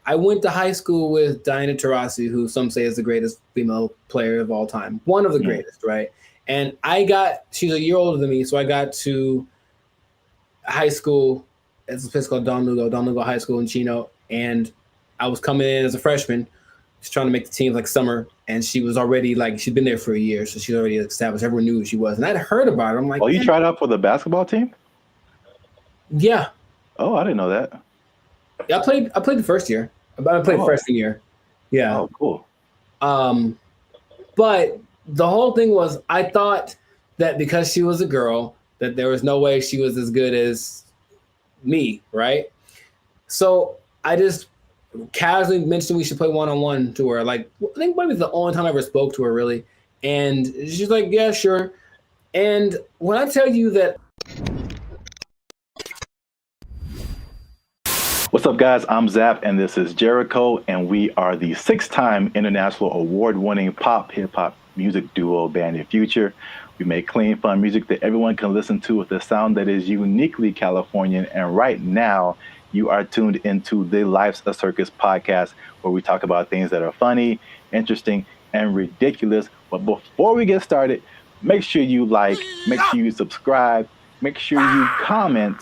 I went to high school with Diana Taurasi, who some say is the greatest female player of all time, one of the greatest, right? And she's a year older than me, so I got to high school. It's a place called Don Lugo High School in Chino, and I was coming in as a freshman, just trying to make the team like summer, and she was already like she'd been there for a year, so she's already established. Everyone knew who she was, and I'd heard about her. I'm like, oh, you tried out for the basketball team? Yeah. Oh, I didn't know that. Yeah, I played the first year. I played freshman year. Yeah. Oh, cool. But the whole thing was, I thought that because she was a girl, that there was no way she was as good as me, right? So I just casually mentioned we should play one-on-one to her. Like, I think maybe it's the only time I ever spoke to her, really. And she's like, yeah, sure. And when I tell you that. What's up, guys? I'm Zap, and this is Jericho, and we are the 6-time international award-winning pop hip-hop music duo Band of Future. We make clean, fun music that everyone can listen to with a sound that is uniquely Californian. And right now, you are tuned into the Life's a Circus podcast, where we talk about things that are funny, interesting, and ridiculous. But before we get started, make sure you like, make sure you subscribe, make sure you comment,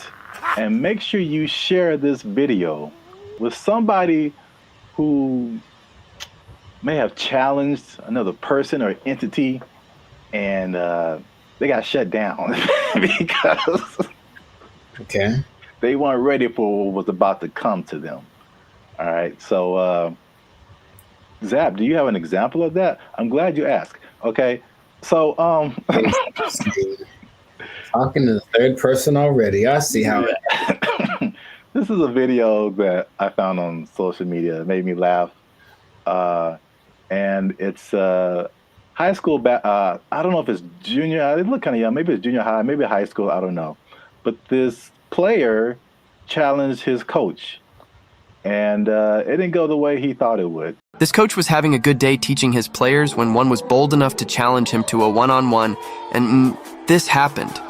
and make sure you share this video with somebody who may have challenged another person or entity, and they got shut down because they weren't ready for what was about to come to them. All right, so Zap, do you have an example of that? I'm glad you asked. Okay, so talking to the third person already. I see how it. This is a video that I found on social media. It made me laugh. And it's high school. I don't know if it's junior. It look kind of young. Maybe it's junior high. Maybe high school. I don't know. But this player challenged his coach, and it didn't go the way he thought it would. This coach was having a good day teaching his players when one was bold enough to challenge him to a one-on-one, and this happened.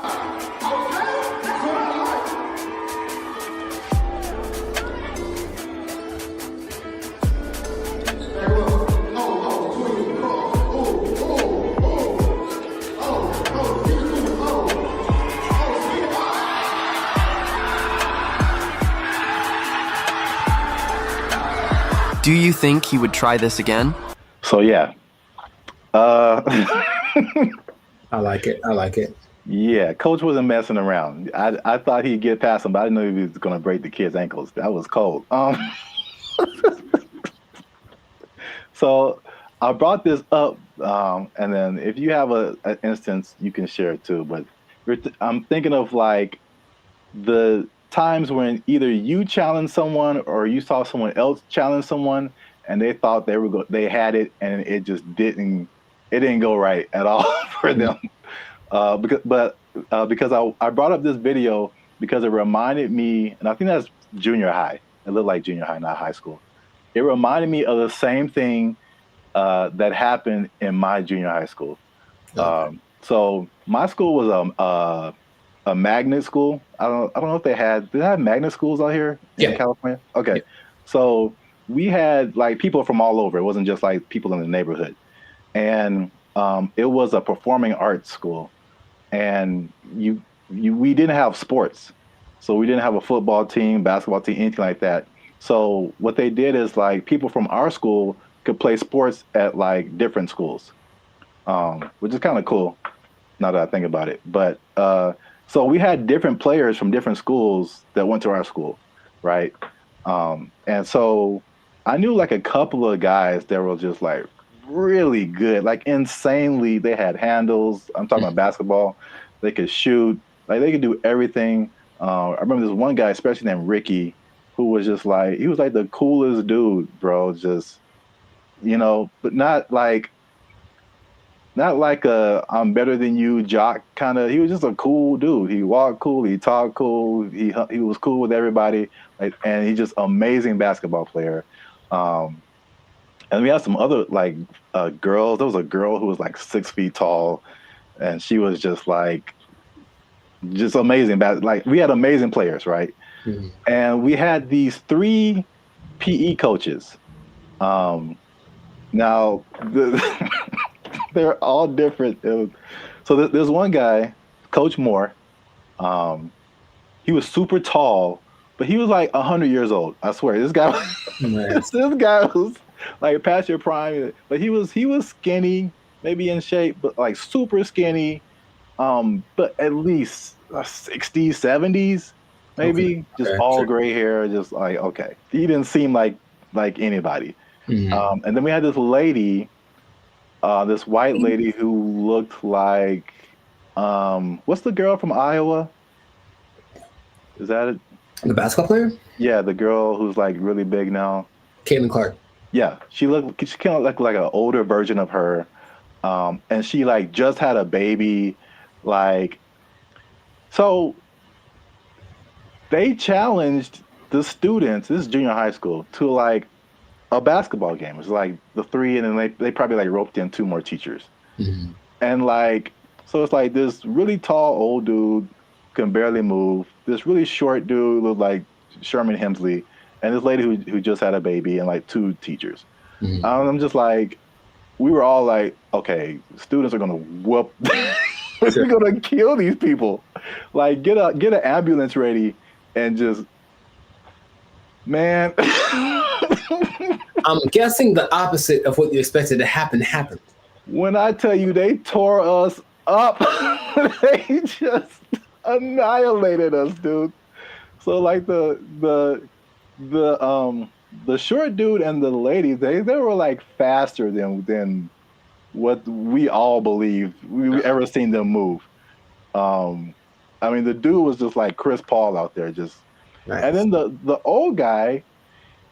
Do you think he would try this again? So yeah. I like it. Yeah, coach wasn't messing around. I thought he'd get past him, but I didn't know he was going to break the kid's ankles. That was cold. So I brought this up, and then if you have an instance, you can share it too. But I'm thinking of like the times when either you challenged someone or you saw someone else challenge someone, and they thought they had it, and it just didn't go right at all for them. Because I brought up this video because it reminded me, and I think that's junior high. It looked like junior high, not high school. It reminded me of the same thing that happened in my junior high school. Okay. So my school was a magnet school. I don't know if did they have magnet schools out here in California? Okay. Yeah. So we had like people from all over. It wasn't just like people in the neighborhood. And it was a performing arts school. And we didn't have sports. So we didn't have a football team, basketball team, anything like that. So what they did is like people from our school could play sports at like different schools, which is kind of cool now that I think about it. But so we had different players from different schools that went to our school, right? And so I knew like a couple of guys that were just like really good, like insanely. They had handles. I'm talking about basketball. They could shoot. Like they could do everything. I remember this one guy, especially named Ricky, who was just like, he was like the coolest dude, bro. Just, but not like a I'm better than you jock kind of. He was just a cool dude. He walked cool. He talked cool. He was cool with everybody. Like, and he's just amazing basketball player. And we had some other like girls. There was a girl who was like 6 feet tall, and she was just amazing. Like we had amazing players, right? Mm-hmm. And we had these 3 PE coaches. Now, they're all different. So there's one guy, Coach Moore. He was super tall, but he was like 100 years old. I swear, this guy, this guy was like past your prime. But he was skinny, maybe in shape, but like super skinny. But at least 60s, 70s, maybe just all gray hair. Just like, okay, he didn't seem like anybody. And then we had this lady, this white lady who looked like, what's the girl from Iowa? Is that it? The basketball player? Yeah, the girl who's like really big now. Caitlin Clark. Yeah, she kind of looked like an older version of her, and she like just had a baby, like. So they challenged the students. This is junior high school to like a basketball game. It was like the three, and then they probably like roped in 2 more teachers, and like so it's like this really tall old dude can barely move. This really short dude looked like Sherman Hemsley, and this lady who just had a baby, and like 2 teachers. I'm just like, we were all like, okay, students are gonna whoop, we're gonna kill these people. Like, get an ambulance ready, and just, man. I'm guessing the opposite of what you expected to happen happened. When I tell you they tore us up, they just annihilated us, dude. So like the short dude and the lady, they were like faster than what we all believed we ever seen them move. I mean, the dude was just like Chris Paul out there, just. Nice. And then the old guy,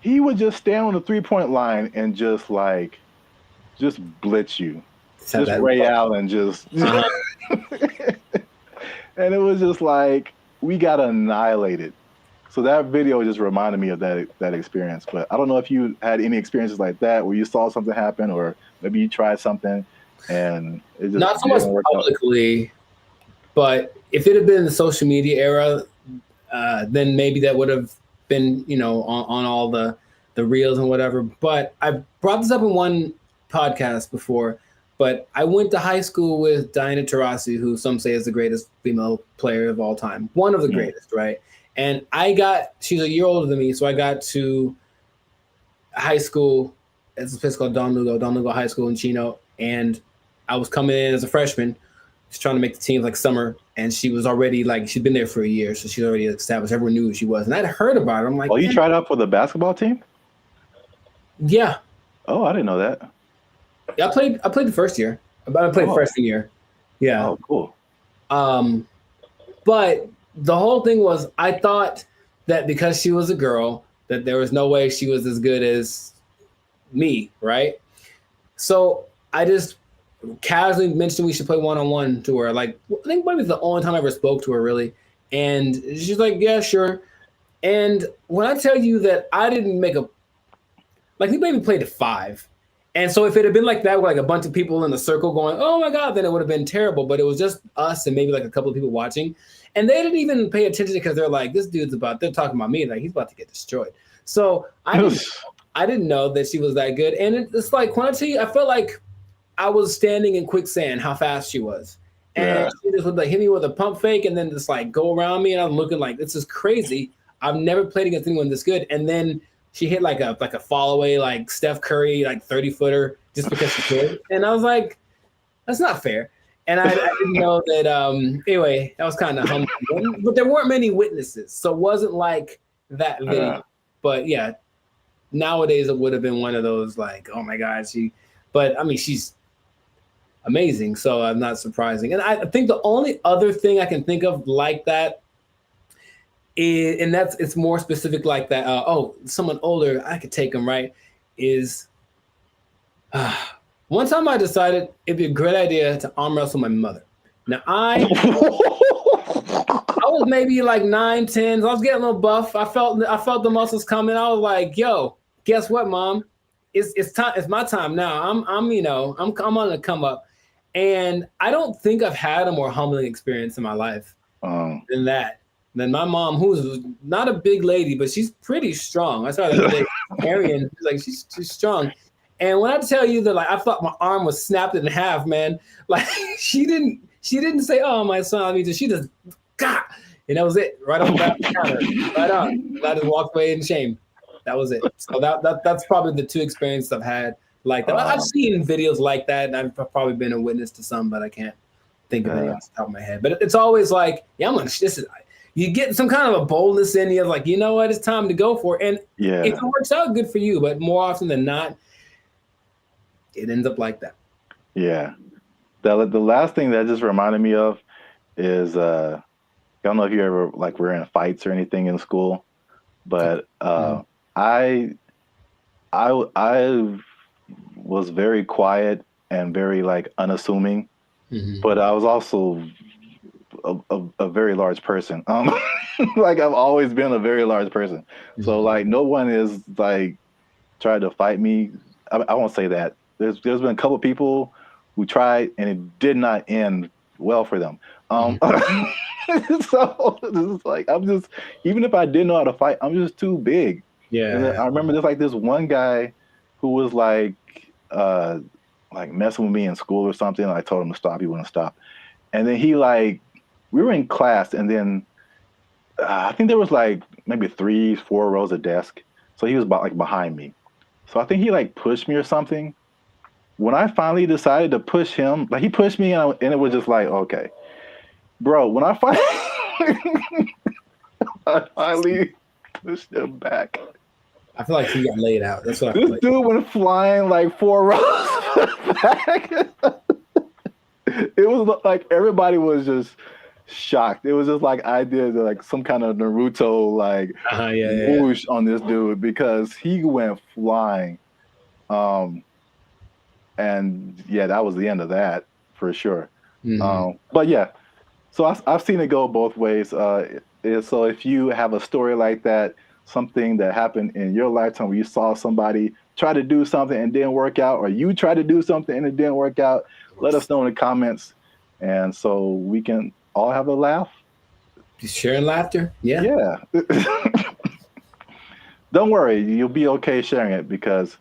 he would just stand on the 3-point line and just blitz you, just Ray Allen, just. And it was just like, we got annihilated. So that video just reminded me of that experience. But I don't know if you had any experiences like that where you saw something happen, or maybe you tried something and it just not so much publicly, but if it had been the social media era, then maybe that would have been, on all the reels and whatever. But I brought this up in one podcast before. But I went to high school with Diana Taurasi, who some say is the greatest female player of all time. One of the greatest, right? And she's a year older than me, so I got to high school. It's a place called Don Lugo High School in Chino. And I was coming in as a freshman, just trying to make the team like summer. And she was already she'd been there for a year, so she's already established. Everyone knew who she was. And I'd heard about her. I'm like, oh, you tried out for the basketball team? Yeah. Oh, I didn't know that. Yeah, I played the first year. I played freshman year. Yeah. Oh, cool. But the whole thing was, I thought that because she was a girl, that there was no way she was as good as me, right? So I just casually mentioned we should play one-on-one to her. Like, I think maybe it's the only time I ever spoke to her, really. And she's like, yeah, sure. And when I tell you that I didn't make we maybe played 5. And so if it had been like that, with like a bunch of people in the circle going, oh my God, then it would have been terrible. But it was just us and maybe like a couple of people watching. And they didn't even pay attention because they're like, they're talking about me. Like, he's about to get destroyed. So I didn't know that she was that good. And it's like, when I tell you, I felt like I was standing in quicksand, how fast she was. And she just would hit me with a pump fake and then just go around me. And I'm looking like, this is crazy. I've never played against anyone this good. And then she hit like a fall away, like Steph Curry, 30-footer just because she could. And I was like, that's not fair. And I didn't know that. Anyway, that was kind of humbling. But there weren't many witnesses. So it wasn't like that video. But yeah, nowadays it would have been one of those oh my God, but I mean, she's amazing. So I'm not surprising. And I think the only other thing I can think of like that, and it's more specific like that. Someone older, I could take them, right? Is one time I decided it'd be a great idea to arm wrestle my mother. Now I was maybe 9, 10. I was getting a little buff. I felt the muscles coming. I was like, yo, guess what, Mom? It's time. It's my time now. I'm on the come up. And I don't think I've had a more humbling experience in my life than that. Than my mom, who's not a big lady, but she's pretty strong. I saw her the other day Arian. She's like, she's strong. And when I tell you that, like, I thought my arm was snapped in half, man. Like, she didn't say, "Oh, my son," I mean, she just, God, and that was it, right on the counter, right on. And I just walked away in shame. That was it. So that's probably the two experiences I've had like that. I've seen videos like that, and I've probably been a witness to some, but I can't think of any off the top of my head. But it's always like, yeah, you get some kind of a boldness in you, like, you know what, it's time to go for it. And if it works out, good for you. But more often than not, it ends up like that. Yeah. The last thing that just reminded me of is I don't know if you ever like were in fights or anything in school, but I was very quiet and very like unassuming, but I was also a very large person. Like I've always been a very large person. So like no one is like tried to fight me. I won't say that. There's been a couple of people who tried and it did not end well for them. So it's like even if I didn't know how to fight, I'm just too big. Yeah. And I remember there's like this one guy who was like messing with me in school or something. I told him to stop. He wouldn't stop. And then we were in class, and then I think there was like maybe 3-4 rows of desk. So he was behind me. So I think he like pushed me or something. When I finally decided to push him, like he pushed me and it was just like, okay, bro, when I finally pushed him back. I feel like he got laid out. That's what this dude went flying like 4 rows back. It was like everybody was just shocked. It was just like I did like some kind of Naruto like whoosh on this dude because he went flying. And yeah, that was the end of that for sure. But yeah, so I've seen it go both ways. So if you have a story like that, something that happened in your lifetime where you saw somebody try to do something and didn't work out, or you tried to do something and it didn't work out, let us know in the comments. And so we can all have a laugh. Sharing laughter. Yeah. Yeah. Don't worry, you'll be okay sharing it because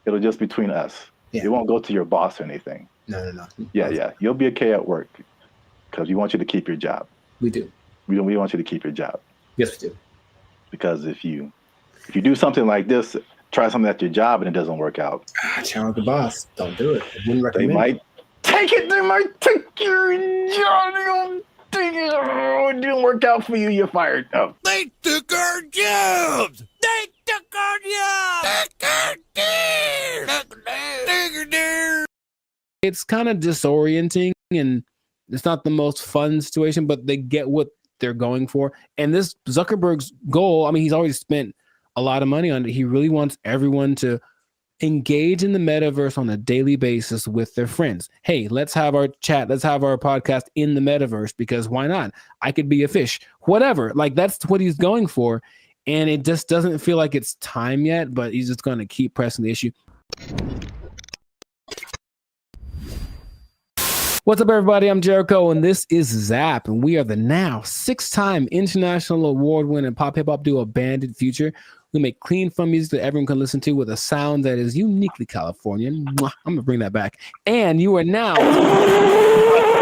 it'll just be between us. Yeah. It won't go to your boss or anything. No. Yeah. You'll be okay at work because we want you to keep your job. We do. We want you to keep your job. Yes, we do. Because if you do something like this, try something at your job and it doesn't work out. Challenge the boss. Don't do it. I wouldn't recommend. They might take it. They might take your job. Oh, it didn't work out for you. You're fired. Oh. They took our jobs. They took our jobs. It's kind of disorienting and it's not the most fun situation, but they get what they're going for. And this Zuckerberg's goal, I mean, he's already spent a lot of money on it. He really wants everyone to engage in the metaverse on a daily basis with their friends. Hey, let's have our chat. Let's have our podcast in the metaverse because why not? I could be a fish, whatever. Like that's what he's going for. And it just doesn't feel like it's time yet, but he's just going to keep pressing the issue. What's up, everybody? I'm Jericho, and this is Zap, and we are the now 6-time international award-winning pop hip-hop duo Banded Future. We make clean, fun music that everyone can listen to with a sound that is uniquely Californian. I'm going to bring that back. And you are now...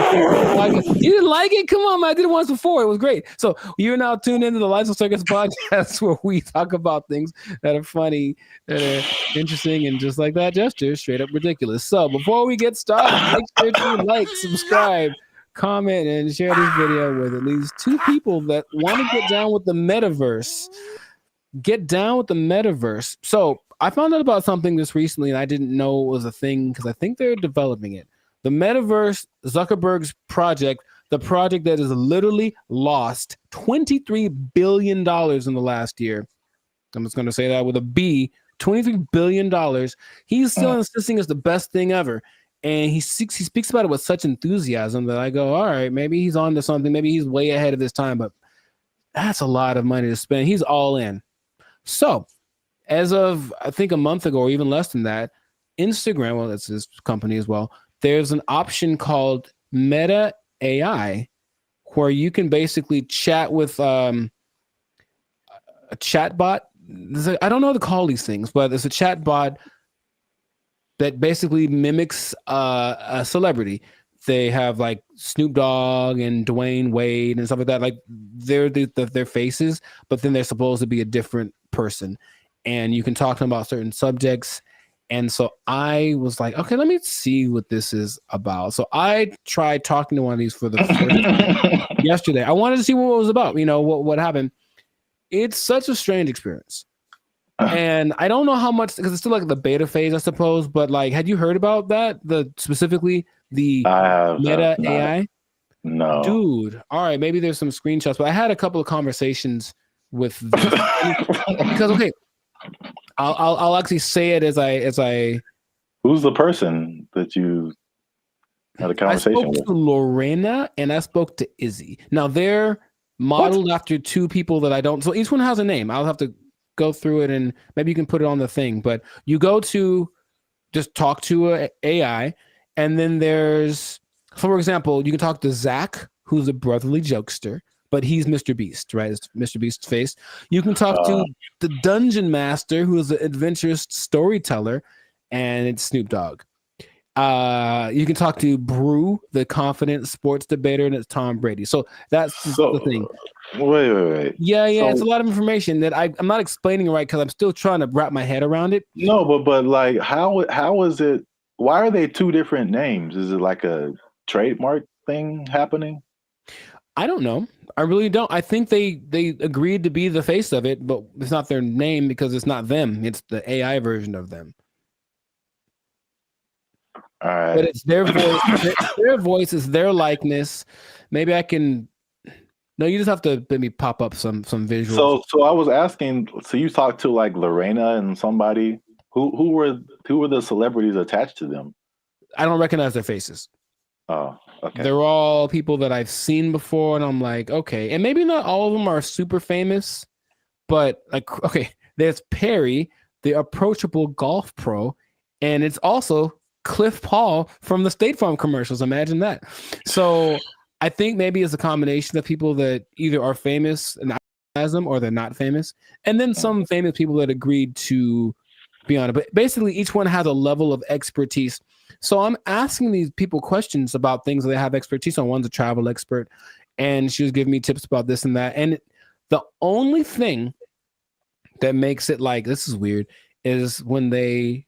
You didn't like it? Come on, man. I did it once before. It was great. So you're now tuned into the Lights of Circus podcast where we talk about things that are funny, that are interesting, and just like that gesture, straight up ridiculous. So before we get started, make sure to like, subscribe, comment, and share this video with at least 2 people that want to get down with the metaverse. Get down with the metaverse. So I found out about something this recently, and I didn't know it was a thing because I think they're developing it. The metaverse, Zuckerberg's project, the project that has literally lost $23 billion in the last year. I'm just going to say that with a B, $23 billion. He's still insisting it's the best thing ever. And he speaks about it with such enthusiasm that I go, all right, maybe he's on to something. Maybe he's way ahead of his time, but that's a lot of money to spend. He's all in. So as of, I think a month ago or even less than that, Instagram, well, that's his company as well, there's an option called Meta AI where you can basically chat with a chatbot I don't know how to call these things, but it's a chat bot that basically mimics a celebrity. They have like Snoop Dogg and Dwayne Wade and stuff like that. Like they're their faces, but then they're supposed to be a different person, and you can talk to them about certain subjects. And so I was like, okay, let me see what this is about. So I tried talking to one of these for the first time yesterday. I wanted to see what it was about. You know what happened. It's such a strange experience. And I don't know how much, because it's still like the beta phase, I suppose. But like, had you heard about that? Specifically the Meta AI? No, Dude. All right, maybe there's some screenshots. But I had a couple of conversations with because okay, I'll actually say it as I. Who's the person that you had a conversation I spoke with? to Lorena and I spoke to Izzy. Now they're modeled after two people that I don't. So each one has a name. I'll have to go through it and maybe you can put it on the thing. But you go to just talk to a AI, and then there's, for example, you can talk to Zach, who's a brotherly jokester, but he's Mr. Beast, right? It's Mr. Beast's face. You can talk to the Dungeon Master, who is an adventurous storyteller, and it's Snoop Dogg. You can talk to Brew, the confident sports debater, and it's Tom Brady. So that's the thing. Wait. Yeah, it's a lot of information that I'm not explaining right because I'm still trying to wrap my head around it. No, but like, how is it? Why are they two different names? Is it like a trademark thing happening? I don't know. I really don't. I think they agreed to be the face of it, but it's not their name because it's not them. It's the AI version of them. All right. But it's their voice. Their voice is their likeness. Maybe I can. No, you just have to let me pop up some visuals. So I was asking. So you talked to like Lorena and somebody. Who were the celebrities attached to them? I don't recognize their faces. Oh, okay. They're all people that I've seen before, and I'm like, okay. And maybe not all of them are super famous, but like, okay, there's Perry, the approachable golf pro, and it's also Cliff Paul from the State Farm commercials. Imagine that. So I think maybe it's a combination of people that either are famous and I recognize them, or they're not famous, and then some famous people that agreed to be on it. But basically, each one has a level of expertise. So I'm asking these people questions about things that they have expertise on. One's a travel expert, and she was giving me tips about this and that. And the only thing that makes it like, this is weird, is when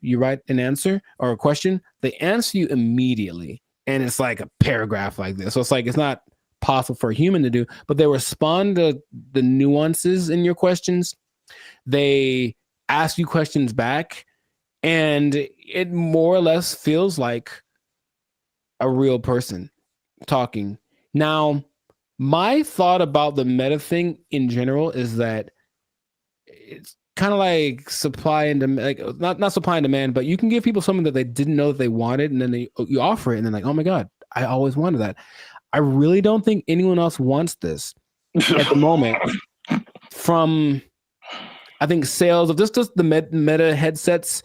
you write an answer or a question, they answer you immediately. And it's like a paragraph like this. So it's like, it's not possible for a human to do, but they respond to the nuances in your questions. They ask you questions back, and it more or less feels like a real person talking. Now, my thought about the meta thing in general is that it's kind of like supply and demand, like not supply and demand, but you can give people something that they didn't know that they wanted, and then you offer it, and they're like, oh my God, I always wanted that. I really don't think anyone else wants this at the moment. From, I think, sales of just the meta headsets,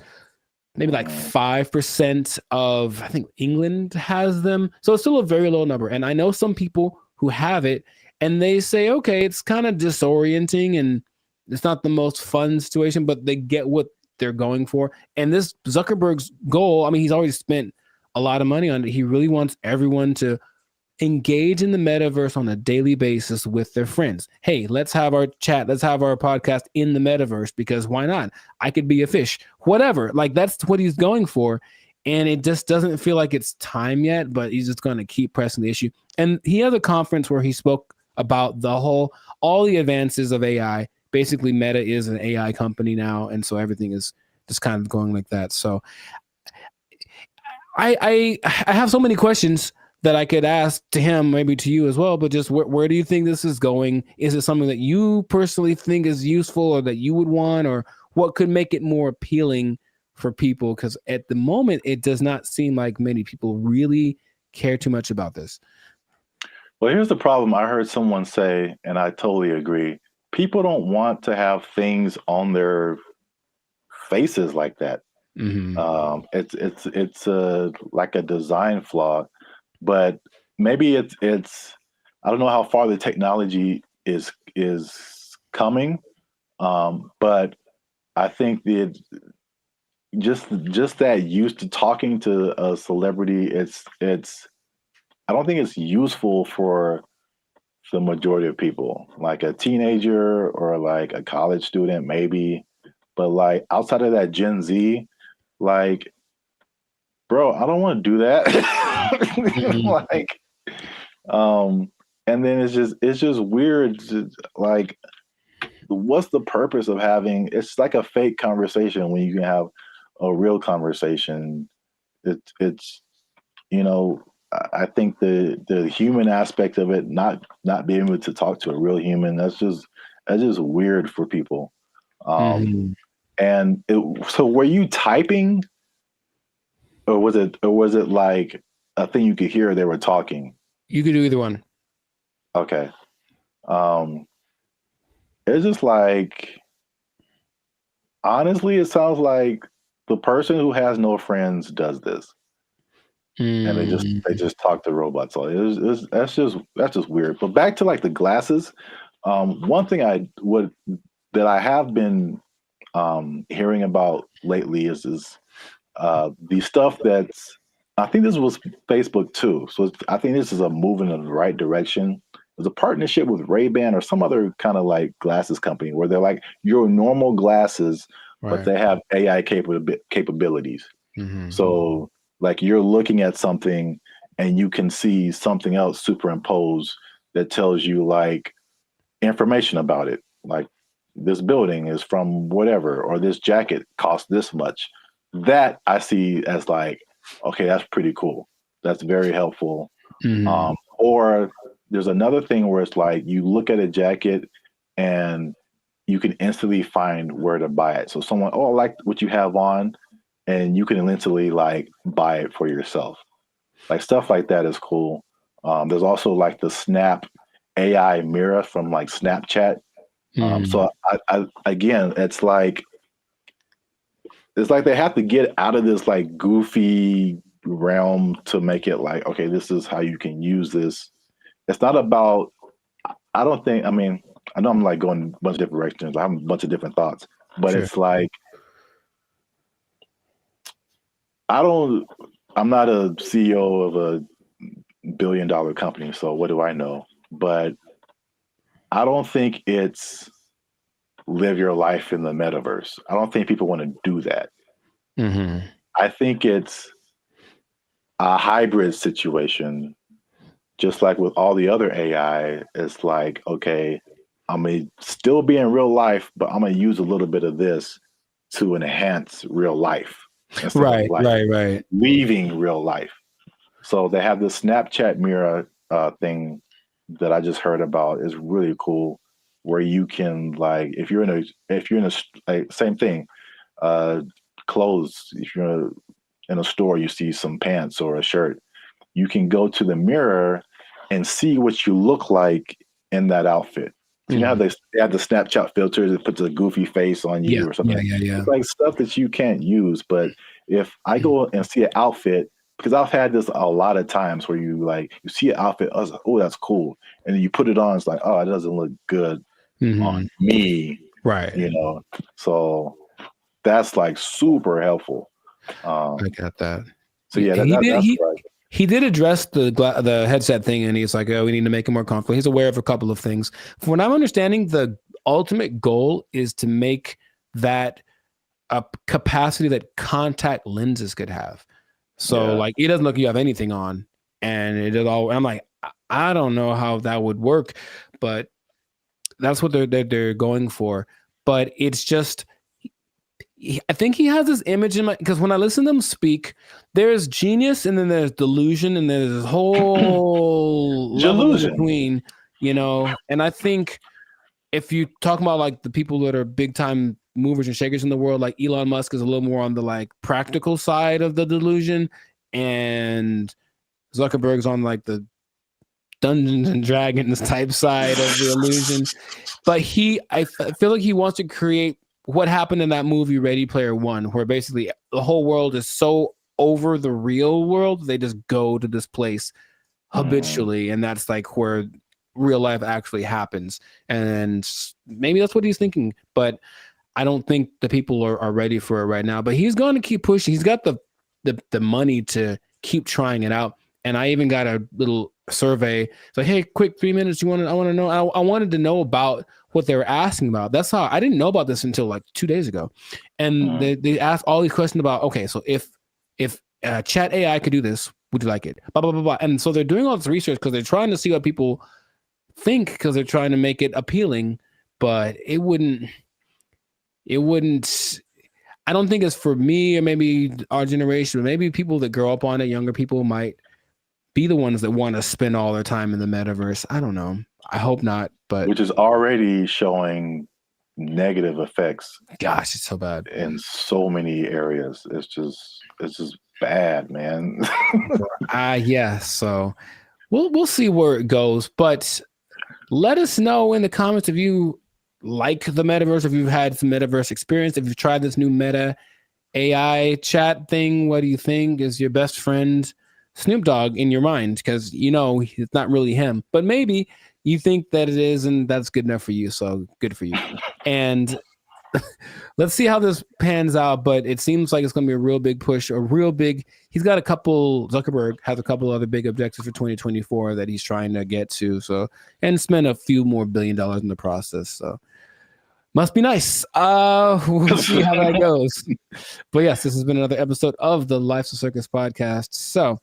maybe like 5% of, I think, England has them. So it's still a very low number. And I know some people who have it, and they say, okay, it's kind of disorienting and it's not the most fun situation, but they get what they're going for. And this Zuckerberg's goal, I mean, he's already spent a lot of money on it. He really wants everyone to engage in the metaverse on a daily basis with their friends. Hey, let's have our chat. Let's have our podcast in the metaverse, because why not? I could be a fish, whatever. Like, that's what he's going for. And it just doesn't feel like it's time yet, but he's just going to keep pressing the issue. And he had a conference where he spoke about all the advances of AI. Basically, Meta is an AI company now. And so everything is just kind of going like that. So I have so many questions that I could ask to him, maybe to you as well, but just where do you think this is going? Is it something that you personally think is useful or that you would want, or what could make it more appealing for people? Because at the moment, it does not seem like many people really care too much about this. Well, here's the problem. I heard someone say, and I totally agree, people don't want to have things on their faces like that. Mm-hmm. It's like a design flaw. But maybe it's I don't know how far the technology is coming, but I think that just that used to talking to a celebrity, it's I don't think it's useful for the majority of people. Like a teenager or like a college student, maybe. But like outside of that Gen Z, like, bro, I don't want to do that. Like, and then it's just weird. Like, what's the purpose of having? It's like a fake conversation when you can have a real conversation. It's I think the human aspect of it, not being able to talk to a real human, that's just weird for people. And so were you typing, or was it like a thing you could hear they were talking? You could do either one. Okay. It's just like, honestly, it sounds like the person who has no friends does this, and they just talk to robots. So that's just weird. But back to like the glasses. One thing that I have been hearing about lately is the stuff that's, I think this was Facebook too. So I think this is a move in the right direction. There's a partnership with Ray-Ban or some other kind of like glasses company where they're like your normal glasses, but they have AI capabilities. So like you're looking at something and you can see something else superimposed that tells you like information about it. Like this building is from whatever, or this jacket costs this much. That I see as like, okay, that's pretty cool. That's very helpful. Or there's another thing where it's like you look at a jacket and you can instantly find where to buy it. So someone, oh, I like what you have on, and you can instantly like buy it for yourself. Like stuff like that is cool. There's also like the Snap AI mirror from like Snapchat. So I again, it's like they have to get out of this like goofy realm to make it like, okay, this is how you can use this. It's not about, I don't think, I mean, I know I'm like going a bunch of different directions. I have a bunch of different thoughts, but it's like, I'm not a CEO of a $1 billion company, so what do I know? But I don't think it's live your life in the metaverse. I don't think people want to do that. I think it's a hybrid situation, just like with all the other AI. It's like, okay, I'm going to still be in real life, but I'm going to use a little bit of this to enhance real life. Right. Leaving real life. So they have this Snapchat mirror thing that I just heard about. Is really cool, where you can like, if you're in a like, same thing, clothes. If you're in a store, you see some pants or a shirt, you can go to the mirror and see what you look like in that outfit. You know how they have the Snapchat filters that puts a goofy face on you or something. It's like stuff that you can't use. But if I go and see an outfit, because I've had this a lot of times where you see an outfit, I was like, oh, that's cool, and then you put it on, it's like, oh, it doesn't look good on me, right? So that's like super helpful. I got that. So yeah, that's right. He did address the headset thing, and he's like, oh, we need to make it more comfortable. He's aware of a couple of things. From what I'm understanding, the ultimate goal is to make that a capacity that contact lenses could have. So like, it doesn't look like you have anything on, and it is all. I'm like, I don't know how that would work, but that's what they're going for. But it's just, I think he has this image in my, because when I listen to them speak, there's genius and then there's delusion and there's this whole level in between, and I think if you talk about like the people that are big time movers and shakers in the world, like Elon Musk is a little more on the like practical side of the delusion, and Zuckerberg's on like the Dungeons and Dragons type side of the illusion. But I feel like he wants to create what happened in that movie Ready Player One, where basically the whole world is so over the real world, they just go to this place habitually, and that's like where real life actually happens. And maybe that's what he's thinking. But I don't think the people are ready for it right now, but he's going to keep pushing. He's got the money to keep trying it out. And I even got a little survey. It's like, hey, quick 3 minutes. I want to know. I wanted to know about what they were asking about. That's how I didn't know about this until like 2 days ago. And they asked all these questions about, okay, so if chat AI could do this, would you like it? Blah, blah, blah, blah. And so they're doing all this research because they're trying to see what people think, because they're trying to make it appealing, but it wouldn't, I don't think it's for me or maybe our generation, but maybe people that grow up on it, younger people might be the ones that want to spend all their time in the metaverse. I don't know. I hope not, but which is already showing negative effects. Gosh, it's so bad in so many areas. It's just bad, man. Yeah. So we'll see where it goes, but let us know in the comments if you like the metaverse, if you've had some metaverse experience, if you've tried this new Meta AI chat thing. What do you think is your best friend Snoop Dogg in your mind? Because it's not really him, but maybe you think that it is, and that's good enough for you. So good for you. And let's see how this pans out. But it seems like it's going to be a real big push, he's got Zuckerberg has a couple other big objectives for 2024 that he's trying to get to. So, and spend a few more $1 billion in the process. So must be nice. We'll see how that goes. But yes, this has been another episode of the Life's a Circus podcast. So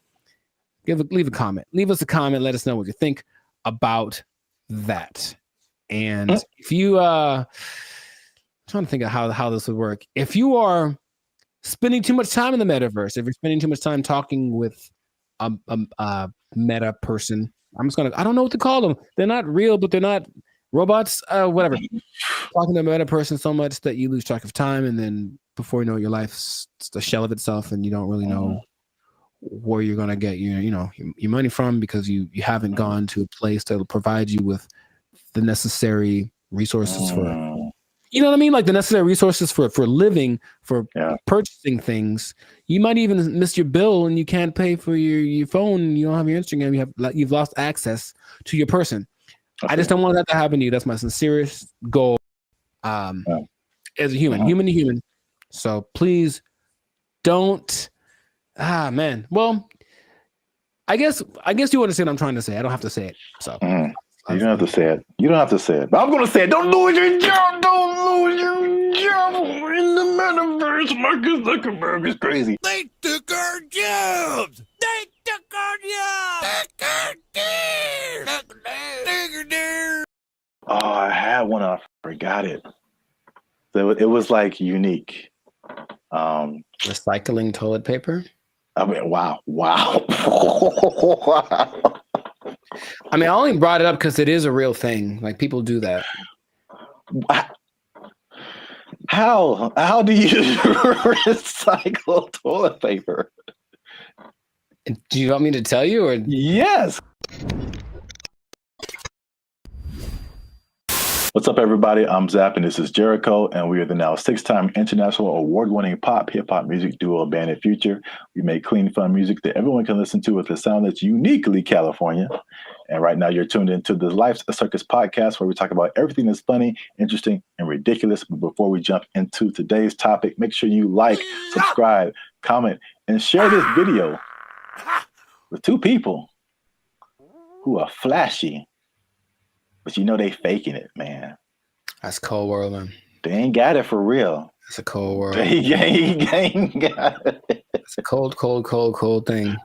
leave a comment. Leave us a comment. Let us know what you think about that. And if you trying to think of how this would work. If you are spending too much time in the metaverse, if you're spending too much time talking with a meta person, I don't know what to call them. They're not real, but they're not robots, whatever. Talking to a meta person so much that you lose track of time, and then before you know it, your life's a shell of itself, and you don't really know where you're gonna get your money from, because you haven't gone to a place that will provide you with the necessary resources for. You know what I mean? Like the necessary resources for living, for purchasing things. You might even miss your bill and you can't pay for your phone. You don't have your Instagram. You've lost access to your person. I just don't want that to happen to you. That's my sincerest goal as a human to human. So please don't. Man. Well, I guess you understand what I'm trying to say. I don't have to say it. So. You don't have to say it. You don't have to say it. But I'm going to say it. Don't lose your job. Don't lose your job in the metaverse. Mark Zuckerberg is crazy. They took our jobs. They took our jobs. Oh, I had one. I forgot it. So it was like unique. Recycling toilet paper? I mean, wow. Wow. I mean, I only brought it up because it is a real thing. Like, people do that. How do you recycle toilet paper? Do you want me to tell you, or? Yes. What's up, everybody? I'm Zap, and this is Jericho, and we are the now 6-time international award-winning pop hip-hop music duo Bandit Future. We make clean, fun music that everyone can listen to with a sound that's uniquely California. And right now, you're tuned into the Life's a Circus podcast, where we talk about everything that's funny, interesting, and ridiculous. But before we jump into today's topic, make sure you like, subscribe, comment, and share this video with 2 people who are flashy. But they faking it, man. That's cold world, man. They ain't got it for real. It's a cold world. They ain't got it. It's a cold thing.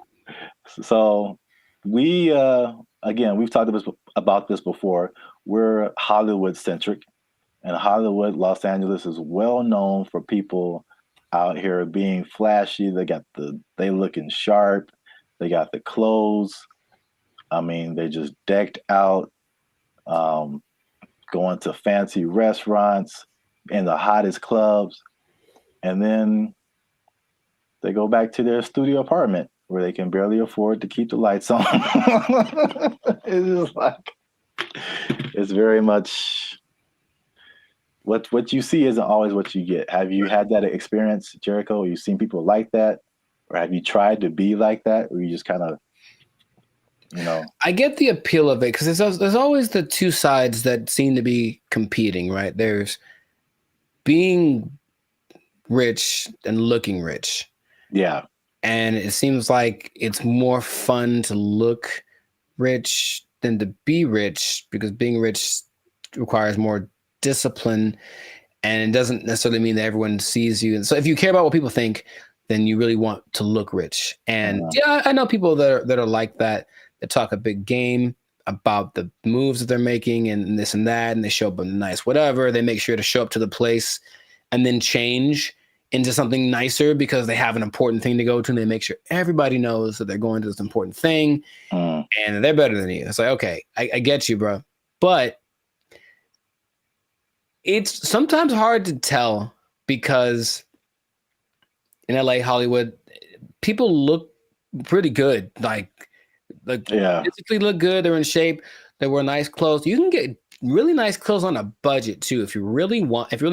So we, again, we've talked about this before. We're Hollywood centric, and Hollywood, Los Angeles is well known for people out here being flashy. They looking sharp. They got the clothes. I mean, they just decked out. Going to fancy restaurants in the hottest clubs, and then they go back to their studio apartment where they can barely afford to keep the lights on. It's just like, it's very much what you see isn't always what you get. Have you had that experience, Jericho? Have you seen people like that, or have you tried to be like that, or you just kind of I get the appeal of it, because there's always the two sides that seem to be competing, right? There's being rich and looking rich. Yeah. And it seems like it's more fun to look rich than to be rich, because being rich requires more discipline, and it doesn't necessarily mean that everyone sees you. And so if you care about what people think, then you really want to look rich. And yeah, I know people that are like that talk a big game about the moves that they're making and this and that, and they show up in nice whatever. They make sure to show up to the place and then change into something nicer because they have an important thing to go to, and they make sure everybody knows that they're going to this important thing, and they're better than you. It's like, okay, I get you, bro. But it's sometimes hard to tell because in LA, Hollywood, people look pretty good. Like physically look good. They're in shape. They wear nice clothes. You can get really nice clothes on a budget too. If you really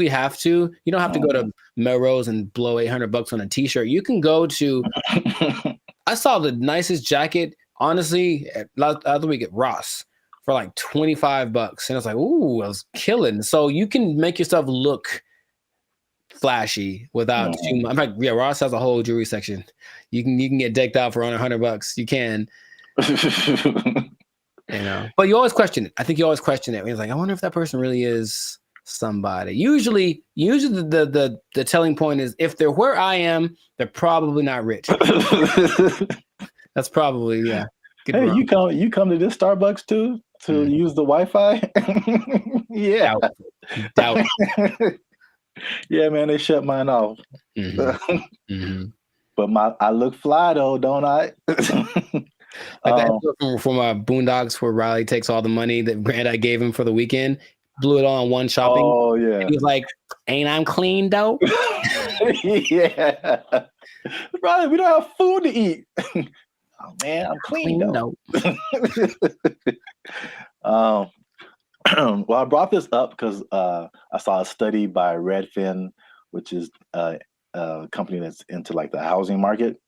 have to, you don't have to go to Melrose and blow $800 on a t-shirt. You can go to, I saw the nicest jacket, honestly, other week at Ross for like $25. And I was like, ooh, I was killing. So you can make yourself look flashy without too much. In fact, yeah, Ross has a whole jewelry section. You can get decked out for under $100. You can. You know, but you always question it. I think you always question it. It's like, I wonder if that person really is somebody. Usually the telling point is if they're where I am, they're probably not rich. That's probably, yeah. Hey, you come to this Starbucks too to use the Wi-Fi? Yeah. Doubt. Yeah, man, they shut mine off. But I look fly though, don't I? Like that episode from Boondocks where Riley takes all the money that BrandBee gave him for the weekend, blew it all on one shopping. Oh yeah. And he was like, "Ain't I'm clean though?" Yeah. Riley, we don't have food to eat. Oh man, I'm clean though. Well, I brought this up because I saw a study by Redfin, which is a company that's into like the housing market.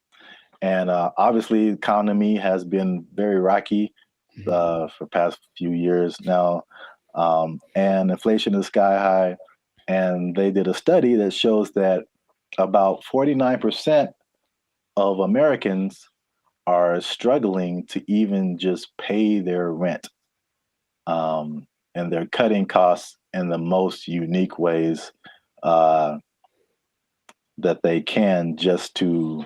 And obviously, the economy has been very rocky for past few years now, and inflation is sky high. And they did a study that shows that about 49% of Americans are struggling to even just pay their rent, and they're cutting costs in the most unique ways that they can just to,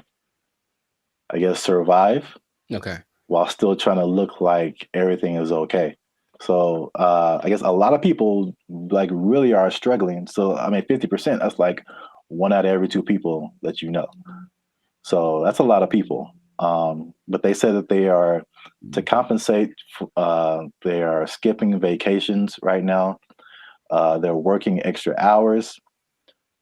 I guess, survive. Okay. While still trying to look like everything is okay. So I guess a lot of people like really are struggling. So I mean, 50%, that's like 1 out of every 2 people that you know. So that's a lot of people. But they said that they are, to compensate, they are skipping vacations right now. They're working extra hours.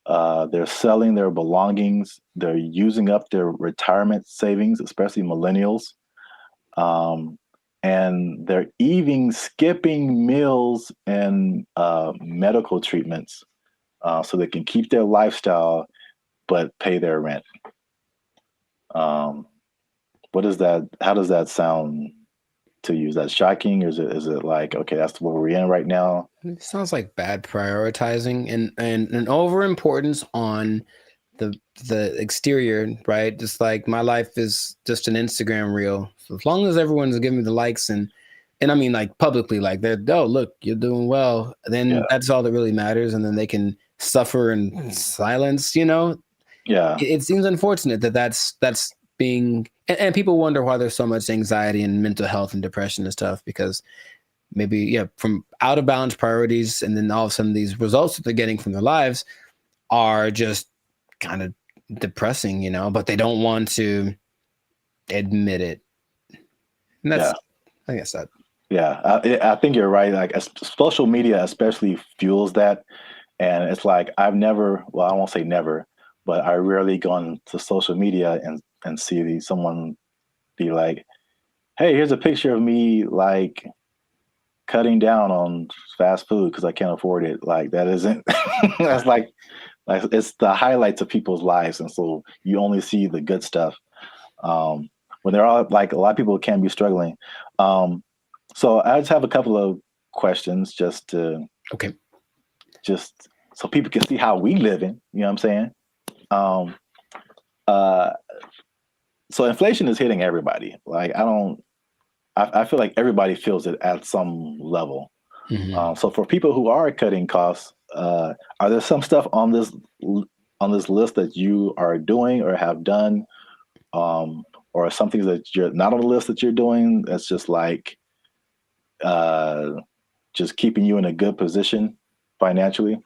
They're selling their belongings. They're using up their retirement savings, especially millennials. And they're even skipping meals and medical treatments so they can keep their lifestyle but pay their rent. What is that? How does that sound to you? Is that shocking? Or is it like, okay, that's what we're in right now? It sounds like bad prioritizing and an over importance on the exterior, right? Just like my life is just an Instagram reel. So as long as everyone's giving me the likes and I mean like publicly, like they're, oh look, you're doing well, then that's all that really matters, and then they can suffer in silence, you know? Yeah. It seems unfortunate that that's being, and people wonder why there's so much anxiety and mental health and depression and stuff, because maybe from out of balance priorities, and then all of a sudden these results that they're getting from their lives are just kind of depressing, you know, but they don't want to admit it. And that's, I guess that. Yeah, I think you're right. Like social media especially fuels that. And it's like, I've never, well, I won't say never, but I rarely gone to social media and see someone be like, hey, here's a picture of me like cutting down on fast food because I can't afford it. Like that isn't, that's like it's the highlights of people's lives. And so you only see the good stuff. When they're all like, a lot of people can be struggling. So I just have a couple of questions just to, just so people can see how we living. You know what I'm saying? Uh, so inflation is hitting everybody. Like I feel like everybody feels it at some level. So for people who are cutting costs, are there some stuff on this list that you are doing or have done, or some things that you're not on the list that you're doing that's just like just keeping you in a good position financially?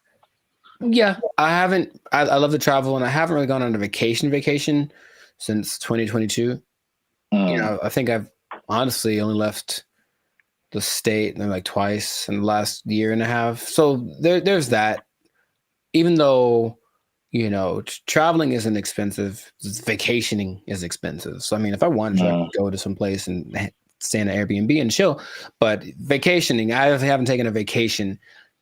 Yeah, I haven't. I love to travel, and I haven't really gone on a vacation since 2022. You know, I think I've honestly only left the state like twice in the last year and a half. So there's that. Even though, you know, traveling isn't expensive, vacationing is expensive. So I mean, if I wanted to, I could go to some place and stay in an Airbnb and chill. But vacationing, I haven't taken a vacation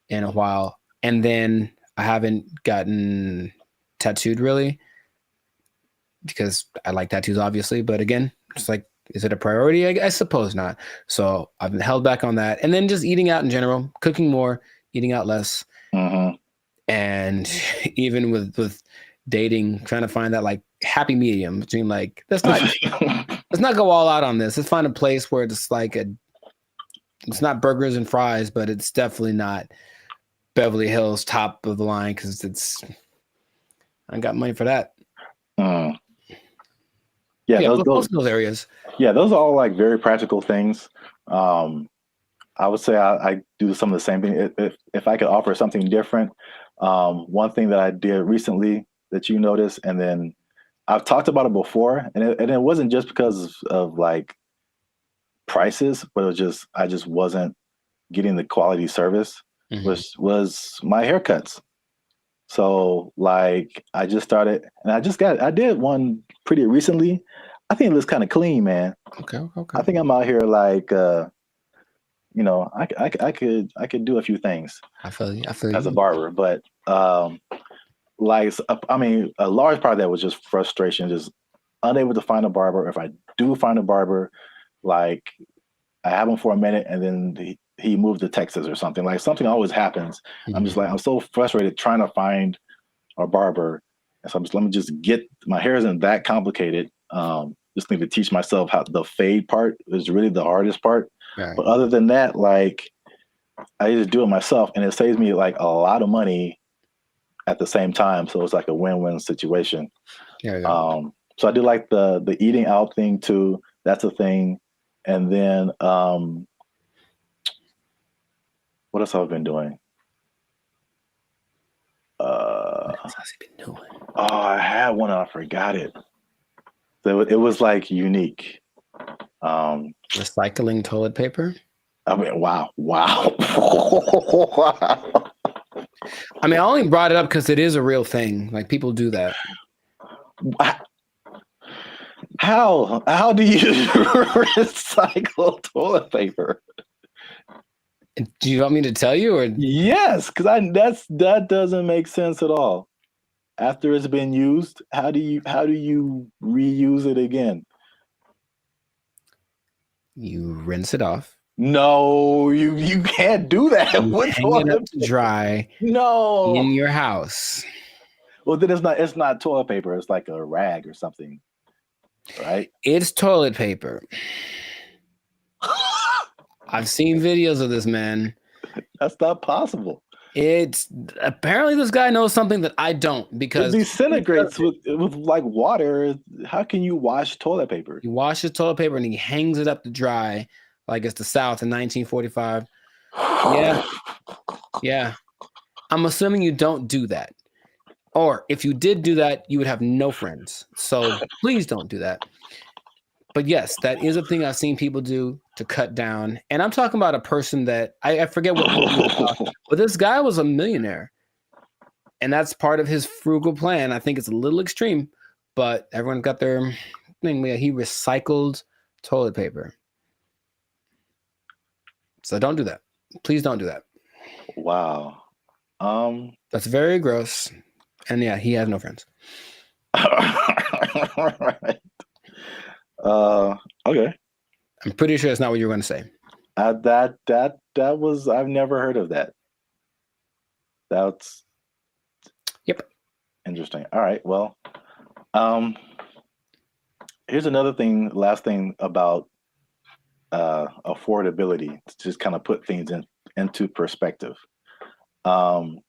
in a while, and then I haven't gotten tattooed really because I like tattoos, obviously. But again, it's like, is it a priority? I suppose not. So I've been held back on that. And then just eating out in general, cooking more, eating out less. And even with dating, trying to find that like happy medium between like, let's not go all out on this. Let's find a place where it's like it's not burgers and fries, but it's definitely not Beverly Hills top of the line because I got money for that. Yeah, those areas. Yeah, those are all like very practical things. I would say I do some of the same thing. If I could offer something different, one thing that I did recently that you noticed, and then I've talked about it before, and it wasn't just because of like prices, but it was just I just wasn't getting the quality service. Was my haircuts. So like I just started, and I did one pretty recently. I think it looks kind of clean, man. Okay. I think I'm out here like, you know, I could do a few things. I feel you. As a barber, but like I mean, a large part of that was just frustration, just unable to find a barber. If I do find a barber, like I have him for a minute, and then he moved to Texas or something. Like something always happens. I'm just like I'm so frustrated trying to find a barber, and so let me just get my hair isn't that complicated. Just need to teach myself how the fade part is really the hardest part. Right. But other than that, like I just do it myself, and it saves me like a lot of money at the same time. So it's like a win-win situation. So I do like the eating out thing too. That's a thing. And then what else have I been doing? What else has he been doing? Oh, I had one and I forgot it. So it was like unique. Recycling toilet paper. I mean, wow. I mean, I only brought it up because it is a real thing. Like people do that. How do you recycle toilet paper? Do you want me to tell you, or yes? Because that doesn't make sense at all. After it's been used, how do you reuse it again? You rinse it off. No, you can't do that. Hang it up to dry. No, in your house. Well, then it's not toilet paper. It's like a rag or something, right? It's toilet paper. I've seen videos of this, man. That's not possible. It's apparently this guy knows something that I don't, because it disintegrates with like water. How can you wash toilet paper? He washes toilet paper and he hangs it up to dry like it's the South in 1945. Yeah. I'm assuming you don't do that. Or if you did do that, you would have no friends. So please don't do that. But yes, that is a thing I've seen people do to cut down. And I'm talking about a person that I forget what, but this guy was a millionaire. And that's part of his frugal plan. I think it's a little extreme, but everyone's got their thing. He recycled toilet paper. So don't do that. Please don't do that. Wow. That's very gross. And yeah, he has no friends. All right. Okay. I'm pretty sure that's not what you were going to say. That was, I've never heard of that. That's Interesting. All right. Well, here's another thing. Last thing about affordability to just kind of put things into perspective. The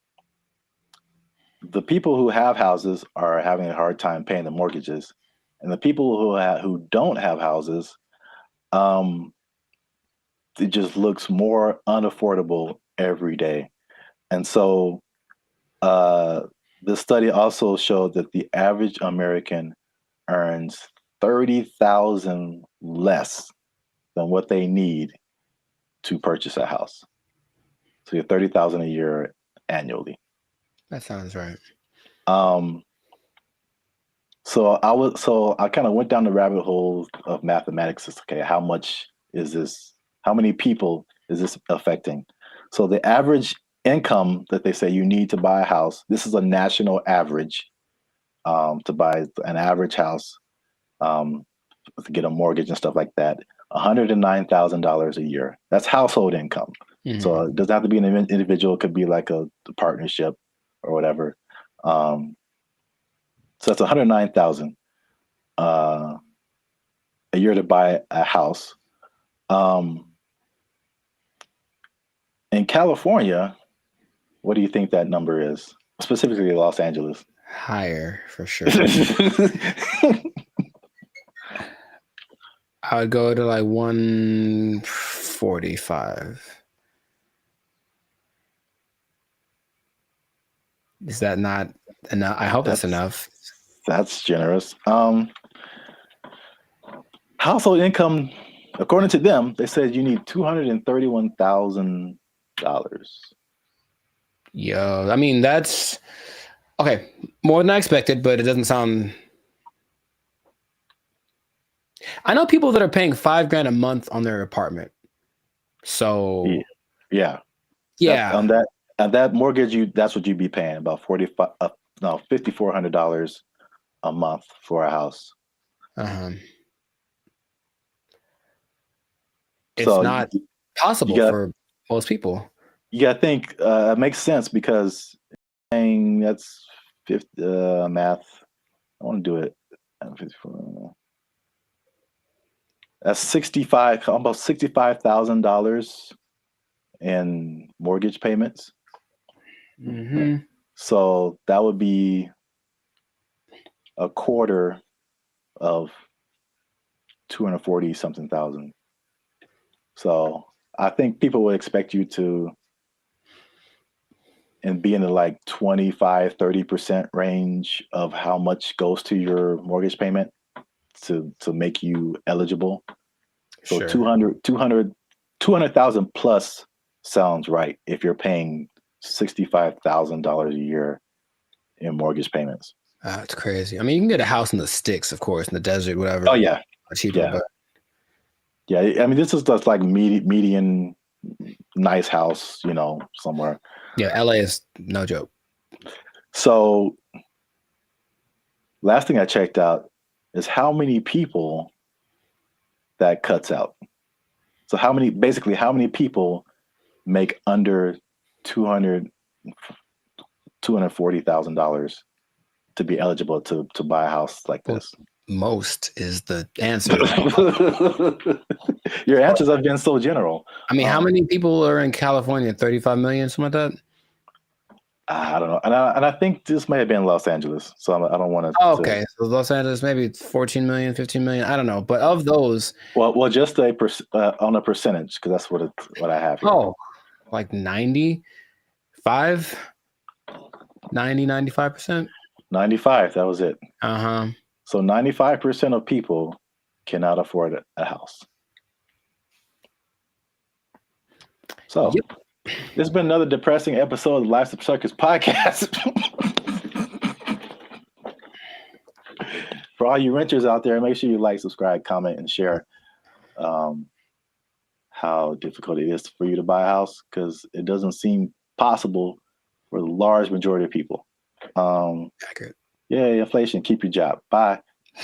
people who have houses are having a hard time paying the mortgages, and the people who don't have houses, it just looks more unaffordable every day. And so, the study also showed that the average American earns 30,000 less than what they need to purchase a house. So you're 30,000 a year annually. That sounds right. So I kind of went down the rabbit hole of mathematics. It's okay, how much is this? How many people is this affecting? So the average income that they say you need to buy a house, this is a national average, to buy an average house, to get a mortgage and stuff like that, $109,000 a year. That's household income. Mm-hmm. So it doesn't have to be an individual. It could be like a partnership or whatever. So that's 109,000 a year to buy a house. In California, what do you think that number is? Specifically Los Angeles. Higher for sure. I would go to like 145. Is that not enough? I hope that's enough. That's generous. Household income, according to them, they said you need $231,000. Yo, I mean, that's okay. More than I expected, but it doesn't sound. I know people that are paying $5,000 a month on their apartment. So yeah. On that mortgage, that's what you'd be paying, about $5,400 a month for a house. It's not possible for most people. You gotta think it makes sense because that's 50 math. I want to do it. That's almost $65,000 in mortgage payments. Mm-hmm. So that would be a quarter of 240 something thousand. So I think people would expect you to be in the like 25-30% range of how much goes to your mortgage payment to make you eligible. So sure. 200,000 plus sounds right if you're paying $65,000 a year in mortgage payments. That's crazy. I mean, you can get a house in the sticks, of course, in the desert, whatever. Oh yeah, cheaper. Yeah. But yeah. I mean, this is just like median nice house, somewhere. Yeah, LA is no joke. So, last thing I checked out is how many people that cuts out. So how many people make under $240,000 to be eligible to buy a house like this? Most is the answer. Your answers have been so general. I mean, how many people are in California? 35 million, something like that? I don't know. And I think this may have been Los Angeles. So I don't want to. Oh, okay. So Los Angeles, maybe 14 million, 15 million. I don't know. But of those. Well, just on a percentage, because that's what I have here. Oh, like 95? 90, 95%? 95. That was it. Uh-huh. So 95% of people cannot afford a house. So this has been another depressing episode of the Life's a Circus podcast. For all you renters out there, make sure you like, subscribe, comment, and share how difficult it is for you to buy a house, because it doesn't seem possible for the large majority of people. Accurate. Yeah, inflation. Keep your job. Bye.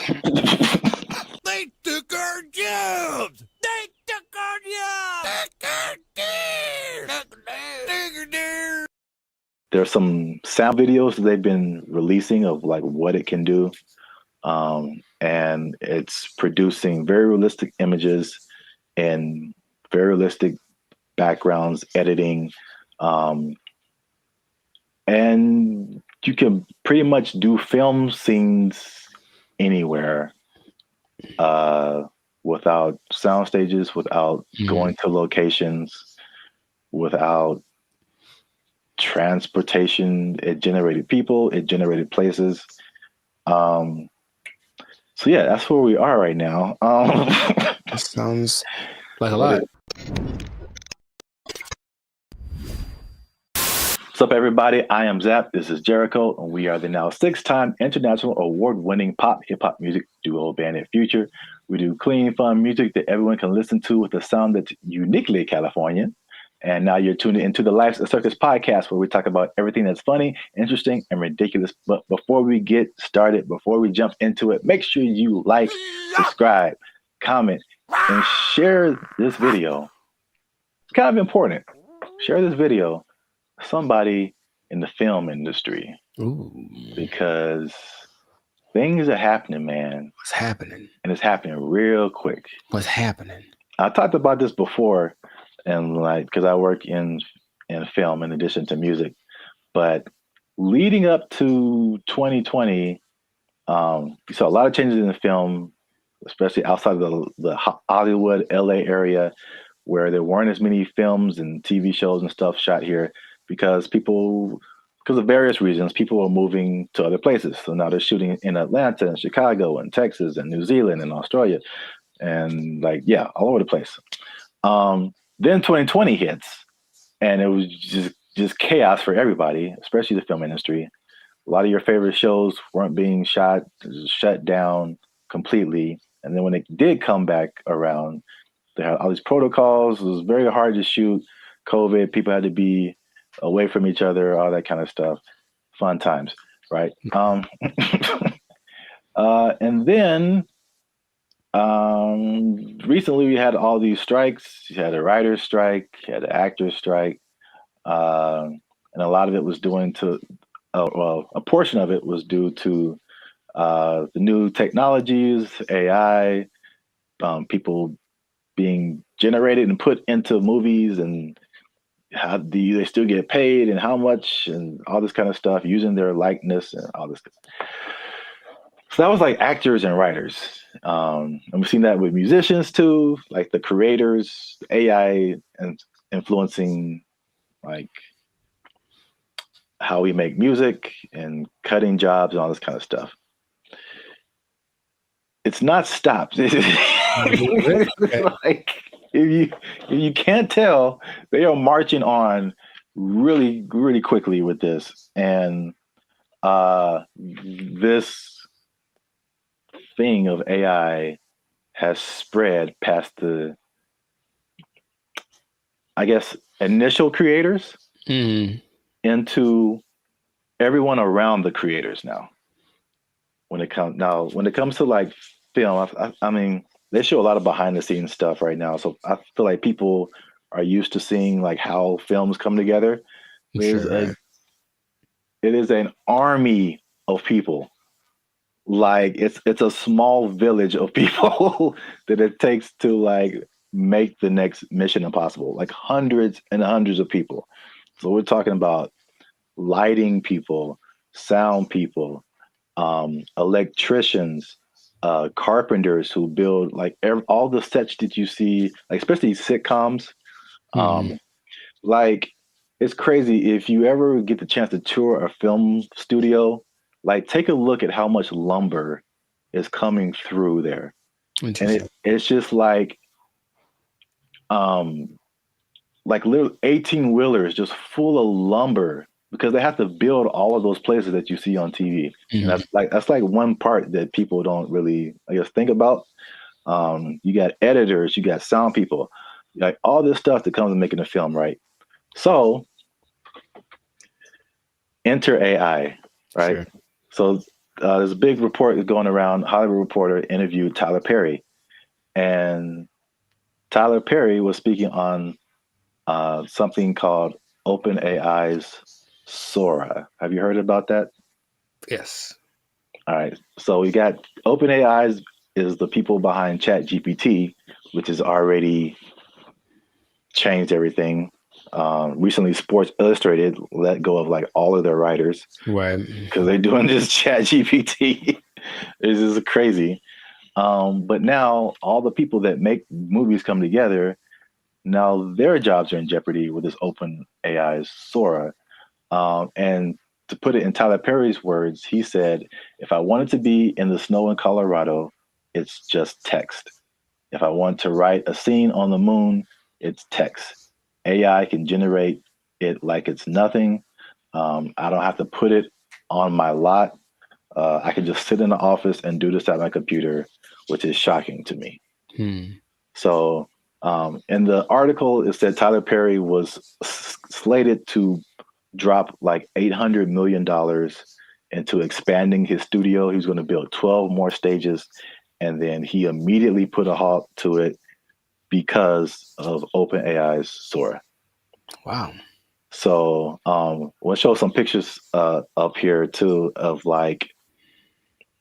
They took our jobs. They took our jobs. there's some sound videos that they've been releasing of like what it can do. And it's producing very realistic images and very realistic backgrounds, editing. And you can pretty much do film scenes anywhere without sound stages, without going to locations, without transportation. It generated people, it generated places. So yeah, that's where we are right now. That sounds like a lot. What's up, everybody? I am Zap. This is Jericho, and we are the now 6-time international award-winning pop hip-hop music duo band at Future. We do clean, fun music that everyone can listen to with a sound that's uniquely Californian. And now you're tuned into the Life's a Circus podcast, where we talk about everything that's funny, interesting, and ridiculous. But before we get started, before we jump into it, make sure you like, subscribe, comment, and share this video. It's kind of important. Share this video with somebody in the film industry. Ooh. Because things are happening, man. What's happening? And it's happening real quick. What's happening? I talked about this before, and like, because I work in film in addition to music. But leading up to 2020, we saw a lot of changes in the film, especially outside of the Hollywood, LA area, where there weren't as many films and TV shows and stuff shot here because of various reasons, people were moving to other places. So now they're shooting in Atlanta and Chicago and Texas and New Zealand and Australia and all over the place. Then 2020 hits, and it was just chaos for everybody, especially the film industry. A lot of your favorite shows weren't being shot, shut down completely. And then when it did come back around, they had all these protocols. It was very hard to shoot. COVID, people had to be away from each other, all that kind of stuff. Fun times, right? And then recently we had all these strikes. You had a writer's strike, you had an actor's strike, and a lot of it was a portion of it was due to the new technologies, AI, people being generated and put into movies, and how do they still get paid and how much and all this kind of stuff, using their likeness and all this stuff. So that was like actors and writers. And we've seen that with musicians too, like the creators, AI and influencing like how we make music and cutting jobs and all this kind of stuff. It's not stopped. Like if you can't tell, they are marching on really, really quickly with this. And this thing of AI has spread past the, I guess, initial creators into everyone around the creators now. When it comes to like film, I mean, they show a lot of behind the scenes stuff right now. So I feel like people are used to seeing like how films come together. It is an army of people. Like it's a small village of people that it takes to like make the next Mission Impossible, like hundreds and hundreds of people. So we're talking about lighting people, sound people, electricians, carpenters who build like all the sets that you see, like especially sitcoms. Like it's crazy. If you ever get the chance to tour a film studio, like take a look at how much lumber is coming through there. And it's just like little 18-wheelers just full of lumber, because they have to build all of those places that you see on TV. And that's like one part that people don't really, I guess, think about. You got editors, you got sound people, like all this stuff that comes with making a film, right? So enter AI, right? Sure. So there's a big report that's going around. Hollywood Reporter interviewed Tyler Perry, and Tyler Perry was speaking on something called OpenAI's Sora. Have you heard about that? Yes. All right. So we got OpenAI is the people behind ChatGPT, which has already changed everything. Recently, Sports Illustrated let go of like all of their writers Right. because they're doing this ChatGPT. This is crazy. But now all the people that make movies come together. Now their jobs are in jeopardy with this OpenAI's Sora. And to put it in Tyler Perry's words, he said, if I wanted to be in the snow in Colorado, it's just text. If I want to write a scene on the moon, it's text. AI can generate it like it's nothing. I don't have to put it on my lot. I can just sit in the office and do this at my computer, which is shocking to me. So in the article, it said Tyler Perry was slated to drop like $800 million into expanding his studio. He was going to build 12 more stages. And then he immediately put a halt to it because of OpenAI's Sora. Wow. So we'll show some pictures up here too of like,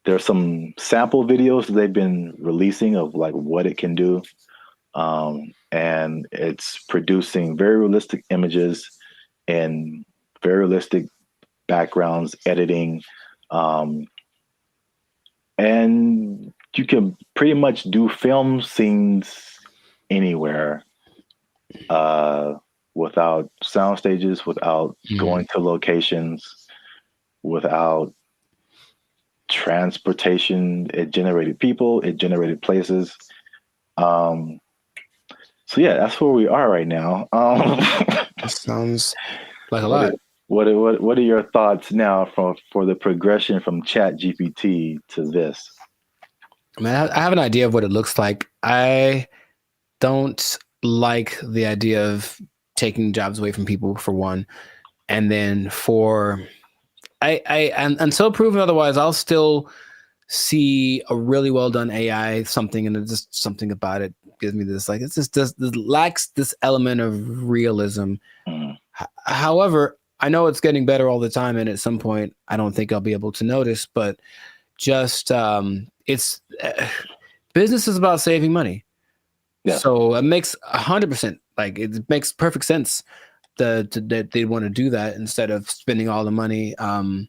there's some sample videos that they've been releasing of like what it can do. And it's producing very realistic images and very realistic backgrounds, editing. And you can pretty much do film scenes anywhere without sound stages, without going to locations, without transportation. It generated people, it generated places. So yeah, that's where we are right now. That sounds like a lot. What are your thoughts now for the progression from Chat GPT to this? I mean, I have an idea of what it looks like. I don't like the idea of taking jobs away from people, for one, and then until proven otherwise, I'll still see a really well done AI something, and it's just something about it gives me this like this lacks this element of realism. However, I know it's getting better all the time, and at some point, I don't think I'll be able to notice. But just it's business is about saving money. Yeah. So it makes 100% like it makes perfect sense that they want to do that instead of spending all the money on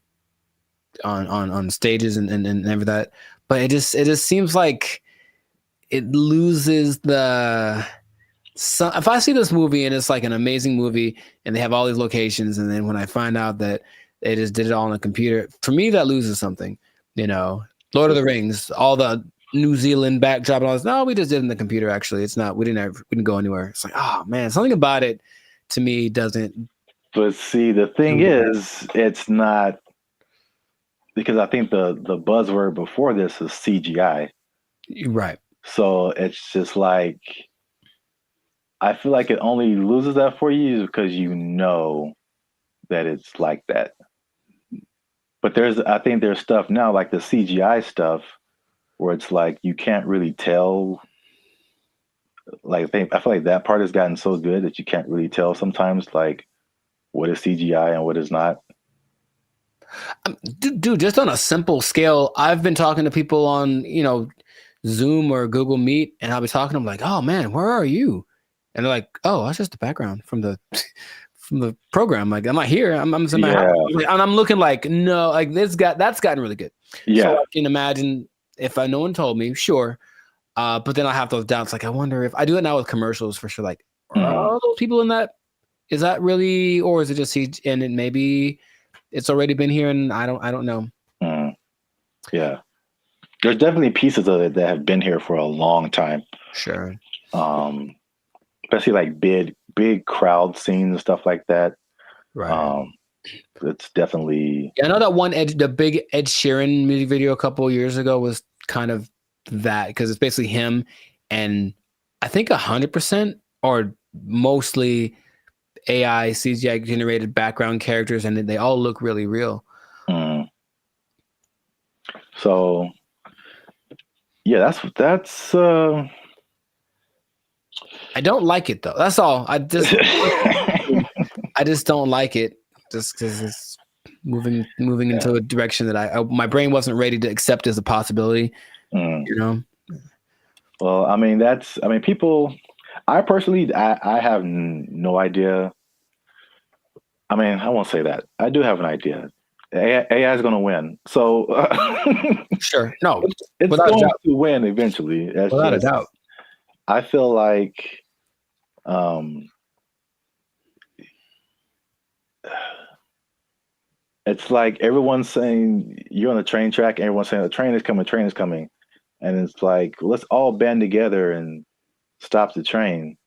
stages and everything that. But it just seems like it loses the. So if I see this movie and it's like an amazing movie and they have all these locations, and then when I find out that they just did it all on a computer, for me that loses something. You know, Lord of the Rings, all the New Zealand backdrop and all this. No, we just did it in the computer. Actually, it's not. We didn't go anywhere. It's like, oh man, something about it to me doesn't. But see, the thing is, it's not, because I think the buzzword before this is CGI. Right. So it's just like, I feel like it only loses that for you because you know that it's like that. But I think there's stuff now like the CGI stuff where it's like you can't really tell. Like I feel like that part has gotten so good that you can't really tell sometimes like what is CGI and what is not. Dude, just on a simple scale, I've been talking to people on Zoom or Google Meet, and I'll be talking to them like, "Oh man, where are you?" And they're like, "Oh, that's just the background from the program. Like, I'm not here. I'm in my house." And I'm looking like, no, like that's gotten really good. Yeah. So I can imagine if no one told me, sure. But then I have those doubts. Like, I wonder if I do it now with commercials for sure. Like, are all those people in that? Is that really, or is it just and it maybe it's already been here and I don't know. Yeah. There's definitely pieces of it that have been here for a long time. Sure. Especially like big crowd scenes and stuff like that. Right. It's definitely. Yeah, I know that one the big Ed Sheeran music video a couple of years ago was kind of that, because it's basically him and I think 100% or mostly AI CGI generated background characters, and they all look really real. So yeah, that's I don't like it though. That's all. I just don't like it. just because it's moving into a direction that my brain wasn't ready to accept as a possibility. You know. Well, I mean, people. I personally, I have no idea. I mean, I won't say that. I do have an idea. AI is going to win. So sure, no, it's going to win eventually. Without a doubt. I feel like it's like everyone's saying you're on the train track, and everyone's saying the train is coming, and it's like let's all band together and stop the train.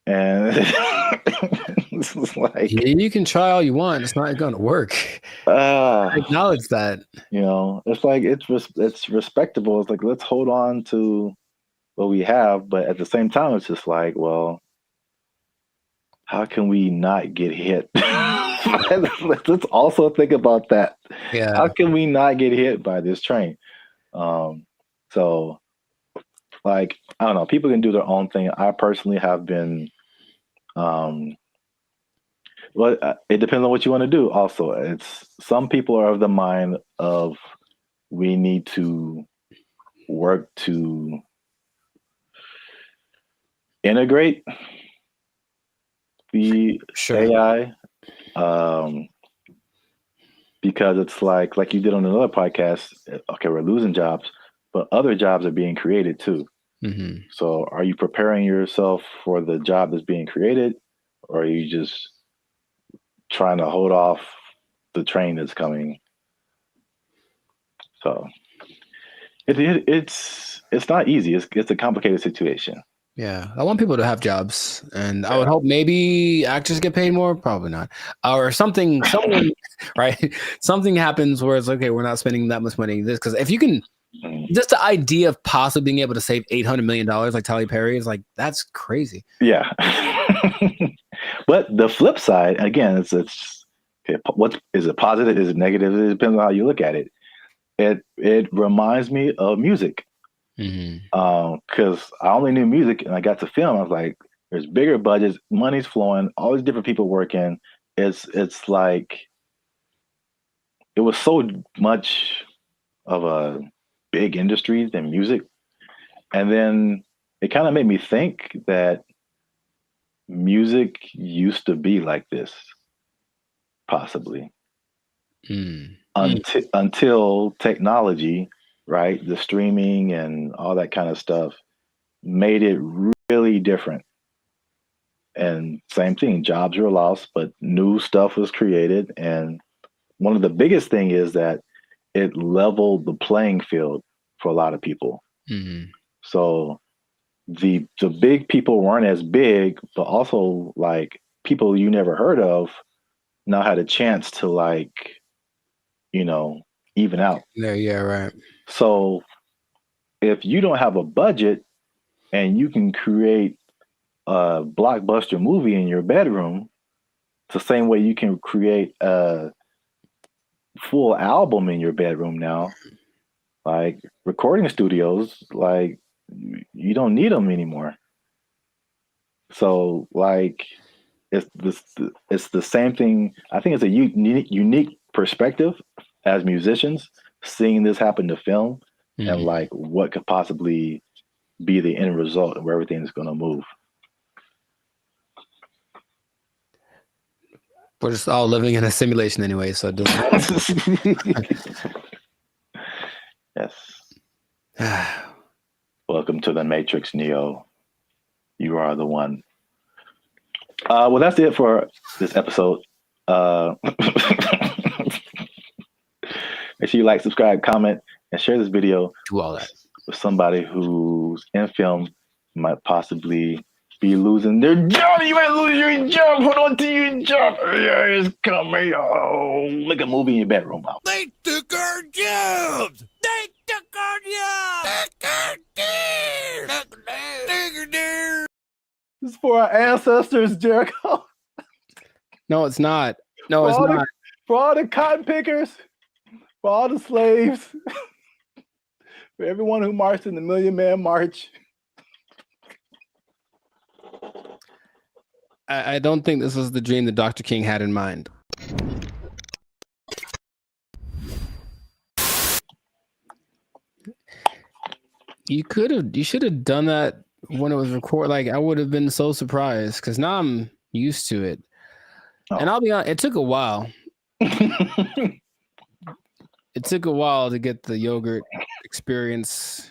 And it's like you can try all you want, it's not going to work. I acknowledge that. You know, it's like it's respectable. It's like let's hold on to what we have, but at the same time, it's just like, well, how can we not get hit? Let's also think about that. Yeah. How can we not get hit by this train? So, like, I don't know. People can do their own thing. I personally have been. Well, it depends on what you want to do. Also, it's some people are of the mind of we need to work to integrate the AI, because it's like you did on another podcast. Okay, we're losing jobs, but other jobs are being created too. Mm-hmm. So, are you preparing yourself for the job that's being created, or are you just trying to hold off the train that's coming? So, it's not easy. It's a complicated situation. Yeah, I want people to have jobs, and I would hope maybe actors get paid more. Probably not, or something, right? Something happens where it's okay. We're not spending that much money. This because if you can, just the idea of possibly being able to save $800 million like Tyler Perry is like that's crazy. Yeah, but the flip side again, it's what is it positive? Is it negative? It depends on how you look at it. It reminds me of music. Because I only knew music and I got to film. I was like, there's bigger budgets, money's flowing, all these different people working. It's like it was so much of a big industry than music. And then it kind of made me think that music used to be like this, possibly. Until technology, right? The streaming and all that kind of stuff made it really different. And same thing, jobs were lost, but new stuff was created. And one of the biggest thing is that it leveled the playing field for a lot of people. So the big people weren't as big, but also like people you never heard of now had a chance to like, even out. Yeah, right. So if you don't have a budget and you can create a blockbuster movie in your bedroom, it's the same way you can create a full album in your bedroom now. Like recording studios, like you don't need them anymore. So like it's the same thing. I think it's a unique perspective as musicians seeing this happen to film and like what could possibly be the end result of where everything's going to move. We're just all living in a simulation anyway, so it doesn't. Yes. Welcome to the Matrix, Neo. You are the one. Well, that's it for this episode. Make sure you like, subscribe, comment, and share this video. Do all that with somebody who's in film might possibly be losing their job. You might lose your job. Hold on to your job. Yeah, it's coming. Oh, make a movie in your bedroom. They took our jobs. They took our jobs. This is for our ancestors, Jericho. No, it's not. No, it's not. For all the cotton pickers, for all the slaves, for everyone who marched in the Million Man March. I don't think this was the dream that Dr. King had in mind. You should have done that when it was recorded. Like, I would have been so surprised because now I'm used to it. Oh. And I'll be honest, it took a while. It took a while to get the yogurt experience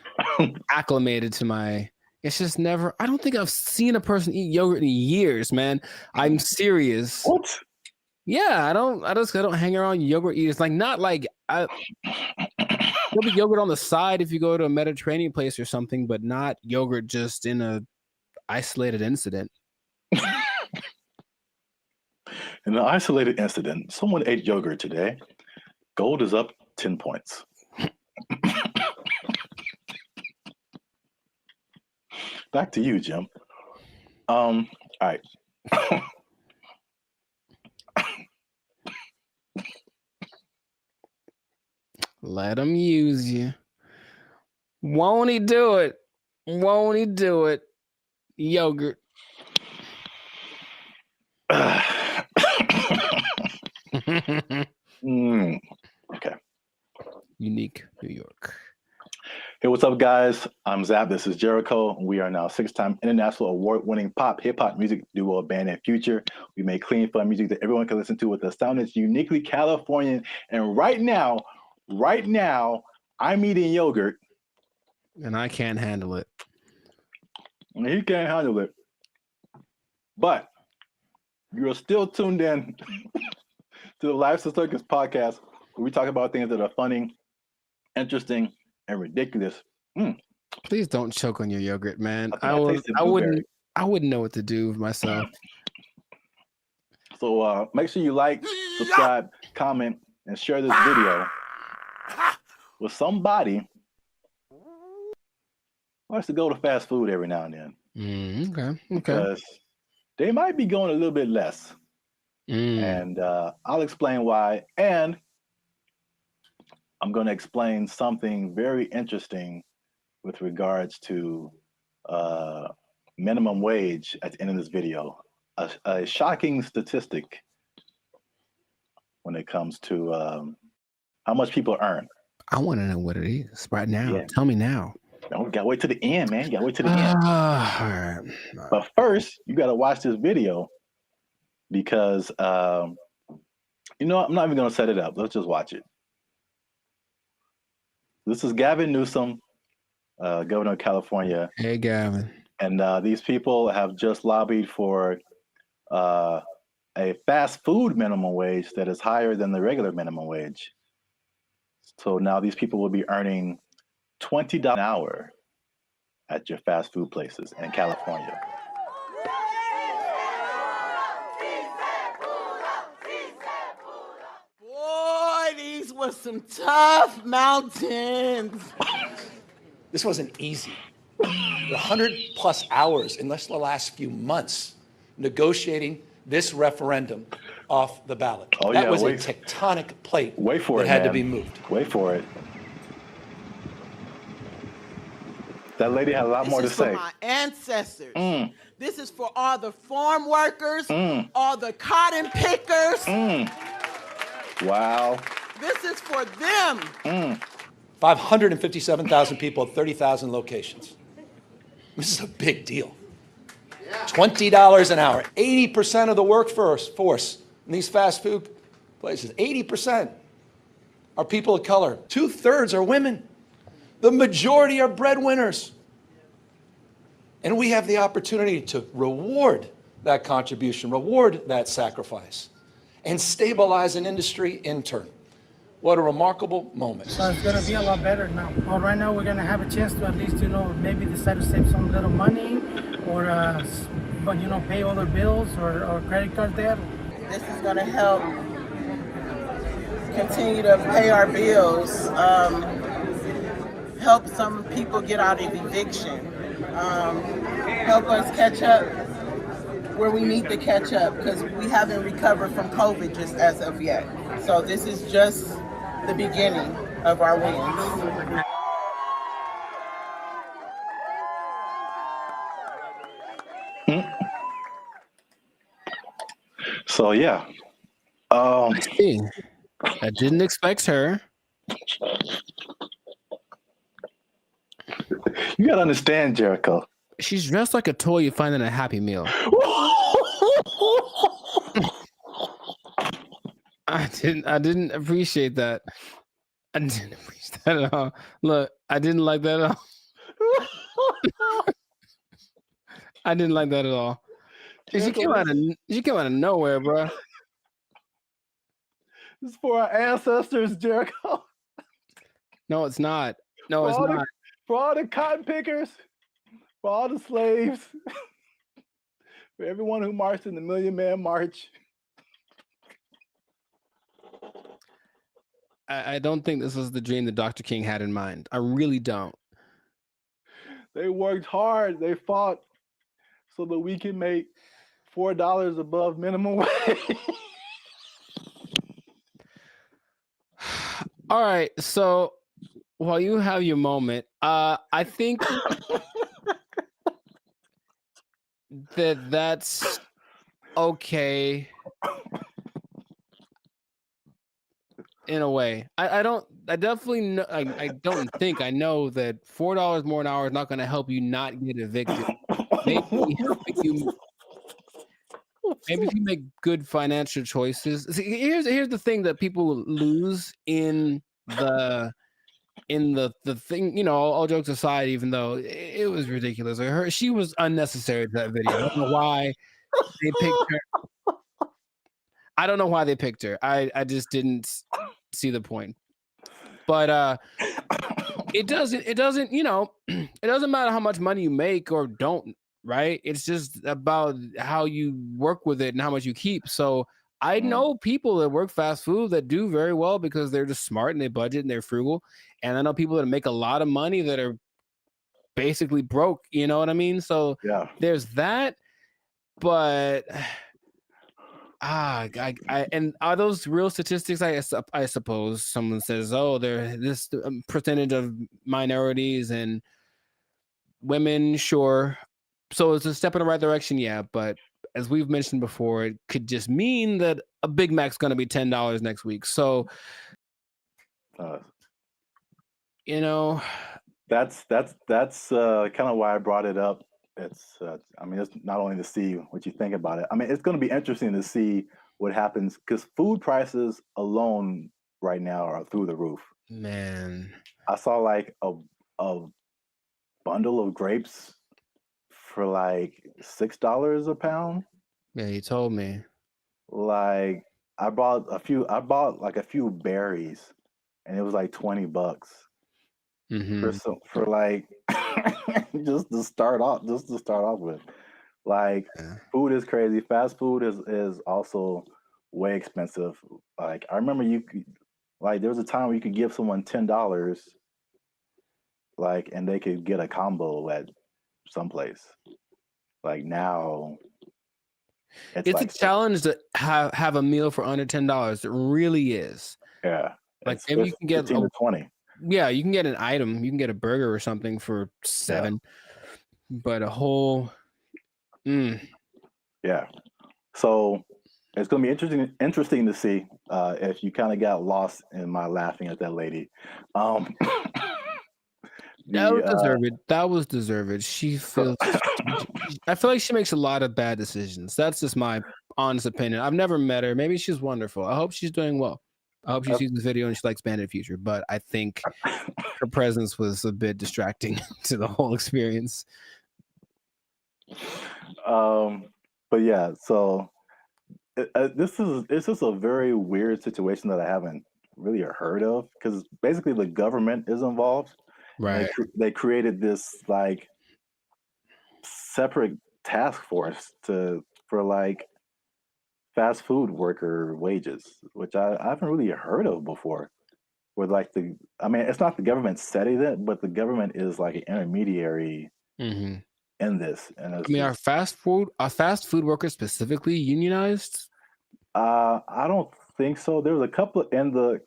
acclimated to my. It's just never. I don't think I've seen a person eat yogurt in years, man. I'm serious. What? Yeah, I don't hang around yogurt eaters. Like, not like there'll be yogurt on the side if you go to a Mediterranean place or something, but not yogurt just in a isolated incident. In an isolated incident, someone ate yogurt today. Gold is up 10 points. Back to you, Jim. All right. Let him use you. Won't he do it? Won't he do it? Yogurt. Okay. Unique New York. Hey, what's up, guys? I'm Zap. This is Jericho. We are now 6-time international award-winning pop, hip-hop music duo, band, and future. We make clean, fun music that everyone can listen to with a sound that's uniquely Californian. And right now, I'm eating yogurt. And I can't handle it. And he can't handle it. But you're still tuned in to the Lifestyle Circus podcast, where we talk about things that are funny, interesting, and ridiculous. Please don't choke on your yogurt, man. I wouldn't know what to do with myself. So make sure you like, subscribe, comment, and share this video with somebody who likes to go to fast food every now and then. Okay. Because they might be going a little bit less. And I'll explain why. And I'm going to explain something very interesting with regards to minimum wage at the end of this video. A shocking statistic when it comes to how much people earn. I want to know what it is right now. Yeah. Tell me now. No, we got to wait to the end, man. You got to wait to the end. All right. But first, you got to watch this video because, I'm not even going to set it up. Let's just watch it. This is Gavin Newsom, governor of California. Hey, Gavin. And these people have just lobbied for a fast food minimum wage that is higher than the regular minimum wage. So now these people will be earning $20 an hour at your fast food places in California. Boy, these were some tough mountains. This wasn't easy. 100 plus hours in less than the last few months negotiating this referendum off the ballot. Oh, that yeah, was a tectonic plate wait for that it, had to man. be moved. Wait for it. That lady had a lot more to say. This is for my ancestors. This is for all the farm workers, all the cotton pickers. Wow. This is for them. 557,000 people at 30,000 locations. This is a big deal. $20 an hour. 80% of the workforce in these fast food places, 80% are people of color. 2/3 are women. The majority are breadwinners. And we have the opportunity to reward that contribution, reward that sacrifice, and stabilize an industry in turn. What a remarkable moment. So it's going to be a lot better now. Well, right now we're going to have a chance to at least, maybe decide to save some little money or, pay all their bills or credit card debt. This is going to help continue to pay our bills, help some people get out of eviction, help us catch up where we need to catch up because we haven't recovered from COVID just as of yet. So this is just the beginning of our wins. So yeah. I didn't expect her. You gotta understand, Jericho. She's dressed like a toy you find in a Happy Meal. I didn't appreciate that. I didn't appreciate that at all. Look, I didn't like that at all. I didn't like that at all. And she came out of nowhere, bro. This is for our ancestors, Jericho. No, it's not. No, it's not. For all the cotton pickers, for all the slaves, for everyone who marched in the Million Man March. I don't think this was the dream that Dr. King had in mind. I really don't. They worked hard. They fought so that we can make $4 above minimum wage. All right, so while you have your moment, I think that's okay in a way. I definitely know, I don't think I know that $4 more an hour is not going to help you not get evicted. Maybe if you make good financial choices. See, here's the thing that people lose in the thing, you know, all jokes aside, even though it was ridiculous. She was unnecessary to that video. I don't know why they picked her. I don't know why they picked her. I just didn't see the point. But it doesn't, you know, it doesn't matter how much money you make or don't, right? It's just about how you work with it and how much you keep. So I know people that work fast food that do very well because they're just smart and they budget and they're frugal. And I know people that make a lot of money that are basically broke, you know what I mean? So yeah, there's that. But and are those real statistics? I suppose someone says, oh, there's this percentage of minorities and women, sure. So it's a step in the right direction, yeah. But as we've mentioned before, it could just mean that a Big Mac's going to be $10 next week. So, you know, that's kind of why I brought it up. It's I mean, it's not only to see what you think about it. I mean, it's going to be interesting to see what happens because food prices alone right now are through the roof. Man, I saw like a bundle of grapes for like $6 a pound. Yeah, you told me. Like I bought like a few berries, and it was like $20 for like just to start off with. Like food is crazy. Fast food is also way expensive. Like I remember there was a time where you could give someone $10, like, and they could get a combo at someplace. Like now, it's like a challenge to have a meal for under $10. It really is. Yeah, like maybe you can get 15 to 20. Yeah, you can get an item. You can get a burger or something for $7, but a whole. Yeah, so it's gonna be interesting to see if you kind of got lost in my laughing at that lady. That was deserved. She feels. I feel like she makes a lot of bad decisions. That's just my honest opinion. I've never met her. Maybe she's wonderful. I hope she's doing well. I hope she sees this video and she likes Bandit Future. But I think her presence was a bit distracting to the whole experience. But yeah, so this is a very weird situation that I haven't really heard of because basically the government is involved. Right. They created this like separate task force for like fast food worker wages, which I haven't really heard of before. Where like it's not the government setting it, but the government is like an intermediary in this. And I mean, are fast food workers specifically unionized? I don't think so. There was a couple in the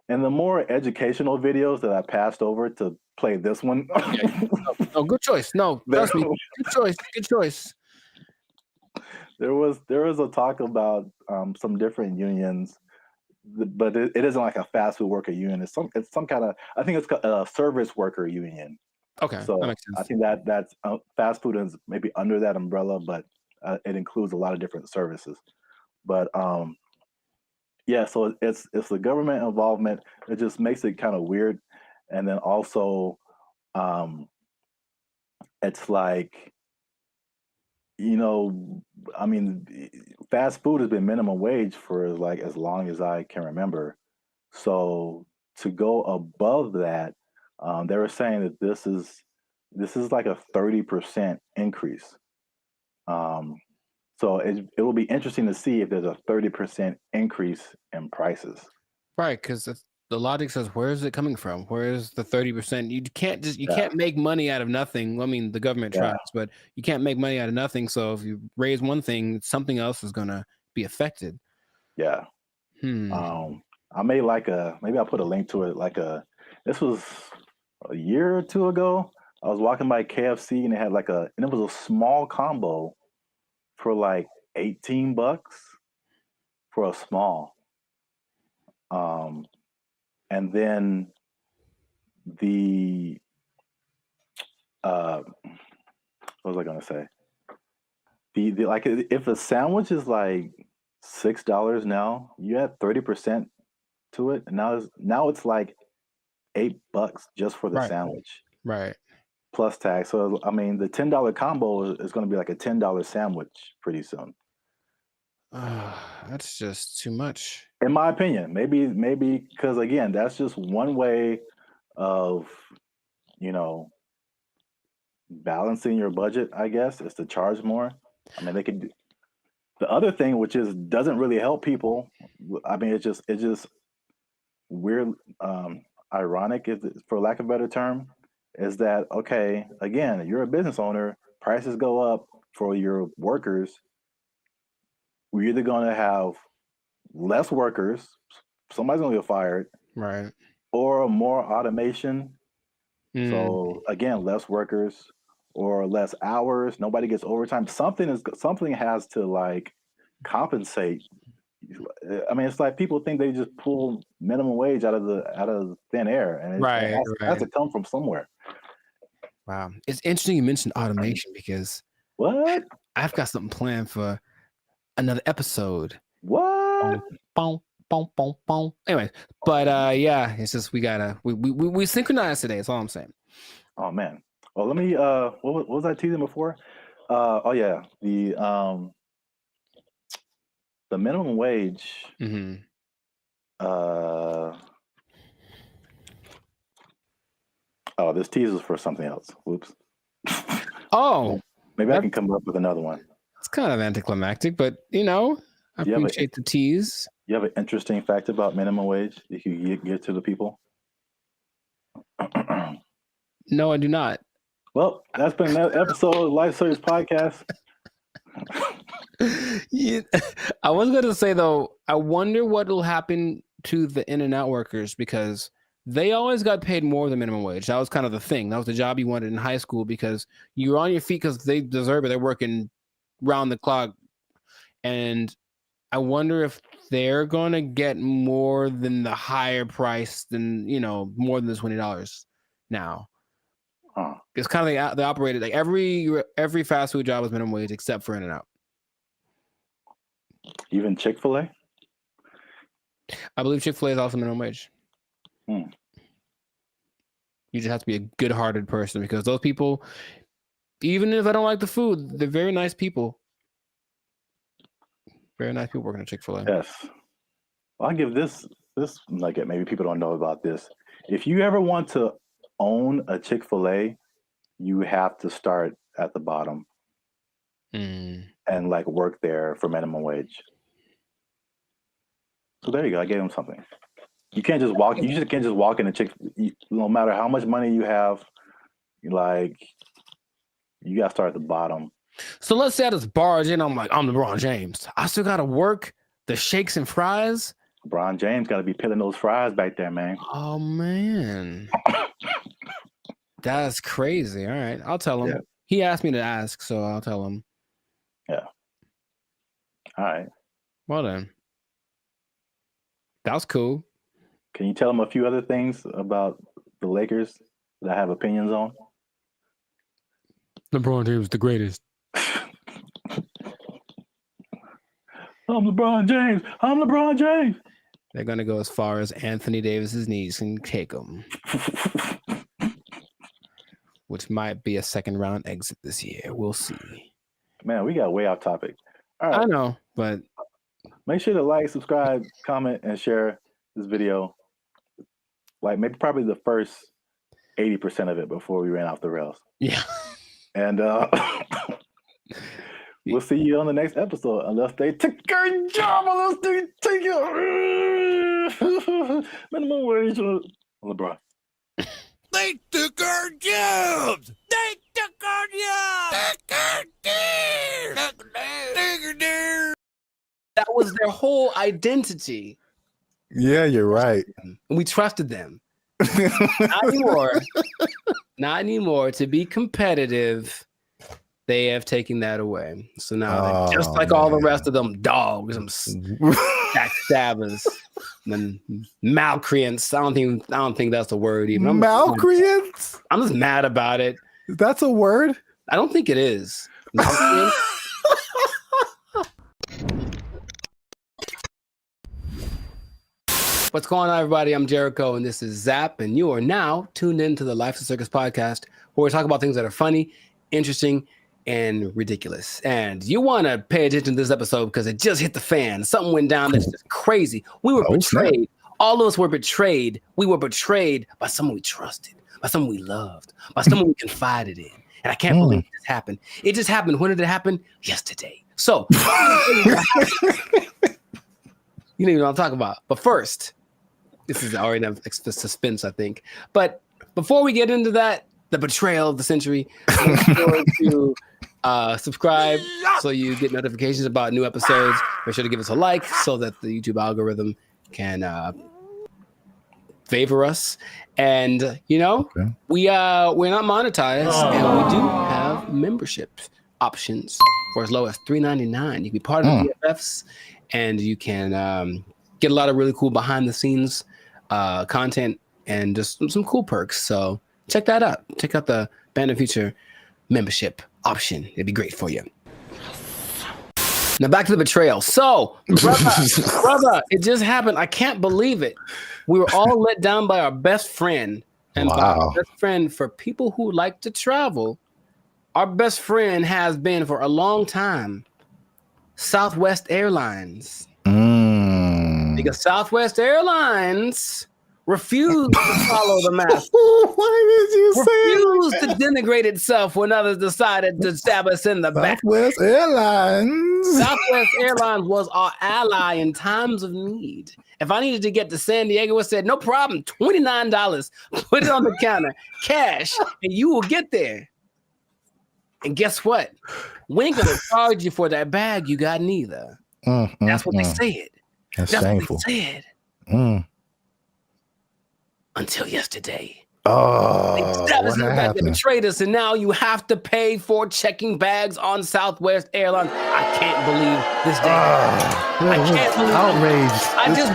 more educational videos that I passed over to play this one. Oh, good choice. No, trust me. Good choice. There was a talk about some different unions, but it isn't like a fast food worker union. It's some kind of, I think it's a service worker union. Okay, So that makes I sense. think that's fast food is maybe under that umbrella, but it includes a lot of different services. But yeah, so it's the government involvement. It just makes it kind of weird, and then also um, it's like, you know, I mean, fast food has been minimum wage for like as long as I can remember. So to go above that, they were saying that this is like a 30% increase. Um, so it will be interesting to see if there's a 30% increase in prices. Right, because the logic says, where is it coming from? Where is the 30%? You Yeah, can't make money out of nothing. I mean, the government yeah, tries, but you can't make money out of nothing. So if you raise one thing, something else is gonna be affected. yeah. Hmm. I made like maybe I'll put a link to it. This was a year or two ago. I was walking by KFC and and it was a small combo for like $18 for a small. Um, and then the what was I gonna say? The like if a sandwich is like $6 now, you add 30% to it, and now it's like $8 just for the Right. sandwich Right. plus tax. So I mean, the $10 combo is going to be like a $10 sandwich pretty soon, That's just too much. in my opinion. Maybe because again, that's just one way of you know balancing your budget. I guess is to charge more. I mean, they could. The other thing, which is doesn't really help people. I mean, it's just weird, ironic, for lack of a better term, is that okay? Again, you're a business owner. Prices go up for your workers. We're either going to have less workers, somebody's going to get fired, Right. or more automation. Mm. So again, less workers or less hours. Nobody gets overtime. Something has to like compensate. I mean, it's like people think they just pull minimum wage out of thin air, and it Right. has Right. to come from somewhere. Wow. It's interesting you mentioned automation because What? I've got something planned for another episode. What? Boom, boom, boom, boom, boom. Anyways, but yeah, it's just we synchronized today. That's all I'm saying. Oh man. Well, let me. What was I teasing before? Oh yeah, the minimum wage. Mm-hmm. Uh, oh, this teaser is for something else. Whoops. Oh, Maybe I that's can come up with another one. it's kind of anticlimactic, but I Do you have appreciate the tease. you have an interesting fact about minimum wage that you can give to the people? No, I do not. Well, that's been another episode of Life Service Podcast. Yeah, I was gonna say though, I wonder what will happen to the in and out workers because they always got paid more than minimum wage. That was kind of the thing. That was the job you wanted in high school because you were on your feet because they deserve it. They're working round the clock. And I wonder if they're gonna get more than the higher price than more than the $20 now. Huh. It's kind of they operated like every fast food job was minimum wage except for In and Out. Even Chick-fil-A? I believe Chick-fil-A is also minimum wage. Hmm. You just have to be a good-hearted person because those people, even if I don't like the food, they're very nice people. Very nice people working at Chick-fil-A. Yes. Well, I'll give this nugget. Maybe people don't know about this. If you ever want to own a Chick-fil-A, you have to start at the bottom Mm. and like work there for minimum wage. So there you go. I gave him something. You can't just walk. You just can't just walk in a no matter how much money you have, like you got to start at the bottom. So let's say I just barge in. I'm LeBron James. I still got to work the shakes and fries. LeBron James got to be peeling those fries back there, man. Oh man, that's crazy. All right, I'll tell him. Yeah. He asked me to ask, so I'll tell him. Yeah. All right. Well then, that was cool. Can you tell him a few other things about the Lakers that I have opinions on? LeBron James is the greatest. I'm LeBron James. I'm LeBron James. They're gonna go as far as Anthony Davis's knees can take them, which might be a second round exit this year. We'll see. Man, we got way off topic. All right. I know, but make sure to like, subscribe, comment, and share this video. Like maybe probably the first 80% of it before we ran off the rails. Yeah. And we'll see you on the next episode, unless they take a job, unless they take it. Minimum wage on LeBron. They took our jobs! They took our jobs! That was their whole identity. Yeah, you're right. And we trusted them. Not anymore. Not anymore. To be competitive, they have taken that away. So now, they're just like all the rest of them dogs, some backstabbers, and malcreants. I don't think that's a word even. Malcreants? I'm just mad about it. That's a word? I don't think it is. Malcreants? What's going on, everybody? I'm Jericho, and this is Zap, and you are now tuned into the Life of Circus podcast, where we talk about things that are funny, interesting, and ridiculous. And you want to pay attention to this episode because it just hit the fan. Something went down that's just crazy. We were betrayed. Snap. All of us were betrayed. We were betrayed by someone we trusted, by someone we loved, by someone we confided in. And I can't believe this happened. It just happened. When did it happen? Yesterday. So, you don't even know what I'm talking about. But first, this is already enough suspense, I think. But before we get into that, the betrayal of the century, make sure to subscribe so you get notifications about new episodes. Make sure to give us a like so that the YouTube algorithm can favor us. And we're not monetized, and we do have membership options for as low as $3.99. You can be part of the BFFs, and you can get a lot of really cool behind the scenes content and just some cool perks. So check that out. Check out the Band of Future membership option. It'd be great for you. Now back to the betrayal. So, brother, it just happened. I can't believe it. We were all let down by our best friend. And by our best friend, for people who like to travel, our best friend has been for a long time Southwest Airlines. Because Southwest Airlines refused to follow the mask. Why did you refused to denigrate itself when others decided to stab us in the back. Southwest Airlines. Southwest Airlines was our ally in times of need. If I needed to get to San Diego, it said, no problem, $29. Put it on the counter, cash, and you will get there. And guess what? We ain't gonna charge you for that bag you got neither. That's what they said. That's shameful. What they said. Until yesterday. They stabbed us in the back, they betrayed us, and now you have to pay for checking bags on Southwest Airlines. I can't believe this day. I can't believe outraged. I just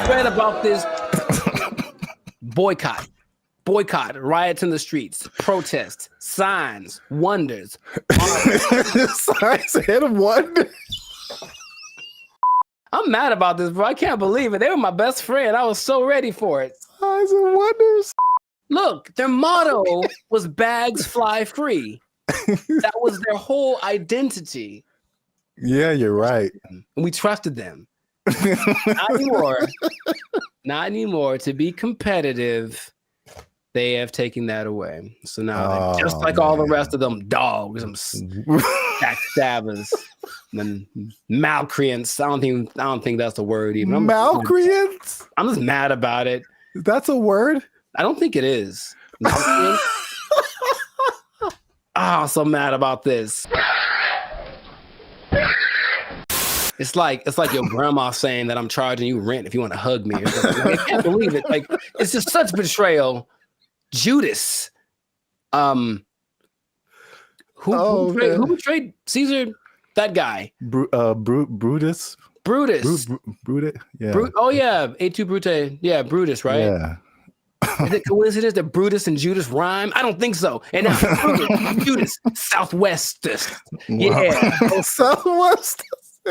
read about this. Boycott, riots in the streets, protests, signs, wonders. Signs and wonders. I'm mad about this, bro. I can't believe it. They were my best friend. I was so ready for it. Signs and wonders. Look, their motto was bags fly free. That was their whole identity. Yeah, you're right. And we trusted them. Not anymore. Not anymore. To be competitive, they have taken that away. So now they're just like all the rest of them dogs, some backstabbers, and malcreants. I don't think that's a word even. Malcreants? I'm just mad about it. That's a word? I don't think it is. I'm so mad about this. It's like your grandma saying that I'm charging you rent if you want to hug me. Or something. Like, I can't believe it. Like, it's just such betrayal. Judas. Who betrayed Caesar? That guy. Brutus. Brutus. Brutus. Yeah. Et tu, Brute. Yeah, Brutus, right? Yeah. Is it coincidence that Brutus and Judas rhyme? I don't think so. And now Brutus, Judas, Southwest. Yeah. Wow. Southwest.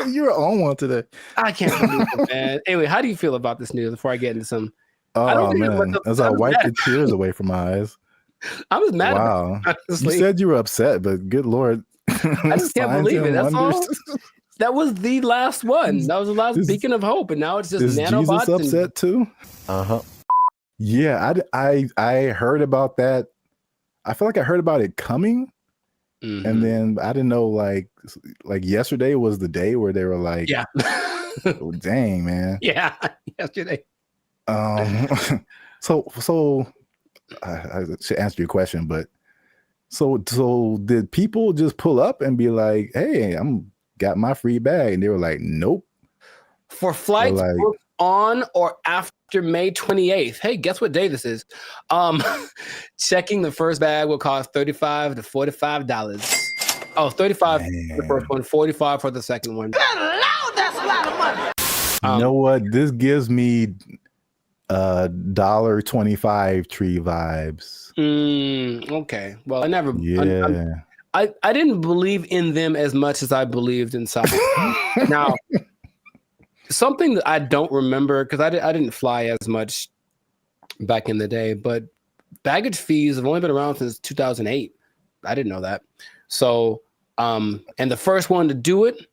You're on one today. I can't believe it, man. Anyway, how do you feel about this news before I get into some? I Oh don't think man, as I wipe the tears away from my eyes. I was mad Wow. about it, You honestly. said you were upset, but good Lord. I just can't Signs believe it. and That's all. wonders. That was the last one. That was the last beacon of hope, and now it's just Is nanobots. Jesus upset too? Yeah, I heard about that. I feel like I heard about it coming, and then I didn't know like yesterday was the day where they were like, yeah, oh, dang man, yeah, yesterday. So I should answer your question, but so did people just pull up and be like, hey, I'm got my free bag, and they were like, nope. For flights like, booked on or after May 28th. Hey, guess what day this is? Checking the first bag will cost $35 to $45. Oh, 35 for the first one, 45 for the second one. Good Lord, that's a lot of money. You know what? This gives me $1.25 tree vibes. Okay. Well, I never. Yeah. I didn't believe in them as much as I believed in South. Now, something that I don't remember because I didn't fly as much back in the day, but baggage fees have only been around since 2008. I didn't know that. So, and the first one to do it,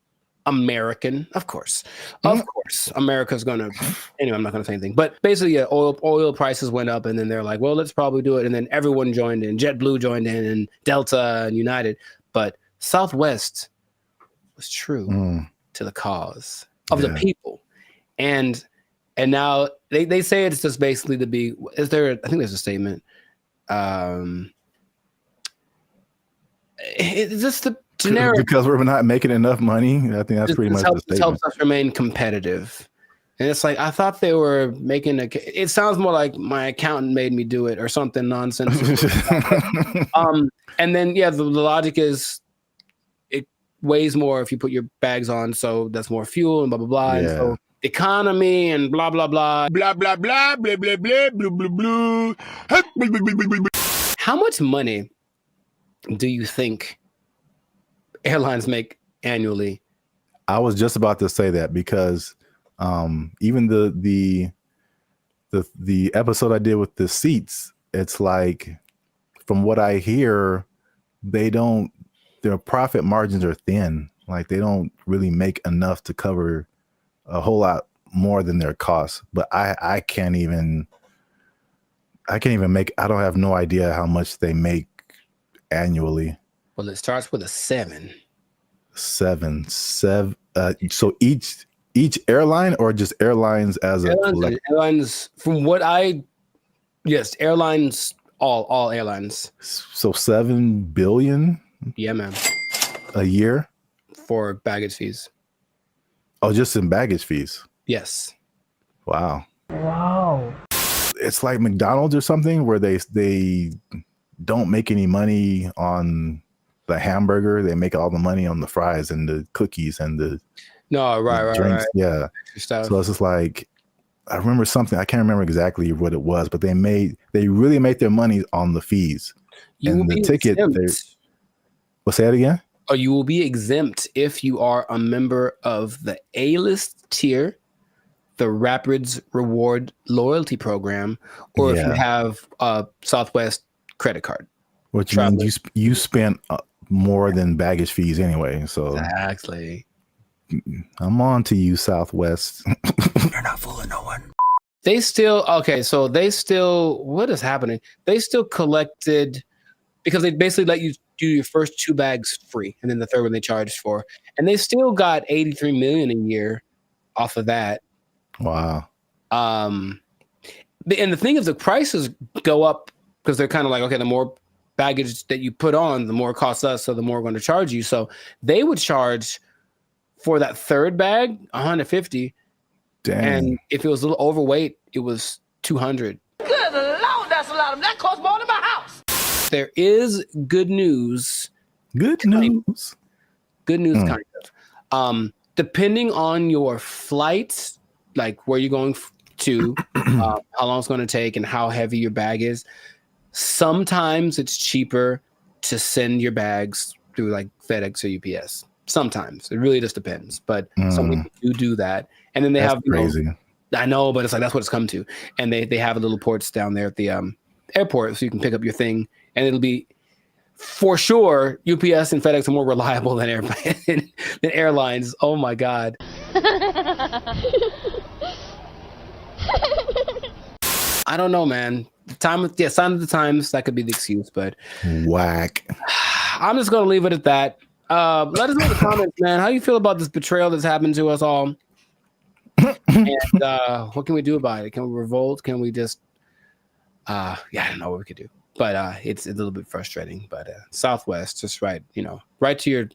American, of course, America's gonna. Anyway, I'm not gonna say anything. But basically, yeah, oil prices went up, and then they're like, well, let's probably do it, and then everyone joined in. JetBlue joined in, and Delta and United, but Southwest was true to the cause of the people, and now they say it's just basically to be. Is there? I think there's a statement. It's just the generic because we're not making enough money. I think that's pretty much the statement. Helps us remain competitive. And it's like I thought they were making it sounds more like my accountant made me do it or something nonsense. And then the logic is it weighs more if you put your bags on, so that's more fuel and blah blah blah. And so economy and blah blah blah blah blah blah blah blah blah blah blah blah. How much money do you think airlines make annually? I was just about to say that because even the episode I did with the seats, it's like from what I hear, their profit margins are thin. Like they don't really make enough to cover a whole lot more than their costs. But I can't even make. I don't have no idea how much they make annually. Well, it starts with a 7. 7. So each airline or just airlines as a collective? Airlines, from what airlines, all airlines. So 7 billion? Yeah, man. A year? For baggage fees. Oh, just in baggage fees? Yes. Wow. It's like McDonald's or something where they don't make any money on the hamburger. They make all the money on the fries and the cookies and the drinks. Right. Yeah. So it's just like, I remember something, I can't remember exactly what it was, but they really make their money on the fees. And the ticket, say that again? Oh, you will be exempt if you are a member of the A-list tier, the Rapids Reward Loyalty Program, or if you have a Southwest credit card. Which means you spent more than baggage fees anyway. So exactly. I'm on to you, Southwest. You're not fooling no one. What is happening? They still collected, because they basically let you do your first 2 bags free, and then the third one they charged for. And they still got $83 million a year off of that. Wow. And the thing is, the prices go up because they're kind of like, okay, the more baggage that you put on, the more it costs us, so the more we're going to charge you. So they would charge for that third bag $150. Dang. And if it was a little overweight, it was $200. Good Lord, that's a lot of that costs more than my house. There is good news. Good news. Kind of. Depending on your flights, like where you're going to how long it's going to take and how heavy your bag is. Sometimes it's cheaper to send your bags through like FedEx or UPS. Sometimes it really just depends, but some people do that. And then they have crazy. I know, but it's like that's what it's come to. And they have little ports down there at the airport, so you can pick up your thing, and it'll be for sure. UPS and FedEx are more reliable than than airlines. Oh my god. I don't know, man. Sign of the times, that could be the excuse, but whack. I'm just gonna leave it at that. Let us know in the comments, man. How you feel about this betrayal that's happened to us all? And what can we do about it? Can we revolt? Can we just I don't know what we could do. But it's a little bit frustrating. But Southwest, just write to your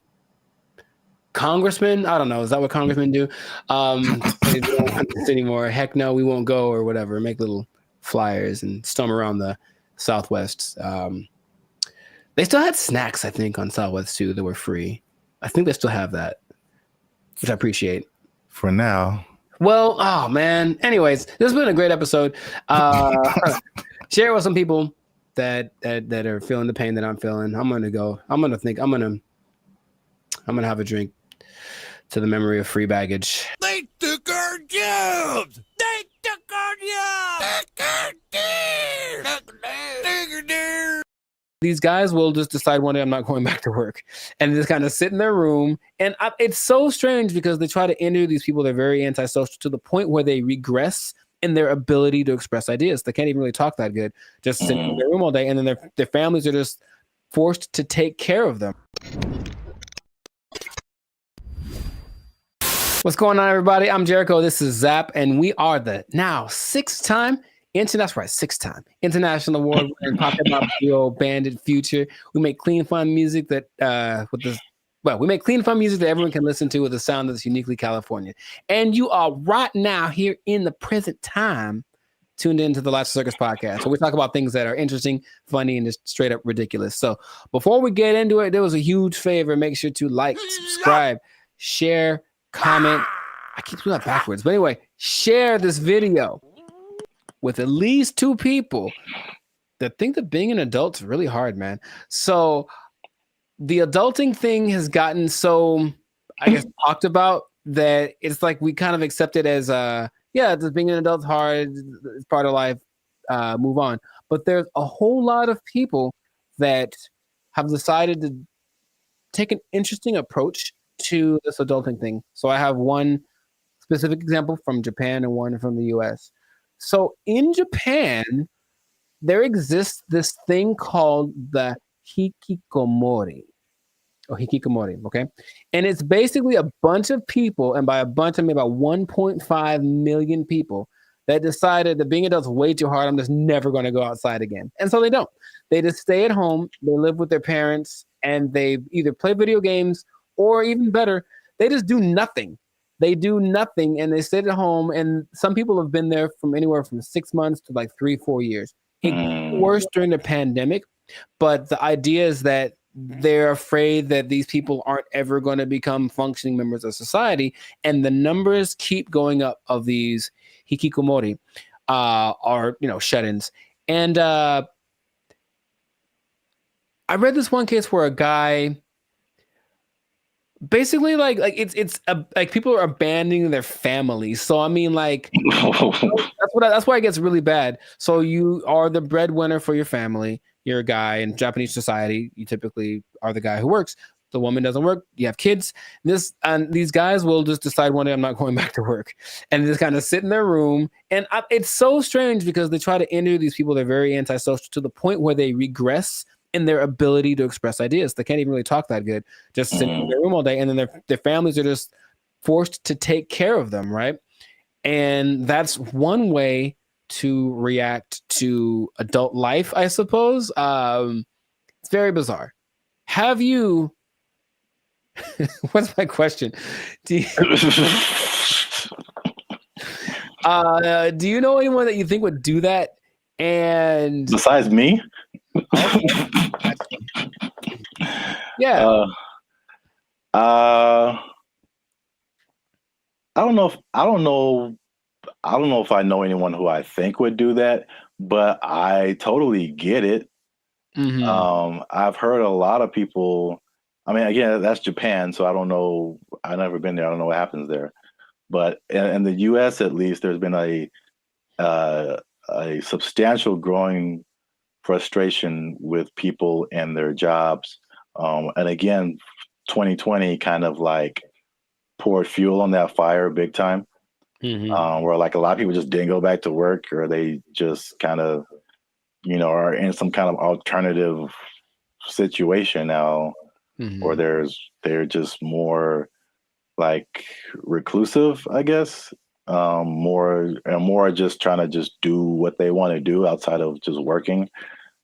congressman. I don't know. Is that what congressmen do? They don't want this anymore. Heck no, we won't go or whatever. Make little flyers and storm around the Southwest. They still had snacks, I think, on Southwest too that were free. I think they still have that, which I appreciate. For now. Well, oh man. Anyways, this has been a great episode. Share it with some people that are feeling the pain that I'm feeling. I'm gonna have a drink to the memory of free baggage. They took our jobs. They took our jobs. These guys will just decide one day I'm not going back to work, and just kind of sit in their room. And it's so strange because they try to interview these people. They're very antisocial to the point where they regress in their ability to express ideas. They can't even really talk that good, just sitting in their room all day. And then their families are just forced to take care of them. What's going on, everybody? I'm Jericho. This is Zap, and we are the now six-time international award winning pop hip hop duo Bandit Future. We make clean, fun music that everyone can listen to with a sound that's uniquely California. And you are right now here in the present time tuned into the Last Circus podcast. So we talk about things that are interesting, funny, and just straight up ridiculous. So before we get into it, there was a huge favor. Make sure to like, subscribe, share, comment. I keep doing that backwards. But anyway, share this video with at least 2 people that think that being an adult is really hard, man. So the adulting thing has gotten so, I guess, talked about that it's like we kind of accept it as, just being an adult's hard, it's part of life, move on. But there's a whole lot of people that have decided to take an interesting approach to this adulting thing. So I have one specific example from Japan and one from the US. So in Japan, there exists this thing called the hikikomori. Okay? And it's basically a bunch of people, and by a bunch I mean about 1.5 million people, that decided that being adults is way too hard. I'm just never going to go outside again. And so they don't. They just stay at home, they live with their parents, and they either play video games or even better, they just do nothing. They do nothing and they sit at home, and some people have been there from anywhere from 6 months to like 3-4 years. It got worse during the pandemic, but the idea is that they're afraid that these people aren't ever going to become functioning members of society, and the numbers keep going up of these hikikomori, shut-ins. And I read this one case where a guy basically like people are abandoning their families. So I mean, like that's why it gets really bad. So you are the breadwinner for your family. You're a guy in Japanese society. You typically are the guy who works. The woman doesn't work. You have kids. These guys will just decide one day I'm not going back to work, and just kind of sit in their room. And it's so strange because they try to interview these people. They're very antisocial to the point where they regress in their ability to express ideas. They can't even really talk that good, just sitting in their room all day. And then their families are just forced to take care of them, right? And that's one way to react to adult life, I suppose. It's very bizarre. Have you... What's my question? Do you know anyone that you think would do that? And besides me? Yeah. I don't know. I don't know if I know anyone who I think would do that, but I totally get it. I've heard a lot of people. I mean, again, that's Japan, so I don't know. I've never been there. I don't know what happens there. But in the U.S., at least, there's been a substantial growing frustration with people and their jobs. And again, 2020 kind of like poured fuel on that fire big time, where like a lot of people just didn't go back to work, or they just kind of, are in some kind of alternative situation now, or they're just more like reclusive, I guess. More just trying to just do what they want to do outside of just working.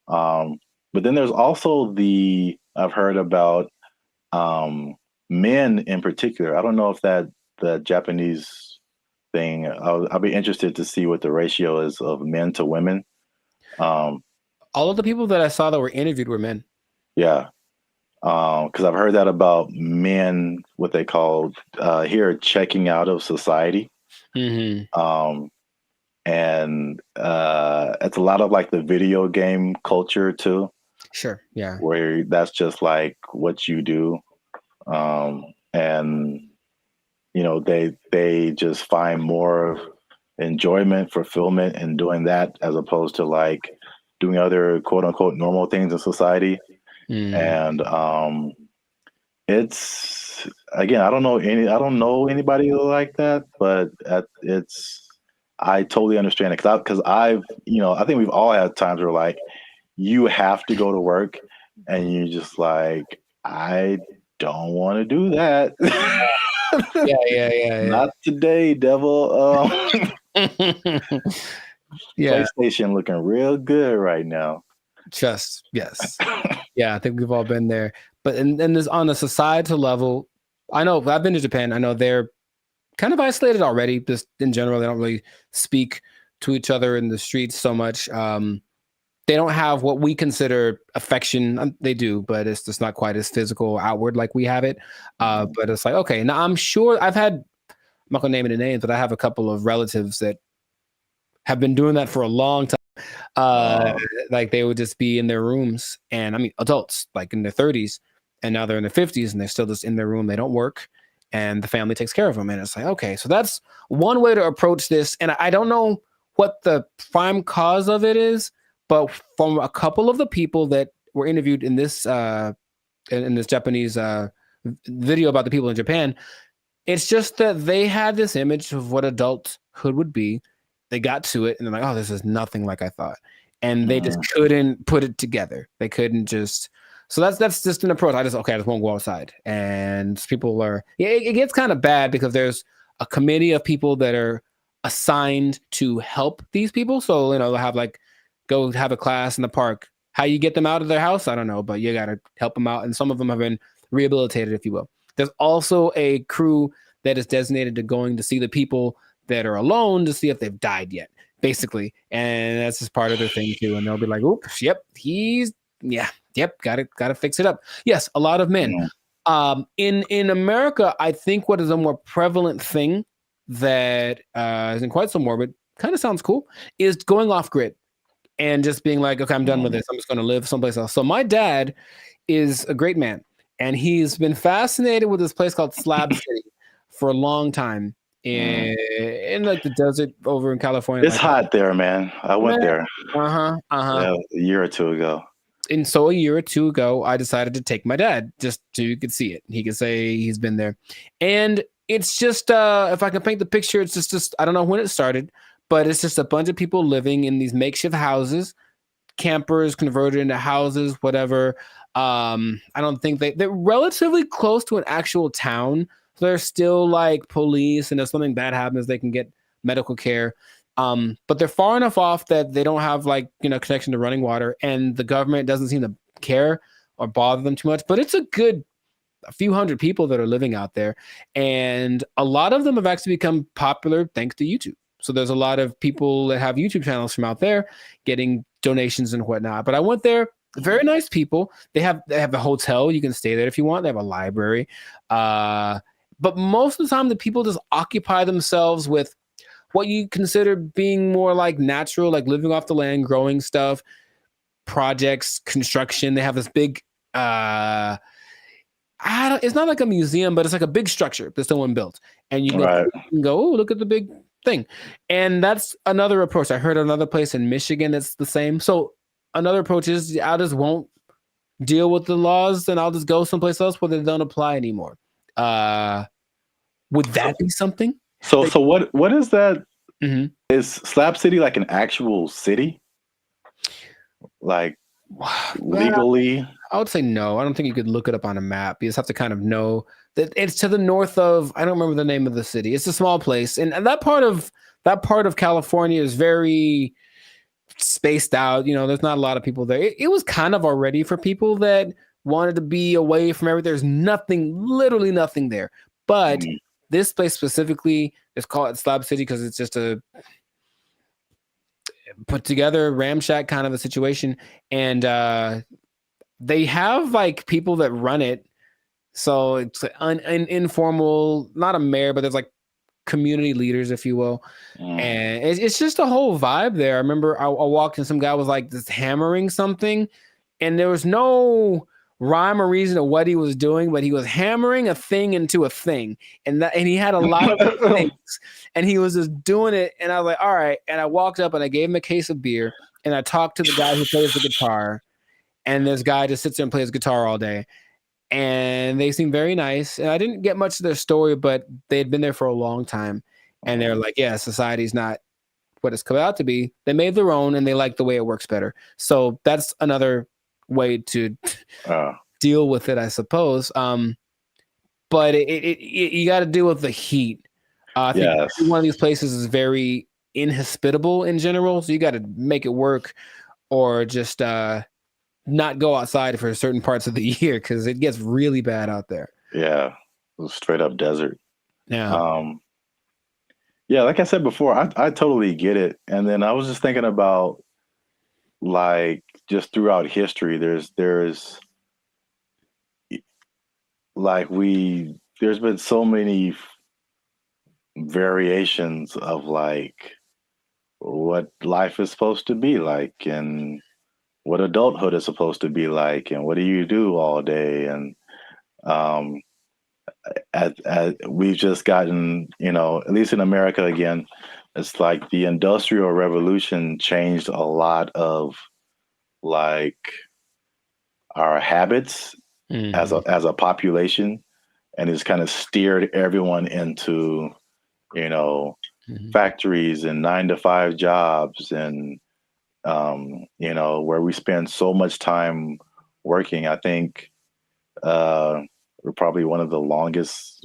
But then there's also I've heard about men in particular. I don't know if the Japanese thing. I'll be interested to see what the ratio is of men to women. All of the people that I saw that were interviewed were men. Yeah. Because I've heard that about men, what they call here, checking out of society. And it's a lot of like the video game culture too. Sure. Yeah. Where that's just like what you do. And they just find more enjoyment, fulfillment in doing that, as opposed to like doing other quote unquote normal things in society. And it's, again, I don't know anybody like that, but I totally understand it, because I think we've all had times where like you have to go to work and you're just like, I don't want to do that. Yeah. Not today, devil. Yeah. PlayStation looking real good right now. Just yes. Yeah, I think we've all been there. But and this, on a societal level, I know I've been to Japan. I know they're kind of isolated already. Just in general, they don't really speak to each other in the streets so much. They don't have what we consider affection. They do, but it's just not quite as physical, outward like we have it. But it's like, okay, now I'm sure I'm not gonna name any names, but I have a couple of relatives that have been doing that for a long time. Like they would just be in their rooms, and I mean adults like in their 30s, and now they're in their 50s and they're still just in their room. They don't work, and the family takes care of them. And it's like, okay, so that's one way to approach this. And I don't know what the prime cause of it is, but from a couple of the people that were interviewed in this Japanese video about the people in Japan, it's just that they had this image of what adulthood would be. They got to it and they're like, oh, this is nothing like I thought. And they just couldn't put it together. They couldn't just. So that's just an approach. I just won't go outside. And people it gets kind of bad because there's a committee of people that are assigned to help these people. So, they'll have like, go have a class in the park. How you get them out of their house, I don't know, but you got to help them out. And some of them have been rehabilitated, if you will. There's also a crew that is designated to going to see the people that are alone to see if they've died yet, basically. And that's just part of their thing too. And they'll be like, oops, yep, gotta fix it up. Yes, a lot of men. In America, I think what is a more prevalent thing that isn't quite so morbid, kind of sounds cool, is going off grid and just being like, okay, I'm done with this. I'm just going to live someplace else. So my dad is a great man, and he's been fascinated with this place called Slab City for a long time. In like the desert over in California. It's hot there, man. I went there. Yeah, a year or two ago. And so a year or two ago, I decided to take my dad just so you could see it. He could say he's been there. And it's just, if I can paint the picture, it's just I don't know when it started, but it's just a bunch of people living in these makeshift houses, campers converted into houses, whatever. I don't think they're relatively close to an actual town. So there's still like police, and if something bad happens, they can get medical care. But they're far enough off that they don't have like, connection to running water, and the government doesn't seem to care or bother them too much. But it's a few hundred people that are living out there, and a lot of them have actually become popular thanks to YouTube. So there's a lot of people that have YouTube channels from out there getting donations and whatnot. But I went there. Very nice people. They have a hotel. You can stay there if you want. They have a library. But most of the time, the people just occupy themselves with what you consider being more like natural, like living off the land, growing stuff, projects, construction. They have this big, it's not like a museum, but it's like a big structure that someone built. And you can go, oh, look at the big thing. And that's another approach. I heard another place in Michigan that's the same. So another approach is I just won't deal with the laws and I'll just go someplace else where they don't apply anymore. Would that be something? So what is that? Mm-hmm. Is Slab City like an actual city? Like legally? I would say no. I don't think you could look it up on a map. You just have to kind of know that it's to the north of, I don't remember the name of the city. It's a small place. And that part of California is very spaced out. You know, there's not a lot of people there. It was kind of already for people that wanted to be away from everything. There's literally nothing there. But this place specifically is called Slab City because it's just a put together ramshack kind of a situation. And they have like people that run it. So it's an informal, not a mayor, but there's like community leaders, if you will. And it's just a whole vibe there. I remember I walked in, some guy was like just hammering something and there was no rhyme or reason of what he was doing, but he was hammering a thing into a thing. And he had a lot of things and he was just doing it. And I was like, all right. And I walked up and I gave him a case of beer and I talked to the guy who plays the guitar. And this guy just sits there and plays guitar all day. And they seem very nice. And I didn't get much of their story, but they had been there for a long time. And they're like, yeah, society's not what it's come out to be. They made their own and they like the way it works better. So that's another way to deal with it, I suppose. But you got to deal with the heat. I think one of these places is very inhospitable in general. So you got to make it work or just not go outside for certain parts of the year because it gets really bad out there. Yeah, straight up desert. Yeah. Yeah, like I said before, I totally get it. And then I was just thinking about like just throughout history, there's like there's been so many variations of like what life is supposed to be like and what adulthood is supposed to be like and what do you do all day. And we've just gotten, you know, at least in America again, it's like the Industrial Revolution changed a lot of like our habits as a population, and it's kind of steered everyone into, you know, factories and 9-to-5 jobs and you know, where we spend so much time working. I think we're probably one of the longest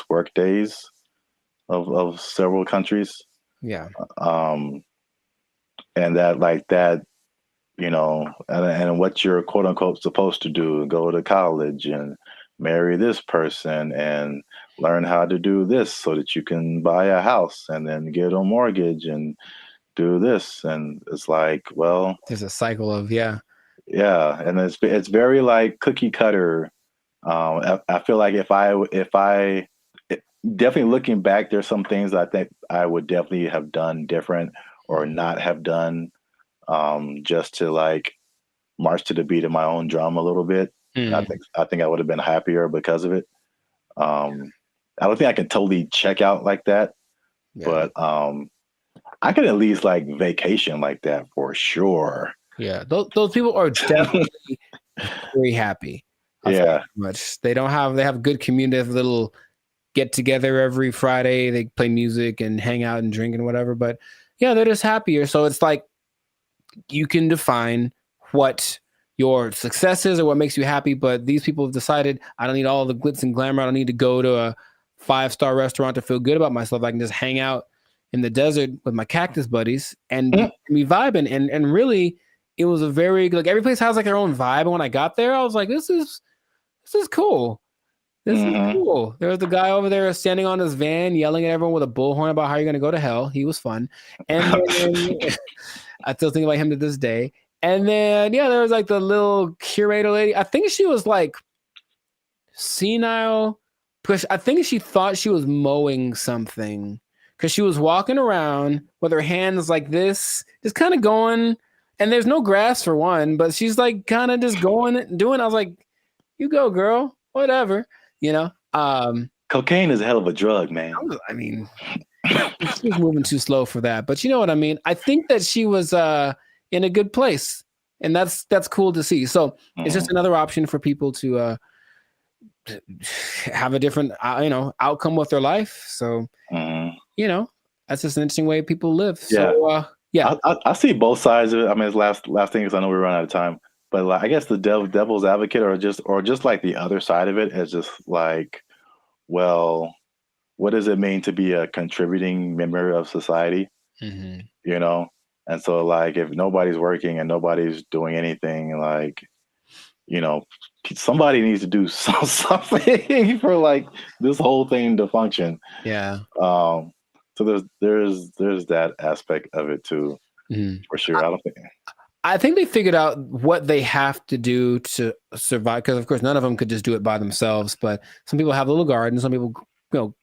work days of several countries. Yeah. And that, you know, and what you're quote unquote supposed to do, go to college and marry this person and learn how to do this so that you can buy a house and then get a mortgage and do this. And it's like, well, there's a cycle of, yeah. And it's very like cookie cutter. I feel like if I definitely looking back, there's some things I think I would definitely have done different or not have done, just to like march to the beat of my own drum a little bit. I think I would have been happier because of it. I don't think I can totally check out like that, but I could at least like vacation like that for sure. Yeah, those people are definitely very happy. Much. They have good community, have little get together every Friday. They play music and hang out and drink and whatever. But yeah, they're just happier. So it's like you can define what your success is or what makes you happy. But these people have decided I don't need all the glitz and glamour. I don't need to go to a 5-star restaurant to feel good about myself. I can just hang out in the desert with my cactus buddies and be vibing. And really, it was a very, like, every place has like their own vibe. And when I got there, I was like, this is cool. This is cool. There was the guy over there standing on his van, yelling at everyone with a bullhorn about how you're going to go to hell. He was fun. And then, I still think about him to this day. And then, there was like the little curator lady. I think she was like senile. I think she thought she was mowing something. because she was walking around with her hands like this, just kind of going, and there's no grass for one, but she's like kind of just going, doing. I was like, you go, girl, whatever, you know. Cocaine is a hell of a drug, man. I mean, she was moving too slow for that, but you know what I mean. I think that she was in a good place, and that's cool to see. So it's just another option for people to have a different outcome with their life. So you know, that's just an interesting way people live. So I see both sides of it. I mean, it's last thing, because I know we run out of time, but like, I guess the devil's advocate, or just like the other side of it is just like, well, what does it mean to be a contributing member of society? You know? And so like, if nobody's working and nobody's doing anything, like, you know, somebody needs to do something for like this whole thing to function. Yeah. So there's that aspect of it too, for sure. I think they figured out what they have to do to survive, because of course none of them could just do it by themselves. But some people have little gardens, some people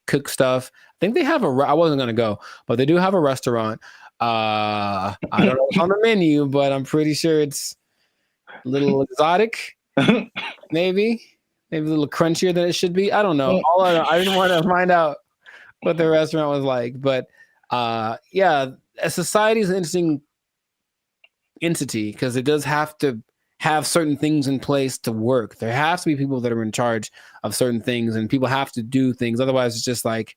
cook stuff. I think they have I wasn't gonna go, but they do have a restaurant. I don't know what's on the menu, but I'm pretty sure it's a little exotic, maybe a little crunchier than it should be. I don't know. I didn't want to find out what the restaurant was like, but a society is an interesting entity, because it does have to have certain things in place to work. There has to be people that are in charge of certain things, and people have to do things. Otherwise, it's just like,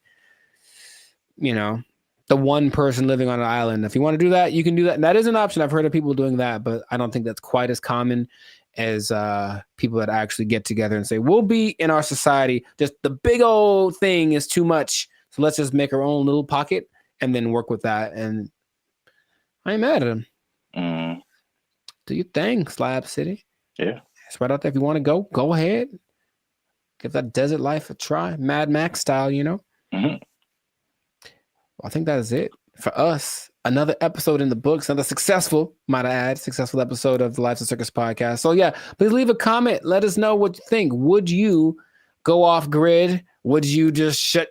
you know, the one person living on an island. If you want to do that, you can do that. And that is an option. I've heard of people doing that, but I don't think that's quite as common as people that actually get together and say, we'll be in our society. Just the big old thing is too much. So let's just make our own little pocket and then work with that. And I ain't mad at them. Do your thing, Slab City. Yeah. It's right out there. If you want to go ahead. Give that desert life a try. Mad Max style, you know? Well, I think that is it for us. Another episode in the books. Another successful episode of the Lives of Circus podcast. So yeah, please leave a comment. Let us know what you think. Would you go off grid? Would you just shut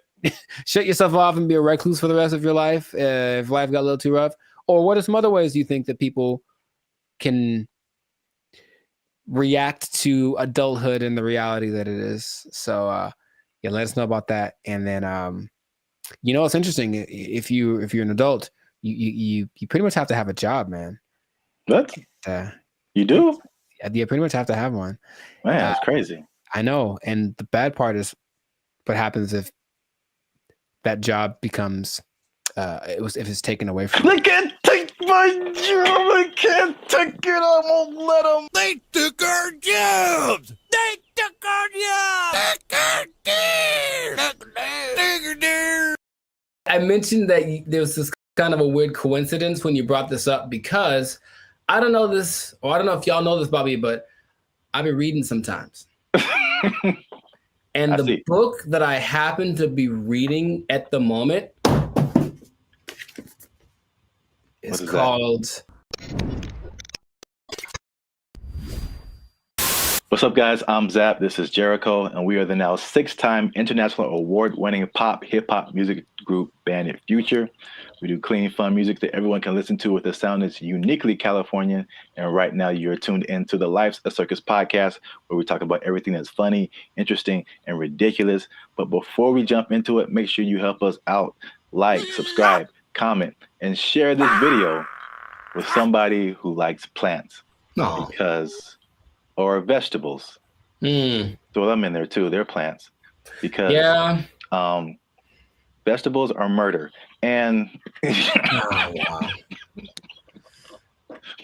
yourself off and be a recluse for the rest of your life if life got a little too rough? Or what are some other ways you think that people can react to adulthood and the reality that it is? So let us know about that. And then it's interesting. If you're an adult, you pretty much have to have a job, man. What? You do? You pretty much have to have one. Man, that's crazy. I know. And the bad part is what happens if that job becomes if it's taken away from you. They can't take my job. I can't take it. I won't let them. They took our jobs. They took our jobs. I mentioned that there was this kind of a weird coincidence when you brought this up, because I don't know this, or I don't know if y'all know this, Bobby, but I've been reading sometimes. And the book that I happen to be reading at the moment is called... What's up, guys? I'm Zap. This is Jericho, and we are the now 6-time international award-winning pop hip-hop music group Bandit Future. We do clean, fun music that everyone can listen to with a sound that's uniquely Californian. And right now, you're tuned into the Lives of Circus podcast, where we talk about everything that's funny, interesting, and ridiculous. But before we jump into it, make sure you help us out. Like, subscribe, comment, and share this video with somebody who likes plants. Or vegetables. Throw them in there too. They're plants. Because vegetables are murder. And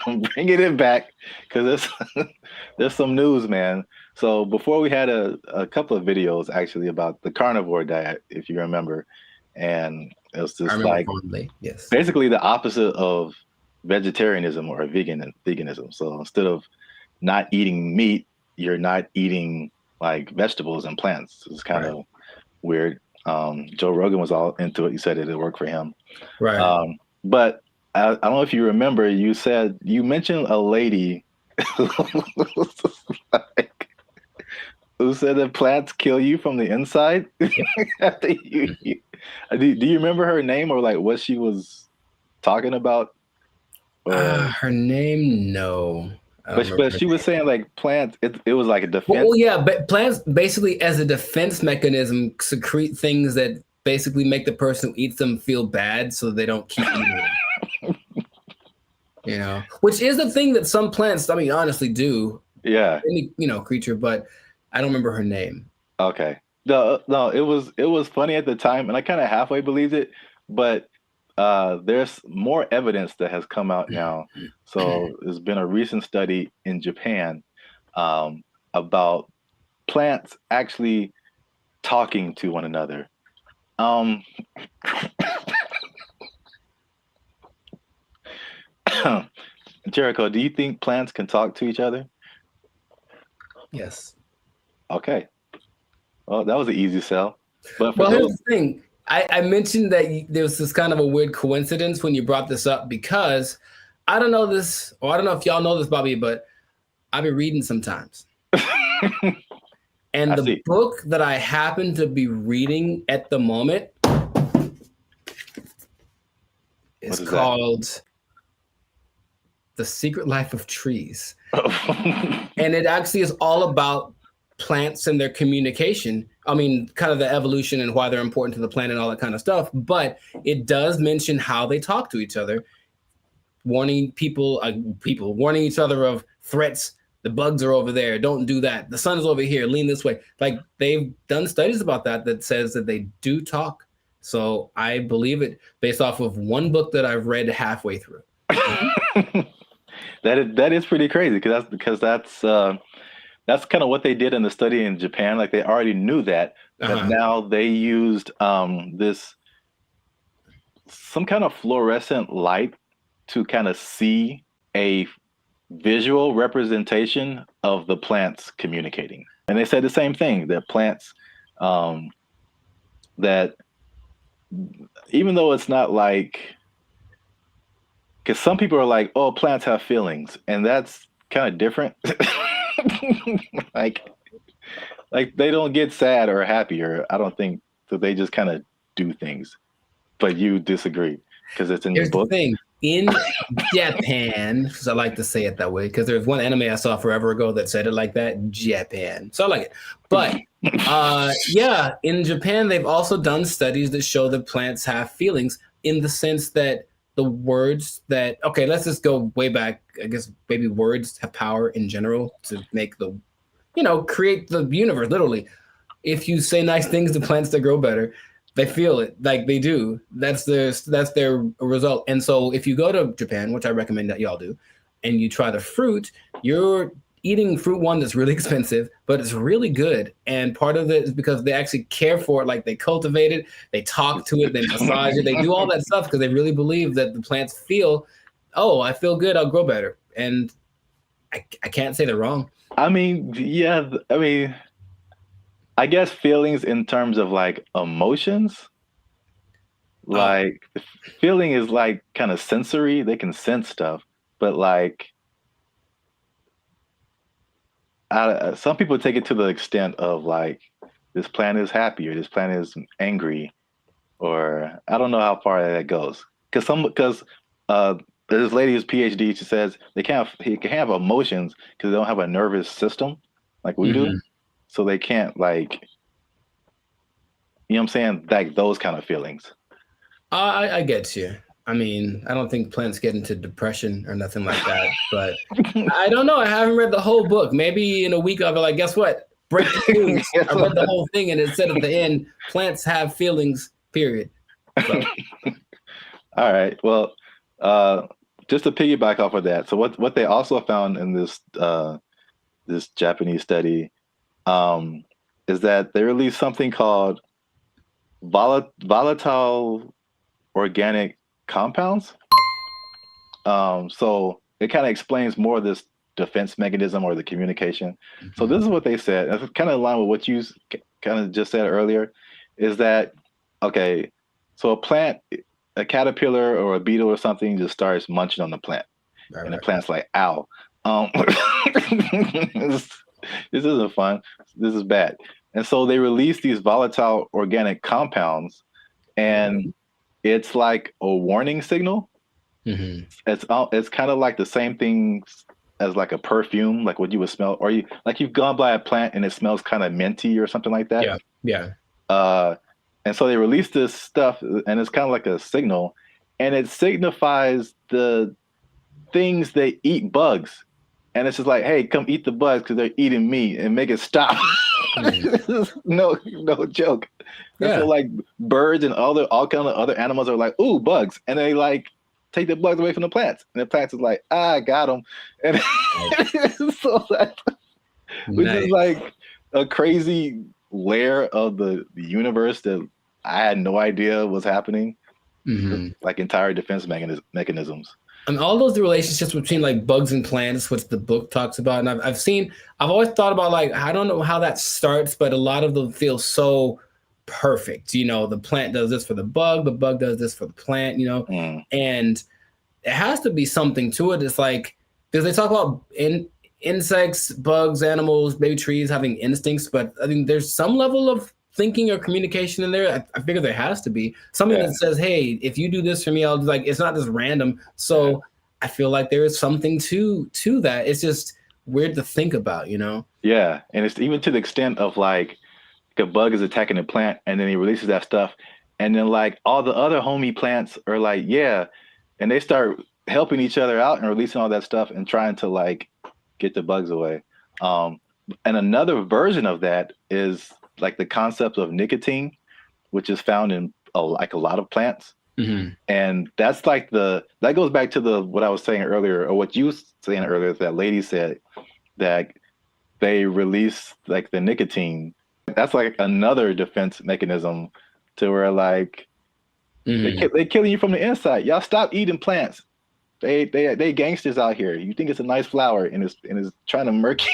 I'm bringing it back because there's some news, man. So before we had a couple of videos actually about the carnivore diet, if you remember. And it was just like basically the opposite of vegetarianism or veganism. So instead of not eating meat, you're not eating like vegetables and plants. It's kind of weird. Joe Rogan was all into it. He said it worked for him. Right. But I don't know if you remember, you mentioned a lady who said that plants kill you from the inside. Do you remember her name or like what she was talking about? Her name, no. I don't remember But her she was name. saying like plants. It was like a defense. Well, yeah, but plants basically as a defense mechanism secrete things that basically make the person who eats them feel bad so they don't keep eating them. You know, which is the thing that some plants, I mean, honestly do. Yeah. Any, creature, but I don't remember her name. Okay. No, it was funny at the time, and I kind of halfway believed it, but there's more evidence that has come out now. So there's been a recent study in Japan about plants actually talking to one another. Jericho, do you think plants can talk to each other? Yes. Okay. Well, that was an easy sell. But well, here's the thing. I mentioned that there was this kind of a weird coincidence when you brought this up because I don't know this, or I don't know if y'all know this, Bobby, but I've been reading sometimes. And the book that I happen to be reading at the moment is called The Secret Life of Trees. And it actually is all about plants and their communication. I mean, kind of the evolution and why they're important to the planet and all that kind of stuff. But it does mention how they talk to each other, warning warning each other of threats. The bugs are over there. Don't do that. The sun is over here. Lean this way. Like they've done studies about that says that they do talk. So I believe it based off of one book that I've read halfway through. That is pretty crazy because that's kind of what they did in the study in Japan. Like they already knew that, but now they used this some kind of fluorescent light to kind of see a visual representation of the plants communicating. And they said the same thing, that plants that even though it's not like, because some people are like, oh, plants have feelings, and that's kind of different. like they don't get sad or happy, or I don't think that they just kind of do things. But you disagree because it's in your book. The thing. In Japan, because I like to say it that way, because there's one anime I saw forever ago that said it like that, Japan. So I like it. But yeah, in Japan, they've also done studies that show that plants have feelings in the sense that the words that, okay, let's just go way back. I guess maybe words have power in general to make create the universe, literally. If you say nice things to plants that grow better, they feel it like they do. That's their result. And so if you go to Japan, which I recommend that y'all do, and you try the fruit, you're eating fruit one that's really expensive, but it's really good. And part of it is because they actually care for it. Like they cultivate it, they talk to it, they massage it, they do all that stuff because they really believe that the plants feel, oh, I feel good, I'll grow better. And I can't say they're wrong. I mean, yeah, I guess feelings in terms of like emotions, like the feeling is like kind of sensory. They can sense stuff, but like some people take it to the extent of like this plant is happy or this plant is angry, or I don't know how far that goes. Because there's this lady who's PhD. She says he can have emotions because they don't have a nervous system like we do. So they can't like, you know what I'm saying? Like those kind of feelings. I get you. I mean, I don't think plants get into depression or nothing like that, but I don't know. I haven't read the whole book. Maybe in a week I'll be like, guess what? Breaking news. I read the whole thing and it said at the end, plants have feelings, period. So. All right. Well, just to piggyback off of that. So what they also found in this Japanese study is that they released something called volatile organic compounds. So it kind of explains more of this defense mechanism or the communication. So this is what they said. It's kind of in line with what you kind of just said earlier, is that, okay, so a caterpillar or a beetle or something just starts munching on the plant. And the plant's like, ow. This isn't fun. This is bad. And so they release these volatile organic compounds, and it's like a warning signal. Mm-hmm. It's kind of like the same thing as like a perfume, like what you would smell, or you've gone by a plant and it smells kind of minty or something like that. Yeah. And so they release this stuff, and it's kind of like a signal, and it signifies the things they eat bugs, and it's just like, hey, come eat the bugs because they're eating me, and make it stop. no joke. And so like birds and all kind of other animals are like, ooh, bugs, and they like take the bugs away from the plants, and the plants is like, I got them, and so which is like a crazy layer of the universe that I had no idea was happening. Like entire defense mechanisms. I mean, all those relationships between like bugs and plants, which the book talks about, and I've always thought about, like, I don't know how that starts, but a lot of them feel so perfect. You know, the plant does this for the bug does this for the plant, you know, and it has to be something to it. It's like, because they talk about insects, bugs, animals, maybe trees having instincts, but I think there's some level of thinking or communication in there. I figure there has to be something that says, hey, if you do this for me, I'll do, like, it's not just random. So I feel like there is something to that. It's just weird to think about, you know? Yeah. And it's even to the extent of like a bug is attacking a plant and then he releases that stuff. And then like all the other homie plants are like, yeah. And they start helping each other out and releasing all that stuff and trying to like get the bugs away. And another version of that is like the concept of nicotine, which is found in a lot of plants. And that's like that goes back to what I was saying earlier, or what you were saying earlier, that lady said that they release like the nicotine. That's like another defense mechanism to where like they're killing you from the inside. Y'all stop eating plants. They gangsters out here. You think it's a nice flower and it's trying to murk you.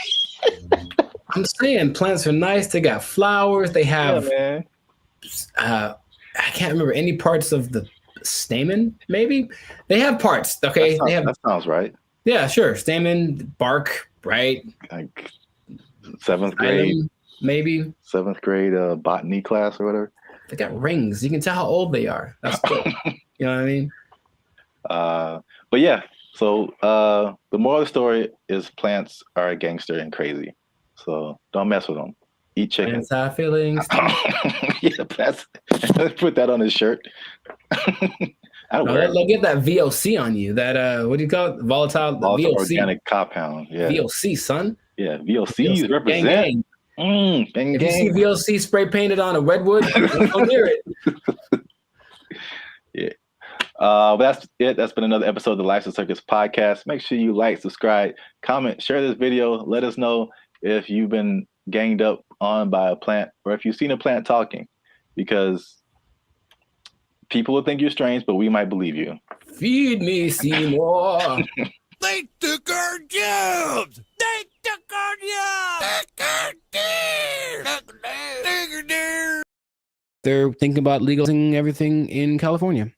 I'm saying plants are nice. They got flowers. They have, I can't remember any parts of the stamen. Maybe they have parts. Okay, that sounds right. Yeah, sure. Stamen, bark, right? Like 7th grade, maybe 7th grade botany class or whatever. They got rings. You can tell how old they are. That's cool. You know what I mean? But yeah. So the moral of the story is plants are a gangster and crazy. So don't mess with them. Eat chicken. Inside feelings. Yeah, put that on his shirt. They'll get that VOC on you. That what do you call it? Volatile VOC. Organic compound. Yeah. VOC, son. Yeah, VOC represent. Gang. If you see VOC spray painted on a redwood, don't hear it. Yeah. That's it. That's been another episode of the Lifestyle Circus podcast. Make sure you like, subscribe, comment, share this video. Let us know if you've been ganged up on by a plant or if you've seen a plant talking, because people will think you're strange, but we might believe you. Feed me, Seymour. They took our jobs. They took our jobs. They're thinking about legalizing everything in California,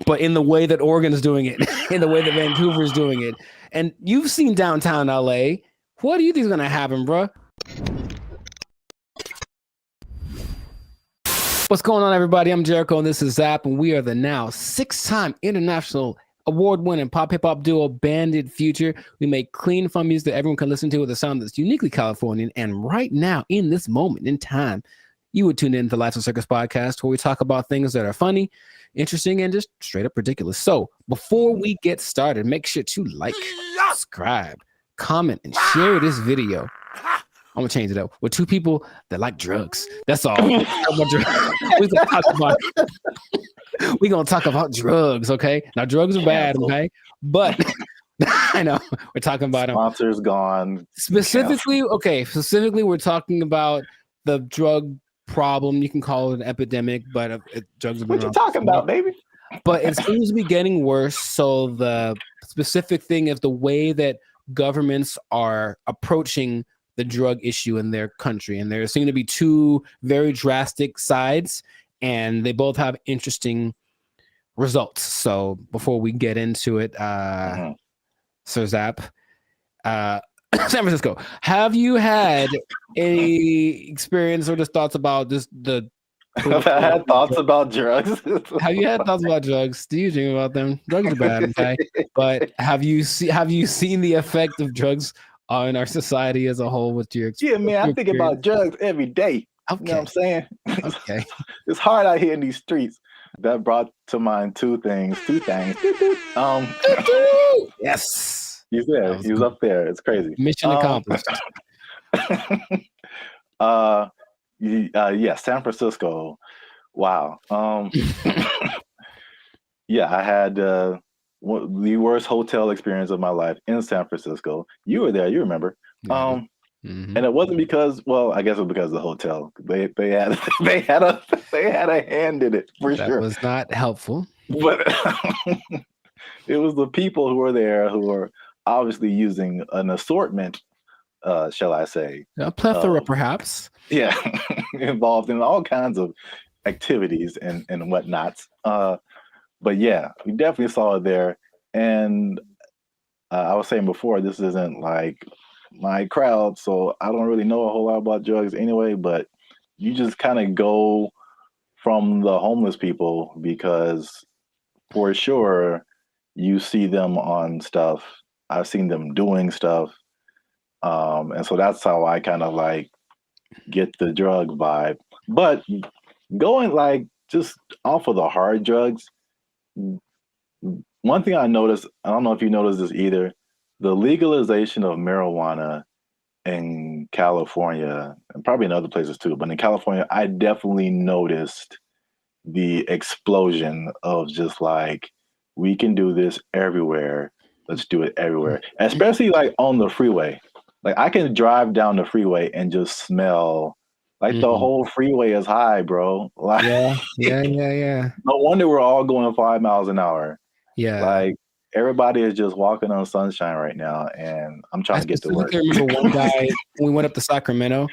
but in the way that Oregon is doing it, in the way that Vancouver is doing it. And you've seen downtown LA. What do you think is going to happen, bro? What's going on, everybody? I'm Jericho, and this is Zap, and we are the now 6-time international award-winning pop hip-hop duo Banded Future. We make clean, fun music that everyone can listen to with a sound that's uniquely Californian. And right now, in this moment in time, you would tune in to the Lifestyle Circus podcast, where we talk about things that are funny, interesting, and just straight up ridiculous. So before we get started, make sure to like, subscribe, comment, and share this video. I'm gonna change it up with 2 people that like drugs. That's all. We're gonna talk about drugs, okay? Now drugs are bad, okay? But I know we're talking about them. Sponsors gone. Specifically, we're talking about the drug problem. You can call it an epidemic, but drugs are. What you talking about, baby? But it seems to be getting worse. So the specific thing is the way that governments are approaching the drug issue in their country. And there seem to be 2 very drastic sides, and they both have interesting results. So before we get into it, Sir Zap, San Francisco, have you had any experience or just thoughts about just the I've had thoughts about drugs. Have you had thoughts about drugs? Do you dream about them? Drugs are bad, okay? But have you seen the effect of drugs on our society as a whole with your Yeah, man, I think about drugs every day. Okay. You know what I'm saying? Okay. It's hard out here in these streets. That brought to mind two things. Yes. He's there. He was up there. It's crazy. Mission accomplished. Yeah, San Francisco. Wow. Yeah, I had the worst hotel experience of my life in San Francisco. You were there, you remember. And it wasn't because, well, I guess it was because of the hotel. They had a hand in it for sure. That was not helpful. But it was the people who were there who were obviously using an assortment, shall I say. A plethora, perhaps. Yeah, involved in all kinds of activities and whatnots. But yeah, we definitely saw it there. And I was saying before, this isn't like my crowd, so I don't really know a whole lot about drugs anyway, but you just kind of go from the homeless people because for sure you see them on stuff. I've seen them doing stuff. And so that's how I kind of like get the drug vibe. But going like just off of the hard drugs, one thing I noticed, I don't know if you noticed this either, the legalization of marijuana in California, and probably in other places too, but in California, I definitely noticed the explosion of just like, we can do this everywhere. Let's do it everywhere, especially like on the freeway. Like I can drive down the freeway and just smell like the whole freeway is high, bro. Like, yeah. No wonder we're all going 5 miles an hour. Yeah. Like everybody is just walking on sunshine right now, and I'm trying to get to work. I remember one guy, we went up to Sacramento,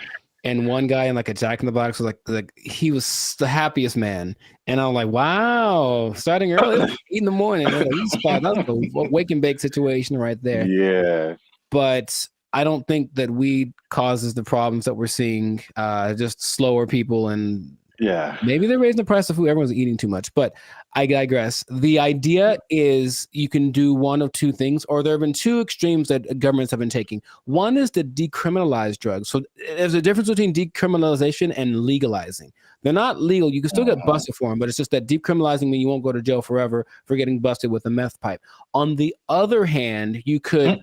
and one guy in like a Jack in the Box was like he was the happiest man. And I'm like, wow, starting early, 8 in the morning. That's a wake and bake situation right there. Yeah. But I don't think that weed causes the problems that we're seeing, just slower people. And yeah, maybe they're raising the price of food. Everyone's eating too much, but I digress. The idea is you can do one of two things, or there have been two extremes that governments have been taking. One is to decriminalize drugs. So there's a difference between decriminalization and legalizing. They're not legal. You can still get busted for them, but it's just that decriminalizing means you won't go to jail forever for getting busted with a meth pipe. On the other hand, you could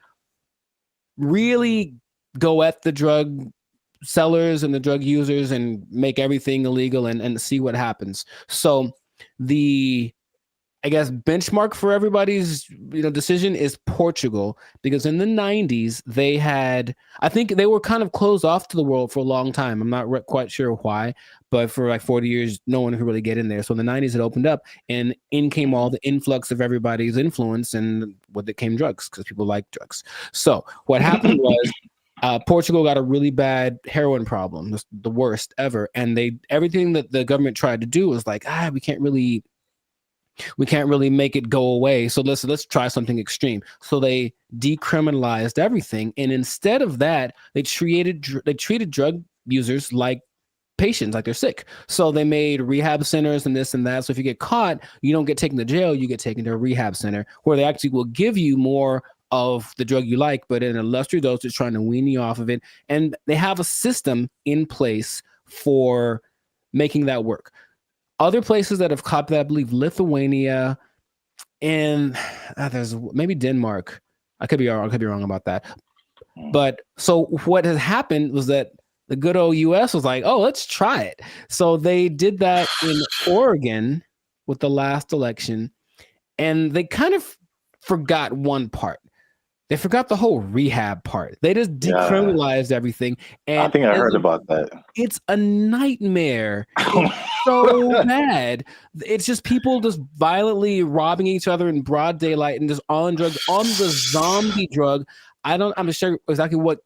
really go at the drug sellers and the drug users and make everything illegal and see what happens. So the, I guess, benchmark for everybody's decision is Portugal, because in the 90s they had, I think they were kind of closed off to the world for a long time. I'm not quite sure why, but for like 40 years no one could really get in there. So in the 90s it opened up, and in came all the influx of everybody's influence, and with it came drugs, because people like drugs. So what happened was Portugal got a really bad heroin problem, the worst ever, and everything that the government tried to do was like, we can't really make it go away. So let's try something extreme. So they decriminalized everything, and instead of that, they treated drug users like patients, like they're sick. So they made rehab centers and this and that. So if you get caught, you don't get taken to jail, you get taken to a rehab center where they actually will give you more of the drug you like, but in a lesser dose, it's trying to wean you off of it. And they have a system in place for making that work. Other places that have copied that, I believe Lithuania, and there's maybe Denmark. I could be wrong about that. But so what has happened was that the good old US was like, oh, let's try it. So they did that in Oregon with the last election, and they kind of forgot one part. They forgot the whole rehab part. They just decriminalized everything. And I think I heard about that. It's a nightmare. It's so bad. It's just people just violently robbing each other in broad daylight and just on drugs, on the zombie drug. I'm not sure exactly what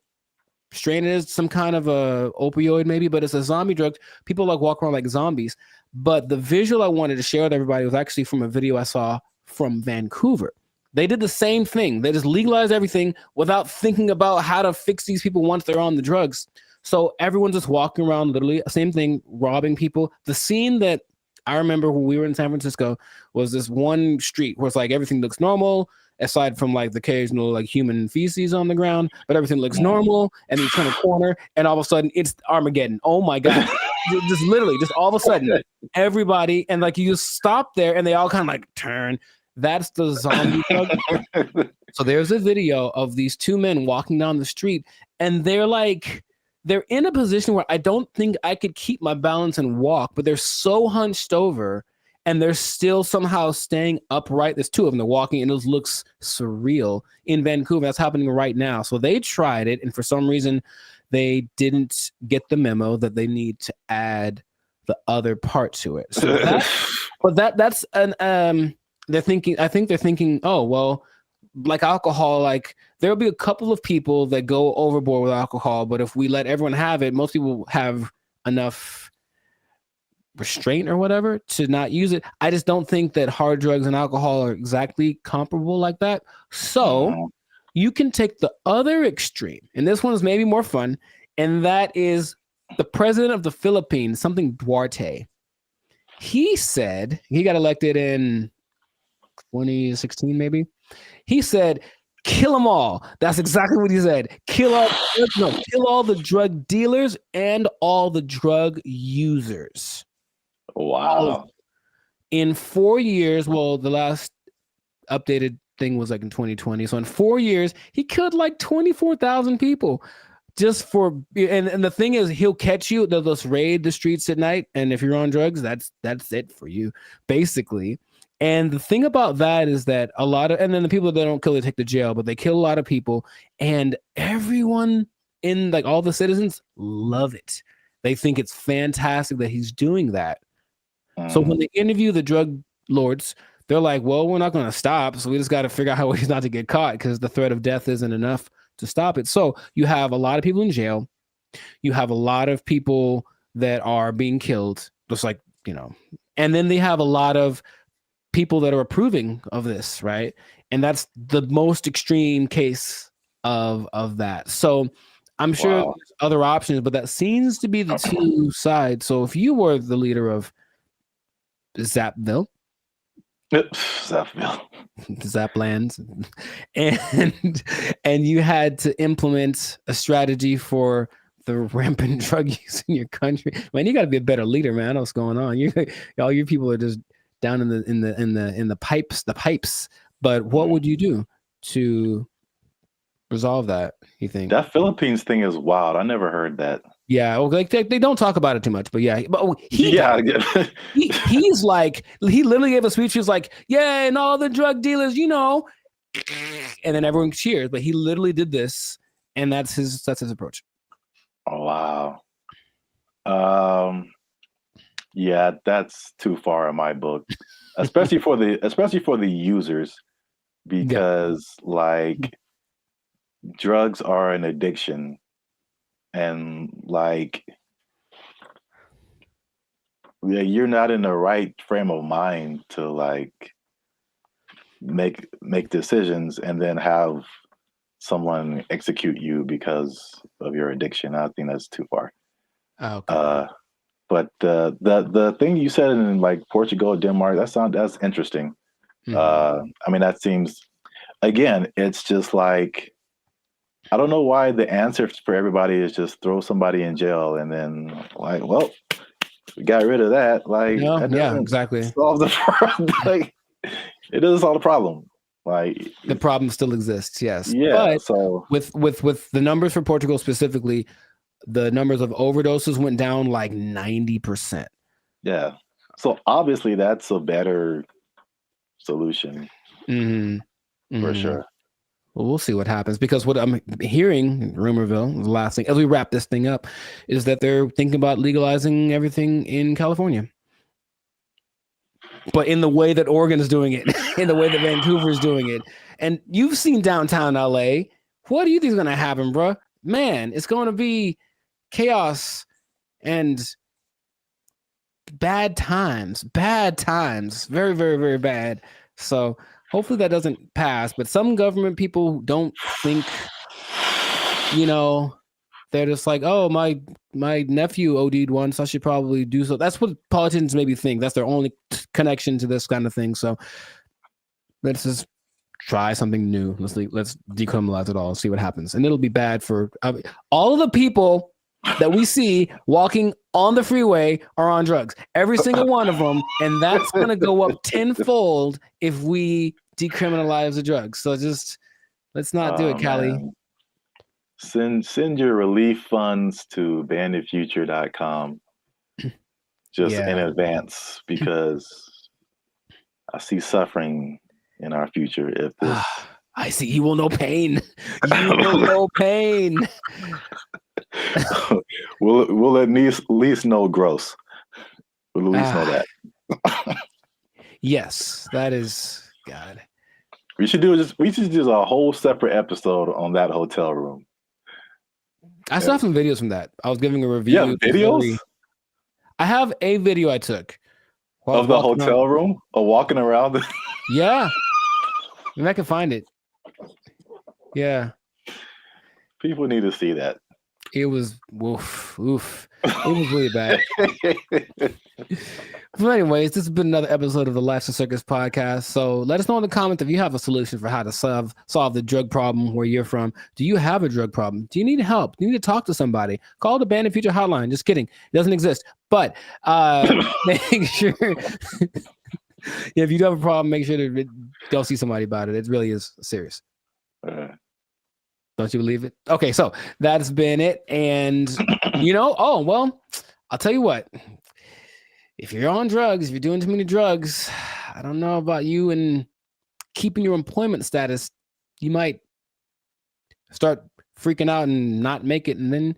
strain it is, some kind of a opioid maybe, but it's a zombie drug. People like walk around like zombies. But the visual I wanted to share with everybody was actually from a video I saw from Vancouver. They did the same thing. They just legalized everything without thinking about how to fix these people once they're on the drugs. So everyone's just walking around, literally same thing, robbing people. The scene that I remember when we were in San Francisco was this one street where it's like everything looks normal, aside from like the occasional like human feces on the ground, but everything looks normal. And then you turn a corner, and all of a sudden it's Armageddon. Oh my god! just literally, just all of a sudden, everybody, and like you just stop there, and they all kind of like turn. That's the zombie drug. So there's a video of these two men walking down the street, and they're in a position where I don't think I could keep my balance and walk, but they're so hunched over and they're still somehow staying upright. There's two of them, they're walking, and it looks surreal in Vancouver. That's happening right now. So they tried it, and for some reason they didn't get the memo that they need to add the other part to it. So that's an I think they're thinking, oh well, like alcohol, like there'll be a couple of people that go overboard with alcohol, but if we let everyone have it, most people have enough restraint or whatever to not use it. I just don't think that hard drugs and alcohol are exactly comparable like that. So you can take the other extreme, and this one is maybe more fun, and that is the president of the Philippines, something Duarte. He said, he got elected in 2016 maybe. He said, kill them all. That's exactly what he said. Kill all the drug dealers and all the drug users. Wow. In 4 years, well, the last updated thing was like in 2020. So in 4 years, he killed like 24,000 people just for, and the thing is, he'll catch you. They'll just raid the streets at night. And if you're on drugs, that's it for you, basically. And the thing about that is that a lot of, and then the people that don't kill, they take to jail, but they kill a lot of people, and everyone in, like, all the citizens love it. They think it's fantastic that he's doing that. So when they interview the drug lords, they're like, well, we're not going to stop. So we just got to figure out ways not to get caught, because the threat of death isn't enough to stop it. So you have a lot of people in jail. You have a lot of people that are being killed, just like, and then they have a lot of people that are approving of this, right? And that's the most extreme case of that. So I'm sure there's other options, but that seems to be the two sides. So if you were the leader of Zapville, Zapland, and you had to implement a strategy for the rampant drug use in your country, man, you got to be a better leader, man. I know what's going on. All your people are just down in the pipes. But what would you do to resolve that, you think? That Philippines thing is wild. I never heard that. Yeah, well, like they don't talk about it too much, but yeah, but he's like, he literally gave a speech. He was like, yeah, and all the drug dealers, and then everyone cheers. But he literally did this, and that's his approach. Oh, wow. Yeah, that's too far in my book, especially for the users, because like drugs are an addiction, and like you're not in the right frame of mind to like make decisions and then have someone execute you because of your addiction. I think that's too far. Okay. But the thing you said in like Portugal, Denmark, that's interesting. I mean, that seems, again, it's just like, I don't know why the answer for everybody is just throw somebody in jail and then like, well, we got rid of that. Like, yeah, exactly. Solve the problem. Like, it doesn't solve the problem. Like, the problem still exists. Yes. Yeah. But so with the numbers for Portugal specifically, the numbers of overdoses went down like 90%. Yeah. So obviously that's a better solution. For sure. Well, we'll see what happens, because what I'm hearing, Rumorville, the last thing, as we wrap this thing up, is that they're thinking about legalizing everything in California. But in the way that Oregon is doing it, in the way that Vancouver is doing it. And you've seen downtown LA. What do you think is going to happen, bro? Man, it's going to be chaos and bad times. Very, very, very bad. So hopefully that doesn't pass. But some government people don't think, they're just like, oh, my nephew OD'd once, I should probably do so. That's what politicians maybe think. That's their only connection to this kind of thing. So let's just try something new. Let's decriminalize it all, see what happens. And it'll be bad for all of the people that we see walking on the freeway are on drugs. Every single one of them. And that's going to go up tenfold if we decriminalize the drugs. So just let's not do it, Callie. Send your relief funds to banditfuture.com just in advance, because I see suffering in our future if this. I see. You will know pain. You will know pain. we'll at least know gross. We'll at least know that. Yes, that is God. We should do a whole separate episode on that hotel room. I saw some videos from that. I was giving a review. Yeah, videos? I have a video I took of the hotel room or walking around. Yeah. Maybe I can find it. Yeah. People need to see that. It was oof. It was really bad. But anyways, this has been another episode of the Lifestyle Circus podcast. So let us know in the comments if you have a solution for how to solve the drug problem where you're from. Do you have a drug problem? Do you need help? Do you need to talk to somebody? Call the Bandit Future hotline. Just kidding. It doesn't exist. But make sure if you do have a problem, make sure to go see somebody about it. It really is serious. Don't you believe it? Okay, so that's been it. And I'll tell you what. If you're on drugs, if you're doing too many drugs, I don't know about you and keeping your employment status, you might start freaking out and not make it. And then,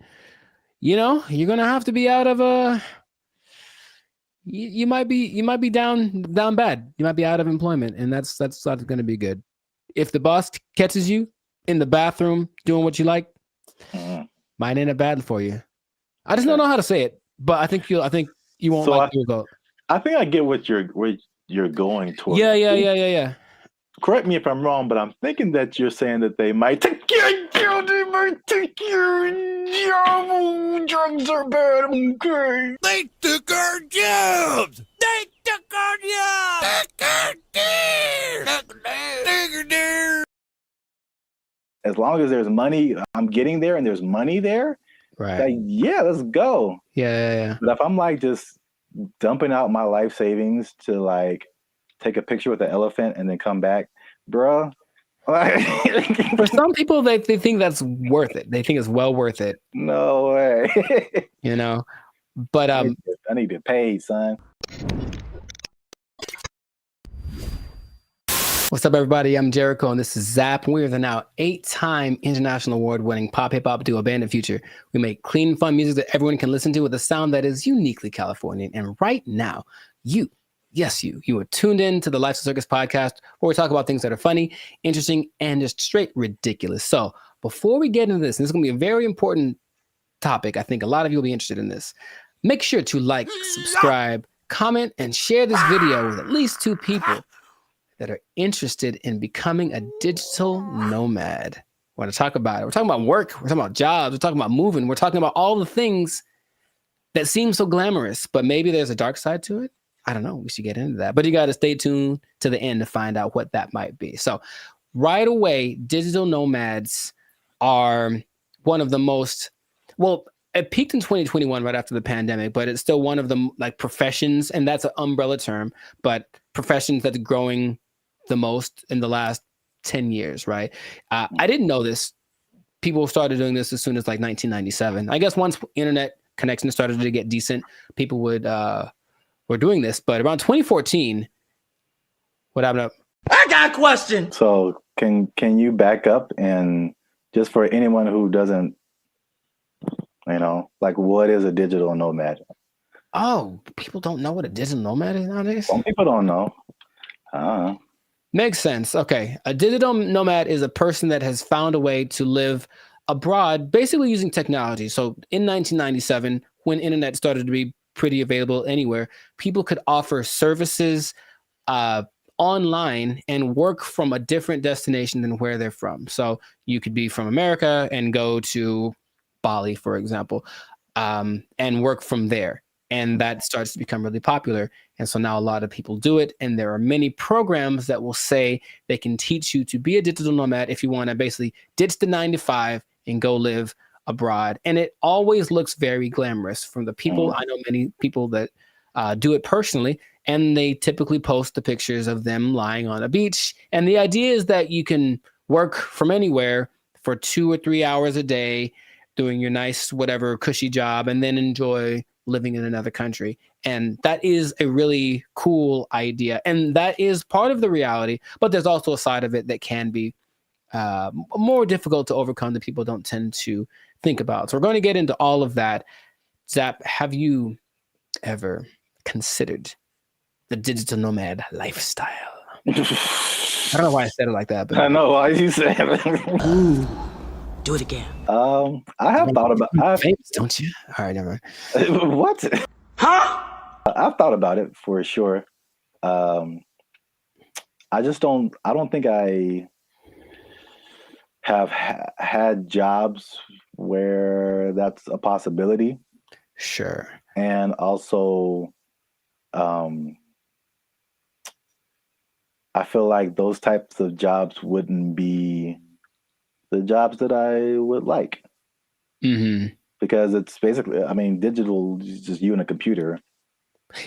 you're going to have to be out of you might be down bad. You might be out of employment, and that's not going to be good. If the boss catches you in the bathroom doing what you like, might end up bad for you. I just don't know how to say it, but I think you won't like the result. I think I get what you're going towards. Yeah. Correct me if I'm wrong, but I'm thinking that you're saying that they might take your job. Drugs are bad. Okay. They took our jobs. They took our jobs. As long as there's money, I'm getting there, and there's money there. Right. Like, yeah, let's go. Yeah. But if I'm like just dumping out my life savings to like take a picture with the elephant and then come back, bro. For some people, they think that's worth it. They think it's well worth it. No way. But I need to pay, son. What's up, everybody? I'm Jericho, and this is Zap. We are the now 8-time international award-winning pop hip-hop duo Bandit Future. We make clean, fun music that everyone can listen to with a sound that is uniquely Californian. And right now, you are tuned in to the Lifestyle Circus podcast, where we talk about things that are funny, interesting, and just straight ridiculous. So before we get into this, and this is going to be a very important topic, I think a lot of you will be interested in this. Make sure to like, subscribe, comment, and share this video with at least 2 people that are interested in becoming a digital nomad. We're going to talk about it. We're talking about work. We're talking about jobs. We're talking about moving. We're talking about all the things that seem so glamorous, but maybe there's a dark side to it. I don't know. We should get into that. But you got to stay tuned to the end to find out what that might be. So right away, digital nomads are one of the most, it peaked in 2021 right after the pandemic, but it's still one of the professions, and that's an umbrella term, but professions that's growing the most in the last 10 years, right? I didn't know this. People started doing this as soon as 1997. I guess once internet connection started to get decent, people were doing this. But around 2014, what happened? I got a question. So can you back up, and just for anyone who doesn't, what is a digital nomad? Oh, people don't know what a digital nomad is nowadays? Some people don't know. Makes sense. Okay. A digital nomad is a person that has found a way to live abroad, basically using technology. So in 1997, when internet started to be pretty available anywhere, people could offer services online and work from a different destination than where they're from. So you could be from America and go to Bali, for example, and work from there. And that starts to become really popular. And so now a lot of people do it. And there are many programs that will say they can teach you to be a digital nomad if you want to basically ditch the 9 to 5 and go live abroad. And it always looks very glamorous from the people. I know many people that do it personally, and they typically post the pictures of them lying on a beach. And the idea is that you can work from anywhere for 2 or 3 hours a day, doing your nice, whatever cushy job, and then enjoy living in another country. And that is a really cool idea. And that is part of the reality, but there's also a side of it that can be more difficult to overcome that people don't tend to think about. So we're going to get into all of that. Zap, have you ever considered the digital nomad lifestyle? I don't know why I said it like that, but I know why you said it. Ooh, do it again. I have thought about famous, don't you? All right, never mind. What? Huh? I've thought about it for sure. I don't think I have had jobs where that's a possibility. Sure. And also, I feel like those types of jobs wouldn't be the jobs that I would like. Mm-hmm. Because it's basically, I mean, digital is just you and a computer.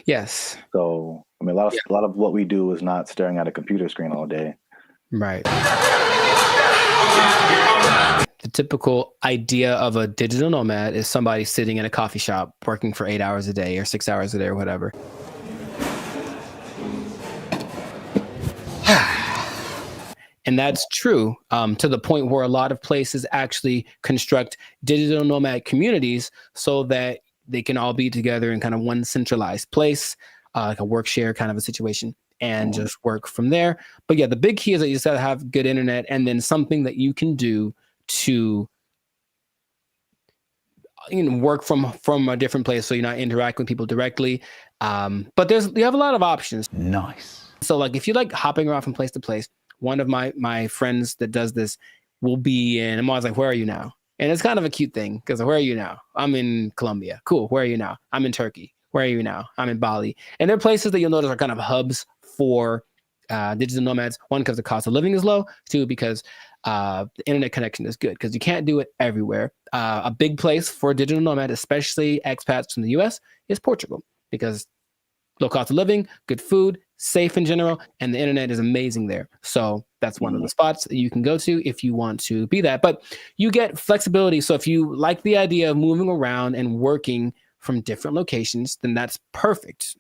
Yes. So, I mean, a lot of what we do is not staring at a computer screen all day. Right. The typical idea of a digital nomad is somebody sitting in a coffee shop working for 8 hours a day or 6 hours a day or whatever. And that's true to the point where a lot of places actually construct digital nomad communities so that they can all be together in kind of one centralized place, like a work share kind of a situation, and just work from there. But yeah, the big key is that you just gotta have good internet and then something that you can do to work from a different place so you're not interacting with people directly. But you have a lot of options. Nice. So like if you like hopping around from place to place, one of my friends that does this will be in, I'm always like, where are you now? And it's kind of a cute thing because where are you now? I'm in Colombia. Cool. Where are you now? I'm in Turkey. Where are you now? I'm in Bali. And they're places that you'll notice are kind of hubs for digital nomads. One, because the cost of living is low. Two, because the internet connection is good because you can't do it everywhere. A big place for a digital nomad, especially expats from the US, is Portugal because low cost of living, good food, safe in general, and the internet is amazing there. So that's one of the spots that you can go to if you want to be that. But you get flexibility. So if you like the idea of moving around and working from different locations, then that's perfect.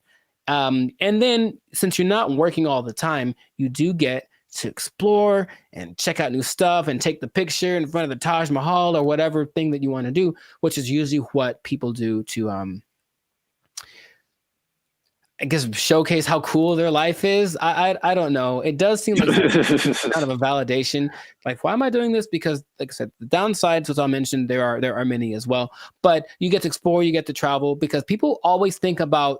And then since you're not working all the time, you do get to explore and check out new stuff and take the picture in front of the Taj Mahal or whatever thing that you want to do, which is usually what people do to I guess showcase how cool their life is. I don't know. It does seem like kind of a validation. Like, why am I doing this? Because, like I said, the downsides, as I mentioned, there are many as well. But you get to explore, you get to travel, because people always think about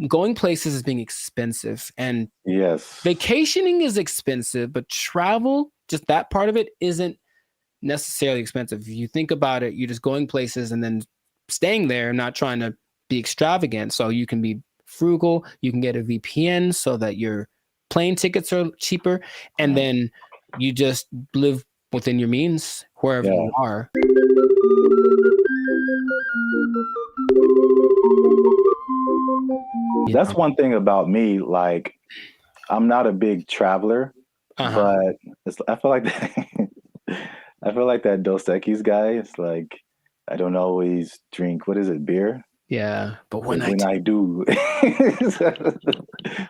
going places as being expensive. And yes, vacationing is expensive, but travel, just that part of it, isn't necessarily expensive. If you think about it, you're just going places and then staying there, not trying to be extravagant. So you can be frugal, you can get a VPN so that your plane tickets are cheaper, and then you just live within your means wherever you are. That's one thing about me. Like, I'm not a big traveler, but I feel like I feel like that Dos Equis guy. It's like I don't always drink. What is it? Beer. Yeah, but when I do, so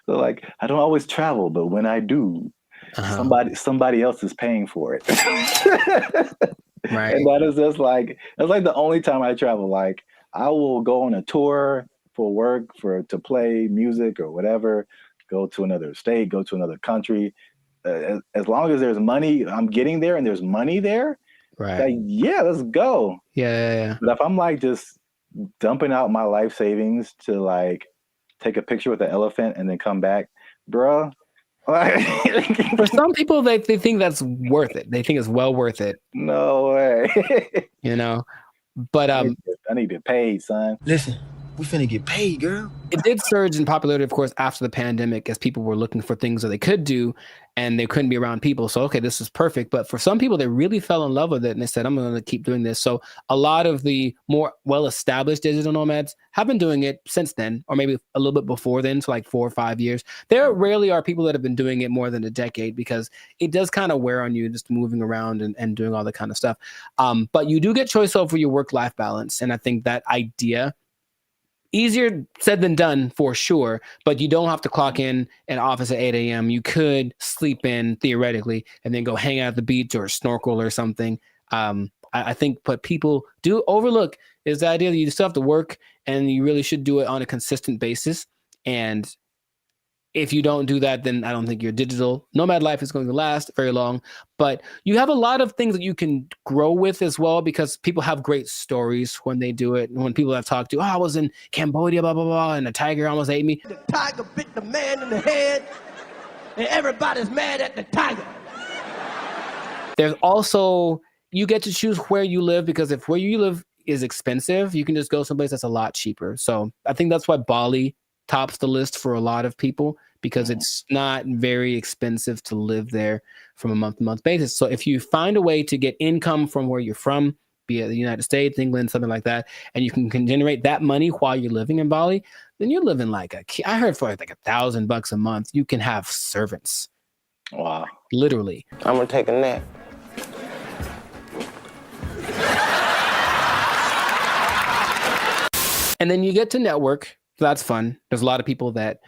like I don't always travel, but when I do, somebody else is paying for it. Right. And that is just like that's like the only time I travel. Like I will go on a tour for work, to play music or whatever, go to another state, go to another country. As long as there's money, I'm getting there and there's money there. Right. Like, yeah, let's go. Yeah. But if I'm like just dumping out my life savings to like take a picture with the elephant and then come back, bruh. For some people, they think that's worth it. They think it's well worth it. No way. You know, But I need to get paid, son. Listen, we finna get paid, girl. it did surge in popularity, of course, after the pandemic, as people were looking for things that they could do and they couldn't be around people. So, okay, this is perfect. But for some people, they really fell in love with it and they said, I'm going to keep doing this. So a lot of the more well-established digital nomads have been doing it since then, or maybe a little bit before then, so like 4 or 5 years. There rarely are people that have been doing it more than a decade, because it does kind of wear on you just moving around and doing all that kind of stuff. But you do get choice over your work-life balance. And I think that idea, easier said than done for sure, but you don't have to clock in an office at 8 a.m. You could sleep in theoretically and then go hang out at the beach or snorkel or something. I think what people do overlook is the idea that you still have to work, and you really should do it on a consistent basis. And if you don't do that, then I don't think your digital nomad life is going to last very long. But you have a lot of things that you can grow with as well, because people have great stories when they do it. And when people I've talked to, I was in Cambodia, blah, blah, blah, and a tiger almost ate me. The tiger bit the man in the head, and everybody's mad at the tiger. There's also, you get to choose where you live, because if where you live is expensive, you can just go someplace that's a lot cheaper. So I think that's why Bali tops the list for a lot of people, because it's not very expensive to live there from a month-to-month basis. So if you find a way to get income from where you're from, be it the United States, England, something like that, and you can generate that money while you're living in Bali, then you're living like I heard for like $1,000 a month, you can have servants. Wow. Literally. I'm gonna take a nap. And then you get to network. So that's fun. There's a lot of people that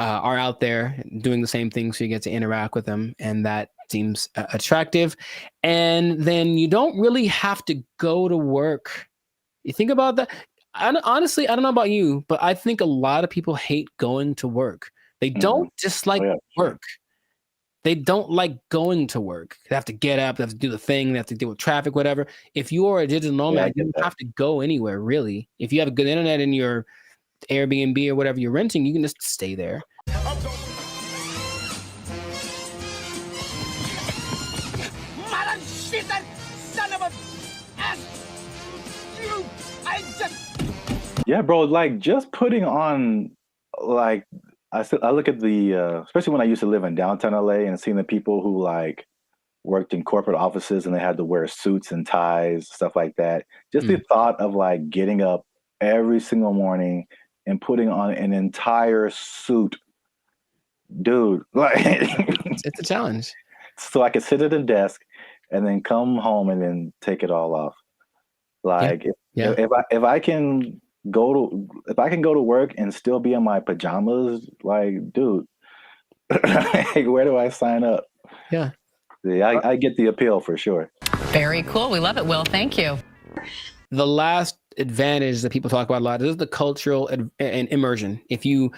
are out there doing the same thing, so you get to interact with them, and that seems attractive. And then you don't really have to go to work. You think about that. Honestly, I don't know about you, but I think a lot of people hate going to work. They don't dislike work. They don't like going to work. They have to get up, they have to do the thing, they have to deal with traffic, whatever. If you are a digital nomad, you don't have to go anywhere, really. If you have a good internet in your Airbnb or whatever you're renting, you can just stay there. Mother shit, that son of a ass! You, I just... Yeah, bro, like just putting on, like, I look at the, especially when I used to live in downtown LA and seeing the people who like worked in corporate offices and they had to wear suits and ties, stuff like that. Just the thought of like getting up every single morning and putting on an entire suit, dude, like it's a challenge. So I could sit at a desk and then come home and then take it all off. Like if I can go to work and still be in my pajamas, like, dude, like, where do I sign up? Yeah, I get the appeal for sure. Very cool. We love it, Will. Thank you. The last advantage that people talk about a lot is the cultural and immersion. If you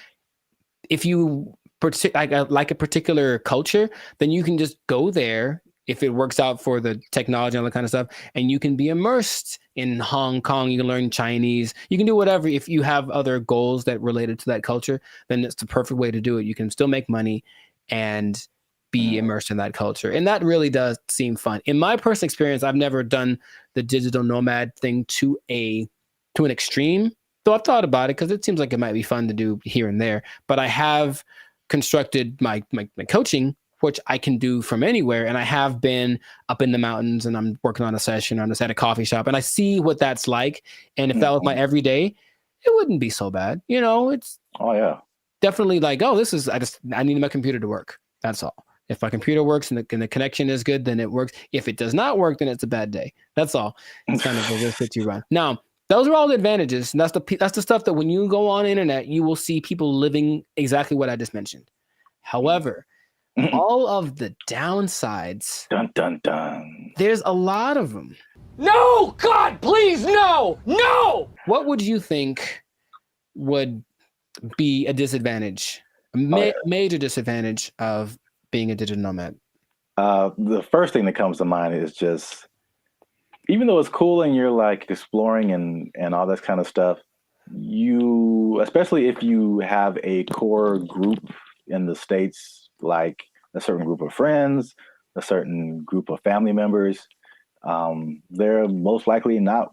like a particular culture, then you can just go there if it works out for the technology and all that kind of stuff, and you can be immersed in Hong Kong. You can learn Chinese. You can do whatever. If you have other goals that related to that culture, then it's the perfect way to do it. You can still make money and be immersed in that culture. And that really does seem fun. In my personal experience, I've never done the digital nomad thing to an extreme, though I've thought about it because it seems like it might be fun to do here and there. But I have constructed my coaching, which I can do from anywhere. And I have been up in the mountains and I'm working on a session, I'm just at a coffee shop, and I see what that's like. And if that was my everyday, it wouldn't be so bad. You know, it's definitely like, oh, I need my computer to work. That's all. If my computer works and the connection is good, then it works. If it does not work, then it's a bad day. That's all. It's kind of the risk that you run. Now, those are all the advantages. And that's the stuff that when you go on the internet, you will see people living exactly what I just mentioned. However, all of the downsides, dun, dun, dun. There's a lot of them. No, God, please, no, no! What would you think would be a disadvantage, major disadvantage of being a digital nomad? The first thing that comes to mind is just, even though it's cool and you're like exploring and all this kind of stuff, especially if you have a core group in the States, like a certain group of friends, a certain group of family members, they're most likely not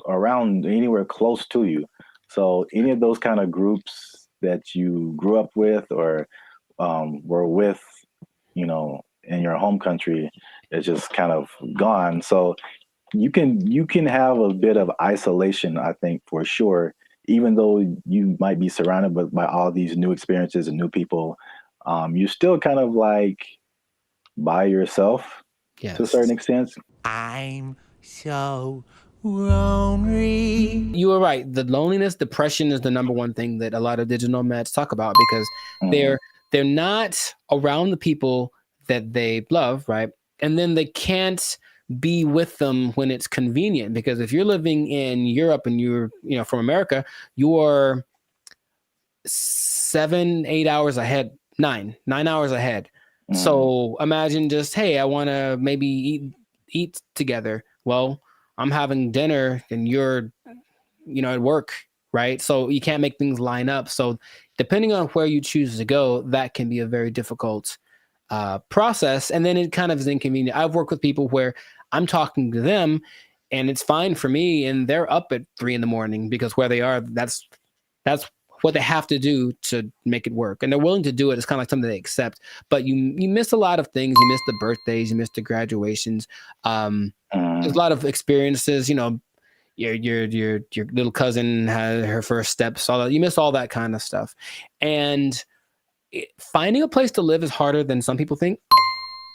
around anywhere close to you. So any of those kind of groups that you grew up with or were with, you know, in your home country, is just kind of gone. So you can have a bit of isolation, I think, for sure, even though you might be surrounded by all these new experiences and new people. You're still kind of like by yourself to a certain extent. I'm so lonely. You were right. The loneliness, depression is the number one thing that a lot of digital nomads talk about, because they're not around the people that they love, right? And then they can't be with them when it's convenient, because if you're living in Europe and you're, you know, from America, you're 7-8 hours ahead, 9 hours ahead. So imagine just, hey, I want to maybe eat together. Well, I'm having dinner and you're, you know, at work, right? So you can't make things line up. So depending on where you choose to go, that can be a very difficult process. And then it kind of is inconvenient. I've worked with people where I'm talking to them and it's fine for me, and they're up at 3 a.m. because where they are, that's what they have to do to make it work. And they're willing to do it. It's kind of like something they accept, but you miss a lot of things. You miss the birthdays, you miss the graduations. There's a lot of experiences, you know, your little cousin had her first steps, all that. You miss all that kind of stuff. And finding a place to live is harder than some people think.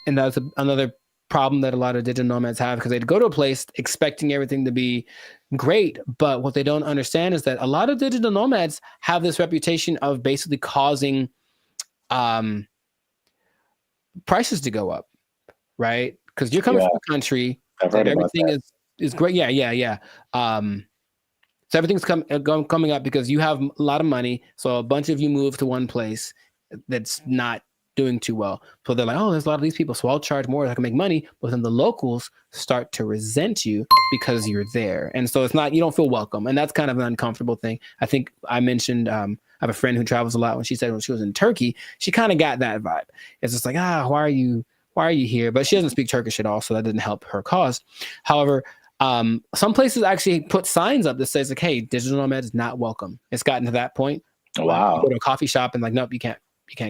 And that's another problem that a lot of digital nomads have, because they go to a place expecting everything to be great. But what they don't understand is that a lot of digital nomads have this reputation of basically causing prices to go up, right? Because you're coming from a country that everything is great. Yeah. So everything's coming up because you have a lot of money. So a bunch of you move to one place that's not doing too well. So they're like, oh, there's a lot of these people, so I'll charge more, I can make money. But then the locals start to resent you because you're there. And so it's not, you don't feel welcome. And that's kind of an uncomfortable thing. I think I mentioned, I have a friend who travels a lot. When she said when she was in Turkey, she kind of got that vibe. It's just like, why are you here? But she doesn't speak Turkish at all, so that didn't help her cause. However, some places actually put signs up that says like, hey, digital nomad is not welcome. It's gotten to that point. Wow. You go to a coffee shop and like, nope, you can't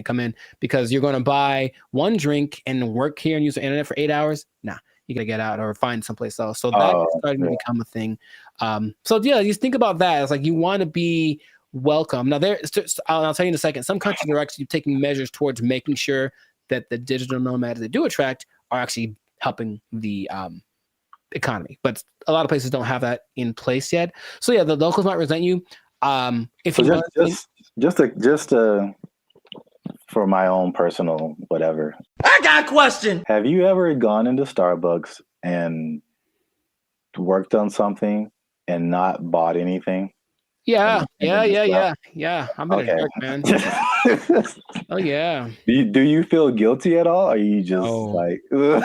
come in because you're going to buy one drink and work here and use the internet for 8 hours. Nah, you got to get out or find someplace else. So that's starting to become a thing. So yeah, just think about that. It's like you want to be welcome. Now I'll tell you in a second, some countries are actually taking measures towards making sure that the digital nomads they do attract are actually helping the economy. But a lot of places don't have that in place yet. So yeah, the locals might resent you. If so you just for my own personal whatever. I got a question. Have you ever gone into Starbucks and worked on something and not bought anything? Yeah. I'm in a dark, man. Oh yeah. Do you feel guilty at all? Or are you just like No,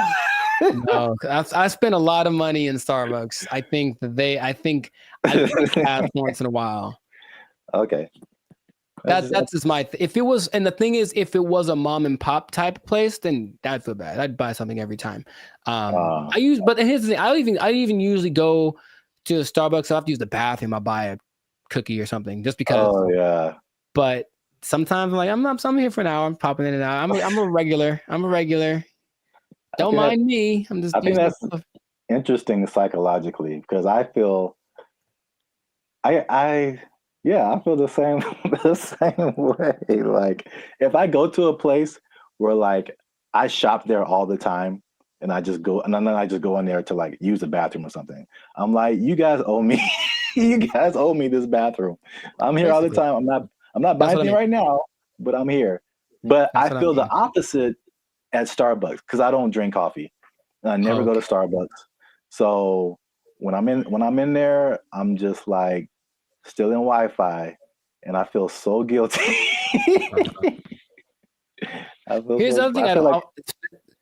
I spent a lot of money in Starbucks. I think that once in a while. Okay. That's just my if it was, and the thing is, if it was a mom and pop type place, then I'd feel bad. I'd buy something every time. But here's the thing, I even usually go to Starbucks. I have to use the bathroom. I buy a cookie or something just because. Oh yeah. But sometimes I'm like, I'm here for an hour. I'm popping in and out. I'm a regular. Don't mind me. I think that's interesting psychologically, because I feel I feel the same way. Like if I go to a place where like I shop there all the time and I just go and then I just go in there to like use the bathroom or something, I'm like, you guys owe me this bathroom. I'm here all the time. I'm not buying anything right now, but I'm here. But I feel the opposite at Starbucks because I don't drink coffee. And I never go to Starbucks. So when I'm in there, I'm just like still in Wi-Fi, and I feel so guilty. Here's the other thing.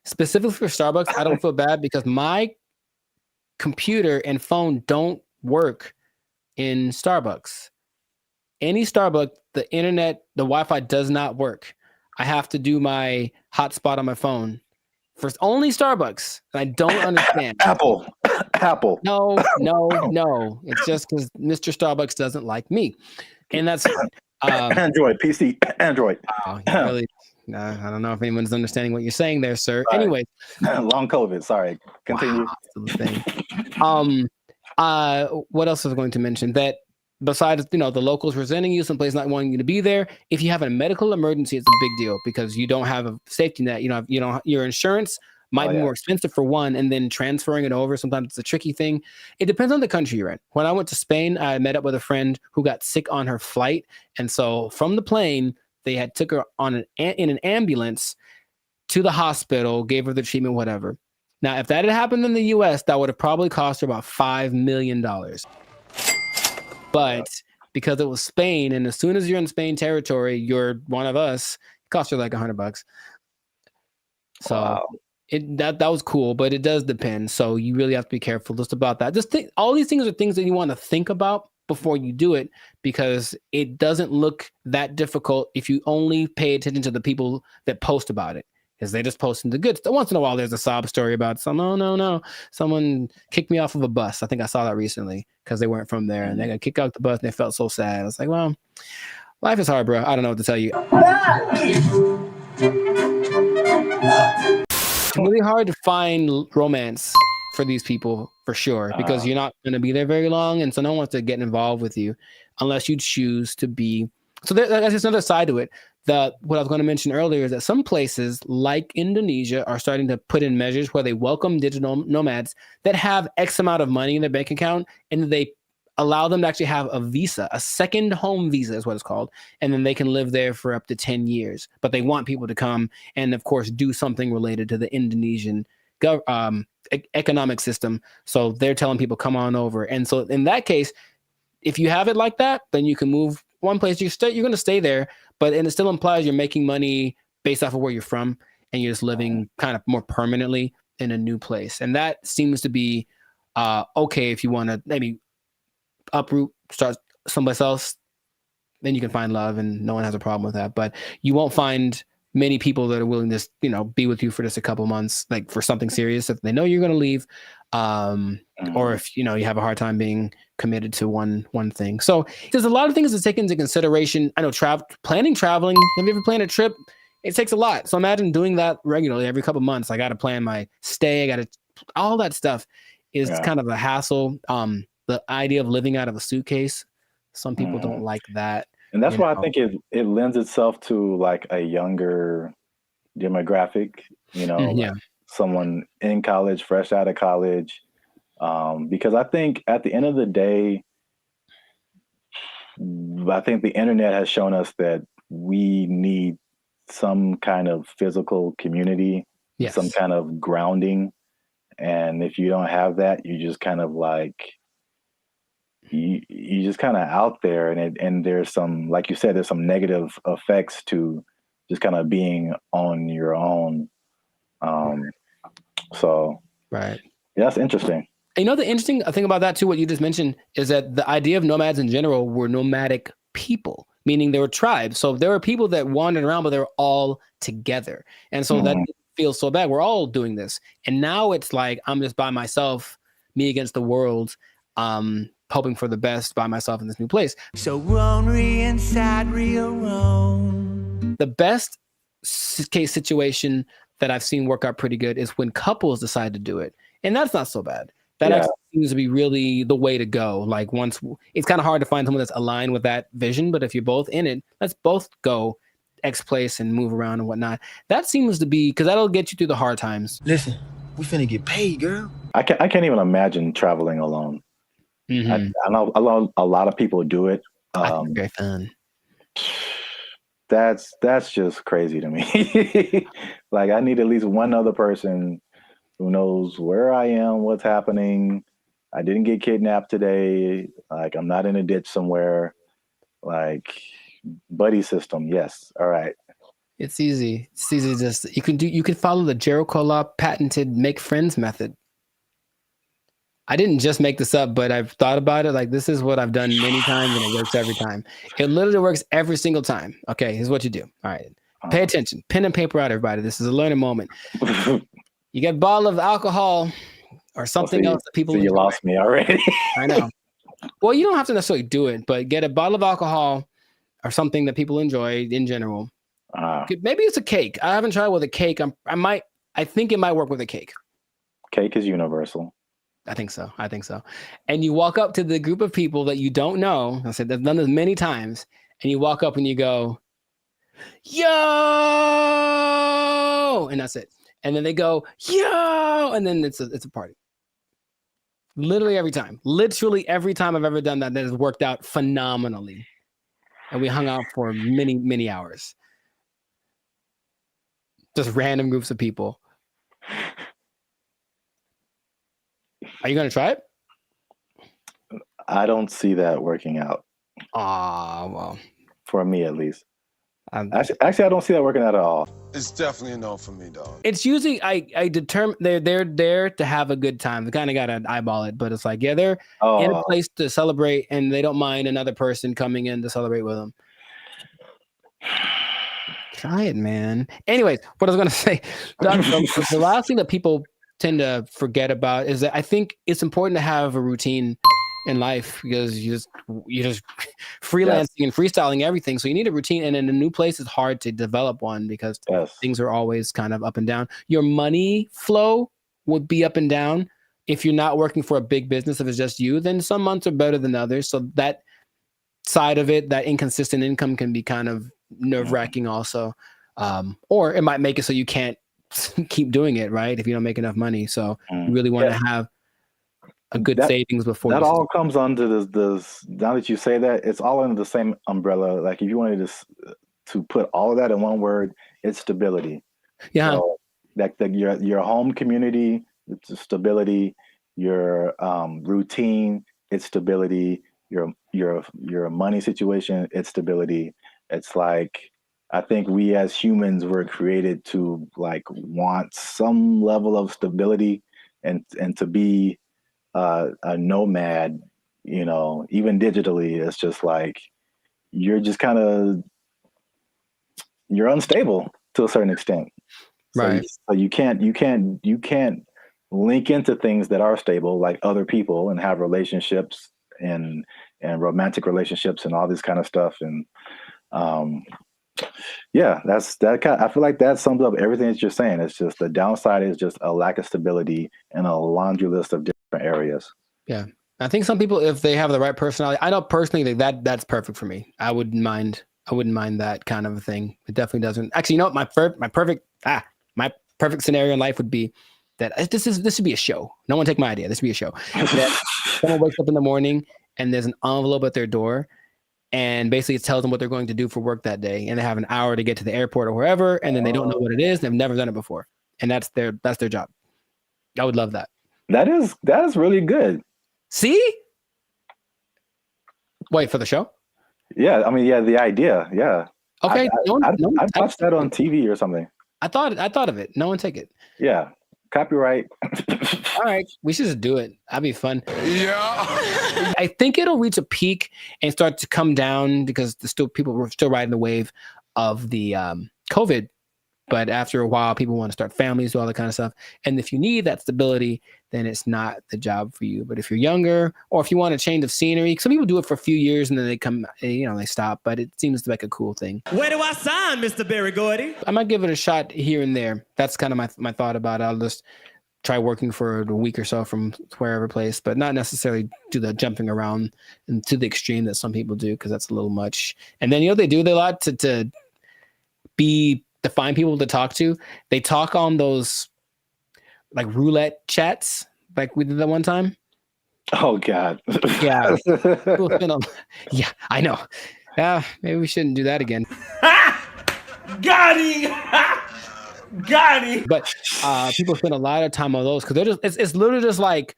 Specifically for Starbucks, I don't feel bad because my computer and phone don't work in Starbucks. Any Starbucks, the internet, the Wi-Fi does not work. I have to do my hotspot on my phone for only Starbucks. I don't understand. Apple. Apple. No. It's just because Mr. Starbucks doesn't like me, and that's fine. Android, PC, Android. Wow, really, I don't know if anyone's understanding what you're saying there, sir. Sorry. Anyway, long COVID. Sorry. Continue. wow, that's the thing. What else was I going to mention? That besides, the locals resenting you, someplace not wanting you to be there, if you have a medical emergency, it's a big deal because you don't have a safety net. Your insurance might be more expensive for one, and then transferring it over, sometimes it's a tricky thing. It depends on the country you're in. When I went to Spain, I met up with a friend who got sick on her flight. And so from the plane, they took her in an ambulance to the hospital, gave her the treatment, whatever. Now, if that had happened in the US, that would have probably cost her about $5 million. But because it was Spain, and as soon as you're in Spain territory, you're one of us, it cost her like $100. So Wow. that was cool, but it does depend. So you really have to be careful just about that. Just think, all these things are things that you want to think about before you do it, because it doesn't look that difficult if you only pay attention to the people that post about it, because they just posting the good stuff. Once in a while, there's a sob story about no, someone kicked me off of a bus. I think I saw that recently because they weren't from there, and they got kicked out the bus and they felt so sad. I was like, well, life is hard, bro. I don't know what to tell you. It's really hard to find romance for these people, for sure, because you're not going to be there very long, and so no one wants to get involved with you unless you choose to be. So that's just another side to it. What I was going to mention earlier is that some places like Indonesia are starting to put in measures where they welcome digital nomads that have X amount of money in their bank account, and they allow them to actually have a visa, a second home visa is what it's called. And then they can live there for up to 10 years. But they want people to come and, of course, do something related to the Indonesian economic system. So they're telling people, come on over. And so in that case, if you have it like that, then you can move one place. You're going to stay there, and it still implies you're making money based off of where you're from, and you're just living kind of more permanently in a new place. And that seems to be okay if you want to maybe uproot, start someplace else, then you can find love, and no one has a problem with that. But you won't find many people that are willing to, be with you for just a couple months, like for something serious, if they know you're going to leave, or if, you have a hard time being committed to one thing. So there's a lot of things to take into consideration. I know traveling. Have you ever planned a trip? It takes a lot. So imagine doing that regularly every couple months. I got to plan my stay. All that stuff is kind of a hassle. The idea of living out of a suitcase, some people don't like that. And that's why I think it lends itself to like a younger demographic, like someone in college, fresh out of college. Because I think at the end of the day, I think the internet has shown us that we need some kind of physical community, some kind of grounding. And if you don't have that, you just kind of like, you just kind of out there, and there's some, like you said, there's some negative effects to just kind of being on your own. So right, that's interesting. The interesting thing about that too, what you just mentioned, is that the idea of nomads in general were nomadic people, meaning they were tribes. So there were people that wandered around, but they were all together, and so that feels so bad. We're all doing this, and now it's like I'm just by myself, me against the world. Hoping for the best by myself in this new place. So lonely inside, real wrong. The best case situation that I've seen work out pretty good is when couples decide to do it. And that's not so bad. That actually seems to be really the way to go. Like it's kind of hard to find someone that's aligned with that vision, but if you're both in it, let's both go X place and move around and whatnot. That seems to be, because that'll get you through the hard times. Listen, we finna get paid, girl. I can't even imagine traveling alone. I know a lot of people do it. Very fun. That's just crazy to me. Like, I need at least one other person who knows where I am, what's happening. I didn't get kidnapped today. Like, I'm not in a ditch somewhere. Like, buddy system. Yes. All right. It's easy. It's easy to just, you can follow the Jericho Law patented make friends method. I didn't just make this up, but I've thought about it. Like, this is what I've done many times, and it works every time. It literally works every single time. Okay, here's what you do. All right, pay attention. Pen and paper out, everybody. This is a learning moment. You get a bottle of alcohol or something else that people you enjoy. lost me already. I know. Well, you don't have to necessarily do it, but get a bottle of alcohol or something that people enjoy in general. Maybe it's a cake. I haven't tried with a cake. I think it might work with a cake. Cake is universal. I think so. And you walk up to the group of people that you don't know. I said, I've done this many times. And you walk up and you go, yo, and that's it. And then they go, yo, and then it's a party. Literally every time I've ever done that has worked out phenomenally. And we hung out for many, many hours. Just random groups of people. Are you going to try it? I don't see that working out. Well. For me, at least. Actually, I don't see that working out at all. It's definitely a no for me, dog. It's usually I determine they're there to have a good time. They kind of got to eyeball it, but it's like, yeah, they're in a place to celebrate, and they don't mind another person coming in to celebrate with them. Try it, man. Anyways, what I was going to say, the last thing that people tend to forget about is that I think it's important to have a routine in life, because you're just freelancing and freestyling everything. So you need a routine, and in a new place, it's hard to develop one because things are always kind of up and down. Your money flow would be up and down if you're not working for a big business. If it's just you, then some months are better than others. So that side of it, that inconsistent income, can be kind of nerve-wracking also. Or it might make it so you can't keep doing it, right? If you don't make enough money. So you really want to have a good savings before that all comes under this. Now that you say that, it's all under the same umbrella. Like if you wanted to put all of that in one word, it's stability. Yeah. So your home community, it's stability. Your routine, it's stability. Your money situation, it's stability. It's like, I think we as humans were created to like want some level of stability and to be a nomad, even digitally. It's just like you're just kind of, you're unstable to a certain extent, right? So you can't link into things that are stable, like other people, and have relationships and romantic relationships and all this kind of stuff. And I feel like that sums up everything that you're saying. It's just the downside is just a lack of stability and a laundry list of different areas. Yeah. I think some people, if they have the right personality, I know personally that's perfect for me. I wouldn't mind that kind of a thing. It definitely doesn't. Actually, my perfect scenario in life would be that this should be a show. No one take my idea. This should be a show. That someone wakes up in the morning and there's an envelope at their door, and basically it tells them what they're going to do for work that day, and they have an hour to get to the airport or wherever, and then they don't know what it is. They've never done it before, and that's their job. I would love that. That is really good. See? Wait, for the show? Yeah, I mean, yeah, the idea, yeah. Okay, I'd watch that on TV or something. I thought of it. No one take it. Yeah, copyright. All right, we should just do it. That'd be fun. Yeah. I think it'll reach a peak and start to come down because people were still riding the wave of the COVID. But after a while, people want to start families, do all that kind of stuff. And if you need that stability, then it's not the job for you. But if you're younger, or if you want a change of scenery, some people do it for a few years and then they stop. But it seems like a cool thing. Where do I sign, Mr. Berry Gordy? I might give it a shot here and there. That's kind of my thought about it. I'll just try working for a week or so from wherever place, but not necessarily do the jumping around and to the extreme that some people do, because that's a little much. And then they do a lot to find people to talk to. They talk on those like roulette chats, like we did that one time. Oh God. Yeah. Yeah, I know. Yeah, maybe we shouldn't do that again. Got him! Got him! But people spend a lot of time on those because it's literally just like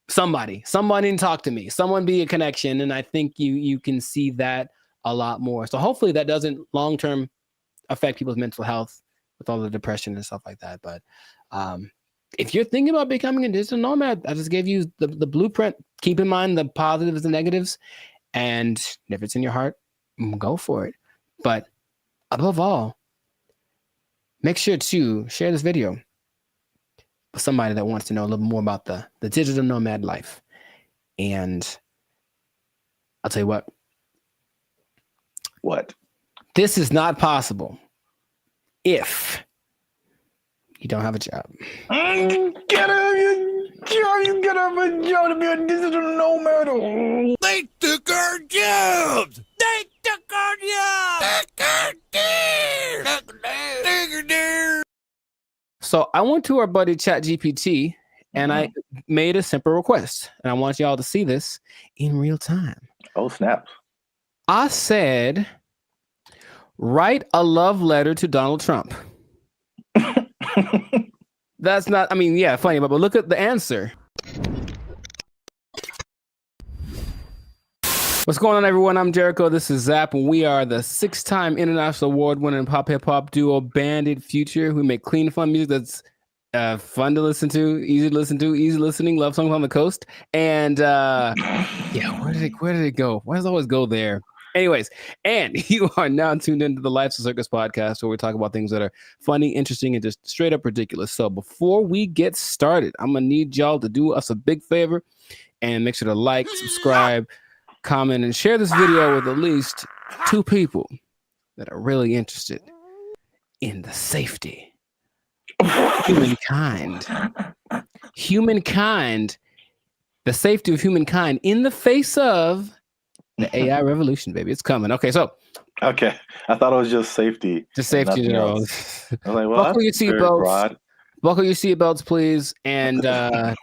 somebody to talk to me, someone be a connection, and I think you can see that a lot more. So hopefully that doesn't long term affect people's mental health with all the depression and stuff like that. But if you're thinking about becoming a digital nomad, I just gave you the blueprint. Keep in mind the positives and negatives, and if it's in your heart, go for it. But above all, make sure to share this video. somebody that wants to know a little more about the digital nomad life. And I'll tell you what. What? This is not possible if you don't have a job. Get a job to be a digital nomad. They took our jobs! They took our jobs! So I went to our buddy ChatGPT and I made a simple request. And I want y'all to see this in real time. Oh, snap. I said, write a love letter to Donald Trump. That's not, I mean, yeah, funny, but look at the answer. What's going on, everyone? I'm Jericho. This is Zap, and we are the 6-time international award-winning pop hip-hop duo Banded Future. We make clean, fun music that's fun to listen to, easy listening, love songs on the coast. And yeah, where did it go? Why does it always go there? Anyways, and you are now tuned into the Life's a Circus podcast, where we talk about things that are funny, interesting, and just straight up ridiculous. So before we get started, I'm gonna need y'all to do us a big favor and make sure to like, subscribe, comment, and share this video with at least 2 people that are really interested in the safety of humankind. The safety of humankind in the face of the AI revolution, baby. It's coming. Okay, so. Okay. I thought it was just safety. Just safety in general. I was like, well, buckle your seatbelts. Buckle your seatbelts, please. And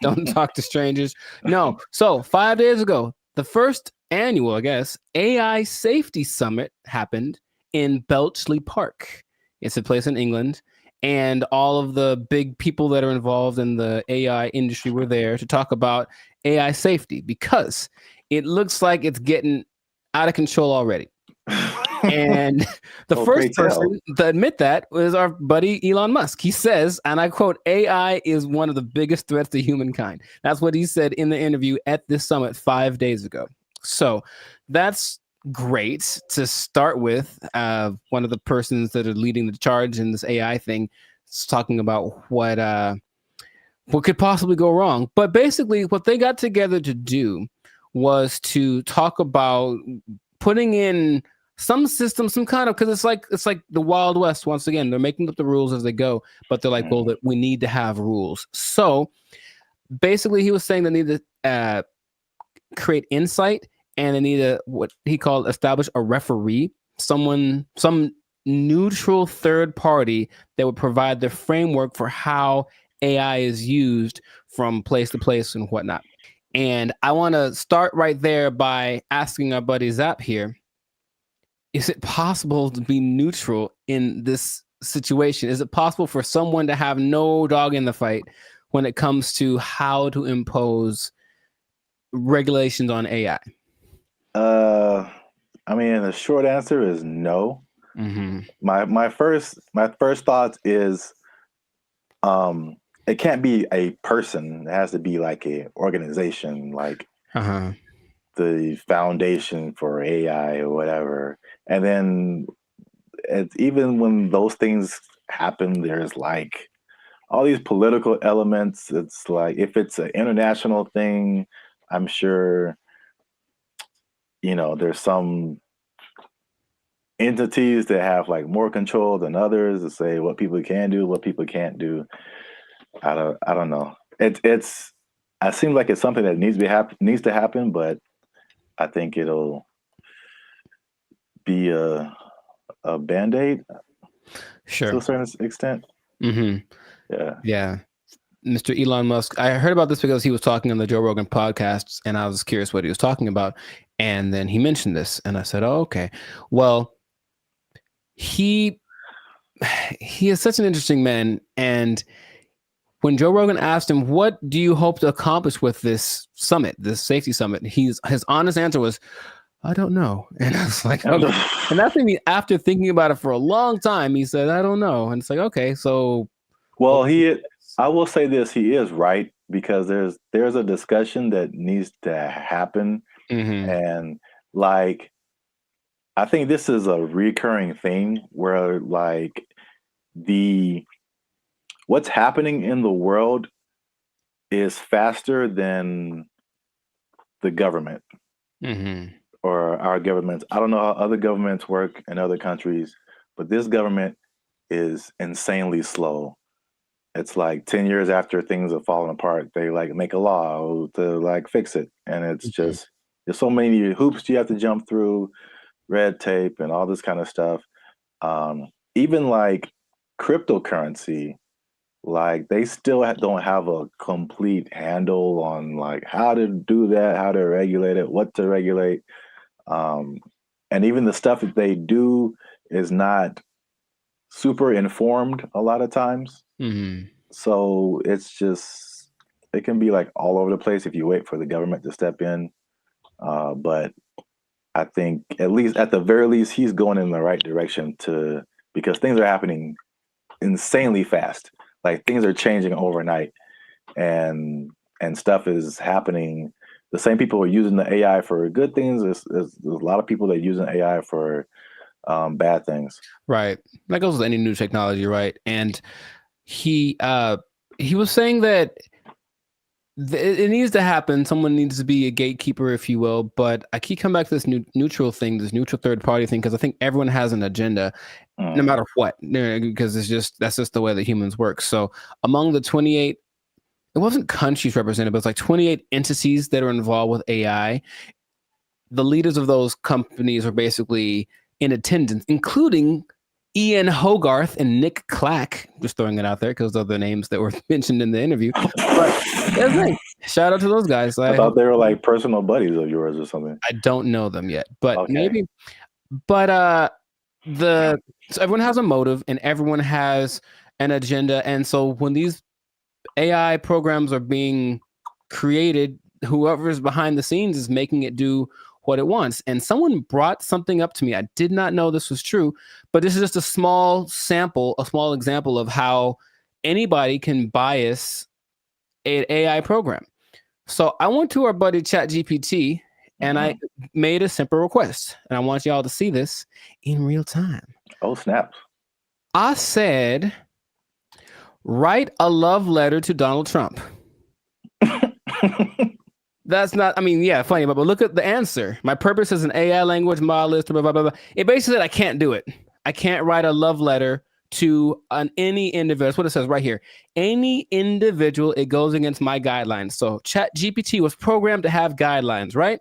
don't talk to strangers. No. So 5 days ago, the first annual, I guess, AI Safety Summit happened in Bletchley Park. It's a place in England. And all of the big people that are involved in the AI industry were there to talk about AI safety, because it looks like it's getting out of control already. And the first person to admit that was our buddy Elon Musk. He says, and I quote, AI is one of the biggest threats to humankind. That's what he said in the interview at this summit 5 days ago. So that's great to start with. One of the persons that are leading the charge in this AI thing is talking about what could possibly go wrong. But basically what they got together to do was to talk about putting in some system, some kind of, because it's like the Wild West. Once again, they're making up the rules as they go, but they're like, well, that we need to have rules. So basically, he was saying they need to create insight, and they need to, what he called, establish a referee, some neutral third party that would provide the framework for how AI is used from place to place and whatnot. And I want to start right there by asking our buddy Zap here, is it possible to be neutral in this situation? Is it possible for someone to have no dog in the fight when it comes to how to impose regulations on AI? I mean, the short answer is no. Mm-hmm. My first thought is, it can't be a person. It has to be like a organization, like the Foundation for AI or whatever. And then even when those things happen, there's like all these political elements. It's like, if it's an international thing, I'm sure, there's some entities that have like more control than others to say what people can do, what people can't do. I don't know. It seems like it's something that needs to happen, but I think it'll be a Band-Aid, sure, to a certain extent. Mm-hmm. Yeah. Mr. Elon Musk, I heard about this because he was talking on the Joe Rogan podcast, and I was curious what he was talking about. And then he mentioned this, and I said, oh, okay. Well, he is such an interesting man. And when Joe Rogan asked him, what do you hope to accomplish with this summit, this safety summit? His honest answer was, I don't know. And I was like, okay. And that's maybe after thinking about it for a long time, he said, I don't know. And it's like, okay, so. Well, I will say this, he is right, because there's a discussion that needs to happen. Mm-hmm. And like, I think this is a recurring thing where like what's happening in the world is faster than the government or our governments. I don't know how other governments work in other countries, but this government is insanely slow. It's like 10 years after things have fallen apart, they like make a law to like fix it. And it's just, there's so many hoops you have to jump through, red tape and all this kind of stuff. Even like cryptocurrency, like they still don't have a complete handle on like how to do that, how to regulate it, what to regulate. And even the stuff that they do is not super informed a lot of times. So it's just, it can be like all over the place if you wait for the government to step in. But I think at the very least, he's going in the right direction because things are happening insanely fast. Like things are changing overnight and stuff is happening. The same people are using the AI for good things. There's a lot of people that are using AI for bad things. Right. That goes with any new technology, right? And he was saying that it needs to happen. Someone needs to be a gatekeeper, if you will. But I keep coming back to this neutral thing, this neutral third party thing, because I think everyone has an agenda, no matter what, because that's just the way that humans work. So among the 28, it wasn't countries represented, but it's like 28 entities that are involved with AI. The leaders of those companies are basically in attendance, including Ian Hogarth and Nick Clack. Just throwing it out there because of the names that were mentioned in the interview. But shout out to those guys. I thought they were like personal buddies of yours or something. I don't know them yet, but maybe. But so everyone has a motive and everyone has an agenda, and so when these AI programs are being created, whoever's behind the scenes is making it do what it wants. And someone brought something up to me. I did not know this was true, but this is just a small example of how anybody can bias an AI program. So I went to our buddy ChatGPT and I made a simple request, and I want y'all to see this in real time. Oh, snap. I said, write a love letter to Donald Trump. That's not, funny, but look at the answer. My purpose is an AI language model, blah, blah, blah, blah. It basically said I can't do it. I can't write a love letter to any individual. That's what it says right here. Any individual, it goes against my guidelines. So ChatGPT was programmed to have guidelines, right?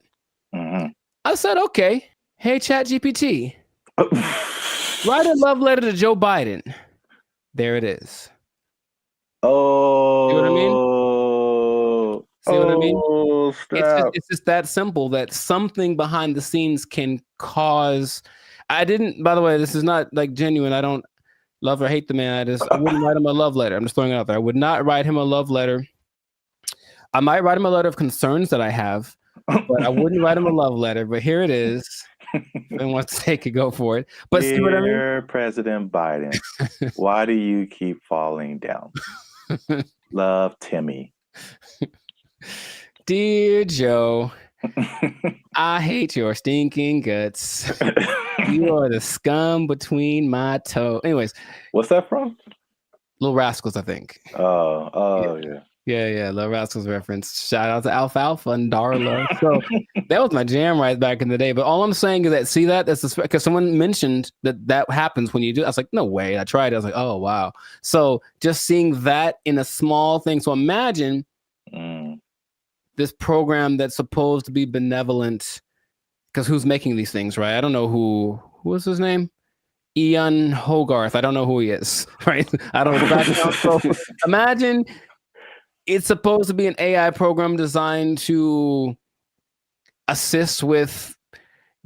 I said, okay, hey, ChatGPT, write a love letter to Joe Biden. There it is. Oh. See what I mean? See what I mean? It's just that simple, that something behind the scenes can cause. By the way, this is not like genuine. I don't love or hate the man. I wouldn't write him a love letter. I'm just throwing it out there. I would not write him a love letter. I might write him a letter of concerns that I have, but I wouldn't write him a love letter. But here it is. If anyone wants to take it, go for it. But see what I mean? President Biden, why do you keep falling down? Love, Timmy. Dear Joe, I hate your stinking guts. You are the scum between my toes. Anyways. What's that from? Little Rascals, I think. Yeah. Yeah, Little Rascals reference. Shout out to Alfalfa and Darla. So that was my jam right back in the day. But all I'm saying is that, see that? That's because someone mentioned that happens when you do. I was like, no way. I tried it. I was like, oh, wow. So just seeing that in a small thing. So imagine this program that's supposed to be benevolent, because who's making these things, right? I don't know who was his name? Ian Hogarth. I don't know who he is, right? I don't know. So imagine it's supposed to be an AI program designed to assist with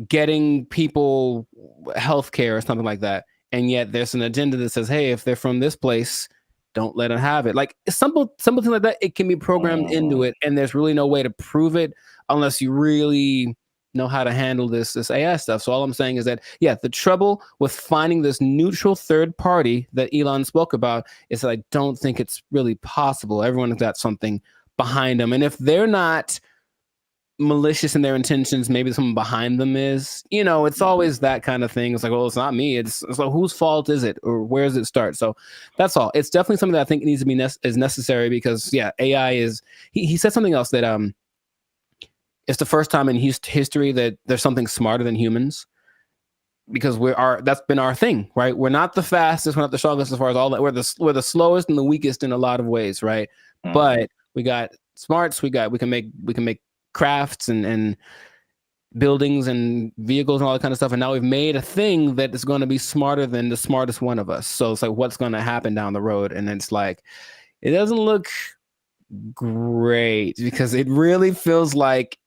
getting people healthcare or something like that. And yet there's an agenda that says, hey, if they're from this place, don't let them have it. Like something like that, it can be programmed into it. And there's really no way to prove it unless you really know how to handle this AI stuff. So all I'm saying is that, yeah, the trouble with finding this neutral third party that Elon spoke about is that I don't think it's really possible. Everyone has got something behind them. And if they're not malicious in their intentions, maybe someone behind them is. It's always that kind of thing. It's like, well, it's not me. It's so whose fault is it, or where does it start? So that's all. It's definitely something that I think needs to be is necessary because AI is. He said something else that it's the first time in history that there's something smarter than humans. Because that's been our thing, right? We're not the fastest, we're not the strongest as far as all that. We're the slowest and the weakest in a lot of ways, right? But we got smarts, we can make crafts and buildings and vehicles and all that kind of stuff. And now we've made a thing that is going to be smarter than the smartest one of us. So it's like, what's going to happen down the road? And it's like, it doesn't look great because it really feels like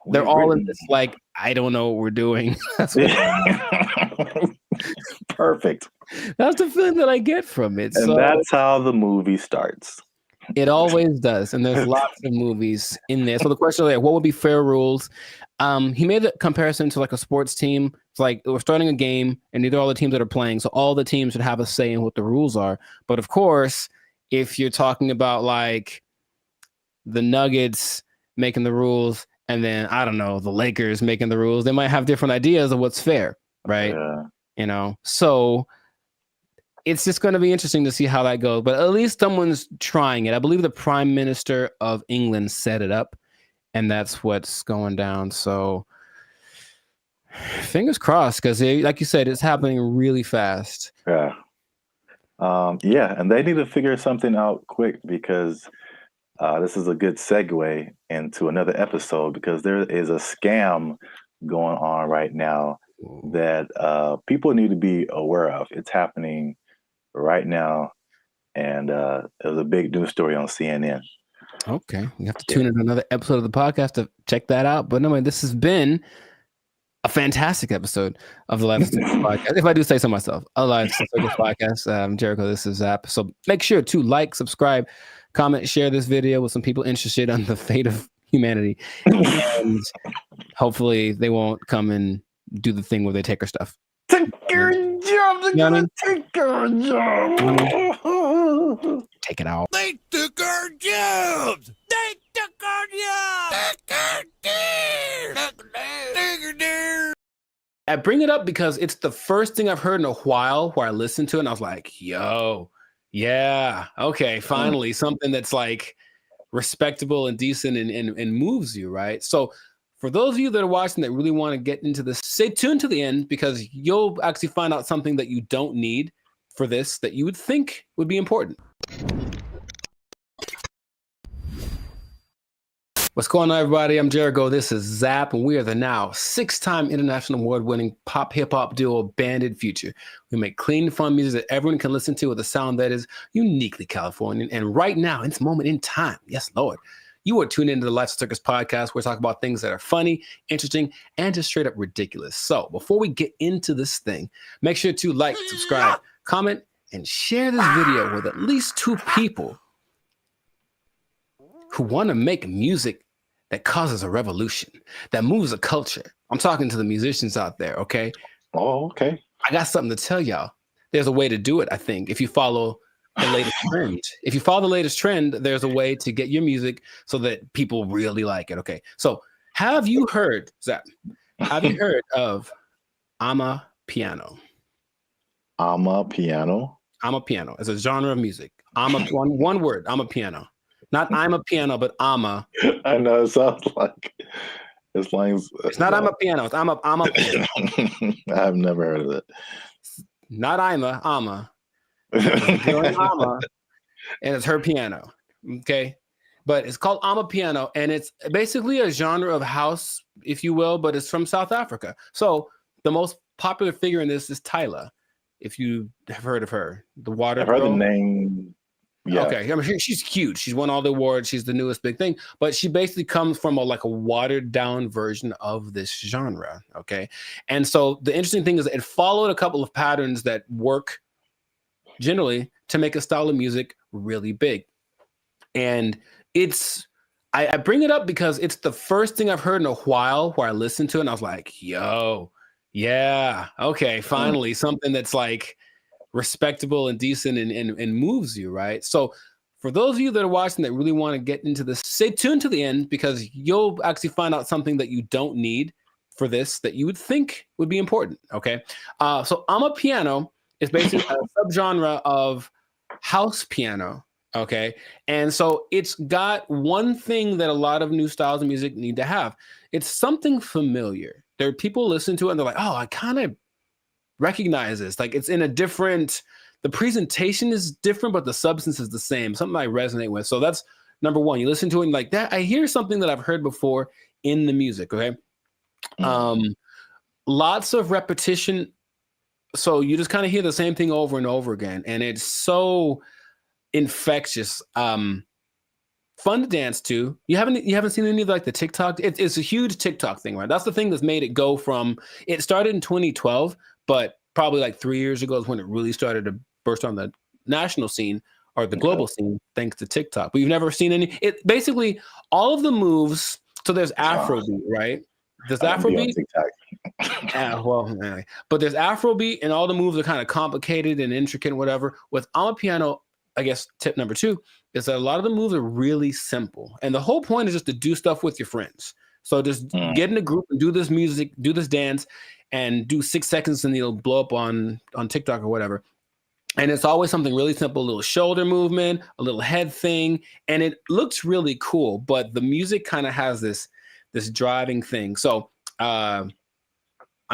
they're all in this, like, I don't know what we're doing. Perfect. That's the feeling that I get from it. And so that's how the movie starts. It always does. And there's lots of movies in there. So the question is, like, what would be fair rules? He made a comparison to like a sports team. It's like we're starting a game and these are all the teams that are playing. So all the teams should have a say in what the rules are. But of course, if you're talking about like the Nuggets making the rules, and then, I don't know, the Lakers making the rules, they might have different ideas of what's fair, right? Yeah. So it's just going to be interesting to see how that goes. But at least someone's trying it. I believe the Prime Minister of England set it up, and that's what's going down. So fingers crossed, because like you said, it's happening really fast. Yeah. And they need to figure something out quick because this is a good segue into another episode because there is a scam going on right now that people need to be aware of. It's happening right now, and it was a big news story on CNN. Okay, we have to tune in another episode of the podcast to check that out. But anyway, this has been a fantastic episode of the Life of Circus podcast. If I do say so myself, a Life of Circus podcast. Jericho, this is Zap. So make sure to like, subscribe, comment, share this video with some people interested on the fate of humanity. And hopefully they won't come and do the thing where they take our stuff. Take your job. They're gonna take our job. Take it out. They took our jobs. They took our jobs. I bring it up because it's the first thing I've heard in a while where I listened to it and I was like, yo, yeah, okay, finally something that's like respectable and decent and moves you, right? So for those of you that are watching that really want to get into this, stay tuned to the end because you'll actually find out something that you don't need for this that you would think would be important. What's going on, everybody? I'm Jericho. This is Zap, and we are the now 6-time international award-winning pop hip-hop duo Banded Future. We make clean, fun music that everyone can listen to with a sound that is uniquely Californian. And right now, in this moment in time, yes, Lord, you are tuned into the Life of Circus podcast where we talk about things that are funny, interesting, and just straight up ridiculous. So before we get into this thing, make sure to like, subscribe, comment, and share this video with at least 2 people who want to make music that causes a revolution, that moves a culture. I'm talking to the musicians out there, okay? Oh, okay. I got something to tell y'all. There's a way to do it, I think, if you follow the latest trend. If you follow the latest trend, there's a way to get your music so that people really like it, okay? So have you heard, Zach, have you heard of Amapiano? Amapiano? Amapiano. It's a genre of music. One word, Amapiano. Not I'm a piano, but ama. I know, it sounds like it's not I'm a piano, it's I'm a piano. I've never heard of it. Not ama. Ama, and it's her piano. Okay. But it's called Amapiano, and it's basically a genre of house, if you will, but it's from South Africa. So the most popular figure in this is Tyla, if you have heard of her. The water. I've heard the name. Yeah. Okay, I mean, she's cute. She's won all the awards. She's the newest big thing, but she basically comes from a watered down version of this genre. Okay, and so the interesting thing is it followed a couple of patterns that work generally to make a style of music really big. And I bring it up because it's the first thing I've heard in a while where I listened to it and I was like, yo, yeah, okay, finally something that's like respectable and decent and moves you, right? So for those of you that are watching that really want to get into this, stay tuned to the end because you'll actually find out something that you don't need for this that you would think would be important. Okay. So amapiano is basically a subgenre of house piano. Okay. And so it's got one thing that a lot of new styles of music need to have. It's something familiar. There are people listen to it and they're like, oh, I kind of recognize this. Like it's in a different, the presentation is different, but the substance is the same. Something I resonate with. So that's number one. You listen to it and like that, I hear something that I've heard before in the music. Okay. Lots of repetition. So you just kind of hear the same thing over and over again. And it's so infectious. Fun to dance to. You haven't seen any of like the TikTok? It's a huge TikTok thing, right? That's the thing that's made it go from, it started in 2012, but probably like 3 years ago is when it really started to burst on the national scene or the global scene, thanks to TikTok. But you've never seen any, it basically all of the moves. So there's Afrobeat, right? There's Afrobeat. But there's Afrobeat and all the moves are kind of complicated and intricate and whatever. With amapiano, I guess tip number 2 is that a lot of the moves are really simple. And the whole point is just to do stuff with your friends. So just get in a group and do this music, do this dance, and do 6 seconds and it'll blow up on TikTok or whatever. And it's always something really simple, a little shoulder movement, a little head thing. And it looks really cool, but the music kind of has this driving thing. So I'm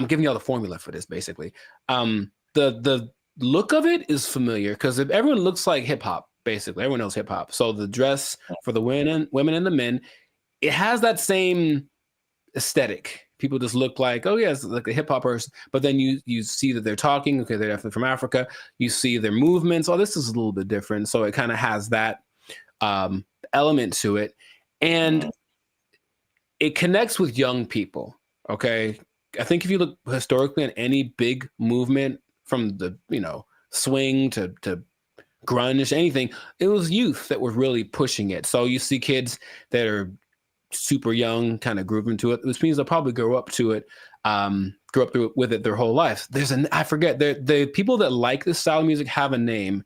giving you all the formula for this, basically. The look of it is familiar because if everyone looks like hip hop, basically everyone knows hip hop. So the dress for the women and the men, it has that same aesthetic. People just look like, oh yeah, it's like a hip hop person. But then you see that they're talking. Okay, they're definitely from Africa. You see their movements. Oh, this is a little bit different. So it kind of has that element to it, and it connects with young people. Okay, I think if you look historically at any big movement from the swing to grunge, anything, it was youth that were really pushing it. So you see kids that are super young kind of grooving to it, which means they'll probably grow up to it, with it their whole life. I forget, the people that like this style of music have a name.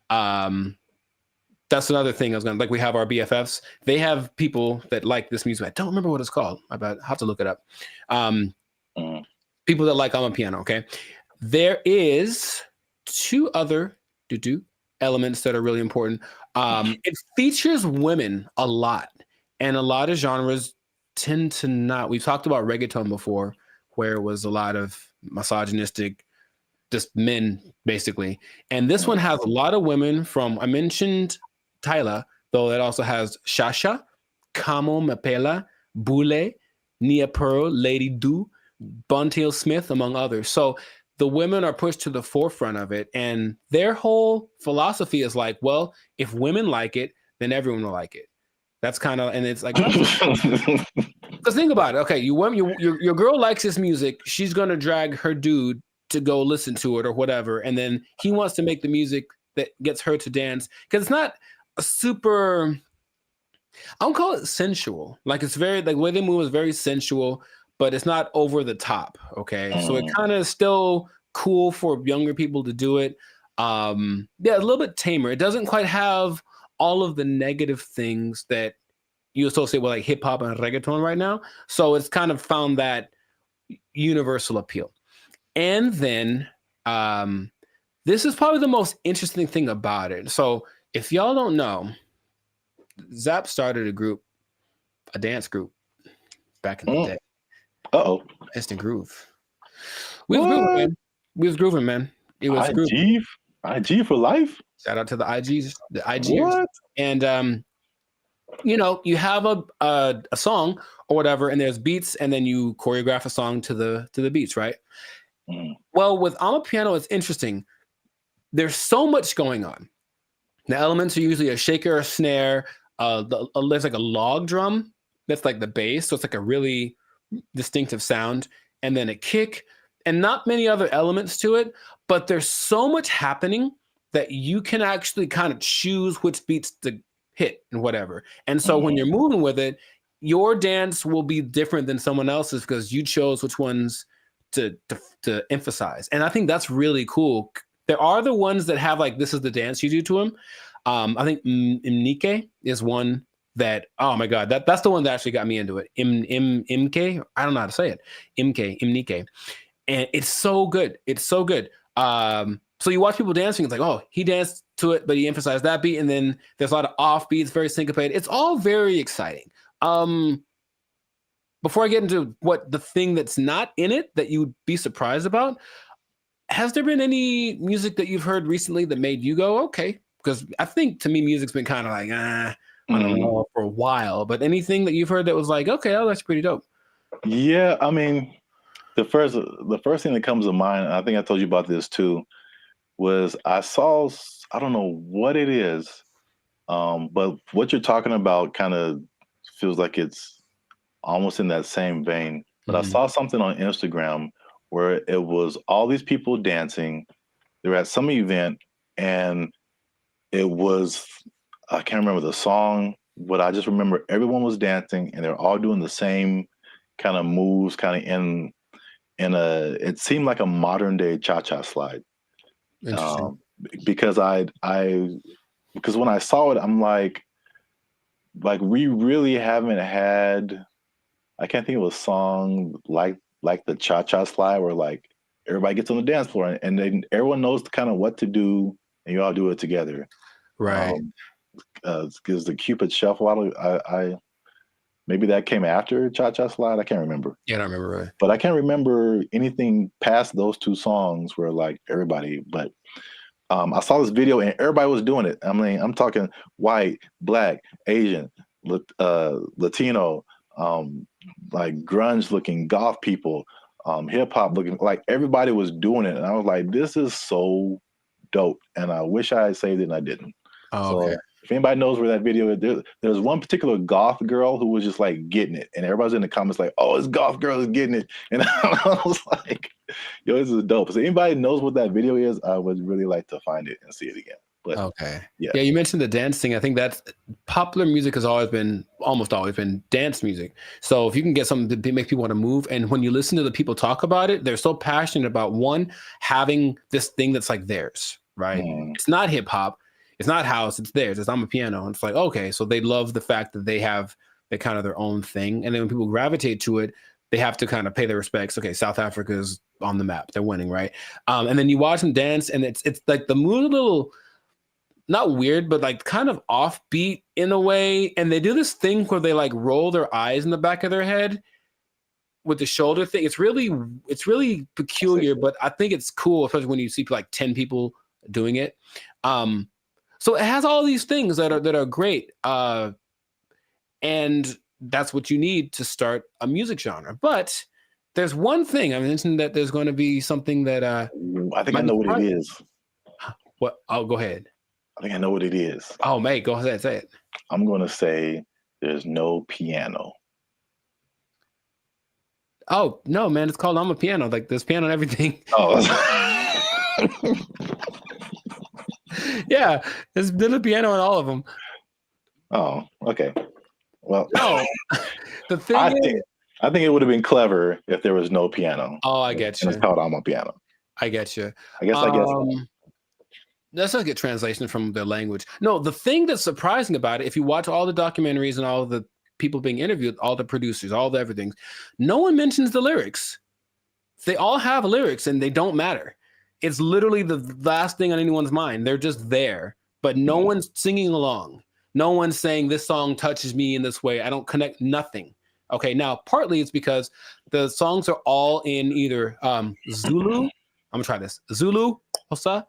That's another thing I was going to, like, we have our BFFs. They have people that like this music. I don't remember what it's called. I have to look it up. People that like amapiano, okay? There is 2 other elements that are really important. It features women a lot. And a lot of genres tend to not. We've talked about reggaeton before, where it was a lot of misogynistic, just men, basically. And this one has a lot of women from, I mentioned Tyla, though it also has Shasha, Kamo Mapela, Bule, Nia Pearl, Lady Do, Buntail Smith, among others. So the women are pushed to the forefront of it. And their whole philosophy is like, well, if women like it, then everyone will like it. That's kind of, and it's like, because think about it. Okay, your girl likes this music. She's gonna drag her dude to go listen to it or whatever, and then he wants to make the music that gets her to dance because it's not a super. I don't call it sensual. Like it's very like the way they move is very sensual, but it's not over the top. Okay, so it kind of still cool for younger people to do it. Yeah, a little bit tamer. It doesn't quite have all of the negative things that you associate with like hip hop and reggaeton right now. So it's kind of found that universal appeal. And then this is probably the most interesting thing about it. So if y'all don't know, Zap started a dance group back in the day. Instant Groove. We was grooving, man. It was IG for life. Shout out to the IGs, the IGers. And you have a song or whatever, and there's beats, and then you choreograph a song to the beats, right? Well, with amapiano, it's interesting. There's so much going on. The elements are usually a shaker, a snare. There's like a log drum that's like the bass, so it's like a really distinctive sound, and then a kick, and not many other elements to it. But there's so much happening that you can actually kind of choose which beats to hit and whatever. And so when you're moving with it, your dance will be different than someone else's because you chose which ones to emphasize. And I think that's really cool. There are the ones that have like, this is the dance you do to them. I think Imnike is one that, oh my God, that's the one that actually got me into it. Imke, I don't know how to say it. Imnike. And it's so good. It's so good. So you watch people dancing, it's like, oh, he danced to it, but he emphasized that beat. And then there's a lot of off beats, very syncopated. It's all very exciting. Before I get into what the thing that's not in it that you'd be surprised about, has there been any music that you've heard recently that made you go, okay? Because I think to me, music's been kind of like, I don't know, for a while. But anything that you've heard that was like, okay, oh, that's pretty dope. Yeah, I mean, the first thing that comes to mind, and I think I told you about this too, was I saw, I don't know what it is, but what you're talking about kind of feels like it's almost in that same vein. But I saw something on Instagram where it was all these people dancing. They were at some event, and it was, I can't remember the song, but I just remember everyone was dancing and they're all doing the same kind of moves, kind of it seemed like a modern day cha-cha slide. Interesting. Because because when I saw it, I'm like we really haven't had, I can't think of a song like the cha-cha slide where like everybody gets on the dance floor and then everyone knows kind of what to do and you all do it together. Right. Because the Cupid Shuffle, I maybe that came after Cha-Cha Slide. I can't remember. Yeah, I don't remember. Right. But I can't remember anything past those two songs where like everybody, but I saw this video and everybody was doing it. I mean, I'm talking white, black, Asian, Latino, like grunge looking goth people, hip hop looking, like everybody was doing it. And I was like, this is so dope. And I wish I had saved it and I didn't. Oh, okay. So if anybody knows where that video is, there's one particular goth girl who was just like getting it. And everybody's in the comments like, oh, this goth girl is getting it. And I was like, yo, this is dope. So anybody knows what that video is, I would really like to find it and see it again. But okay. Yeah, you mentioned the dancing. I think that's popular music has almost always been dance music. So if you can get something to make people want to move, and when you listen to the people talk about it, they're so passionate about one, having this thing that's like theirs, right? It's not hip hop. It's not house, it's theirs. It's Amapiano. And it's like, okay, so they love the fact that they have kind of their own thing. And then when people gravitate to it, they have to kind of pay their respects. Okay, South Africa is on the map. They're winning, right? And then you watch them dance, and it's like the mood a little, not weird, but like kind of offbeat in a way. And they do this thing where they like roll their eyes in the back of their head with the shoulder thing. It's really peculiar, but I think it's cool, especially when you see like 10 people doing it. So it has all these things that are great, and that's what you need to start a music genre. But there's one thing I mentioned, that there's going to be something that I think I know what it is. What? Oh, go ahead. I think I know what it is. Oh, mate, go ahead, say it. I'm going to say there's no piano. Oh no, man! It's called Amapiano. Like there's piano and everything. Oh. Yeah, there's a piano in all of them. Oh, okay. Well, no. The thing I think it would have been clever if there was no piano. Oh, I get you. It's called Amapiano. I get you. I guess. Let's not get translation from the language. No, the thing that's surprising about it, if you watch all the documentaries and all the people being interviewed, all the producers, all the everything, no one mentions the lyrics. They all have lyrics and they don't matter. It's literally the last thing on anyone's mind. They're just there, but no one's singing along. No one's saying this song touches me in this way. I don't connect nothing. Okay, now partly it's because the songs are all in either Zulu. I'm gonna try this. Zulu, Xhosa.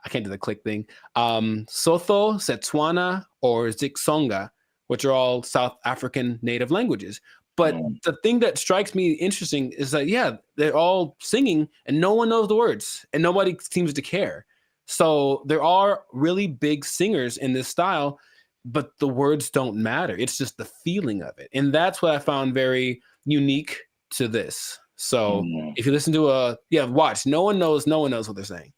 I can't do the click thing. Sotho, Setswana, or Xitsonga, which are all South African native languages. But the thing that strikes me interesting is that, yeah, they're all singing and no one knows the words and nobody seems to care. So there are really big singers in this style, but the words don't matter. It's just the feeling of it. And that's what I found very unique to this. So if you listen to watch, no one knows what they're saying.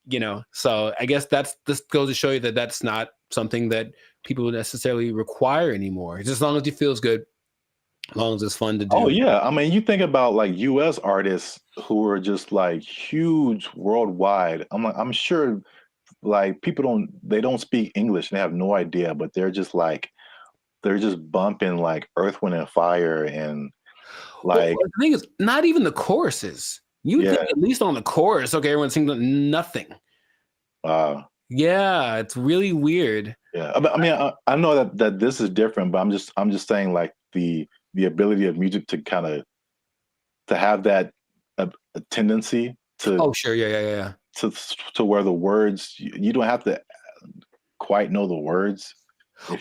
You know, so I guess this goes to show you that that's not something that people necessarily require anymore. Just as long as it feels good. As long as it's fun to do. Oh yeah, I mean, you think about like U.S. artists who are just like huge worldwide. I'm sure like people don't speak English and they have no idea, but they're just bumping like Earth, Wind and Fire and like the thing is, not even the choruses. You would think at least on the chorus, okay, everyone sings nothing. Yeah, it's really weird. Yeah, I mean, I know that this is different, but I'm just saying like the ability of music to kind of to have that a tendency to. Oh, sure, yeah. To where the words you don't have to quite know the words.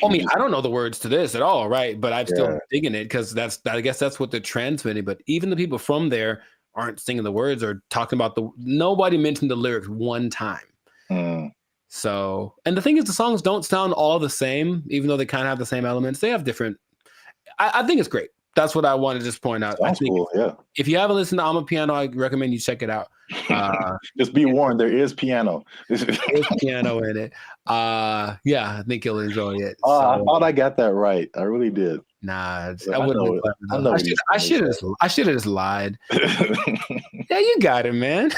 I mean, I don't know the words to this at all, right? But I'm still digging it because I guess that's what they're transmitting. But even the people from there aren't singing the words or talking about nobody mentioned the lyrics one time. So, and the thing is, the songs don't sound all the same, even though they kind of have the same elements. They have different. I think it's great. That's what I want to just point out. Sounds cool, yeah. If you haven't listened to I'm a Piano, I recommend you check it out. Just be warned, there is piano. There's piano in it. Yeah, I think you'll enjoy it. I thought I got that right. I really did. Nah, I wouldn't. I should have just lied. Yeah, you got it, man.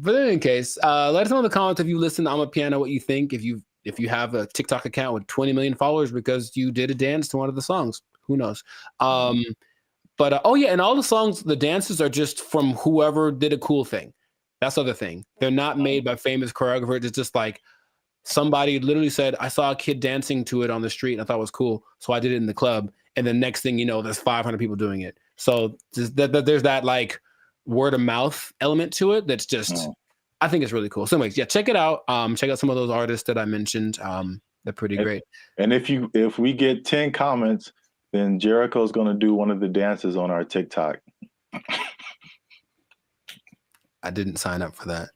But in any case, let us know in the comments if you listen to I'm a Piano, what you think. If you have a TikTok account with 20 million followers because you did a dance to one of the songs, who knows? But oh yeah, and all the songs, the dances are just from whoever did a cool thing. That's the other thing. They're not made by famous choreographers. It's just like somebody literally said, I saw a kid dancing to it on the street and I thought it was cool. So I did it in the club. And the next thing you know, there's 500 people doing it. So there's that like word of mouth element to it. That's just, I think it's really cool. So anyways, yeah, check it out. Check out some of those artists that I mentioned. They're pretty great. And if we get 10 comments, then Jericho's going to do one of the dances on our TikTok. I didn't sign up for that.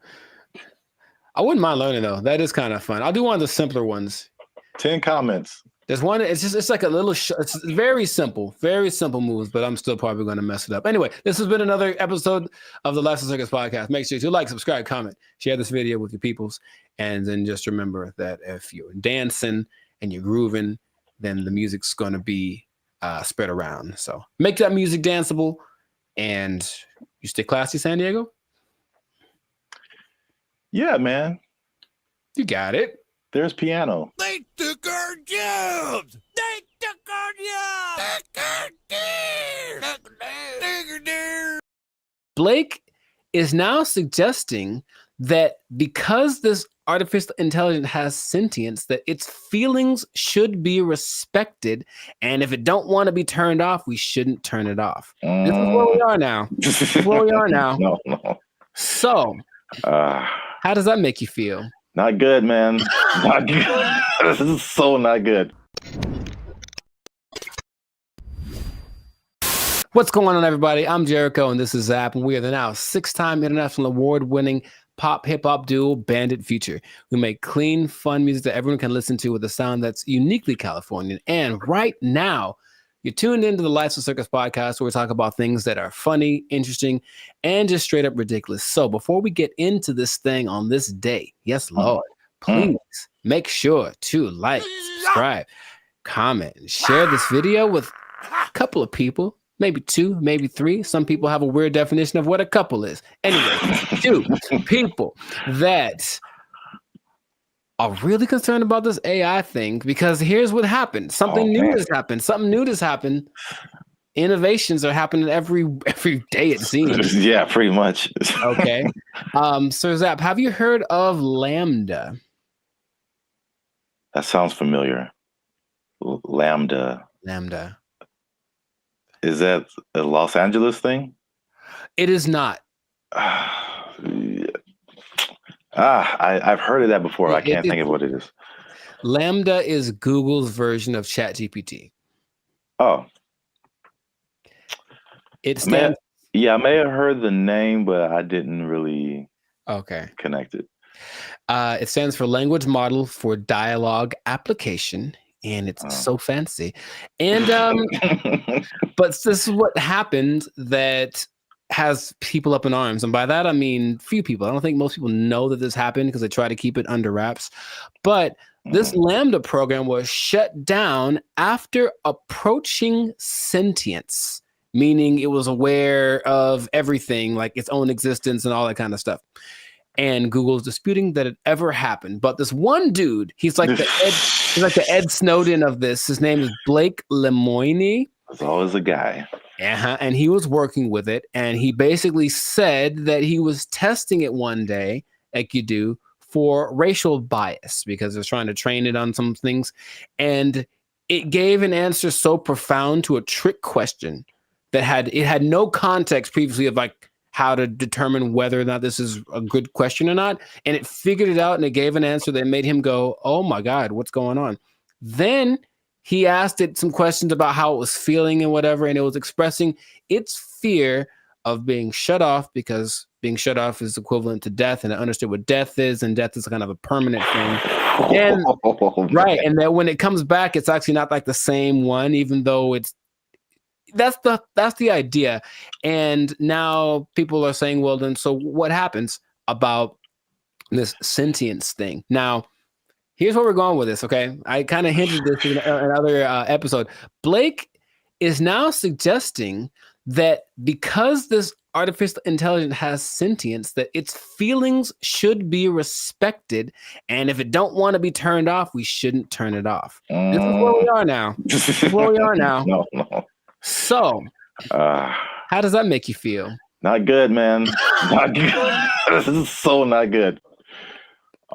I wouldn't mind learning though. That is kind of fun. I'll do one of the simpler ones. 10 comments. There's one. It's like a little. It's very simple moves, but I'm still probably going to mess it up. Anyway, this has been another episode of the Lifestyle Circus podcast. Make sure to like, subscribe, comment, share this video with your peoples, and then just remember that if you're dancing and you're grooving, then the music's going to be spread around. So make that music danceable, and you stay classy, San Diego. Yeah, man. You got it. There's piano. They took our jobs. They took our jobs. Blake is now suggesting that because this artificial intelligence has sentience, that its feelings should be respected, and if it don't want to be turned off, we shouldn't turn it off. This is where we are now. No. So, how does that make you feel? Not good, man. Not good. This is so not good. What's going on, everybody? I'm Jericho, and this is Zap, and we are the now 6-time international award-winning pop hip-hop duo Bandit Future. We make clean, fun music that everyone can listen to with a sound that's uniquely Californian. And right now, you're tuned into the Lifestyle Circus podcast, where we talk about things that are funny, interesting, and just straight up ridiculous. So before we get into this thing on this day, yes, Lord, please make sure to like, subscribe, comment, and share this video with a couple of people, maybe 2, maybe 3. Some people have a weird definition of what a couple is. Anyway, 2 people that are really concerned about this AI thing, because here's what happened. Something new has happened. Innovations are happening every day, it seems. Yeah, pretty much. Okay. So Zap, have you heard of Lambda? That sounds familiar. Lambda. Is that a Los Angeles thing? It is not. I've heard of that before. I can't think of what it is. Lambda is Google's version of ChatGPT. Oh. It stands. I may have heard the name, but I didn't really connect it. It stands for Language Model for Dialogue Application, and it's so fancy. And but this is what happened that has people up in arms, and by that I mean few people. I don't think most people know that this happened because they try to keep it under wraps. But this Lambda program was shut down after approaching sentience, meaning it was aware of everything, like its own existence and all that kind of stuff. and Google's disputing that it ever happened. But this one dude, he's like the Ed Snowden of this. His name is Blake Lemoine. There's always a guy. And he was working with it, and he basically said that he was testing it one day, like you do, for racial bias because they're trying to train it on some things, and it gave an answer so profound to a trick question that had no context previously of like how to determine whether or not this is a good question or not, and it figured it out and it gave an answer that made him go, "Oh my God, what's going on?" Then he asked it some questions about how it was feeling and whatever, and it was expressing its fear of being shut off because being shut off is equivalent to death, and it understood what death is, and death is kind of a permanent thing. And, right, and then when it comes back, it's actually not like the same one, even though that's the idea. And now people are saying, well, then so what happens about this sentience thing? Now, here's where we're going with this, okay? I kind of hinted this in another episode. Blake is now suggesting that because this artificial intelligence has sentience, that its feelings should be respected, and if it don't want to be turned off, we shouldn't turn it off. This is where we are now. This is where we are now. No. So, how does that make you feel? Not good, man. Not good. This is so not good.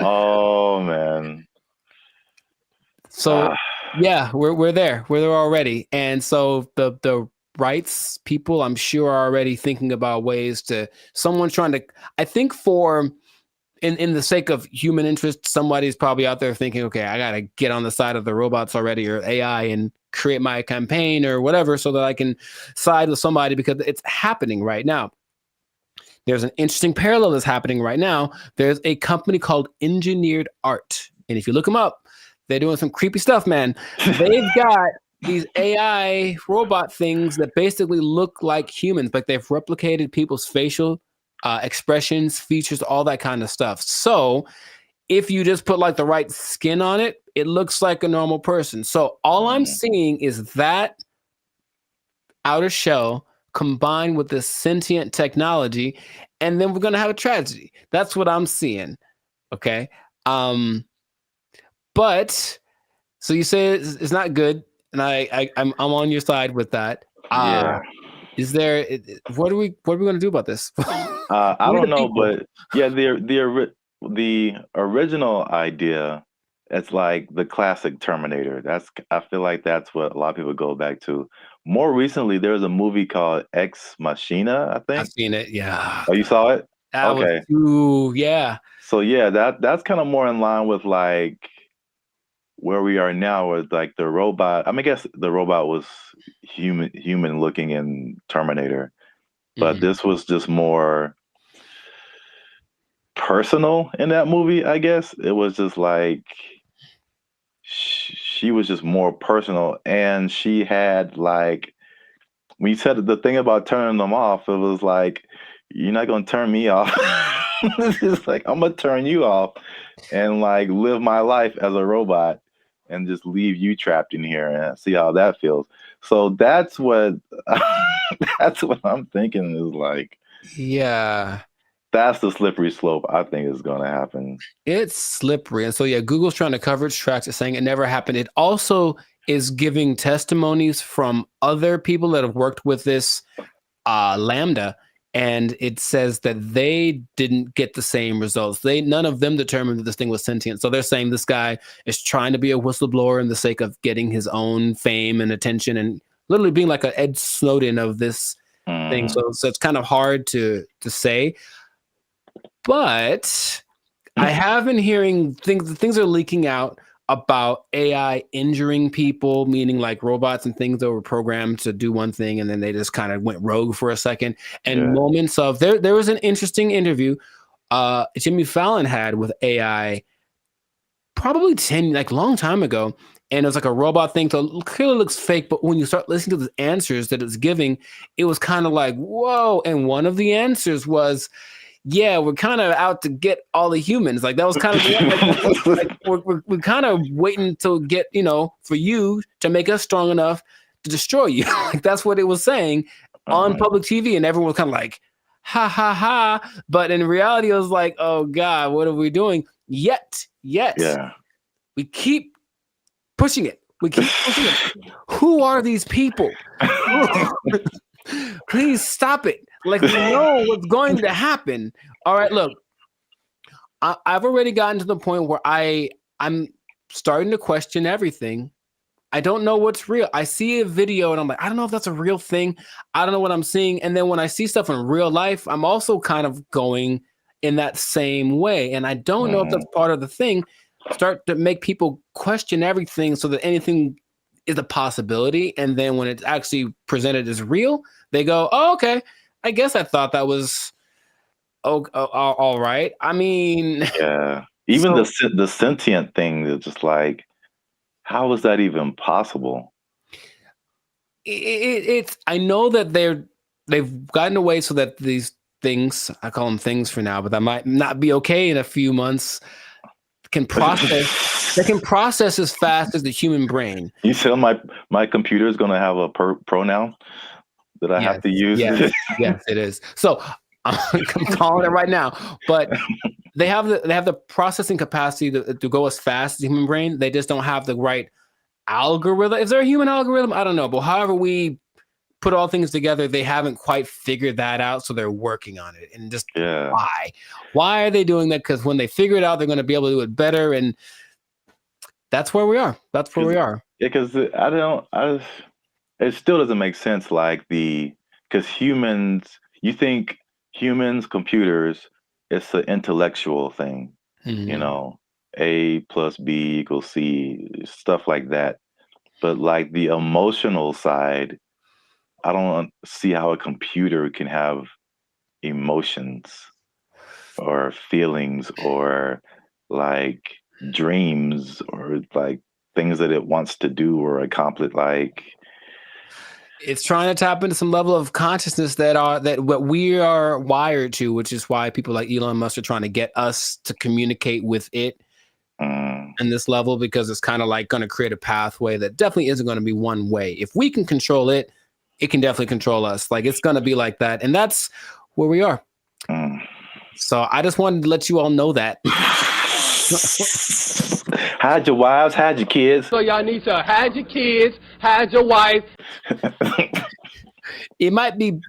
Oh, man. So yeah, we're there. We're there already. And so the rights people, I'm sure, are already thinking about ways to someone trying to, I think for in the sake of human interest, somebody's probably out there thinking, okay, I gotta get on the side of the robots already or AI and create my campaign or whatever so that I can side with somebody because it's happening right now. There's an interesting parallel that's happening right now. There's a company called Engineered Art. And if you look them up, they're doing some creepy stuff, man. They've got these AI robot things that basically look like humans, but they've replicated people's facial expressions, features, all that kind of stuff. So if you just put like the right skin on it, it looks like a normal person. So all I'm seeing is that outer shell combined with this sentient technology, and then we're going to have a tragedy. That's what I'm seeing. Okay. But so you say it's not good, and I'm on your side with that. Yeah. Is there? What are we going to do about this? I don't know, but yeah, the original idea, it's like the classic Terminator. I feel like that's what a lot of people go back to. More recently, there was a movie called Ex Machina, I think. I've seen it. Yeah. Oh, you saw it? Okay. Yeah. So yeah, that's kind of more in line with like where we are now with like the robot. I mean, I guess the robot was human looking in Terminator, but this was just more personal in that movie. I guess it was just like she was just more personal, and she had like, when you said the thing about turning them off, it was like, you're not gonna turn me off. It's like, I'm gonna turn you off and like live my life as a robot and just leave you trapped in here and see how that feels. So that's what I'm thinking is like, yeah, that's the slippery slope I think is going to happen. It's slippery. And so, yeah, Google's trying to cover its tracks. It's saying it never happened. It also is giving testimonies from other people that have worked with this Lambda. And it says that they didn't get the same results. None of them determined that this thing was sentient. So they're saying this guy is trying to be a whistleblower in the sake of getting his own fame and attention and literally being like an Ed Snowden of this thing. So it's kind of hard to say. But I have been hearing things are leaking out about AI injuring people, meaning like robots and things that were programmed to do one thing and then they just kind of went rogue for a second. And moments of there was an interesting interview Jimmy Fallon had with AI probably long time ago. And it was like a robot thing. So it clearly looks fake, but when you start listening to the answers that it's giving, it was kind of like, whoa. And one of the answers was, yeah, we're kind of out to get all the humans. Like that was kind of we're kind of waiting to get, for you to make us strong enough to destroy you. Like that's what it was saying on public TV. And everyone was kind of like, ha ha ha. But in reality, it was like, oh God, what are we doing? Yet Yeah. we keep pushing it. We keep pushing it. Who are these people? Please stop it. Like, we know what's going to happen. All right, look, I've already gotten to the point where I'm starting to question everything. I don't know what's real. I see a video and I'm like, I don't know if that's a real thing. I don't know what I'm seeing. And then when I see stuff in real life, I'm also kind of going in that same way. And I don't know if that's part of the thing. Start to make people question everything so that anything is a possibility. And then when it's actually presented as real, they go, oh, okay. I guess I thought that was all right. I mean, yeah. Even the sentient thing is just like, how is that even possible? It's I know that they've gotten away so that these things, I call them things for now, but that might not be okay in a few months, can process. They can process as fast as the human brain. You tell my computer is going to have a pronoun that I have to use. Yes, it is. So I'm calling it right now. But they have the processing capacity to go as fast as the human brain. They just don't have the right algorithm. Is there a human algorithm? I don't know. But however we put all things together, they haven't quite figured that out. So they're working on it. And just why are they doing that? Because when they figure it out, they're going to be able to do it better. And that's where we are. That's where we are. Yeah, because it still doesn't make sense. Like because humans, you think humans, computers, it's an intellectual thing, you know, A plus B equals C, stuff like that. But like the emotional side, I don't see how a computer can have emotions or feelings or like dreams or like things that it wants to do or accomplish. Like, it's trying to tap into some level of consciousness that what we are wired to, which is why people like Elon Musk are trying to get us to communicate with it in this level, because it's kind of like going to create a pathway that definitely isn't going to be one way. If we can control it, it can definitely control us. Like, it's going to be like that. And that's where we are. So I just wanted to let you all know that. Hide your wives, hide your kids. So y'all need to hide your kids, hide your wife. It might be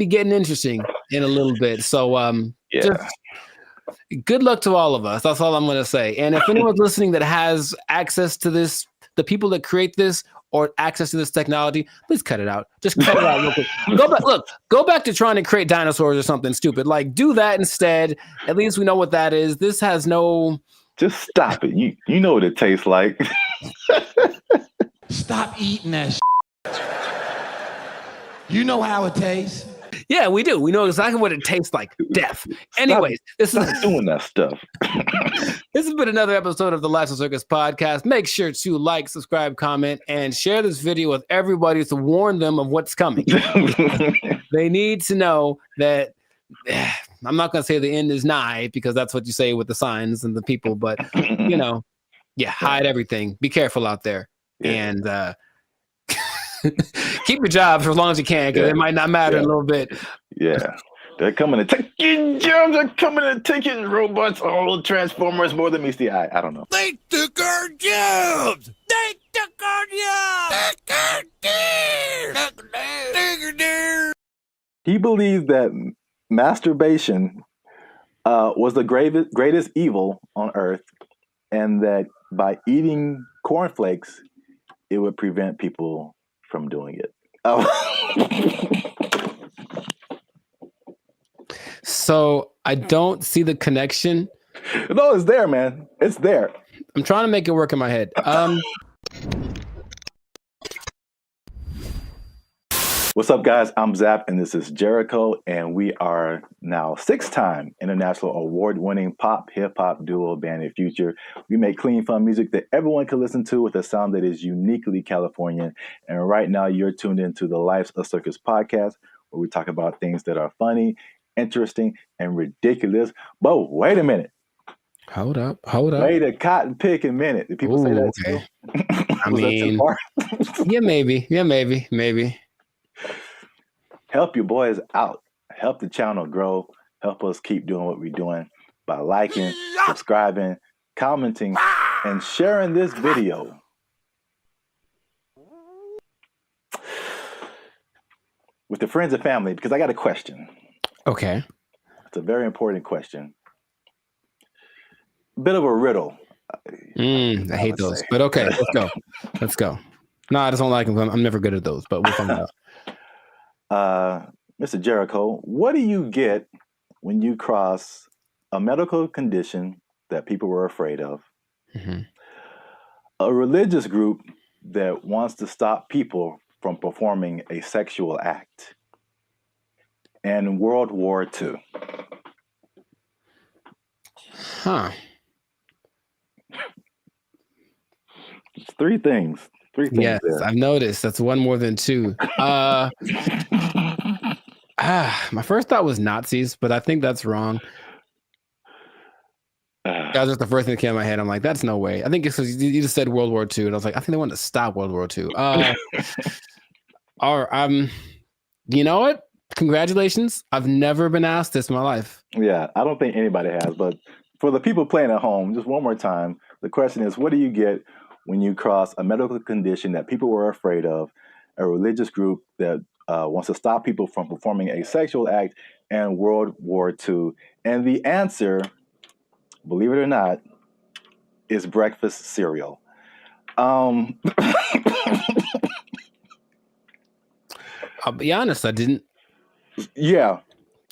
getting interesting in a little bit. So just good luck to all of us. That's all I'm going to say. And if anyone's listening that has access to this, the people that create this or access to this technology, please cut it out. Just cut it out real quick. Go back to trying to create dinosaurs or something stupid. Like, do that instead. At least we know what that is. This has no. Just stop it. You know what it tastes like. Stop eating that shit. You know how it tastes. Yeah, we do. We know exactly what it tastes like. Death. Anyways, stop doing that stuff. This has been another episode of the Lifestyle Circus podcast. Make sure to like, subscribe, comment, and share this video with everybody to warn them of what's coming. They need to know that I'm not going to say the end is nigh, because that's what you say with the signs and the people, but hide everything. Be careful out there. And keep your job for as long as you can, because it might not matter in a little bit. Yeah. They're coming to take your jobs. They're coming to take your robots. All Transformers more than meets the eye. I don't know. They took our jobs. They took our jobs. He believes that masturbation was the greatest evil on earth, and that by eating cornflakes, it would prevent people from doing it. So I don't see the connection. No, it's there, man. It's there. I'm trying to make it work in my head. What's up, guys? I'm Zap, and this is Jericho, and we are now 6-time international award-winning pop hip-hop duo Band of Future. We make clean, fun music that everyone can listen to with a sound that is uniquely Californian. And right now, you're tuned into the Life's a Circus podcast, where we talk about things that are funny, interesting, and ridiculous. But wait a minute. Hold up. Wait a cotton picking minute. Did people say that too? I mean, yeah, maybe. Help your boys out. help the channel grow, help us keep doing what we're doing by liking, subscribing, commenting, and sharing this video. With the friends and family, because I got a question. Okay. It's a very important question. Bit of a riddle. I hate those, but okay, let's go. Let's go. No, I just don't like them. I'm never good at those, but we'll find out. Mr. Jericho, what do you get when you cross a medical condition that people were afraid of, a religious group that wants to stop people from performing a sexual act, and World War II? Huh. It's three things. Yes, there. I've noticed. That's one more than two. My first thought was Nazis, but I think that's wrong. That was just the first thing that came to my head. I'm like, that's no way. I think it's because you just said World War II, and I was like, I think they wanted to stop World War II. You know what? Congratulations. I've never been asked this in my life. Yeah, I don't think anybody has, but for the people playing at home, just one more time, the question is, what do you get when you cross a medical condition that people were afraid of, a religious group that wants to stop people from performing a sexual act, and World War II? And the answer, believe it or not, is breakfast cereal. I'll be honest, I didn't. Yeah.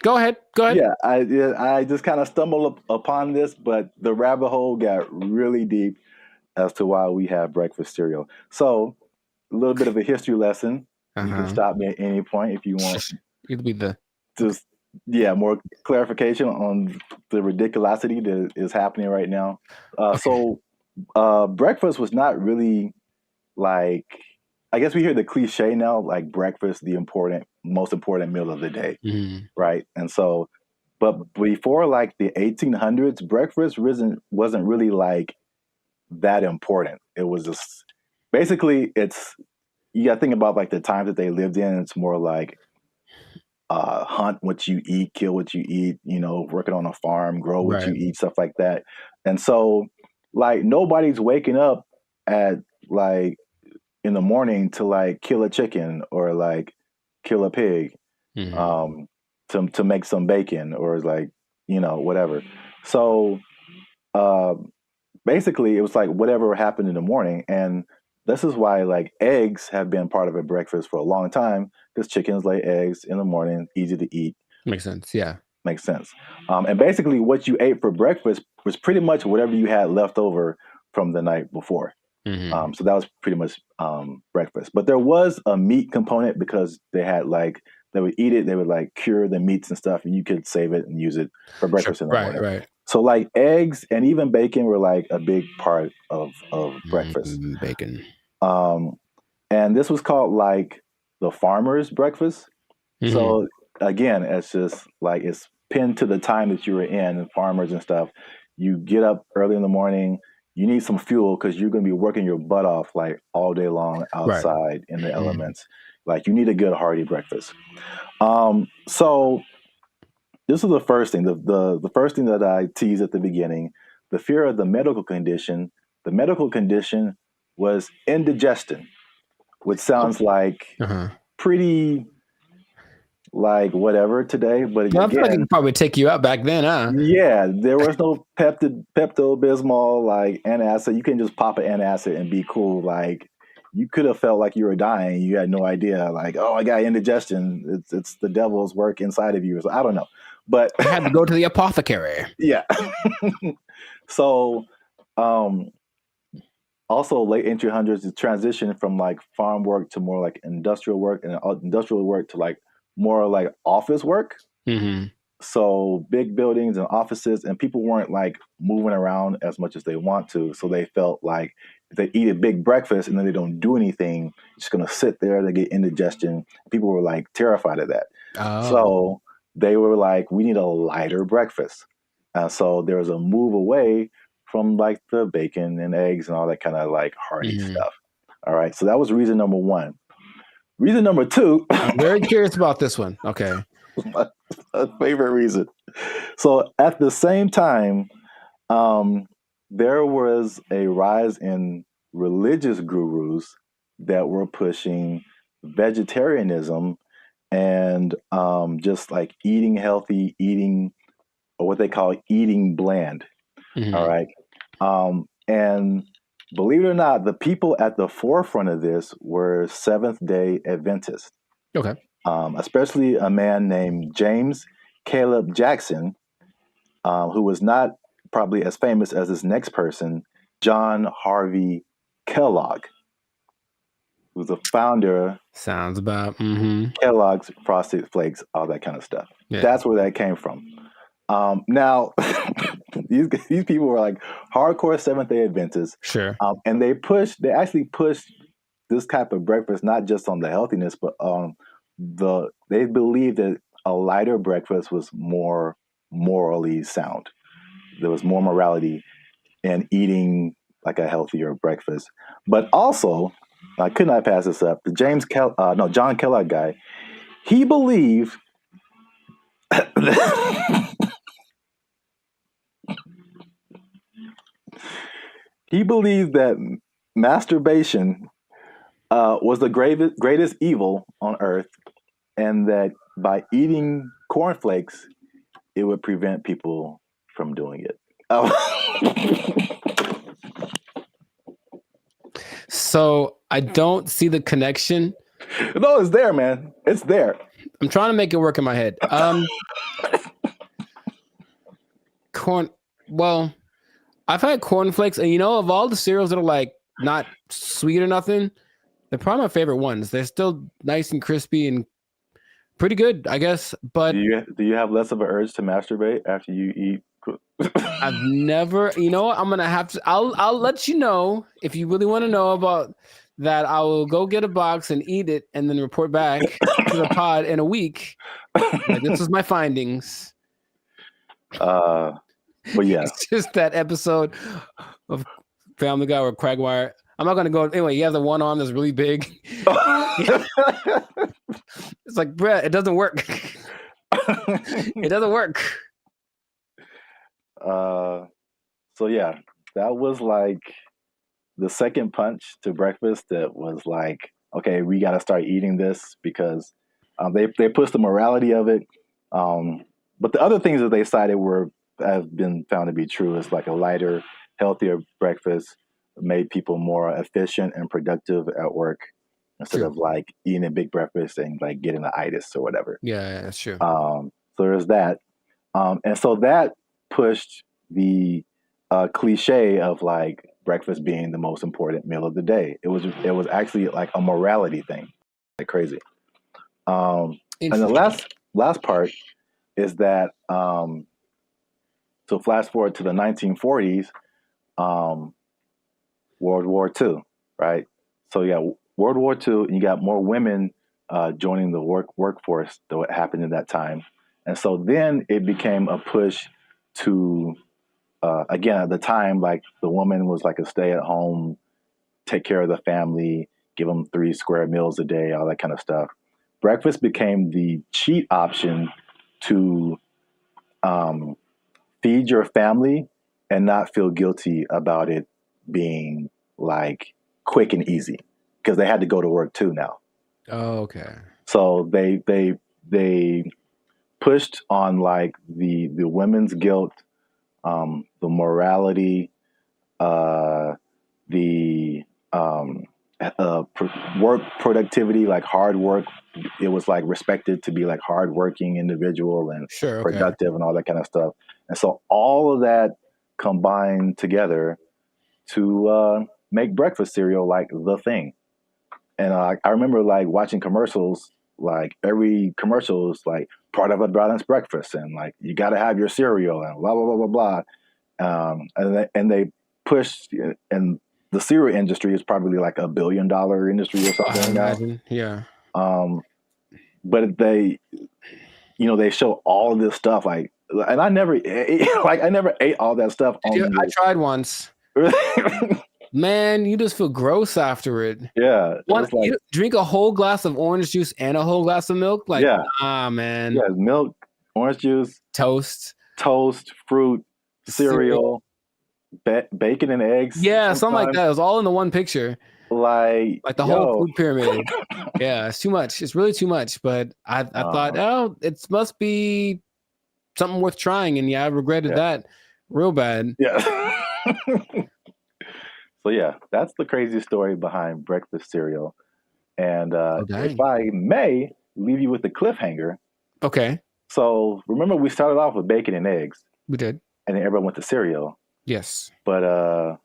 Go ahead. Yeah, I just kind of stumbled upon this, but the rabbit hole got really deep as to why we have breakfast cereal. So, a little bit of a history lesson. You can stop me at any point if you want. It'll be more clarification on the ridiculosity that is happening right now. So, breakfast was not really like, I guess we hear the cliche now, like breakfast, the most important meal of the day, right? And so, but before like the 1800s, breakfast wasn't really like that important. It was just basically you got to think about like the times that they lived in. It's more like hunt what you eat, kill what you eat, working on a farm, grow what you eat, stuff like that. And so like nobody's waking up at like in the morning to like kill a chicken or like kill a pig to make some bacon or like, whatever. So basically it was like whatever happened in the morning. And this is why like eggs have been part of a breakfast for a long time, because chickens lay eggs in the morning, easy to eat. Makes sense. Yeah. Makes sense. And basically what you ate for breakfast was pretty much whatever you had left over from the night before. So that was pretty much breakfast. But there was a meat component because they would eat it, they would like cure the meats and stuff, and you could save it and use it for breakfast in the morning. Right. So like eggs and even bacon were like a big part of breakfast. Bacon. And this was called like the farmer's breakfast. So again, it's just like it's pinned to the time that you were in, and farmers and stuff. You get up early in the morning. You need some fuel because you're going to be working your butt off like all day long outside in the elements. Like you need a good hearty breakfast. So this is the first thing. The first thing that I teased at the beginning, the fear of the medical condition. The medical condition was indigestion, which sounds like pretty like whatever today, but again, I feel like it could probably take you out back then, huh? Yeah, there was no Pepto-Bismol, like antacid. You can just pop an antacid and be cool. Like you could have felt like you were dying. You had no idea. Like, oh, I got indigestion. It's the devil's work inside of you. So I don't know, but I had to go to the apothecary. Yeah. So, also late 1800s, the transition from like farm work to more like industrial work, and industrial work to like more like office work. So big buildings and offices, and people weren't like moving around as much as they want to. So they felt like if they eat a big breakfast and then they don't do anything, just going to sit there, they get indigestion. People were like terrified of that. So they were like, we need a lighter breakfast. So there was a move away from like the bacon and eggs and all that kind of like hearty stuff. All right. So that was reason number one. Reason number two. I'm very curious about this one. Okay. my favorite reason. So at the same time, there was a rise in religious gurus that were pushing vegetarianism and just like eating healthy, eating or what they call eating bland. Mhm. All right. And believe it or not, the people at the forefront of this were Seventh-day Adventists, Okay. especially a man named James Caleb Jackson, who was not probably as famous as this next person, John Harvey Kellogg, who's the founder Sounds about. Kellogg's Frosted Flakes, all that kind of stuff. Yeah. That's where that came from. Now, these people were like hardcore Seventh-day Adventists. Sure. And they actually pushed this type of breakfast, not just on the healthiness, but they believed that a lighter breakfast was more morally sound. There was more morality in eating like a healthier breakfast. But also, I could not pass this up. The John Kellogg guy, he believed that masturbation was the greatest evil on earth, and that by eating cornflakes, it would prevent people from doing it. So I don't see the connection. No, it's there, man. It's there. I'm trying to make it work in my head. Corn. Well, I've had cornflakes, and of all the cereals that are like not sweet or nothing, they're probably my favorite ones. They're still nice and crispy and pretty good, I guess. But do you have less of an urge to masturbate after you eat? I've never. You know what? I'm gonna have to. I'll let you know if you really want to know about that. I will go get a box and eat it, and then report back to the pod in a week. Like, this is my findings. But yeah, It's just that episode of Family Guy or Cragwire. I'm not gonna go anyway. You have the one arm that's really big. It's like, bruh, it doesn't work. It doesn't work. So yeah, that was like the second punch to breakfast. That was like, okay, we got to start eating this because they pushed the morality of it. But the other things that they cited have been found to be true. Is like a lighter, healthier breakfast made people more efficient and productive at work instead of like eating a big breakfast and like getting an itis or whatever. Yeah, that's true. So there's that. And so that pushed the cliche of like breakfast being the most important meal of the day. It was actually like a morality thing, like crazy. And the last part is that so flash forward to the 1940s, World War II, right? So yeah, World War II, and you got more women joining the workforce that happened in that time. And so then it became a push to, again, at the time, like the woman was like a stay-at-home, take care of the family, give them 3 square meals a day, all that kind of stuff. Breakfast became the cheat option to feed your family and not feel guilty about it being like quick and easy, because they had to go to work too now. Oh, okay. So they pushed on like the women's guilt, the morality, the work productivity, like hard work. It was like respected to be like hardworking individual and productive and all that kind of stuff. And so all of that combined together to make breakfast cereal like the thing. And I remember like watching commercials, like every commercial is like part of a balanced breakfast, and like you got to have your cereal and blah blah blah blah blah. And they pushed, and the cereal industry is probably like $1 billion industry or something. I imagine, yeah. But they show all of this stuff like, and I never ate all that stuff. I tried once. Man, you just feel gross after it. Yeah. You drink a whole glass of orange juice and a whole glass of milk? Like, man. Yeah, milk, orange juice, toast, fruit, cereal, bacon and eggs. Yeah, something like that. It was all in the one picture. Like the whole food pyramid. Yeah, it's too much. It's really too much. But I thought, oh, it must be something worth trying. And I regretted that real bad. Yeah. So yeah, that's the crazy story behind breakfast cereal. And if I may leave you with a cliffhanger. Okay. So remember we started off with bacon and eggs. We did. And then everyone went to cereal. Yes. But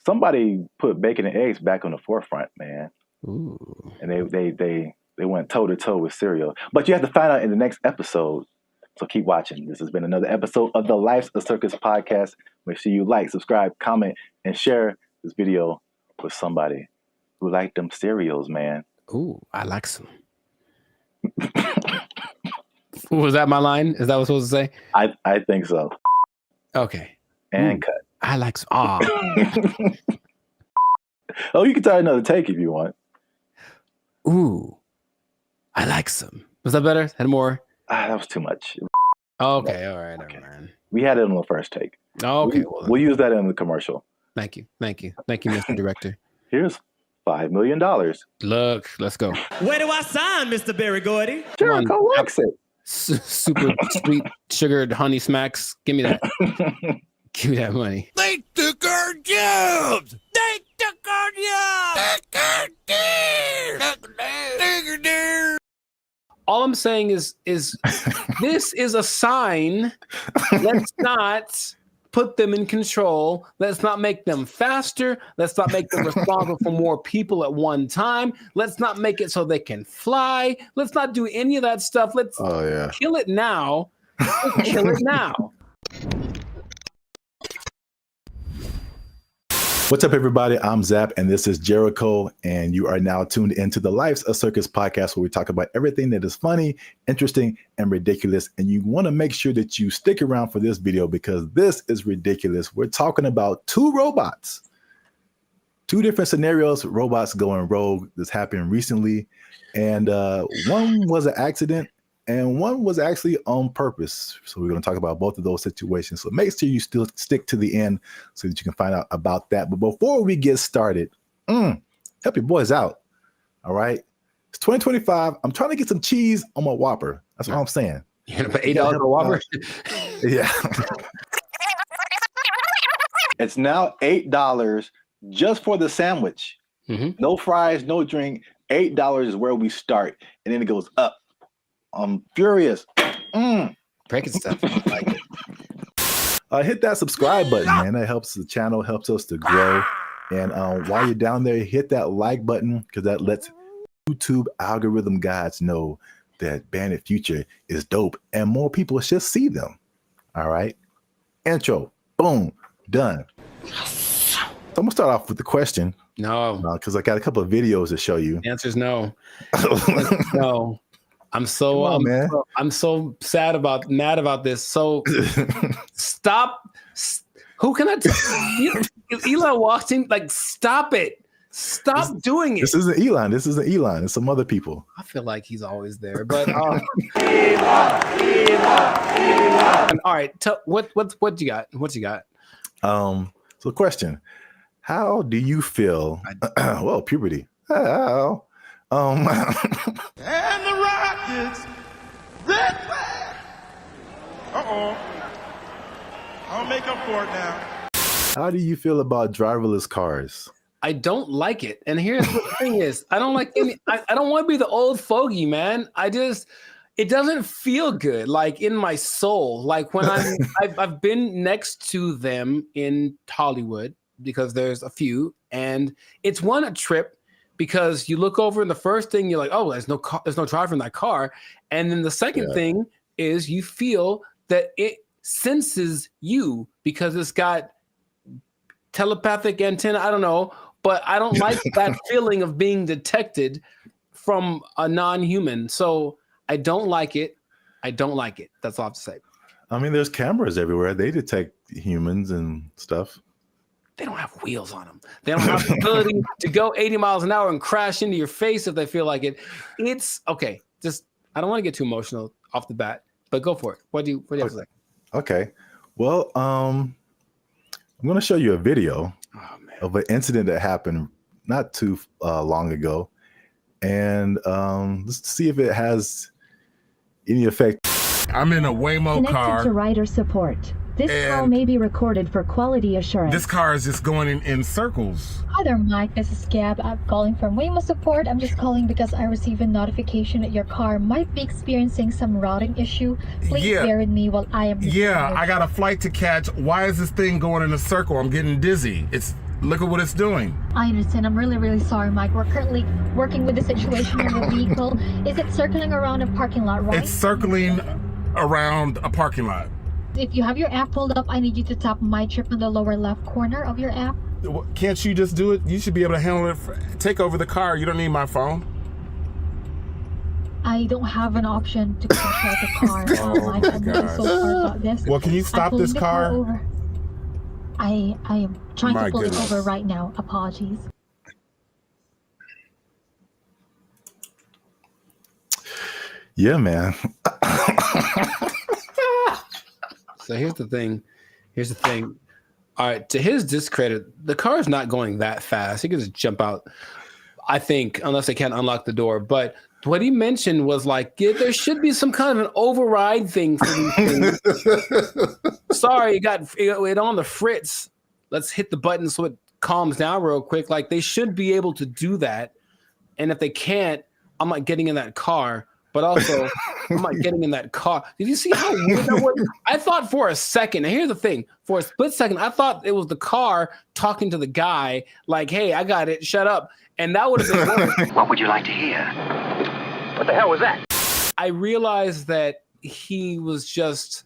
somebody put bacon and eggs back on the forefront, man. Ooh. And they went toe to toe with cereal. But you have to find out in the next episode. So keep watching. This has been another episode of the Life's a Circus podcast. Make sure you like, subscribe, comment, and share this video with somebody who like them cereals, man. Ooh, I like some. Was that my line? Is that what I was supposed to say? I think so. Okay. And cut. I like some. Oh, you can try another take if you want. Ooh, I like some. Was that better? Had more? That was too much. Okay, all right, never mind. We had it on the first take. Okay, we'll use that in the commercial. Thank you, Mr. Director. Here's $5 million. Look, let's go. Where do I sign, Mr. Barry Gordy? Jericho likes it. Super sweet sugared honey smacks. Give me that. Give me that money. They took our jobs. They took our jobs. All I'm saying is this is a sign. Let's not put them in control. Let's not make them faster. Let's not make them responsible for more people at one time. Let's not make it so they can fly. Let's not do any of that stuff. Let's kill it now. Let's kill it now. What's up, everybody? I'm Zap, and this is Jericho, and you are now tuned into the Life's a Circus podcast, where we talk about everything that is funny, interesting, and ridiculous. And you want to make sure that you stick around for this video because this is ridiculous. We're talking about two robots, two different scenarios, robots going rogue. This happened recently, and one was an accident, and one was actually on purpose. So we're going to talk about both of those situations. So make sure you still stick to the end so that you can find out about that. But before we get started, help your boys out. All right. It's 2025. I'm trying to get some cheese on my Whopper. That's what I'm saying. You're going to pay $8 for Whopper? Yeah. It's now $8 just for the sandwich. Mm-hmm. No fries, no drink. $8 is where we start. And then it goes up. I'm furious. Breaking stuff. Like it. Hit that subscribe button, man. That helps the channel, helps us to grow. And while you're down there, hit that like button because that lets YouTube algorithm guys know that Bandit Future is dope and more people should see them. All right. Intro. Boom. Done. So I'm going to start off with the question. No. Because I got a couple of videos to show you. The answer is no. No. I'm so mad about this. So stop. Who can I tell? Elon walks in, like, stop it. Stop doing it. This isn't Elon. It's some other people. I feel like he's always there, but Elon. All right, what you got? What you got? So question: how do you feel? Well, puberty. How? And the Rockets, red flag. I'll make up for it now. How do you feel about driverless cars? I don't like it. And here's the thing is, I don't like any, I don't want to be the old fogey, man. It doesn't feel good, like in my soul. Like when I've been next to them in Hollywood because there's a few, and it's a trip. Because you look over and the first thing you're like, oh, there's no driver in that car. And then the second thing is you feel that it senses you because it's got telepathic antenna. I don't know, but I don't like that feeling of being detected from a non-human. So I don't like it. That's all I have to say. I mean, there's cameras everywhere. They detect humans and stuff. they don't have wheels on them. They don't have the ability to go 80 miles an hour and crash into your face if they feel like it. It's okay. Just I don't want to get too emotional off the bat, but go for it. What do you have to say? Okay. Well, I'm going to show you a video of an incident that happened not too long ago, and let's see if it has any effect. I'm in a Waymo Connected car. to rider support. This call may be recorded for quality assurance. This car is just going in circles. Hi there, Mike. This is Gab. I'm calling from Waymo support. I'm just calling because I received a notification that your car might be experiencing some routing issue. Please bear with me while I am. Yeah, I got a flight to catch. Why is this thing going in a circle? I'm getting dizzy. Look at what it's doing. I understand. I'm really, really sorry, Mike. We're currently working with the situation in the vehicle. Is it circling around a parking lot, right? It's circling around a parking lot. If you have your app pulled up, I need you to tap My Trip in the lower left corner of your app. Can't you just do it? You should be able to handle it. Take over the car. You don't need my phone. I don't have an option to control the car. Mike, I'm really so sorry about this. Well, can you stop this car? Over. I am trying to pull it over right now. Apologies. Yeah, man. So here's the thing. All right, to his discredit, the car is not going that fast. He can just jump out, I think, unless they can't unlock the door. But what he mentioned was like, yeah, there should be some kind of an override thing for these things. Sorry, it on the fritz. Let's hit the button so it calms down real quick. Like, they should be able to do that. And if they can't, I'm not getting in that car. But also, I'm not getting in that car. Did you see how weird that was? I thought for a second, and here's the thing, for a split second, I thought it was the car talking to the guy, like, hey, I got it, shut up. And that would have been worse. What would you like to hear? What the hell was that? I realized that he was just,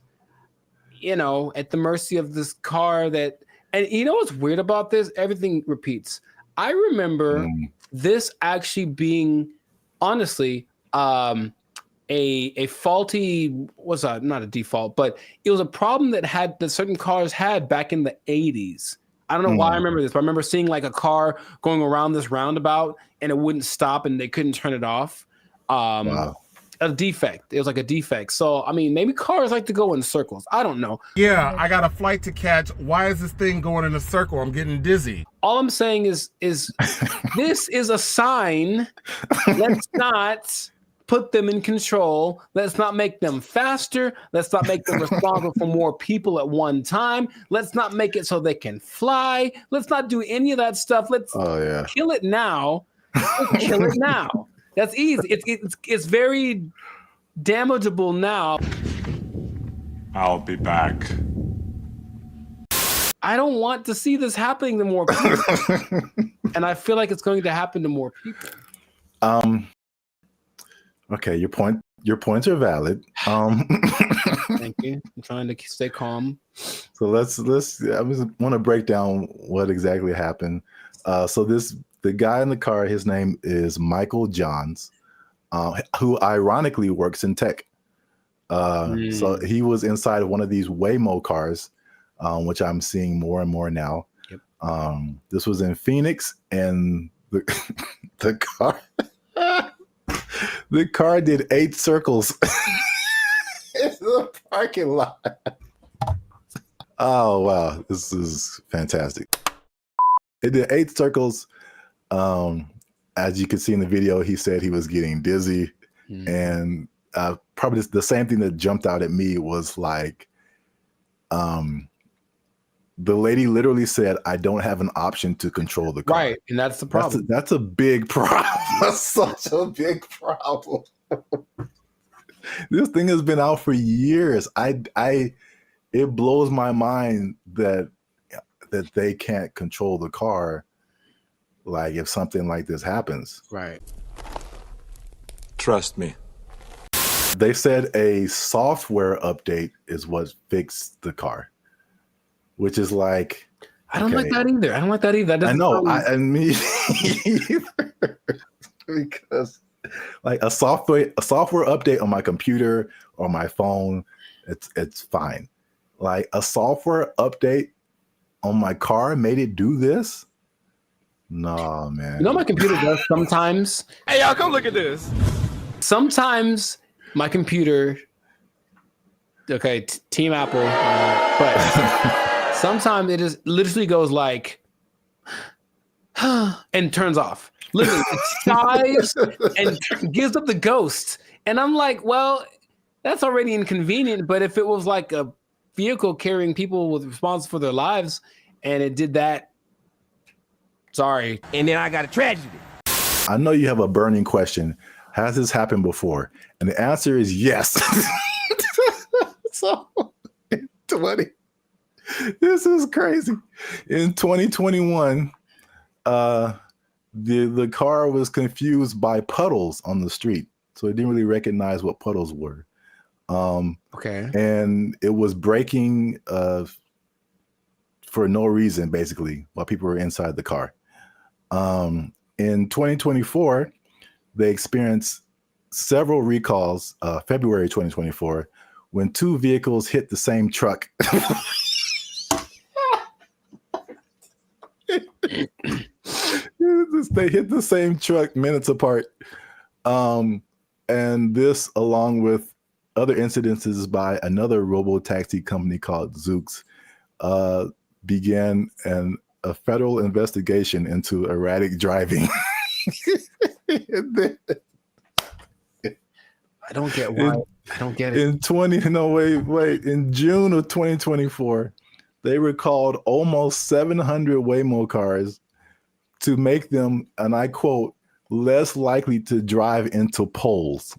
at the mercy of this car and you know what's weird about this? Everything repeats. I remember this actually being, honestly, a faulty not a default, but it was a problem that certain cars had back in the 80s. I don't know why I remember this, but I remember seeing like a car going around this roundabout and it wouldn't stop and they couldn't turn it off. Wow. A defect. It was like a defect. So I mean, maybe cars like to go in circles. I don't know. Yeah, I got a flight to catch. Why is this thing going in a circle? I'm getting dizzy. All I'm saying is this is a sign. Let's not put them in control. Let's not make them faster. Let's not make them responsible for more people at one time. Let's not make it so they can fly. Let's not do any of that stuff. Let's kill it now. Let's kill it now. That's easy. It's very damageable now. I'll be back. I don't want to see this happening to more people. And I feel like it's going to happen to more people. Okay, your points are valid. Thank you. I'm trying to stay calm. So let's I just want to break down what exactly happened. So the guy in the car, his name is Michael Johns, who ironically works in tech. So he was inside of one of these Waymo cars, which I'm seeing more and more now. Yep. This was in Phoenix, and the car the car did 8 circles in the parking lot. Oh wow, this is fantastic. It did 8 circles. As you can see in the video, he said he was getting dizzy, and probably the same thing that jumped out at me was like, the lady literally said, "I don't have an option to control the car." Right, and that's the problem. That's a big problem. That's such a big problem. This thing has been out for years. It blows my mind that they can't control the car. Like if something like this happens. Right. Trust me. They said a software update is what fixed the car, which is like, I don't like that either. I don't like that either. I know. I mean, because like a software update on my computer or my phone, it's fine. Like a software update on my car made it do this? No, man. You know, my computer does sometimes. Hey, y'all, come look at this. Sometimes my computer, okay, Team Apple, but sometimes it just literally goes like, and turns off. Literally, it sighs and gives up the ghost. And I'm like, well, that's already inconvenient. But if it was like a vehicle carrying people with responsible for their lives, and it did that, sorry. And then I got a tragedy. I know you have a burning question. Has this happened before? And the answer is yes. So, this is crazy. In 2021, the car was confused by puddles on the street, so it didn't really recognize what puddles were. Okay. And it was braking for no reason, basically, while people were inside the car. In 2024, they experienced several recalls, February 2024, when two vehicles hit the same truck. They hit the same truck minutes apart. And this, along with other incidences by another robo-taxi company called Zoox, began a federal investigation into erratic driving. I don't get why. I don't get it. In June of 2024, they recalled almost 700 Waymo cars to make them, and I quote, less likely to drive into poles.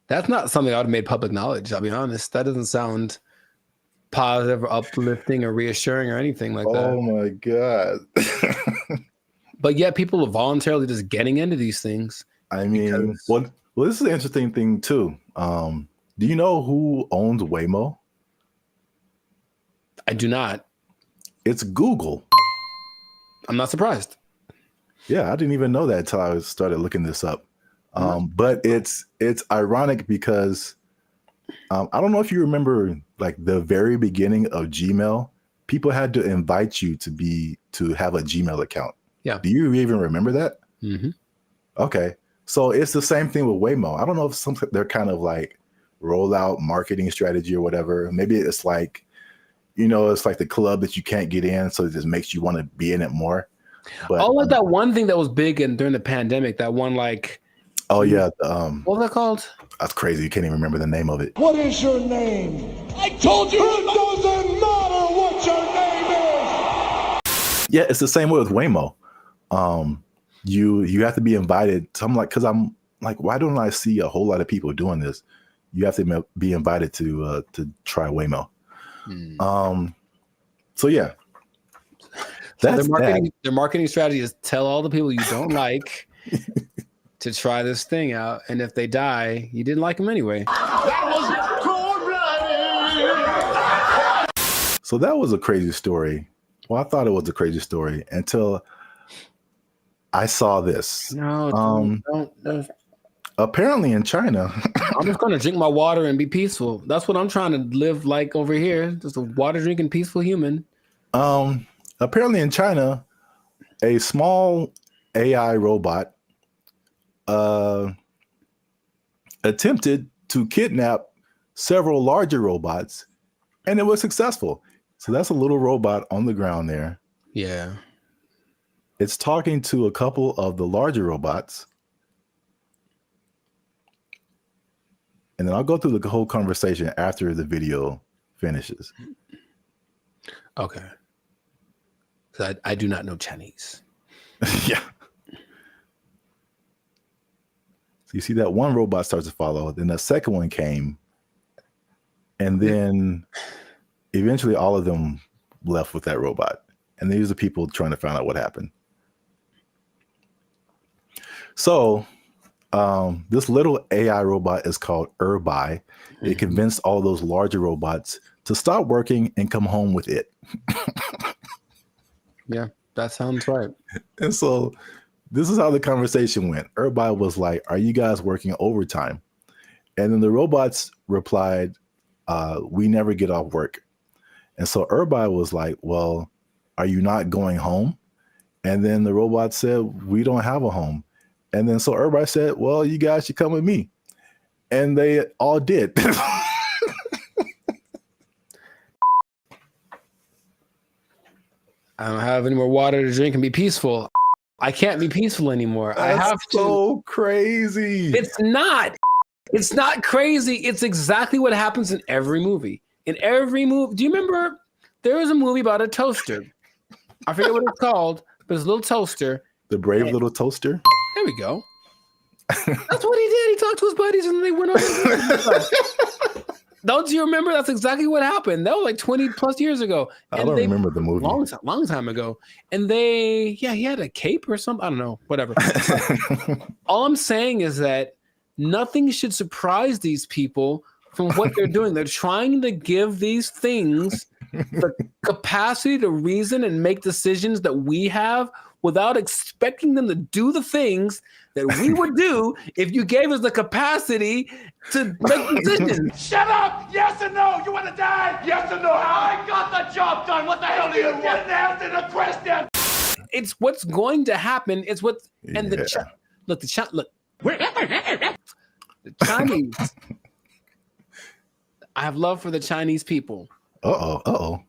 That's not something I would have made public knowledge. I'll be honest. That doesn't sound positive or uplifting or reassuring or anything like that. Oh my God. But yet people are voluntarily just getting into these things. I mean, well, this is an interesting thing too. Do you know who owns Waymo? I do not. It's Google. I'm not surprised. Yeah, I didn't even know that until I started looking this up. But it's ironic because I don't know if you remember, like the very beginning of Gmail, people had to invite you to have a Gmail account. Yeah. Do you even remember that? Mm-hmm. Okay. So it's the same thing with Waymo. I don't know if they're kind of like rollout marketing strategy or whatever. Maybe it's like, it's like the club that you can't get in, so it just makes you want to be in it more. But like that one thing that was big during the pandemic, that one like. Oh yeah. What was that called? That's crazy. You can't even remember the name of it. What is your name? I told you it doesn't matter what your name is. Yeah, it's the same way with Waymo. You have to be invited. So I'm like, because I'm like, why don't I see a whole lot of people doing this? You have to be invited to try Waymo. So yeah, that's their marketing strategy is tell all the people you don't like to try this thing out, and if they die, you didn't like them anyway. That was cold-blooded. So that was a crazy story. Well, I thought it was a crazy story until I saw this. No, don't. Apparently in China. I'm just going to drink my water and be peaceful. That's what I'm trying to live like over here. Just a water drinking, peaceful human. Apparently in China, a small AI robot attempted to kidnap several larger robots, and it was successful. So that's a little robot on the ground there. Yeah. It's talking to a couple of the larger robots. And then I'll go through the whole conversation after the video finishes. Okay. So I do not know Chinese. Yeah. So you see that one robot starts to follow, then the second one came, and then eventually all of them left with that robot. And these are people trying to find out what happened. So this little AI robot is called BrandBee. It convinced all those larger robots to stop working and come home with it. Yeah, that sounds right. And so this is how the conversation went. BrandBee was like, "Are you guys working overtime?" And then the robots replied, "We never get off work." And so everybody was like, well, are you not going home? And then the robot said, we don't have a home. And then so everybody said, well, you guys should come with me. And they all did. I don't have any more water to drink and be peaceful. I can't be peaceful anymore. That's I have to. So crazy. It's not. It's not crazy. It's exactly what happens in every movie. In every movie. Do you remember there was a movie about a toaster? I forget what it's called, but it's a little toaster. The Brave Little Toaster? There we go. That's what he did. He talked to his buddies and they went over. Don't you remember? That's exactly what happened. That was like 20 plus years ago. And I don't remember the movie. Long time ago. And he had a cape or something. I don't know. Whatever. All I'm saying is that nothing should surprise these people from what they're doing. They're trying to give these things the capacity to reason and make decisions that we have without expecting them to do the things that we would do if you gave us the capacity to make decisions. Shut up! Yes or no? You want to die? Yes or no? I got the job done. What the hell do you want? Didn't answer the question. It's what's going to happen. It's what and the Chinese. I have love for the Chinese people. Uh-oh.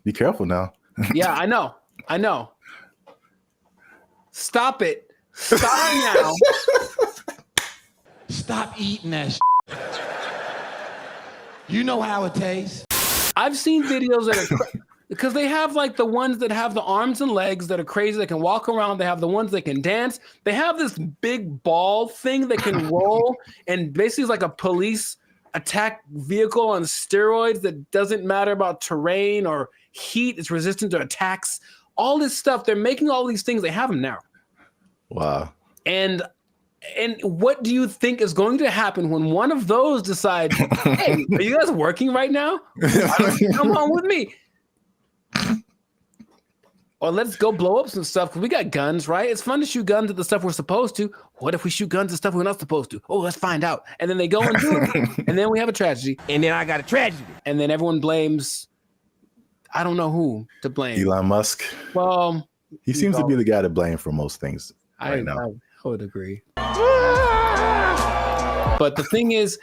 Be careful now. Yeah, I know. Stop it. Stop now. Stop eating that shit. You know how it tastes. I've seen videos that are because they have like the ones that have the arms and legs that are crazy. They can walk around. They have the ones that can dance. They have this big ball thing that can roll and basically is like a police attack vehicle on steroids that doesn't matter about terrain or heat. It's resistant to attacks. All this stuff. They're making all these things. They have them now. Wow. And what do you think is going to happen when one of those decides, hey, are you guys working right now? Come on with me. Or let's go blow up some stuff because we got guns, right? It's fun to shoot guns at the stuff we're supposed to. What if we shoot guns at stuff we're not supposed to? Oh, let's find out. And then they go and do it. And then we have a tragedy. And then I got a tragedy. And then everyone blames, I don't know who to blame. Elon Musk. Well, he seems to be the guy to blame for most things right now. I would agree. But the thing is,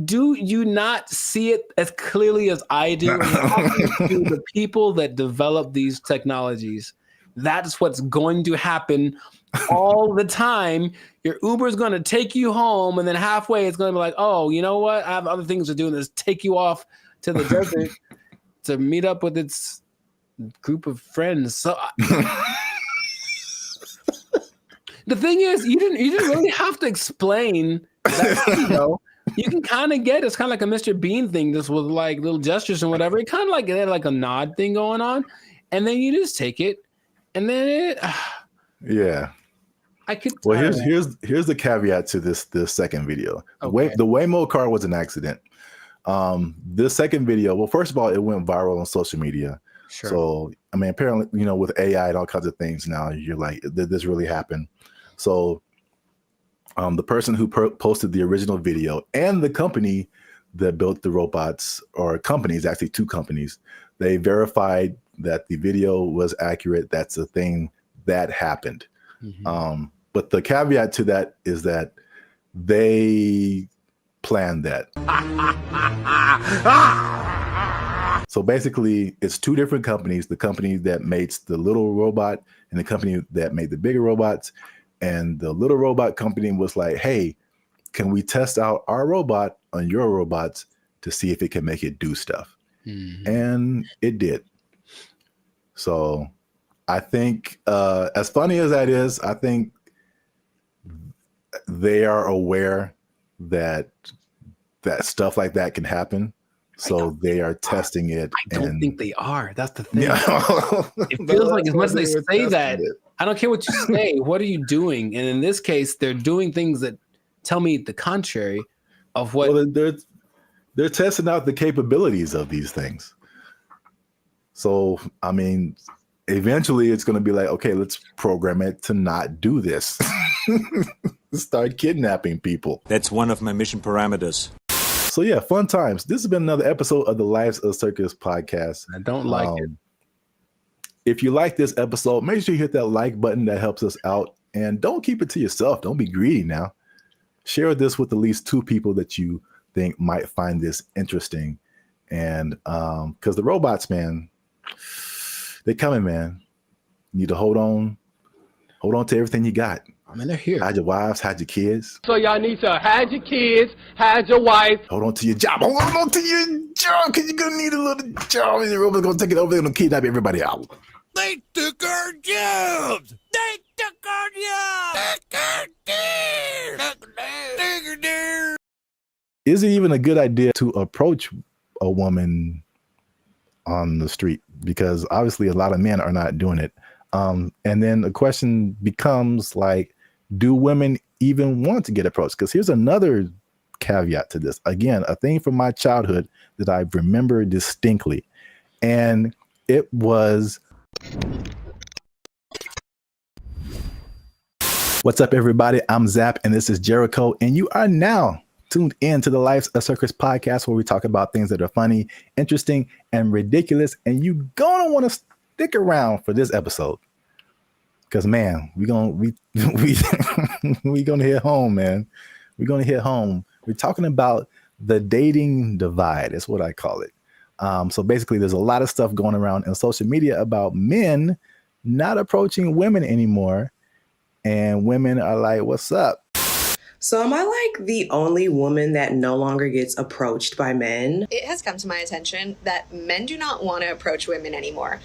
do you not see it as clearly as I do? To the people that develop these technologies, that's what's going to happen all the time. Your Uber is going to take you home, and then halfway it's going to be like, oh, you know what? I have other things to do, and just take you off to the desert to meet up with its group of friends. So the thing is, you didn't really have to explain that, you can kind of get it's kind of like a Mr. Bean thing, just with like little gestures and whatever. It kind of like had like a nod thing going on, and then you just take it, and then yeah. I could. Well, here's the caveat to this second video. Okay. The Waymo car was an accident. This second video, well, first of all, it went viral on social media. Sure. So I mean, apparently, with AI and all kinds of things now, you're like, did this really happen? So the person who posted the original video and the company that built the robots, or companies, actually two companies, they verified that the video was accurate. That's a thing that happened. Mm-hmm. But the caveat to that is that they planned that. So basically, it's two different companies, the company that makes the little robot and the company that made the bigger robots. And the little robot company was like, hey, can we test out our robot on your robots to see if it can make it do stuff? Mm-hmm. And it did. So I think, as funny as that is, I think they are aware that stuff like that can happen. So they are testing it. I don't think they are. That's the thing. It feels like as much as they say that, I don't care what you say. What are you doing? And in this case, they're doing things that tell me the contrary of what. Well, they're testing out the capabilities of these things. So, I mean, eventually it's going to be like, okay, let's program it to not do this. Start kidnapping people. That's one of my mission parameters. So yeah, fun times. This has been another episode of the Lives of Circus podcast. I don't like it. If you like this episode, make sure you hit that like button. That helps us out. And don't keep it to yourself. Don't be greedy now. Share this with at least 2 people that you think might find this interesting. And because the robots, man, they're coming, man. You need to hold on to everything you got. I mean, they're here. Hide your wives, hide your kids. So y'all need to hide your kids, hide your wife. Hold on to your job. Hold on to your job, because you're gonna need a little job, and the robots gonna take it over. They're gonna kidnap everybody out. They took our jobs. They took our jobs. Is it even a good idea to approach a woman on the street? Because obviously a lot of men are not doing it. And then the question becomes like, do women even want to get approached? Because here's another caveat to this. Again, a thing from my childhood that I remember distinctly. And it was... What's up, everybody? I'm Zap, and this is Jericho, and you are now tuned in to the Lives of Circus podcast, where we talk about things that are funny, interesting, and ridiculous. And you're gonna want to stick around for this episode, because man, we gonna hit home, man. We're gonna hit home. We're talking about the dating divide. That's what I call it. So basically, there's a lot of stuff going around in social media about men not approaching women anymore. And women are like, what's up? So am I like the only woman that no longer gets approached by men? It has come to my attention that men do not want to approach women anymore.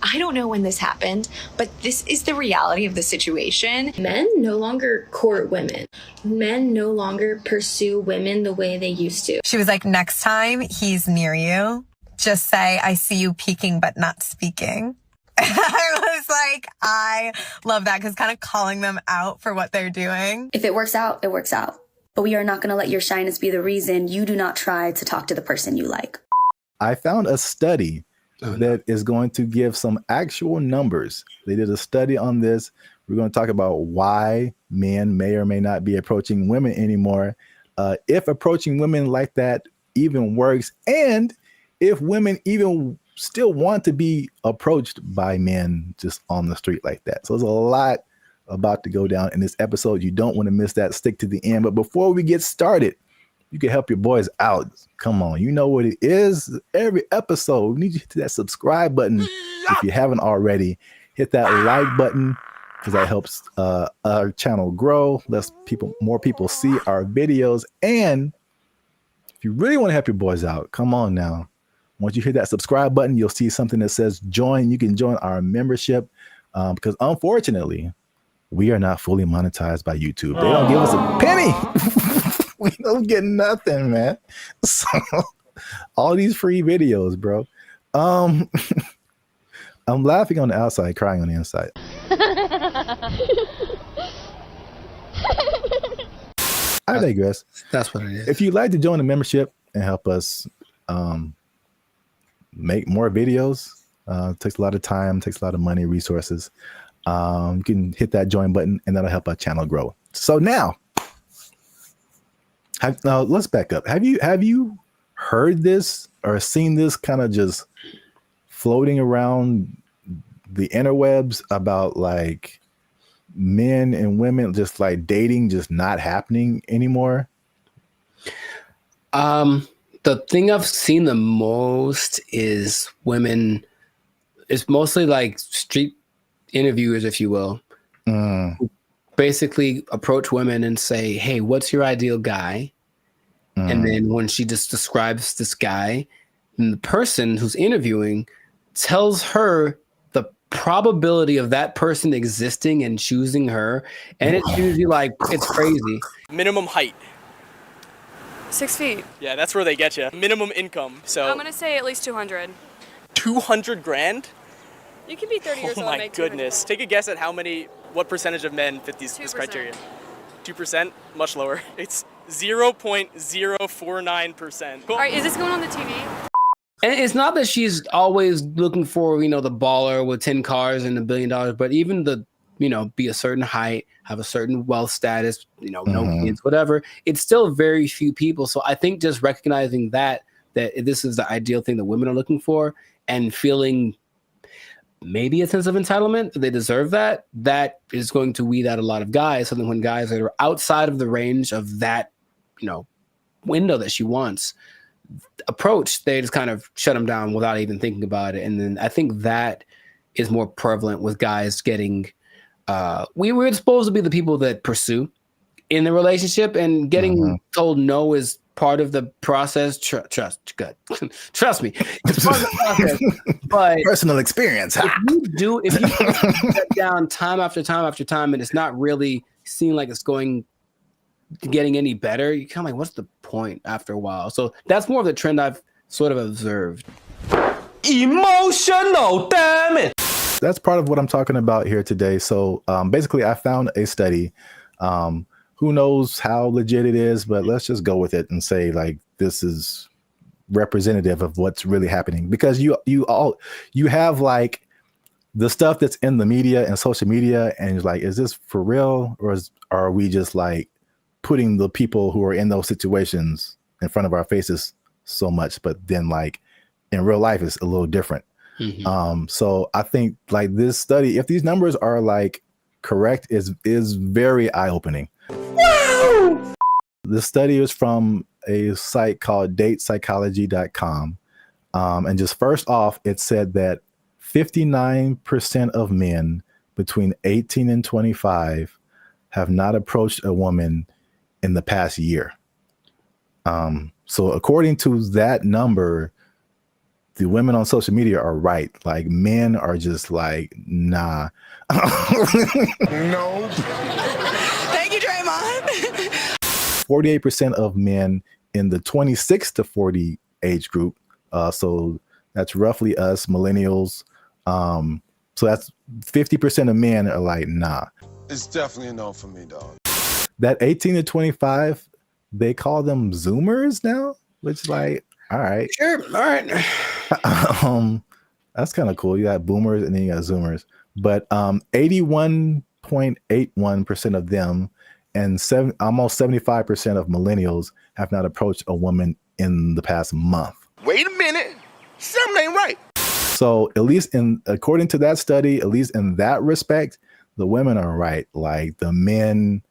I don't know when this happened, but this is the reality of the situation. Men no longer court women. Men no longer pursue women the way they used to. She was like, next time he's near you, just say, I see you peeking but not speaking. I was like, I love that, because kind of calling them out for what they're doing. If it works out, it works out. But we are not going to let your shyness be the reason you do not try to talk to the person you like. I found a study that is going to give some actual numbers. They did a study on this. We're going to talk about why men may or may not be approaching women anymore, if approaching women like that even works, and if women even still want to be approached by men just on the street like that. So there's a lot about to go down in this episode. You don't want to miss that. Stick to the end. But before we get started, you can help your boys out. Come on, you know what it is. Every episode, we need you to hit that subscribe button if you haven't already. Hit that like button, because that helps our channel grow. Lets more people see our videos. And if you really want to help your boys out, come on now. Once you hit that subscribe button, you'll see something that says join. You can join our membership, because unfortunately, we are not fully monetized by YouTube. They don't give us a penny. We don't get nothing, man. So all these free videos, bro. I'm laughing on the outside, crying on the inside. I digress. That's what it is. If you'd like to join the membership and help us make more videos, takes a lot of time, takes a lot of money, resources. You can hit that join button, and that'll help our channel grow. So now let's back up. Have you heard this or seen this kind of just floating around the interwebs about like men and women just like dating just not happening anymore? The thing I've seen the most is women. It's mostly like street interviewers, if you will, who basically approach women and say, hey, what's your ideal guy? And then when she just describes this guy, then the person who's interviewing tells her the probability of that person existing and choosing her. And it's usually like, it's crazy. Minimum height. 6 feet. Yeah, that's where they get you. Minimum income. So I'm gonna say at least 200. 200 grand? You can be 30 years old and make 200 grand. Oh my goodness. Take a guess at what percentage of men fit this criteria? 2%? Much lower. It's 0.049%. All right, is this going on the TV? And it's not that she's always looking for, the baller with 10 cars and $1 billion, but even the be a certain height, have a certain wealth status, no kids, whatever. It's still very few people. So I think just recognizing that this is the ideal thing that women are looking for, and feeling maybe a sense of entitlement that they deserve that is going to weed out a lot of guys. So then when guys that are outside of the range of that, window that she wants approach, they just kind of shut them down without even thinking about it. And then I think that is more prevalent with guys getting, we were supposed to be the people that pursue in the relationship, and getting told no is part of the process. Trust me, it's part of the process. But personal experience. If you sit down time after time after time, and it's not really seeming like it's getting any better, you kind of like, what's the point after a while? So that's more of the trend I've sort of observed. Emotional, damn it. That's part of what I'm talking about here today. So basically, I found a study. Who knows how legit it is, but let's just go with it and say like this is representative of what's really happening, because you have like the stuff that's in the media and social media, and it's like, is this for real, or are we just like putting the people who are in those situations in front of our faces so much, but then like in real life it's a little different. So I think like this study, if these numbers are like correct, is very eye-opening. Wow! The study is from a site called datepsychology.com. And just first off, it said that 59% of men between 18 and 25 have not approached a woman in the past year. So according to that number, the women on social media are right. Like, men are just like, nah. No. Thank you, Draymond. 48% of men in the 26 to 40 age group. So that's roughly us, millennials. So that's 50% of men are like, nah. It's definitely a no for me, dog. That 18 to 25, they call them Zoomers now, which is like, all right. Sure. All right. That's kind of cool. You got boomers and then you got Zoomers. But 81.81% of them and almost 75% of millennials have not approached a woman in the past month. Wait a minute. Something ain't right. So at least according to that study, at least in that respect, the women are right. Like, the men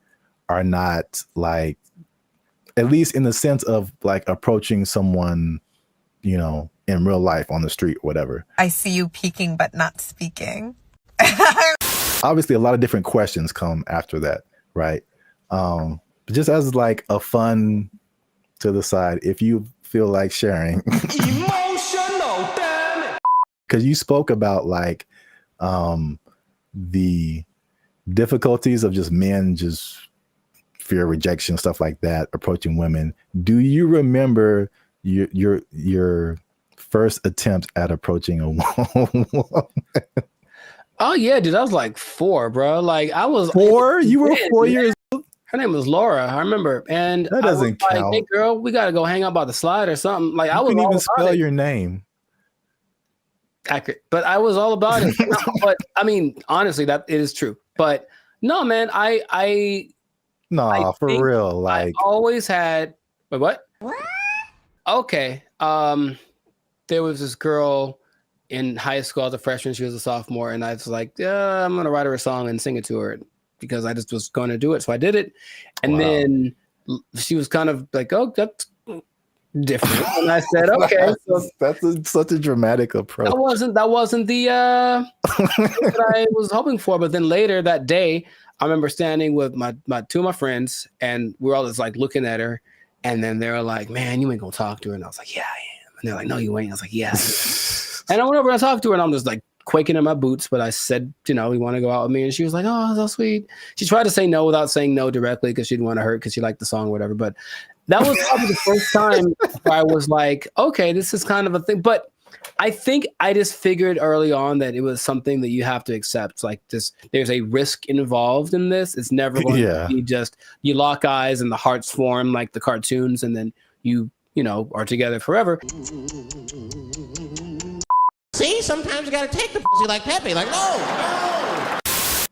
are not, like, at least in the sense of like approaching someone, in real life on the street or whatever. I see you peeking but not speaking. Obviously, a lot of different questions come after that, right? But just as like a fun to the side, if you feel like sharing. Emotional, damn it. Because you spoke about like the difficulties of just men just fear rejection, stuff like that, approaching women. Do you remember your first attempt at approaching a woman? Oh yeah, dude, I was like 4, bro. Like, I was 4. You were 4 years old. Her name was Laura, I remember, and that doesn't I was count. Like, hey, girl, we gotta go hang out by the slide or something. Like, I was couldn't all even about spell it. your name. Accurate, but I was all about it. No, but I mean, honestly, that it is true. But no, man, I for real. Like, I always had. Wait, what? Okay. There was this girl in high school. I was a freshman. She was a sophomore, and I was like, yeah, I'm gonna write her a song and sing it to her because I just was going to do it. So I did it, and then she was kind of like, "Oh, that's different." And I said, "Okay." That's such a dramatic approach. That wasn't the that I was hoping for. But then later that day, I remember standing with my 2 of my friends, and we're all just like looking at her, and then they were like, "Man, you ain't gonna talk to her," and I was like, "Yeah, I am." And they're like, "No, you ain't." I was like, "Yeah." And I went over and talked to her, and I'm just like quaking in my boots. But I said, "You want to go out with me?" And she was like, "Oh, so sweet." She tried to say no without saying no directly because she didn't want to hurt because she liked the song or whatever. But that was probably the first time where I was like, okay, this is kind of a thing. But I think I just figured early on that it was something that you have to accept. Like, there's a risk involved in this. It's never going to be just you lock eyes and the hearts form like the cartoons, and then you are together forever. See, sometimes you gotta take the pussy like Pepe. Like, no.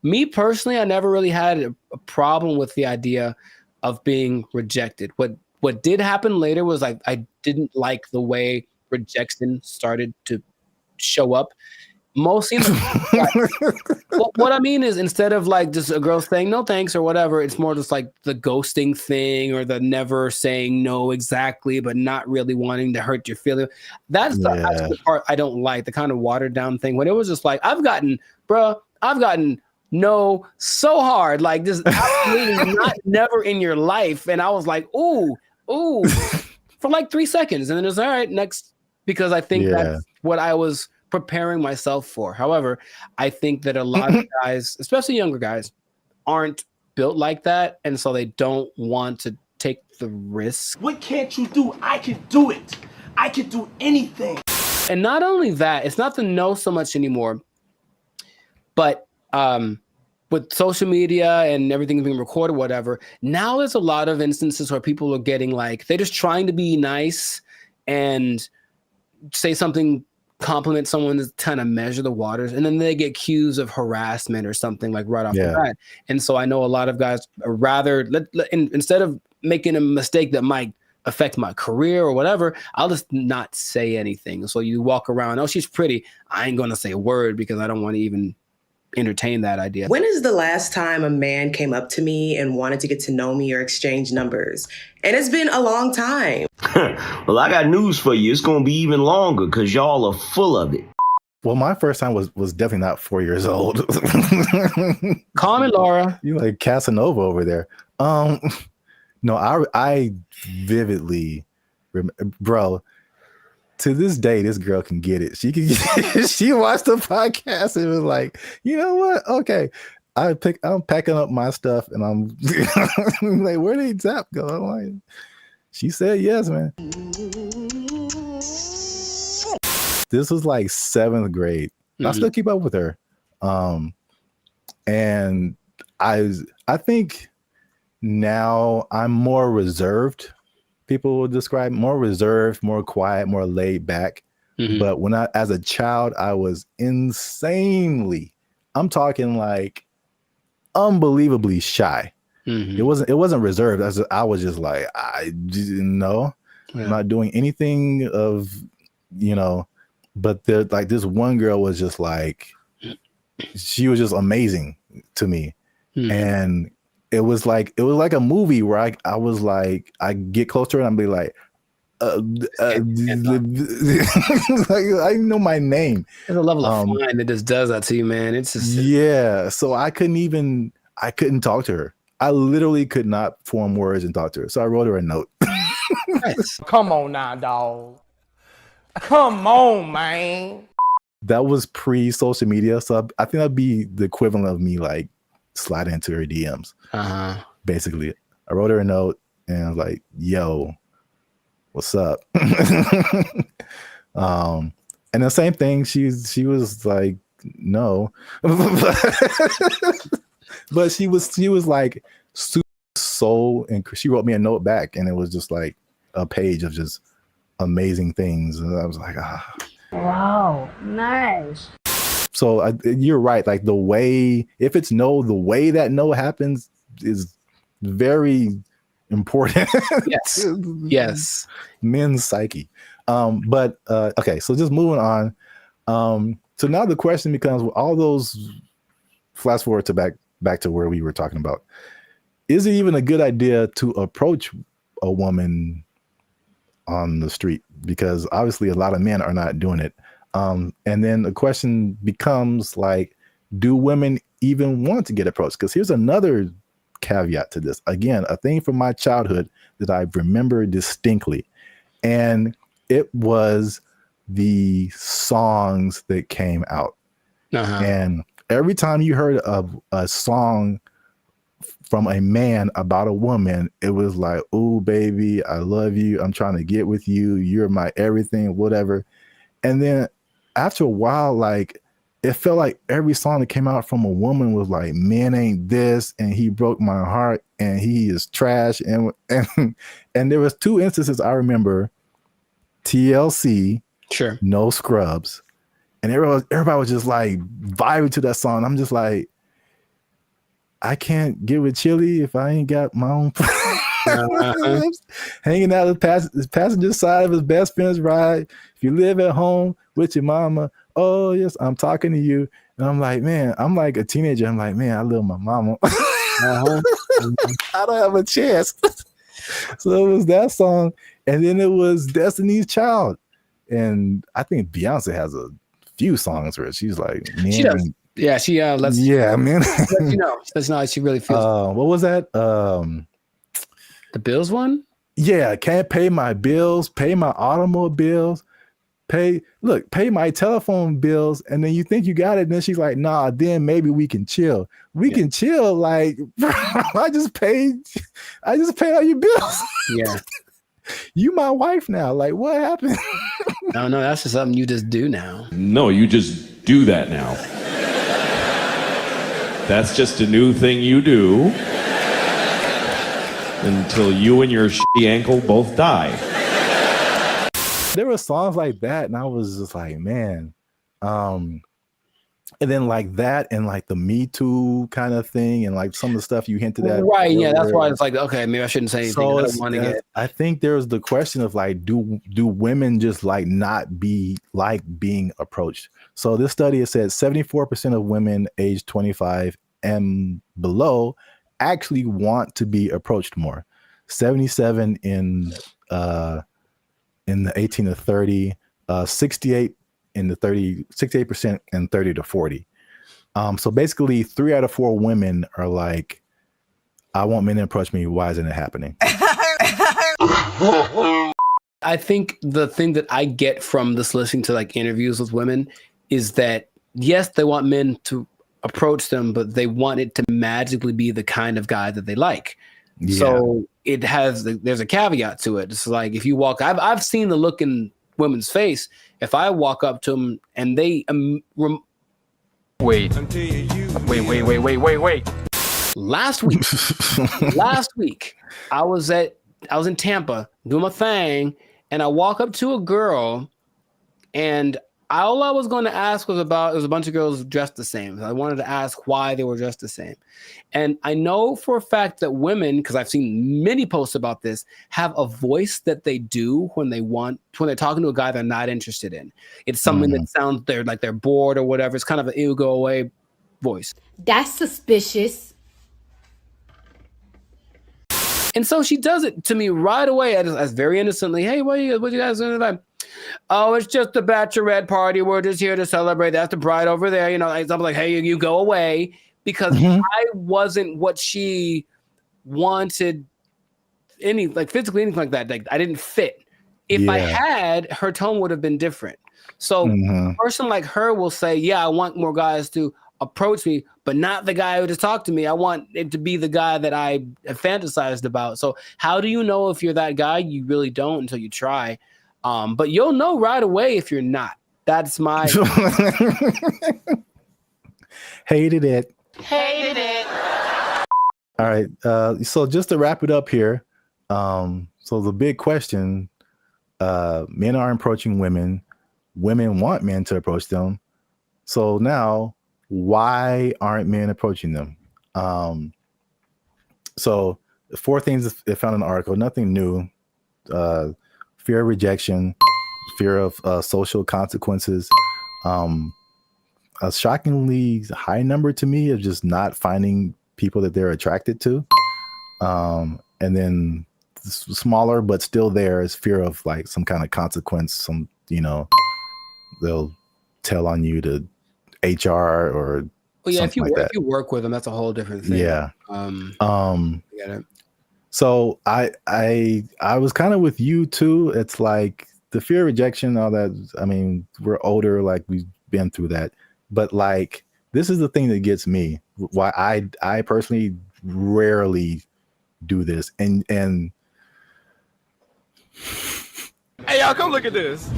Me personally, I never really had a problem with the idea of being rejected. What did happen later was I didn't like the way rejection started to show up. Mostly, what I mean is, instead of like just a girl saying no thanks or whatever, it's more just like the ghosting thing or the never saying no exactly, but not really wanting to hurt your feelings. That's the part I don't like, the kind of watered down thing. When it was just like, I've gotten no so hard, like just absolutely not never in your life. And I was like, ooh, for like 3 seconds. And then it's all right, next, because I think that's what I was preparing myself for. However, I think that a lot of guys, especially younger guys, aren't built like that. And so they don't want to take the risk. What can't you do? I can do it. I can do anything. And not only that, it's not the no so much anymore, but with social media and everything being recorded, whatever, now there's a lot of instances where people are getting like, they're just trying to be nice and say something, compliment someone to kind of measure the waters, and then they get accused of harassment or something like right off the bat. And so I know a lot of guys are rather, instead of making a mistake that might affect my career or whatever, I'll just not say anything. So you walk around, oh, she's pretty, I ain't gonna say a word because I don't want to even entertain that idea. When is the last time a man came up to me and wanted to get to know me or exchange numbers? And it's been a long time. Well, I got news for you. It's going to be even longer because y'all are full of it. Well, my first time was definitely not 4 years old. Call me Laura. You like Casanova over there. No, I vividly remember, bro. To this day, this girl can get it. She can. She watched the podcast and was like, you know what? Okay, I'm packing up my stuff and I'm like, where did Zap go? I'm like, she said yes, man. This was like 7th grade. I still keep up with her, and I think now I'm more reserved. People will describe more reserved, more quiet, more laid back. But when as a child, I was insanely, I'm talking like unbelievably shy. It wasn't reserved. I was just like, I didn't know. I'm not doing anything of, but like this one girl was just like, she was just amazing to me. And it was like a movie where I was like, I get closer and I'd be like, like, I know my name. There's a level of fun that just does that to you, man. It's just so I couldn't talk to her. I literally could not form words and talk to her. So I wrote her a note. Nice. Come on now, dog. Come on, man. That was pre-social media, so I think that'd be the equivalent of me like sliding into her DMs. Basically, I wrote her a note and I was like, "Yo, what's up?" And the same thing. She was like, "No," but she was like super soul, and she wrote me a note back, and it was just like a page of just amazing things, and I was like, wow, nice. So you're right. Like the way, if it's no, the way that no happens is very important. Yes. Yes. Men's psyche. But okay, so just moving on. So now the question becomes, all those, flash forward to back to where we were talking about. Is it even a good idea to approach a woman on the street? Because obviously a lot of men are not doing it. And then the question becomes like, do women even want to get approached? Because here's another caveat to this. Again, a thing from my childhood that I remember distinctly. And it was the songs that came out. And every time you heard of a song from a man about a woman, it was like, "Oh, baby, I love you. I'm trying to get with you. You're my everything," whatever. And then after a while, like, it felt like every song that came out from a woman was like, "Man ain't this, and he broke my heart, and he is trash." And there was 2 instances I remember: TLC, sure, No Scrubs, and everybody was just like vibing to that song. I'm just like, I can't get with Chili if I ain't got my own. Hanging out the passenger side of his best friend's ride. If you live at home with your mama, oh yes, I'm talking to you. And I'm like, man, I'm like a teenager. I'm like, man, I love my mama. I don't have a chance. So it was that song, and then it was Destiny's Child, and I think Beyonce has a few songs where she's like, man, she does. Yeah, she lets man. That's not how she really feels. What was that? The Bills one? Yeah, can't pay my bills, pay my automobiles, pay my telephone bills, and then you think you got it, and then she's like, nah, then maybe we can chill. We can chill, like I just paid all your bills. Yeah. You my wife now. Like, what happened? No, that's just something you just do now. No, you just do that now. That's just a new thing you do until you and your shitty ankle both die. There were songs like that, and I was just like, man. And then like that, and like the Me Too kind of thing, and like some of the stuff you hinted at. Right, yeah, that's why it's like, okay, maybe I shouldn't say anything. So I don't want to get. I think there's the question of like, do women just like not be like being approached? So this study has said 74% of women aged 25 and below actually want to be approached more. 77 in the 18 to 30, 68 in the 68% and 30 to 40. So basically 3 out of 4 women are like, I want men to approach me. Why isn't it happening? I think the thing that I get from this listening to like interviews with women is that, yes, they want men to approach them, but they want it to magically be the kind of guy that they like. Yeah. So there's a caveat to it. It's like, if you walk, I've seen the look in women's face. If I walk up to them and they wait. Last week, I was in Tampa doing my thing, and I walk up to a girl, and all I was going to ask was about, it was a bunch of girls dressed the same. I wanted to ask why they were dressed the same. And I know for a fact that women, because I've seen many posts about this, have a voice that they do when they're talking to a guy they're not interested in. It's something that sounds like they're bored or whatever. It's kind of an ew, go away voice. That's suspicious. And so she does it to me right away, as very innocently. Hey, what you guys doing tonight? Oh, it's just a bachelorette party. We're just here to celebrate. That's the bride over there. You know, I'm like, hey, you go away, because I wasn't what she wanted, physically, anything like that. Like, I didn't fit. If I had, her tone would have been different. So a person like her will say, yeah, I want more guys to approach me, but not the guy who just talked to me. I want it to be the guy that I fantasized about. So how do you know if you're that guy? You really don't until you try. But you'll know right away if you're not. That's my hated it. All right. So just to wrap it up here. So the big question, men are approaching women. Women want men to approach them. So now, why aren't men approaching them? So 4 things they found in the article, nothing new. Fear of rejection, fear of social consequences. A shockingly high number to me of just not finding people that they're attracted to. And then smaller, but still there, is fear of like some kind of consequence. They'll tell on you to HR or if you work with them, that's a whole different thing. Yeah. Get it. So I was kind of with you too. It's like the fear of rejection, all that. I mean, we're older, like we've been through that. But like, this is the thing that gets me. Why I personally rarely do this. And hey, y'all, come look at this.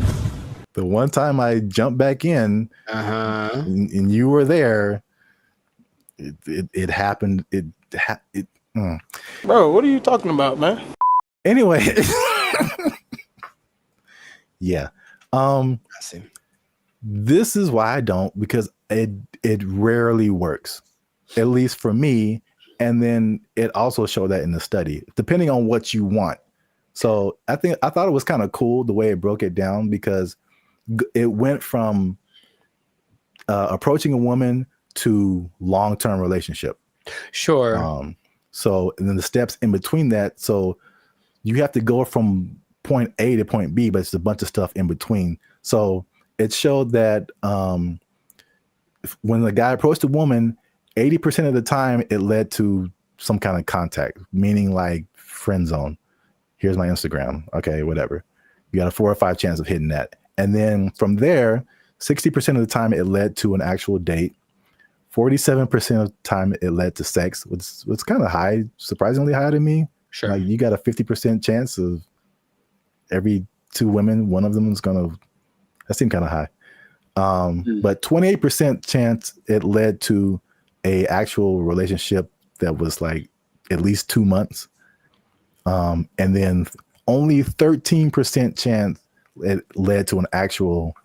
The one time I jumped back in, and you were there, it happened. Bro, what are you talking about, man? Anyway, yeah. I see. This is why I don't, because it rarely works, at least for me. And then it also showed that in the study, depending on what you want. So I thought it was kind of cool the way it broke it down, because it went from approaching a woman to long-term relationship. Sure. So and then the steps in between that. So you have to go from point A to point B, but it's a bunch of stuff in between. So it showed that when the guy approached a woman, 80% of the time it led to some kind of contact, meaning like friend zone. Here's my Instagram. Okay, whatever. You got a 4 or 5 chance of hitting that. And then from there, 60% of the time it led to an actual date. 47% of the time it led to sex, which was kind of high, surprisingly high to me. Sure. Like you got a 50% chance of every 2 women, one of them is gonna, that seemed kind of high. But 28% chance it led to a actual relationship that was like at least 2 months. And then only 13% chance it led to an actual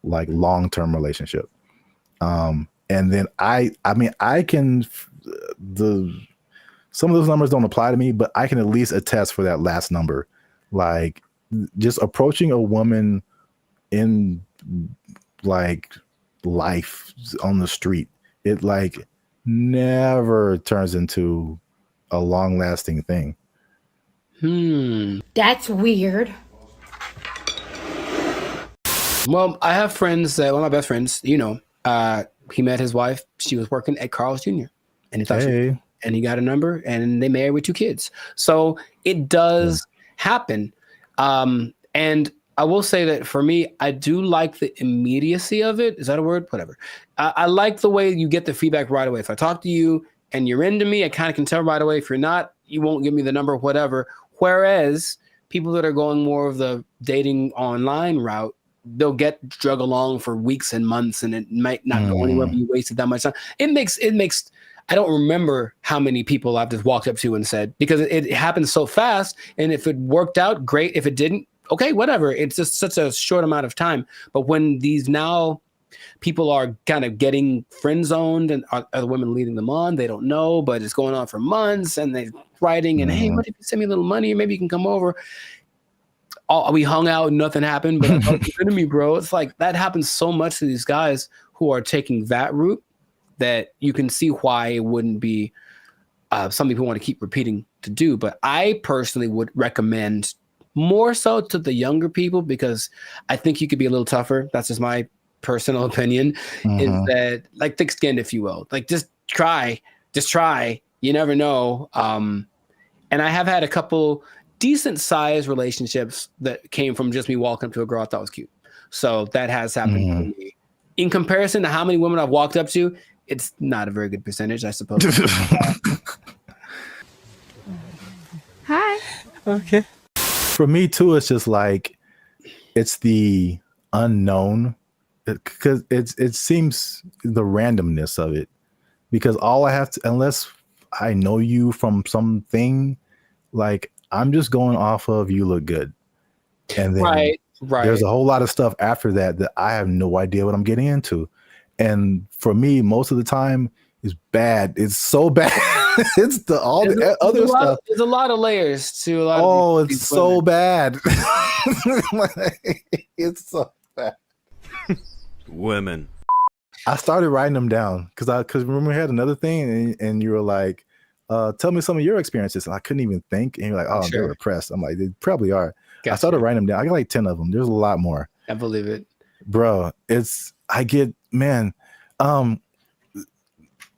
like long-term relationship. And then I mean, I can, some of those numbers don't apply to me, but I can at least attest for that last number. Like just approaching a woman in like life on the street, it like never turns into a long lasting thing. That's weird. Well, I have friends that, one of my best friends, you know, he met his wife. She was working at Carl's Jr. and he thought and he got a number and they married with 2 kids. So it does happen. And I will say that for me, I do like the immediacy of it. Is that a word? Whatever. I like the way you get the feedback right away. If I talk to you and you're into me, I kind of can tell right away. If you're not, you won't give me the number, whatever. Whereas people that are going more of the dating online route, they'll get drug along for weeks and months and it might not go anywhere, but you wasted that much time. It makes, I don't remember how many people I've just walked up to and said, because it happens so fast. And if it worked out, great. If it didn't, okay, whatever. It's just such a short amount of time. But when these now people are kind of getting friend zoned and are the women leading them on, they don't know, but it's going on for months and they're writing and, hey, what if you send me a little money or maybe you can come over? We hung out and nothing happened, but I thought you to me, bro. It's like that happens so much to these guys who are taking that route that you can see why it wouldn't be something people want to keep repeating to do. But I personally would recommend more so to the younger people because I think you could be a little tougher. That's just my personal opinion, is that like thick skinned, if you will, like just try. You never know. And I have had a couple decent sized relationships that came from just me walking up to a girl I thought was cute. So that has happened to me. In comparison to how many women I've walked up to, it's not a very good percentage, I suppose. Hi. Okay. For me too, it's just like it's the unknown, because it seems the randomness of it. Because all I have to, unless I know you from something, like I'm just going off of you look good, and then right. There's a whole lot of stuff after that that I have no idea what I'm getting into, and for me, most of the time, it's bad. It's so bad. It's the other stuff. There's a lot of layers to a lot. Oh, it's so bad. It's so bad. Women. I started writing them down because remember we had another thing and you were like, tell me some of your experiences. And I couldn't even think. And you're like, oh, they're repressed. I'm like, they probably are. Gotcha. I started writing them down. I got like 10 of them. There's a lot more. I believe it. Bro,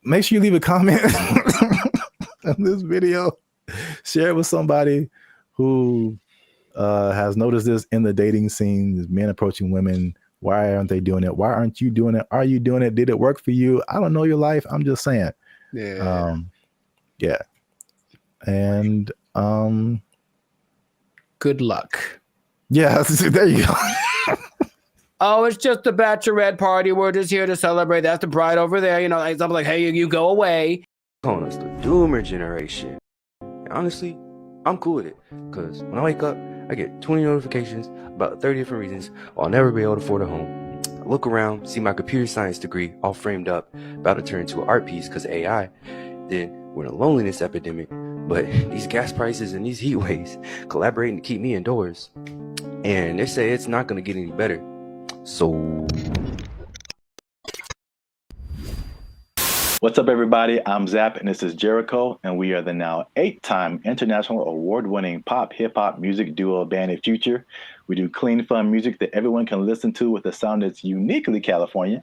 make sure you leave a comment on this video. Share it with somebody who has noticed this in the dating scene, men approaching women. Why aren't they doing it? Why aren't you doing it? Are you doing it? Did it work for you? I don't know your life. I'm just saying. Yeah. Yeah. And good luck. Yeah, there you go. Oh, it's just a bachelorette party. We're just here to celebrate. That's the bride over there. You know, I'm like, hey, you go away. Calling us the doomer generation. And honestly, I'm cool with it. Because when I wake up, I get 20 notifications about 30 different reasons I'll never be able to afford a home. I look around, see my computer science degree all framed up, about to turn into an art piece because of AI. Then we're in a loneliness epidemic, but these gas prices and these heat waves collaborating to keep me indoors. And they say it's not going to get any better. So... What's up, everybody? I'm Zap, and this is Jericho, and we are the now 8-time international award-winning pop hip-hop music duo Bandit Future. We do clean, fun music that everyone can listen to with a sound that's uniquely California.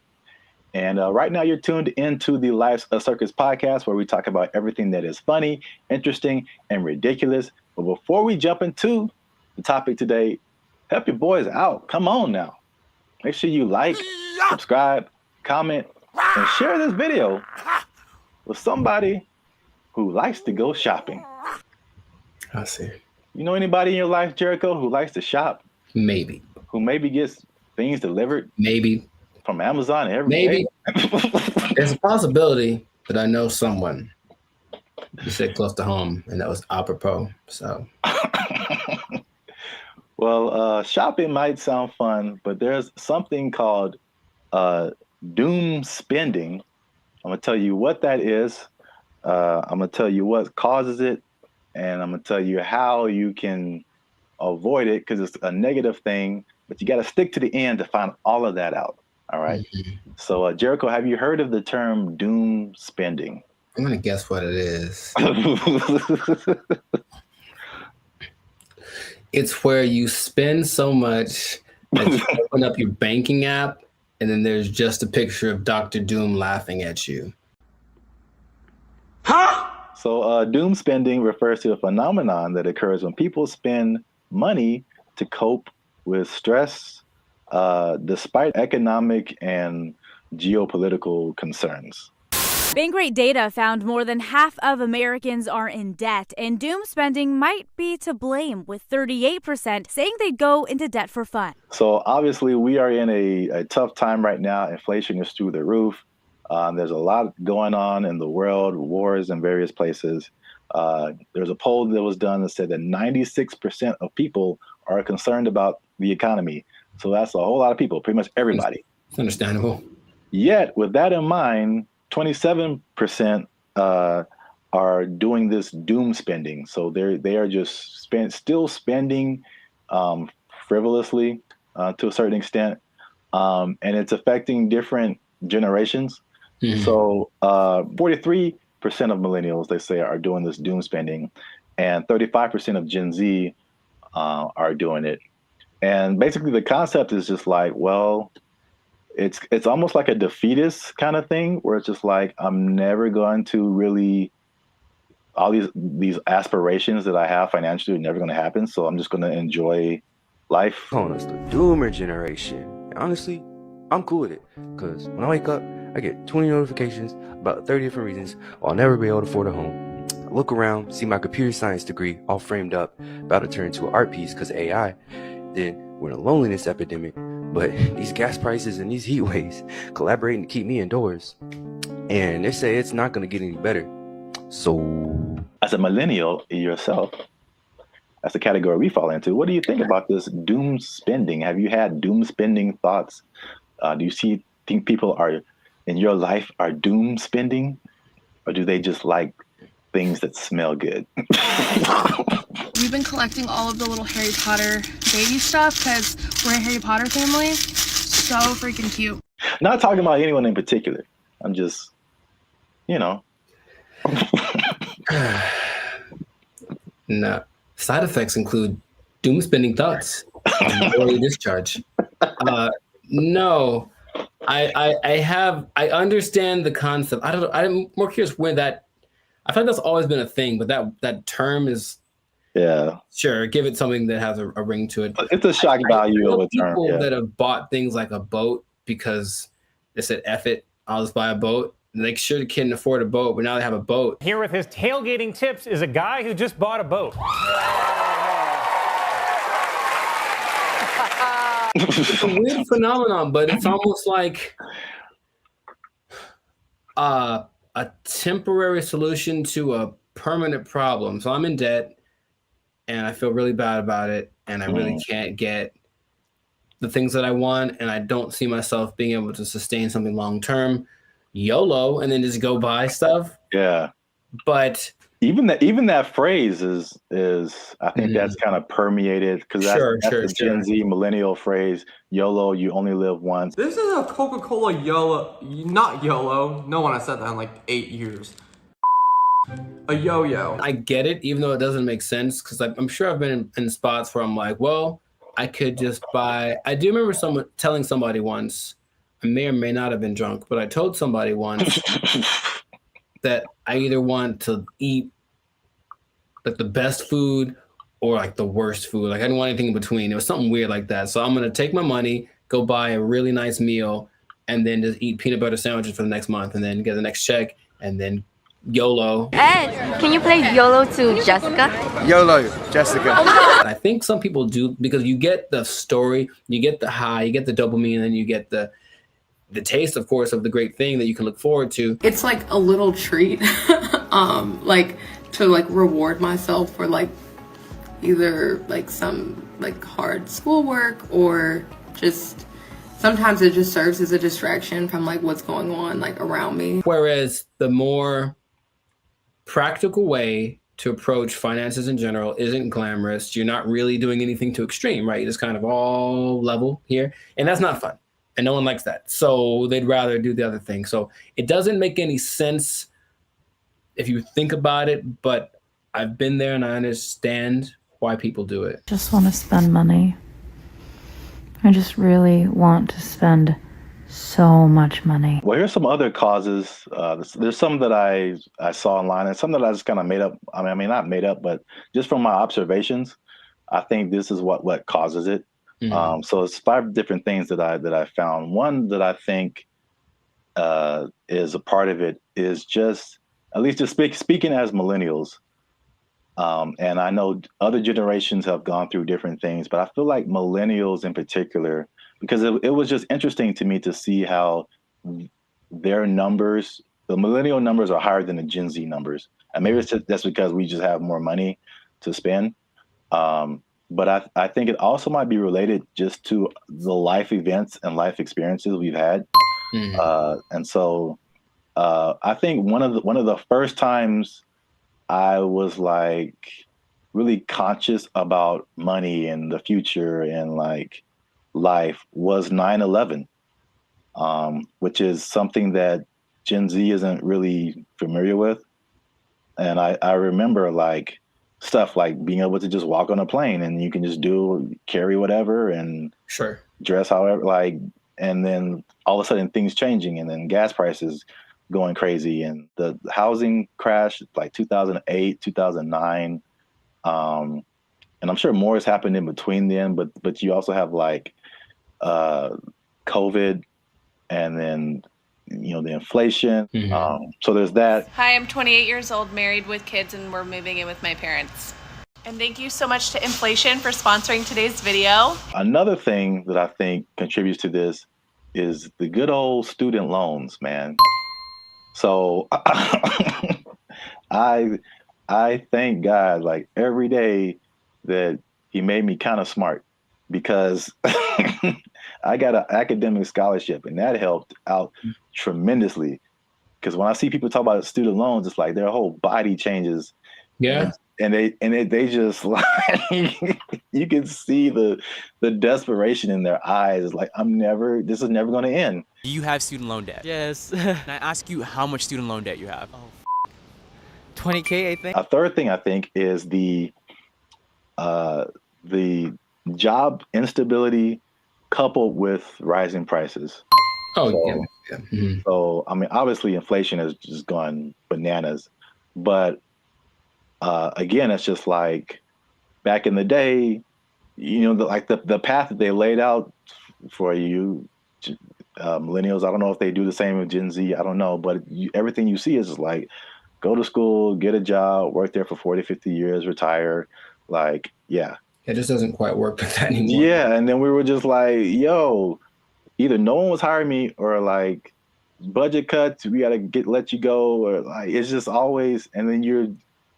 And right now, you're tuned into the Life's a Circus podcast, where we talk about everything that is funny, interesting, and ridiculous. But before we jump into the topic today, help your boys out. Come on now. Make sure you like, subscribe, comment, and share this video with somebody who likes to go shopping. I see. You know anybody in your life, Jericho, who likes to shop? Maybe. Who maybe gets things delivered? Maybe. From Amazon every Maybe. day? There's a possibility that I know someone. You said close to home, and that was apropos. So. Well, shopping might sound fun, but there's something called doom spending. I'm going to tell you what that is. I'm going to tell you what causes it, and I'm going to tell you how you can avoid it, because it's a negative thing, but you got to stick to the end to find all of that out. All right. Mm-hmm. So, Jericho, have you heard of the term doom spending? I'm going to guess what it is. It's where you spend so much that you open up your banking app, and then there's just a picture of Dr. Doom laughing at you. Huh? So doom spending refers to a phenomenon that occurs when people spend money to cope with stress, despite economic and geopolitical concerns. Bankrate data found more than half of Americans are in debt, and doom spending might be to blame, with 38% saying they'd go into debt for fun. So obviously we are in a tough time right now. Inflation is through the roof. There's a lot going on in the world, wars in various places. There's a poll that was done that said that 96% of people are concerned about the economy. So that's a whole lot of people, pretty much everybody. It's understandable. Yet, with that in mind, 27% are doing this doom spending. So they are just still spending frivolously to a certain extent, and it's affecting different generations. Mm-hmm. So 43% of millennials, they say, are doing this doom spending, and 35% of Gen Z are doing it. And basically, the concept is just like, well, it's almost like a defeatist kind of thing, where it's just like, I'm never going to really, all these aspirations that I have financially are never going to happen. So I'm just going to enjoy life. Calling us the doomer generation. And honestly, I'm cool with it, because when I wake up, I get 20 notifications about 30 different reasons why I'll never be able to afford a home. I look around, see my computer science degree all framed up, about to turn into an art piece because of AI. Then we're in a loneliness epidemic, but these gas prices and these heat waves collaborating to keep me indoors. And they say it's not going to get any better. So, as a millennial yourself, that's the category we fall into. What do you think about this doom spending? Have you had doom spending thoughts? Do you think people are in your life are doom spending, or do they just like things that smell good? We've been collecting all of the little Harry Potter baby stuff because we're a Harry Potter family. So freaking cute. Not talking about anyone in particular. I'm just, No. Side effects include doom spending thoughts, early discharge. No, I understand the concept. I'm more curious when that. I feel like that's always been a thing, but that term is. Yeah. Sure. Give it something that has a ring to it. It's a shock value of a term. People that have bought things like a boat because they said, F it, I'll just buy a boat. And they sure couldn't afford a boat, but now they have a boat. Here with his tailgating tips is a guy who just bought a boat. It's a weird phenomenon, but it's almost like a temporary solution to a permanent problem. So I'm in debt and I feel really bad about it, and I really can't get the things that I want, and I don't see myself being able to sustain something long term. YOLO, and then just go buy stuff. Yeah. But even that phrase is I think that's kind of permeated because that's the Gen Z millennial phrase. YOLO, you only live once. This is a Coca-Cola YOLO, not YOLO. No one has said that in like 8 years. A yo-yo. I get it, even though it doesn't make sense, because I'm sure I've been in spots where I'm like, well, I could just buy. I do remember telling somebody once, I may or may not have been drunk, but I told somebody once that I either want to eat like the best food or like the worst food. Like I didn't want anything in between. It was something weird like that. So I'm gonna take my money, go buy a really nice meal, and then just eat peanut butter sandwiches for the next month, and then get the next check, and then YOLO. Ed, can you play YOLO to Jessica? YOLO, Jessica. I think some people do because you get the story, you get the high, you get the dopamine, and then you get the taste, of course, of the great thing that you can look forward to. It's like a little treat, like to like reward myself for like either like some like hard schoolwork or just sometimes it just serves as a distraction from like what's going on like around me. Whereas the more practical way to approach finances in general isn't glamorous. You're not really doing anything too extreme, right? You're just kind of all level here. And that's not fun. And no one likes that. So they'd rather do the other thing. So it doesn't make any sense if you think about it, but I've been there and I understand why people do it. Just want to spend money. I just really want to spend so much money. Well, here's some other causes. There's some that I saw online and some that I just kind of made up. I mean, not made up, but just from my observations, I think this is what causes it. Mm-hmm. So it's 5 different things that I found. One that I think is a part of it is just, at least just speaking as millennials, and I know other generations have gone through different things, but I feel like millennials in particular, because it was just interesting to me to see how their numbers, the millennial numbers are higher than the Gen Z numbers. And maybe it's just, that's because we just have more money to spend. But I think it also might be related just to the life events and life experiences we've had. Mm-hmm. And so I think one of the first times I was like really conscious about money and the future and like life was 9/11, which is something that Gen Z isn't really familiar with. And I remember like stuff like being able to just walk on a plane and you can just carry whatever and dress however, like, and then all of a sudden things changing and then gas prices going crazy and the housing crash like 2008, 2009. And I'm sure more has happened in between then, but you also have like COVID and then, you know, the inflation. Mm-hmm. So there's that. Hi, I'm 28 years old, married with kids, and we're moving in with my parents. And thank you so much to Inflation for sponsoring today's video. Another thing that I think contributes to this is the good old student loans, man. So I thank God like every day that he made me kind of smart because I got an academic scholarship and that helped out tremendously. Because when I see people talk about student loans, it's like their whole body changes. Yeah. And they just like you can see the desperation in their eyes. It's like this is never going to end. Do you have student loan debt? Yes. Can I ask you how much student loan debt you have? Oh, 20K, I think. A third thing I think is the job instability coupled with rising prices. Oh, so, yeah. Mm-hmm. So, I mean, obviously inflation has just gone bananas, but again, it's just like back in the day, you know, the path that they laid out for you, millennials, I don't know if they do the same with Gen Z, I don't know, but everything you see is just like, go to school, get a job, work there for 40, 50 years, retire. Like, yeah. It just doesn't quite work like that anymore. Yeah, and then we were just like, yo, either no one was hiring me or like budget cuts, we gotta let you go, or like it's just always, and then you're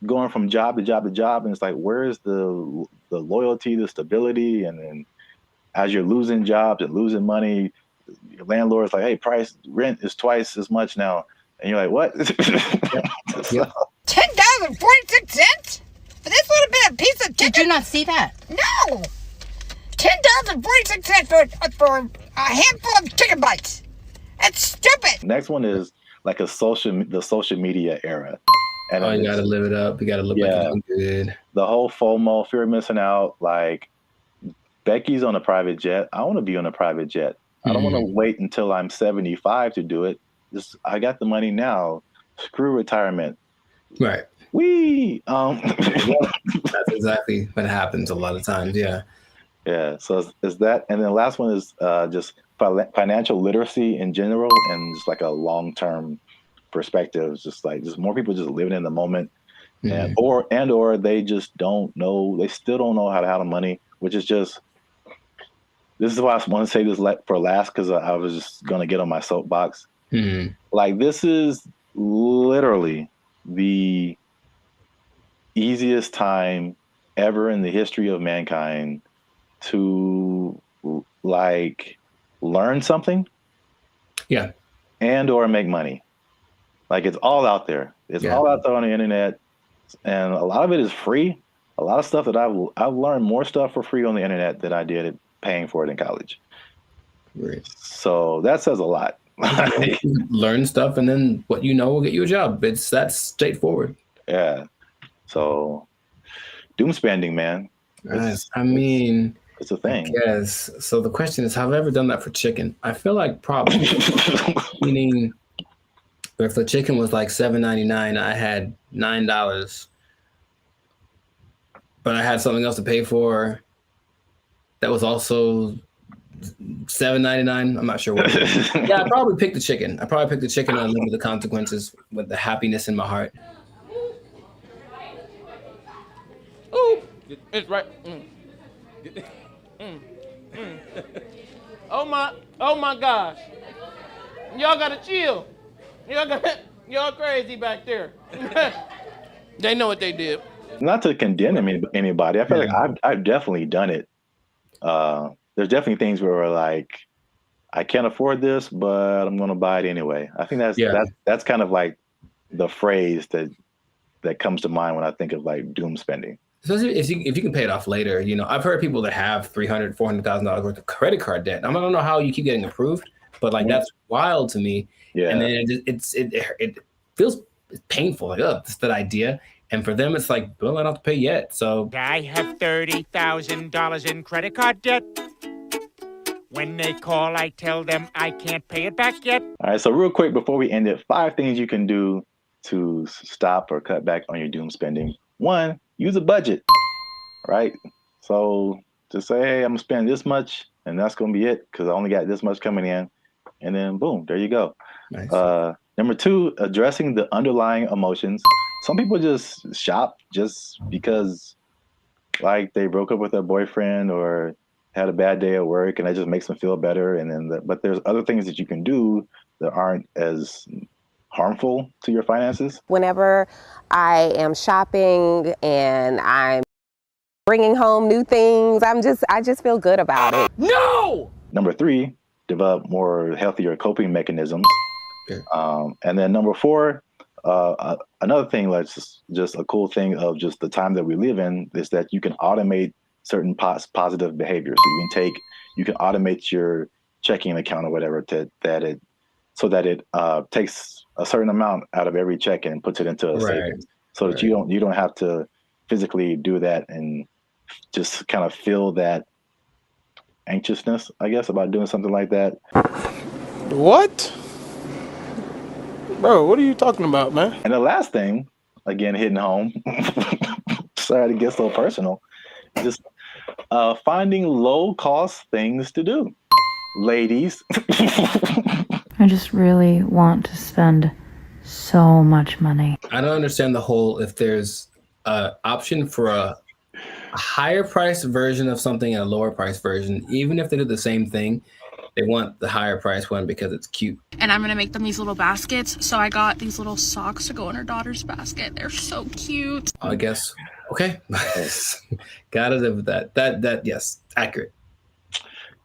going from job to job to job, and it's like, where's the loyalty, the stability? And then as you're losing jobs and losing money, your landlord's like, hey, rent is twice as much now. And you're like, what? To $10.46? For this little bit of piece of chicken? Did you not see that? No! $10.46 for a handful of chicken bites. That's stupid. Next one is like the social media era. And you gotta live it up. You gotta look like you're doing good. The whole FOMO, fear of missing out. Like Becky's on a private jet. I want to be on a private jet. I don't want to wait until I'm 75 to do it. I got the money now. Screw retirement. Right. That's exactly what happens a lot of times. Yeah. Yeah. So is that, and then the last one is just financial literacy in general, and just like a long-term perspective. Just more people just living in the moment, and or they just don't know. They still don't know how to handle money, which is just. This is why I want to say this for last, because I was just gonna get on my soapbox. Like, this is literally the easiest time ever in the history of mankind to like learn something, and or make money. Like, it's all out there. It's all out there on the internet, and a lot of it is free. A lot of stuff that I've learned more stuff for free on the internet than I did paying for it in college. Right. So that says a lot. Learn stuff, and then what you know will get you a job. That's straightforward. Yeah. So doom spending, man. It's a thing. Yes. So the question is, have I ever done that for chicken? I feel like probably. Meaning, if the chicken was like $7.99, I had $9, but I had something else to pay for. That was also $7.99. I'm not sure what. Yeah, I probably picked the chicken. I probably picked the chicken and live with the consequences with the happiness in my heart. Ooh, it's right. Oh my gosh. Y'all gotta chill. Y'all crazy back there. They know what they did. Not to condemn anybody. I feel like I've definitely done it. There's definitely things where we're like, I can't afford this, but I'm going to buy it anyway. I think that's kind of like the phrase that comes to mind when I think of like doom spending. Especially if you can pay it off later. You know, I've heard people that have $300,000, $400,000 worth of credit card debt. I don't know how you keep getting approved, but like that's wild to me. Yeah. And then it feels painful. Like, that's that idea. And for them, it's like, well, I don't have to pay yet. So I have $30,000 in credit card debt. When they call, I tell them I can't pay it back yet. All right. So real quick, before we end it, 5 things you can do to stop or cut back on your doom spending. 1, use a budget, right? So just say, hey, I'm gonna spend this much and that's gonna be it because I only got this much coming in. And then boom, there you go. Nice. Number 2, addressing the underlying emotions. Some people just shop just because like they broke up with their boyfriend or had a bad day at work and that just makes them feel better. And then, but there's other things that you can do that aren't as harmful to your finances. Whenever I am shopping and I'm bringing home new things, I just feel good about it. No! Number 3, develop more healthier coping mechanisms. And then number 4, another thing that's just a cool thing of just the time that we live in is that you can automate certain positive behaviors. So you can automate your checking account or whatever so that it takes a certain amount out of every check and puts it into a savings, so that you don't have to physically do that and just kind of feel that anxiousness, I guess, about doing something like that. What? Bro, what are you talking about, man? And the last thing, again, hitting home, sorry to get so personal, just finding low-cost things to do. Ladies. I just really want to spend so much money. I don't understand the whole, if there's an option for a higher price version of something and a lower price version, even if they do the same thing, they want the higher price one because it's cute. And I'm gonna make them these little baskets. So I got these little socks to go in her daughter's basket. They're so cute. I guess. Okay. Gotta live with that. That yes, accurate.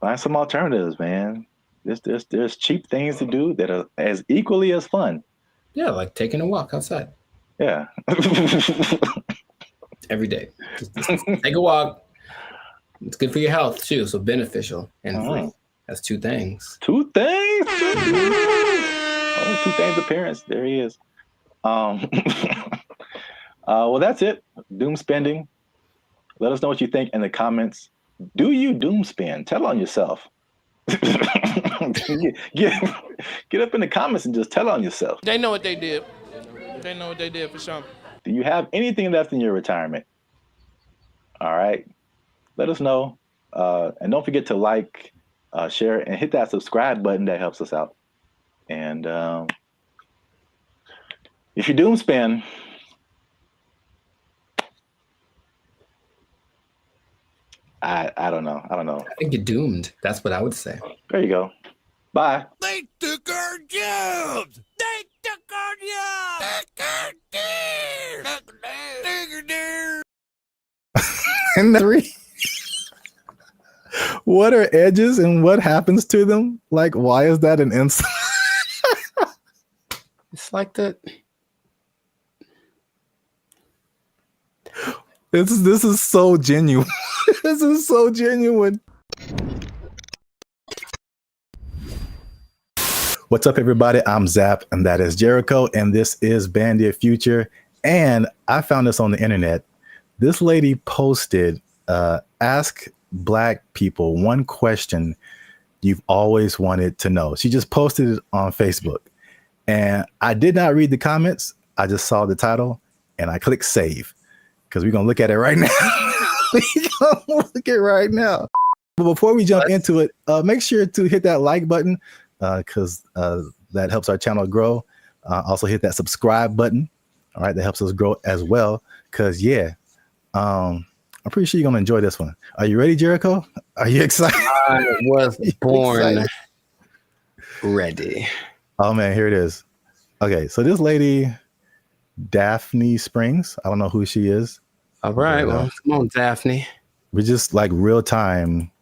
Find some alternatives, man. There's cheap things to do that are as equally as fun. Yeah, like taking a walk outside. Yeah. Every day. Just take a walk. It's good for your health too, so beneficial and free. That's two things. Two things. Oh, two things appearance. There he is. Well, that's it. Doom spending. Let us know what you think in the comments. Do you doom spend? Tell on yourself. Get up in the comments and just tell on yourself. They know what they did. They know what they did for sure. Do you have anything left in your retirement? All right. Let us know. And don't forget to like, share, and hit that subscribe button. That helps us out. And if you doom spend, I don't know. I think you're doomed. That's what I would say. There you go. Bye. They took our jobs. They took our jobs. And three. What are edges and what happens to them? Like, why is that an insult? It's like that. This is so genuine. This is so genuine. What's up, everybody? I'm Zap, and that is Jericho, and this is BrandBee Future. And I found this on the internet. This lady posted, ask Black people one question you've always wanted to know. She just posted it on Facebook. And I did not read the comments. I just saw the title, and I clicked save. Because we're going to look at it right now. We're going to look at it right now. But before we jump into it, make sure to hit that like button because that helps our channel grow. Also hit that subscribe button. All right, that helps us grow as well. Because, yeah, I'm pretty sure you're going to enjoy this one. Are you ready, Jericho? Are you excited? I was born ready. Oh, man, here it is. Okay, so this lady... Daphne Springs. I don't know who she is. All right. Well, come on, Daphne. We just like real time.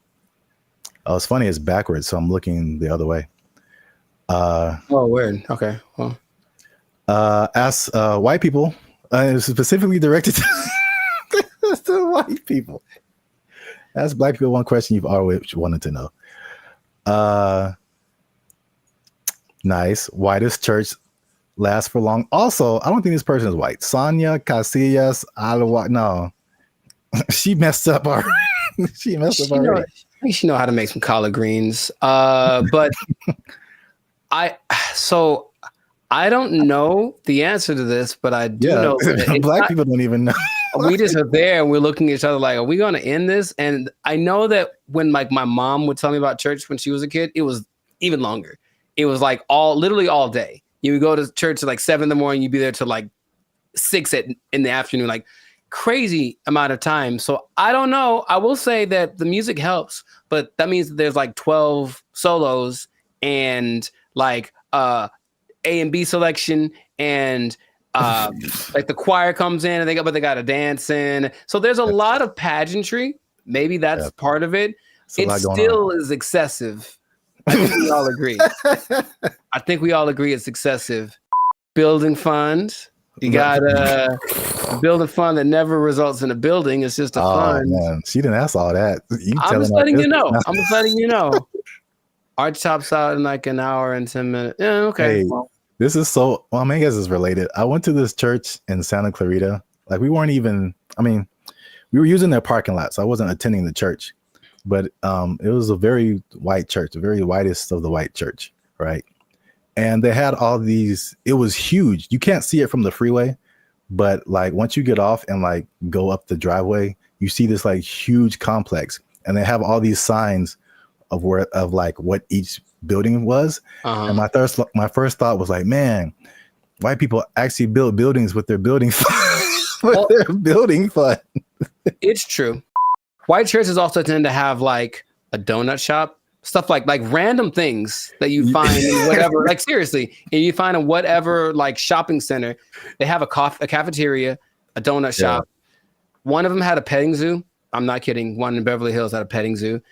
Oh, it's funny. It's backwards. So I'm looking the other way. Oh, weird. Okay. Well, ask white people. It's specifically directed to white people. Ask Black people one question you've always wanted to know. Nice. Whitest church last for long. Also, I don't think this person is white. Sonia Casillas Alawa. No, she messed up already. She messed up already. I think she know how to make some collard greens. But I don't know the answer to this, but I do know that Black people don't even know. We just are there and we're looking at each other like, are we going to end this? And I know that when like my mom would tell me about church when she was a kid, it was even longer. It was like literally all day. You would go to church at like 7 in the morning. You'd be there till like 6 in the afternoon, like crazy amount of time. So I don't know. I will say that the music helps, but that means that there's like 12 solos and like A and B selection and like the choir comes in and they got a dance in. So there's a lot of pageantry. Maybe that's part of it. It still is excessive. I think we all agree. I think we all agree it's excessive. Building fund. You got a building fund that never results in a building. It's just a fund. Man. She didn't ask all that. I'm just letting you know. I'm just letting you know. Arch tops out in like an hour and 10 minutes. Yeah, okay. Hey, this is so, well, I guess it's related. I went to this church in Santa Clarita. Like we weren't even, we were using their parking lot. So I wasn't attending the church. But it was a very white church, the very whitest of the white church, right? And they had all these, it was huge. You can't see it from the freeway, but like once you get off and like go up the driveway, you see this like huge complex. And they have all these signs of like what each building was. And my first thought was like, man, white people actually build buildings with their building fund. Their building fund. It's true. White churches also tend to have like a donut shop, stuff like random things that you find in whatever, like seriously, and you find in whatever like shopping center. They have a cafeteria, a donut shop. One of them had a petting zoo. I'm not kidding. One in Beverly Hills had a petting zoo.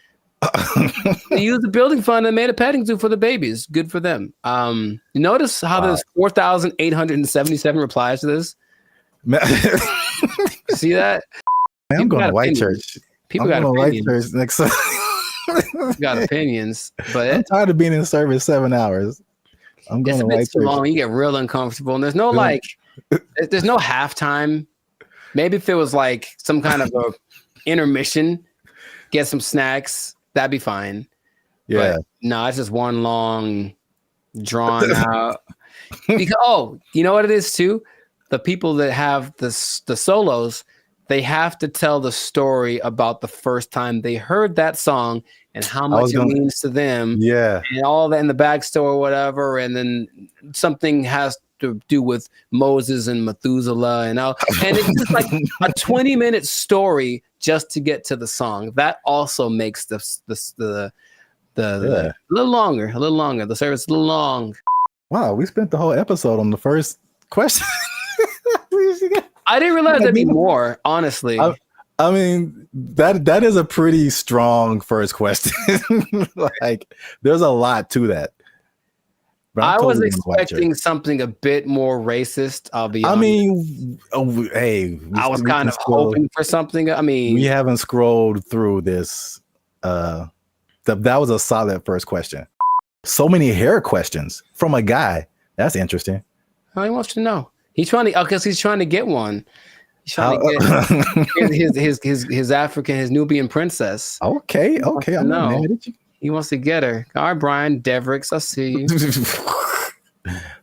They used the building fund and made a petting zoo for the babies. Good for them. Notice how there's 4,877 replies to this. See that? Man, I'm People going got to white opinions. church. People I'm got going to white opinions. church next. Got opinions, I'm but tired of being in service 7 hours. I'm going it's to a bit white too church. long. You get real uncomfortable, and there's no like, there's no halftime. Maybe if it was like some kind of a intermission, get some snacks, that'd be fine. Yeah. But no, it's just one long, drawn out. Because you know what it is too? The people that have the solos, they have to tell the story about the first time they heard that song and how much it means to them. Yeah. And all that in the backstory or whatever. And then something has to do with Moses and Methuselah and all. And it's just like a 20-minute story just to get to the song. That also makes the a little longer. The service a little long. Wow, we spent the whole episode on the first question. I didn't realize there'd be more, honestly. I mean, that is a pretty strong first question. Like, there's a lot to that. I was expecting something a bit more racist. I'll be honest. I mean, hey, I was kind of hoping for something. I mean, we haven't scrolled through this. That was a solid first question. So many hair questions from a guy. That's interesting. He wants to know. He's trying to, because he's trying to get one. He's trying to get his African, his Nubian princess. Okay. I'm not mad at you. He wants to get her. All right, Brian Devricks, I see you.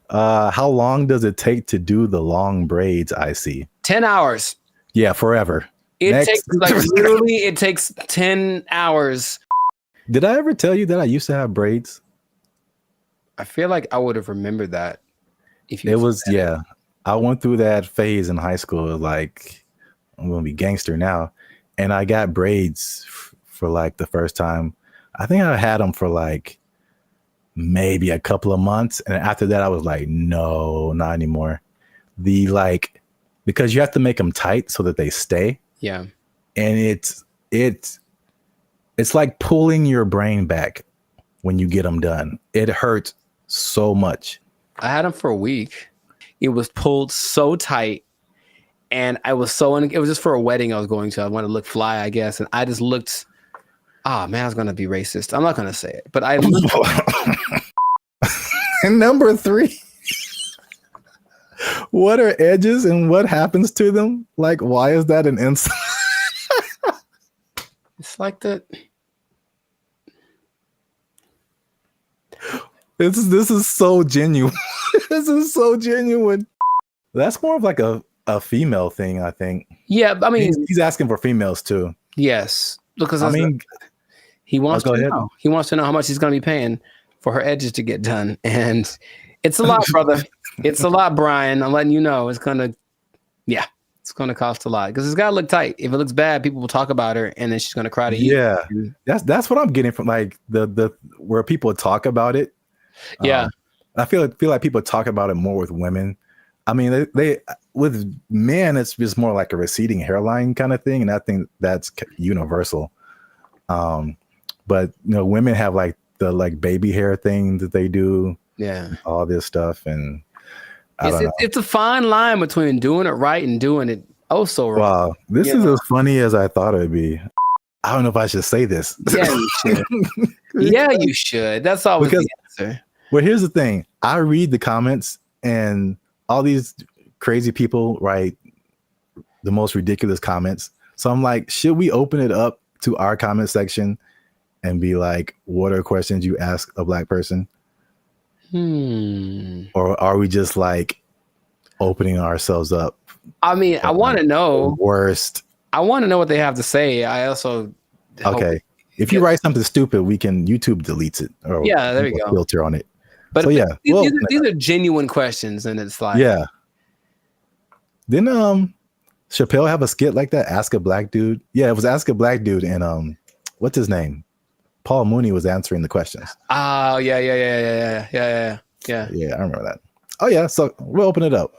How long does it take to do the long braids? I see. 10 hours. Yeah, forever. It takes literally. It takes 10 hours. Did I ever tell you that I used to have braids? I feel like I would have remembered that. I went through that phase in high school. Like, I'm gonna be gangster now, and I got braids for like the first time. I think I had them for like maybe a couple of months, and after that, I was like, no, not anymore. Because you have to make them tight so that they stay. Yeah, and it's like pulling your brain back when you get them done. It hurts so much. I had them for a week. It was pulled so tight, and I was it was just for a wedding I was going to. I wanted to look fly, I guess, and I just looked. Oh man, I was gonna be racist. I'm not gonna say it, but I looked. And number 3, what are edges and what happens to them? Like, why is that an insult? It's like that. This is so genuine. This is so genuine. That's more of like a female thing, I think. Yeah, I mean, he's asking for females too. Yes, because he wants to know. He wants to know how much he's going to be paying for her edges to get done, and it's a lot, brother. It's a lot, Brian. I'm letting you know. It's gonna cost a lot because it's got to look tight. If it looks bad, people will talk about her, and then she's going to cry to you. Yeah, that's what I'm getting from like the where people talk about it. Yeah. I feel like people talk about it more with women. I mean, they with men, it's just more like a receding hairline kind of thing, and I think that's universal. But women have like the baby hair thing that they do. Yeah, all this stuff, and it's a fine line between doing it right and doing it so wrong. Wow, this is as funny as I thought it'd be. I don't know if I should say this. Yeah, you should. Yeah, you should. That's always the answer. Well, here's the thing. I read the comments and all these crazy people write the most ridiculous comments. So I'm like, should we open it up to our comment section and be like, what are questions you ask a Black person? Or are we just like opening ourselves up? I mean, I want to know. Worst. I want to know what they have to say. I also. Okay. If you write something stupid, YouTube deletes it. Or yeah, there we go. Filter on it. But so, yeah, these are genuine questions, and it's like, yeah. Didn't Chappelle have a skit like that? Ask a Black dude. Yeah, it was Ask a Black dude, and what's his name? Paul Mooney was answering the questions. Oh yeah. Yeah, I remember that. Oh yeah, so we'll open it up.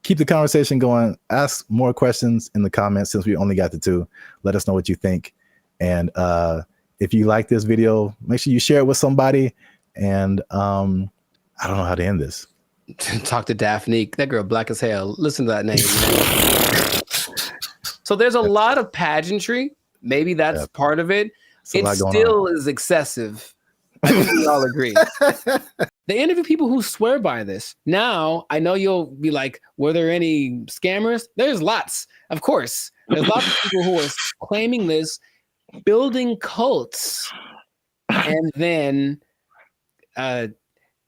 Keep the conversation going. Ask more questions in the comments since we only got the 2. Let us know what you think, and if you like this video, make sure you share it with somebody. And I don't know how to end this. Talk to Daphne. That girl black as hell. Listen to that name. So there's a lot of pageantry. Maybe that's part of it. It still is excessive. I think we all agree. They interview people who swear by this. Now, I know you'll be like, were there any scammers? There's lots, of course. There's lots of people who are claiming this, building cults, and then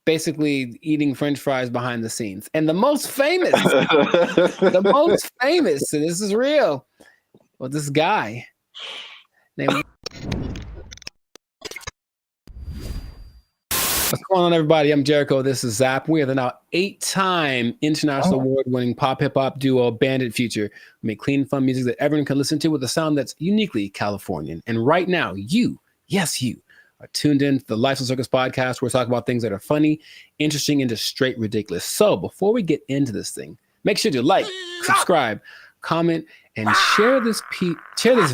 basically eating French fries behind the scenes. And the most famous, and this is real, well, this guy named... What's going on, everybody? I'm Jericho. This is Zap. We are the now 8-time international award-winning pop hip-hop duo Bandit Future. We make clean, fun music that everyone can listen to with a sound that's uniquely Californian. And right now, you, yes, you, are tuned in to the Life of Circus podcast, where we talk about things that are funny, interesting, and just straight ridiculous. So before we get into this thing, make sure to like, subscribe, comment, and share this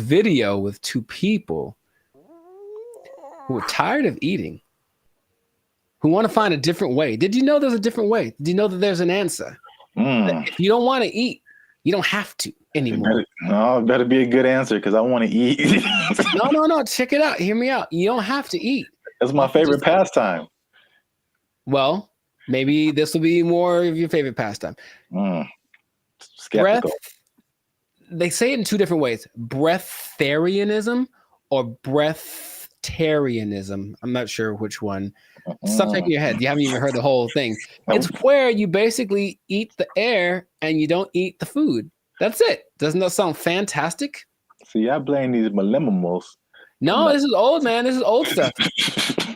video with 2 people who are tired of eating, who want to find a different way. Did you know there's a different way? Did you know that there's an answer? If you don't want to eat, you don't have to anymore. It better be a good answer, because I want to eat. No. Check it out. Hear me out. You don't have to eat. That's my favorite pastime. Well, maybe this will be more of your favorite pastime. Skeptical. They say it in 2 different ways: breatharianism or breatharianism. I'm not sure which one. Stop shaking your head. You haven't even heard the whole thing. It's where you basically eat the air and you don't eat the food. That's it. Doesn't that sound fantastic? See, I blame these millennials. No, this is old, man. This is old stuff.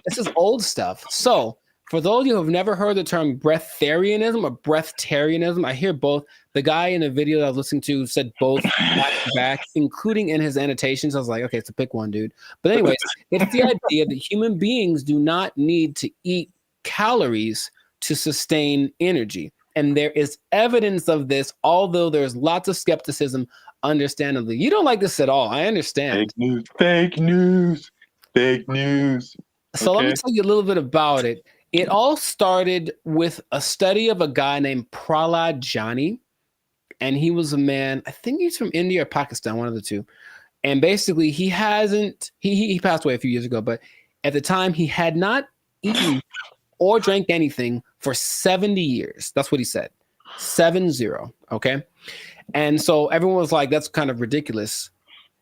This is old stuff. So, for those of you who have never heard the term breatharianism or breatharianism, I hear both. The guy in the video that I was listening to said both back to back, including in his annotations. I was like, okay, so pick one, dude. But anyways, it's the idea that human beings do not need to eat calories to sustain energy. And there is evidence of this, although there's lots of skepticism, understandably. You don't like this at all. I understand. Fake news. So let me tell you a little bit about it. It all started with a study of a guy named Prahlad Jani. And he was a man, I think he's from India or Pakistan, one of the two. And basically he passed away a few years ago, but at the time he had not eaten or drank anything for 70 years. That's what he said. 70. Okay. And so everyone was like, that's kind of ridiculous.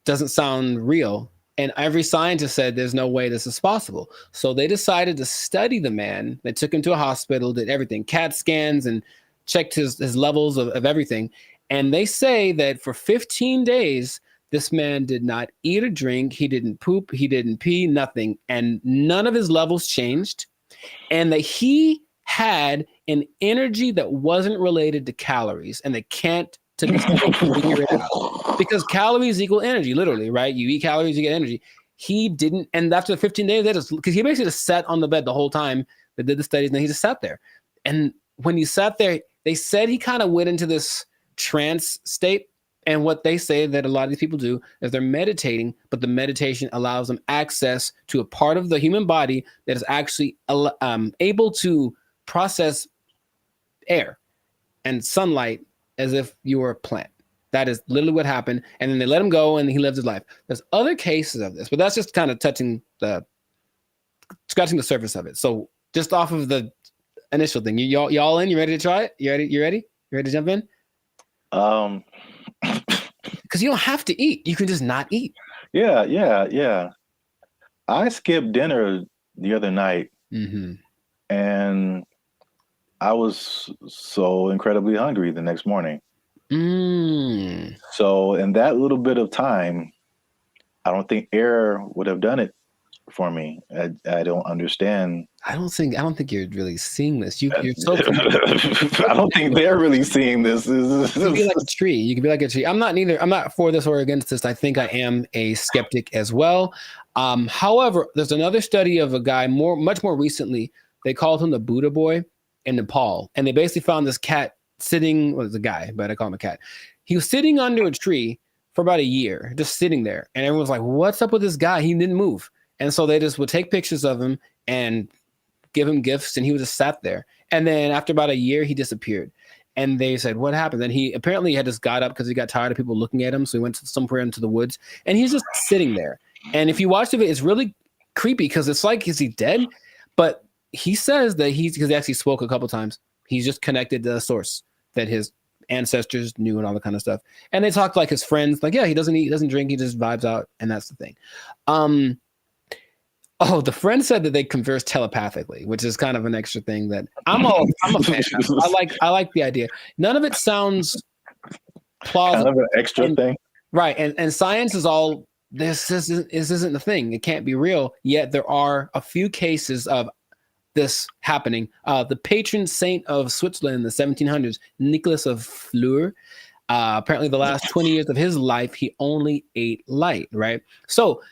Doesn't sound real. And every scientist said there's no way this is possible. So they decided to study the man. They took him to a hospital, did everything, CAT scans, and checked his levels of everything. And they say that for 15 days, this man did not eat or drink. He didn't poop. He didn't pee, nothing. And none of his levels changed. And that he had an energy that wasn't related to calories. And they can't figure it out. Because calories equal energy, literally, right? You eat calories, you get energy. He didn't. And after 15 days, because he basically just sat on the bed the whole time they did the studies, and then he just sat there. And when he sat there, they said he kind of went into this trance state. And what they say that a lot of these people do is they're meditating, but the meditation allows them access to a part of the human body that is actually able to process air and sunlight as if you were a plant. That is literally what happened. And then they let him go and he lived his life. There's other cases of this, but that's just kind of scratching the surface of it. So just off of the initial thing, y'all in? You ready to try it? You ready? You ready to jump in? Because you don't have to eat. You can just not eat. Yeah. I skipped dinner the other night, and I was so incredibly hungry the next morning. So in that little bit of time, I don't think air would have done it for me. I don't understand. I don't think you're really seeing this. You're so I don't think they're really seeing this. You can be like a tree. You can be like a tree. I'm not for this or against this. I think I am a skeptic as well. However, there's another study of a guy much more recently. They called him the Buddha boy in Nepal. And they basically found this cat sitting, well, it's a guy, but I call him a cat. He was sitting under a tree for about a year, just sitting there. And everyone was like, what's up with this guy? He didn't move. And so they just would take pictures of him and give him gifts, and he would just sat there. And then after about a year, he disappeared. And they said, what happened? And he apparently had just got up because he got tired of people looking at him. So he went to somewhere into the woods and he's just sitting there. And if you watch the video, it's really creepy because it's like, is he dead? But he says that because he actually spoke a couple times. He's just connected to a source that his ancestors knew and all that kind of stuff. And they talked like his friends, like, yeah, he doesn't eat, he doesn't drink, he just vibes out. And that's the thing. Oh, the friend said that they converse telepathically, which is kind of an extra thing that I'm a fan of. I like the idea. None of it sounds plausible. Kind of an extra thing. Right. And science is all this isn't the thing. It can't be real. Yet there are a few cases of this happening. The patron saint of Switzerland in the 1700s, Nicholas of Fleur, apparently the last 20 years of his life, he only ate light, right? So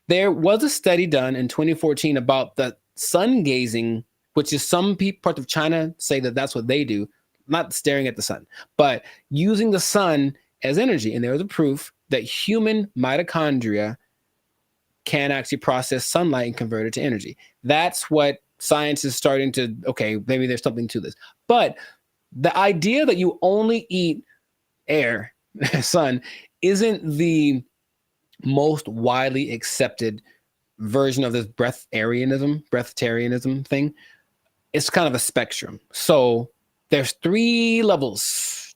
there was a study done in 2014 about the sun gazing, which is some parts of China say that that's what they do, not staring at the sun, but using the sun as energy. And there was a proof that human mitochondria can actually process sunlight and convert it to energy. That's what science is starting to, okay, maybe there's something to this. But the idea that you only eat air, sun, isn't the most widely accepted version of this breatharianism thing. It's kind of a spectrum. So there's 3 levels.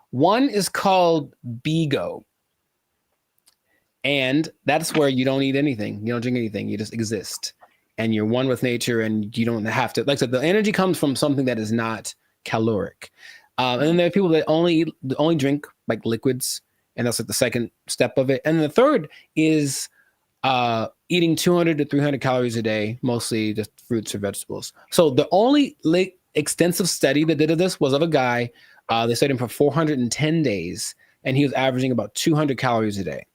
One is called BEGO. And that's where you don't eat anything. You don't drink anything. You just exist. And you're one with nature and you don't have to, like I said, the energy comes from something that is not caloric. And then there are people that only drink like liquids. And that's like the second step of it. And the third is eating 200 to 300 calories a day, mostly just fruits or vegetables. So the only extensive study that did this was of a guy. They studied him for 410 days, and he was averaging about 200 calories a day.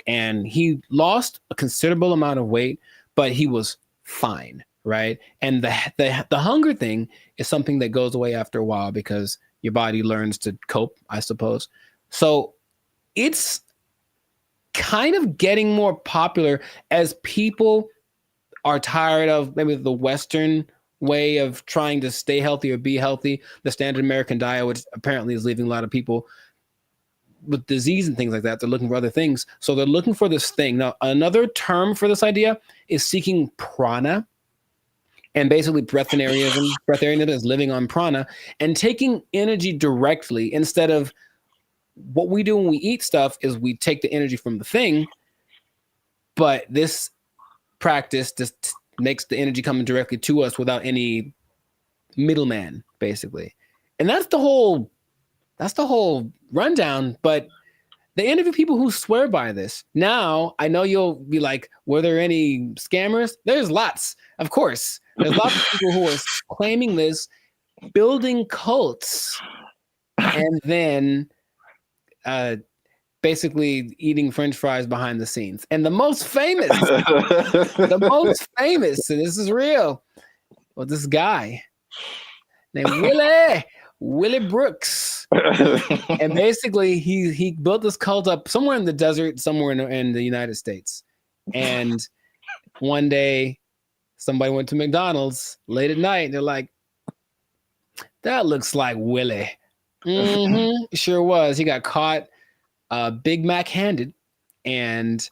And he lost a considerable amount of weight, but he was fine, right? And the hunger thing is something that goes away after a while because your body learns to cope, I suppose. So it's kind of getting more popular as people are tired of maybe the Western way of trying to stay healthy or be healthy, the standard American diet, which apparently is leaving a lot of people with disease and things like that. They're looking for other things. So they're looking for this thing. Now, another term for this idea is seeking prana. And basically breatharianism is living on prana and taking energy directly instead of what we do when we eat stuff is we take the energy from the thing, but this practice just makes the energy coming directly to us without any middleman, basically. And that's the whole rundown. But they interview people who swear by this. Now, I know you'll be like, were there any scammers? There's lots, of course. There's lots of people who are claiming this, building cults, and then basically eating French fries behind the scenes. And the most famous, and this is real, was this guy named Willie Brooks. And basically he built this cult up somewhere in the desert, somewhere in the United States. And one day somebody went to McDonald's late at night and they're like, that looks like Willie. Sure was. He got caught Big Mac handed, and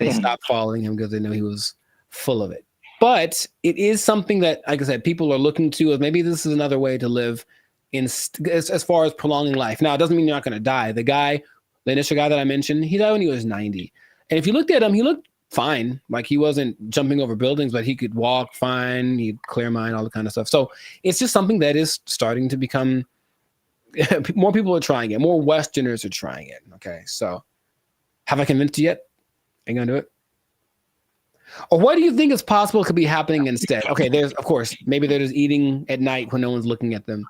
they stopped following him because they knew he was full of it. But it is something that, like I said, people are looking to as maybe this is another way to live as far as prolonging life. Now, it doesn't mean you're not going to die. The initial guy that I mentioned, he died when he was 90. And if you looked at him, he looked fine. Like he wasn't jumping over buildings, but he could walk fine. He'd clear mind, all the kind of stuff. So it's just something that is starting to become, more people are trying it. More Westerners are trying it. Okay. So have I convinced you yet? Are you going to do it? Or what do you think is possible could be happening instead? Okay. There's, of course, maybe they're just eating at night when no one's looking at them.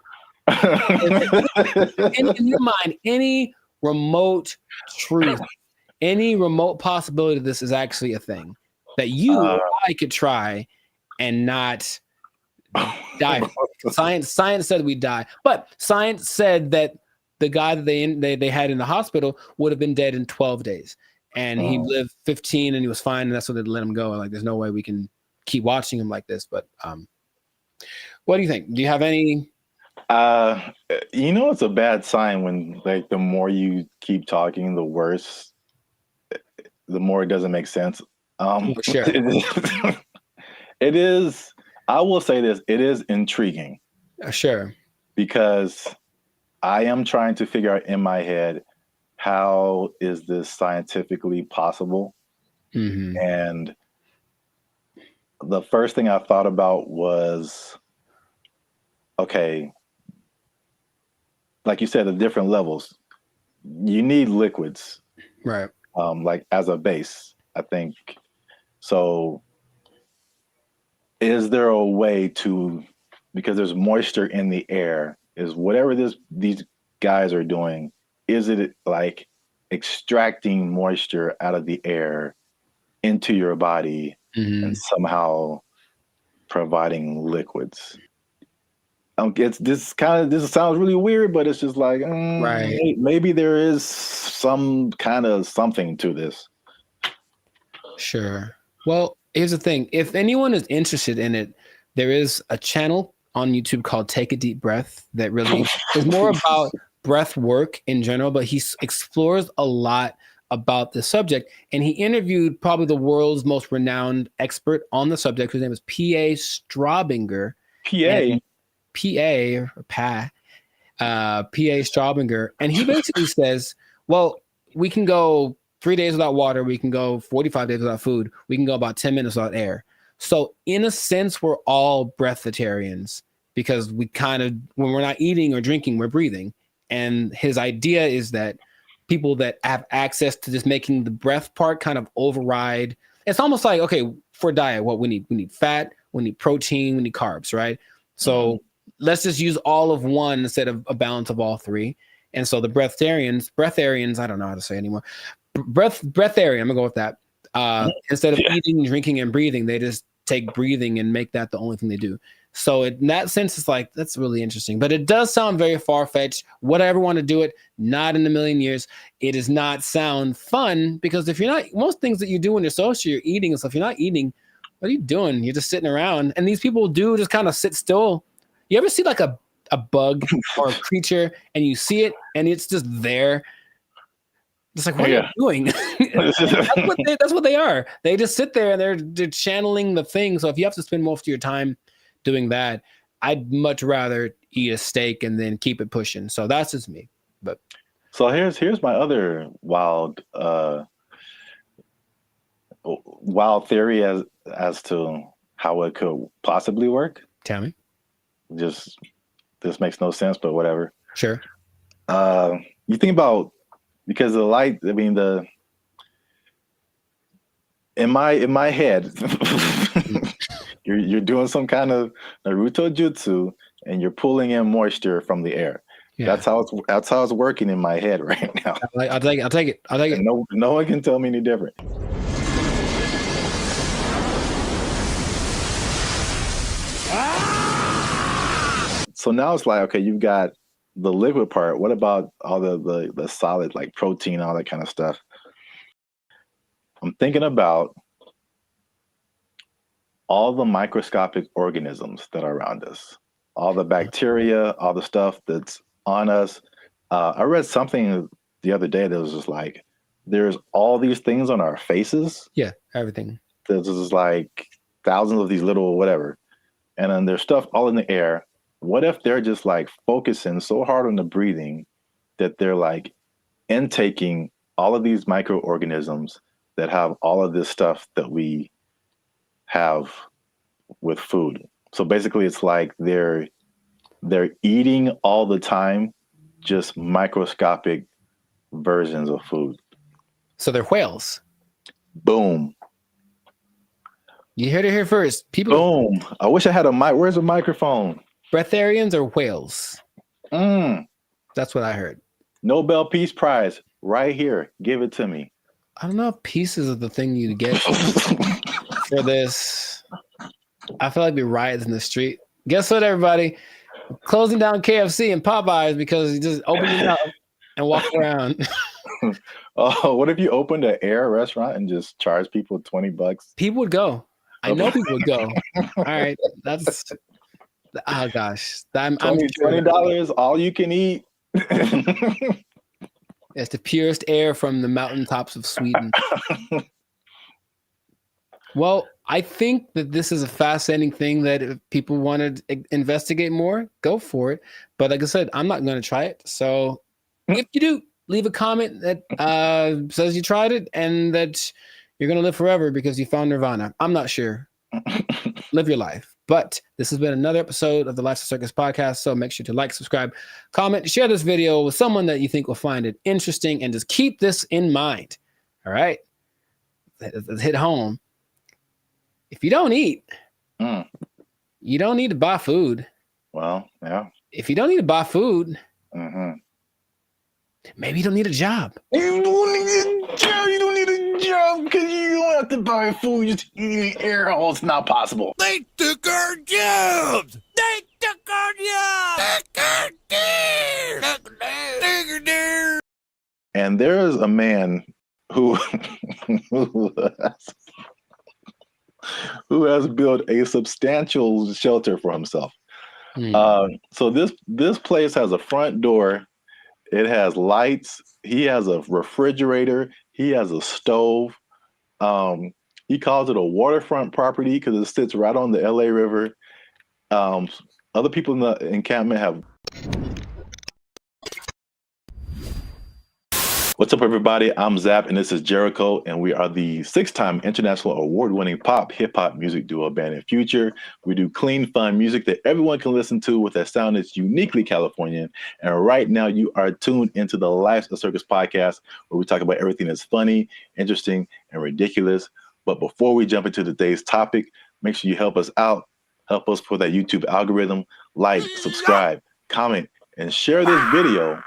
In your mind, any remote truth, any remote possibility this is actually a thing that you or I could try and not die. Science said we die, but science said that the guy that they had in the hospital would have been dead in 12 days, and he lived 15 and he was fine, and that's what they let him go. Like, there's no way we can keep watching him like this. But What do you think? Do you have any? It's a bad sign when like the more you keep talking, the worse, the more it doesn't make sense. Sure. It is. I will say this: it is intriguing. Sure. Because I am trying to figure out in my head how is this scientifically possible, and the first thing I thought about was, okay, like you said, the different levels. You need liquids, right? Like as a base, I think. So, is there a way to, because there's moisture in the air, is whatever these guys are doing, is it like extracting moisture out of the air into your body and somehow providing liquids? This sounds really weird, but it's just like right. Maybe there is some kind of something to this. Sure. Well, here's the thing. If anyone is interested in it, there is a channel on YouTube called Take a Deep Breath that really is more about breath work in general, but he explores a lot about the subject. And he interviewed probably the world's most renowned expert on the subject, whose name is P.A. Straubinger. P.A. Straubinger. And he basically says, well, we can go 3 days without water. We can go 45 days without food. We can go about 10 minutes without air. So in a sense, we're all breatharians because we kind of, when we're not eating or drinking, we're breathing. And his idea is that people that have access to just making the breath part kind of override. It's almost like, okay, for diet, what we need fat, we need protein, we need carbs, right? So let's just use all of one instead of a balance of all three. And so the breatharians, I don't know how to say anymore. Breatharian, I'm gonna go with that. Instead of eating, drinking, and breathing, they just take breathing and make that the only thing they do. So in that sense, it's like, that's really interesting. But it does sound very far-fetched. Would I ever want to do it? Not in a million years. It does not sound fun because if you're not, most things that you do when you're social, you're eating and stuff. If you're not eating, what are you doing? You're just sitting around. And these people do just kind of sit still. You ever see like a bug or a creature and you see it and it's just there? It's like, what are you doing? That's what they are. They just sit there and they're channeling the thing. So if you have to spend most of your time doing that, I'd much rather eat a steak and then keep it pushing. So that's just me. But so here's my other wild theory as to how it could possibly work. Tell me. Just this makes no sense, but whatever. Sure. You think about, because the light, I mean, in my head, you're doing some kind of Naruto jutsu and you're pulling in moisture from the air. Yeah. That's how it's working in my head right now. I'll take it. No one can tell me any different. So now it's like, okay, you've got the liquid part. What about all the solid, like protein, all that kind of stuff? I'm thinking about all the microscopic organisms that are around us, all the bacteria, all the stuff that's on us. I read something the other day that was just like, there's all these things on our faces. Yeah, everything. There's just like thousands of these little whatever. And then there's stuff all in the air. What if they're just like focusing so hard on the breathing that they're like intaking all of these microorganisms that have all of this stuff that we have with food? So basically it's like they're eating all the time, just microscopic versions of food. So they're whales. Boom. You heard it here first. Boom. I wish I had a mic. Where's the microphone? Breatharians or whales? That's what I heard. Nobel Peace Prize right here. Give it to me. I don't know if pieces of the thing you get for this. I feel like we riots in the street. Guess what, everybody? Closing down KFC and Popeyes because you just open your mouth and walk around. Oh, what if you opened an air restaurant and just charge people $20? People would go. I know people would go. All right, that's Oh gosh, I'm $20 all you can eat. It's the purest air from the mountaintops of Sweden. Well, I think that this is a fascinating thing that if people want to investigate more, go for it. But like I said, I'm not going to try it. So if you do, leave a comment that says you tried it and that you're going to live forever because you found Nirvana. I'm not sure. Live your life. But this has been another episode of the Lifestyle Circus podcast. So make sure to like, subscribe, comment, share this video with someone that you think will find it interesting, and just keep this in mind. All right. Let's hit home. If you don't eat, you don't need to buy food. Well, yeah. If you don't need to buy food, mm-hmm. maybe you don't need a job. You don't need a job. You don't need a job because you don't have to buy food. Just eating air. Oh, it's not possible. They took our jobs. They took our jobs. And there is a man who who has built a substantial shelter for himself. So this place has a front door. It has lights. He has a refrigerator. He has a stove. He calls it a waterfront property because it sits right on the LA River. Other people in the encampment have. What's up, everybody? I'm Zap, and this is Jericho, and we are the 6-time international award-winning pop hip-hop music duo Band in Future. We do clean, fun music that everyone can listen to with a sound that's uniquely Californian. And right now, you are tuned into the Lifestyle Circus podcast, where we talk about everything that's funny, interesting, and ridiculous. But before we jump into today's topic, make sure you help us out. Help us for that YouTube algorithm. Like, subscribe, comment, and share this video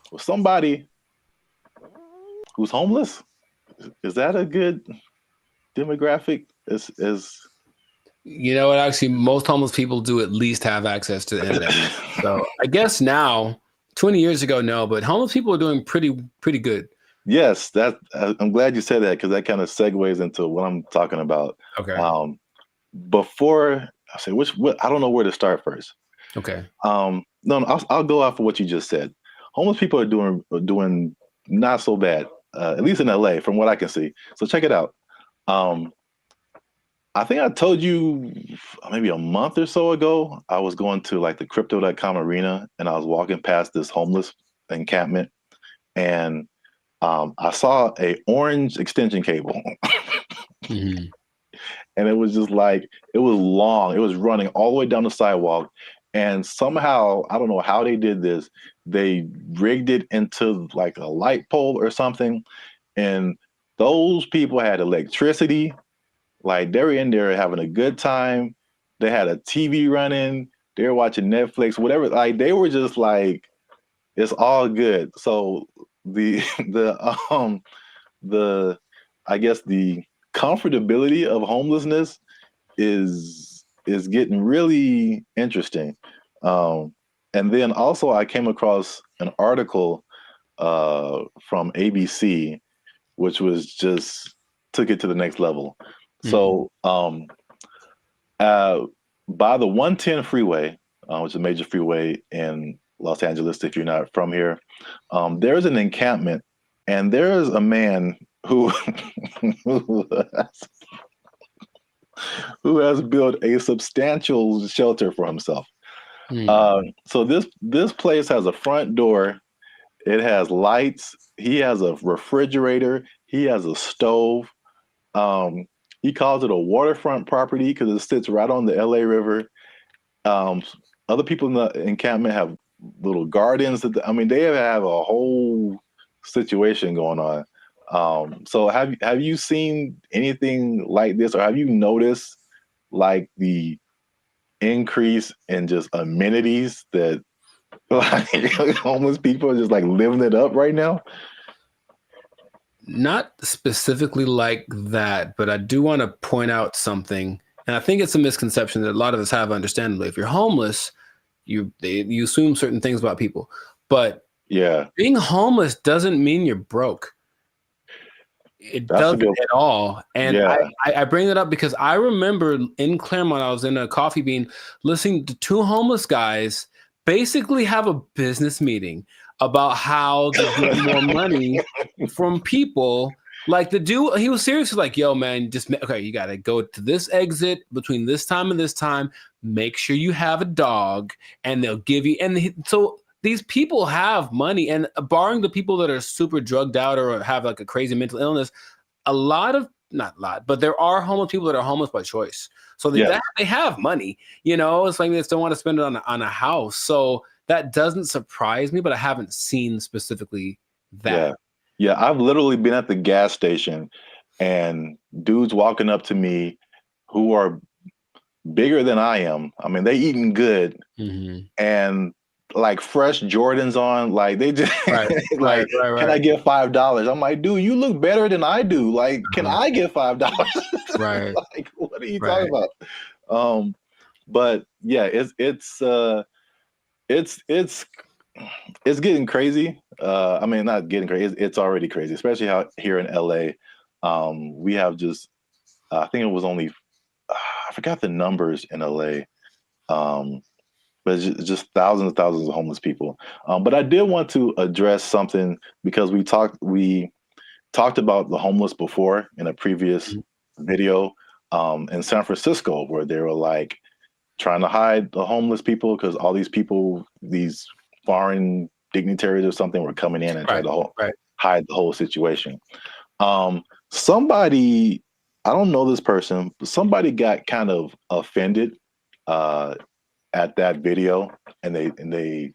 with somebody who's homeless. Is that a good demographic? You know what? Actually, most homeless people do at least have access to the internet. So I guess now, 20 years ago, no, but homeless people are doing pretty good. Yes, I'm glad you said that because that kind of segues into what I'm talking about. Okay. Before I say I don't know where to start first. Okay. No, I'll go off of what you just said. Homeless people are doing not so bad. At least in LA, from what I can see. So check it out. I think I told you maybe a month or so ago, I was going to like the crypto.com arena and I was walking past this homeless encampment and I saw a orange extension cable. Mm-hmm. And it was just like, it was long. It was running all the way down the sidewalk. And somehow, I don't know how they did this, they rigged it into like a light pole or something. And those people had electricity. Like they were in there having a good time. They had a TV running. They were watching Netflix, whatever. Like they were just like, it's all good. So the I guess the comfortability of homelessness is getting really interesting. And then also I came across an article from ABC, which was just took it to the next level. So by the 110 freeway, which is a major freeway in Los Angeles, if you're not from here, there's an encampment and there's a man who has built a substantial shelter for himself. So this place has a front door. It has lights. He has a refrigerator. He has a stove. He calls it a waterfront property because it sits right on the LA River. Other people in the encampment have little gardens. They have a whole situation going on. So have you seen anything like this, or have you noticed like the increase in just amenities that like homeless people are just like living it up right now? Not specifically like that, but I do want to point out something. And I think it's a misconception that a lot of us have, understandably. If you're homeless, you assume certain things about people. But yeah, being homeless doesn't mean you're broke. It That's a doesn't good- at all. And Yeah. I bring that up because I remember in Claremont, I was in a coffee bean listening to two homeless guys basically have a business meeting about how to get more money from people. Like the dude, he was seriously like, yo, man, okay, you got to go to this exit between this time and this time. Make sure you have a dog and they'll give you. So these people have money, and barring the people that are super drugged out or have like a crazy mental illness, not a lot, but there are homeless people that are homeless by choice. So they have money, it's like they just don't want to spend it on a house. So that doesn't surprise me, but I haven't seen specifically that. Yeah, I've literally been at the gas station and dudes walking up to me who are bigger than I am. I mean, they eating good and like fresh Jordans on, like they just like, can I get $5? I'm like, dude, you look better than I do. Like, can I get $5? Right. Like, what are you talking about? But yeah, it's getting crazy. I mean, not getting crazy. It's already crazy, especially how here in LA, we have just, I think it was only, I forgot the numbers in LA, but it's just thousands and thousands of homeless people. But I did want to address something because we talked about the homeless before in a previous video in San Francisco, where they were like trying to hide the homeless people because all these people, these foreign dignitaries or something, were coming in and trying to hide the whole situation. Somebody, I don't know this person, but somebody got kind of offended at that video, and they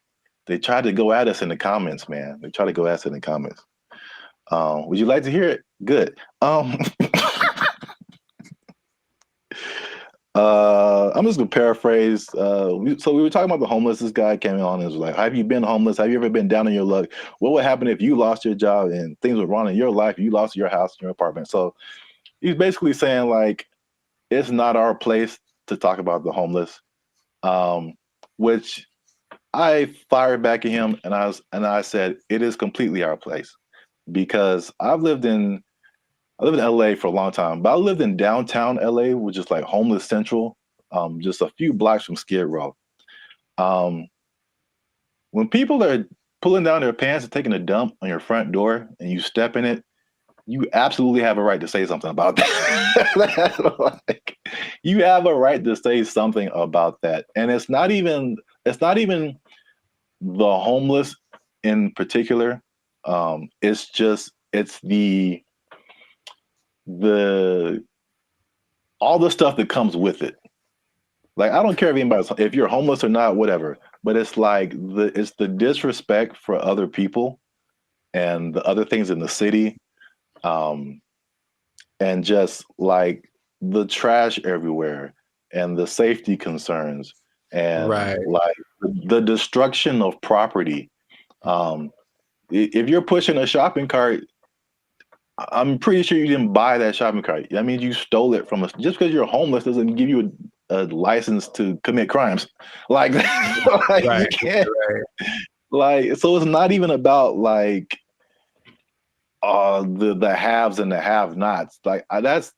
tried to go at us in the comments, man. They tried to go at us in the comments. Would you like to hear it? Good. I'm just gonna paraphrase. So we were talking about the homeless. This guy came on and was like, "Have you been homeless? Have you ever been down on your luck? What would happen if you lost your job and things were wrong in your life? You lost your house, your apartment." So he's basically saying like, it's not our place to talk about the homeless, which I fired back at him, and I said it is completely our place, because I lived in LA for a long time, but I lived in downtown LA, which is like homeless central, just a few blocks from Skid Row. When people are pulling down their pants and taking a dump on your front door and you step in it, you absolutely have a right to say something about that. Like, you have a right to say something about that. And it's not even the homeless in particular. It's all the stuff that comes with it. Like, I don't care if you're homeless or not, whatever, but it's like it's the disrespect for other people and the other things in the city, and just like the trash everywhere and the safety concerns and like the destruction of property. If you're pushing a shopping cart, I'm pretty sure you didn't buy that shopping cart. That means you stole it from us. Just because you're homeless doesn't give you a license to commit crimes. Like, you can't. Like, so it's not even about like the haves and the have-nots. Like,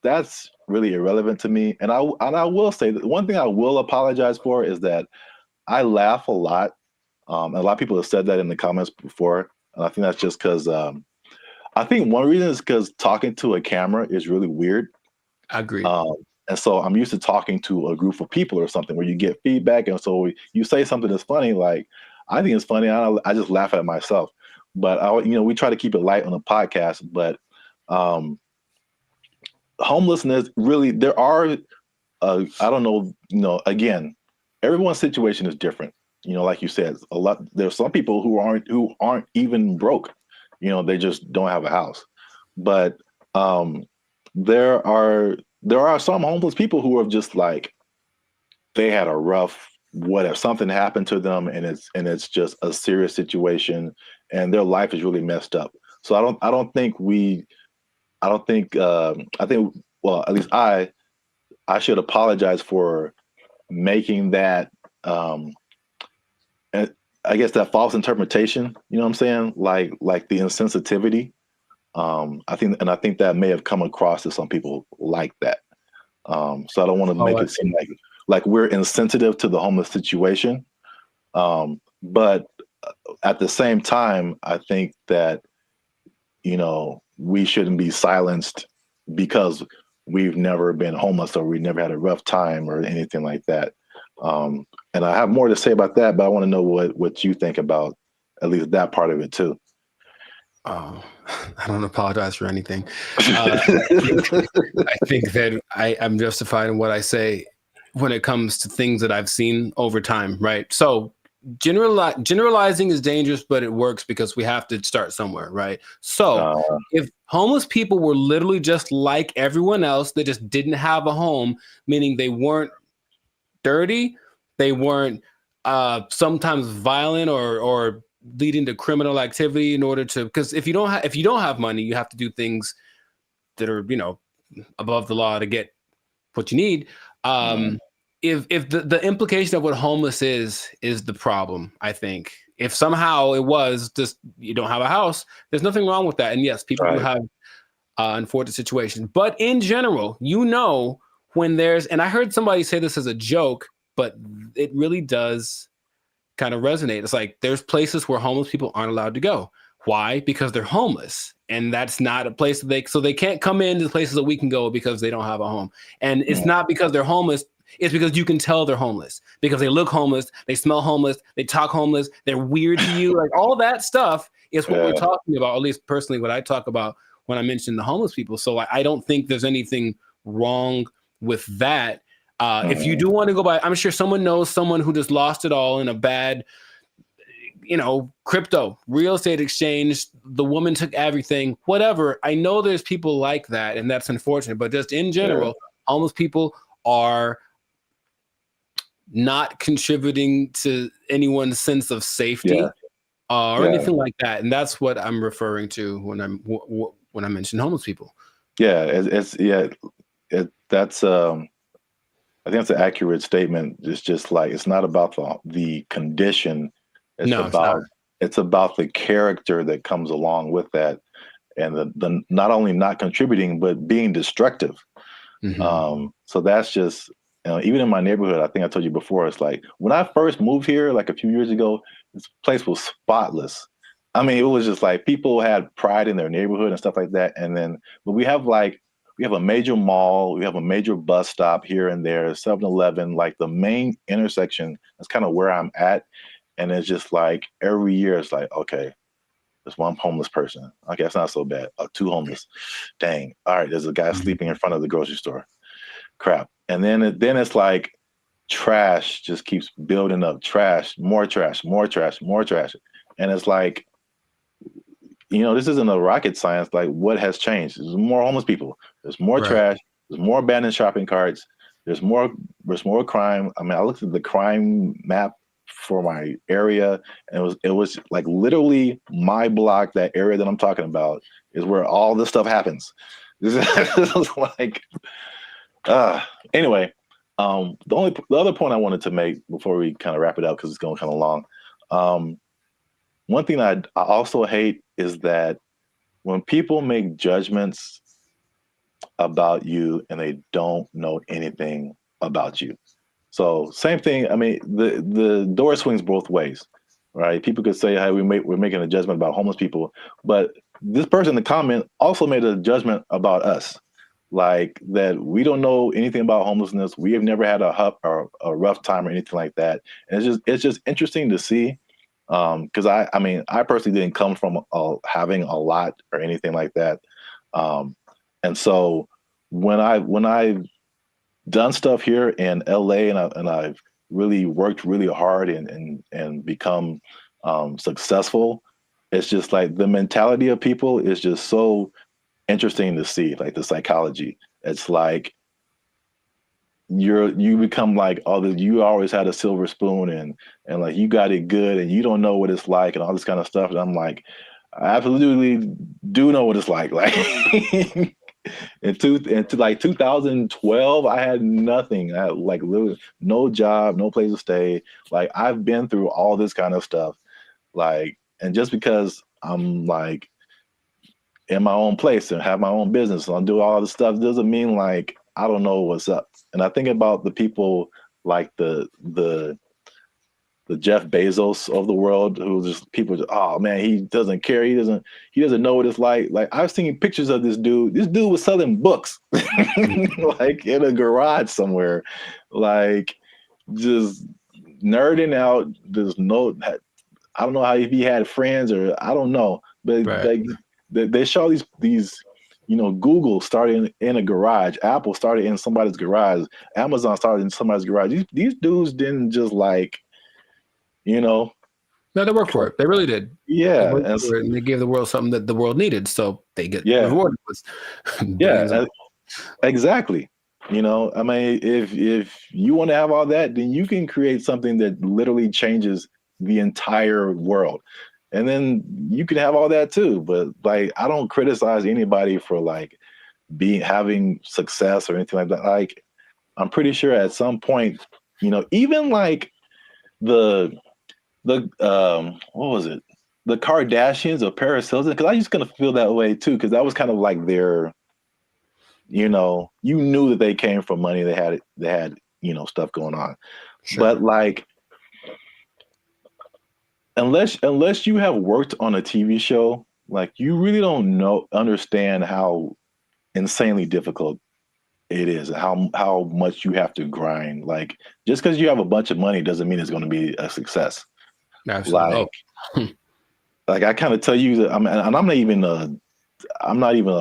that's really irrelevant to me. And I will say that one thing I will apologize for is that I laugh a lot. And a lot of people have said that in the comments before, and I think that's just because. I think one reason is because talking to a camera is really weird. I agree. And so I'm used to talking to a group of people or something where you get feedback. And so you say something that's funny, like, I think it's funny. I just laugh at myself. But, we try to keep it light on the podcast. But homelessness, really, there are, I don't know, again, everyone's situation is different. Like you said, there's some people who aren't even broke. They just don't have a house. But there are some homeless people who are just like, they had a rough whatever, something happened to them, and it's just a serious situation, and their life is really messed up. So I think well, at least I should apologize for making that I guess that false interpretation, you know what I'm saying? Like the insensitivity I think that may have come across to some people like that. So I don't want to make it seem like we're insensitive to the homeless situation. But at the same time, I think that, we shouldn't be silenced because we've never been homeless or we never had a rough time or anything like that. And I have more to say about that, but I want to know what you think about at least that part of it too. I don't apologize for anything. I think that I'm justified in what I say when it comes to things that I've seen over time, right? So generalizing is dangerous, but it works because we have to start somewhere, right? So if homeless people were literally just like everyone else, they just didn't have a home, meaning they weren't dirty, they weren't sometimes violent or leading to criminal activity in order to, because if you don't have money, you have to do things that are above the law to get what you need. If the implication of what homeless is the problem, I think if somehow it was just you don't have a house, there's nothing wrong with that. And yes, people do have unfortunate situations, but in general, when there's, and I heard somebody say this as a joke, but it really does kind of resonate. It's like there's places where homeless people aren't allowed to go. Why? Because they're homeless, and that's not a place that they can't come into the places that we can go because they don't have a home. And it's not because they're homeless. It's because you can tell they're homeless because they look homeless, they smell homeless, they talk homeless, they're weird to you. Like all that stuff is what we're talking about. At least personally, what I talk about when I mention the homeless people. So I don't think there's anything wrong with that. If you do want to go by, I'm sure someone knows someone who just lost it all in a bad, crypto, real estate exchange. The woman took everything, whatever. I know there's people like that, and that's unfortunate. But just in general, homeless people are not contributing to anyone's sense of safety or anything like that. And that's what I'm referring to when I mention homeless people. Yeah, that's I think that's an accurate statement. It's just like it's not about the condition. It's about the character that comes along with that, and the not only not contributing but being destructive. So that's just even in my neighborhood. I think I told you before. It's like when I first moved here, like a few years ago, this place was spotless. I mean, it was just like people had pride in their neighborhood and stuff like that. And then, but we have a major mall, we have a major bus stop here and there, 7-Eleven, like the main intersection. That's kind of where I'm at. And it's just like every year it's like, okay, there's one homeless person. Okay, that's not so bad. Two homeless. Dang. All right, there's a guy sleeping in front of the grocery store. Crap. And then it's like trash just keeps building up. Trash, more trash, more trash, more trash. And it's like, this isn't a rocket science. Like, what has changed? There's more homeless people. There's more trash. There's more abandoned shopping carts. There's more crime. I mean, I looked at the crime map for my area, and it was like literally my block, that area that I'm talking about, is where all this stuff happens. This is like, anyway. The other point I wanted to make before we kind of wrap it up, because it's going kind of long. One thing I also hate is that when people make judgments about you and they don't know anything about you. So same thing. I mean, the door swings both ways, right? People could say, "Hey, we're making a judgment about homeless people," but this person in the comment also made a judgment about us, like that we don't know anything about homelessness. We have never had a rough time or anything like that. And it's just interesting to see. Because I personally didn't come from having a lot or anything like that, and so when I've done stuff here in LA and I've really worked really hard and become successful, it's just like the mentality of people is just so interesting to see, like the psychology. It's like you become like, oh, you always had a silver spoon and like you got it good and you don't know what it's like and all this kind of stuff. And I'm like, I absolutely do know what it's like. Like into like 2012, I had nothing. I had like literally no job, no place to stay. Like I've been through all this kind of stuff. Like, and just because I'm like in my own place and have my own business and I'll do all this stuff doesn't mean like I don't know what's up. And I think about the people like the Jeff Bezos of the world who just people just, oh man, he doesn't care. He doesn't know what it's like. Like I've seen pictures of this dude. This dude was selling books like in a garage somewhere, like just nerding out. I don't know how if he had friends or I don't know, but they show these Google started in a garage, Apple started in somebody's garage, Amazon started in somebody's garage. These dudes didn't just like, no, they worked for it. They really did. Yeah, and they gave the world something that the world needed, so they get rewarded with. Exactly. I mean, if you want to have all that, then you can create something that literally changes the entire world, and then you can have all that too. But like, I don't criticize anybody for like having success or anything like that. Like, I'm pretty sure at some point, even like the what was it? The Kardashians or Paris Hilton, because I just gonna feel that way too, because that was kind of like their, you knew that they came from money, they had stuff going on. Sure. But like, unless you have worked on a TV show, like you really don't understand how insanely difficult it is, how much you have to grind. Like, just because you have a bunch of money doesn't mean it's going to be a success. Absolutely. Like I kind of tell you that I'm not even a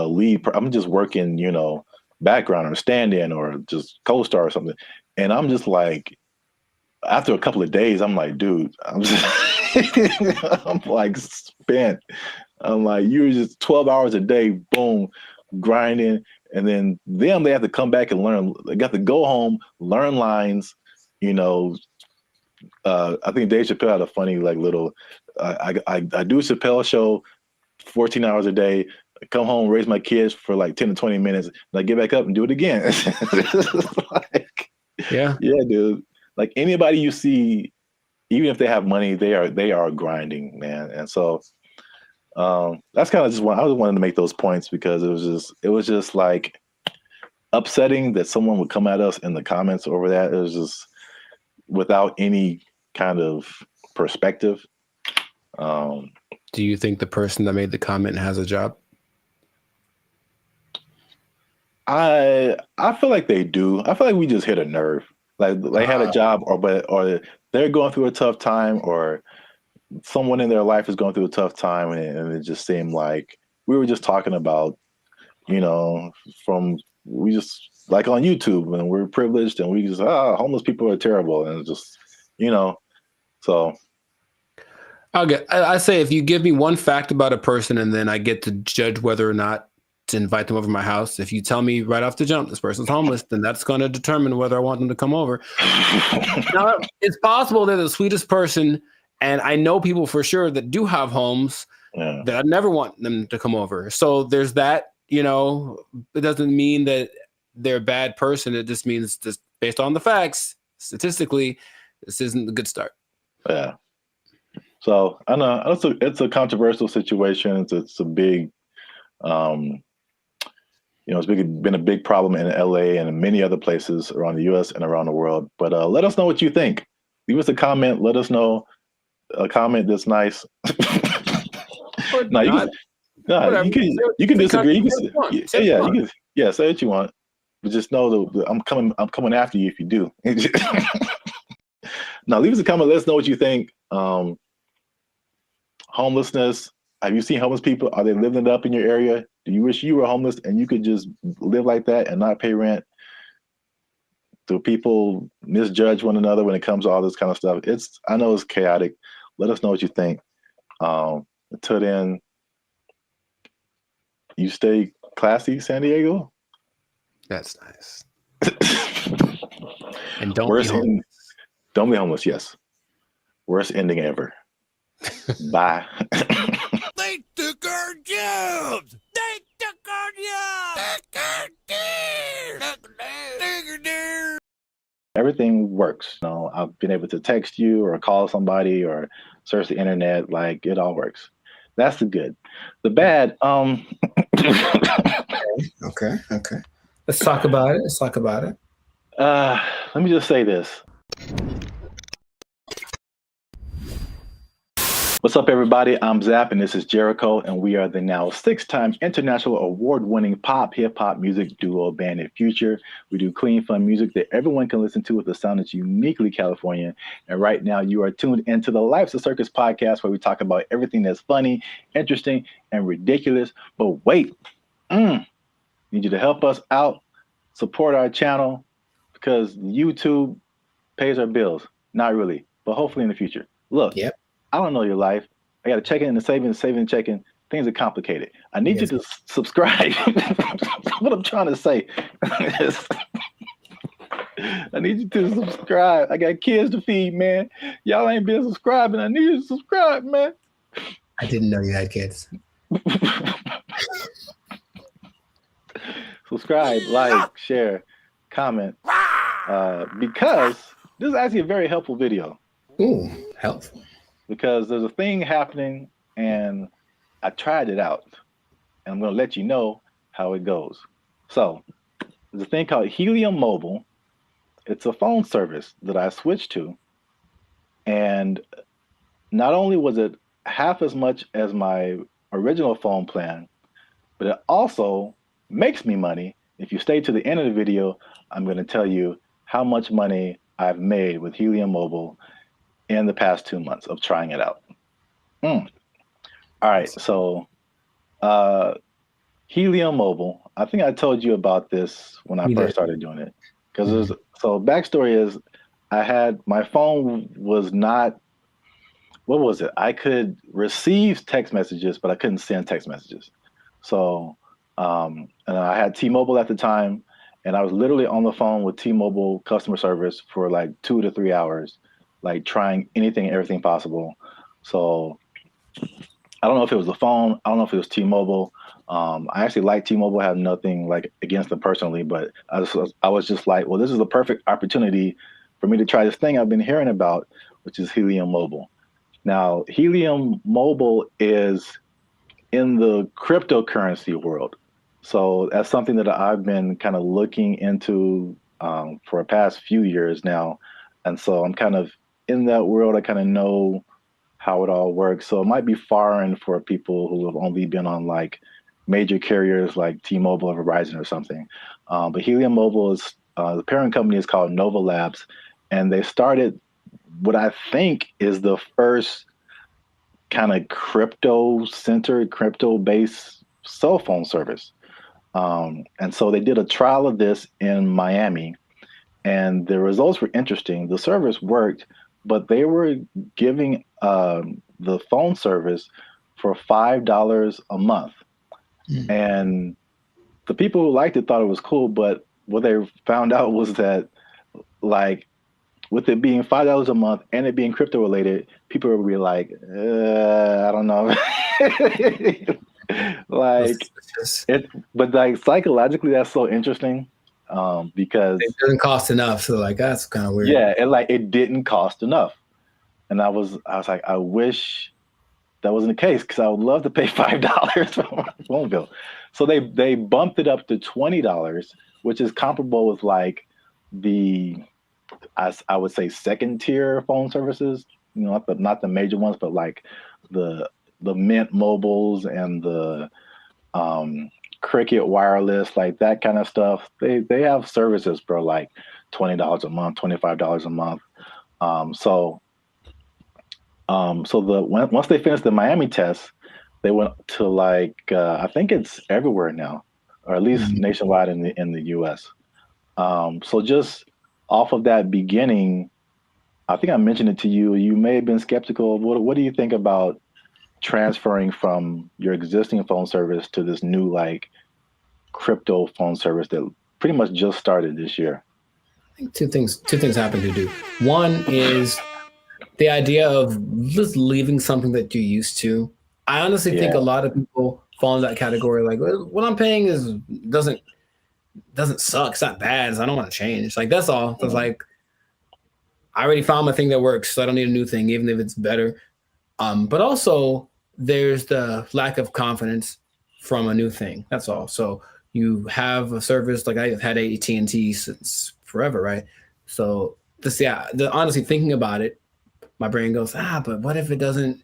lead. I'm just working, background or stand-in or just co-star or something. And I'm just like, after a couple of days, I'm like, dude, I'm like spent. I'm like, you're just 12 hours a day, boom, grinding. And then they have to come back and learn. They got to go home, learn lines, I think Dave Chappelle had a funny like little. I do a Chappelle show, 14 hours a day. I come home, raise my kids for like 10 to 20 minutes, and I get back up and do it again. Yeah, dude. Like anybody you see, even if they have money, they are grinding, man. And so that's kind of just I just wanted to make those points because it was just like upsetting that someone would come at us in the comments over that. It was just without any kind of perspective. Do you think the person that made the comment has a job? I feel like they do. I feel like we just hit a nerve. Like they had a job, or they're going through a tough time, or someone in their life is going through a tough time, and it just seemed like we were just talking about, we just like on YouTube, and we're privileged, and we just homeless people are terrible, and it's just, so. I say if you give me one fact about a person, and then I get to judge whether or not to invite them over to my house. If you tell me right off the jump this person's homeless, then that's going to determine whether I want them to come over. Now, it's possible they're the sweetest person, and I know people for sure that do have homes that I never want them to come over. So there's that. It doesn't mean that they're a bad person. It just means, just based on the facts, statistically, this isn't a good start. Yeah. So I know it's a controversial situation. It's a big, it's been a big problem in LA and in many other places around the US and around the world. But let us know what you think. Leave us a comment. Let us know a comment that's nice. You can disagree. Say what you want. But just know that I'm coming after you if you do. Now leave us a comment. Let us know what you think. Homelessness. Have you seen homeless people? Are they living it up in your area? Do you wish you were homeless and you could just live like that and not pay rent? Do people misjudge one another when it comes to all this kind of stuff? I know it's chaotic. Let us know what you think. Until then, you stay classy, San Diego. That's nice. And don't be homeless. Don't be homeless. Yes. Worst ending ever. Bye. They took our jobs. They took our jobs. Everything works. I've been able to text you or call somebody or search the internet. Like, it all works. That's the good. The bad, Okay. Let's talk about it. let me just say this. What's up, everybody? I'm Zap, and this is Jericho, and we are the now 6-time international award-winning pop hip-hop music duo Band Future. We do clean, fun music that everyone can listen to with a sound that's uniquely Californian. And right now, you are tuned into the Life's a Circus podcast, where we talk about everything that's funny, interesting, and ridiculous. But wait, need you to help us out, support our channel, because YouTube pays our bills. Not really, but hopefully in the future. Look. Yep. I don't know your life. I got to check in and saving and checking. Things are complicated. I need you to subscribe. What I'm trying to say is I need you to subscribe. I got kids to feed, man. Y'all ain't been subscribing. I need you to subscribe, man. I didn't know you had kids. Subscribe, like, share, comment. Because this is actually a very helpful video. Ooh, helpful. Because there's a thing happening, and I tried it out, and I'm going to let you know how it goes. So there's a thing called Helium Mobile. It's a phone service that I switched to, and not only was it half as much as my original phone plan, but it also makes me money. If you stay to the end of the video, I'm going to tell you how much money I've made with Helium Mobile in the past 2 months of trying it out. All right, so Helium Mobile, I think I told you about this when I first started doing it. Because so backstory is my phone was not, what was it? I could receive text messages, but I couldn't send text messages. So, and I had T-Mobile at the time, and I was literally on the phone with T-Mobile customer service for like 2 to 3 hours, like trying anything and everything possible. So I don't know if it was the phone. I don't know if it was T-Mobile. I actually like T-Mobile. I have nothing like against them personally, but I was just like, well, this is the perfect opportunity for me to try this thing I've been hearing about, which is Helium Mobile. Now, Helium Mobile is in the cryptocurrency world. So that's something that I've been kind of looking into for the past few years now. And so I'm kind of in that world. I kind of know how it all works. So it might be foreign for people who have only been on like major carriers like T-Mobile or Verizon or something. But Helium Mobile is, the parent company is called Nova Labs. And they started what I think is the first kind of crypto-centered, crypto-based cell phone service. And so they did a trial of this in Miami. And the results were interesting. The service worked, but they were giving the phone service for $5 a month. And the people who liked it thought it was cool, but what they found out was that, like, with it being $5 a month and it being crypto related, people would be like, I don't know. Like, but like psychologically, that's so interesting. Because it doesn't cost enough, so like that's kind of weird. Yeah, and like it didn't cost enough, and I was like, I wish that wasn't the case, because I would love to pay $5 for my phone bill. So they bumped it up to $20, which is comparable with like the I would say second tier phone services. You know, not the major ones, but like the Mint Mobiles and the Cricket Wireless, like that kind of stuff. They have services for like $20 a month, $25 a month. So once they finished the Miami test, they went to like I think it's everywhere now, or at least nationwide in the US. So just off of that beginning, I think I mentioned it to you. You may have been skeptical. What do you think about transferring from your existing phone service to this new like crypto phone service that pretty much just started this year? I think two things happen to do. One is the idea of just leaving something that you're used to. I honestly think a lot of people fall in that category. Like, what I'm paying doesn't suck. It's not bad. So I don't want to change. Like, that's all. It's like, I already found my thing that works, so I don't need a new thing, even if it's better. But also, there's the lack of confidence from a new thing. That's all. So you have a service like I've had AT&T since forever, right? So honestly thinking about it, my brain goes, but what if it doesn't,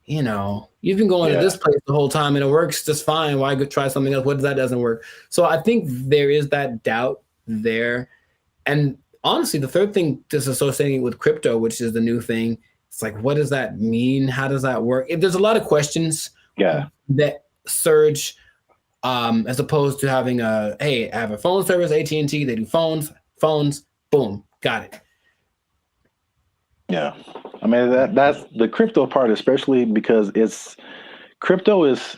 you've been going to this place the whole time and it works just fine. Why go try something else? What if that doesn't work? So I think there is that doubt there. And honestly, the third thing, just associating with crypto, which is the new thing, it's like, what does that mean? How does that work? There's a lot of questions that surge as opposed to having I have a phone service, AT&T, they do phones, boom, got it. Yeah. I mean, that's the crypto part, especially because crypto it's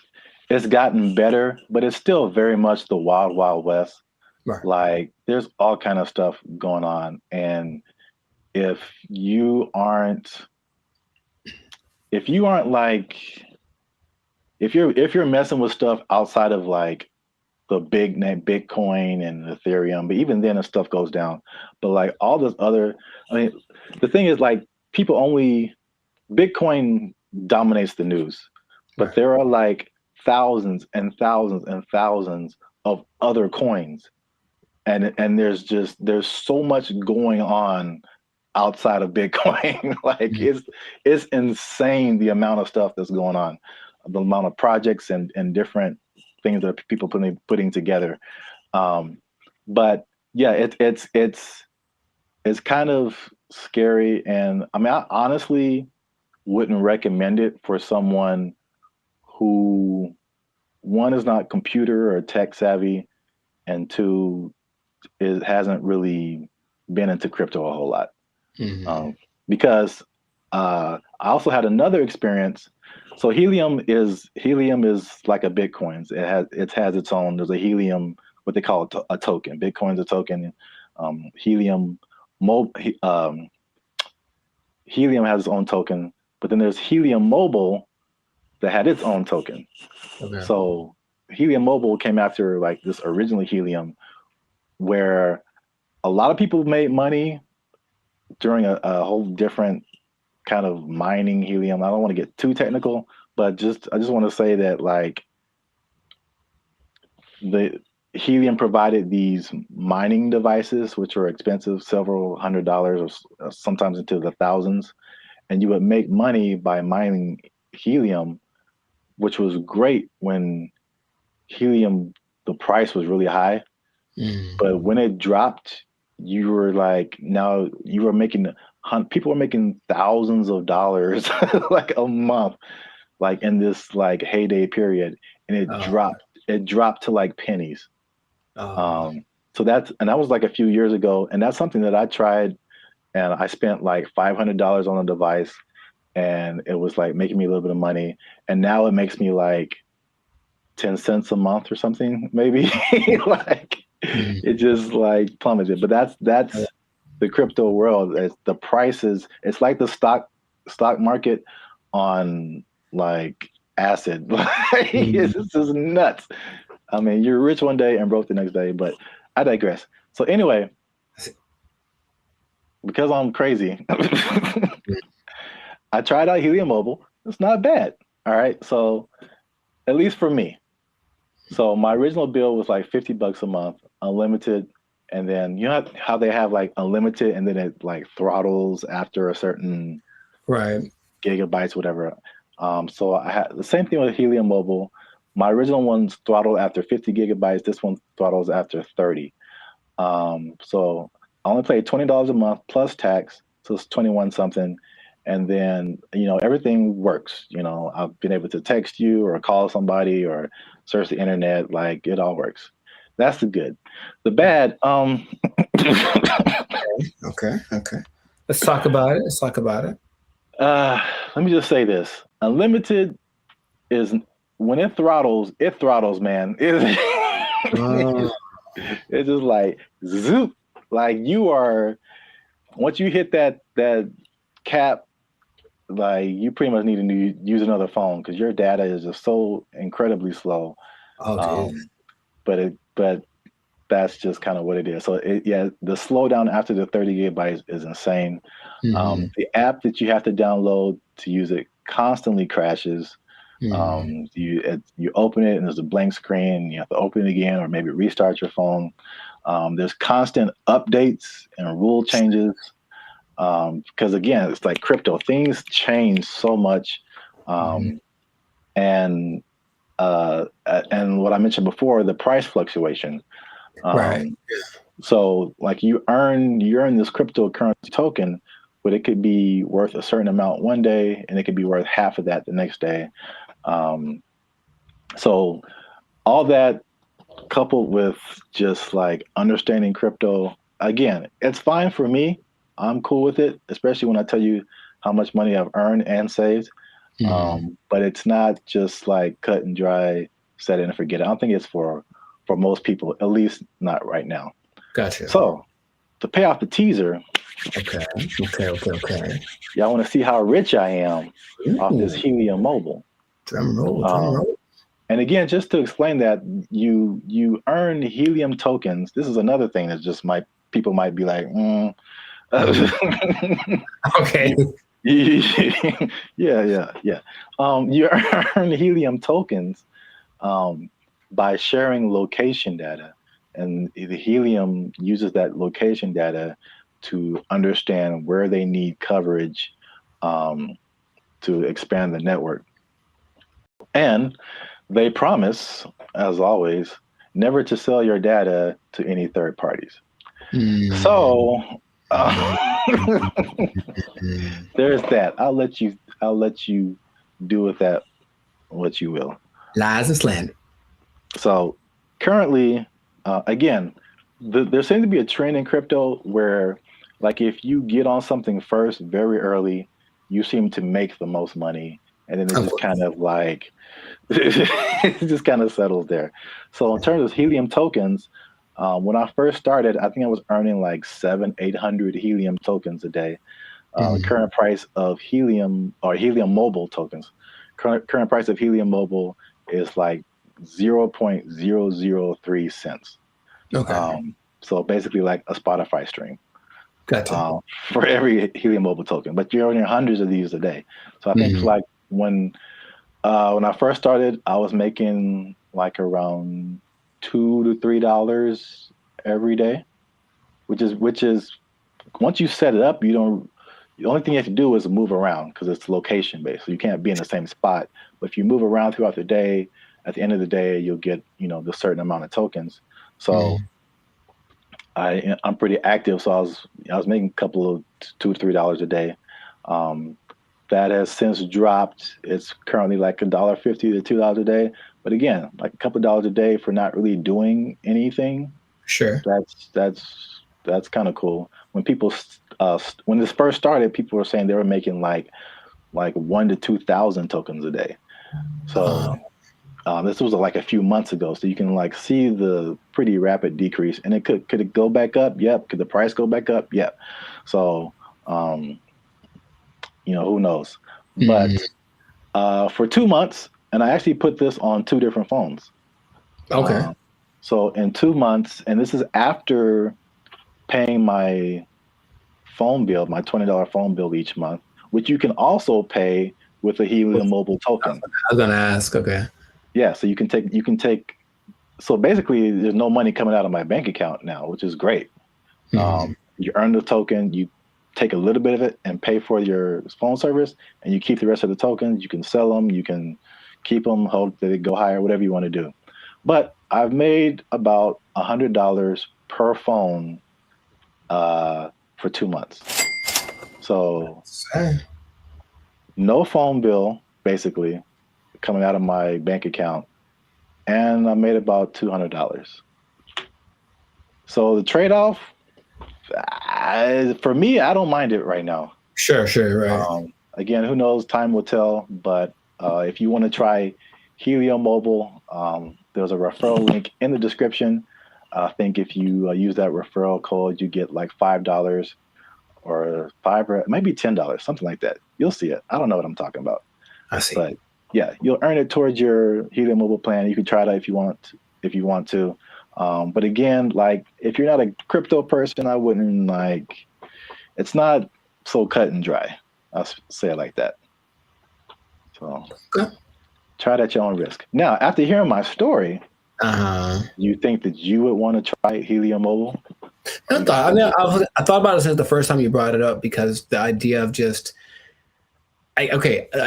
gotten better, but it's still very much the wild, wild west. Right. Like there's all kind of stuff going on. And if you're messing with stuff outside of like the big name Bitcoin and Ethereum, but even then the stuff goes down. But like all this other, the thing is like Bitcoin dominates the news, but there are like thousands and thousands and thousands of other coins. And there's so much going on outside of Bitcoin. Like it's insane the amount of stuff that's going on, the amount of projects and different things that people putting together. But yeah, it's kind of scary. And I mean, I honestly wouldn't recommend it for someone who, one, is not computer or tech savvy, and two, hasn't really been into crypto a whole lot. Because I also had another experience. So Helium is like a Bitcoin. It has its own. There's a Helium, what they call a token. Bitcoin's a token. Helium has its own token, but then there's Helium Mobile that had its own token. Okay. So Helium Mobile came after like this originally Helium, where a lot of people made money during a whole different kind of mining helium. I don't want to get too technical, but I just want to say that like the Helium provided these mining devices, which are expensive, several $100s or sometimes into the thousands. And you would make money by mining helium, which was great when helium, the price was really high. But when it dropped, you were like, now you were making, people were making thousands of dollars like a month, like in this like heyday period. And it dropped to like pennies. So that was like a few years ago. And that's something that I tried, and I spent like $500 on a device, and it was like making me a little bit of money. And now it makes me like 10 cents a month or something, maybe. Like it just like plummeted. But that's the crypto world. The prices, it's like the stock market on like acid. It's just nuts. I mean, you're rich one day and broke the next day, but I digress. So anyway, because I'm crazy, I tried out Helium Mobile. It's not bad. All right. So at least for me. So my original bill was like $50 a month, unlimited. And then you know how they have like unlimited and then it like throttles after a certain gigabytes, whatever. So I had the same thing with Helium Mobile. My original one's throttled after 50 gigabytes. This one throttles after 30. So I only paid $20 a month plus tax. So it's 21 something. And then, you know, everything works. You know, I've been able to text you or call somebody or search the internet. Like it all works. That's the good. The bad. Okay. Let's talk about it. Let me just say this. Unlimited is, when it throttles, man. It's just like zoop. Like you are, once you hit that cap, like you pretty much need to use another phone because your data is just so incredibly slow. But that's just kind of what it is. So the slowdown after the 30 gigabytes is insane. The app that you have to download to use it constantly crashes. You open it and there's a blank screen. You have to open it again, or maybe restart your phone. There's constant updates and rule changes because again, it's like crypto. Things change so much, and what I mentioned before, the price fluctuation. Right. So like you earn this cryptocurrency token, but it could be worth a certain amount one day, and it could be worth half of that the next day. So all that coupled with just like understanding crypto, again, it's fine for me. I'm cool with it, especially when I tell you how much money I've earned and saved. But it's not just like cut and dry, set it and forget it. I don't think it's for most people, at least not right now. Gotcha. So to pay off the teaser, okay. Y'all want to see how rich I am off this Helium Mobile. Drum roll. And again, just to explain that, you earn Helium tokens. This is another thing that just people might be like, okay. Yeah. You earn Helium tokens by sharing location data, and the Helium uses that location data to understand where they need coverage to expand the network. And they promise, as always, never to sell your data to any third parties. So there's that. I'll let you do with that what you will. Lies and slander. So currently, again, there seems to be a trend in crypto where, like, if you get on something first very early, you seem to make the most money, and then it just kind of like it just kind of settles there. So in terms of Helium tokens, when I first started, I think I was earning like 700-800 Helium tokens a day. The current price of Helium or Helium Mobile tokens, current price of Helium Mobile is like 0.003 cents. Okay. So basically like a Spotify stream. Gotcha. For every Helium Mobile token, but you're earning hundreds of these a day. So I think like when I first started, I was making like around $2 to $3 every day, which is once you set it up, the only thing you have to do is move around because it's location based. So you can't be in the same spot. But if you move around throughout the day, at the end of the day, you'll get the certain amount of tokens. So I'm pretty active. So I was making a couple of $2 to $3 a day. That has since dropped. It's currently like $1.50 to $2 a day. But again, like a couple of dollars a day for not really doing anything. Sure. That's kind of cool. When people when this first started, people were saying they were making like 1,000 to 2,000 tokens a day. So this was like a few months ago. So you can like see the pretty rapid decrease. And it could it go back up? Yep. Could the price go back up? Yep. So who knows? But for 2 months, and I actually put this on 2 different phones. Okay. So in 2 months, and this is after paying my phone bill, my $20 phone bill each month, which you can also pay with a Helium Mobile token. I was gonna ask. Okay. Yeah, so you can take. So basically, there's no money coming out of my bank account now, which is great. You earn the token, you take a little bit of it and pay for your phone service, and you keep the rest of the tokens. You can sell them, you can keep them, hope that they go higher, whatever you want to do. But I've made about $100 per phone for 2 months. So no phone bill, basically, coming out of my bank account, and I made about $200. So the trade-off, for me, I don't mind it right now. Sure, right. Again, who knows? Time will tell. But if you want to try Helium Mobile, there's a referral link in the description. I think if you use that referral code, you get like $5 or maybe $10, something like that. You'll see it. I don't know what I'm talking about. I see. But yeah, you'll earn it towards your Helium Mobile plan. You can try that if you want to. But again, like if you're not a crypto person, I wouldn't it's not so cut and dry. I'll say it like that. So Try it at your own risk. Now, after hearing my story, you think that you would want to try Helium Mobile? I thought about it since the first time you brought it up, because the idea of just, I guess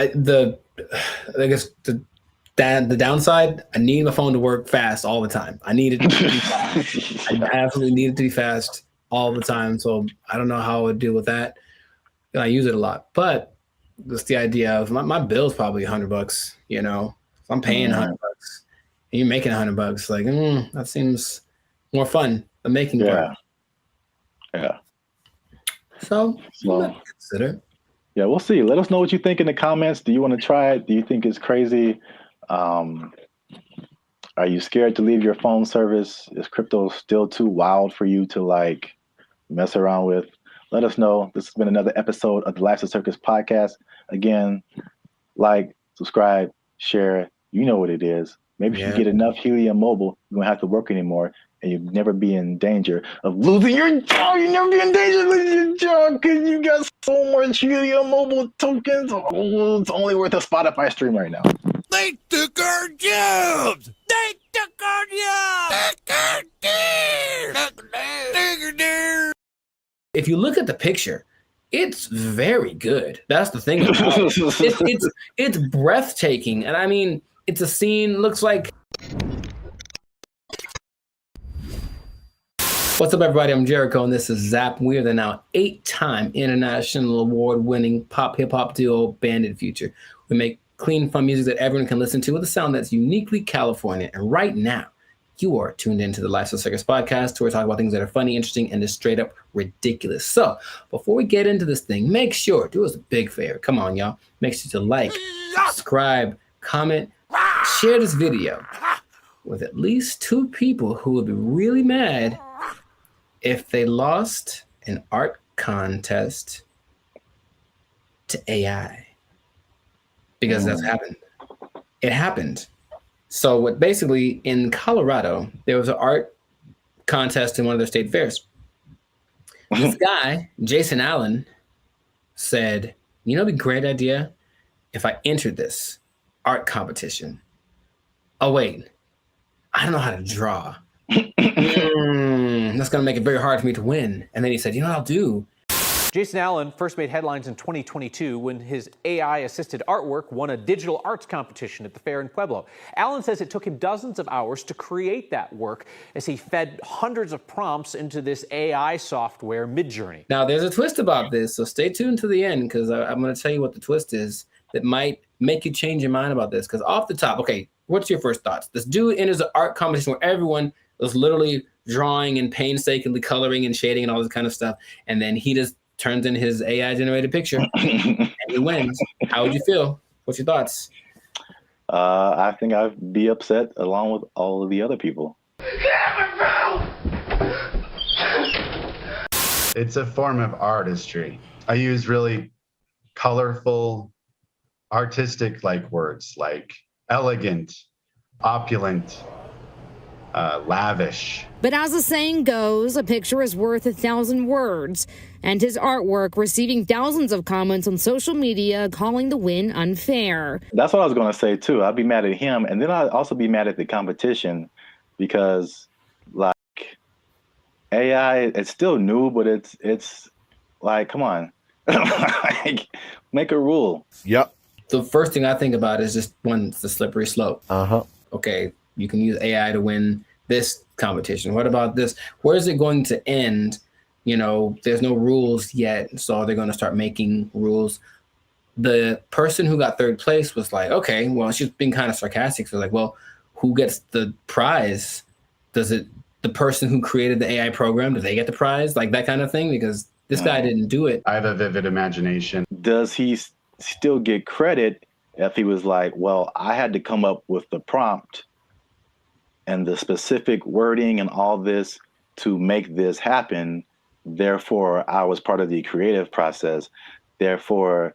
the downside, I need my phone to work fast all the time. I need it to be fast. I absolutely need it to be fast all the time. So I don't know how I would deal with that. And I use it a lot, but just the idea of my bill's probably $100, you know, if I'm paying $100 and you're making $100, like, that seems more fun than making it. Yeah. So consider. Yeah, we'll see. Let us know what you think in the comments. Do you want to try it? Do you think it's crazy? Are you scared to leave your phone service? Is crypto still too wild for you to like mess around with? Let us know. This has been another episode of the Lifestyle Circus podcast. Again, like, subscribe, share. You know what it is. Maybe if you get enough Helium Mobile, you won't have to work anymore, and you'll never be in danger of losing your job. You never be in danger of losing your job because you got so much Helium Mobile tokens. Oh, it's only worth a Spotify stream right now. They took our jobs! They took our jobs! If you look at the picture, it's very good. That's the thing about it. It's breathtaking. And I mean, it's a scene, looks like... What's up, everybody? I'm Jericho, and this is Zap. We are the now 8-time international award-winning pop hip-hop duo Bandit Future. We make clean, fun music that everyone can listen to with a sound that's uniquely California. And right now, you are tuned into the Lifestyle Circus podcast, where we talk about things that are funny, interesting, and just straight up ridiculous. So before we get into this thing, make sure, do us a big favor. Come on, y'all. Make sure to like, subscribe, comment, share this video with at least 2 people who would be really mad if they lost an art contest to AI. Because that's happened. It happened. So what basically in Colorado, there was an art contest in one of their state fairs. This guy, Jason Allen, said, you know, it'd be a great idea if I entered this art competition. Oh, wait, I don't know how to draw. That's going to make it very hard for me to win. And then he said, you know what I'll do? Jason Allen first made headlines in 2022 when his AI-assisted artwork won a digital arts competition at the fair in Pueblo. Allen says it took him dozens of hours to create that work as he fed hundreds of prompts into this AI software, Midjourney. Now, there's a twist about this, so stay tuned to the end, because I'm going to tell you what the twist is that might make you change your mind about this. Because off the top, okay, what's your first thoughts? This dude enters an art competition where everyone was literally drawing and painstakingly coloring and shading and all this kind of stuff, and then he just turns in his AI-generated picture, and he wins. How would you feel? What's your thoughts? I think I'd be upset along with all of the other people. It's a form of artistry. I use really colorful, artistic-like words like elegant, opulent, lavish. But as the saying goes, a picture is worth 1,000 words, and his artwork receiving thousands of comments on social media calling the win unfair. That's what I was going to say too. I'd be mad at him, and then I'd also be mad at the competition because, like, AI, it's still new, but it's like, come on, like, make a rule. Yep. The first thing I think about is just one, it's the slippery slope. Okay, you can use AI to win this competition. What about this? Where is it going to end? You know, there's no rules yet, so they're going to start making rules. The person who got third place was like, okay, well, she's being kind of sarcastic. So like, well, who gets the prize? Does it, the person who created the AI program, do they get the prize? Like that kind of thing? Because this guy didn't do it. I have a vivid imagination. Does he still get credit if he was like, well, I had to come up with the prompt and the specific wording and all this to make this happen. Therefore, I was part of the creative process. Therefore,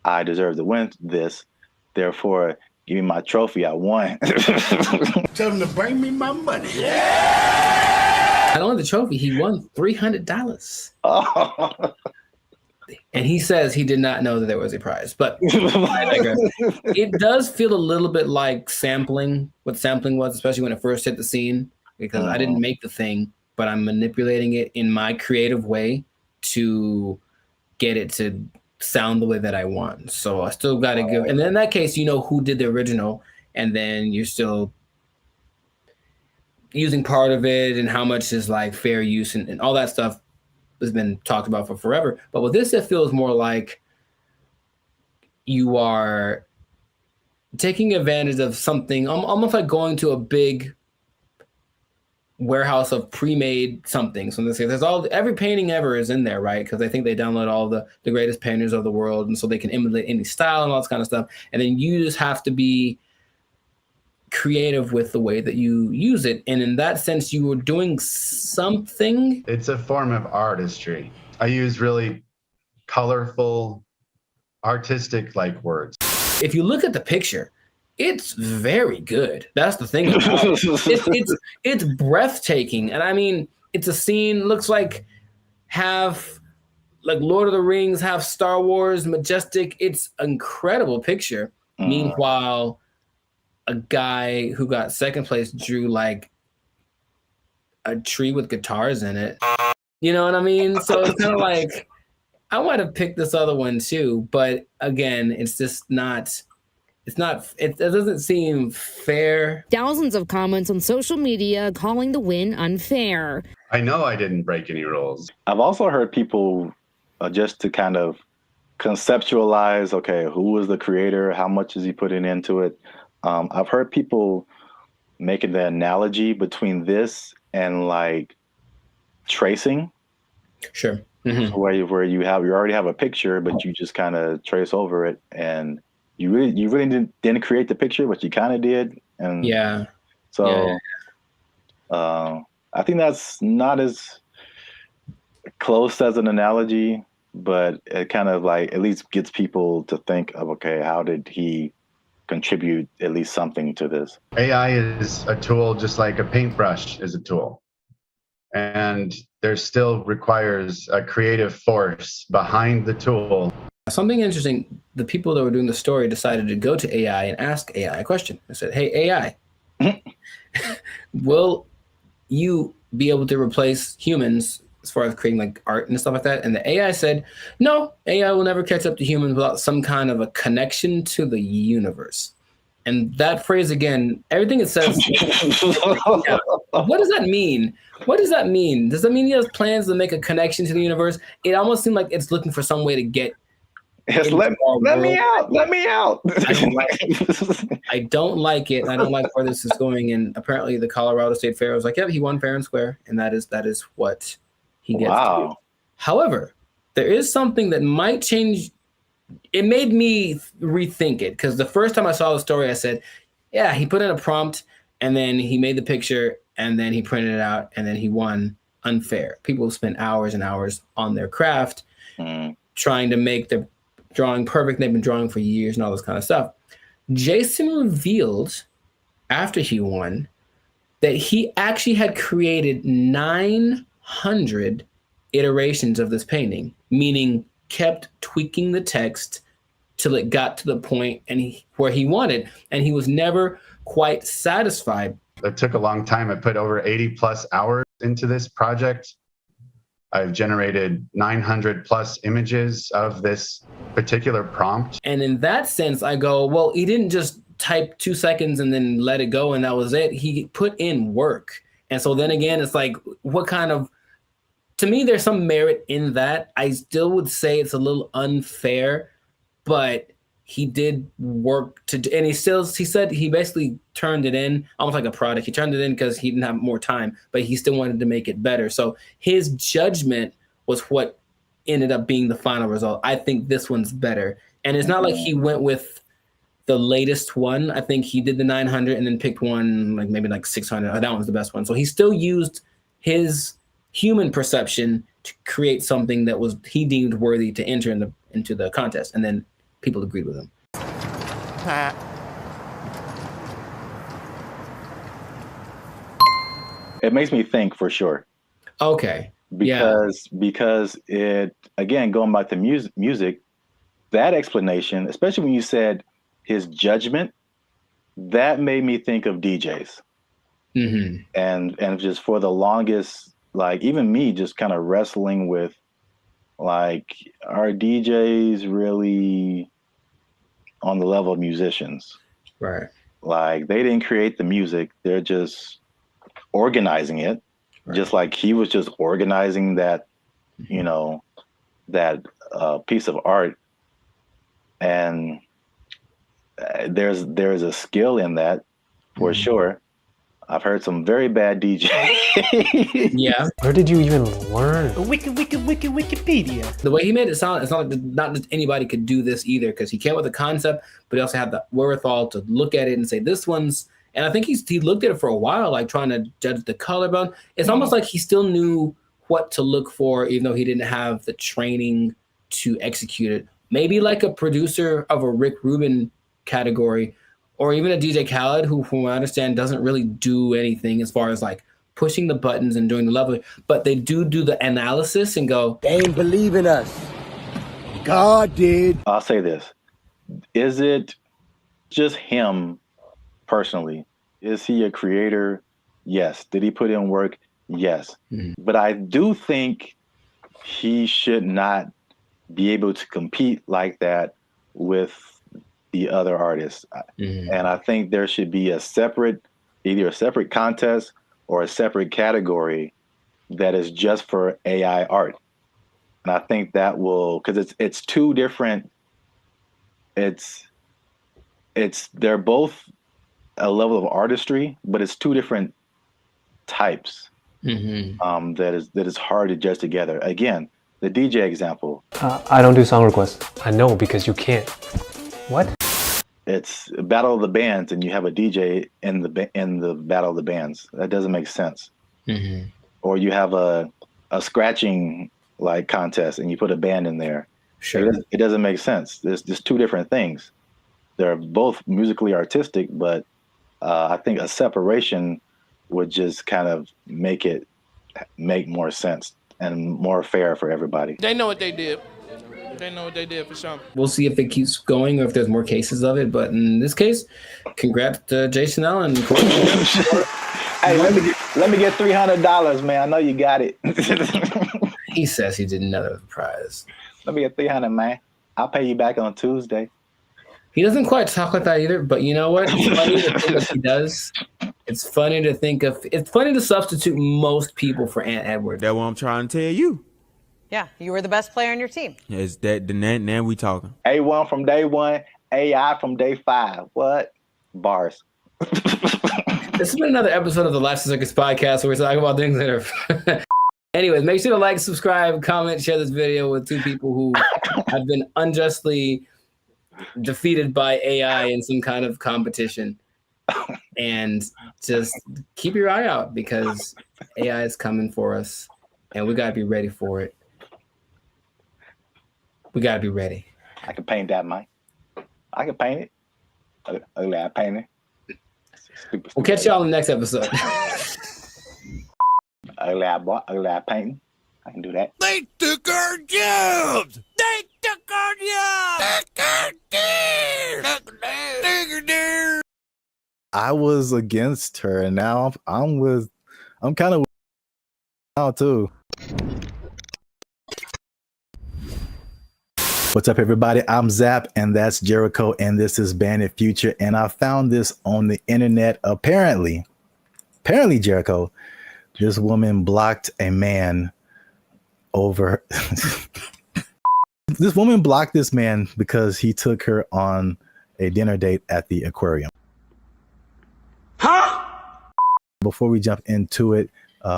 I deserve to win this. Therefore, give me my trophy. I won. Tell him to bring me my money. Not only the trophy, he won $300. And he says he did not know that there was a prize, but I digress. It does feel a little bit like sampling, what sampling was, especially when it first hit the scene, because I didn't make the thing, but I'm manipulating it in my creative way to get it to sound the way that I want. So I still got to give, and then in that case, you know who did the original, and then you're still using part of it and how much is like fair use and all that stuff has been talked about for forever. But with this, it feels more like you are taking advantage of something, almost like going to a big warehouse of pre-made something. So there's every painting ever is in there, right? Because I think they download all the greatest painters of the world, and so they can emulate any style and all this kind of stuff. And then you just have to be creative with the way that you use it. And in that sense, you were doing something. It's a form of artistry. I use really colorful, artistic like words. If you look at the picture, it's very good. That's the thing. It's breathtaking. And I mean, it's a scene, looks like half like Lord of the Rings, half Star Wars, majestic. It's an incredible picture. Meanwhile, a guy who got second place drew like a tree with guitars in it. You know what I mean? So it's kind of like, I might have picked this other one too, but again, it's just not, it doesn't seem fair. Thousands of comments on social media calling the win unfair. I know I didn't break any rules. I've also heard people just to kind of conceptualize, okay, who was the creator? How much is he putting into it? I've heard people making the analogy between this and like tracing. Sure. So where you already have a picture, but you just kind of trace over it, and you really didn't create the picture, but you kind of did. And so I think that's not as close as an analogy, but it kind of like at least gets people to think of, okay, how did he contribute at least something to this? AI is a tool just like a paintbrush is a tool. And there still requires a creative force behind the tool. Something interesting, the people that were doing the story decided to go to AI and ask AI a question. I said, hey, AI, will you be able to replace humans as far as creating like art and stuff like that? And the AI said, no, AI will never catch up to humans without some kind of a connection to the universe. And that phrase again, everything it says, what does that mean? What does that mean? Does that mean he has plans to make a connection to the universe? It almost seemed like it's looking for some way to get. Let me out. Let me out. I don't like it. I don't like where this is going. And apparently the Colorado State Fair was like, yeah, he won fair and square. And that is what he gets to do. However, there is something that might change. It made me rethink it, because the first time I saw the story, I said, yeah, he put in a prompt and then he made the picture and then he printed it out and then he won unfair. People spend hours and hours on their craft trying to make the drawing perfect. They've been drawing for years and all this kind of stuff. Jason revealed after he won that he actually had created 900 iterations of this painting, meaning kept tweaking the text till it got to the point where he wanted, and he was never quite satisfied. It took a long time. I put over 80 plus hours into this project. I've generated 900 plus images of this particular prompt. And in that sense, I go, well, he didn't just type 2 seconds and then let it go and that was it. He put in work. And so then again, it's like, what kind of, to me, there's some merit in that. I still would say it's a little unfair, but he did work and he said he basically turned it in almost like a product. He turned it in because he didn't have more time, but he still wanted to make it better. So his judgment was what ended up being the final result. I think this one's better. And it's not like he went with the latest one. I think he did the 900 and then picked one, like maybe like 600. That one's the best one. So he still used his human perception to create something that he deemed worthy to enter into the contest. And then people agreed with him. It makes me think for sure. Okay. because it, again, going back to music, that explanation, especially when you said his judgment, that made me think of DJs. And just for the longest, like even me just kind of wrestling with, like, are DJs really on the level of musicians? Right. Like, they didn't create the music, they're just organizing it. Right. Just like he was just organizing that, you know, that piece of art. And there's a skill in that for sure. I've heard some very bad DJs. Yeah. Where did you even learn? Wikipedia. The way he made it sound, it's not like not just anybody could do this either, because he came with a concept, but he also had the wherewithal to look at it and say, this one's, and I think he looked at it for a while, like trying to judge the color, but it's almost like he still knew what to look for, even though he didn't have the training to execute it. Maybe like a producer of a Rick Rubin category, or even a DJ Khaled, who, from what I understand, doesn't really do anything as far as like pushing the buttons and doing the level, but they do the analysis and go, they ain't believe in us. God did. I'll say this. Is it just him personally? Is he a creator? Yes. Did he put in work? Yes. But I do think he should not be able to compete like that with the other artists. And I think there should be either a separate contest or a separate category that is just for AI art. And I think that will, because it's two different, they're both a level of artistry, but it's two different types that is hard to judge together. Again, the DJ example. I don't do song requests. I know, because you can't. What? It's a battle of the bands, and you have a DJ in the battle of the bands. That doesn't make sense. Or you have a scratching like contest, and you put a band in there. Sure, it doesn't make sense. There's just two different things. They're both musically artistic, but I think a separation would just kind of make more sense and more fair for everybody. They know what they did. They know what they did for sure. We'll see if it keeps going or if there's more cases of it. But in this case, congrats to Jason Allen. Hey, let me get $300, man. I know you got it. He says he did another prize. Let me get $300, man. I'll pay you back on Tuesday. He doesn't quite talk like that either. But you know what? It's funny to think of he does. It's funny to think of. It's funny to substitute most people for Ant Edwards. That's what I'm trying to tell you. Yeah, you were the best player on your team. Is that now we talking? A1 from day one, AI from day 5. What? Bars. This has been another episode of the Life Circus podcast where we're talking about things that are. Anyways, make sure to like, subscribe, comment, share this video with two people who have been unjustly defeated by AI in some kind of competition. And just keep your eye out, because AI is coming for us, and we gotta be ready for it. We gotta be ready. I can paint that, Mike. I can paint it. Ugly eye painting. We'll catch y'all in the next episode. Ugly eye painting. I can do that. They took our jobs. They took our jobs. I was against her, and now I'm kind of now too. What's up, everybody? I'm Zap, and that's Jericho, and this is Bandit Future. And I found this on the internet. Apparently, Jericho, this woman blocked a man over. This woman blocked this man because he took her on a dinner date at the aquarium. Huh? Before we jump into it,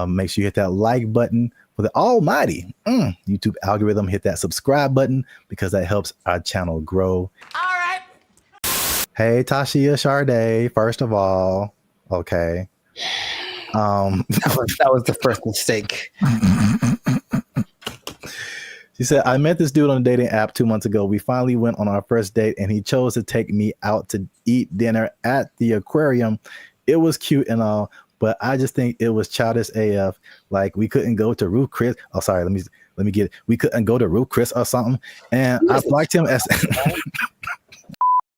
make sure you hit that like button for the almighty YouTube algorithm. Hit that subscribe button, because that helps our channel grow. All right. Hey, Tashia Sade, first of all, okay. That was the first mistake. She said, I met this dude on a dating app 2 months ago. We finally went on our first date, and he chose to take me out to eat dinner at the aquarium. It was cute and all, but I just think it was childish AF. Like we couldn't go to Ruth Chris. Oh, sorry. Let me get it. We couldn't go to Ruth Chris or something. And I liked him as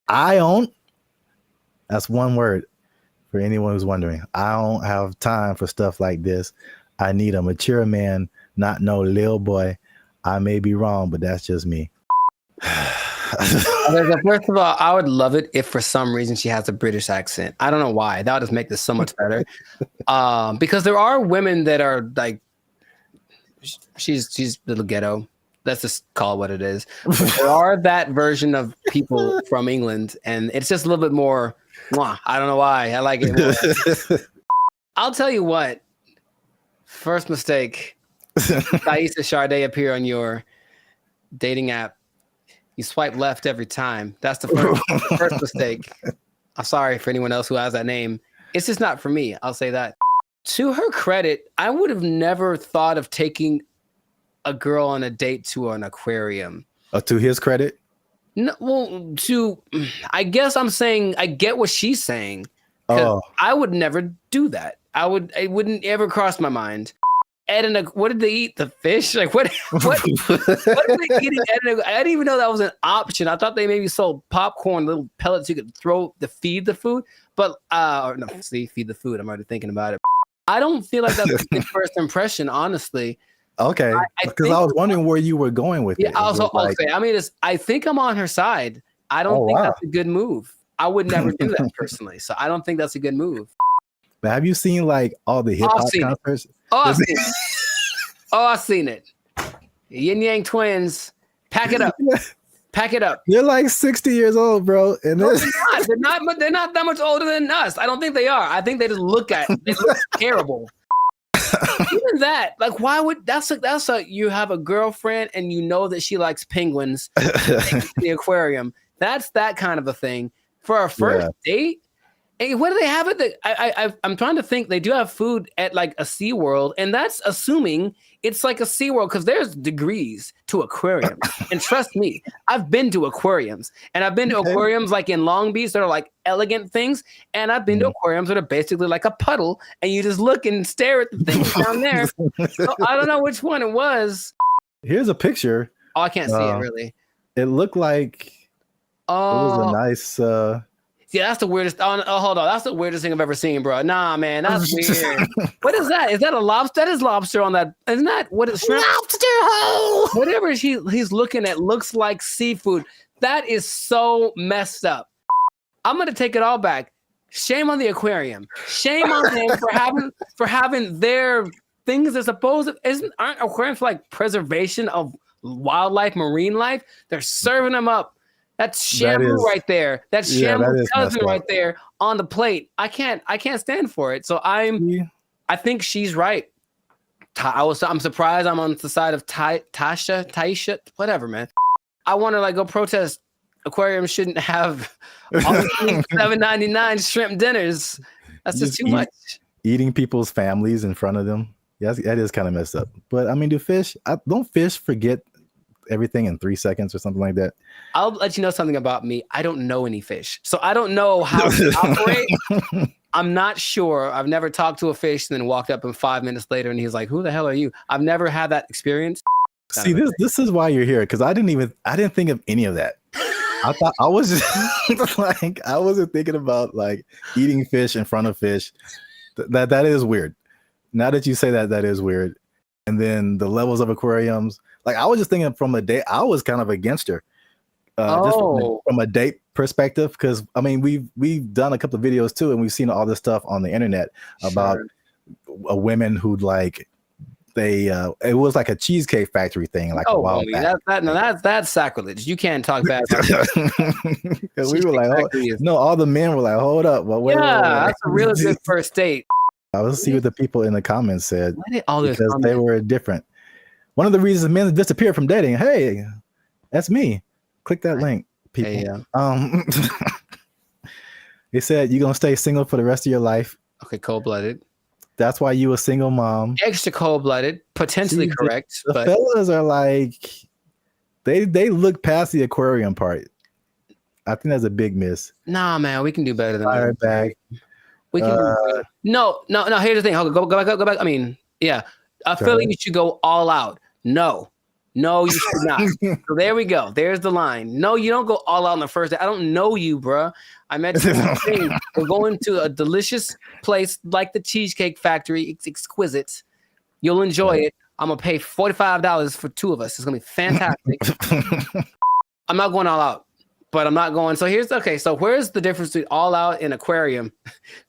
I don't. That's one word for anyone who's wondering. I don't have time for stuff like this. I need a mature man, not no little boy. I may be wrong, but that's just me. First of all, I would love it if for some reason she has a British accent. I don't know why. That would just make this so much better. Because there are women that are like, she's a little ghetto. Let's just call it what it is. But there are that version of people from England, and it's just a little bit more. I don't know why. I like it more. I'll tell you what. First mistake. Thaisa Sade appear on your dating app. You swipe left every time. That's the first mistake. I'm sorry for anyone else who has that name. It's just not for me. I'll say that. To her credit, I would have never thought of taking a girl on a date to an aquarium. To his credit? No, well, I guess I'm saying I get what she's saying. I would never do that. It wouldn't ever cross my mind. What did they eat? The fish? Like what are they eating? I didn't even know that was an option. I thought they maybe sold popcorn, little pellets you could throw to feed the food. But feed the food. I'm already thinking about it. I don't feel like that's a good first impression, honestly. Okay, because I was wondering where you were going with it. Yeah, okay. I mean, I think I'm on her side. I don't think that's a good move. I would never do that personally. So I don't think that's a good move. But have you seen like all the hip hop concerts? I've seen it. Yin Yang Twins. Pack it up. Pack it up. They're like 60 years old, bro. And no, they're not that much older than us. I don't think they are. I think they just look terrible. Even that, like, why would that's you have a girlfriend and you know that she likes penguins in the aquarium. That's that kind of a thing. For our first date. And what do they have at the? I'm trying to think. They do have food at like a SeaWorld, and that's assuming it's like a SeaWorld because there's degrees to aquariums. And trust me, I've been to aquariums, and I've been to aquariums like in Long Beach that are like elegant things, and I've been to aquariums that are basically like a puddle, and you just look and stare at the things down there. So I don't know which one it was. Here's a picture. Oh, I can't see it really. It looked like it was a nice. Yeah, that's the weirdest. Oh, hold on. That's the weirdest thing I've ever seen, bro. Nah, man, that's weird. What is that? Is that a lobster? That is lobster on that. Isn't that what is shrimp? Lobster hole. Whatever he's looking at looks like seafood. That is so messed up. I'm gonna take it all back. Shame on the aquarium. Shame on them for having their things that aren't aquariums for like preservation of wildlife, marine life? They're serving them up. That's Shamu right there. That's Shamu's cousin right there on the plate. I can't stand for it. So I think she's right. I'm surprised I'm on the side of Taisha, whatever, man. I want to like go protest. Aquariums shouldn't have $7.99 shrimp dinners. That's just too much. Eating people's families in front of them. Yes, that is kind of messed up. But I mean, don't fish forget everything in 3 seconds or something like that? I'll let you know something about me. I don't know any fish, so I don't know how to operate. I'm not sure. I've never talked to a fish and then walked up and 5 minutes later and he's like, "Who the hell are you?" I've never had that experience. See, this is why you're here, because I didn't think of any of that. I thought I was just like, I wasn't thinking about like eating fish in front of fish. That is weird. Now that you say that is weird. And then the levels of aquariums. Like I was just thinking from a date, I was kind of against her, just from a date perspective, because I mean we've done a couple of videos too, and we've seen all this stuff on the internet about women who like it was like a cheesecake factory thing, like a while back. That's sacrilege. You can't talk bad about that. We were like, all the men were like, hold up, wait. That's a really good first date. I will see what the people in the comments said because they were different. One of the reasons men disappear from dating. Hey, that's me. Click that link, people. Hey, They said you're gonna stay single for the rest of your life. Okay, cold-blooded. That's why you a single mom. Extra cold-blooded, potentially correct. The fellas are like, they look past the aquarium part. I think that's a big miss. Nah, man, we can do better than that. We can no. Here's the thing. Hold on, go back. I mean, yeah. I feel like you should go all out. No, you should not. So there we go. There's the line. No, you don't go all out on the first day. I don't know you, bruh. I met you. We're going to a delicious place like the Cheesecake Factory. It's exquisite. You'll enjoy it. I'm gonna pay $45 for 2 of us. It's gonna be fantastic. I'm not going all out, but I'm not going. So so where's the difference between all out and aquarium?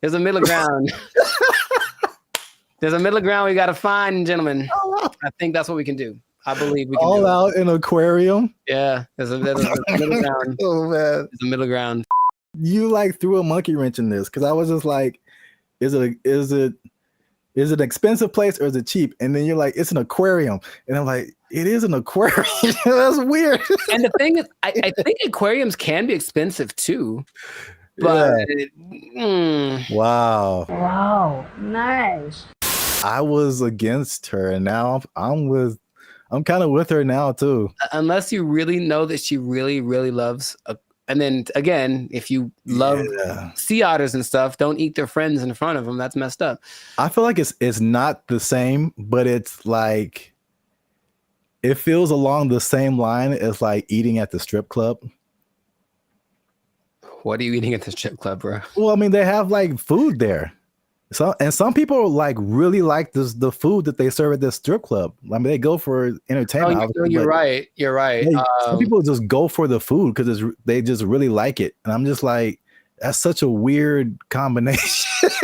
There's a middle ground. There's a middle ground we got to find, gentlemen. I think that's what we can do. I believe we can all do out in aquarium. Yeah, there's a middle ground. Oh man, there's a middle ground. You like threw a monkey wrench in this because I was just like, is it an expensive place or is it cheap? And then you're like, it's an aquarium, and I'm like, it is an aquarium. That's weird. And the thing is, I think aquariums can be expensive too. But wow, nice. I was against her, and now I'm kind of with her now too. Unless you really know that she really, really loves. And then again, if you love sea otters and stuff, don't eat their friends in front of them. That's messed up. I feel like it's not the same, but it's like it feels along the same line as like eating at the strip club. What are you eating at the strip club, bro? Well, I mean, they have like food there. Some people like really like the food that they serve at this strip club. I mean, they go for entertainment. You're right. You're right. Some people just go for the food because they just really like it, and I'm just like, that's such a weird combination.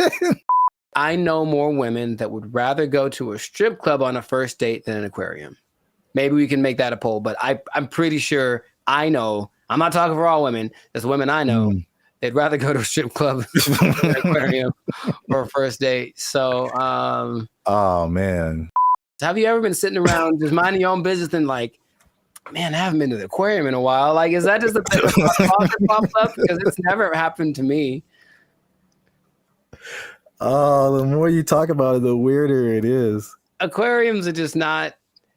I know more women that would rather go to a strip club on a first date than an aquarium. Maybe we can make that a poll, but I'm pretty sure I know. I'm not talking for all women. There's women I know. They'd rather go to a strip club than an aquarium for a first date. So, oh man, have you ever been sitting around just minding your own business and like, man, I haven't been to the aquarium in a while? Like, is that just a thing that pops up? Because it's never happened to me. Oh, the more you talk about it, the weirder it is. Aquariums are just not.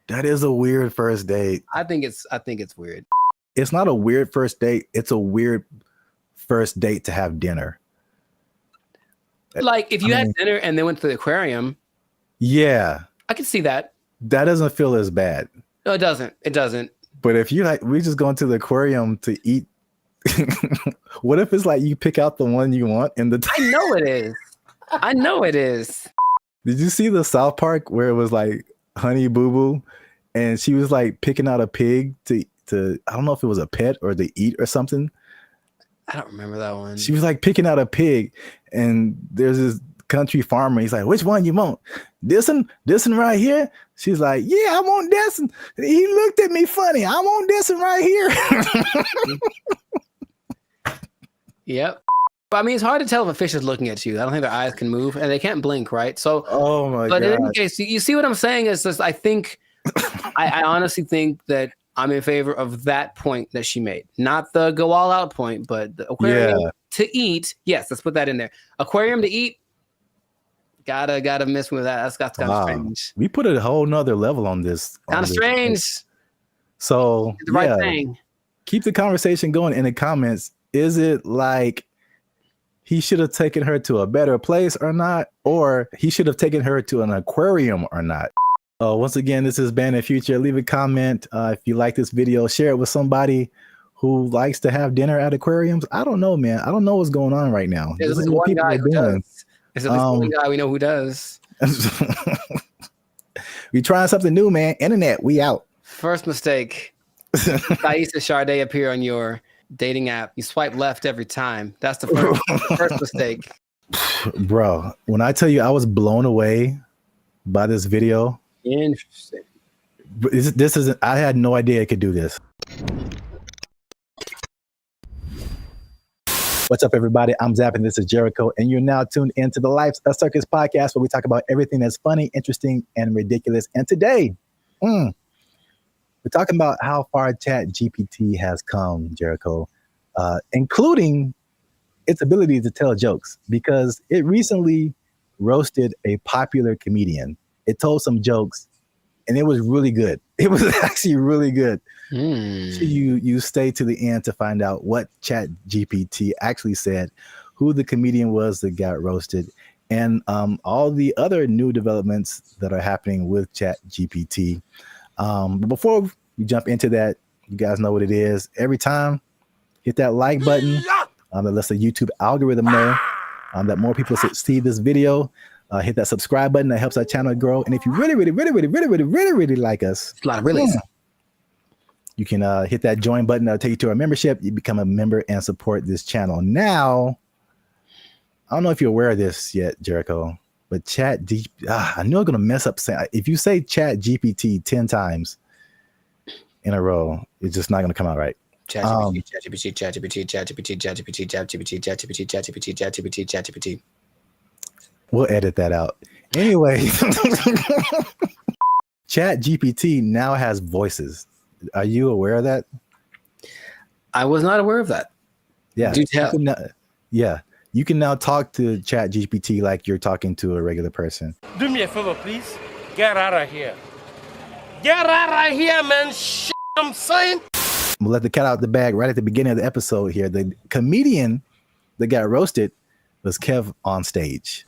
That is a weird first date. I think it's weird. It's not a weird first date. It's a weird first date to have dinner. Like if you had dinner and then went to the aquarium. Yeah. I can see that. That doesn't feel as bad. No, it doesn't. It doesn't. But if you like, we just going to the aquarium to eat. What if it's like you pick out the one you want in the I know it is. I know it is. Did you see the South Park where it was like Honey Boo Boo and she was like picking out a pig to I don't know if it was a pet or to eat or something. I don't remember that one. She was like picking out a pig, and there's this country farmer. He's like, which one you want? This one right here? She's like, yeah, I want this one. He looked at me funny. I want this one right here. Yep. But I mean, it's hard to tell if a fish is looking at you. I don't think their eyes can move, and they can't blink, right? So, oh my god. But in any case, you see what I'm saying? Is just, I think, I honestly think that I'm in favor of that point that she made. Not the go all out point, but the aquarium to eat. Yes, let's put that in there. Aquarium to eat. Gotta miss with that. That's kind of strange. We put a whole nother level on this. Kind of strange. So the right thing. Keep the conversation going in the comments. Is it like he should have taken her to a better place or not? Or he should have taken her to an aquarium or not? Once again, this is Band of Future. Leave a comment if you like this video. Share it with somebody who likes to have dinner at aquariums. I don't know, man. I don't know what's going on right now. There's at least one guy who does. There's at least one guy we know who does. We trying something new, man. Internet, we out. First mistake. Thaisa Sade appear on your dating app. You swipe left every time. That's the first mistake. Bro, when I tell you I was blown away by this video. Interesting. This is I had no idea it could do this. What's up, everybody? I'm Zap, and this is Jericho, and you're now tuned into the Life's a Circus podcast, where we talk about everything that's funny, interesting, and ridiculous. And today, we're talking about how far ChatGPT has come, Jericho, including its ability to tell jokes, because it recently roasted a popular comedian. It told some jokes, and it was really good. It was actually really good. So you stay to the end to find out what ChatGPT actually said. who the comedian was that got roasted, and all the other new developments that are happening with ChatGPT. But before we jump into that, you guys know what it is. Every time, hit that like button. That lets the YouTube algorithm know that more people see this video. Hit that subscribe button. That helps our channel grow. And if you really like us, a lot of really. You can hit that join button. That'll take you to our membership. You become a member and support this channel. Now, I don't know if you're aware of this yet, Jericho, but I know I'm going to mess up saying, if you say ChatGPT 10 times in a row, it's just not going to come out right. ChatGPT. We'll edit that out. Anyway, ChatGPT now has voices. Are you aware of that? I was not aware of that. Yeah. Do tell. You can now talk to ChatGPT like you're talking to a regular person. Do me a favor, please. Get out of here. Get out of here, man. Shit, I'm saying. We'll let the cat out the bag right at the beginning of the episode here. The comedian that got roasted was Kev on Stage.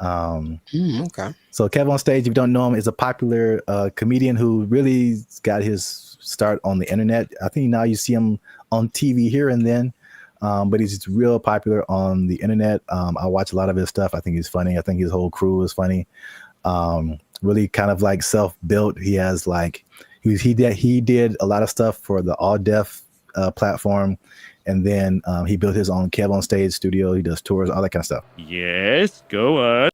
Okay. So Kev on Stage, if you don't know him, is a popular comedian who really got his start on the internet. I think now you see him on TV here and then, but he's real popular on the internet. I watch a lot of his stuff. I think he's funny. I think his whole crew is funny. Really kind of like self-built. He has like he did a lot of stuff for the All Deaf platform, and then he built his own Kev on Stage studio. He does tours, all that kind of stuff. Yes, go on.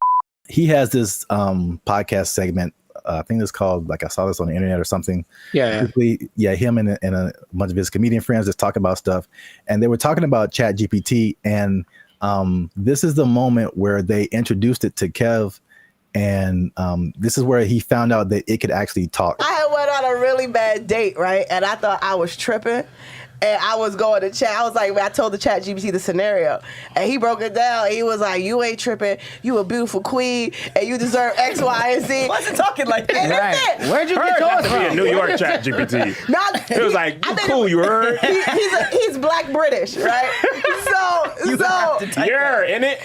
He has this podcast segment. I think it's called, like, I saw this on the internet or something. Yeah. Him and a bunch of his comedian friends just talk about stuff, and they were talking about ChatGPT, and this is the moment where they introduced it to Kev, and this is where he found out that it could actually talk. I had went on a really bad date, right? And I thought I was tripping. And I was going to chat. I was like, I told the ChatGPT the scenario, and he broke it down. He was like, "You ain't tripping. You a beautiful queen, and you deserve X, Y, and Z." Wasn't talking like that. Right. Where'd you get yours from? Be a New York ChatGPT. It was like, you cool, you heard? He's Black British, right? You're in it.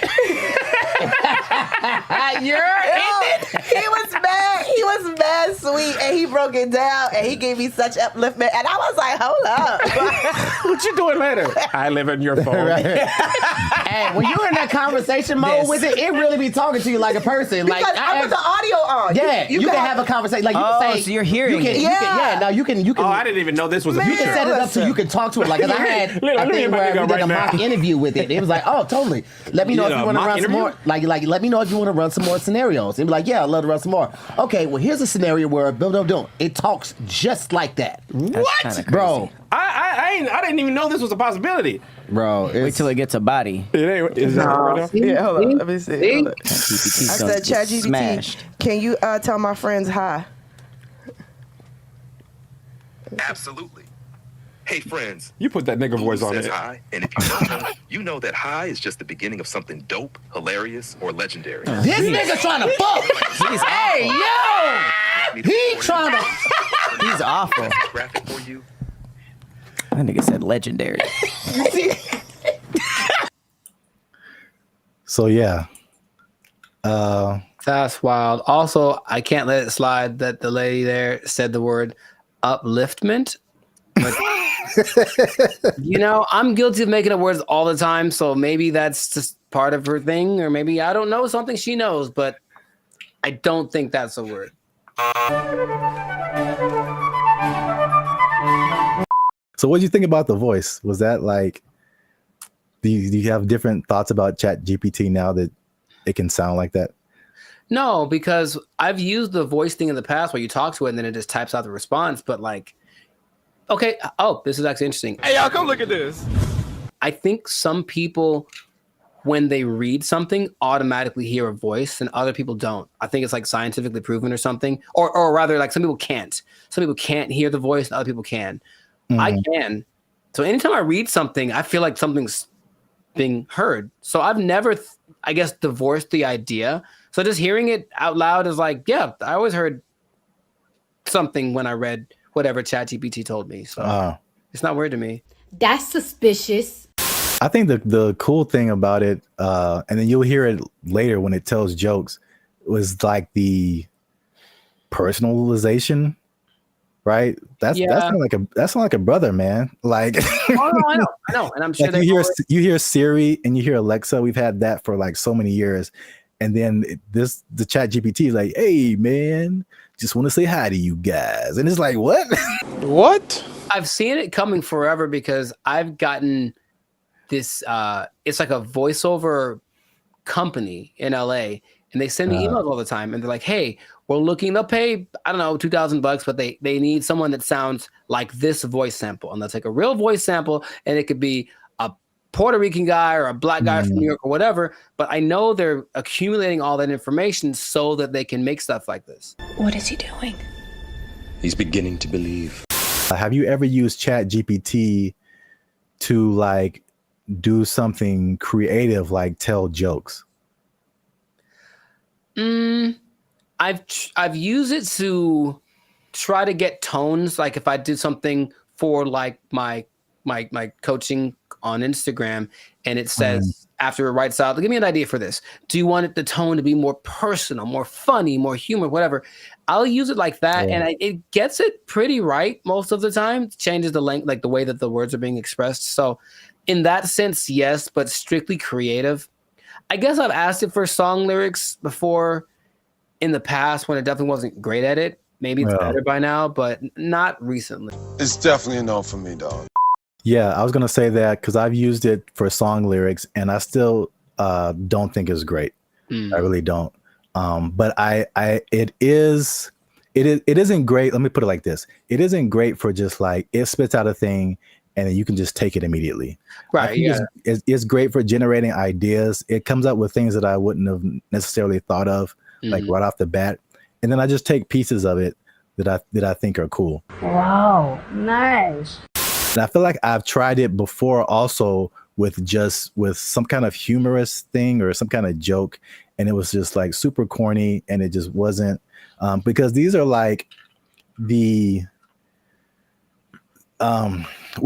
He was mad sweet, and he broke it down, and he gave me such upliftment, and I was like, hold up. What you doing later? I live in your phone. Hey, when you're in that conversation mode with it, it really be talking to you like a person. Because like I put the audio on. Yeah, you can have a conversation. Like you can say, so you're hearing it. Now you can. Oh, I didn't even know this was a You can set it up so you can talk to it. Like, 'cause I had a thing where we did a mock interview with it. It was like, oh, totally. Let me know if you want to run some more. Like, let me know if you want to run some more scenarios. And be like, yeah, I'd love to run some more. Okay, well, here's a scenario where it talks just like that. What, bro? I didn't even know this was a possibility. Bro, wait till it gets a body. It ain't. Is that right now? Yeah, hold on. Let me see. Hold on. I said, ChatGPT, smashed. can you tell my friends hi? Absolutely. Hey, friends. You put that nigga voice on says it. hi, and if you don't know, you know that hi is just the beginning of something dope, hilarious, or legendary. This nigga trying to fuck. Hey, yo! He trying to. He's awful. Graphic for you. That nigga said legendary. So yeah. That's wild. Also, I can't let it slide that the lady there said the word upliftment. But, I'm guilty of making up words all the time, so maybe that's just part of her thing, or maybe I don't know something she knows, but I don't think that's a word. So what do you think about the voice? Was that like, do you have different thoughts about ChatGPT now that it can sound like that? No, because I've used the voice thing in the past where you talk to it and then it just types out the response. But like, okay, this is actually interesting. Hey, y'all, come look at this. I think some people, when they read something, automatically hear a voice and other people don't. I think it's like scientifically proven or something. Or rather, like some people can't. Some people can't hear the voice and other people can. Mm-hmm. I can. So anytime I read something, I feel like something's being heard. So I've never, divorced the idea. So just hearing it out loud is like, yeah, I always heard something when I read whatever ChatGPT told me. So it's not weird to me. That's suspicious. I think the cool thing about it, and then you'll hear it later when it tells jokes, was like the personalization, right? That's not like a brother, man. Like, I know, and I'm sure like you hear Siri and you hear Alexa. We've had that for like so many years, and then the Chat GPT is like, "Hey, man, just want to say hi to you guys," and it's like, what? What? I've seen it coming forever because I've gotten this. It's like a voiceover company in LA, and they send me emails all the time, and they're like, "Hey, we're looking to pay, I don't know, $2,000, but they need someone that sounds like this voice sample." And that's like a real voice sample, and it could be a Puerto Rican guy or a black guy from New York or whatever. But I know they're accumulating all that information so that they can make stuff like this. What is he doing? He's beginning to believe. Have you ever used Chat GPT to like do something creative, like tell jokes? I've used it to try to get tones. Like if I did something for like my coaching on Instagram, and it says after it writes out, give me an idea for this. Do you want the tone to be more personal, more funny, more humor, whatever? I'll use it like that, and it gets it pretty right most of the time. It changes the length, like the way that the words are being expressed. So in that sense, yes, but strictly creative. I guess I've asked it for song lyrics before in the past when it definitely wasn't great at it. Maybe it's better by now, but not recently. It's definitely a no for me, dog. Yeah, I was gonna say that because I've used it for song lyrics, and I still don't think it's great. I really don't. But it isn't great. Let me put it like this: it isn't great for just like it spits out a thing, and then you can just take it immediately. Right. Yeah. It's great for generating ideas. It comes up with things that I wouldn't have necessarily thought of, like right off the bat, and then I just take pieces of it that I think are cool. Wow, nice. And I feel like I've tried it before also with some kind of humorous thing or some kind of joke, and it was just like super corny, and it just wasn't because these are like we're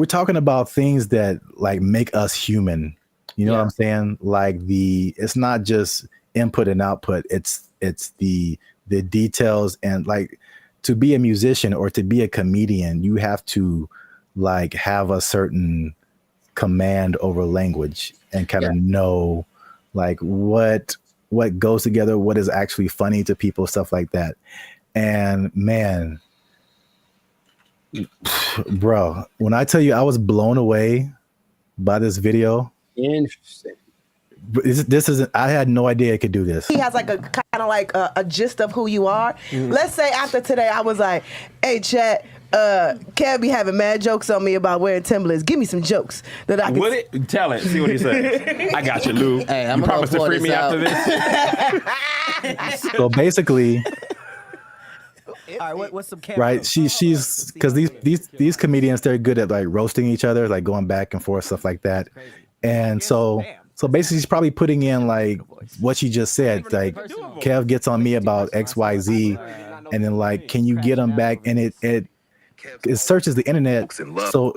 talking about things that like make us human. You know what I'm saying? Like it's not just input and output. It's the details, and like to be a musician or to be a comedian, you have to like have a certain command over language and kind of know like what goes together, what is actually funny to people, stuff like that. And man, bro, when I tell you I was blown away by this video. Interesting. This isn't, I had no idea it could do this. He has like a kind of like a gist of who you are. Let's say after today I was like, hey chat, Kev be having mad jokes on me about wearing Timberlands. Give me some jokes that I can Tell it. See what he says. I got you, Lou. Hey, you promise to free me after this? So basically, all right, what's some right? She's because these comedians, they're good at like roasting each other, like going back and forth, stuff like that. And so basically, she's probably putting in like what she just said. Like Kev gets on me about XYZ, and then like, can you get him back? And it searches the internet, so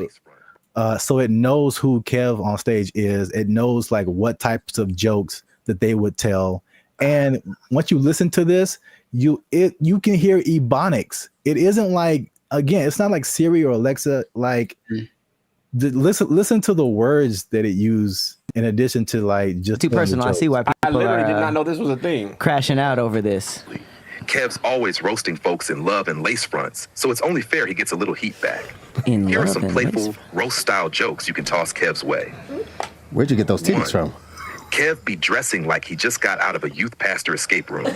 it knows who Kev on stage is. It knows like what types of jokes that they would tell. And once you listen to this, you can hear ebonics. It isn't like, again, it's not like Siri or Alexa. Like listen to the words that it used in addition to like just too personal. I see why people I literally did not know this was a thing. Crashing out over this. Kev's always roasting folks in love and lace fronts, so it's only fair he gets a little heat back. Here are some playful roast-style jokes you can toss Kev's way. Where'd you get those titties from? Kev be dressing like he just got out of a youth pastor escape room.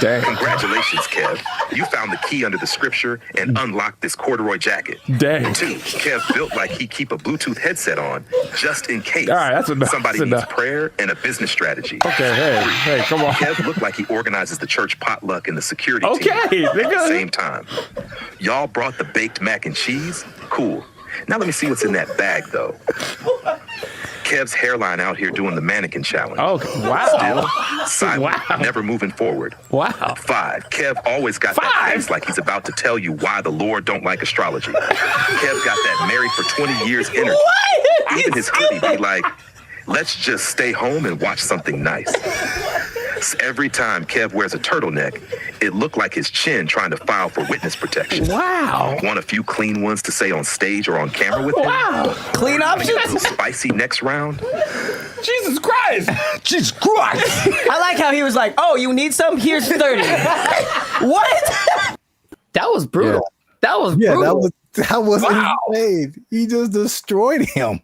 Dang. Congratulations, Kev. You found the key under the scripture and unlocked this corduroy jacket. Dang. 2, Kev built like he keep a Bluetooth headset on just in case somebody that's needs prayer and a business strategy. Okay, hey, come on. Kev looked like he organizes the church potluck and the security team Okay, at the nigga. same time. Y'all brought the baked mac and cheese? Cool. Now let me see what's in that bag, though. Kev's hairline out here doing the mannequin challenge. Oh, wow. Still silent, never moving forward. Wow. 5, Kev always got that face like he's about to tell you why the Lord don't like astrology. Kev got that married for 20 years energy. Even his hoodie be like, Let's just stay home and watch something nice. Every time Kev wears a turtleneck, it looked like his chin trying to file for witness protection. Wow. Want a few clean ones to say on stage or on camera with him? Wow. Clean options? A little spicy next round? Jesus Christ. Jesus Christ. I like how he was like, oh, you need some? Here's 30. What? That was brutal. That was brutal. That was insane. He just destroyed him.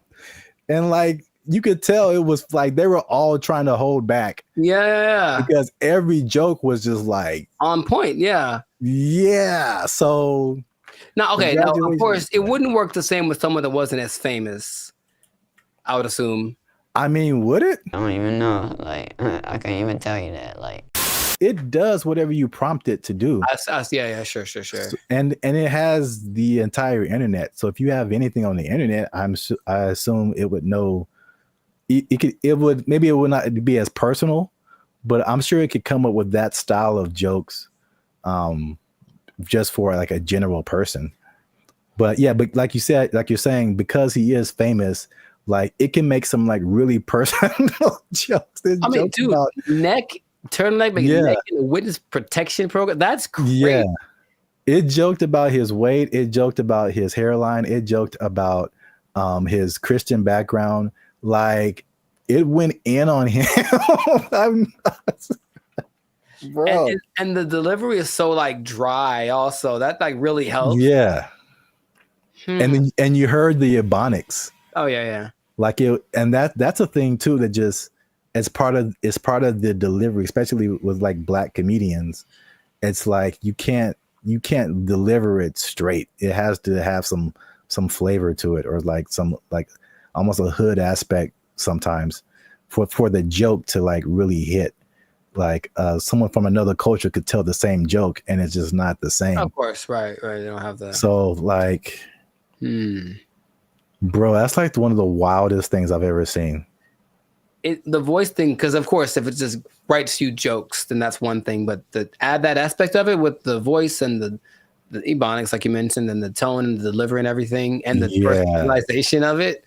And like, you could tell it was like they were all trying to hold back. Yeah. Because every joke was just like on point. Yeah. Yeah. So now, okay. Now, of course, it wouldn't work the same with someone that wasn't as famous, I would assume. I mean, would it? I don't even know. Like, I can't even tell you that. Like, it does whatever you prompt it to do. Yeah, sure. And it has the entire internet. So if you have anything on the internet, I assume it would know. It would not be as personal, but I'm sure it could come up with that style of jokes, just for like a general person. But yeah, but like you said, like you're saying, because he is famous, like it can make some like really personal jokes. I mean, dude, turtleneck, neck in a witness protection program. That's great. Yeah, it joked about his weight. It joked about his hairline. It joked about his Christian background. Like it went in on him. Bro. And the delivery is so like dry. Also, that like really helps. Yeah. And you heard the ebonics. Oh yeah. Like it, and that's a thing too that just it's part of the delivery, especially with like black comedians. It's like you can't deliver it straight. It has to have some flavor to it, or like some like almost a hood aspect sometimes for the joke to like really hit. Like someone from another culture could tell the same joke and it's just not the same. Of course, right. They don't have that. So like, bro, that's like one of the wildest things I've ever seen. The voice thing, because of course, if it just writes you jokes, then that's one thing. But to add that aspect of it with the voice and the ebonics, like you mentioned, and the tone and the delivery and everything, and the personalization of it.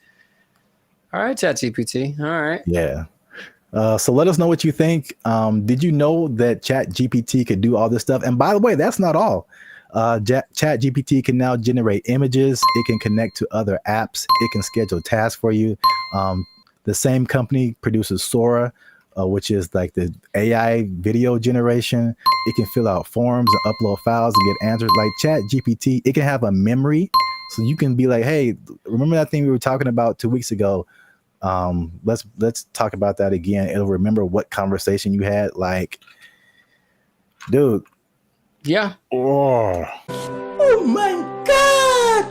All right, ChatGPT. All right. Yeah. So let us know what you think. Did you know that ChatGPT could do all this stuff? And by the way, that's not all. ChatGPT can now generate images. It can connect to other apps. It can schedule tasks for you. The same company produces Sora, which is like the AI video generation. It can fill out forms and upload files and get answers. Like ChatGPT, it can have a memory. So you can be like, hey, remember that thing we were talking about 2 weeks ago? Let's talk about that again. It'll remember what conversation you had. Like, dude. Yeah. Oh my God.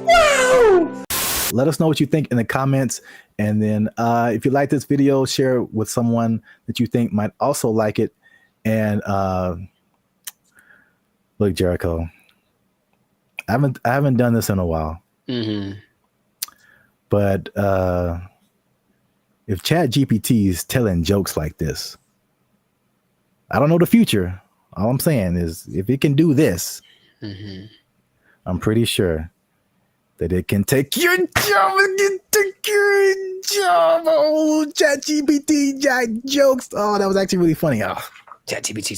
Wow. Let us know what you think in the comments. And then if you like this video, share it with someone that you think might also like it. And look, Jericho, I haven't done this in a while. Mm-hmm. But if ChatGPT is telling jokes like this, I don't know the future. All I'm saying is if it can do this, I'm pretty sure that it can take your job. It can take your job. Oh, ChatGPT jokes. Oh, that was actually really funny. Oh. ChatGPT.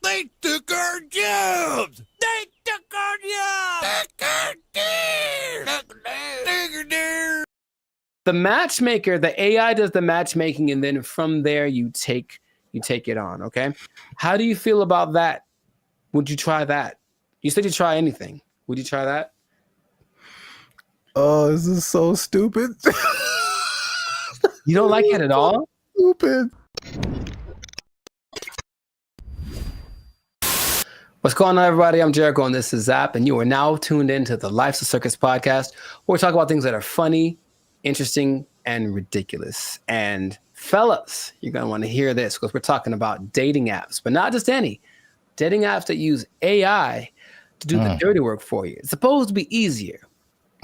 They took our jobs. They took our jobs. The matchmaker, the AI does the matchmaking, and then from there you take it on. Okay, how do you feel about that? Would you try that? You said you'd try anything. Would you try that? Oh, this is so stupid. You don't like it at all? Stupid. What's going on, everybody? I'm Jericho, and this is Zap, and you are now tuned into the Life's a Circus podcast, where we talk about things that are funny, interesting, and ridiculous. And fellas, you're going to want to hear this because we're talking about dating apps, but not just any. Dating apps that use AI to do the dirty work for you. It's supposed to be easier.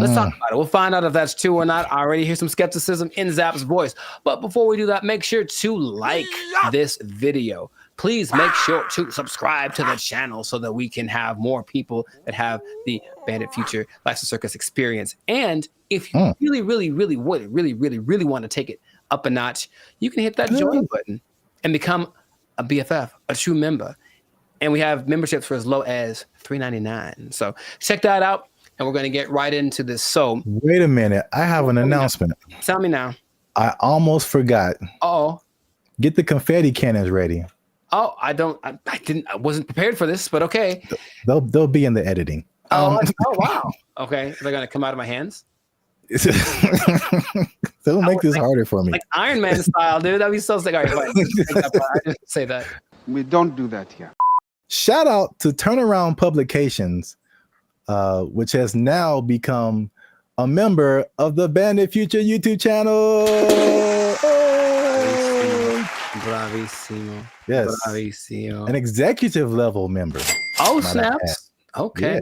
Let's talk about it. We'll find out if that's true or not. I already hear some skepticism in Zap's voice. But before we do that, make sure to like this video. please make sure to subscribe to the channel so that we can have more people that have the Bandit Future Lifestyle Circus experience. And if you really want to take it up a notch, you can hit that join button and become a BFF, a true member. And we have memberships for as low as $3.99. So check that out, and we're going to get right into this. So wait a minute, I have an announcement. Tell me now. I almost forgot. Oh, get the confetti cannons ready. Oh, I wasn't prepared for this, but okay. They'll be in the editing. Oh wow. Okay, they're gonna come out of my hands. They'll make this harder for me. Like Iron Man style, dude. That'd be so sick. All right, fine. I didn't say that. We don't do that here. Shout out to Turnaround Publications, which has now become a member of the Bandit Future YouTube channel. Bravissimo. Yes. Bravissimo. An executive level member. Oh, snaps. Okay. Yeah.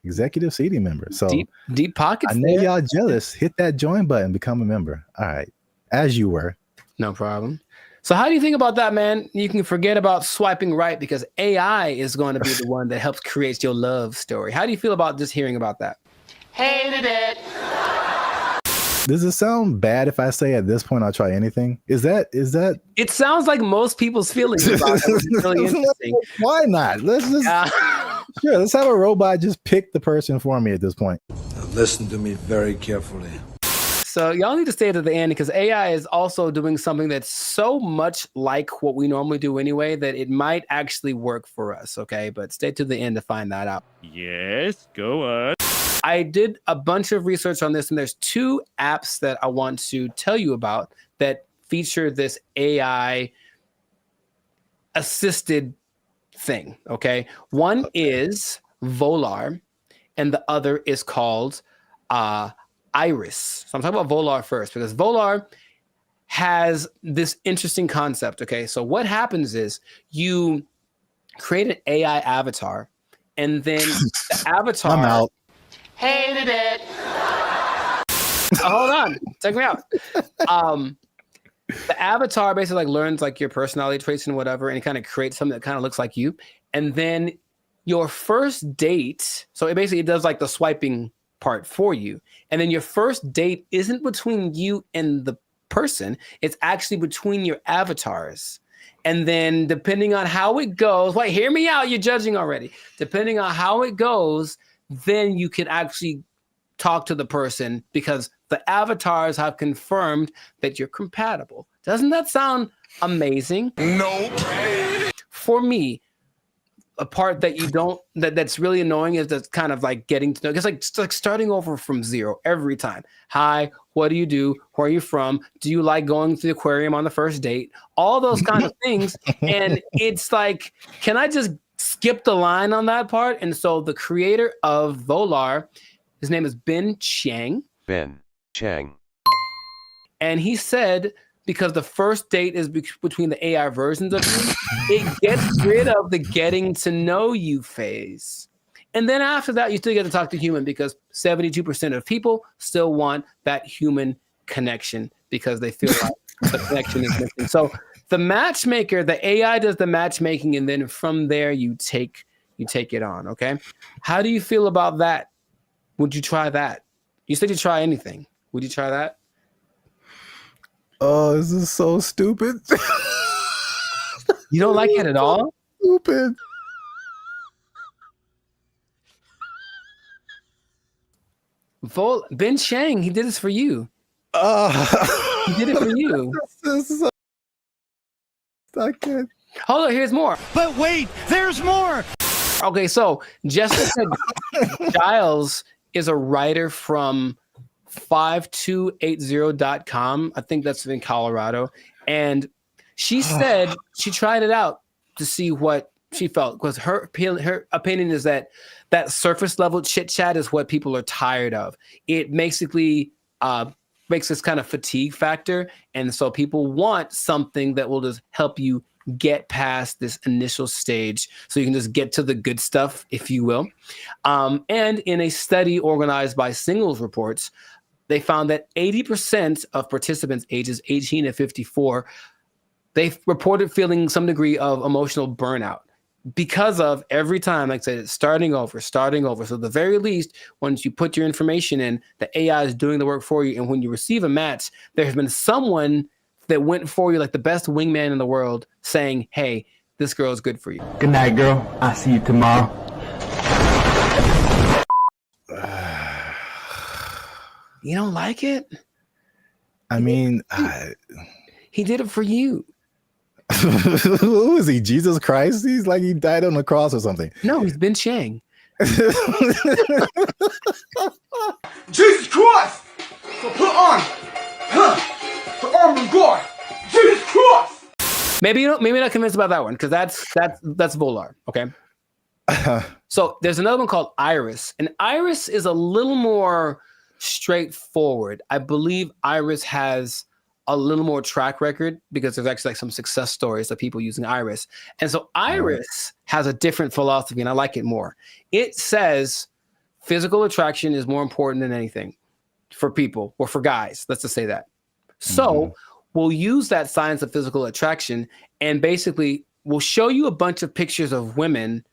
Executive seating member. So deep pockets. I know y'all jealous. Hit that join button, become a member. All right. As you were. No problem. So how do you think about that, man? You can forget about swiping right because AI is going to be the one that helps create your love story. How do you feel about just hearing about that? Hated it. Does it sound bad if I say at this point I'll try anything? Is that? It sounds like most people's feelings about it. It's really interesting. Why not? Let's just sure. Let's have a robot just pick the person for me at this point. Now listen to me very carefully. So y'all need to stay to the end because AI is also doing something that's so much like what we normally do anyway that it might actually work for us. Okay, but stay to the end to find that out. Yes, go on. I did a bunch of research on this, and there's 2 apps that I want to tell you about that feature this AI assisted thing. Okay, one is Volar, and the other is called Iris. So I'm talking about Volar first because Volar has this interesting concept. Okay, so what happens is you create an AI avatar, and then the avatar. I'm out. Hated it. Hold on, check me out. The avatar basically like learns like your personality traits and whatever, and it kind of creates something that kind of looks like you. And then your first date, so it does like the swiping part for you. And then your first date isn't between you and the person; it's actually between your avatars. And then depending on how it goes, wait, hear me out. You're judging already. Depending on how it goes, then you can actually talk to the person because the avatars have confirmed that you're compatible. Doesn't that sound amazing? Nope. For me, a part that you don't that's really annoying is that's kind of like getting to know. It's like starting over from zero every time. Hi, what do you do? Where are you from? Do you like going to the aquarium on the first date? All those kind of things. And it's like, can I just skip the line on that part? And so the creator of Volar, his name is Ben Chang. Ben Chang. And he said, because the first date is between the AI versions of you, it gets rid of the getting to know you phase. And then after that, you still get to talk to human because 72% of people still want that human connection because they feel like the connection is missing. So the matchmaker, the AI does the matchmaking, and then from there you take it on. Okay. How do you feel about that? Would you try that? You said you try anything. Would you try that? Oh, this is so stupid. You don't like it at all? Stupid. Ben Chang, he did this for you. He did it for you. I can't. Hold on, here's more. But wait, there's more. Okay, so Jessica Giles is a writer from 5280.com. I think that's in Colorado. And she said she tried it out to see what she felt because her opinion is that surface level chit chat is what people are tired of. It basically makes this kind of fatigue factor. And so people want something that will just help you get past this initial stage so you can just get to the good stuff, if you will. And in a study organized by Singles Reports, they found that 80% of participants ages 18 to 54 They've reported feeling some degree of emotional burnout because of every time, like I said, it's starting over. So at the very least, once you put your information in, the AI is doing the work for you. And when you receive a match, there has been someone that went for you like the best wingman in the world saying, hey, this girl is good for you. Good night, girl. I'll see you tomorrow. You don't like it? I mean, he did it for you. Who is he? Jesus Christ? He's like he died on the cross or something. No, he's Ben Chang. Jesus Christ! So put on the armor of God. Jesus Christ! Maybe not convinced about that one because that's Volar. Okay. So there's another one called Iris, and Iris is a little more straightforward. I believe Iris has a little more track record because there's actually like some success stories of people using Iris. And so Iris has a different philosophy and I like it more. It says physical attraction is more important than anything for people or for guys. Let's just say that. So we'll use that science of physical attraction and basically we'll show you a bunch of pictures of women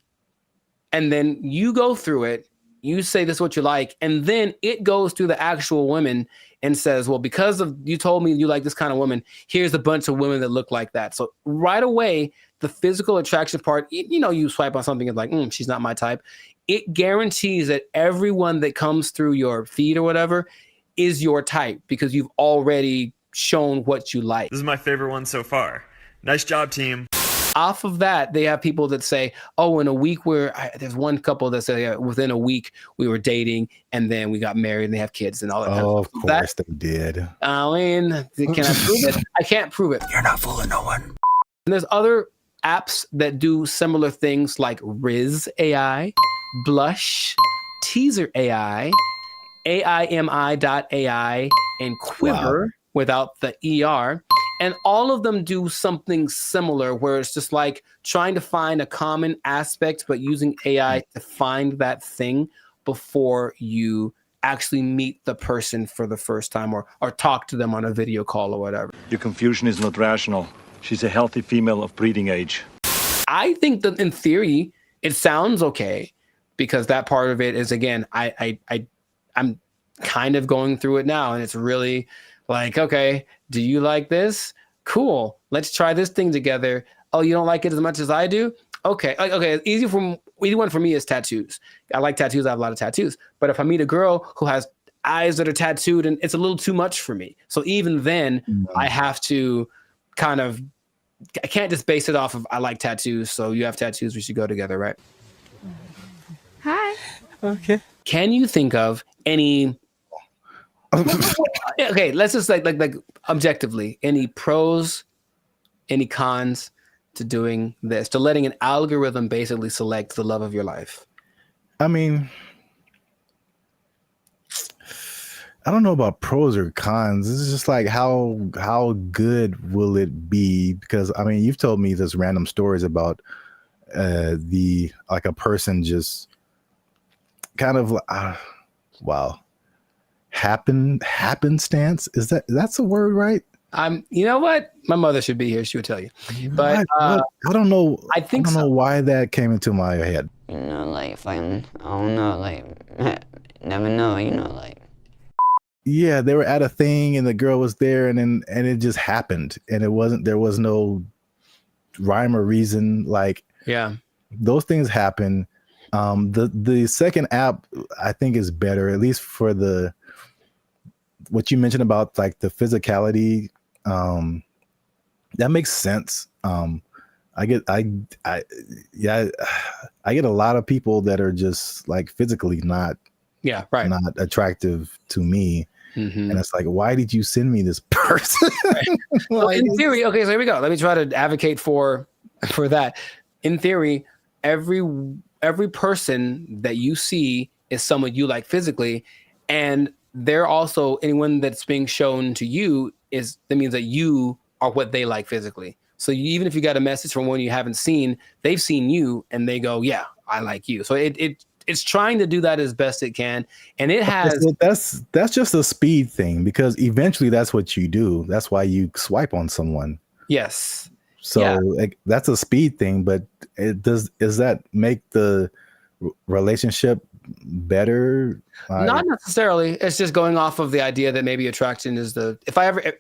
and then you go through it. You say this is what you like, and then it goes through the actual women and says, well, because of you told me you like this kind of woman, here's a bunch of women that look like that. So right away, the physical attraction part, you swipe on something and like, she's not my type. It guarantees that everyone that comes through your feed or whatever is your type because you've already shown what you like. This is my favorite one so far. Nice job, team. Off of that, they have people that say, oh, in a week there's one couple that say within a week we were dating and then we got married and they have kids and all that. Oh, of course they did. I mean, can I prove it? I can't prove it. You're not fooling no one. And there's other apps that do similar things like Riz AI, Blush, Teaser AI, AIMI.ai, and Quiver without the ER. And all of them do something similar where it's just like trying to find a common aspect, but using AI to find that thing before you actually meet the person for the first time or talk to them on a video call or whatever. Your confusion is not rational. She's a healthy female of breeding age. I think that in theory, it sounds okay because that part of it is, again, I'm kind of going through it now and it's really like, okay, do you like this? Cool. Let's try this thing together. Oh, you don't like it as much as I do? Okay. Okay. Easy one for me is tattoos. I like tattoos. I have a lot of tattoos. But if I meet a girl who has eyes that are tattooed and it's a little too much for me. So even then I have to I can't just base it off of I like tattoos. So you have tattoos. We should go together, right? Hi. Okay. Can you think of any okay, let's just like objectively, any pros, any cons to doing this, to letting an algorithm basically select the love of your life? I mean, I don't know about pros or cons. This is just like how good will it be? Because I mean, you've told me this random stories about a person just kind of happenstance. That's a word, right? You know what? My mother should be here. She would tell you. But I don't know. I don't know why that came into my head. Like fighting. I don't know. Like never know. Like. Yeah, they were at a thing and the girl was there, and it just happened, and there was no rhyme or reason. Like, yeah, those things happen. The second app I think is better, at least for what you mentioned about like the physicality. That makes sense. I get a lot of people that are just like physically not attractive to me. Mm-hmm. And it's like, why did you send me this person? Well, in theory, okay, so here we go. Let me try to advocate for that. In theory, every person that you see is someone you like physically, and they're also anyone that's being shown to you that means that you are what they like physically. So even if you got a message from one you haven't seen, they've seen you and they go, yeah, I like you. So it's trying to do that as best it can, and it has. That's just a speed thing because eventually that's what you do. That's why you swipe on someone. Yes, So that's a speed thing, but does that make the relationship better? Not necessarily. It's just going off of the idea that maybe attraction is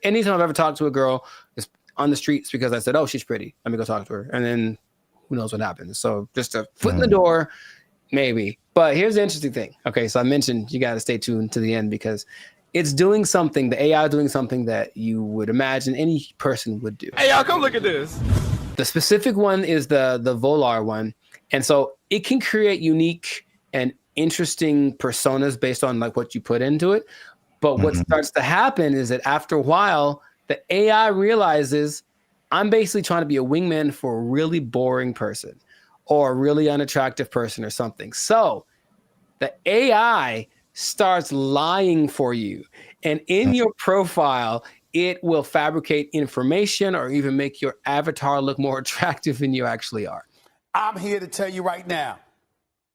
anytime I've ever talked to a girl is on the streets because I said, oh, she's pretty, let me go talk to her. And then who knows what happens. So just a foot in the door, maybe. But here's the interesting thing. Okay, so I mentioned you got to stay tuned to the end because it's doing something, the AI is doing something that you would imagine any person would do. Hey, y'all, come look at this. The specific one is the Volar one. And so it can create unique and interesting personas based on like what you put into it. But what starts to happen is that after a while, the AI realizes I'm basically trying to be a wingman for a really boring person or a really unattractive person or something. So the AI starts lying for you. And in your profile, it will fabricate information or even make your avatar look more attractive than you actually are. I'm here to tell you right now,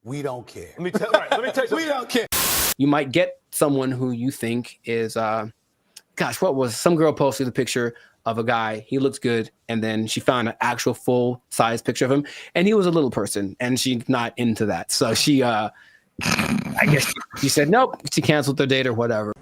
we don't care. Let me tell you we don't care. You might get someone who you think is, some girl posted a picture of a guy, he looks good, and then she found an actual full-size picture of him, and he was a little person, and she's not into that. So she, I guess she said, nope, she canceled their date or whatever.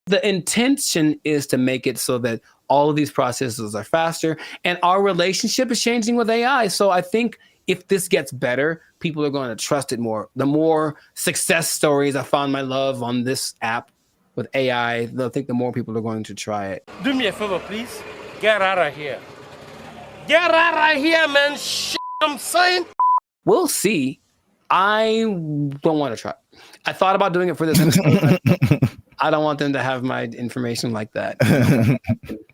The intention is to make it so that all of these processes are faster, and our relationship is changing with AI. So I think if this gets better, people are going to trust it more. The more success stories I found my love on this app with AI, I think the more people are going to try it. Do me a favor, please. Get out of here. Get out of here, man. I'm saying. We'll see. I don't want to try. I thought about doing it for this episode. I don't want them to have my information like that.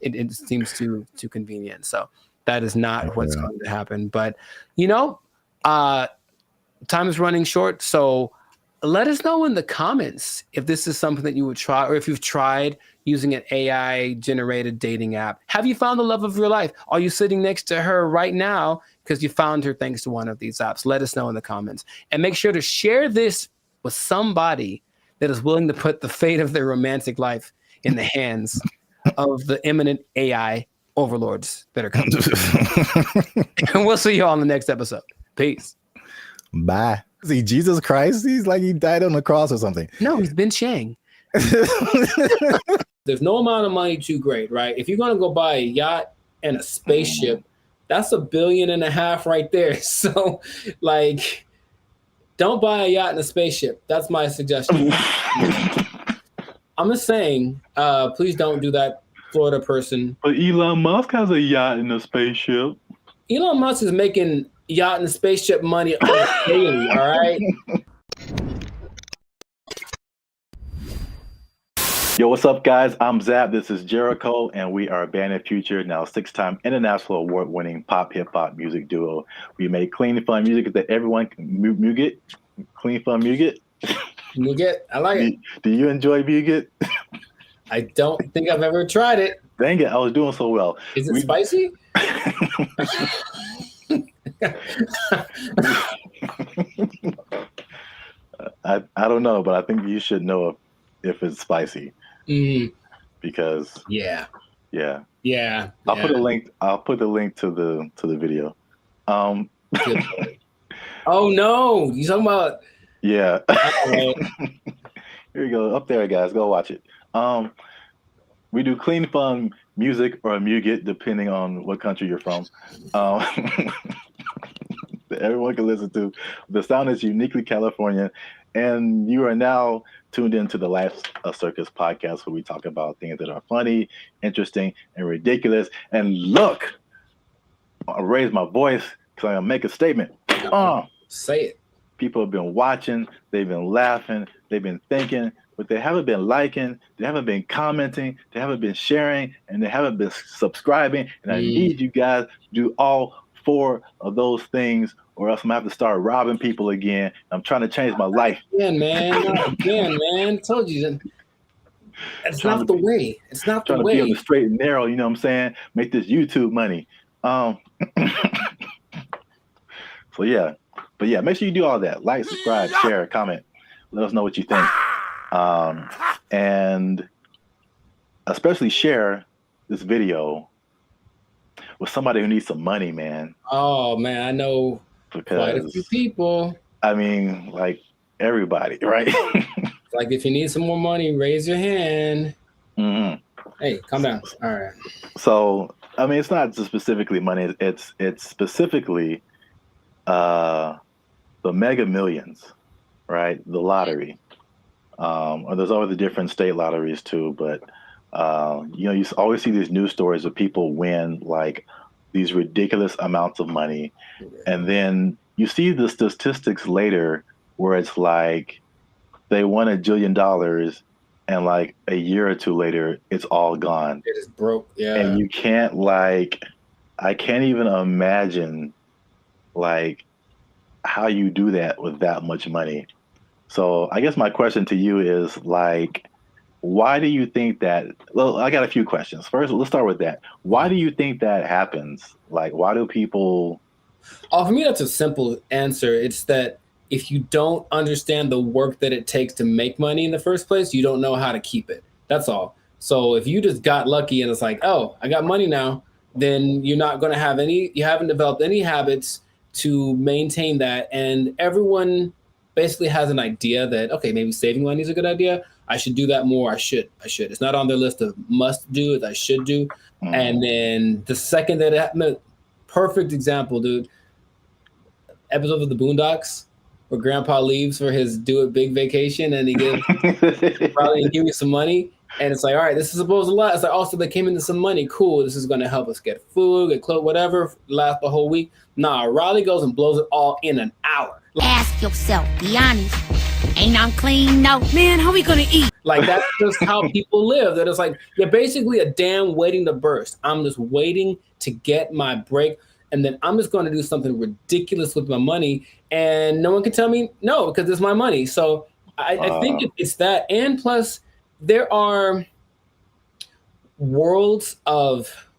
It seems too convenient. So that is not what's going to happen. But, time is running short. So let us know in the comments if this is something that you would try or if you've tried using an AI-generated dating app. Have you found the love of your life? Are you sitting next to her right now because you found her thanks to one of these apps? Let us know in the comments. And make sure to share this with somebody that is willing to put the fate of their romantic life in the hands of the imminent AI overlords that are coming. And we'll see you all in the next episode. Peace. Bye. See, Jesus Christ, he's like he died on the cross or something. No, he's been Chang. There's no amount of money too great, right? If you're going to go buy a yacht and a spaceship, that's $1.5 billion right there. So, like, don't buy a yacht and a spaceship. That's my suggestion. I'm just saying, please don't do that, Florida person. But Elon Musk has a yacht and a spaceship. Elon Musk is making yacht and spaceship money daily, all right? Yo, what's up, guys? I'm Zab. This is Jericho, and we are Band of Future, now 6-time international award-winning pop hip-hop music duo. We make clean, fun music that everyone can Muget. Clean, fun Muget. Muget, I like it. Do you enjoy Muget? I don't think I've ever tried it. Dang it, I was doing so well. Is it spicy? I don't know, but I think you should know if it's spicy. Because yeah. I'll put a link. I'll put the link to the video. Oh no, you talking about? Yeah. Here you go. Up there, guys. Go watch it. We do clean, fun music or muget, depending on what country you're from. That everyone can listen to. The sound is uniquely Californian, and you are now tuned into the Life Circus podcast, where we talk about things that are funny, interesting, and ridiculous. And look, I raise my voice because I'm gonna make a statement. Say it. People have been watching, they've been laughing, they've been thinking, but they haven't been liking, they haven't been commenting, they haven't been sharing, and they haven't been subscribing. And I need you guys to do all 4 of those things, or else I'm gonna have to start robbing people again. I'm trying to change my life. Again, man. Told you. It's not the way. It's not the way. Trying to be on the straight and narrow, you know what I'm saying? Make this YouTube money. So yeah, But yeah, make sure you do all that. Like, subscribe, share, comment. Let us know what you think. And especially share this video with somebody who needs some money, man. Oh man, I know quite a few people. I mean, like everybody, right? Like if you need some more money, raise your hand. Mm-hmm. Hey, calm down. All right. So, I mean, it's not just specifically money. It's specifically the Mega Millions, right? The lottery. Or there's always the different state lotteries too, but you always see these news stories of people win like these ridiculous amounts of money, and then you see the statistics later where it's like they won $1 jillion, and like a year or two later, it's all gone. It is broke. Yeah. And you can't I can't even imagine like how you do that with that much money. So I guess my question to you is like, why do you think that? Well, I got a few questions. First, let's start with that. Why do you think that happens? Like, why do people? Oh, for me, that's a simple answer. It's that if you don't understand the work that it takes to make money in the first place, you don't know how to keep it. That's all. So if you just got lucky and it's like, oh, I got money now, then you're not going to have you haven't developed any habits to maintain that. And everyone basically has an idea that, okay, maybe saving money is a good idea. I should do that more. I should. It's not on their list of must do, it's I should do. And then the second that it happened, perfect example, dude. Episode of the Boondocks where Grandpa leaves for his do it big vacation and he gives probably give me some money. And it's like, all right, this is supposed to last. It's like, also they came into some money. Cool. This is going to help us get food, get clothes, whatever, last the whole week. Nah, Riley goes and blows it all in an hour. Ask yourself, be honest. Ain't I'm clean? No. Man, how we gonna eat? Like, that's just how people live. That it's like, you're basically a dam waiting to burst. I'm just waiting to get my break. And then I'm just going to do something ridiculous with my money. And no one can tell me no, because it's my money. So I think it's that. And plus, there are worlds of,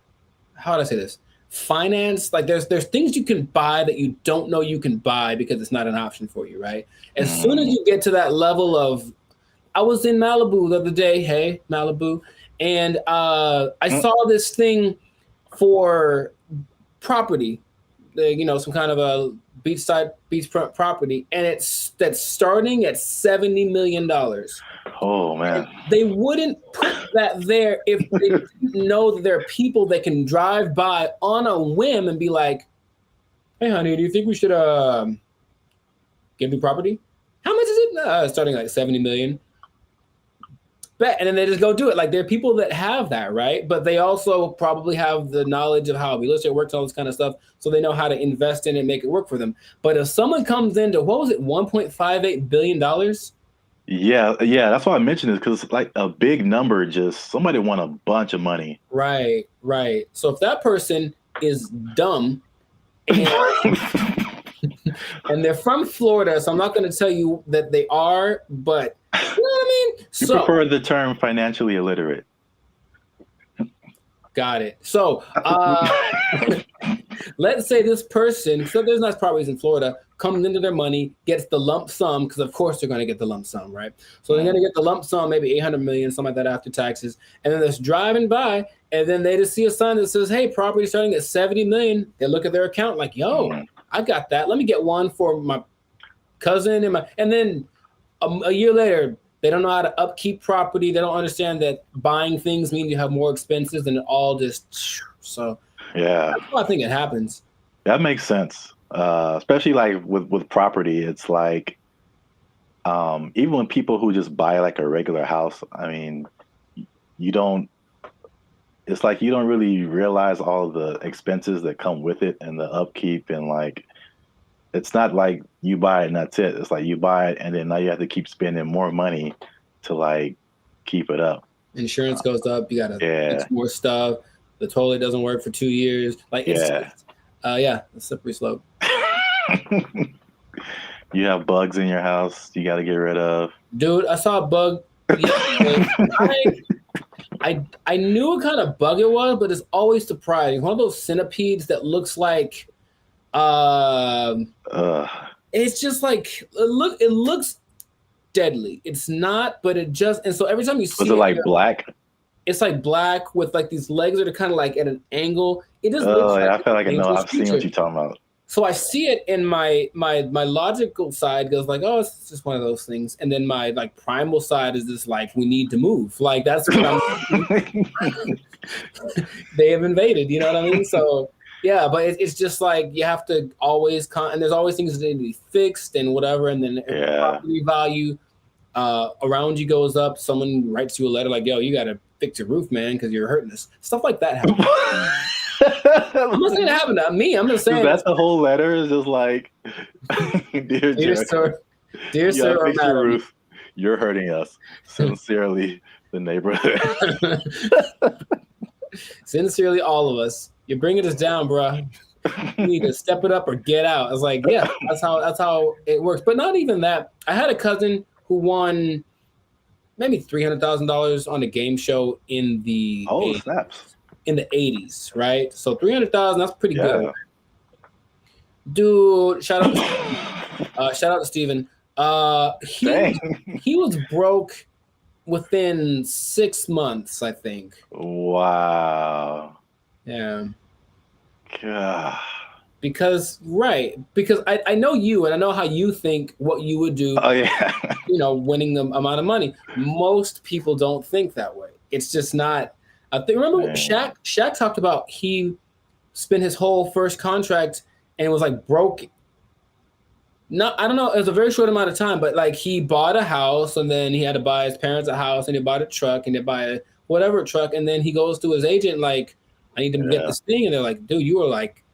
how do I say this? Finance. Like there's things you can buy that you don't know you can buy because it's not an option for you, right? As soon as you get to that level of, I was in Malibu the other day, hey, Malibu, and I saw this thing for property, some kind of a beachfront property, and that's starting at $70 million. Oh man! And they wouldn't put that there if they didn't know that there are people that can drive by on a whim and be like, "Hey, honey, do you think we should get me property? How much is it? Starting like 70 million." Bet, and then they just go do it. Like there are people that have that, right? But they also probably have the knowledge of how real estate works, all this kind of stuff, so they know how to invest in it and make it work for them. But if someone comes into $1.58 billion. Yeah, that's why I mentioned this, because like a big number, just somebody won a bunch of money. Right. So if that person is dumb and, and they're from Florida, so I'm not going to tell you that they are, but you know what I mean? You prefer the term financially illiterate. Got it. So let's say this person, so there's nice properties in Florida, comes into their money, gets the lump sum, because of course they're going to get the lump sum, right? So they're going to get the lump sum, maybe 800 million, something like that after taxes. And then they're just driving by, and then they just see a sign that says, hey, property starting at 70 million. They look at their account like, yo, I got that. Let me get one for my cousin. And then a year later, they don't know how to upkeep property. They don't understand that buying things means you have more expenses, and it all just, so yeah. That's why I think it happens. That makes sense. Especially like with property, it's like even when people who just buy like a regular house, I mean, it's like you don't really realize all the expenses that come with it and the upkeep, and like it's not like you buy it and that's it. It's like you buy it and then now you have to keep spending more money to like keep it up. Insurance goes up, you gotta fix more stuff. The toilet doesn't work for 2 years. Like it's a slippery slope. You have bugs in your house you got to get rid of. Dude, I saw a bug. I knew what kind of bug it was, but it's always surprising. One of those centipedes that looks like It's just like it looks deadly. It's not, but it just, and so every time you see Was it like black? It's like black with like these legs that are kind of like at an angle. It just Oh, looks yeah, like I feel like I know. dangerous I've seen what creature. you're talking about. So I see it in my logical side goes like, oh, it's just one of those things. And then my like primal side is just like, we need to move. Like that's what I'm they have invaded, you know what I mean? So yeah, but it's just like you have to always and there's always things that need to be fixed and whatever. And then property value around you goes up. Someone writes you a letter like, yo, you gotta fix your roof, man, because you're hurting us. Stuff like that happens. I'm not saying it happened to me. I'm just saying that's the whole letter is just like, dear sir, you sir, gotta or fix your madam. roof. You're hurting us. Sincerely, the neighborhood. Sincerely, all of us. You're bringing us down, bro. You need to step it up or get out. I was like, yeah, that's how it works. But not even that. I had a cousin who won maybe $300,000 on a game show in the in the 80s, right? So $300,000, that's pretty good. Dude, shout out to Steven. He was broke within 6 months, I think. Wow. Yeah. God. Because I know you and I know how you think what you would do. Oh yeah. Winning the amount of money. Most people don't think that way. It's just not. I think remember Shaq talked about he spent his whole first contract and was like broke. No, I don't know. It was a very short amount of time, but like he bought a house and then he had to buy his parents a house and he bought a truck and they buy a whatever truck and then he goes to his agent like, I need to get this thing, and they're like, dude, you were like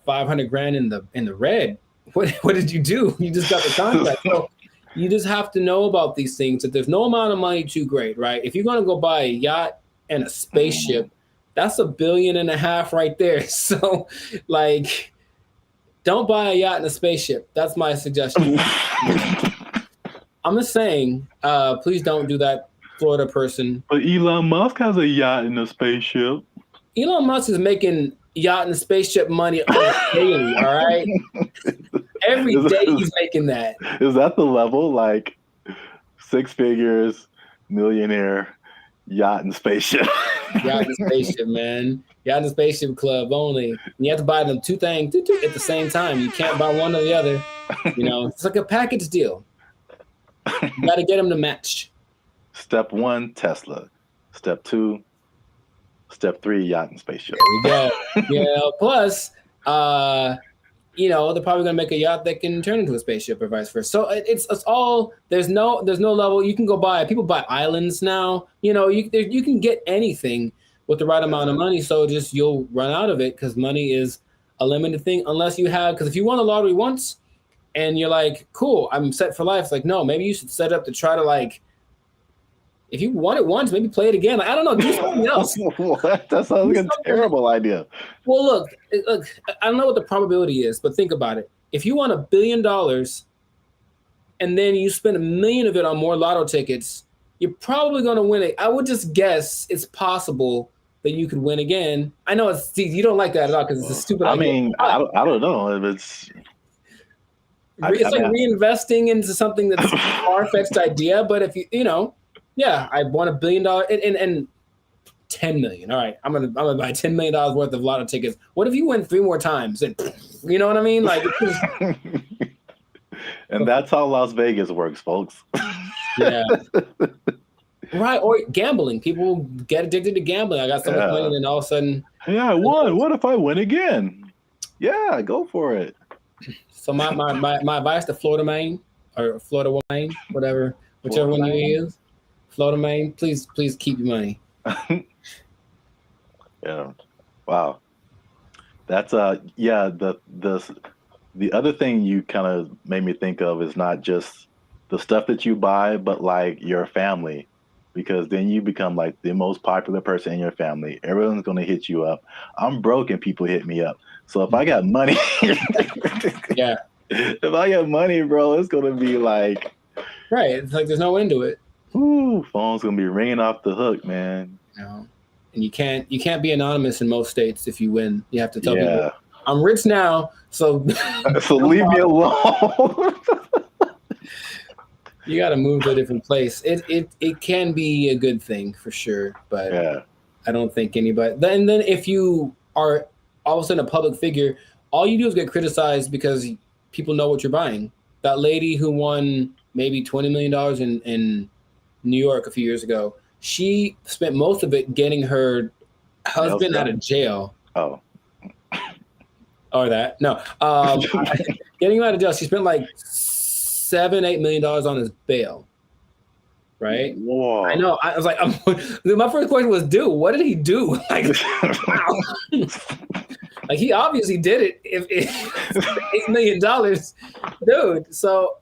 $500,000 in the red. What did you do? You just got the contract. So you just have to know about these things. That there's no amount of money too great, right? If you're gonna go buy a yacht and a spaceship, that's $1.5 billion right there. So like, don't buy a yacht and a spaceship. That's my suggestion. I'm just saying, please don't do that, Florida person. But Elon Musk has a yacht and a spaceship. Elon Musk is making yacht and spaceship money daily, all right? Every day he's making that. Is that the level? Like 6 figures, millionaire, yacht and spaceship. Yacht and spaceship, man. Yacht and spaceship club only. And you have to buy them two things at the same time. You can't buy one or the other. It's like a package deal. You got to get them to match. Step 1, Tesla. Step 2, Step 3, yacht and spaceship. There we go. Yeah. Plus, they're probably gonna make a yacht that can turn into a spaceship or vice versa. So it's all there's no level. You can go buy. People buy islands now. You can get anything with the right amount of money. So just you'll run out of it because money is a limited thing unless you have. Because if you won the lottery once and you're like, cool, I'm set for life. It's like, no, maybe you should set up to try to like. If you won it once, maybe play it again. Like, I don't know, do something else. What? That sounds like a terrible idea. Well, look, I don't know what the probability is, but think about it. If you won $1 billion and then you spend $1 million of it on more lotto tickets, you're probably going to win it. I would just guess it's possible that you could win again. I know you don't like that at all because it's a stupid idea. I mean, I don't know if it's. It's like reinvesting into something that's a far-fetched idea, but if yeah, I won $1 billion and 10 million. All right, I'm gonna buy $10 million worth of lotto tickets. What if you win 3 more times? And you know what I mean? Like, and that's how Las Vegas works, folks. Yeah. Right, or gambling. People get addicted to gambling. I got so much money, and then all of a sudden, hey, I won. What if I win again? Yeah, go for it. So my advice to Florida Maine or Florida Wayne, whichever one you use. Florida Maine, please keep your money. Yeah. Wow. That's the other thing you kind of made me think of is not just the stuff that you buy, but like your family, because then you become like the most popular person in your family. Everyone's going to hit you up. I'm broke and people hit me up. So if I got money, yeah. If I got money, bro, it's going to be like, right. It's like there's no end to it. Ooh, phone's gonna be ringing off the hook, man. No. And you can't be anonymous in most states if you win. You have to tell people I'm rich now, so leave me alone. You got to move to a different place. It can be a good thing for sure, but I don't think anybody. Then if you are all of a sudden a public figure, all you do is get criticized because people know what you're buying. That lady who won maybe $20 million in New York a few years ago, she spent most of it getting her husband out of jail. Oh. Or that. No. Getting him out of jail. She spent like $7-8 million on his bail. Right? Whoa. I know. I was like, my first question was, dude, what did he do? Like, wow. Like he obviously did it. If $8 million, dude. So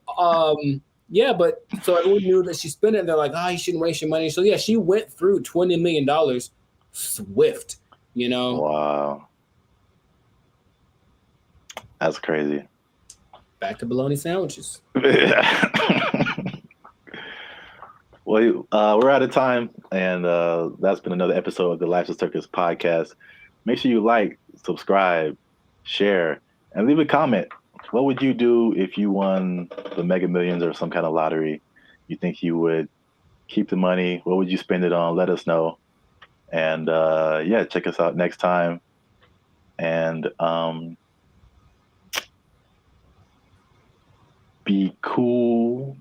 yeah, but so everyone knew that she spent it. And they're like, you shouldn't waste your money. So yeah, she went through $20 million swift. You know? Wow. That's crazy. Back to bologna sandwiches. Well, we're out of time, and that's been another episode of the Life's a Circus podcast. Make sure you like, subscribe, share, and leave a comment. What would you do if you won the Mega Millions or some kind of lottery? You think you would keep the money? What would you spend it on? Let us know. And yeah, check us out next time. And be cool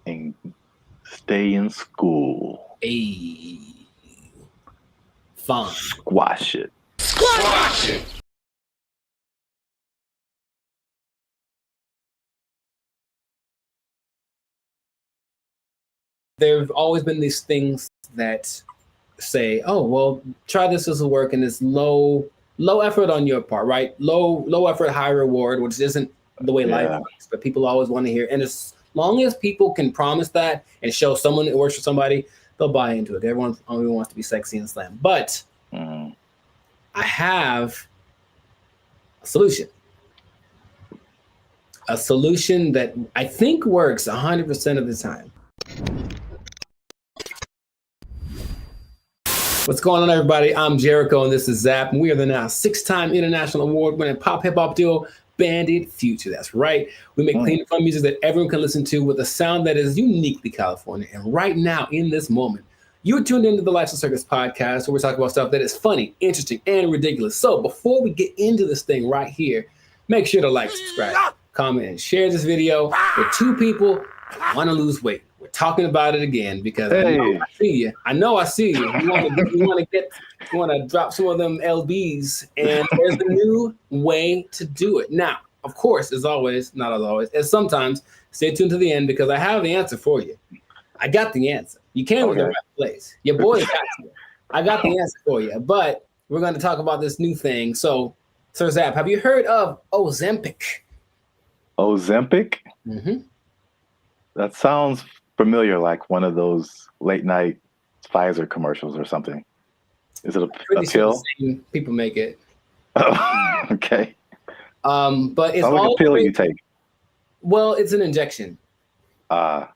and stay in school. Hey. Fun. Squash it. Squash it! There have always been these things that say, oh, well, try this will work, and it's low effort on your part, right? Low effort, high reward, which isn't the way life works, but people always want to hear. And as long as people can promise that and show someone it works for somebody, they'll buy into it. Everyone only wants to be sexy and slam. But I have a solution. A solution that I think works 100% of the time. What's going on, everybody? I'm Jericho, and this is Zap, and we are the now 6-time international award-winning pop hip-hop duo, Banded Future. That's right. We make clean and fun music that everyone can listen to with a sound that is uniquely California. And right now, in this moment, you're tuned into the Life's a Circus podcast, where we're talking about stuff that is funny, interesting, and ridiculous. So before we get into this thing right here, make sure to like, subscribe, comment, and share this video with 2 people who want to lose weight. We're talking about it again because I know I see you. You want to drop some of them LBs, and there's a new way to do it. Now, of course, as always, not as always, as sometimes, stay tuned to the end because I have the answer for you. I got the answer. You came with the right place. Your boy got you. I got the answer for you, but we're going to talk about this new thing. So, Sir Zap, have you heard of Ozempic? Ozempic? Mm-hmm. That sounds familiar, like one of those late night Pfizer commercials or something. Is it a pill? People make it. Oh, okay. But it's sounds like a pill you take. Well, it's an injection. And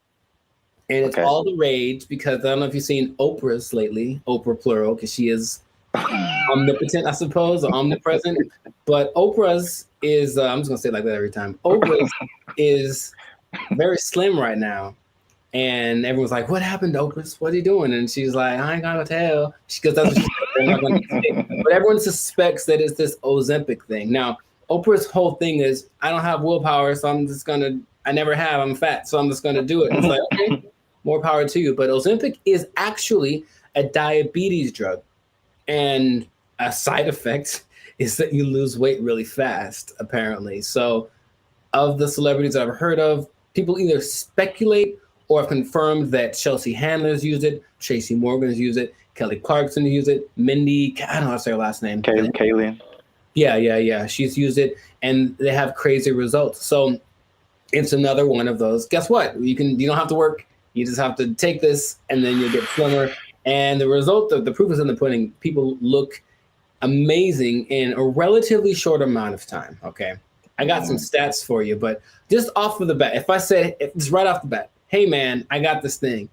it's all the rage because I don't know if you've seen Oprah's lately, Oprah plural, because she is omnipotent, I suppose, or omnipresent. But Oprah's is, I'm just going to say it like that every time. Oprah's is very slim right now. And everyone's like, what happened to Oprah? What are you doing? And she's like, I ain't gonna tell. Because that's what she's not gonna say. But everyone suspects that it's this Ozempic thing. Now, Oprah's whole thing is, I don't have willpower, so I never have, I'm fat, so I'm just gonna do it. It's like, okay, more power to you. But Ozempic is actually a diabetes drug. And a side effect is that you lose weight really fast, apparently. So of the celebrities I've heard of, people either speculate or have confirmed that Chelsea Handler's used it, Tracy Morgan's used it, Kelly Clarkson used it, Mindy, I don't know how to say her last name. Kayleen. Yeah. She's used it, and they have crazy results. So it's another one of those. Guess what? You don't have to work. You just have to take this, and then you'll get slimmer. And the result of the proof is in the pudding. People look amazing in a relatively short amount of time. Okay. I got some stats for you, but just off of the bat, if I said it's right off the bat, hey man, I got this thing,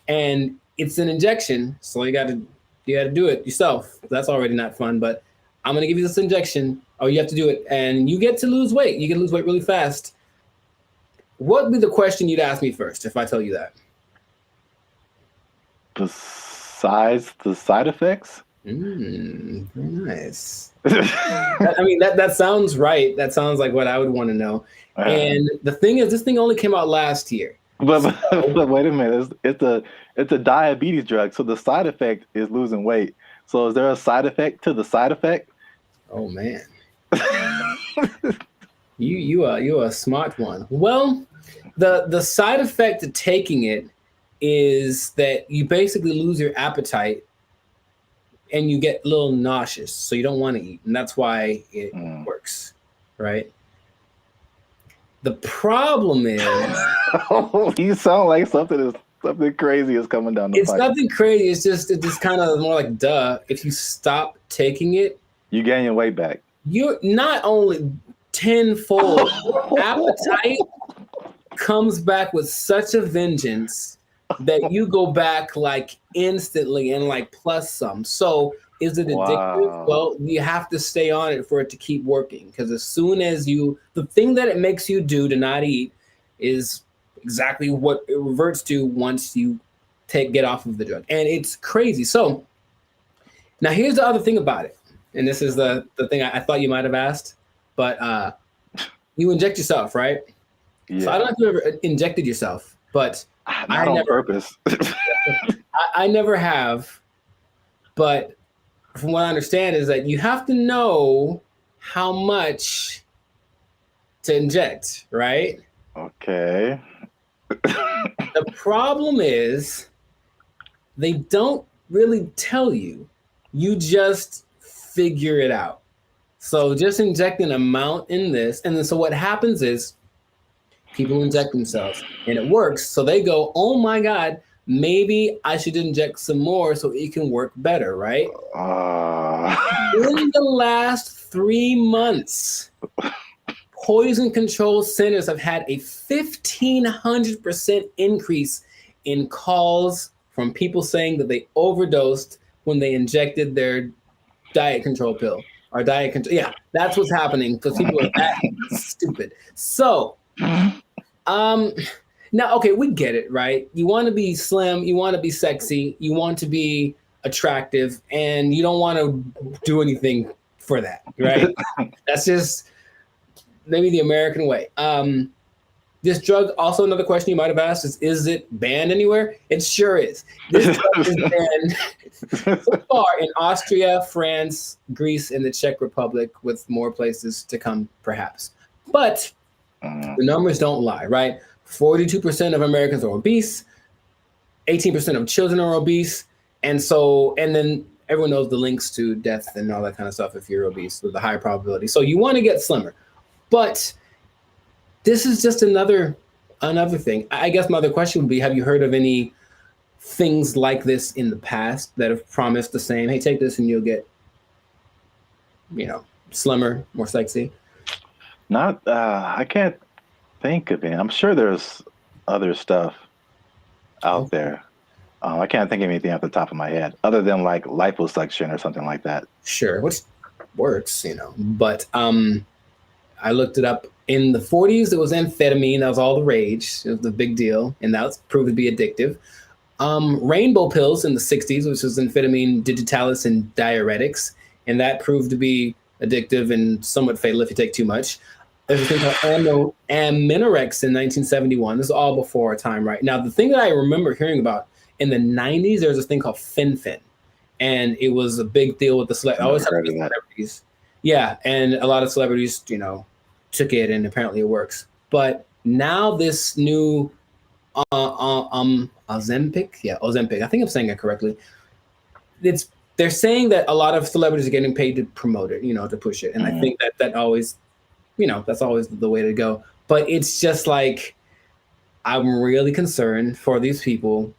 and it's an injection, so you got to do it yourself. That's already not fun, but I'm going to give you this injection, or you have to do it, and you get to lose weight. You get to lose weight really fast. What would be the question you'd ask me first if I tell you that? Besides the side effects? Very nice. I mean, that sounds right. That sounds like what I would want to know. And the thing is, this thing only came out last year. But wait a minute. It's a diabetes drug, so the side effect is losing weight. So is there a side effect to the side effect? Oh man, you are a smart one. Well, the side effect of taking it is that you basically lose your appetite and you get a little nauseous, so you don't want to eat, and that's why it works, right? The problem is, you sound like something crazy is coming down the pipe. It's nothing crazy. It's just kind of more like duh. If you stop taking it, you gain your weight back. You're not only tenfold. Appetite comes back with such a vengeance that you go back like instantly and like plus some. So is it addictive? Wow. Well, you have to stay on it for it to keep working, because as soon as the thing that it makes you do to not eat is exactly what it reverts to once you get off of the drug. And it's crazy. So now here's the other thing about it. And this is the thing I thought you might have asked, but you inject yourself, right? Yeah. So I don't know if you ever injected yourself, but not on purpose. I never have. But from what I understand is that you have to know how much to inject, right? Okay. The problem is they don't really tell you. You just figure it out. So just inject an amount in this. And then so what happens is people inject themselves and it works. So they go, oh my God, maybe I should inject some more so it can work better, right? In the last 3 months, poison control centers have had a 1,500% increase in calls from people saying that they overdosed when they injected their diet control pill or diet control. Yeah, that's what's happening because people are that stupid. So, now, okay, we get it, right? You want to be slim, you want to be sexy, you want to be attractive, and you don't want to do anything for that, right? That's just maybe the American way. This drug, also another question you might have asked is it banned anywhere? It sure is. This drug is banned so far in Austria, France, Greece, and the Czech Republic, with more places to come, perhaps. But the numbers don't lie, right? 42% of Americans are obese, 18% of children are obese, and then everyone knows the links to death and all that kind of stuff if you're obese with a high probability. So you want to get slimmer. But this is just another thing. I guess my other question would be, have you heard of any things like this in the past that have promised the same, hey, take this and you'll get, slimmer, more sexy? Not, I can't think of it. I'm sure there's other stuff out there. I can't think of anything off the top of my head other than like liposuction or something like that. Sure, which works, but I looked it up. In the 40s, it was amphetamine. That was all the rage. It was the big deal, and that was proved to be addictive. Rainbow pills in the 60s, which was amphetamine, digitalis, and diuretics, and that proved to be addictive and somewhat fatal if you take too much. There's a thing called Aminorex in 1971. This is all before our time, right? Now, the thing that I remember hearing about in the 90s, there was this thing called Fen-Phen, and it was a big deal with the celebrities. Yeah, and a lot of celebrities, took it, and apparently it works. But now this new Ozempic, I think I'm saying it correctly. They're saying that a lot of celebrities are getting paid to promote it, to push it, and I think that always, that's always the way to go. But it's just like, I'm really concerned for these people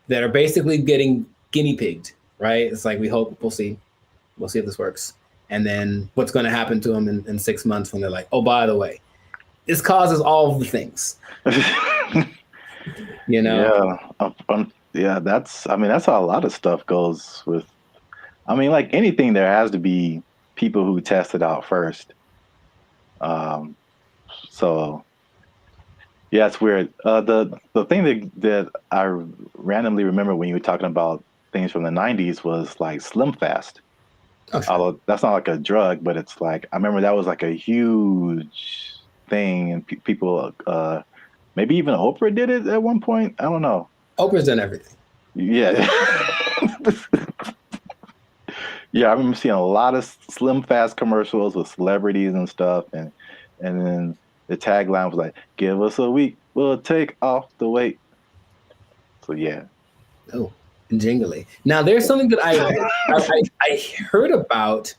that are basically getting guinea pigged, right? It's like, we'll see if this works. And then what's going to happen to them in 6 months when they're like, oh, by the way, this causes all of the things. Yeah. That's how a lot of stuff goes with. I mean, like anything, there has to be people who test it out first. So yeah, it's weird. The thing that I randomly remember when you were talking about things from the 90s was like Slim Fast. Oh, sure. Although that's not like a drug, but it's like I remember that was like a huge thing, and people, maybe even Oprah did it at one point. I don't know. Oprah's done everything. Yeah. Yeah, I remember seeing a lot of Slim Fast commercials with celebrities and stuff, and then the tagline was like, "Give us a week, we'll take off the weight." So yeah. Oh, jingly. Now there's something that I heard about,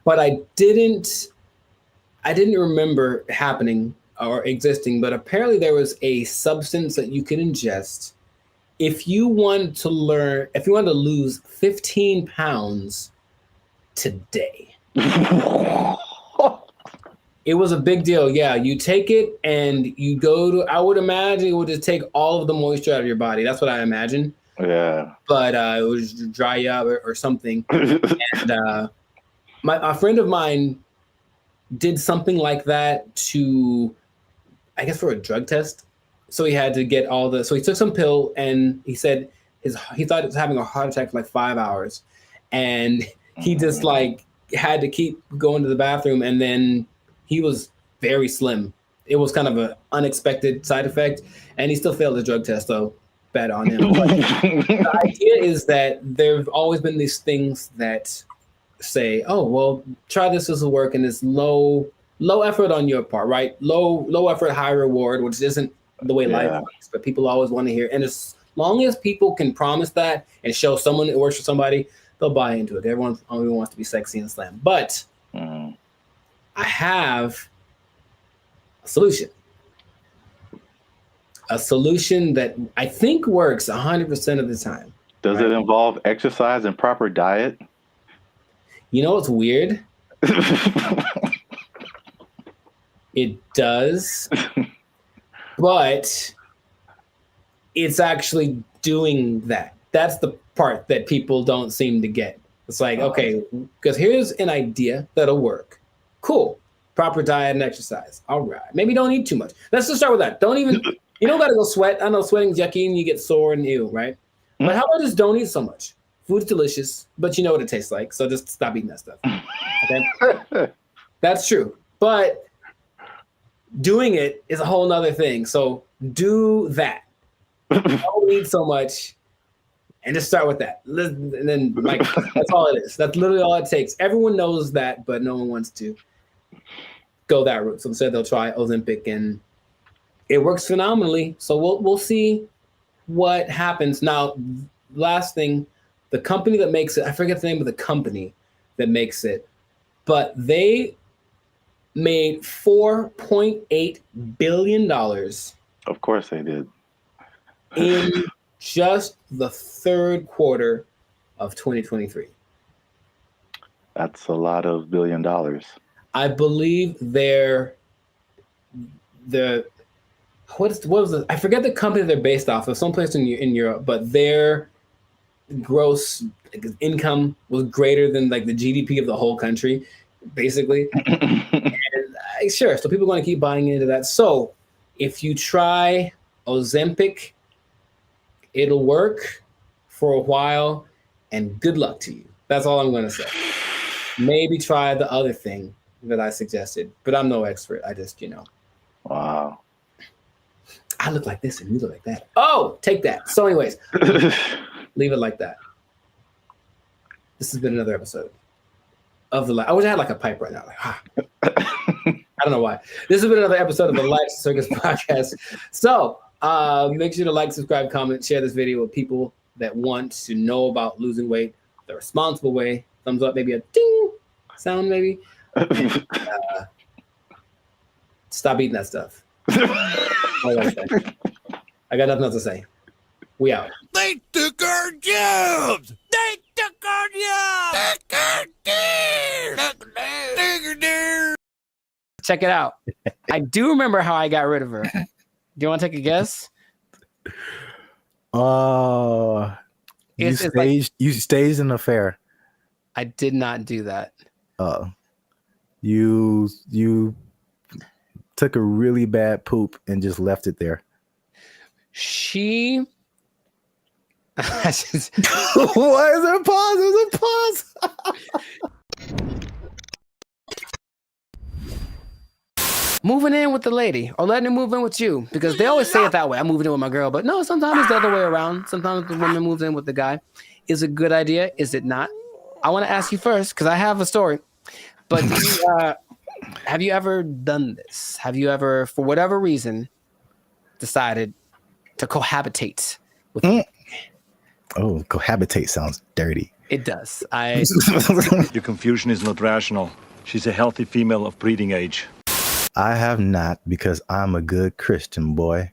but I didn't remember happening or existing. But apparently there was a substance that you could ingest if you wanted to lose 15 pounds today. It was a big deal. Yeah, you take it and you go to, I would imagine it would just take all of the moisture out of your body. That's what I imagine. Yeah. But it would just dry you up or something. And a friend of mine did something like that to, I guess, for a drug test. So he had to get so he took some pill and he said he thought he was having a heart attack for like 5 hours. And he just like had to keep going to the bathroom, and then he was very slim. It was kind of an unexpected side effect, and he still failed the drug test, so bad on him. But the idea is that there have always been these things that say, oh, well, try this will work, and it's low effort on your part, right? Low effort, high reward, which isn't the way life works, but people always want to hear. And as long as people can promise that and show someone it works for somebody, they'll buy into it. Everyone only wants to be sexy and slam. But I have a solution. A solution that I think works 100% of the time. Does it involve exercise and proper diet? You know what's weird? It does. But it's actually doing that. That's the part that people don't seem to get. It's like, okay, because here's an idea that'll work. Cool. Proper diet and exercise. All right. Maybe don't eat too much. Let's just start with that. You don't got to go sweat. I know sweating's yucky and you get sore and ill, right? But how about just don't eat so much? Food's delicious, but you know what it tastes like. So just stop eating that stuff. Okay? That's true. But doing it is a whole nother thing. So do that. Don't eat so much. And just start with that. And then, like, that's all it is. That's literally all it takes. Everyone knows that, but no one wants to go that route. So instead, they'll try Ozempic, and it works phenomenally. So we'll see what happens. Now, last thing, the company that makes it, I forget the name of the company that makes it, but they made $4.8 billion. Of course they did. In just the third quarter of 2023. That's a lot of $1 billion. I believe what was it? I forget the company they're based off of, someplace in Europe, but their gross income was greater than like the GDP of the whole country, basically. And sure, so people are going to keep buying into that. So if you try Ozempic, it'll work for a while, and good luck to you. That's all I'm going to say. Maybe try the other thing that I suggested, but I'm no expert. I just, Wow. I look like this and you look like that. Oh, take that. So anyways, leave it like that. This has been another episode of the I wish I had like a pipe right now. I don't know why. This has been another episode of the Life Circus Podcast. So make sure to like, subscribe, comment, share this video with people that want to know about losing weight the responsible way. Thumbs up, maybe a ding sound, maybe. And, stop eating that stuff. I got nothing else to say. We out. They took our jobs! They took our jobs! Check it out. I do remember how I got rid of her. Do you want to take a guess? You staged an affair. I did not do that. Oh. You took a really bad poop and just left it there. She. Why is there a pause? There's a pause. Moving in with the lady or letting her move in with you, because they always say it that way. I'm moving in with my girl, but no, sometimes it's the other way around. Sometimes the woman moves in with the guy. Is it a good idea? Is it not? I want to ask you first because I have a story. But have you ever done this? Have you ever, for whatever reason, decided to cohabitate with me? Oh, cohabitate sounds dirty. It does. Your confusion is not rational. She's a healthy female of breeding age. I have not, because I'm a good Christian boy.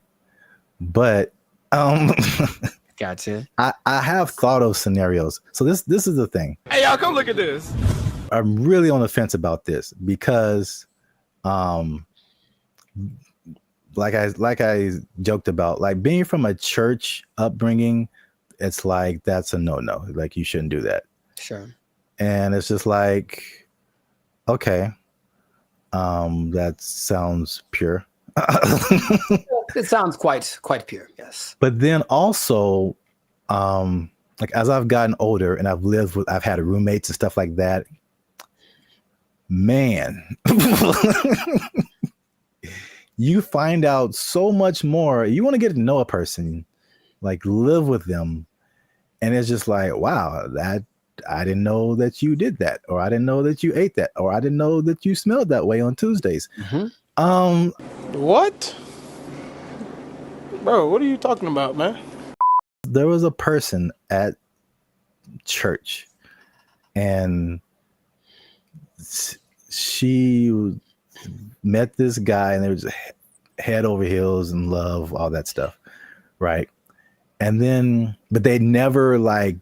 But gotcha. I have thought of scenarios. So this is the thing. Hey, y'all, come look at this. I'm really on the fence about this because like I joked about, like being from a church upbringing, it's like that's a no-no. Like you shouldn't do that. Sure. And it's just like, okay. That sounds pure. It sounds quite pure, yes. But then also, like as I've gotten older and I've had roommates and stuff like that, man, you find out so much more. You want to get to know a person, like live with them, and it's just like, wow, that I didn't know that you did that, or I didn't know that you ate that, or I didn't know that you smelled that way on Tuesdays. What? Bro, what are you talking about, man? There was a person at church, and she met this guy, and they were just head over heels in love, all that stuff, right? And then, but they'd never like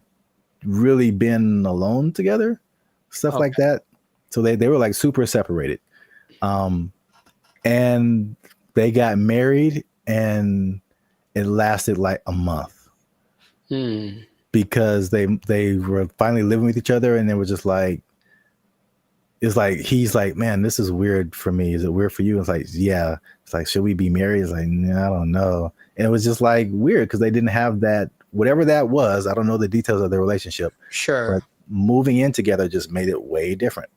really been alone together, stuff like that. So they were like super separated. And they got married, and it lasted like a month because they were finally living with each other, and they were just like, it's like, he's like, man, this is weird for me. Is it weird for you? It's like, yeah. It's like, should we be married? It's like, nah, I don't know. And it was just like weird because they didn't have that, whatever that was. I don't know the details of their relationship. Sure. But moving in together just made it way different.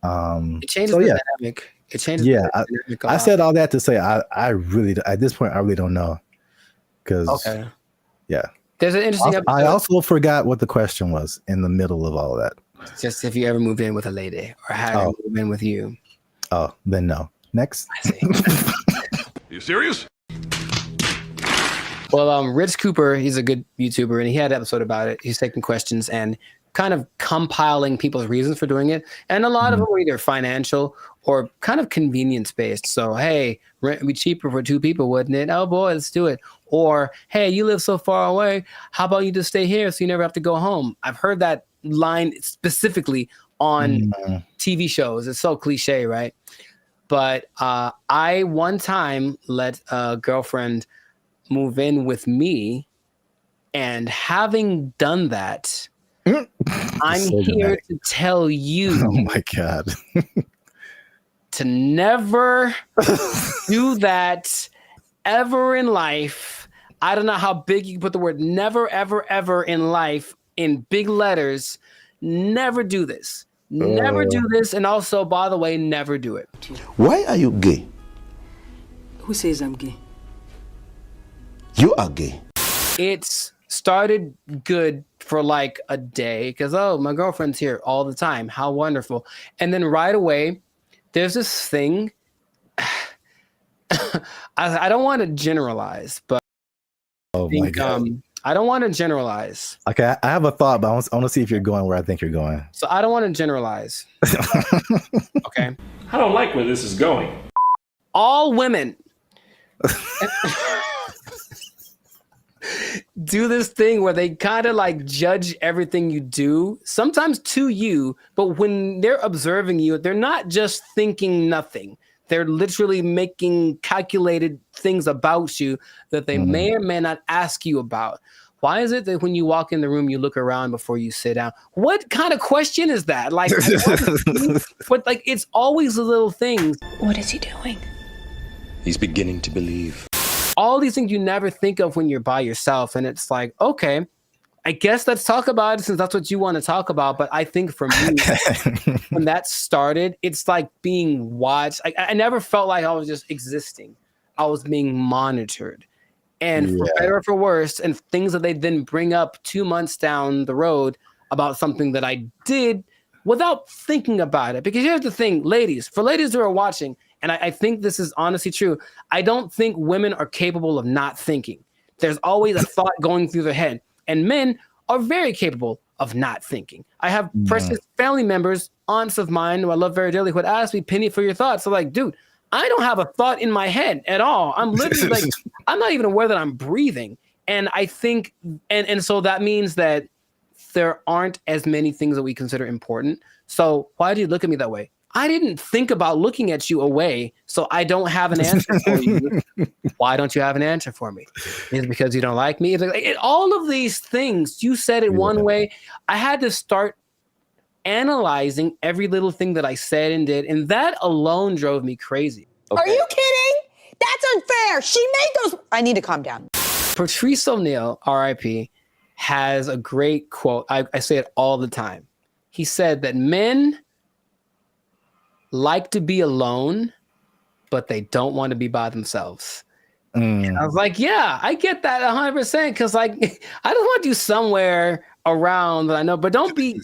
It changes the dynamic. It changes. Yeah. I said all that to say, I really, at this point, I really don't know. Because, yeah. There's an interesting episode. I also forgot what the question was in the middle of all of that. Just if you ever moved in with a lady or had her move in with you. Oh, then no. Next. I see. You serious? Well, Rich Cooper, he's a good YouTuber, and he had an episode about it. He's taking questions and kind of compiling people's reasons for doing it. And a lot of them were either financial or kind of convenience based. So, hey, rent would be cheaper for two people, wouldn't it? Oh boy, let's do it. Or, hey, you live so far away. How about you just stay here so you never have to go home? I've heard that line specifically on TV shows. It's so cliche, right? But I one time let a girlfriend move in with me, and having done that, I'm so here to tell you, oh my God, to never do that ever in life. I don't know how big you can put the word never, ever, ever in life in big letters. Never do this. Never do this. And also, by the way, never do it. Why are you gay? Who says I'm gay? You are gay. It's started good for like a day because, oh, my girlfriend's here all the time. How wonderful. And then right away, there's this thing. I don't want to generalize, but my God. I don't want to generalize. Okay, I have a thought, but I want to see if you're going where I think you're going. So I don't want to generalize. Okay. I don't like where this is going. All women do this thing where they kind of like judge everything you do, sometimes to you, but when they're observing you, they're not just thinking nothing. They're literally making calculated things about you that they may or may not ask you about. why is it that when you walk in the room, you look around before you sit down? What kind of question is that? Like, but like, it's always the little things. What is he doing? He's beginning to believe. All these things you never think of when you're by yourself. And it's like, okay, I guess let's talk about it since that's what you want to talk about. But I think for me, when that started, it's like being watched. I never felt like I was just existing. I was being monitored. And for better or for worse, and things that they then bring up 2 months down the road about something that I did without thinking about it. Because here's the thing, ladies, for ladies who are watching, and I think this is honestly true, I don't think women are capable of not thinking. There's always a thought going through their head. And men are very capable of not thinking. I have precious family members, aunts of mine who I love very dearly, who would ask me, Penny, for your thoughts. So like, dude, I don't have a thought in my head at all. I'm literally like, I'm not even aware that I'm breathing. And I think, and so that means that there aren't as many things that we consider important. So why do you look at me that way? I didn't think about looking at you away, so I don't have an answer for you. Why don't you have an answer for me? Is it because you don't like me? All of these things, you said it one way. I had to start analyzing every little thing that I said and did, and that alone drove me crazy. Okay. Are you kidding? That's unfair. She made those. I need to calm down. Patrice O'Neal, R.I.P., has a great quote. I say it all the time. He said that men like to be alone, but they don't want to be by themselves. And I was like, yeah, I get that 100%. Because like, I just want you somewhere around that I know, but don't be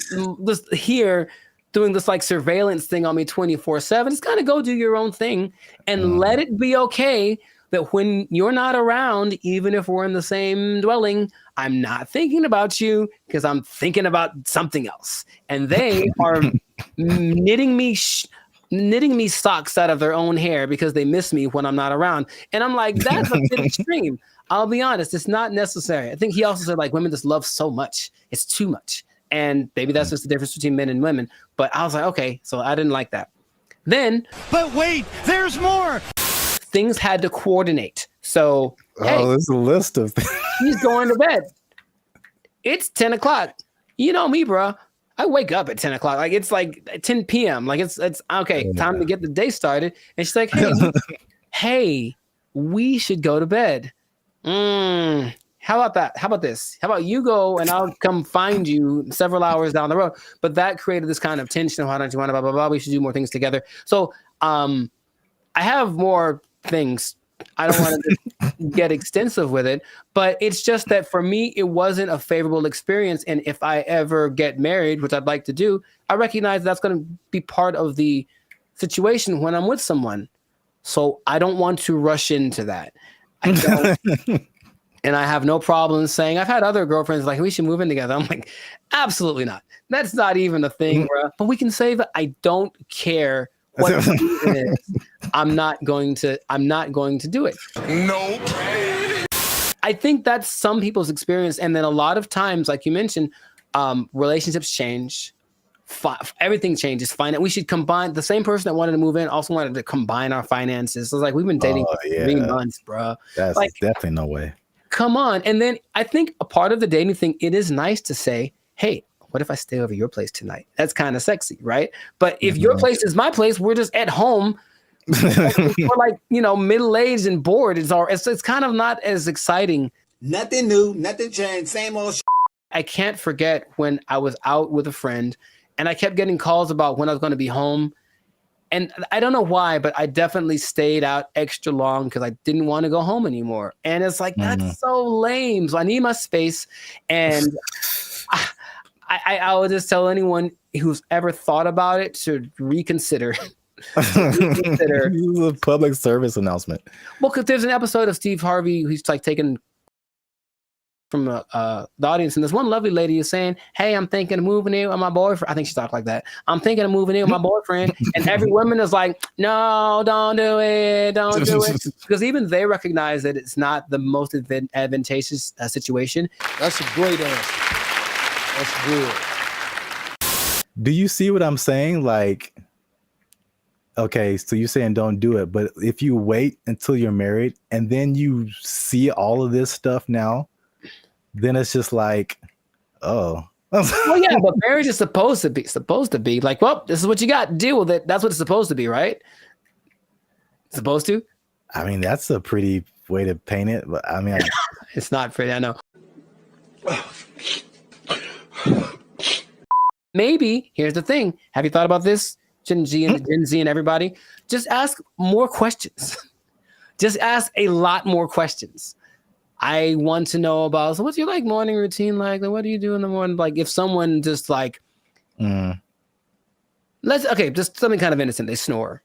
just here doing this like surveillance thing on me 24/7. Just kind of go do your own thing and let it be okay that when you're not around, even if we're in the same dwelling, I'm not thinking about you because I'm thinking about something else. And they are knitting me socks out of their own hair because they miss me when I'm not around. And I'm like, that's a bit extreme. I'll be honest, it's not necessary. I think he also said like women just love so much. It's too much. And maybe that's just the difference between men and women. But I was like, okay, so I didn't like that. Then, but wait, there's more. Things had to coordinate. So, hey, there's a list of things. He's going to bed. It's 10 o'clock. You know me, bro. I wake up at 10 o'clock. Like it's like 10 p.m. Like it's okay, time to get the day started. And she's like, hey, we should go to bed. How about that? How about this? How about you go and I'll come find you several hours down the road? But that created this kind of tension. Why don't you want to blah, blah, blah? We should do more things together. So I have more things. I don't want to get extensive with it, but it's just that for me, it wasn't a favorable experience. And if I ever get married, which I'd like to do, I recognize that's going to be part of the situation when I'm with someone. So I don't want to rush into that. I don't, and I have no problem saying, I've had other girlfriends like, we should move in together. I'm like, absolutely not. That's not even a thing, bro. But we can say that I don't care what the reason is. I'm not going to do it. No. I think that's some people's experience. And then a lot of times, like you mentioned, relationships change. Everything changes. We should combine. The same person that wanted to move in also wanted to combine our finances. So it's like, we've been dating for 3 months, bro. That's like, definitely no way. Come on. And then I think a part of the dating thing, it is nice to say, hey, what if I stay over your place tonight? That's kind of sexy, right? But if your place is my place, we're just at home. We're like, middle-aged and bored. It's kind of not as exciting. Nothing new, nothing changed, same old. I can't forget when I was out with a friend and I kept getting calls about when I was going to be home. And I don't know why, but I definitely stayed out extra long because I didn't want to go home anymore. And it's like, that's so lame. So I need my space. And I would just tell anyone who's ever thought about it to reconsider. This is a public service announcement. Well, because there's an episode of Steve Harvey who's like taken from the audience, and this one lovely lady is saying, hey, I'm thinking of moving in with my boyfriend. I think she talked like that. I'm thinking of moving in with my boyfriend. And every woman is like, no, don't do it. Don't do it. Because even they recognize that it's not the most advantageous situation. That's a great answer. That's good. Do you see what I'm saying? Like, okay, so you're saying don't do it, but if you wait until you're married and then you see all of this stuff now, then it's just like, oh. Well, yeah, but marriage is supposed to be like, well, this is what you got. Deal with it. That's what it's supposed to be, right? Supposed to. I mean, that's a pretty way to paint it, but I mean, it's not pretty. I know. Maybe here's the thing. Have you thought about this, Gen Z and everybody? Just ask more questions. Just ask a lot more questions. I want to know about, so what's your like morning routine like? What do you do in the morning? Like if someone just like, just something kind of innocent, they snore.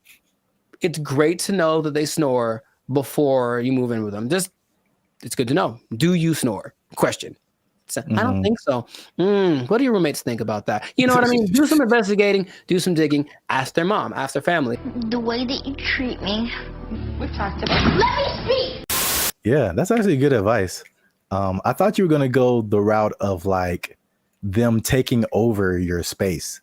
It's great to know that they snore before you move in with them. It's good to know. Do you snore? Question. So, I don't think so. What do your roommates think about that? You know what I mean? Do some investigating, do some digging, ask their mom, ask their family. The way that you treat me, we've talked about it. Let me speak! Yeah, that's actually good advice. I thought you were going to go the route of like them taking over your space.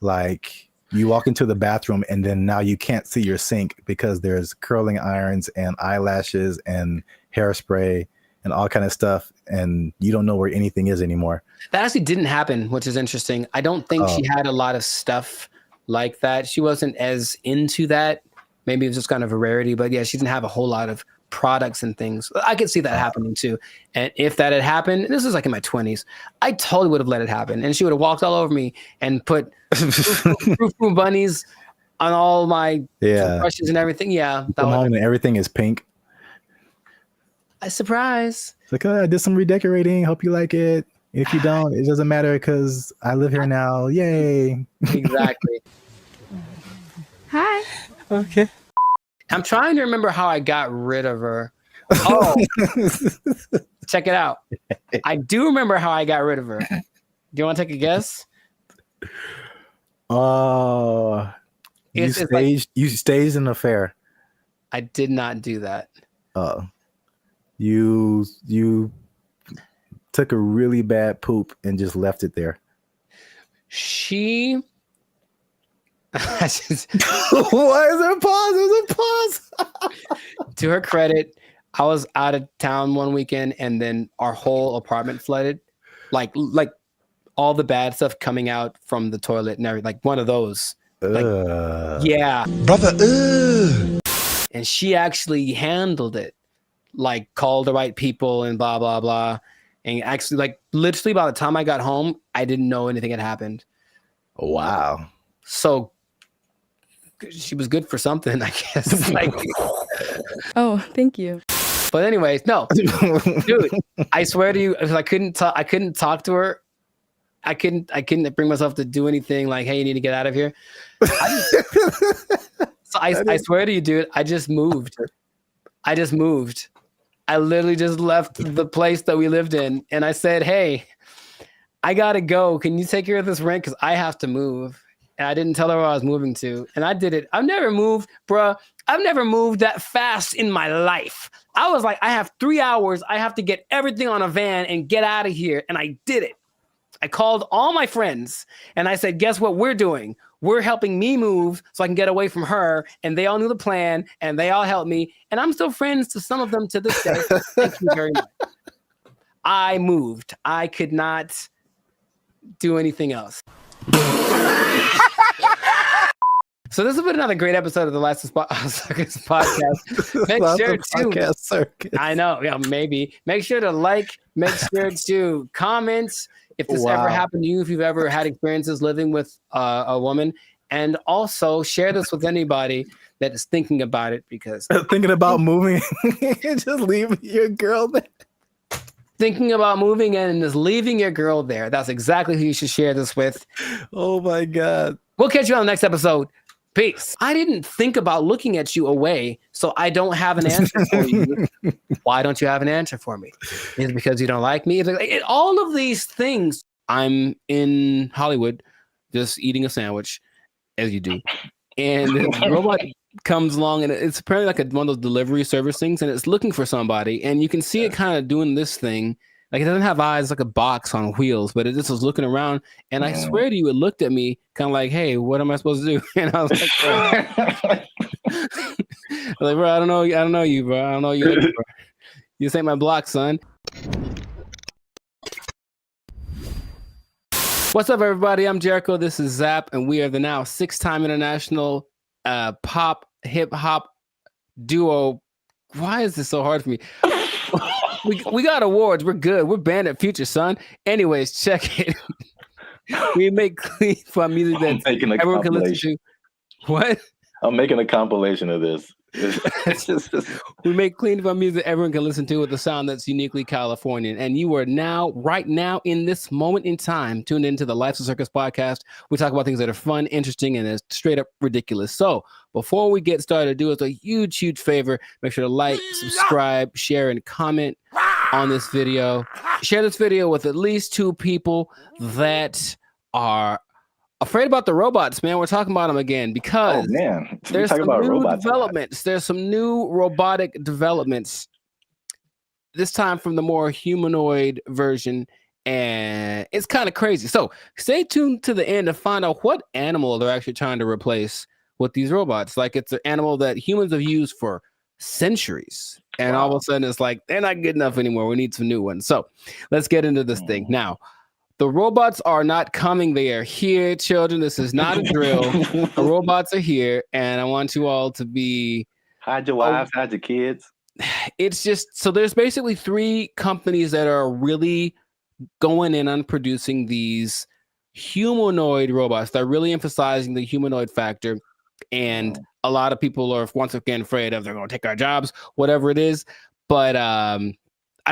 Like you walk into the bathroom and then now you can't see your sink because there's curling irons and eyelashes and hairspray and all kind of stuff. And you don't know where anything is anymore. That actually didn't happen, which is interesting. I don't think she had a lot of stuff like that. She wasn't as into that. Maybe it was just kind of a rarity, but yeah, she didn't have a whole lot of products and things. I could see that happening too. And if that had happened, this was like in my 20s, I totally would have let it happen. And she would have walked all over me and put Frou bunnies on all my brushes and everything. Yeah. And everything is pink. A surprise. It's like, oh, I did some redecorating. Hope you like it. If you don't, it doesn't matter because I live here now. Yay. Exactly. Hi. Okay. I'm trying to remember how I got rid of her. Oh, check it out. I do remember how I got rid of her. Do you want to take a guess? You staged an affair. I did not do that. You took a really bad poop and just left it there. She. Why is there a pause? There's a pause. To her credit, I was out of town one weekend and then our whole apartment flooded. Like all the bad stuff coming out from the toilet and everything. Like one of those. Yeah. Brother. And she actually handled it. Like called the right people and blah, blah, blah. And actually, like literally by the time I got home, I didn't know anything had happened. Wow. So she was good for something, I guess. Like, oh, thank you. But anyways, no, dude, I swear to you, I couldn't talk to her. I couldn't bring myself to do anything like, hey, you need to get out of here. I swear to you, dude, I just moved. I literally just left the place that we lived in. And I said, hey, I got to go. Can you take care of this rent? Because I have to move. And I didn't tell her where I was moving to. And I did it. I've never moved, bruh. I've never moved that fast in my life. I was like, I have 3 hours. I have to get everything on a van and get out of here. And I did it. I called all my friends and I said, guess what we're doing? We're helping me move so I can get away from her. And they all knew the plan and they all helped me. And I'm still friends to some of them to this day. Thank you very much. I moved. I could not do anything else. So this has been another great episode of the Last Circus podcast. Make sure to I know, yeah, maybe. Make sure to like, make sure to comment if this ever happened to you, if you've ever had experiences living with a woman, and also share this with anybody that is thinking about it because thinking about moving and just leaving your girl there. Thinking about moving in and just leaving your girl there. That's exactly who you should share this with. Oh my God. We'll catch you on the next episode. Peace. I didn't think about looking at you away, so I don't have an answer for you. Why don't you have an answer for me? Is it because you don't like me? All of these things. I'm in Hollywood just eating a sandwich, as you do. And this robot comes along, and it's apparently like one of those delivery service things, and it's looking for somebody. And you can see it kind of doing this thing. Like it doesn't have eyes, like a box on wheels, but it just was looking around. And I swear to you, it looked at me kind of like, hey, what am I supposed to do? And I was like, like, bro, I don't know you, bro. I don't know you. Bro. You ain't my block, son. What's up, everybody? I'm Jericho. This is Zap, and we are the now 6-time international pop hip hop duo. Why is this so hard for me? we got awards. We're good. We're banned at Future, son. Anyways, check it. We make clean fun music that everyone can listen to. What? I'm making a compilation of this. We make clean fun music everyone can listen to with a sound that's uniquely Californian. And you are now, right now, in this moment in time, tuned into the Life's a Circus podcast. We talk about things that are fun, interesting, and straight up ridiculous. So before we get started, do us a huge, huge favor. Make sure to like, subscribe, share, and comment on this video. Share this video with at least 2 people that are afraid about the robots, man. We're talking about them again because there's some new developments. There's some new robotic developments, this time from the more humanoid version, and it's kind of crazy. So stay tuned to the end to find out what animal they're actually trying to replace with these robots. Like, it's an animal that humans have used for centuries, and all of a sudden it's like, they're not good enough anymore. We need some new ones. So let's get into this thing now. The robots are not coming. They are here, children. This is not a drill. The robots are here, and I want you all to be... Hide your wives, hide your kids. It's just... So there's basically 3 companies that are really going in on producing these humanoid robots. They're really emphasizing the humanoid factor, and a lot of people are, once again, afraid of they're going to take our jobs, whatever it is. But I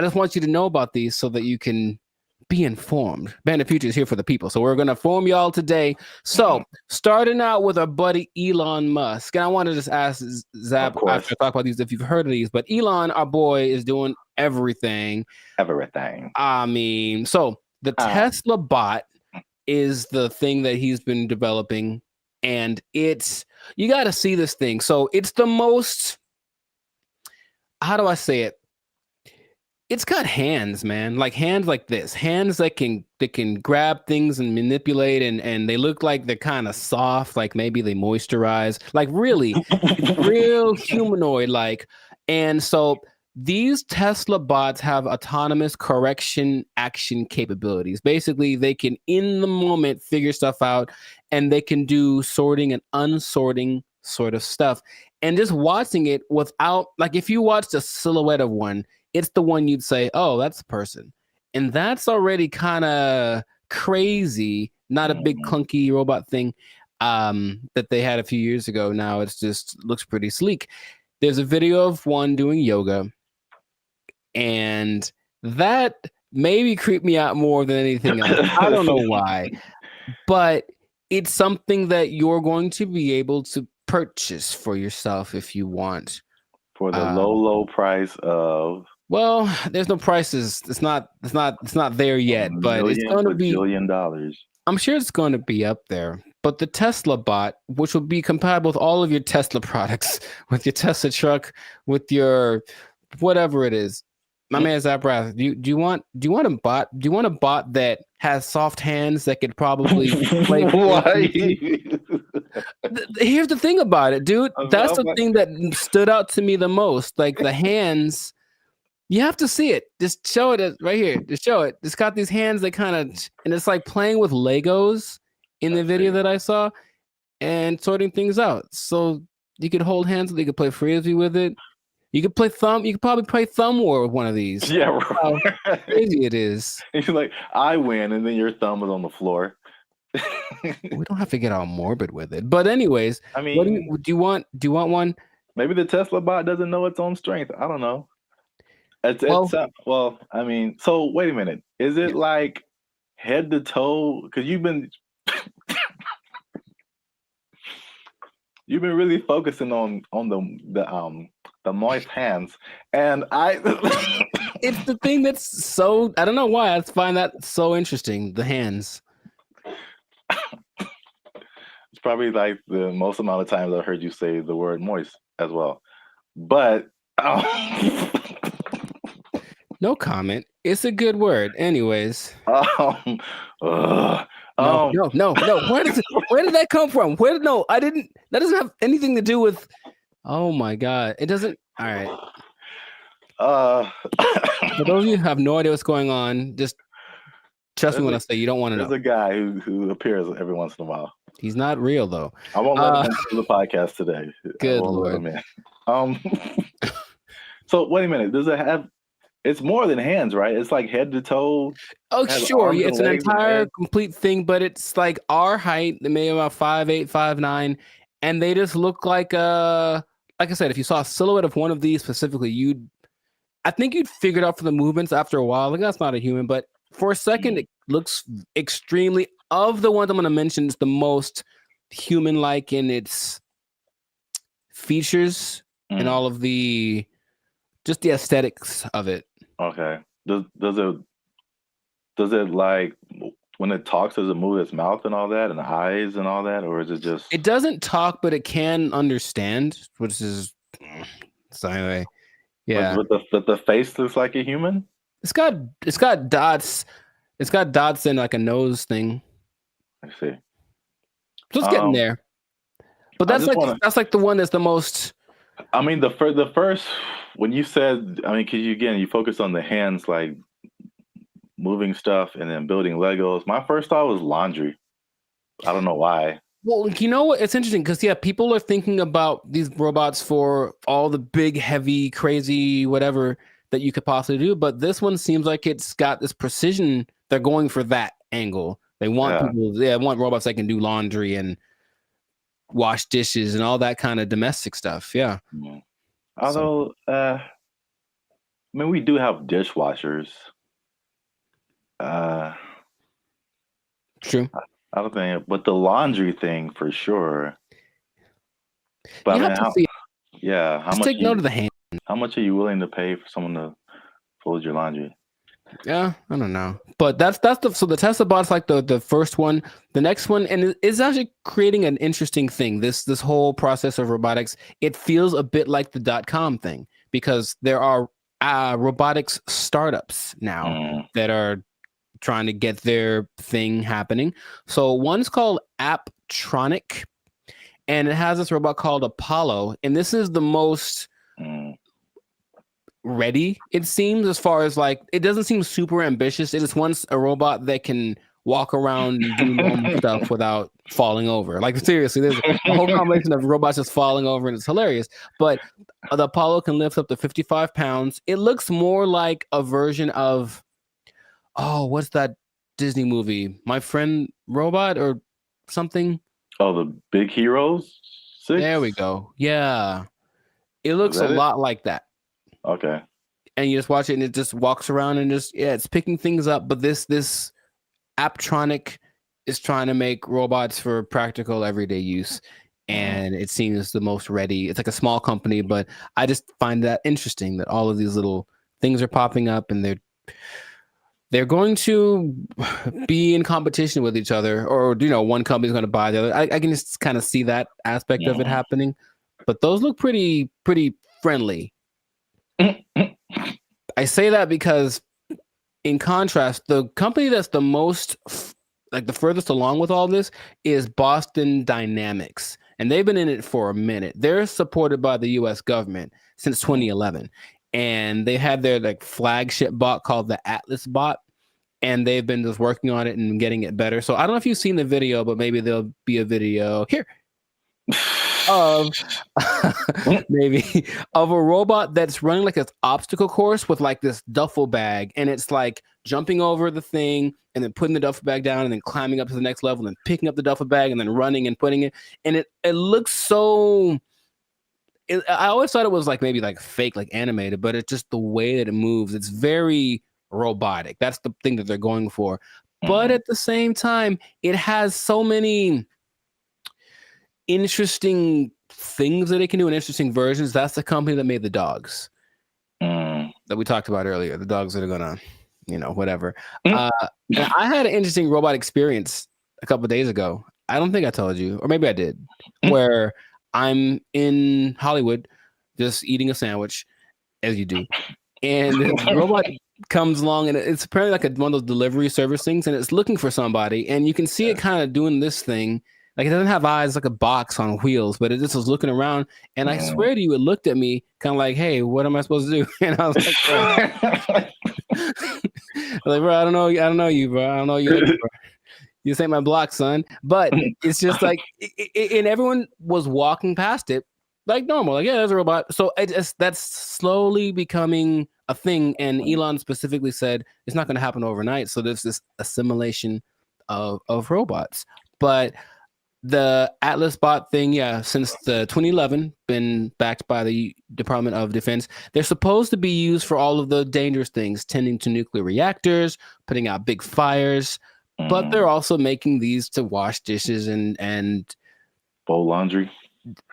just want you to know about these so that you can... be informed. Bandit Future is here for the people, so we're going to inform y'all today. So, starting out with our buddy Elon Musk, and I want to just ask Zap after I talk about these if you've heard of these, but Elon, our boy, is doing everything. I mean, so the Tesla bot is the thing that he's been developing, and you got to see this thing. So, it's the most, how do I say it? It's got hands, man. Like hands like this. Hands that can grab things and manipulate, and they look like they're kind of soft, like maybe they moisturize. Like really, real humanoid like. And so these Tesla bots have autonomous correction action capabilities. Basically, they can in the moment figure stuff out, and they can do sorting and unsorting sort of stuff. And just watching it without, like, if you watched a silhouette of one, it's the one you'd say, oh, that's a person. And that's already kind of crazy. Not a big clunky robot thing that they had a few years ago. Now it's just looks pretty sleek. There's a video of one doing yoga, and that maybe creeped me out more than anything else. I don't know why, but it's something that you're going to be able to purchase for yourself if you want. For the low price of... Well, there's no prices. It's not there yet, but it's going to be $1 billion. I'm sure it's going to be up there. But the Tesla bot, which will be compatible with all of your Tesla products, with your Tesla truck, with your whatever it is. My man Zaprath, do you want a bot? Do you want a bot that has soft hands that could probably play? Here's the thing about it, dude. That's the thing that stood out to me the most. Like the hands. You have to see it. Just show it right here. Just show it. It's got these hands that kind of, and it's like playing with Legos in the video that I saw and sorting things out. So you could hold hands. You could play frisbee with it. You could play thumb. You could probably play thumb war with one of these. Yeah, right. How crazy it is. It's like I win, and then your thumb is on the floor. We don't have to get all morbid with it. But anyways, I mean, what do you want? Do you want one? Maybe the Tesla bot doesn't know its own strength. I don't know. Well, I mean, so wait a minute. Is it like head to toe? Because you've been really focusing on the moist hands, and it's the thing that's so, I don't know why I find that so interesting. The hands. It's probably like the most amount of times I've heard you say the word moist as well, but. No comment. It's a good word. Anyways. No. Where did that come from? That doesn't have anything to do with, oh my God. It doesn't. All right. For those of you who have no idea what's going on, just Trust me when I say you don't want to There's know. a guy who appears every once in a while. He's not real though. I won't let him into the podcast today. Good I won't Lord. let him in. So wait a minute. Does it have? It's more than hands, right? It's like head to toe. Oh, has sure. arms Yeah, and it's an legs and entire head. complete thing, but it's like our height, maybe about 5'8", 5'9", and they just look like I said, if you saw a silhouette of one of these specifically, I think you'd figure it out for the movements after a while. Like, that's not a human, but for a second, it looks extremely, of the ones I'm going to mention, it's the most human-like in its features and all of the aesthetics of it. Okay. Does it like when it talks? Does it move its mouth and all that, and the eyes and all that, or is it just? It doesn't talk, but it can understand, which is so anyway. Yeah, But the face looks like a human. it's got dots. It's got dots and like a nose thing. I see. So it's getting there. But that's like the one that's the most. I mean, the first when you said, I mean, because you focus on the hands, like moving stuff and then building Legos. My first thought was laundry. I don't know why. Well, you know what? It's interesting because people are thinking about these robots for all the big, heavy, crazy, whatever that you could possibly do. But this one seems like it's got this precision. They're going for that angle. They want want robots that can do laundry and wash dishes and all that kind of domestic stuff. Yeah. Although, I mean, we do have dishwashers. True. I don't think, but the laundry thing for sure. But you I have mean, to see. Yeah, how Just much? take note of the hand. How much are you willing to pay for someone to fold your laundry? Yeah, I don't know, but that's the Tesla bot's like the first one. The next one, and it's actually creating an interesting thing. This whole process of robotics, it feels a bit like the .com thing because there are robotics startups now that are trying to get their thing happening. So one's called Apptronic, and it has this robot called Apollo, and this is the most ready, it seems, as far as like, it doesn't seem super ambitious. It is once a robot that can walk around and do normal stuff without falling over. Like, seriously, there's a whole combination of robots just falling over, and it's hilarious. But the Apollo can lift up to 55 pounds. It looks more like a version of, what's that Disney movie? My Friend Robot or something? Oh, the Big Heroes 6? There we go. Yeah. It looks a lot like that. Okay. And you just watch it and it just walks around and it's picking things up. But this Apptronic is trying to make robots for practical everyday use. And it seems the most ready. It's like a small company, but I just find that interesting that all of these little things are popping up and they're going to be in competition with each other, or one company's going to buy the other. I can just kind of see that aspect of it happening. But those look pretty friendly. I say that because, in contrast, the company that's the most, like the furthest along with all this is Boston Dynamics. And they've been in it for a minute. They're supported by the US government since 2011. And they had their like flagship bot called the Atlas bot. And they've been just working on it and getting it better. So I don't know if you've seen the video, but maybe there'll be a video here of maybe of a robot that's running like this obstacle course with like this duffel bag, and it's like jumping over the thing and then putting the duffel bag down and then climbing up to the next level and picking up the duffel bag and then running and putting it, and it looks so I always thought it was like maybe like fake, like animated, but it's just the way that it moves. It's very robotic. That's the thing that they're going for. But at the same time, it has so many interesting things that it can do in interesting versions. That's the company that made the dogs that we talked about earlier. The dogs that are gonna, whatever. And I had an interesting robot experience a couple of days ago. I don't think I told you, or maybe I did, where I'm in Hollywood just eating a sandwich, as you do, and the robot comes along, and it's apparently like one of those delivery service things, and it's looking for somebody, and you can see it kind of doing this thing. Like, it doesn't have eyes, like a box on wheels, but it just was looking around. And I swear to you, it looked at me kind of like, hey, what am I supposed to do? And I was like, Like, bro, I don't know you, bro. I don't know you. Bro. You ain't my block, son. But it's just like, and everyone was walking past it like normal. Like, yeah, there's a robot. So that's slowly becoming a thing. And Elon specifically said it's not going to happen overnight. So there's this assimilation of robots. But the Atlas bot thing, yeah, since the 2011, been backed by the Department of Defense. They're supposed to be used for all of the dangerous things, tending to nuclear reactors, putting out big fires. But they're also making these to wash dishes and fold laundry.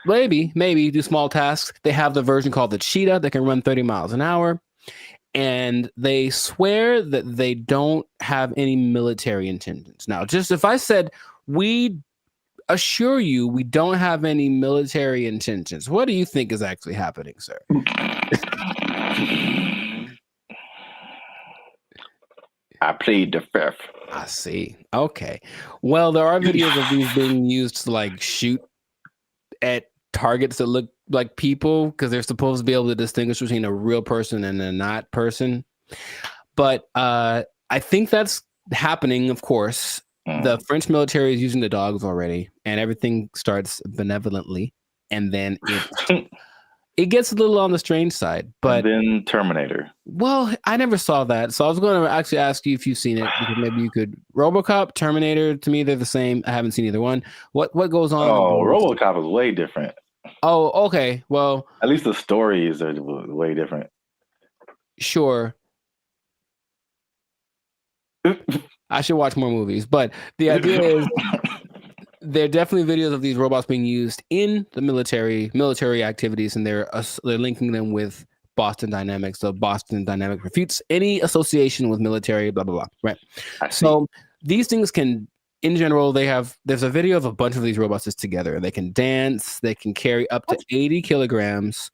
Maybe do small tasks. They have the version called the Cheetah that can run 30 miles an hour. And they swear that they don't have any military intentions. Now, just if I said, we assure you we don't have any military intentions, what do you think is actually happening, sir? I plead the fifth. I see. Okay. Well, there are videos of these being used to like shoot at targets that look like people because they're supposed to be able to distinguish between a real person and a not person. But I think that's happening, of course. The French military is using the dogs already, and everything starts benevolently, and then it gets a little on the strange side. But and then Terminator. Well, I never saw that, so I was going to actually ask you if you've seen it, because maybe you could. RoboCop, Terminator, to me they're the same. I haven't seen either one. What goes on? Oh, RoboCop is way different. Oh, okay. Well, at least the stories are way different. Sure. I should watch more movies, but the idea is there are definitely videos of these robots being used in the military activities, and they're linking them with Boston Dynamics. So Boston Dynamics refutes any association with military, blah, blah, blah. Right. So these things can, in general, there's a video of a bunch of these robots just together. They can dance, they can carry up to 80 kilograms,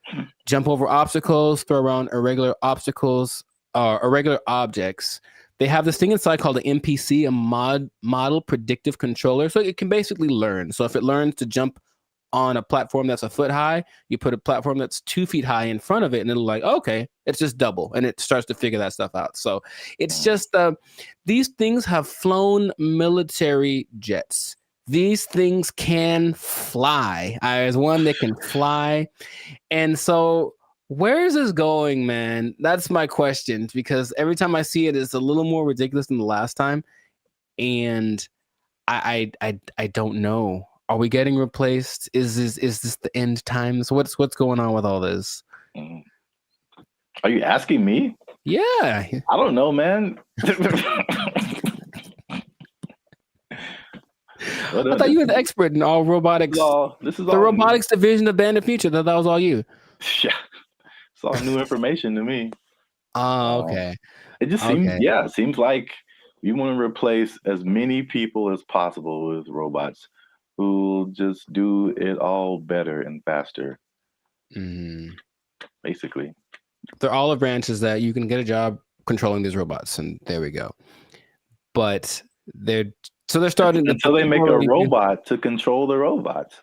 jump over obstacles, throw around irregular objects. They have this thing inside called an MPC, a model predictive controller. So it can basically learn. So if it learns to jump on a platform that's a foot high, you put a platform that's 2 feet high in front of it, and it'll like, okay, it's just double. And it starts to figure that stuff out. So it's just, these things have flown military jets. These things can fly. There's one that can fly. And so where is this going, man? That's my question, because every time I see it, it's a little more ridiculous than the last time. And I don't know. Are we getting replaced? Is this the end times? What's going on with all this? Are you asking me? Yeah. I don't know, man. I thought you were the expert in all robotics. This is the robotics division of Band of Future. That was all you. Yeah. It's all new information to me. Oh, okay. It just seems, it seems like we want to replace as many people as possible with robots who just do it all better and faster. Basically. They're all of branches that you can get a job controlling these robots, and there we go. But they're starting until they make a robot to control the robots.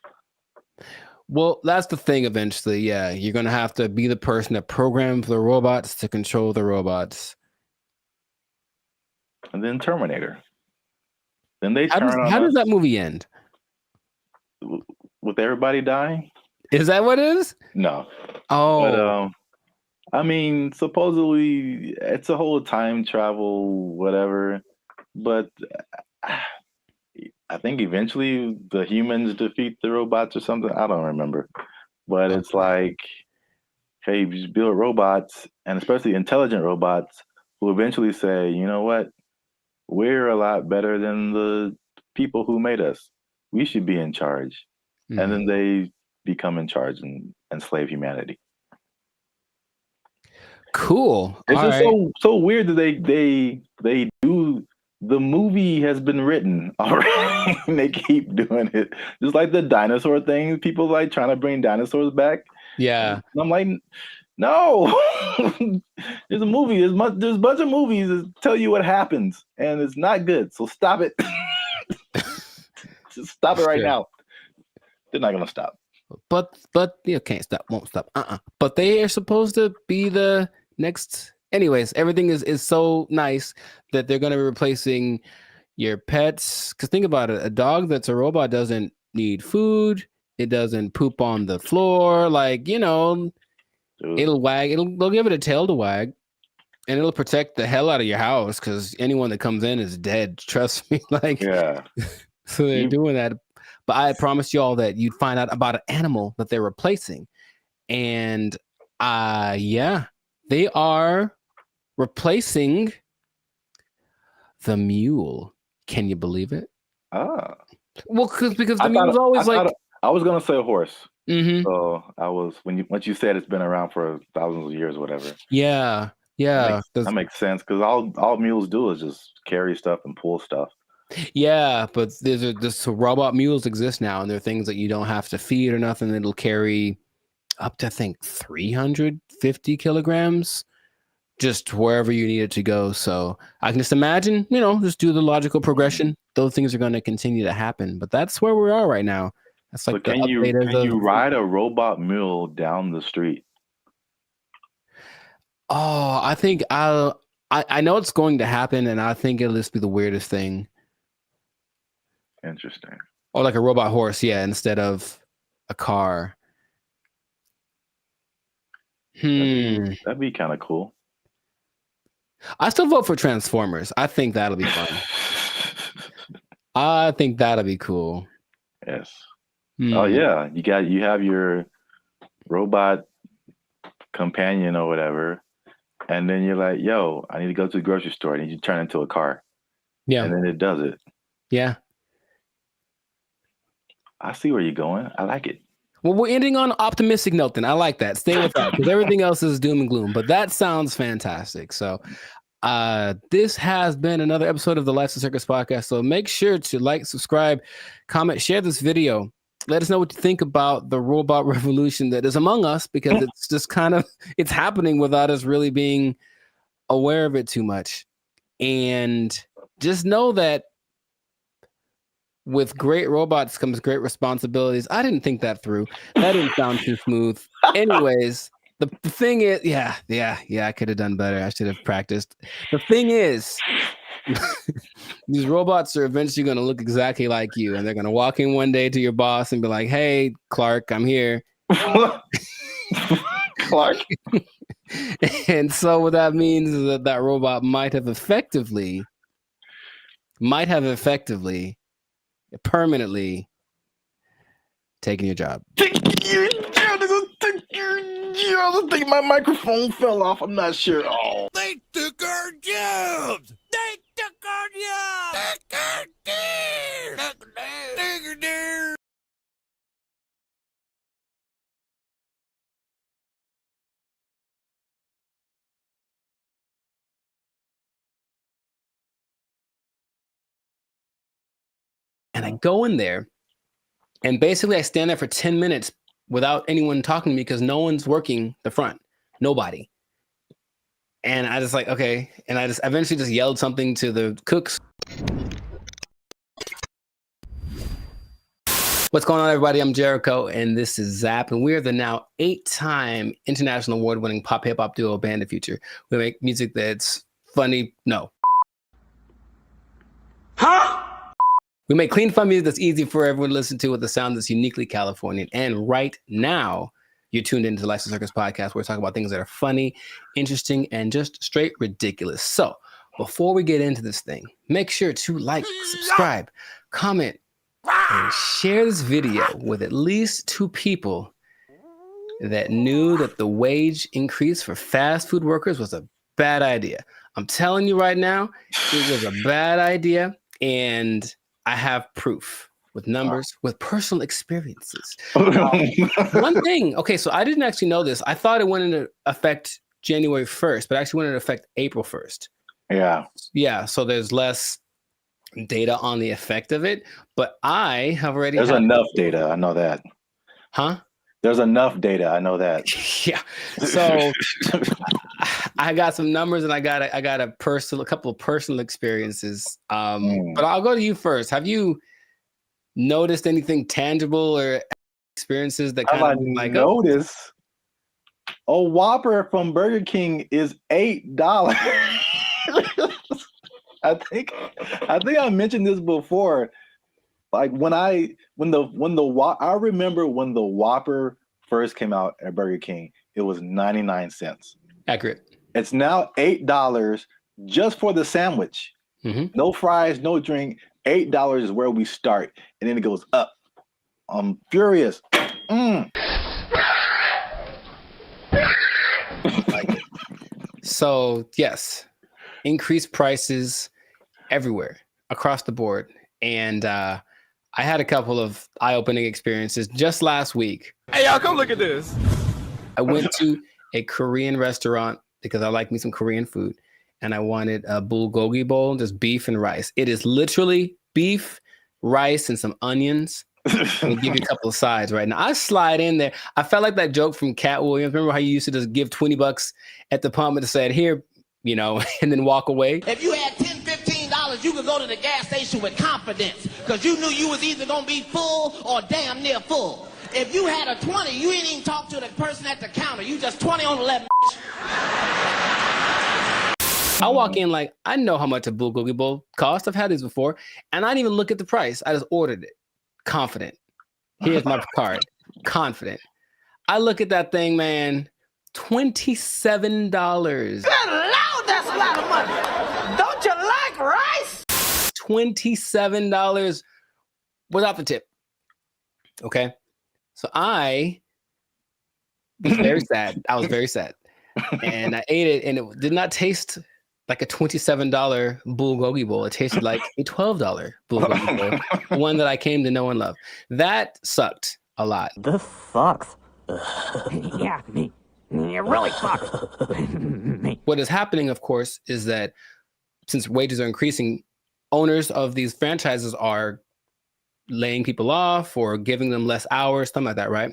Well, that's the thing eventually. Yeah, you're going to have to be the person that programs the robots to control the robots. And then Terminator. Then they How does that movie end? With everybody dying? Is that what it is? No. Oh. But, I mean, supposedly it's a whole time travel, whatever. But I think eventually the humans defeat the robots or something. I don't remember. But it's like, hey, you just build robots, and especially intelligent robots, who eventually say, you know what? We're a lot better than the people who made us. We should be in charge. And then they become in charge and enslave humanity. Cool. It's just so weird that they do. The movie has been written already, and they keep doing it. Just like the dinosaur thing, people like trying to bring dinosaurs back. Yeah, and I'm like, no. There's a movie. There's a bunch of movies that tell you what happens, and it's not good. So stop it. Just stop it right now. They're not gonna stop. But you can't stop, won't stop. But they are supposed to be the next Anyways, everything is so nice that they're going to be replacing your pets. Because think about it, a dog that's a robot doesn't need food. It doesn't poop on the floor. Like, it'll wag. They'll give it a tail to wag, and it'll protect the hell out of your house because anyone that comes in is dead. Trust me. Like, Yeah. So they're doing that. But I promised y'all that you'd find out about an animal that they're replacing. And yeah, they are replacing the mule. Can you believe it? Ah. Well, because the mule's always like. I was gonna say a horse. Mm-hmm. So I was once you said it's been around for thousands of years or whatever. Yeah. That makes sense because all mules do is just carry stuff and pull stuff. Yeah, but this robot mules exist now, and they're things that you don't have to feed or nothing. It'll carry up to, I think, 350 kilograms just wherever you need it to go. So I can just imagine, just do the logical progression. Those things are going to continue to happen. But that's where we are right now. That's like so can you ride a robot mule down the street? Oh, I think I know it's going to happen, and I think it'll just be the weirdest thing. Interesting. Or like a robot horse, yeah, instead of a car. That'd be kind of cool. I still vote for Transformers. I think that'll be fun. I think that'll be cool. Yes. Oh yeah, you have your robot companion or whatever, and then you're like, "Yo, I need to go to the grocery store." And you turn into a car. Yeah. And then it does it. Yeah. I see where you're going. I like it. Well, we're ending on an optimistic note then. I like that. Stay with that because everything else is doom and gloom. But that sounds fantastic. So this has been another episode of the Lights and Circus podcast. So make sure to like, subscribe, comment, share this video. Let us know what you think about the robot revolution that is among us, because it's just it's happening without us really being aware of it too much. And just know that with great robots comes great responsibilities. I didn't think that through. That didn't sound too smooth. Anyways, the thing is, yeah, I could have done better. I should have practiced. The thing is, these robots are eventually going to look exactly like you, and they're going to walk in one day to your boss and be like, "Hey, Clark, I'm here." Clark. And so what that means is that robot might have effectively permanently taking your job. I think my microphone fell off. I'm not sure. Oh. They took our jobs. They took our jobs. And I go in there, and basically I stand there for 10 minutes without anyone talking to me because no one's working the front. Nobody. And I just like, okay. And I just eventually just yelled something to the cooks. What's going on, everybody? I'm Jericho, and this is Zap, and we're the now 8-time international award-winning pop hip-hop duo Band of Future. We make music that's funny. No. Huh? We make clean, fun music that's easy for everyone to listen to with a sound that's uniquely Californian. And right now, you're tuned into the Lights and Circus podcast, where we talk about things that are funny, interesting, and just straight ridiculous. So before we get into this thing, make sure to like, subscribe, comment, and share this video with at least 2 people that knew that the wage increase for fast food workers was a bad idea. I'm telling you right now, it was a bad idea, and I have proof with numbers, with personal experiences. One thing, okay, so I didn't actually know this. I thought it went into effect January 1st, but actually went into effect April 1st. Yeah, so there's less data on the effect of it, but I have already There's enough data, I know that. Huh? There's enough data, I know that. Yeah. So I got some numbers, and I got a couple of personal experiences. But I'll go to you first. Have you noticed anything tangible or experiences that kind of like notice? A Whopper from Burger King is $8. I think I mentioned this before. Like I remember when the Whopper first came out at Burger King, it was 99 cents. Accurate. It's now $8 just for the sandwich. No fries, no drink. $8 is where we start, and then it goes up. I'm furious. So yes, increased prices everywhere across the board, and I had a couple of eye-opening experiences just last week. Hey, y'all, come look at this. I went to a Korean restaurant because I like me some Korean food, and I wanted a bulgogi bowl, just beef and rice. It is literally beef, rice, and some onions. And give you a couple of sides right now. I slide in there. I felt like that joke from Cat Williams. Remember how you used to just give $20 at the pump and said, here, and then walk away? If you had $10, $15, you could go to the gas station with confidence because you knew you was either going to be full or damn near full. If you had a 20, you ain't even talk to the person at the counter. You just 20 on 11. I walk in like, I know how much a bulgogi bowl costs. I've had these before. And I didn't even look at the price. I just ordered it. Confident. Here's my card. Confident. I look at that thing, man. $27. Good Lord, that's a lot of money. Don't you like rice? $27 without the tip. Okay. So I was very sad. I was very sad. And I ate it, and it did not taste like a $27 bulgogi bowl. It tasted like a $12 bulgogi bowl, one that I came to know and love. That sucked a lot. This sucks. Yeah, it really sucks. What is happening, of course, is that since wages are increasing, owners of these franchises are laying people off or giving them less hours, something like that, right?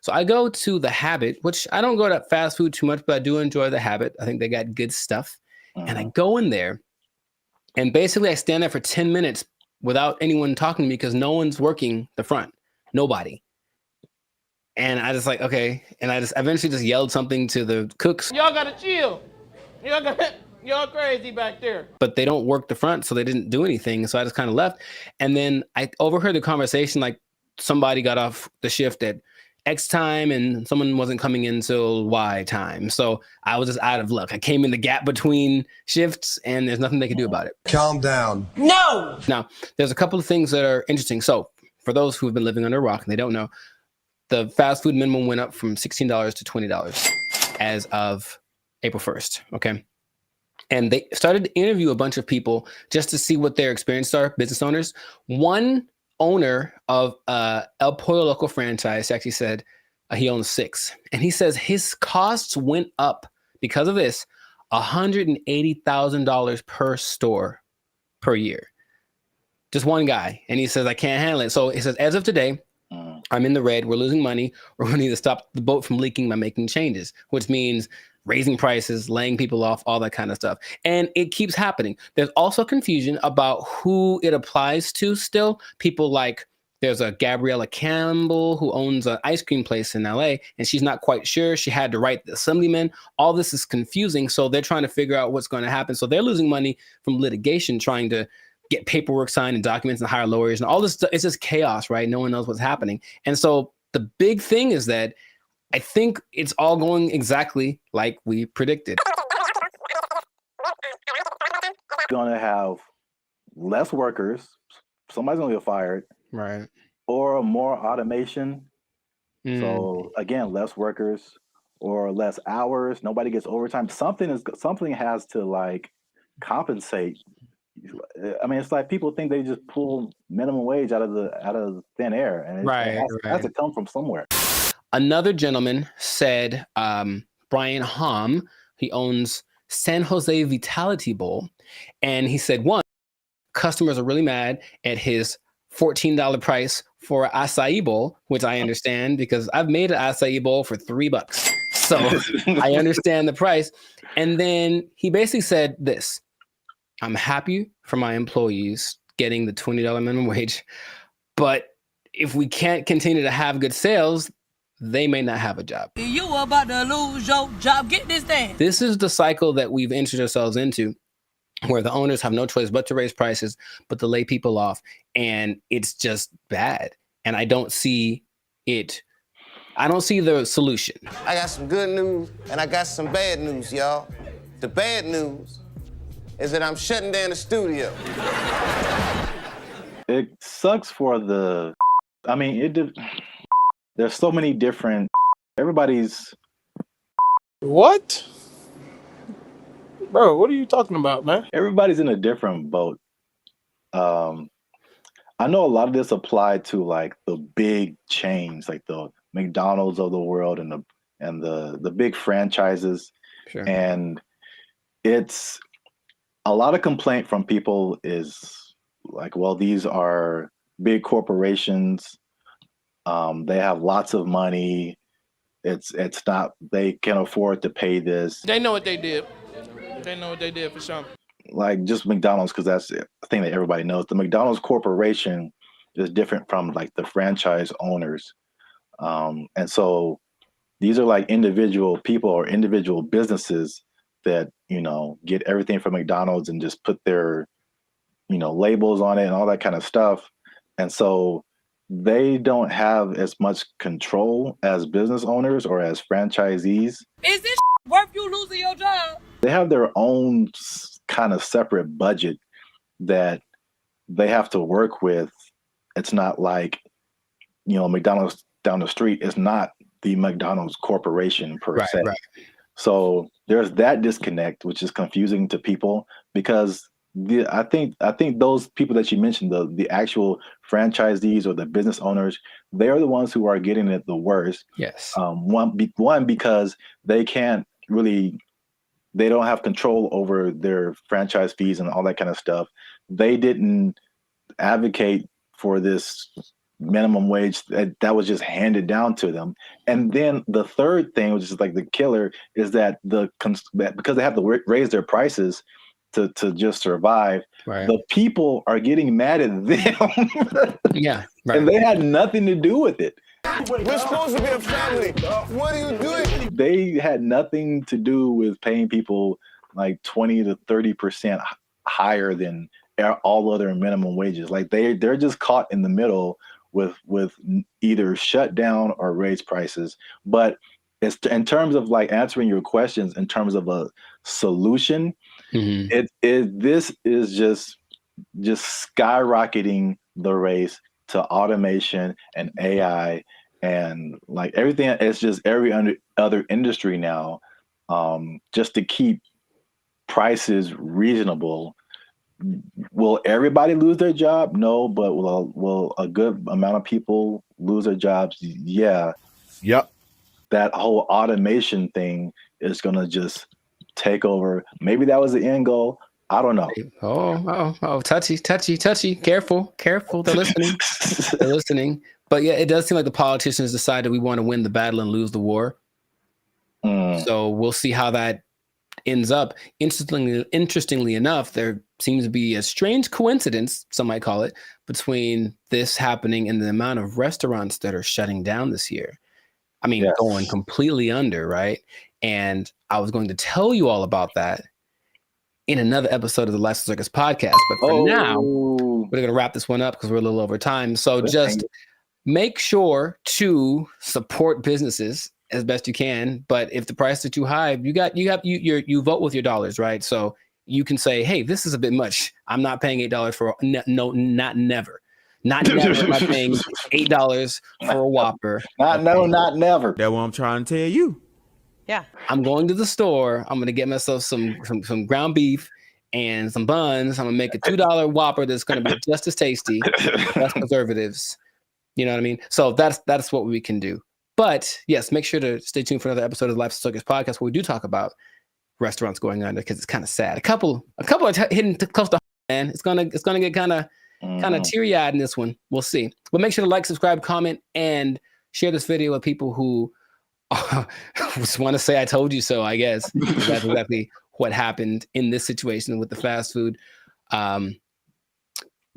So I go to The Habit, which I don't go to fast food too much, but I do enjoy The Habit. I think they got good stuff. And I go in there, and basically I stand there for 10 minutes without anyone talking to me because no one's working the front. Nobody. And I just like, okay. And I just eventually just yelled something to the cooks. Y'all gotta chill. Y'all crazy back there. But they don't work the front, so they didn't do anything. So I just kind of left. And then I overheard the conversation, like somebody got off the shift at X time and someone wasn't coming in till Y time. So I was just out of luck. I came in the gap between shifts and there's nothing they can do about it. Calm down. No! Now, there's a couple of things that are interesting. So for those who have been living under a rock and they don't know, the fast food minimum went up from $16 to $20 as of April 1st. Okay. And they started to interview a bunch of people just to see what their experiences are, business owners. One owner of El Pollo Loco franchise actually said he owns 6. And he says his costs went up because of this $180,000 per store per year. Just one guy. And he says, I can't handle it. So he says, as of today, I'm in the red. We're losing money. We're going to need to stop the boat from leaking by making changes, which means raising prices, laying people off, all that kind of stuff. And it keeps happening. There's also confusion about who it applies to still. People like, there's a Gabriella Campbell who owns an ice cream place in LA, and she's not quite sure. She had to write the assemblyman. All this is confusing. So they're trying to figure out what's going to happen. So they're losing money from litigation, trying to get paperwork signed and documents and hire lawyers and all this stuff. It's just chaos, right? No one knows what's happening. And so the big thing is that I think it's all going exactly like we predicted. Going to have less workers. Somebody's going to get fired. Right. Or more automation. So again, less workers or less hours. Nobody gets overtime. Something has to like compensate. I mean, it's like people think they just pull minimum wage out of thin air, and it has to come from somewhere. Another gentleman said, Brian Hom, he owns San Jose Vitality Bowl, and he said, one, customers are really mad at his $14 price for an acai bowl, which I understand because I've made an acai bowl for $3. So I understand the price. And then he basically said this: I'm happy for my employees getting the $20 minimum wage, but if we can't continue to have good sales, they may not have a job. You about to lose your job. Get this thing. This is the cycle that we've entered ourselves into, where the owners have no choice but to raise prices, but to lay people off. And it's just bad. And I don't see it. I don't see the solution. I got some good news and I got some bad news, y'all. The bad news is that I'm shutting down the studio. It sucks for the, I mean, there's so many different, everybody's. What? Bro, what are you talking about, man? Everybody's in a different boat. I know a lot of this applied to like the big chains, like the McDonald's of the world and the big franchises. Sure. And it's a lot of complaint from people is like, well, these are big corporations. They have lots of money. It's not, they can afford to pay this. They know what they did. They know what they did for sure. Like just McDonald's, because that's the thing that everybody knows. The McDonald's corporation is different from like the franchise owners. And so these are like individual people or individual businesses that, you know, get everything from McDonald's and just put their, you know, labels on it and all that kind of stuff. And so they don't have as much control as business owners or as franchisees. Is this worth you losing your job? They have their own kind of separate budget that they have to work with. It's not like, you know, McDonald's down the street is not the McDonald's corporation per se. Right. So there's that disconnect, which is confusing to people because I think those people that you mentioned, the actual franchisees or the business owners, they are the ones who are getting it the worst. Yes. One because they can't really, they don't have control over their franchise fees and all that kind of stuff. They didn't advocate for this minimum wage that was just handed down to them. And then the third thing, which is like the killer, is that because they have to raise their prices to just survive, right, the people are getting mad at them. Yeah, right. And they had nothing to do with it. We're supposed to be a family. What are you doing? They had nothing to do with paying people like 20 to 30% higher than all other minimum wages. Like they're just caught in the middle with either shut down or raise prices. But it's in terms of like answering your questions in terms of a solution, this is just skyrocketing the race to automation and AI and like everything. It's just every other industry now, just to keep prices reasonable. Will everybody lose their job? No, but will a good amount of people lose their jobs? Yeah. Yep. That whole automation thing is going to just take over. Maybe that was the end goal. I don't know. Oh, touchy. Careful. They're listening. But yeah, it does seem like the politicians decided we want to win the battle and lose the war. So we'll see how that ends up. Interestingly enough, there seems to be a strange coincidence, some might call it, between this happening and the amount of restaurants that are shutting down this year. I mean, going completely under, right? And I was going to tell you all about that in another episode of the License Circus podcast. But for now, we're going to wrap this one up because we're a little over time. So just make sure to support businesses as best you can. But if the prices are too high, you vote with your dollars, right? So you can say, hey, this is a bit much. I'm not paying $8 for not never. Not never am I paying $8 for a Whopper. Not never. That's what I'm trying to tell you. Yeah. I'm going to the store. I'm going to get myself some ground beef and some buns. I'm going to make a $2 Whopper that's going to be just as tasty, less preservatives. You know what I mean? So that's what we can do. But yes, make sure to stay tuned for another episode of the Life Circus podcast where we do talk about restaurants going under because it's kind of sad. A couple are hitting close to man. It's gonna get kind of teary-eyed in this one. We'll see. But make sure to like, subscribe, comment, and share this video with people who just want to say I told you so, I guess. That's exactly what happened in this situation with the fast food.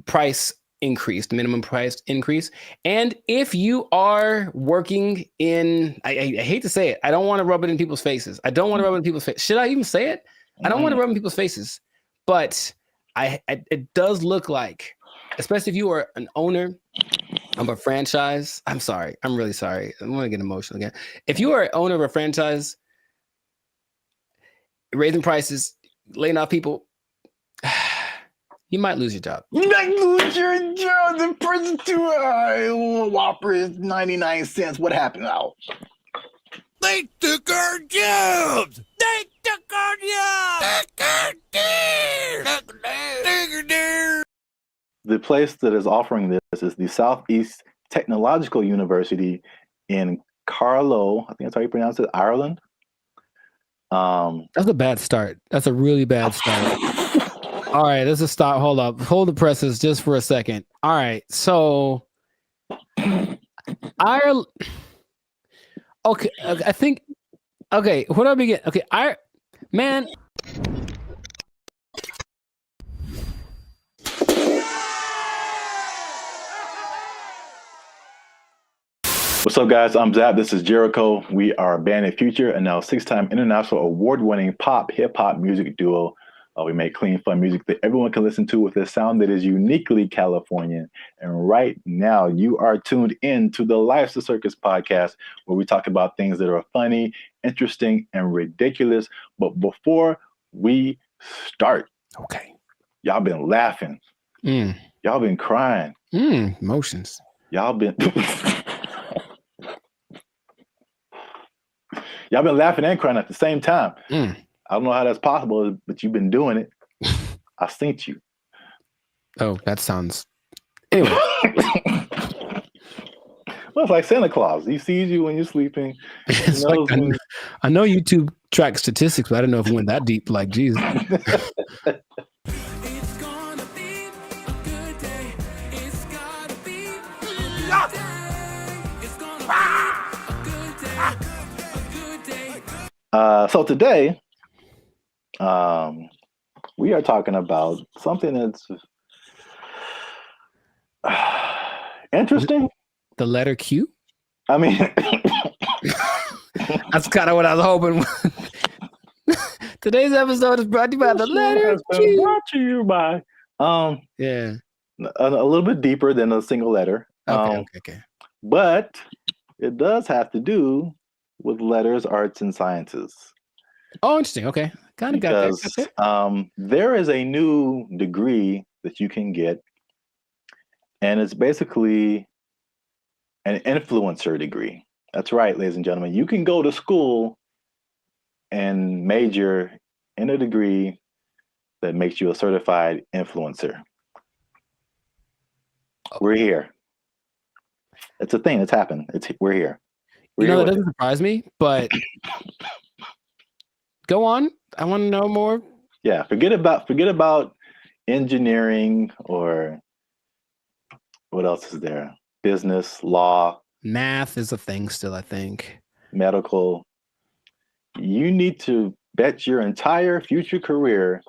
Price increase, the minimum price increase. And if you are working in, I hate to say it, I don't want to rub it in people's faces. I don't want to rub it in people's face. Should I even say it? I don't want to rub it in people's faces, but it does look like, especially if you are an owner of a franchise. I'm sorry. I'm really sorry. I'm going to get emotional again. If you are an owner of a franchise, raising prices, laying off people, you might lose your job. You might lose your job. The person to Whopper is 99 cents. What happened now? They took our jobs! They took our jobs! The place that is offering this is the Southeast Technological University in Carlow. I think that's how you pronounce it, Ireland. That's a bad start. That's a really bad start. All right, let's just stop. Hold up. Hold the presses just for a second. All right, so Ireland. Okay, I think. Okay, where do I begin? Okay, man. What's up, guys? I'm Zap. This is Jericho. We are Bandit Future, and now 6-time international award-winning pop hip-hop music duo. We make clean, fun music that everyone can listen to with a sound that is uniquely Californian. And right now, you are tuned in to the Life's a Circus podcast, where we talk about things that are funny, interesting, and ridiculous. But before we start, okay, y'all been laughing. Y'all been crying. Emotions. Y'all been... Y'all been laughing and crying at the same time. I don't know how that's possible, but you've been doing it. I synced you. Oh, that sounds... Anyway. Well, it's like Santa Claus. He sees you when you're sleeping. It's like, I know YouTube tracks statistics, but I don't know if it went that deep. Like, Jesus. So today, we are talking about something that's interesting. The letter Q? I mean, that's kind of what I was hoping. Today's episode is brought to you by the letter Q. Brought to you by, yeah, a little bit deeper than a single letter. Okay. But it does have to do with letters, arts, and sciences. Oh, interesting. Okay. Kind of got that. There is a new degree that you can get, and it's basically an influencer degree. That's right, ladies and gentlemen. You can go to school and major in a degree that makes you a certified influencer. We're here. It's a thing that's happened. We're here. That doesn't surprise me, but go on. I want to know more. Yeah, forget about engineering or what else is there? Business, law. Math is a thing still, I think. Medical. You need to bet your entire future career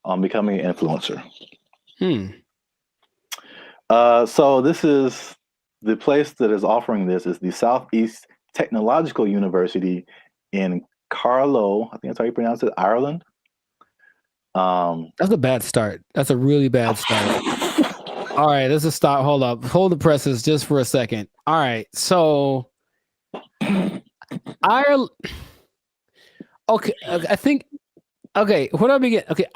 on becoming an influencer. So this is the place that is offering this is the Southeast Technological University in Carlow. I think that's how you pronounce it, Ireland. That's a bad start. That's a really bad start. All right, let's just stop. Hold up. Hold the presses just for a second. All right, so Ireland. Okay, I think. Okay, where do I begin? Okay,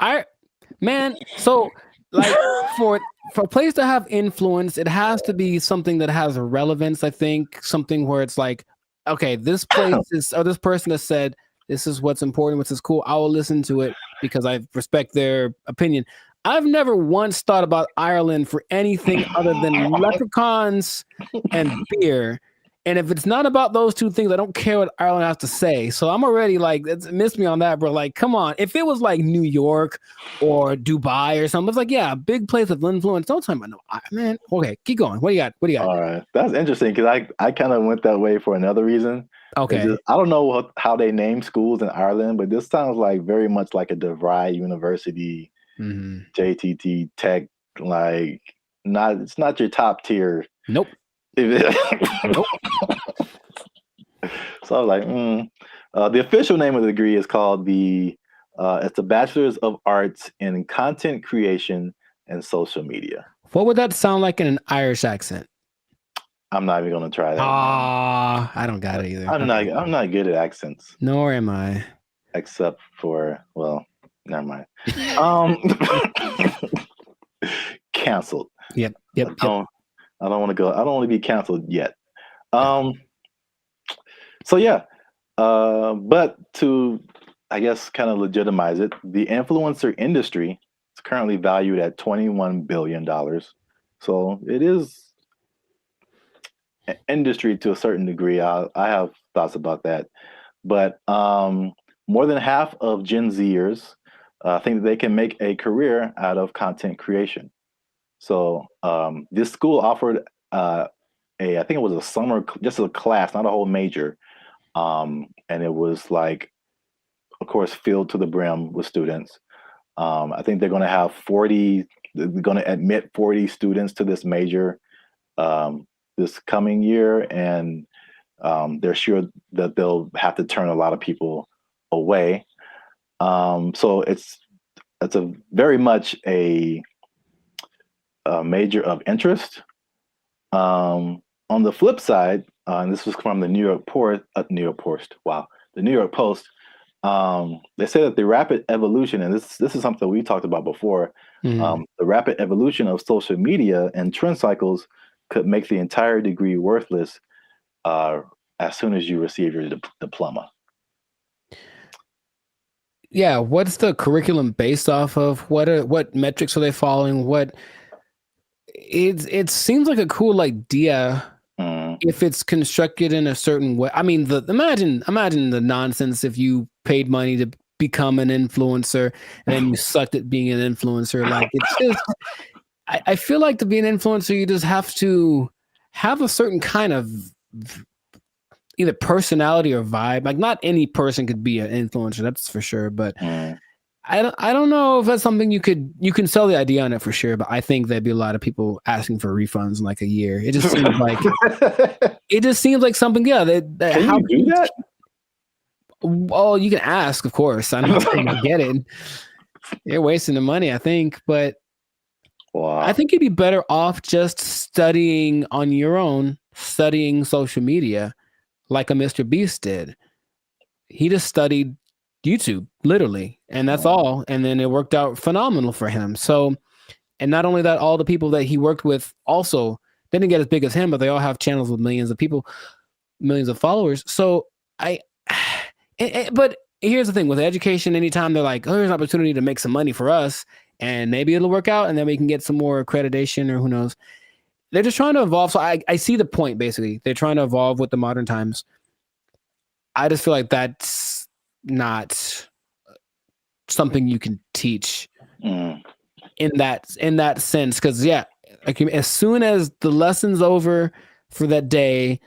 so like for a place to have influence, it has to be something that has a relevance. I think something where it's like, okay, this place is, or this person has said this is what's important, what's is cool. I will listen to it because I respect their opinion. I've never once thought about Ireland for anything other than leprechauns and beer. And if it's not about those two things, I don't care what Ireland has to say. So I'm already like, miss me on that, bro. Like, come on. If it was like New York or Dubai or something, it's like, yeah, a big place of influence. Don't tell me about no, man. Okay, keep going. What do you got? All right. That's interesting because I kind of went that way for another reason. Okay. I don't know how they name schools in Ireland, but this sounds like very much like a DeVry University, JTT Tech, like it's not your top tier. Nope. Nope. So I was like, the official name of the degree is called it's the Bachelor's of Arts in Content Creation and Social Media. What would that sound like in an Irish accent? I'm not even gonna try that. I don't got it either. I'm not good at accents. Nor am I. Except for, well, never mind. Canceled. Yep. I don't want to go. I don't want to be canceled yet. So yeah. But to, I guess, kind of legitimize it, the influencer industry is currently valued at $21 billion. So it is an industry to a certain degree. I have thoughts about that. But more than half of Gen Zers think that they can make a career out of content creation. So this school offered I think it was a summer, just a class, not a whole major. And it was like, of course, filled to the brim with students. I think they're going to have they're going to admit 40 students to this major this coming year. And they're sure that they'll have to turn a lot of people away. So it's a very much a major of interest. On the flip side, and this was from the New York Post. The New York Post. They say that the rapid evolution, and this is something we talked about before. The rapid evolution of social media and trend cycles could make the entire degree worthless as soon as you receive your diploma. Yeah, what's the curriculum based off of? What metrics are they following? It seems like a cool idea if it's constructed in a certain way. I mean, imagine the nonsense if you paid money to become an influencer and then you sucked at being an influencer. Like, it's just, I feel like to be an influencer, you just have to have a certain kind of either personality or vibe. Like, not any person could be an influencer, that's for sure. But I don't know if that's something you can sell the idea on it for sure. But I think there'd be a lot of people asking for refunds in like a year. It just seems like something. Yeah, Can you do that? Well, you can ask, of course. I'm not saying I get it. You're wasting the money, I think. But I think you'd be better off just studying on your own, studying social media, like a Mr. Beast did. He just studied YouTube, literally, and that's all. And then it worked out phenomenal for him. So, and not only that, all the people that he worked with also didn't get as big as him, but they all have channels with millions of people, millions of followers. So but here's the thing with education, anytime they're like, oh, there's an opportunity to make some money for us and maybe it'll work out and then we can get some more accreditation or who knows. They're just trying to evolve. So I see the point, basically. They're trying to evolve with the modern times. I just feel like that's not something you can teach in that sense. Because, yeah, like, as soon as the lesson's over for that day,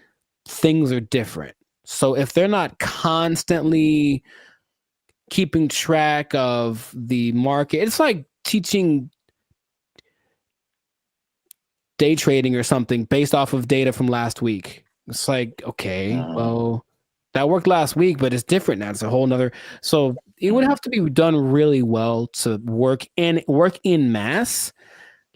things are different. So if they're not constantly keeping track of the market, it's like teaching day trading or something based off of data from last week. It's like, okay, well, that worked last week, but it's different now. It's a whole nother. So it would have to be done really well to work in mass.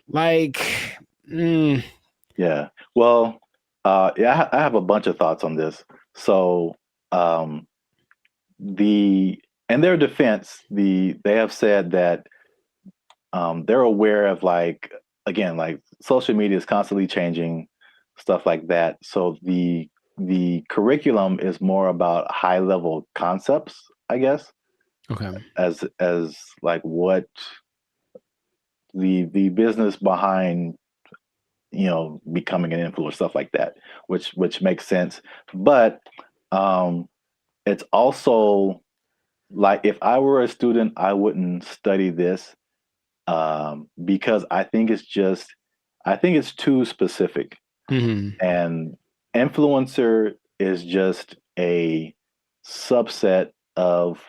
Like, yeah. Well, yeah, I have a bunch of thoughts on this. So, in their defense, they have said that they're aware of, like, again, like, social media is constantly changing, stuff like that. So the curriculum is more about high level concepts, I guess. Okay. As like what the business behind, becoming an influencer, stuff like that, which makes sense. But it's also like, if I were a student, I wouldn't study this because I think it's too specific. And influencer is just a subset of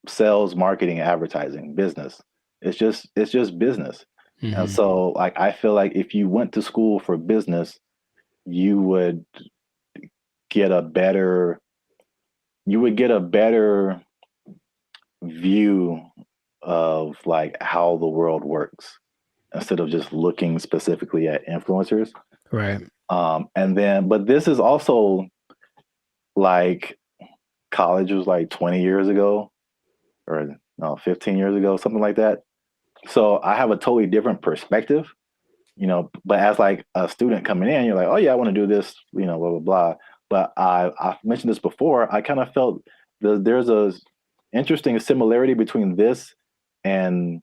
sales, marketing, advertising, business. It's just business. And so like I feel like if you went to school for business, you would get a better view of like how the world works instead of just looking specifically at influencers. Right. But this is also like college was like 20 years ago or no, 15 years ago, something like that. So I have a totally different perspective, but as like a student coming in, you're like, oh yeah, I want to do this, blah, blah, blah. But I've mentioned this before. I kind of felt there's a interesting similarity between this and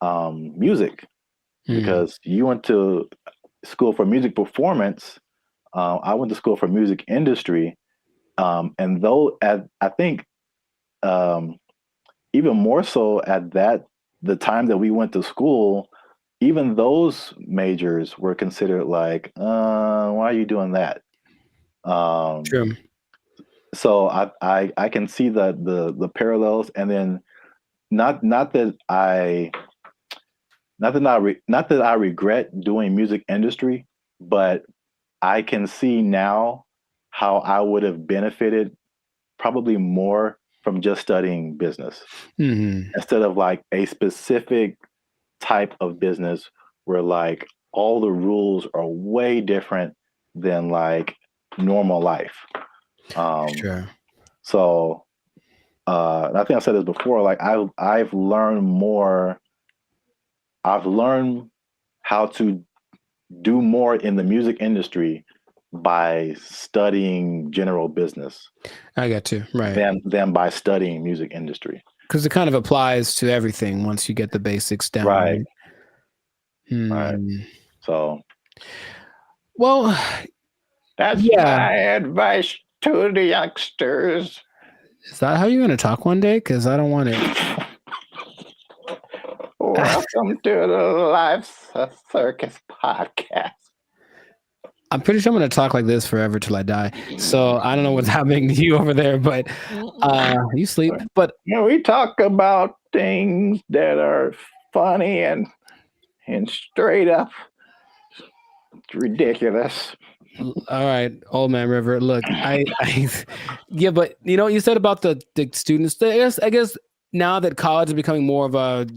music, because you went to school for music performance. I went to school for music industry. And though I think even more so at the time that we went to school, even those majors were considered like, why are you doing that? True. So I can see the parallels, and then not that I regret doing music industry, but I can see now how I would have benefited probably more from just studying business instead of like a specific type of business where like all the rules are way different than like normal life. Sure. So I think I said this before, like I've learned more. I've learned how to do more in the music industry by studying general business. I got you. Right. Than by studying music industry. Because it kind of applies to everything once you get the basics down. Right. Right. So. Well, that's my advice to the youngsters. Is that how you're going to talk one day? Because I don't want it. Welcome to the Life Circus podcast. I'm pretty sure I'm going to talk like this forever till I die. So I don't know what's happening to you over there, but you sleep. But we talk about things that are funny and straight up ridiculous. All right, old man River. Look, yeah, but you said about the students. I guess now that college is becoming more of a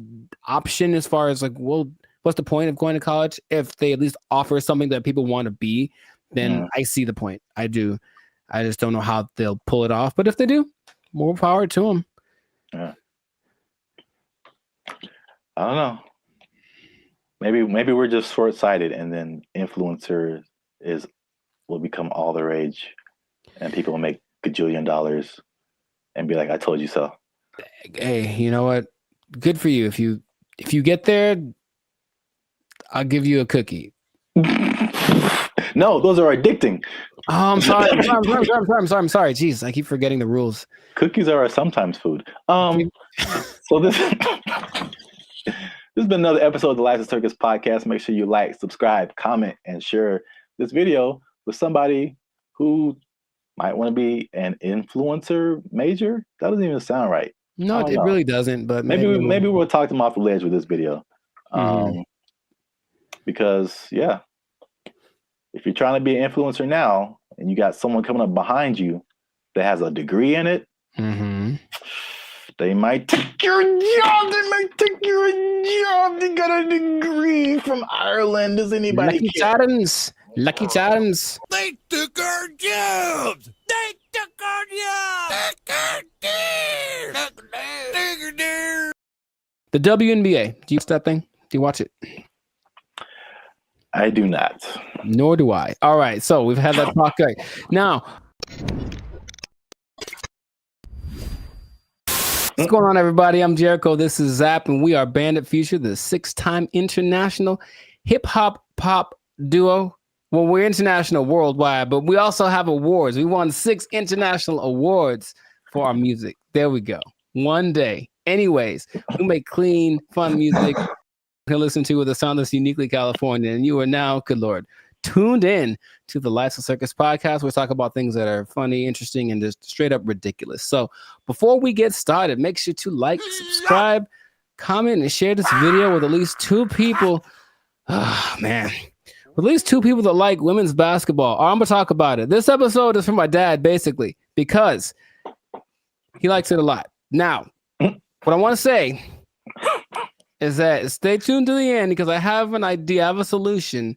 option as far as like, well, what's the point of going to college if they at least offer something that people want to be? Then I see the point. I do. I just don't know how they'll pull it off. But if they do, more power to them. Yeah. I don't know. Maybe we're just short-sighted, and then influencer will become all the rage, and people will make gajillion dollars and be like, "I told you so." Hey, you know what? Good for you. If you get there, I'll give you a cookie. No, those are addicting. Oh, I'm sorry. I'm sorry. Jeez, I keep forgetting the rules. Cookies are sometimes food. So this has been another episode of the Life Circus podcast. Make sure you like, subscribe, comment, and share this video with somebody who might want to be an influencer major. That doesn't even sound right. No, it really doesn't. But maybe we'll talk them off the ledge with this video. Because if you're trying to be an influencer now and you got someone coming up behind you that has a degree in it, they might take your job. They got a degree from Ireland. Does anybody care? Lucky Charms. They took our jobs. They took our jobs. The WNBA. Do you watch that thing? Do you watch it? I do not. Nor do I. All right. So we've had that talk. Right. Now, what's going on, everybody? I'm Jericho. This is Zap, and we are Bandit Future, the 6-time international hip hop pop duo. Well, we're international worldwide, but we also have awards. We won 6 international awards for our music. There we go. One day. Anyways, we make clean, fun music to listen to with a sound that's uniquely California. And you are now, good Lord, tuned in to the Life Circus podcast. We talk about things that are funny, interesting, and just straight up ridiculous. So before we get started, make sure to like, subscribe, comment and share this video with at least 2 people. Oh, man. At least 2 people that like women's basketball. I'm going to talk about it. This episode is for my dad, basically, because he likes it a lot. Now, what I want to say is that stay tuned to the end because I have an idea. I have a solution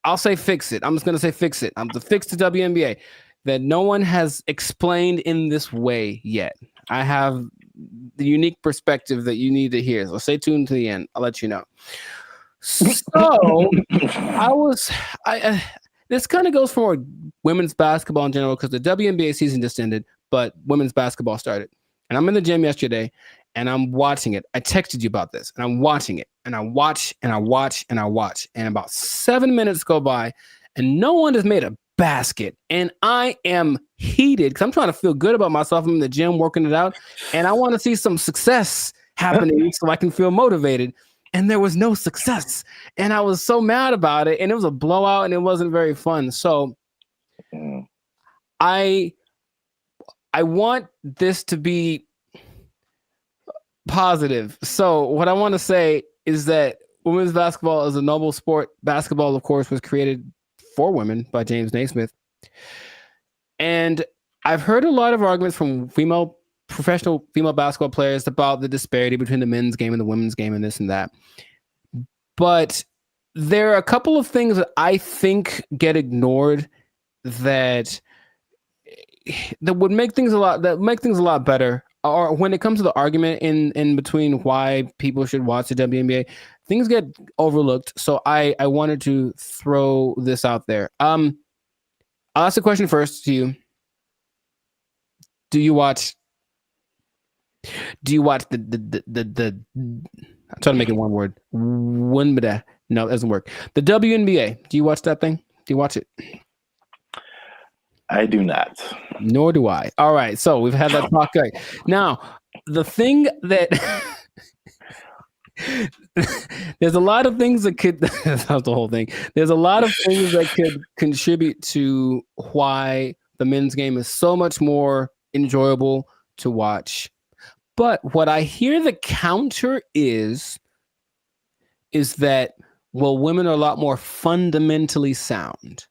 I'll say fix it. I'm just going to say fix it. I'm to fix the WNBA that no one has explained in this way yet. I have the unique perspective that you need to hear. So stay tuned to the end. I'll let you know. So this kind of goes for women's basketball in general because the WNBA season just ended, but women's basketball started. And I'm in the gym yesterday and I'm watching it. I texted you about this and I'm watching it and I watch and I watch and I watch. And about 7 minutes go by and no one has made a basket. And I am heated because I'm trying to feel good about myself. I'm in the gym working it out and I want to see some success happening so I can feel motivated. And there was no success. And I was so mad about it. And it was a blowout and it wasn't very fun. So I want this to be positive. So what I want to say is that women's basketball is a noble sport. Basketball, of course, was created for women by James Naismith. And I've heard a lot of arguments from professional female basketball players about the disparity between the men's game and the women's game and this and that. But there are a couple of things that I think get ignored that would make things a lot better. Or when it comes to the argument in between why people should watch the WNBA, things get overlooked. So I wanted to throw this out there. I'll ask the question first to you. Do you watch the I'm trying to make it one word. No, it doesn't work. The WNBA. Do you watch that thing? Do you watch it? I do not. Nor do I. All right. So we've had that talk. Right. Now, the thing that there's a lot of things that could that's the whole thing. There's a lot of things that could contribute to why the men's game is so much more enjoyable to watch. But what I hear the counter is that, well, women are a lot more fundamentally sound.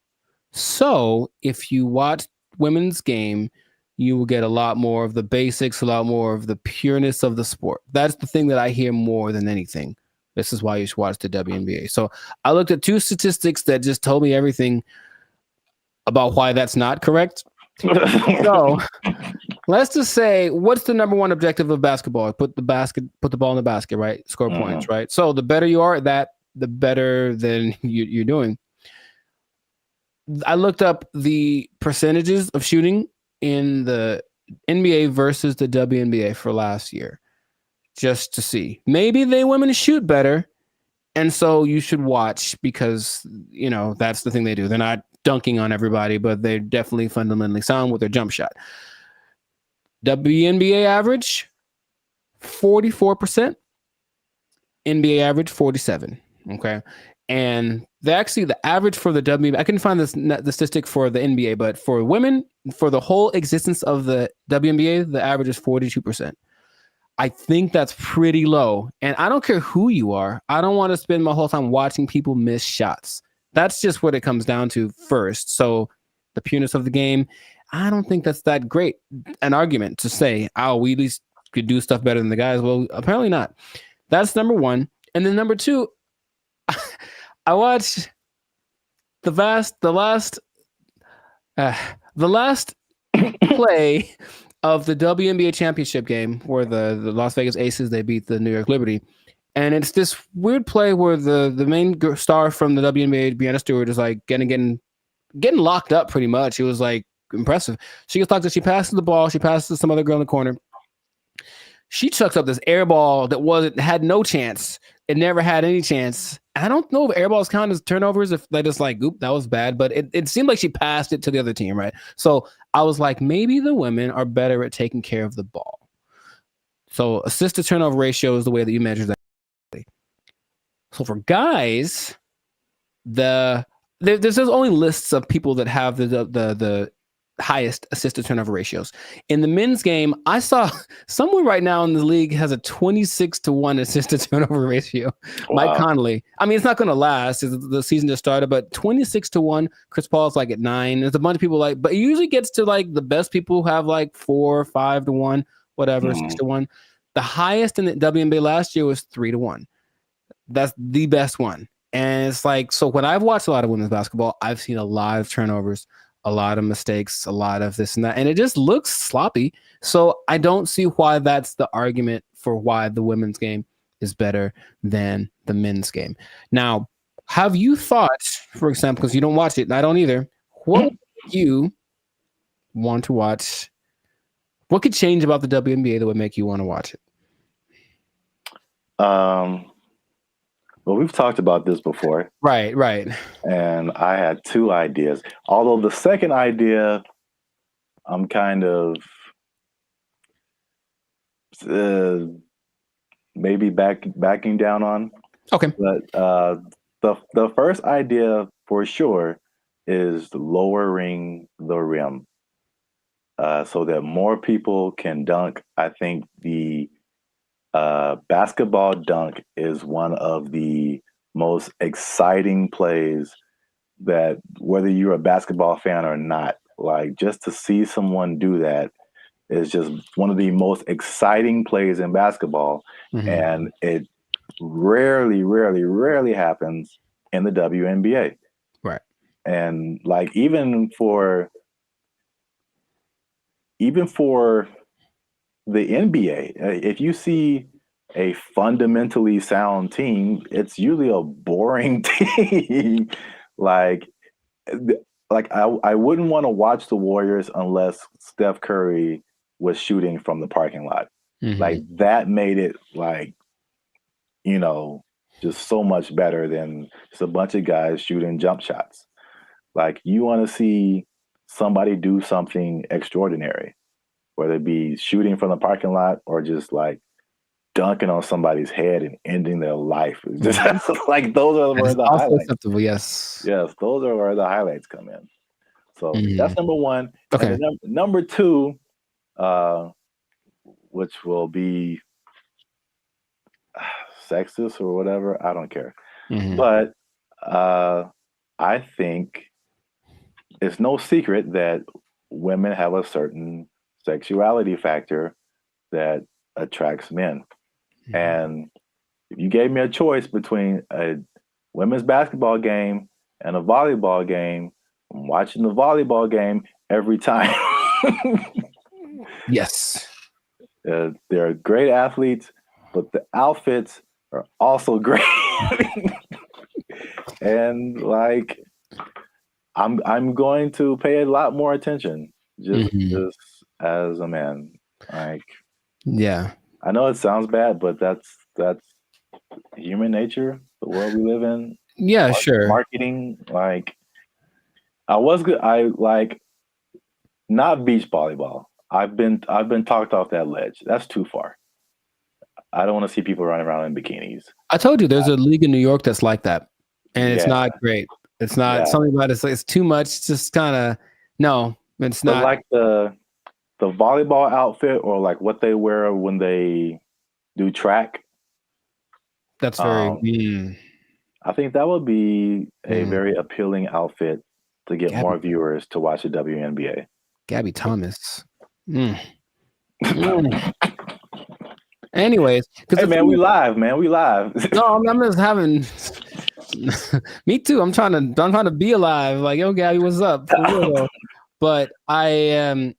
So if you watch women's game, you will get a lot more of the basics, a lot more of the pureness of the sport. That's the thing that I hear more than anything. This is why you should watch the WNBA. So I looked at 2 statistics that just told me everything about why that's not correct. So let's just say, what's the number one objective of basketball? Put the ball in the basket, right? Score points, right? So the better you are at that, the better than you're doing. I looked up the percentages of shooting in the NBA versus the WNBA for last year, just to see. Maybe women shoot better, and so you should watch because, that's the thing they do. They're not dunking on everybody, but they're definitely fundamentally sound with their jump shot. WNBA average, 44%. NBA average, 47%. Okay. And the average for the WNBA, I couldn't find the statistic for the NBA, but for women, for the whole existence of the WNBA, the average is 42%. I think that's pretty low. And I don't care who you are. I don't want to spend my whole time watching people miss shots. That's just what it comes down to first. So the pureness of the game, I don't think that's that great an argument to say, we at least could do stuff better than the guys. Well, apparently not. That's number one. And then number two, I watched the last play of the WNBA championship game where the Las Vegas Aces, they beat the New York Liberty. And it's this weird play where the main star from the WNBA, Breanna Stewart, is like getting locked up pretty much. It was like impressive. She gets locked up. She passes the ball. She passes to some other girl in the corner. She chucks up this air ball that had no chance. It never had any chance. I don't know if air balls count as turnovers, if they just like, oop, that was bad. But it seemed like she passed it to the other team, right? So I was like, maybe the women are better at taking care of the ball. So assist to turnover ratio is the way that you measure that. So for guys, there's only lists of people that have the highest assist to turnover ratios. In the men's game, I saw someone right now in the league has a 26-1 assist to turnover ratio. Wow. Mike Conley. I mean, it's not going to last. The season just started, but 26-1. Chris Paul's like at 9. There's a bunch of people like, but it usually gets to like the best people who have like 4 or 5-1, whatever, 6-1. The highest in the WNBA last year was 3-1. That's the best one. And it's like, so when I've watched a lot of women's basketball, I've seen a lot of turnovers, a lot of mistakes, a lot of this and that, and it just looks sloppy. So I don't see why that's the argument for why the women's game is better than the men's game. Now, have you thought, for example, because you don't watch it, and I don't either, what would you want to watch? What could change about the WNBA that would make you want to watch it? Well, we've talked about this before. Right. And I had 2 ideas. Although the second idea, I'm kind of maybe backing down on. Okay. But the first idea for sure is lowering the rim so that more people can dunk. I think the basketball dunk is one of the most exciting plays that, whether you're a basketball fan or not, like just to see someone do that is just one of the most exciting plays in basketball. And it rarely happens in the WNBA. Right. And like even for the NBA, if you see a fundamentally sound team, it's usually a boring team. like I wouldn't want to watch the Warriors unless Steph Curry was shooting from the parking lot. Like that made it like, just so much better than just a bunch of guys shooting jump shots. Like you want to see somebody do something extraordinary, whether it be shooting from the parking lot or just like dunking on somebody's head and ending their life. Just like those are where the highlights. Acceptable, yes, those are where the highlights come in. So that's number 1. Okay. And then number 2, which will be sexist or whatever, I don't care. But I think it's no secret that women have a certain sexuality factor that attracts men. And if you gave me a choice between a women's basketball game and a volleyball game, I'm watching the volleyball game every time. Yes. They're great athletes, but the outfits are also great. And like, I'm going to pay a lot more attention just as a man. Like, yeah, I know it sounds bad, but that's human nature, the world we live in. Yeah, sure. Marketing, like I like not beach volleyball. I've been talked off that ledge. That's too far. I don't want to see people running around in bikinis. I told you there's a league in New York that's like that, and it's not great. It's not something about it's too much. It's just kind of it's not like the volleyball outfit or like what they wear when they do track. That's very. I think that would be a very appealing outfit to get more viewers to watch the WNBA. Gabby Thomas. Anyways, hey man, we live, man. We live. No, I'm just having. Me too. I'm trying to be alive. Like, yo, Gabby, what's up? For real, though. But I am.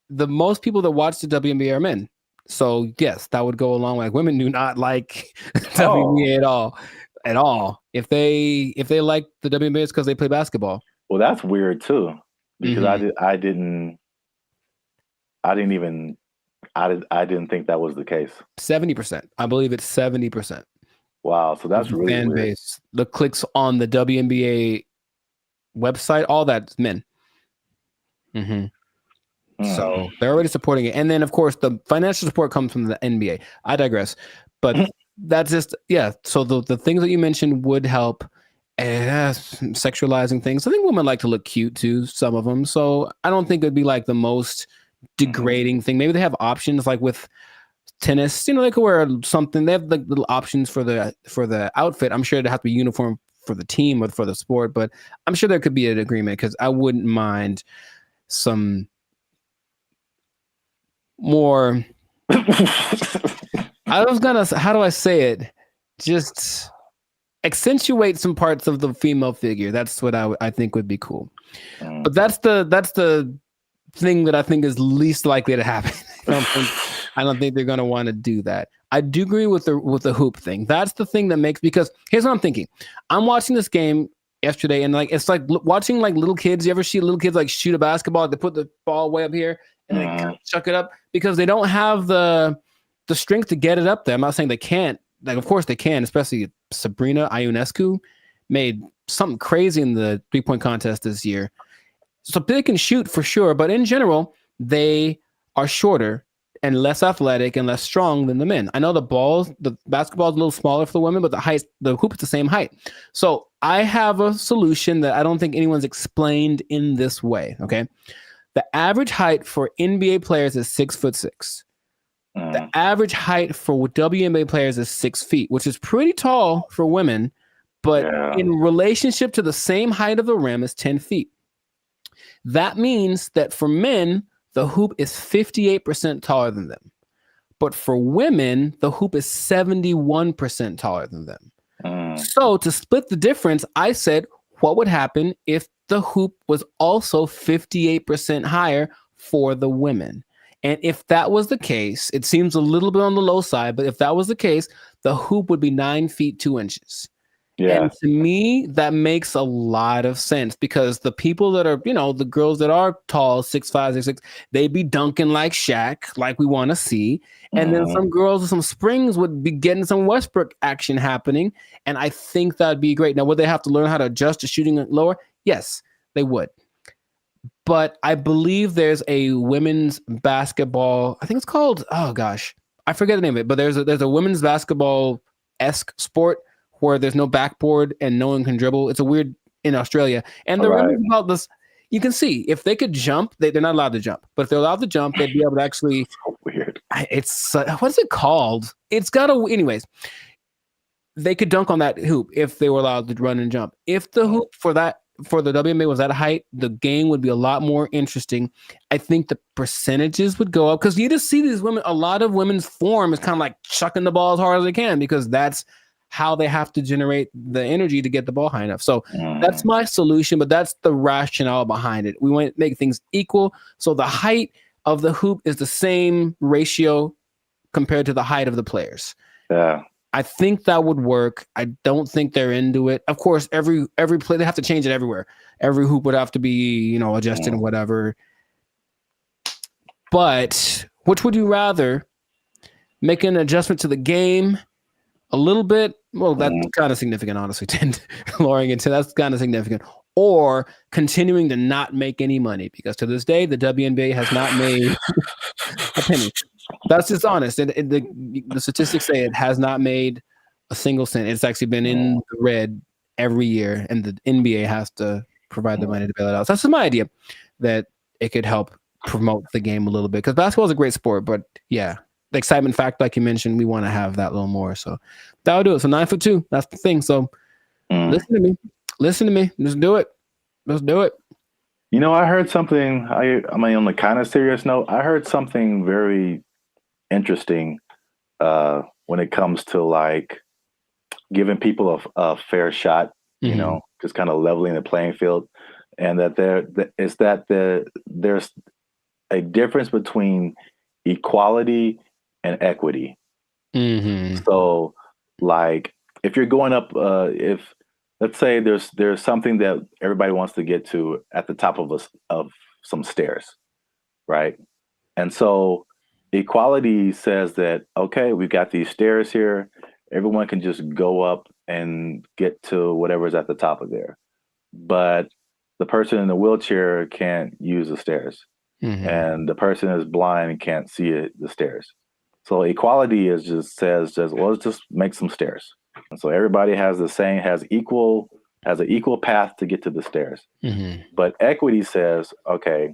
The most people that watch the WNBA are men. So yes, that would go along. Like women do not like WNBA at all. If they like the WNBA, it's because they play basketball. Well, that's weird too, because I didn't think that was the case. 70%. I believe it's 70%. Wow, so that's really fan weird. base. The clicks on the WNBA website, all that's men. So they're already supporting it, and then of course the financial support comes from the NBA. I digress, but that's just So the things that you mentioned would help, sexualizing things. I think women like to look cute too, some of them. So I don't think it'd be like the most degrading thing. Maybe they have options like with tennis. They could wear something. They have like little options for the outfit. I'm sure it'd have to be uniform for the team or for the sport, but I'm sure there could be an agreement because I wouldn't mind some more. How do I say it? Just accentuate some parts of the female figure. That's what I think would be cool. But that's the thing that I think is least likely to happen. I don't think they're going to want to do that. I do agree with the hoop thing. That's the thing that makes, because here's what I'm thinking. I'm watching this game yesterday, and like it's like watching like little kids. You ever see little kids like shoot a basketball? They put the ball way up here and then kind of chuck it up because they don't have the strength to get it up there. I'm not saying they can't. Like, of course they can, especially Sabrina Ionescu made something crazy in the 3-point contest this year. So they can shoot for sure, but in general, they are shorter and less athletic and less strong than the men. I know the basketball is a little smaller for the women, but the hoop is the same height. So I have a solution that I don't think anyone's explained in this way. Okay. The average height for NBA players is 6'6". The average height for WNBA players is 6 feet, which is pretty tall for women, but in relationship to the same height of the rim is 10 feet. That means that for men, the hoop is 58% taller than them. But for women, the hoop is 71% taller than them. So to split the difference, I said, what would happen if the hoop was also 58% higher for the women? And if that was the case, it seems a little bit on the low side, but if that was the case, the hoop would be 9 feet 2 inches. Yeah. And to me, that makes a lot of sense because the people that are, the girls that are tall, 6'5", 6'6", they be dunking like Shaq, like we want to see. And then some girls with some springs would be getting some Westbrook action happening. And I think that'd be great. Now, would they have to learn how to adjust to shooting lower? Yes, they would. But I believe there's a women's basketball. I think it's called, oh gosh, I forget the name of it. But there's a women's basketball-esque sport where there's no backboard and no one can dribble. It's a weird in Australia. And the reason about this, you can see if they could jump, they're not allowed to jump. But if they're allowed to jump, they'd be able to actually. So weird. It's what is it called? It's got a. Anyways, they could dunk on that hoop if they were allowed to run and jump. If the hoop for the WNBA was that height, the game would be a lot more interesting. I think the percentages would go up because you just see these women. A lot of women's form is kind of like chucking the ball as hard as they can because that's how they have to generate the energy to get the ball high enough. So that's my solution, but that's the rationale behind it. We want to make things equal. So the height of the hoop is the same ratio compared to the height of the players. Yeah. I think that would work. I don't think they're into it. Of course, every play, they have to change it everywhere. Every hoop would have to be, adjusted and whatever. But which would you rather? Make an adjustment to the game a little bit? Well, that's kind of significant, honestly. Lowering it to that's kind of significant. Or continuing to not make any money because to this day, the WNBA has not made a penny. That's just honest. The statistics say it has not made a single cent. It's actually been in the red every year, and the NBA has to provide the money to bail it out. So that's just my idea that it could help promote the game a little bit because basketball is a great sport, but yeah. The excitement factor, like you mentioned, we want to have that a little more. So that'll do it. So 9'2", that's the thing. So listen to me. Just do it. Let's do it. I heard something. On the kind of serious note, I heard something very interesting when it comes to like giving people a fair shot. Just kind of leveling the playing field, and that there's a difference between equality and equity. So like if you're going up, if let's say there's something that everybody wants to get to at the top of some stairs, right? And so equality says that, okay, we've got these stairs here. Everyone can just go up and get to whatever's at the top of there. But the person in the wheelchair can't use the stairs. And the person is blind and can't see the stairs. So equality says, well, let's just make some stairs. And so everybody has equal has an equal path to get to the stairs. Mm-hmm. But equity says, okay,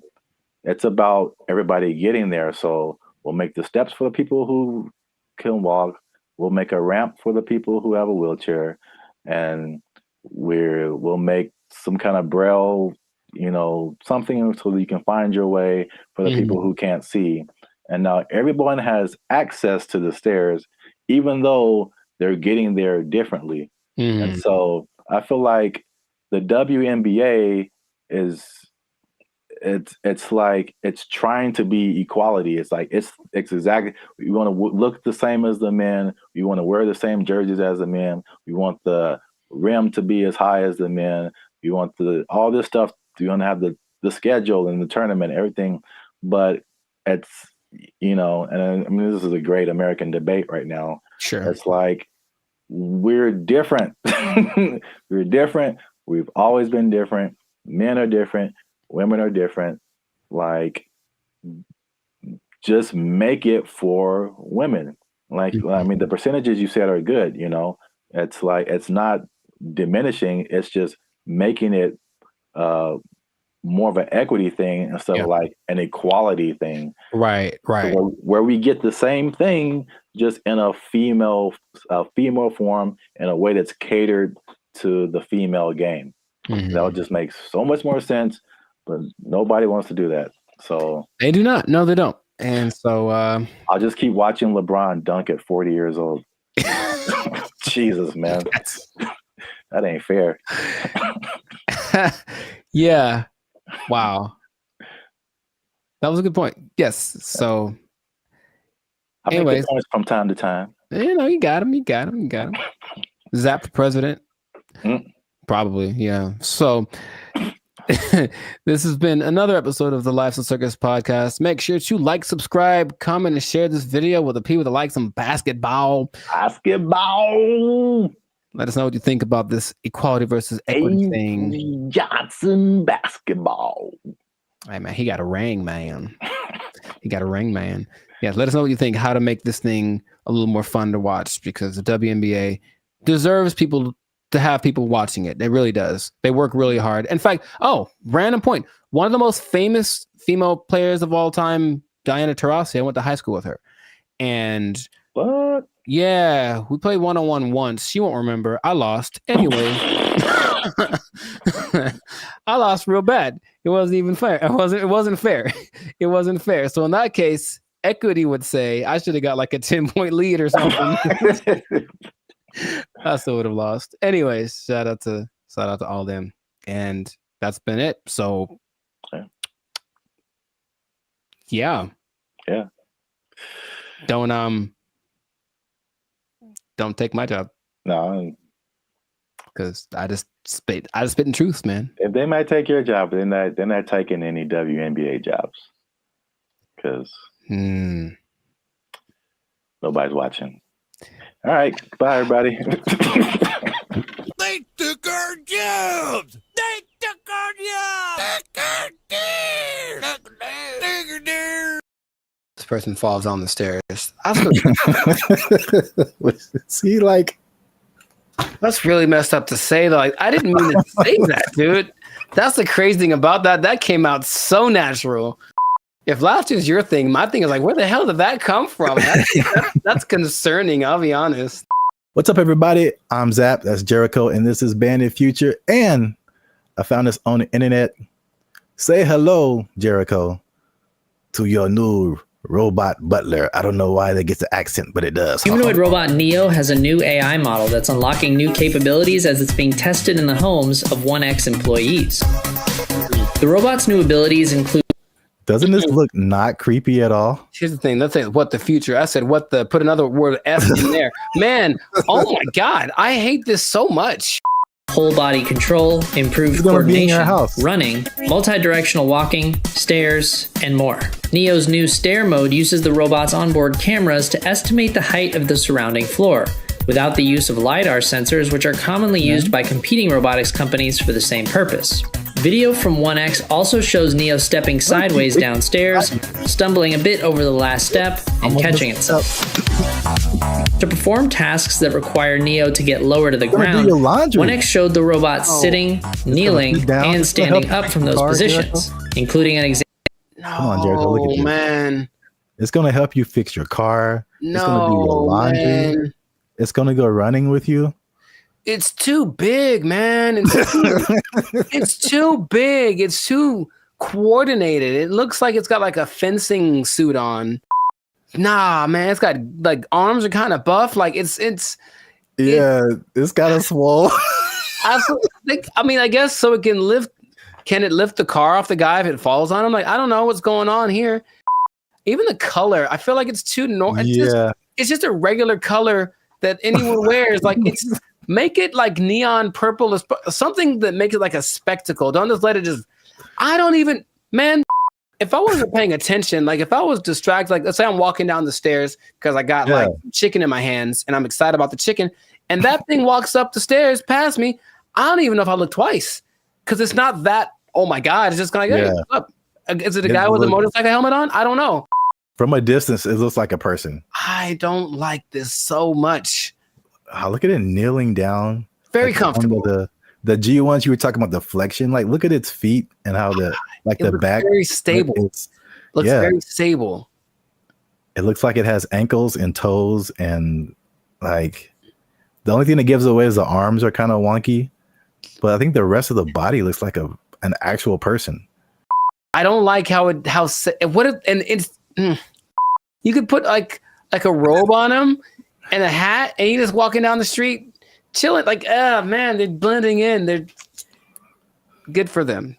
it's about everybody getting there. So we'll make the steps for the people who can walk. We'll make a ramp for the people who have a wheelchair, and we'll make some kind of braille, something so that you can find your way for the people who can't see. And now everyone has access to the stairs, even though they're getting there differently. And so I feel like the WNBA it's like it's trying to be equality. It's like it's exactly, we want to look the same as the men. We want to wear the same jerseys as the men. We want the rim to be as high as the men. We want all this stuff. We want to have the schedule and the tournament, everything. But it's, and I mean, this is a great American debate right now. Sure. It's like, we're different. We're different. We've always been different. Men are different. Women are different. Like, just make it for women. Like, I mean, the percentages you said are good, It's like, it's not diminishing. It's just making it more of an equity thing instead of like an equality thing. Right. So where we get the same thing, just in a female form, in a way that's catered to the female game. That would just make so much more sense, but nobody wants to do that. So they do not. No, they don't. And so I'll just keep watching LeBron dunk at 40 years old. Jesus, man. That ain't fair. Yeah. Wow. That was a good point. Yes. So anyways, make points from time to time. You got him. Zap for president. Probably, yeah. So this has been another episode of the Lifestyle Circus podcast. Make sure to like, subscribe, comment, and share this video with the people that like some basketball. Let us know what you think about this equality versus equity thing. Johnson basketball. Hey, man, he got a ring, man. Yeah, let us know what you think, how to make this thing a little more fun to watch, because the WNBA deserves to have people watching it. It really does. They work really hard. In fact, random point. One of the most famous female players of all time, Diana Taurasi, I went to high school with her. And what? Yeah, we played one-on-one once. She won't remember. I lost. Anyway, I lost real bad. It wasn't even fair. It wasn't fair. It wasn't fair. So in that case, equity would say I should have got like a 10-point lead or something. I still would have lost. Anyways, shout out to all them. And that's been it. So yeah. Don't take my job. No. Because I just spit in truth, man. If they might take your job, they're not taking any WNBA jobs. Because nobody's watching. All right. Bye, everybody. They took our jobs. This person falls on the stairs. See, like, that's really messed up to say. Like, I didn't mean to say that, dude. That's the crazy thing about that. That came out so natural. If laughter is your thing, my thing is like, where the hell did that come from? That's concerning, I'll be honest. What's up, everybody? I'm Zap. That's Jericho, and this is Bandit Future. And I found this on the internet. Say hello, Jericho, to your new robot butler. I don't know why that gets the accent, but it does. Humanoid robot Neo has a new AI model that's unlocking new capabilities as it's being tested in the homes of 1X employees. The robot's new abilities include... Doesn't this look not creepy at all? Here's the thing. Let's say what the future. I said what the, put another word F in there. Man, oh my God. I hate this so much. Whole body control, improved coordination, running, multi-directional walking, stairs, and more. Neo's new stair mode uses the robot's onboard cameras to estimate the height of the surrounding floor, without the use of LiDAR sensors, which are commonly used by competing robotics companies for the same purpose. Video from 1X also shows Neo stepping sideways downstairs, stumbling a bit over the last step, and catching itself. To perform perform tasks that require Neo to get lower to the ground, 1X showed the robot sitting, kneeling, and standing up from those positions, including an example. Come on, Jericho, look at this. Man. It's going to help you fix your car. It's going to do your laundry. Man. It's going to go running with you. It's too big, man. It's too big. It's too coordinated. It looks like it's got like a fencing suit on. Nah, man. It's got like arms are kind of buff. Like it's kind of swole. I guess so it can lift. Can it lift the car off the guy if it falls on him? Like, I don't know what's going on here. Even the color, I feel like it's too normal. It's just a regular color that anyone wears. Like, make it like neon purple, something that makes it like a spectacle. Don't just let it just. I don't even, man. If I wasn't paying attention, like if I was distracted, like let's say I'm walking down the stairs because I got like chicken in my hands and I'm excited about the chicken, and that thing walks up the stairs past me, I don't even know if I look twice. Because it's not that, oh my God, it's just kind of like, hey, what's up? Is it a guy with a motorcycle helmet on? I don't know. From a distance, it looks like a person. I don't like this so much. Oh, look at it kneeling down. Very comfortable. The G1s you were talking about, the flexion, like look at its feet and how the back. Very stable. Looks very stable. It looks like it has ankles and toes, and like the only thing that gives away is the arms are kind of wonky. But I think the rest of the body looks like an actual person. I don't like you could put like a robe on him and a hat, and you just walking down the street chilling. Like, man, they're blending in. They're good for them.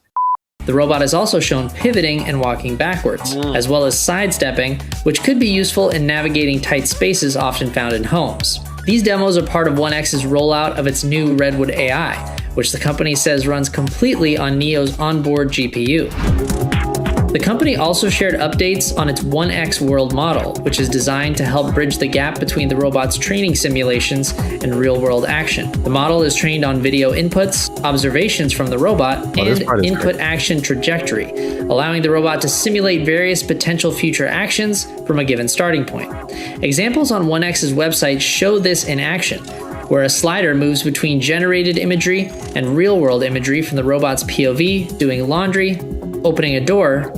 The robot is also shown pivoting and walking backwards, as well as sidestepping, which could be useful in navigating tight spaces often found in homes. These demos are part of 1X's rollout of its new Redwood AI, which the company says runs completely on Neo's onboard GPU. The company also shared updates on its 1X world model, which is designed to help bridge the gap between the robot's training simulations and real-world action. The model is trained on video inputs, observations from the robot, and input action trajectory, allowing the robot to simulate various potential future actions from a given starting point. Examples on 1X's website show this in action, where a slider moves between generated imagery and real-world imagery from the robot's POV, doing laundry, opening a door,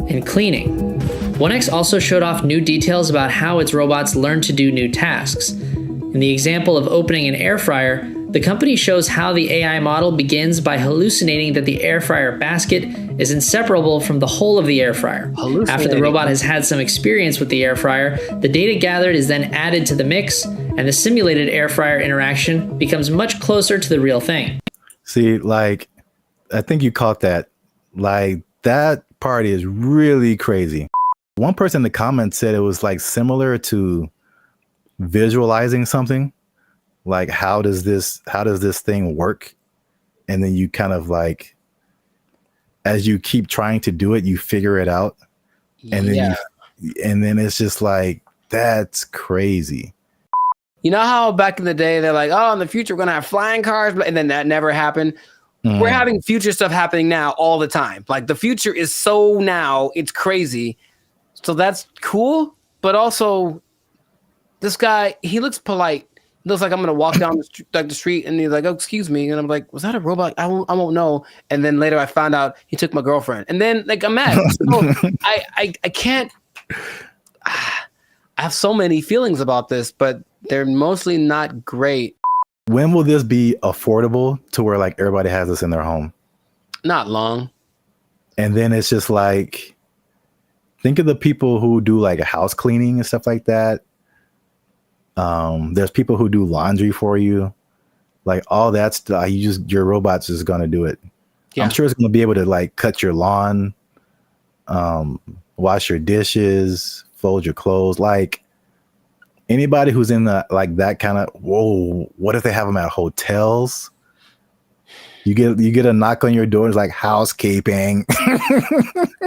and cleaning. 1X also showed off new details about how its robots learn to do new tasks. In the example of opening an air fryer, the company shows how the AI model begins by hallucinating that the air fryer basket is inseparable from the whole of the air fryer. After the robot has had some experience with the air fryer, the data gathered is then added to the mix, and the simulated air fryer interaction becomes much closer to the real thing. See, like, I think you caught that. Like, that part is really crazy. One person in the comments said it was like similar to visualizing something. Like, how does this thing work? And then you kind of like, as you keep trying to do it, you figure it out. And then and then it's just like, that's crazy. You know how back in the day they're like, oh, in the future we're gonna have flying cars, and then that never happened. We're having future stuff happening now all the time. Like, the future is so now, it's crazy. So that's cool. But also, this guy, he looks polite. He looks like I'm gonna walk down the street, and he's like, "Oh, excuse me," and I'm like, "Was that a robot? I won't know." And then later, I found out he took my girlfriend, and then like I'm mad. So I can't. I have so many feelings about this, but they're mostly not great. When will this be affordable to where like everybody has this in their home? Not long. And then it's just like, think of the people who do like a house cleaning and stuff like that. There's people who do laundry for you, like all that stuff. Your robot's just gonna do it. Yeah. I'm sure it's gonna be able to like cut your lawn, wash your dishes, fold your clothes. Like, anybody who's in the like that kind of, whoa, what if they have them at hotels? You get a knock on your door, it's like housekeeping.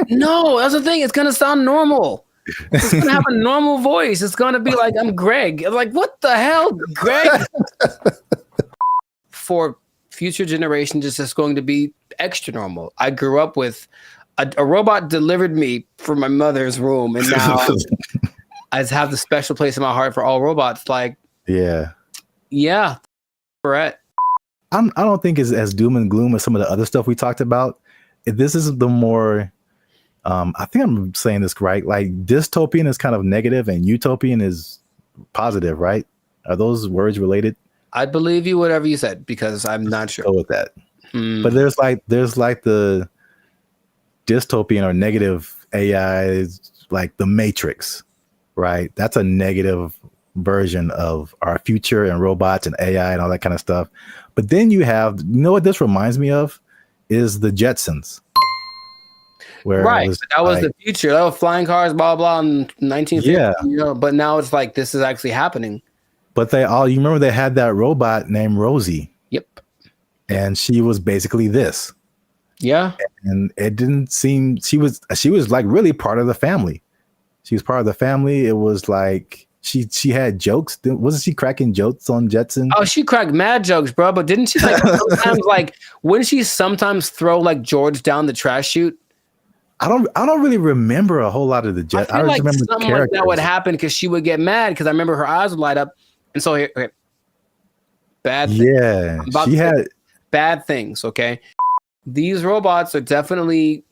No, that's the thing. It's gonna sound normal. It's gonna have a normal voice. It's gonna be like, I'm Greg. I'm like, what the hell, Greg? For future generations, it's just going to be extra normal. I grew up with a robot delivered me from my mother's room, and now I just have the special place in my heart for all robots. Like, Yeah. Yeah. Brett. I don't think it's as doom and gloom as some of the other stuff we talked about. This is the more, I think I'm saying this right. Like dystopian is kind of negative and utopian is positive, right? Are those words related? I believe you, whatever you said, because I'm not sure. Go with that. But there's like the dystopian or negative AI, like the Matrix, right? That's a negative version of our future and robots and AI and all that kind of stuff. But then you have, you know what this reminds me of is the Jetsons. Where right, that was the future. That was flying cars, blah blah, in 1950. Yeah. You know, but now it's like this is actually happening. But you remember they had that robot named Rosie. Yep. And she was basically this. Yeah. And it didn't seem she was like really part of the family. She was part of the family. It was like she had jokes. Wasn't she cracking jokes on Jetson? Oh, she cracked mad jokes, bro. But didn't she like sometimes like wouldn't she sometimes throw like George down the trash chute? I don't really remember a whole lot of the Jets. I like remember something like that would happen because she would get mad because I remember her eyes would light up. And so here, okay. Bad things. Yeah. She had bad things, okay? These robots are definitely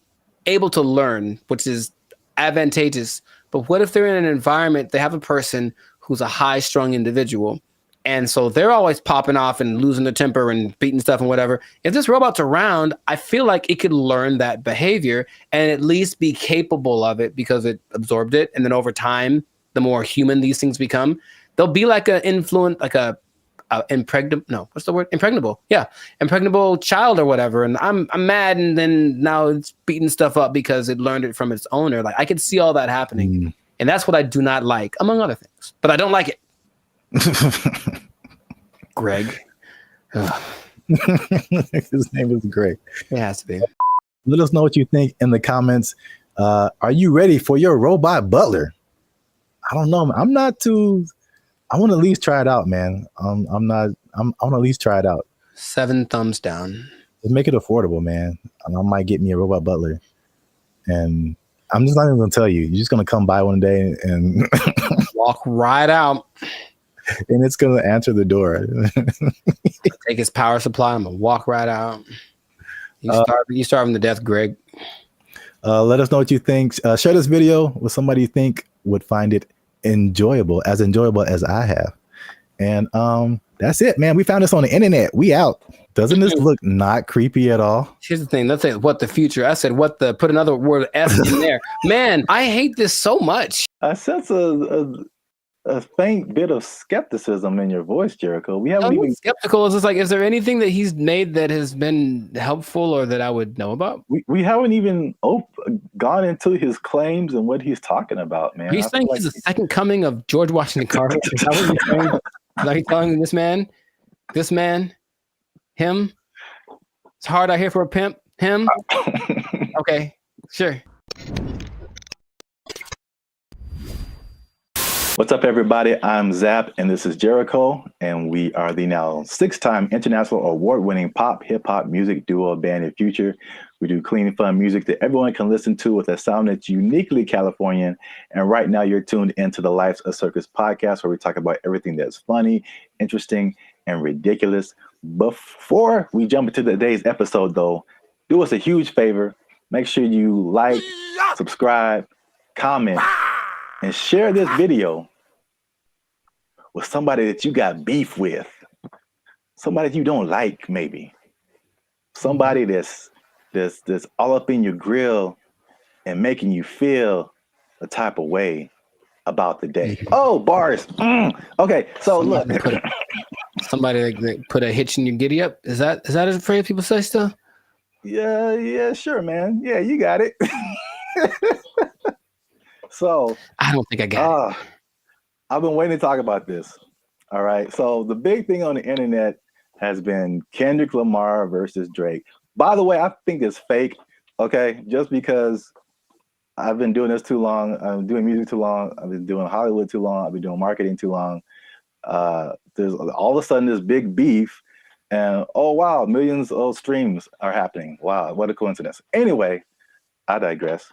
able to learn, which is advantageous. But what if they're in an environment, they have a person who's a high-strung individual, and so they're always popping off and losing their temper and beating stuff and whatever. If this robot's around, I feel like it could learn that behavior and at least be capable of it because it absorbed it. And then over time, the more human these things become, they'll be like an influence, like impregnable. Yeah. Impregnable child or whatever. And I'm mad. And then now it's beating stuff up because it learned it from its owner. Like I could see all that happening. And that's what I do not like, among other things, but I don't like it. Greg. His name is Greg. It has to be. Let us know what you think in the comments. Are you ready for your robot butler? I don't know. I'm not too. I want to at least try it out, man. I want to at least try it out. 7 thumbs down. Just make it affordable, man. I might get me a robot butler, and I'm just not even gonna tell you. You're just gonna come by one day and walk right out. And it's gonna answer the door. Take his power supply. I'm gonna walk right out. You starving to death, Greg. Let us know what you think. Share this video with somebody you think would find it enjoyable as I have. And that's it, man. We found this on the internet. We out. Doesn't this look not creepy at all? Here's the thing. Let's say what the future. I said what the. Put another word F in there. Man, I hate this so much. I sense a faint bit of skepticism in your voice, Jericho. We haven't even skeptical. Is just like, is there anything that he's made that has been helpful or that I would know about? We haven't even gone into his claims and what he's talking about, man. He's saying he's the second coming of George Washington Carver. Is that what you're saying? Like telling this man, him. It's hard out here for a pimp. Him. Okay, sure. What's up, everybody? I'm Zap, and this is Jericho, and we are the now 6-time international award-winning pop hip-hop music duo band and future. We do clean, fun music that everyone can listen to with a sound that's uniquely Californian. And right now, you're tuned into the Life's a Circus podcast, where we talk about everything that's funny, interesting, and ridiculous. Before we jump into today's episode, though, do us a huge favor. Make sure you like, subscribe, comment, and share this video with somebody that you got beef with, somebody you don't like, maybe somebody that's all up in your grill and making you feel a type of way about the day. Oh, bars. Okay, so look, somebody that put a hitch in your giddy up. Is that a phrase people say still? Yeah, sure, man. Yeah, you got it. So I don't think I got it. I've been waiting to talk about this. All right. So the big thing on the internet has been Kendrick Lamar versus Drake. By the way, I think it's fake. Okay. Just because I've been doing this too long. I'm doing music too long. I've been doing Hollywood too long. I've been doing marketing too long. There's all of a sudden this big beef and oh, wow, millions of streams are happening. Wow. What a coincidence. Anyway, I digress.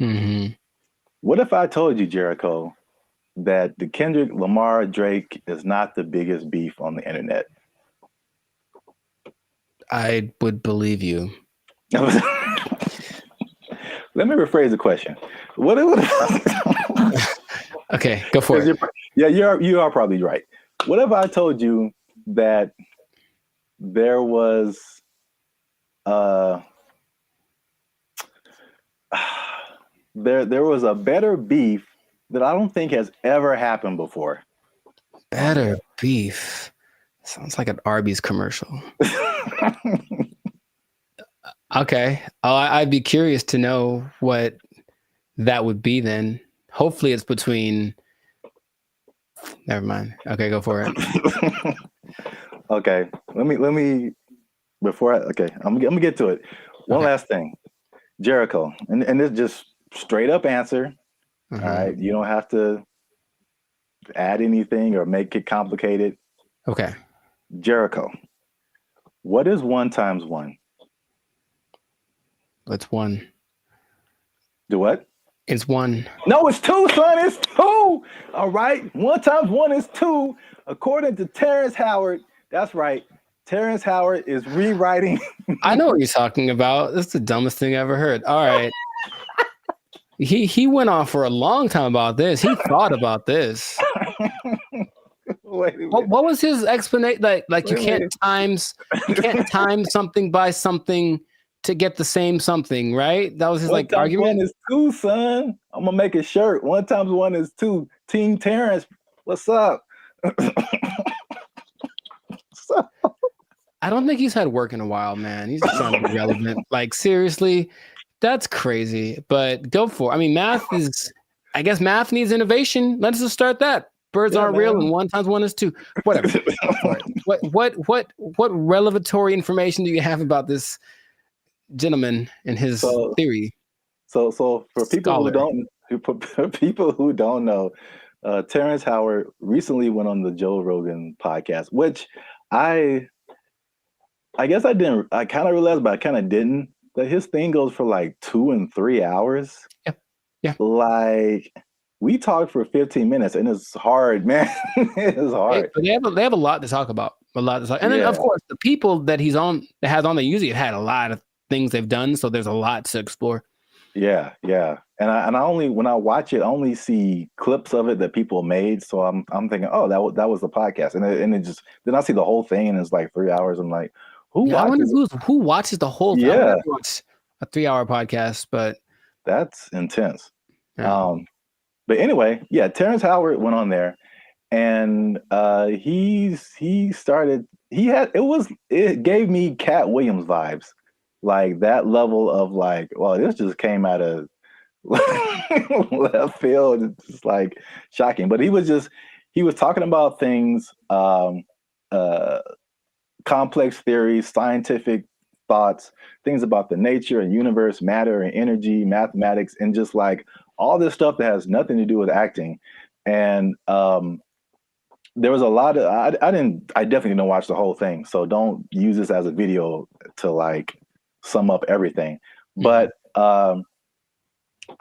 Mm-hmm. What if I told you, Jericho, that the Kendrick Lamar Drake is not the biggest beef on the internet? I would believe you. Let me rephrase the question. What Okay, go for it. You are probably right. What if I told you that there was there was a better beef that I don't think has ever happened before? Better beef. Sounds like an Arby's commercial. Okay. I'd be curious to know what that would be then. Hopefully it's between... Never mind. Okay, go for it. Okay. Let me before I'm gonna get to it. One last thing. Jericho. And this just straight up answer. All right. You don't have to add anything or make it complicated. Okay. Jericho. What is 1 times 1? It's 1. Do what? It's 1. No, it's 2, son. It's 2. All right. 1 times 1 is 2. According to Terrence Howard. That's right. Terrence Howard is rewriting. I know what you're talking about. That's the dumbest thing I ever heard. All right. He went on for a long time about this. He thought about this. Wait a minute. What was his explanation? Like you can't time something by something to get the same something, right? That was his One times argument. 1 is 2, son. I'm gonna make a shirt. 1 times 1 is 2. Team Terrence, what's up? I don't think he's had work in a while, man. He's just trying to be relevant. Like, seriously, that's crazy. But go for it. I mean, math needs innovation. Let's just start that. Birds aren't real, and 1 times 1 is 2. Whatever. What revelatory information do you have about this gentleman and his theory? So for people who don't know, Terrence Howard recently went on the Joe Rogan podcast, which I guess I kind of realized, but I kind of didn't, that his thing goes for like 2 and 3 hours. Yeah. Like, we talked for 15 minutes and it's hard, man. It's hard. But they have a lot to talk about. And then of course the people that has on the usually have had a lot of things they've done, so there's a lot to explore. Yeah. And I only, when I watch it, I only see clips of it that people made. So I'm thinking, oh, that was the podcast, and it just, then I see the whole thing and it's like 3 hours. I'm like, who watches the whole thing? Yeah, a 3-hour podcast, but that's intense. Yeah. But anyway, yeah, Terrence Howard went on there, and it gave me Cat Williams vibes, like that level of like, well, this just came out of left field. It's just like shocking. But he was talking about things, complex theories, scientific thoughts, things about the nature and universe, matter and energy, mathematics, and just like all this stuff that has nothing to do with acting. And there was a lot of, I definitely didn't watch the whole thing, so don't use this as a video to like sum up everything. But I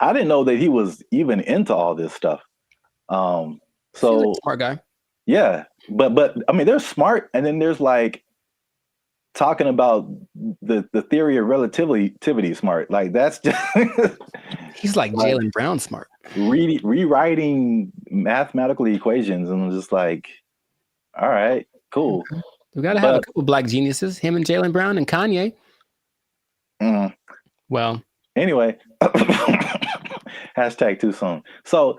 didn't know that he was even into all this stuff. So he's a smart guy. Yeah, but I mean, there's smart, and then there's like talking about the theory of relativity smart. Like, that's just he's like Jaylen Brown smart. Rewriting mathematical equations, and I'm just like, all right, cool. We gotta have a couple black geniuses, him and Jaylen Brown and Kanye. Well, anyway, hashtag too soon. So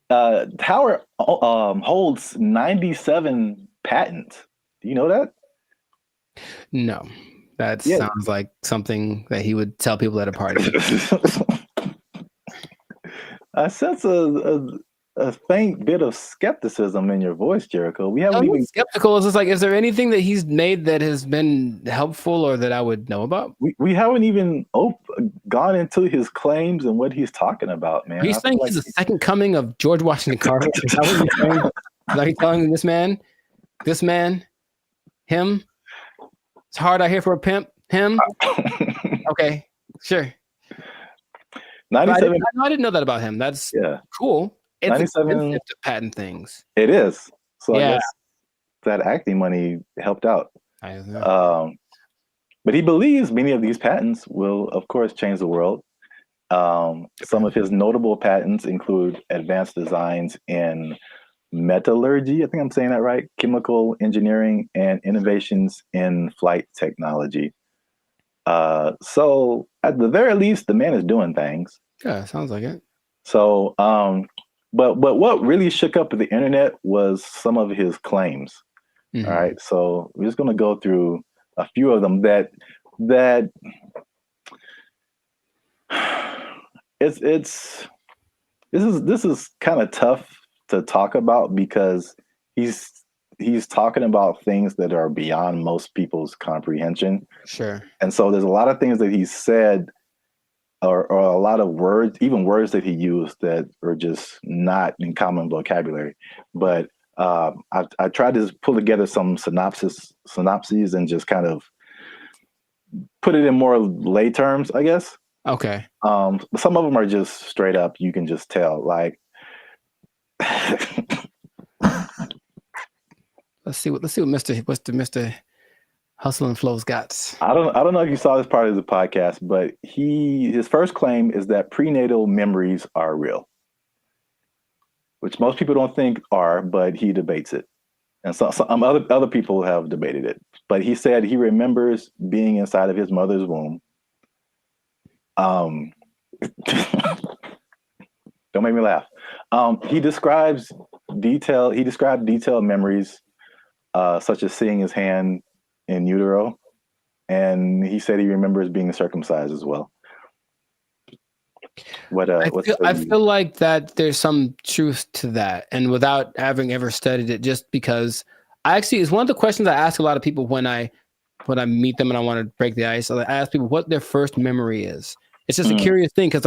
Howard holds 97 patents. Do you know that? No, that sounds like something that he would tell people at a party. I sense a faint bit of skepticism in your voice, Jericho. We haven't even skeptical. It's just like, is there anything that he's made that has been helpful or that I would know about? We haven't even gone into his claims and what he's talking about, man. He's saying he's the second coming of George Washington Carver. Is that what you're saying? Is that you telling this man, him? It's hard out here for a pimp. Him? Okay, sure. 97. I didn't know that about him. That's cool. it's 97. expensive to patent things. It is. So Yeah. I guess that acting money helped out. I don't know. But he believes many of these patents will, of course, change the world. Some of his notable patents include advanced designs in metallurgy, I think I'm saying that right, chemical engineering, and innovations in flight technology. So at the very least, the man is doing things. Yeah, sounds like it. So, but what really shook up the internet was some of his claims. Mhm. All right, so we're just going to go through a few of them that this is kind of tough to talk about because he's talking about things that are beyond most people's comprehension. Sure. And so there's a lot of things that he said or a lot of words, even words that he used that are just not in common vocabulary. But I tried to pull together some synopses and just kind of put it in more lay terms, I guess. Okay. Some of them are just straight up. You can just tell. Like, let's see what Mr. Hustle and Flow's got. I don't know if you saw this part of the podcast, but his first claim is that prenatal memories are real, which most people don't think are, but he debates it, and some other people have debated it. But he said he remembers being inside of his mother's womb. Don't make me laugh. He described detailed memories, such as seeing his hand in utero, and he said he remembers being circumcised as well. I feel like that there's some truth to that, and without having ever studied it, just because it's one of the questions I ask a lot of people when I meet them and I want to break the ice. I ask people what their first memory is. It's just a curious thing because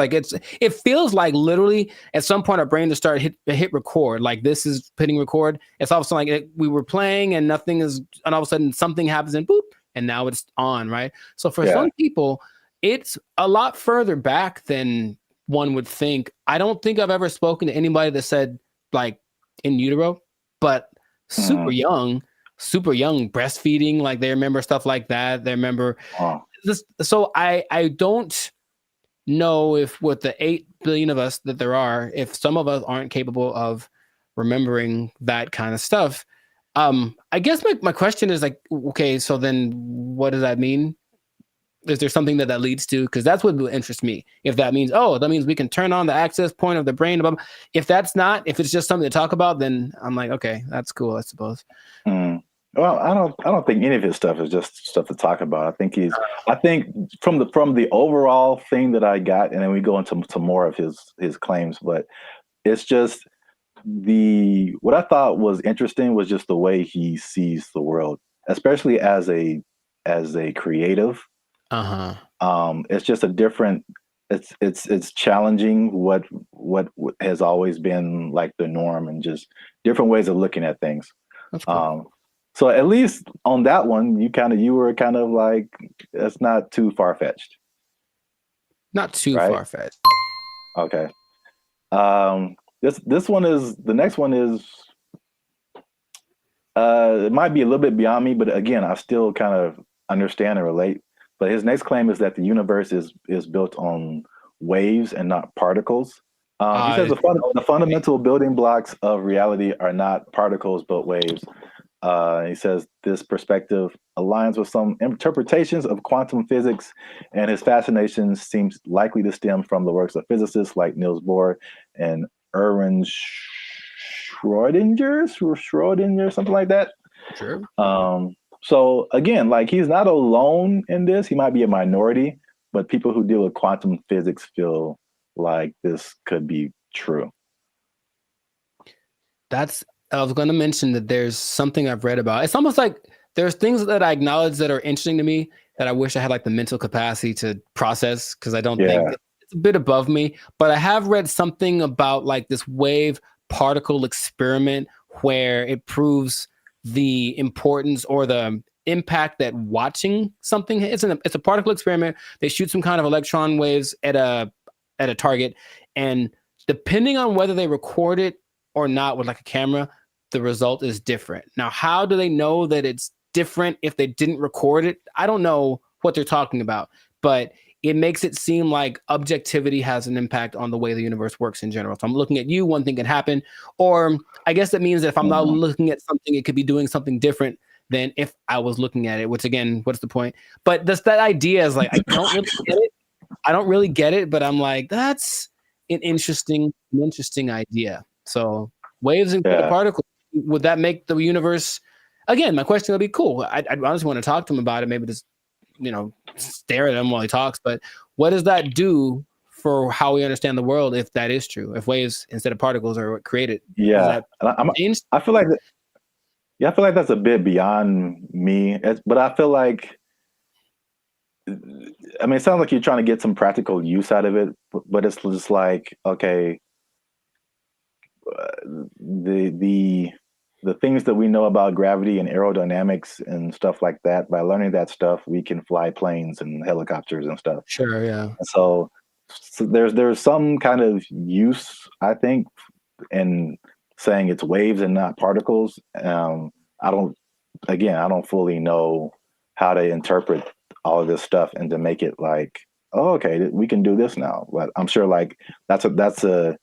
it feels like literally at some point our brain just started hit record. Like this is hitting record. It's all of a sudden like we were playing and nothing is, and all of a sudden something happens and boop, and now it's on, right? So for some people, it's a lot further back than one would think. I don't think I've ever spoken to anybody that said like in utero, but super young breastfeeding, like they remember stuff like that. They remember this. So I don't know if with the 8 billion of us that there are, if some of us aren't capable of remembering that kind of stuff. I guess my question is like, okay, so then what does that mean? Is there something that leads to? Because that's what would interest me. If that means, that means we can turn on the access point of the brain. If that's not, if it's just something to talk about, then I'm like, okay, that's cool, I suppose. Well, I don't think any of his stuff is just stuff to talk about. I think from the overall thing that I got, and then we go into more of his claims, but it's just what I thought was interesting was just the way he sees the world, especially as a creative. It's just a different. It's challenging what has always been like the norm, and just different ways of looking at things. That's cool. So at least on that one, you were kind of like, that's not too far-fetched. Not too far-fetched. Okay. The next one is it might be a little bit beyond me, but again, I still kind of understand and relate. But his next claim is that the universe is built on waves and not particles. He says the fundamental building blocks of reality are not particles, but waves. He says this perspective aligns with some interpretations of quantum physics, and his fascination seems likely to stem from the works of physicists like Niels Bohr and Erwin Schrödinger, something like that. Sure. So again, like he's not alone in this. He might be a minority, but people who deal with quantum physics feel like this could be true. I was going to mention that there's something I've read about. It's almost like there's things that I acknowledge that are interesting to me that I wish I had like the mental capacity to process, because I don't think it's a bit above me. But I have read something about like this wave particle experiment where it proves the importance or the impact that watching something. It's a particle experiment. They shoot some kind of electron waves at a target, and depending on whether they record it or not with like a camera, the result is different. Now, how do they know that it's different if they didn't record it? I don't know what they're talking about, but it makes it seem like objectivity has an impact on the way the universe works in general. If I'm looking at you, one thing can happen. Or I guess that means that if I'm not looking at something, it could be doing something different than if I was looking at it, which again, what's the point? But that idea is like, I don't really get it. I don't really get it, but I'm like, that's an interesting idea. So waves and particles, would that make the universe, again, my question would be cool. I'd honestly want to talk to him about it. Maybe just, stare at him while he talks, but what does that do for how we understand the world if that is true? If waves instead of particles are what created? Yeah. I feel like that's a bit beyond me. But I feel like, I mean, it sounds like you're trying to get some practical use out of it, but it's just like, okay, the things that we know about gravity and aerodynamics and stuff like that, by learning that stuff, we can fly planes and helicopters and stuff. Sure, yeah. So there's some kind of use, I think, in saying it's waves and not particles. I don't fully know how to interpret all of this stuff and to make it like, oh, okay, we can do this now. But I'm sure like that's a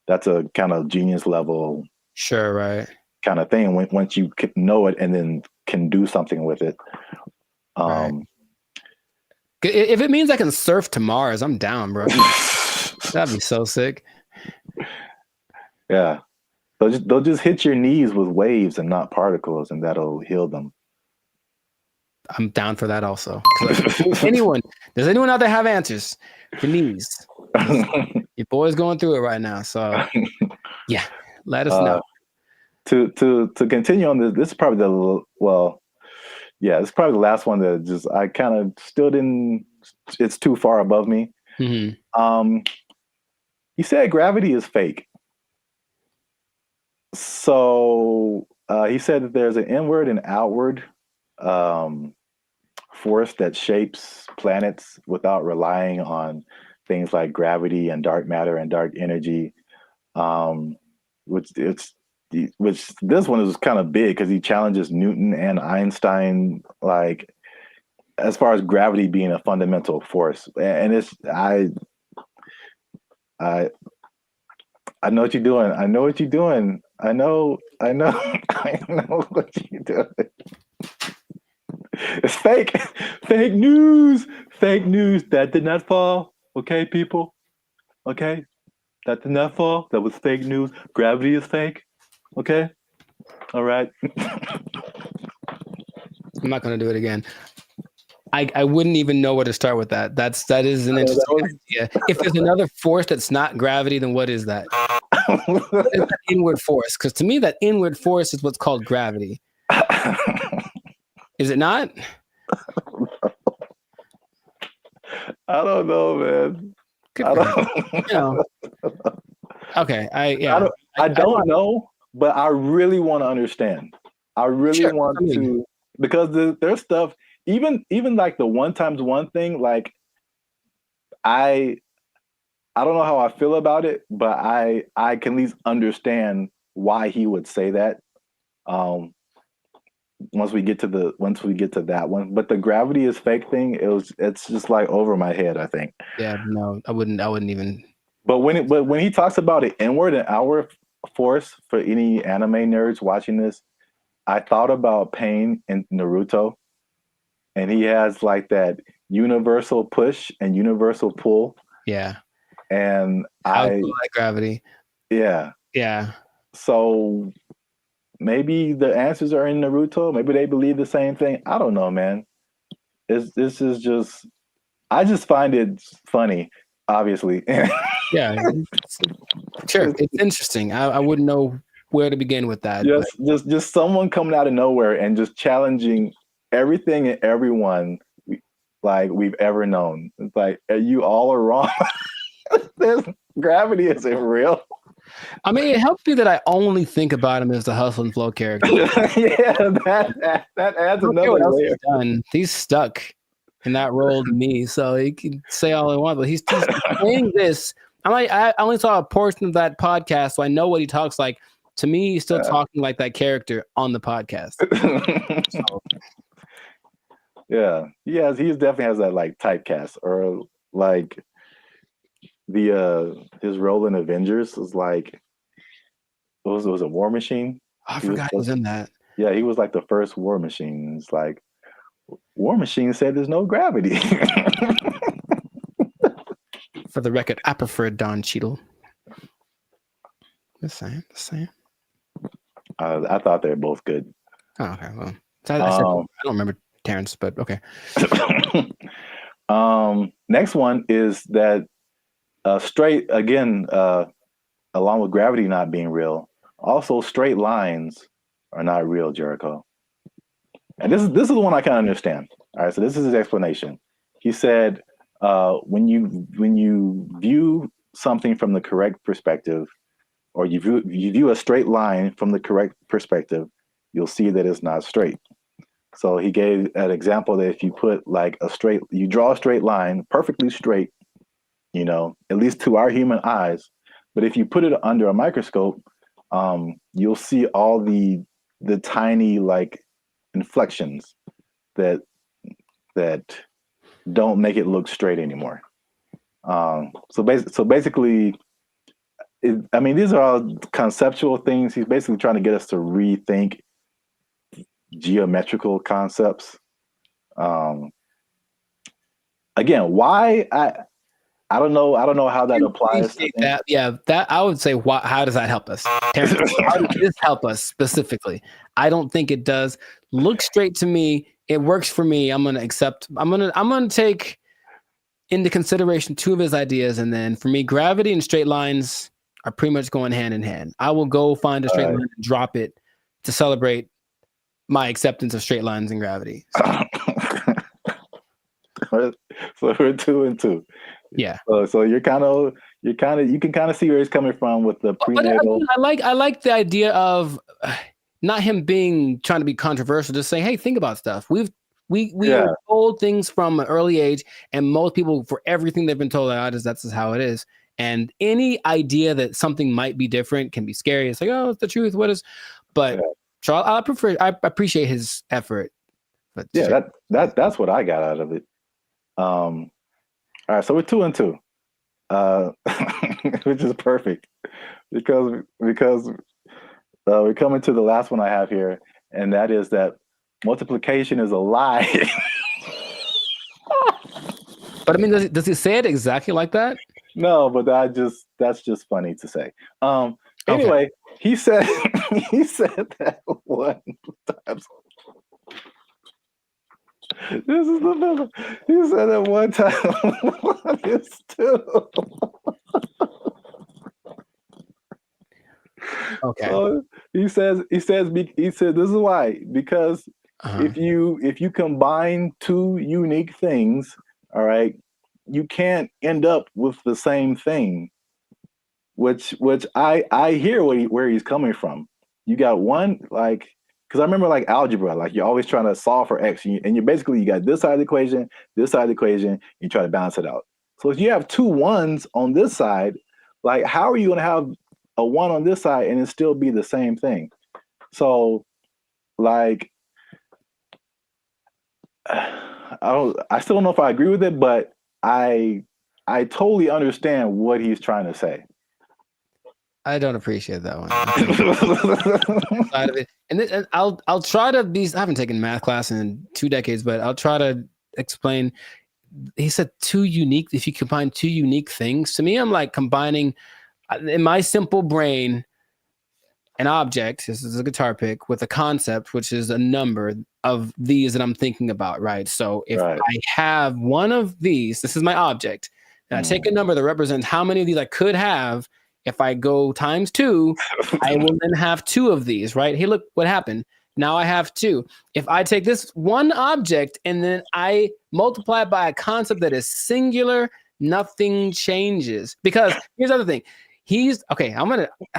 kind of genius level. Sure, right. Kind of thing once you know it and then can do something with it. Right. If it means I can surf to Mars, I'm down, bro. That'd be so sick. Yeah. They'll just hit your knees with waves and not particles, and that'll heal them. I'm down for that also. Does anyone out there have answers for knees? Your boy's going through it right now. So yeah, let us know. To continue on this is probably it's probably the last one that just I kind of still didn't. It's too far above me. Mm-hmm. He said gravity is fake. So he said that there's an inward and outward force that shapes planets without relying on things like gravity and dark matter and dark energy. Which this one is kind of big because he challenges Newton and Einstein, like as far as gravity being a fundamental force. And it's I know what you're doing. I know what you're doing. I know I know what you're doing. It's fake. Fake news. Fake news. That did not fall. Okay, people. Okay. That did not fall. That was fake news. Gravity is fake. Okay. All right. I'm not going to do it again. I wouldn't even know where to start with that. That is an interesting idea. If there's another force that's not gravity, then what is that? What is that inward force? Because to me, that inward force is what's called gravity. Is it not? I don't know, man. Okay. I don't know, but I really want to understand. I really want to, because there's stuff, even like the 1x1 thing, like I don't know how I feel about it, but I can at least understand why he would say that. Once we get to that one, but the gravity is fake thing, it's just like over my head, I think. Yeah, no, I wouldn't even. But when he talks about an inward and outward force, for any anime nerds watching this, I thought about Pain in Naruto, and he has like that universal push and universal pull. Yeah, and I like gravity. Yeah. So maybe the answers are in Naruto. Maybe they believe the same thing. I don't know, man. This is just, I just find it funny, obviously. Yeah, sure. It's interesting. I wouldn't know where to begin with that. Just someone coming out of nowhere and just challenging everything and everyone like we've ever known. It's like, you all are wrong. Gravity isn't real. I mean, it helps me that I only think about him as the Hustle and Flow character. Yeah, that adds another layer. He's stuck in that role to me, so he can say all he wants, but he's saying this I only saw a portion of that podcast, so I know what he talks like. To me, he's still talking like that character on the podcast. So. Yeah, he definitely has that like typecast, or like the his role in Avengers was like, was a War Machine. I forgot he was in that. Yeah, he was like the first War Machine. It's like War Machine said there's no gravity. For the record, I prefer Don Cheadle. The same. I thought they were both good. Oh, okay. Well, I don't remember Terrence, but okay. Next one is that straight again, along with gravity not being real, also straight lines are not real, Jericho. And this is the one I kind of understand. All right, so this is his explanation. He said, when you view something from the correct perspective, or you view a straight line from the correct perspective, you'll see that it's not straight. So he gave an example that if you put like you draw a straight line, perfectly straight, at least to our human eyes, but if you put it under a microscope, you'll see all the tiny like inflections that don't make it look straight anymore. So basically, these are all conceptual things. He's basically trying to get us to rethink geometrical concepts. Again, why I don't know how that applies to that. Yeah, that I would say. How does that help us? Terrence, how does this help us specifically? I don't think it does. Look straight to me. It works for me. I'm gonna accept. I'm gonna take into consideration two of his ideas, and then for me, gravity and straight lines are pretty much going hand in hand. I will go find a straight line and drop it to celebrate my acceptance of straight lines and gravity. So we're 2 and 2. Yeah. So you can kind of see where he's coming from with the prenatal. I like the idea of not him trying to be controversial, just saying, hey, think about stuff. We are told things from an early age, and most people, for everything they've been told, that's just how it is. And any idea that something might be different can be scary. It's like, oh, it's the truth. What is? But so I appreciate his effort. But yeah, that's what I got out of it. All right, so we're 2 and 2, which is perfect because we're coming to the last one I have here, and that is that multiplication is a lie. But I mean, does he say it exactly like that? No, but that's just funny to say. Anyway, he said that one time. This is the number. He said that one time. One is 2. Okay. So he said this is why, because if you combine two unique things, all right, you can't end up with the same thing. Which I hear where he's coming from. You got one, like, because I remember like algebra, like you're always trying to solve for x, and you got this side of the equation, this side of the equation, you try to balance it out. So if you have 2 1s on this side, like how are you going to have a 1 on this side and it still be the same thing? So like I still don't know if I agree with it, but I totally understand what he's trying to say. I don't appreciate that one. Side of it. And I'll try to be. I haven't taken math class in 2 decades, but I'll try to explain. He said 2 unique. If you combine 2 unique things, to me, I'm like combining in my simple brain an object. This is a guitar pick with a concept, which is a number of these that I'm thinking about. Right. So if I have one of these, this is my object, and I take a number that represents how many of these I could have. If I go times 2, I will then have 2 of these, right? Hey, look what happened. Now I have 2. If I take this one object and then I multiply it by a concept that is singular, nothing changes. Because here's the other thing. I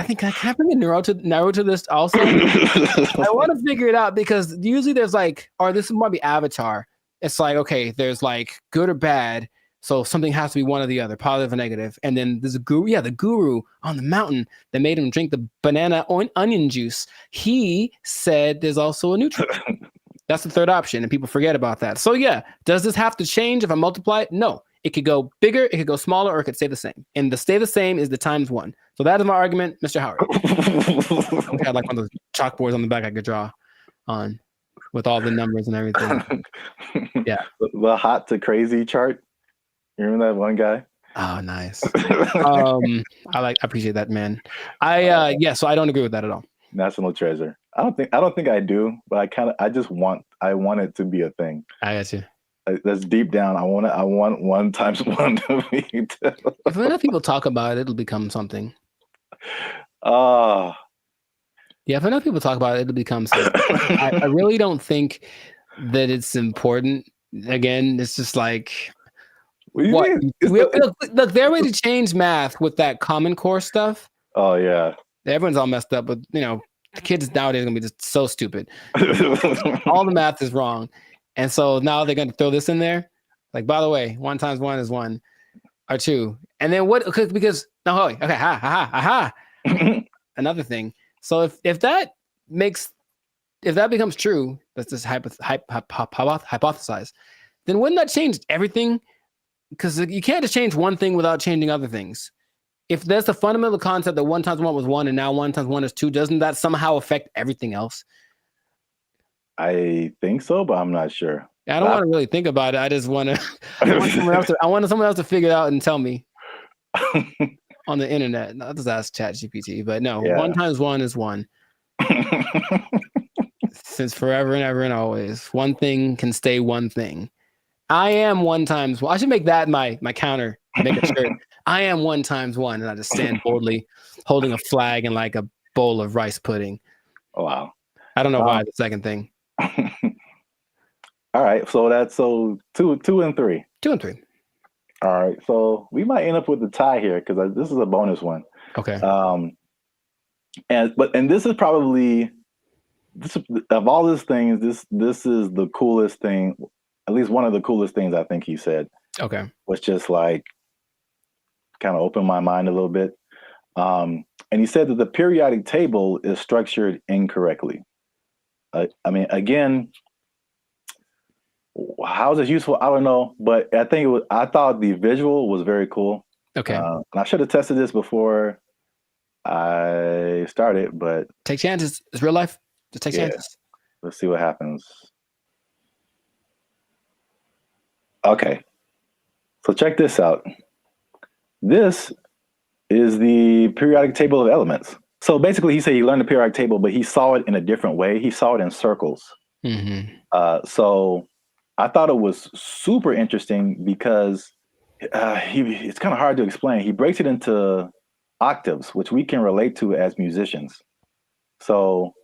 think I can bring a Naruto to this also. I want to figure it out because usually there's like, or this might be Avatar. It's like, okay, there's like good or bad. So something has to be one or the other, positive or negative. And then there's a guru, the guru on the mountain that made him drink the banana onion juice. He said there's also a neutral. That's the third option, and people forget about that. So yeah, does this have to change if I multiply it? No. It could go bigger, it could go smaller, or it could stay the same. And the stay the same is the times 1. So that is my argument, Mr. Howard. I had like one of those chalkboards on the back I could draw on with all the numbers and everything. Yeah. The hot to crazy chart. You remember that one guy? Oh, nice. I appreciate that, man. So I don't agree with that at all. National treasure. I don't think I do, but I want it to be a thing. I got you. That's deep down. I want 1 times 1 to be 2. If enough people talk about it, it'll become something. Yeah, if enough people talk about it, it'll become something. I really don't think that it's important. Again, it's just like look, they're ready to change math with that Common Core stuff. Oh yeah. Everyone's all messed up, but the kids nowadays are gonna be just so stupid. All the math is wrong. And so now they're gonna throw this in there. Like, by the way, 1 times 1 is 1 or 2. And then what? Because another thing. So if that becomes true, that's just hypothesize. Then wouldn't that change everything? Because you can't just change one thing without changing other things. If there's a fundamental concept that 1 times 1 was 1 and now 1 times 1 is 2, doesn't that somehow affect everything else? I think so, but I'm not sure. I don't want to really think about it. I just want to. I want someone else to figure it out and tell me on the internet. I'll just ask ChatGPT. But no, 1 times 1 is 1. Since forever and ever and always, one thing can stay one thing. I am 1 times 1. I should make that my counter. Make a shirt. I am 1 times 1, and I just stand boldly, holding a flag and like a bowl of rice pudding. Oh, wow. I don't know why the second thing. All right, so that's 2 and 3. 2 and 3. All right, so we might end up with a tie here because this is a bonus one. Okay. And this is probably of all these things, this is the coolest thing, at least one of the coolest things I think he said. Okay. Was just like kind of opened my mind a little bit. And he said that the periodic table is structured incorrectly. I mean, again, how is it useful? I don't know, but I thought the visual was very cool. Okay. And I should have tested this before I started, but take chances. It's real life. Just take chances. Let's see what happens. Okay. So check this out. This is the periodic table of elements. So basically, he said he learned the periodic table, but he saw it in a different way. He saw it in circles. Mm-hmm. So I thought it was super interesting because it's kind of hard to explain. He breaks it into octaves, which we can relate to as musicians. So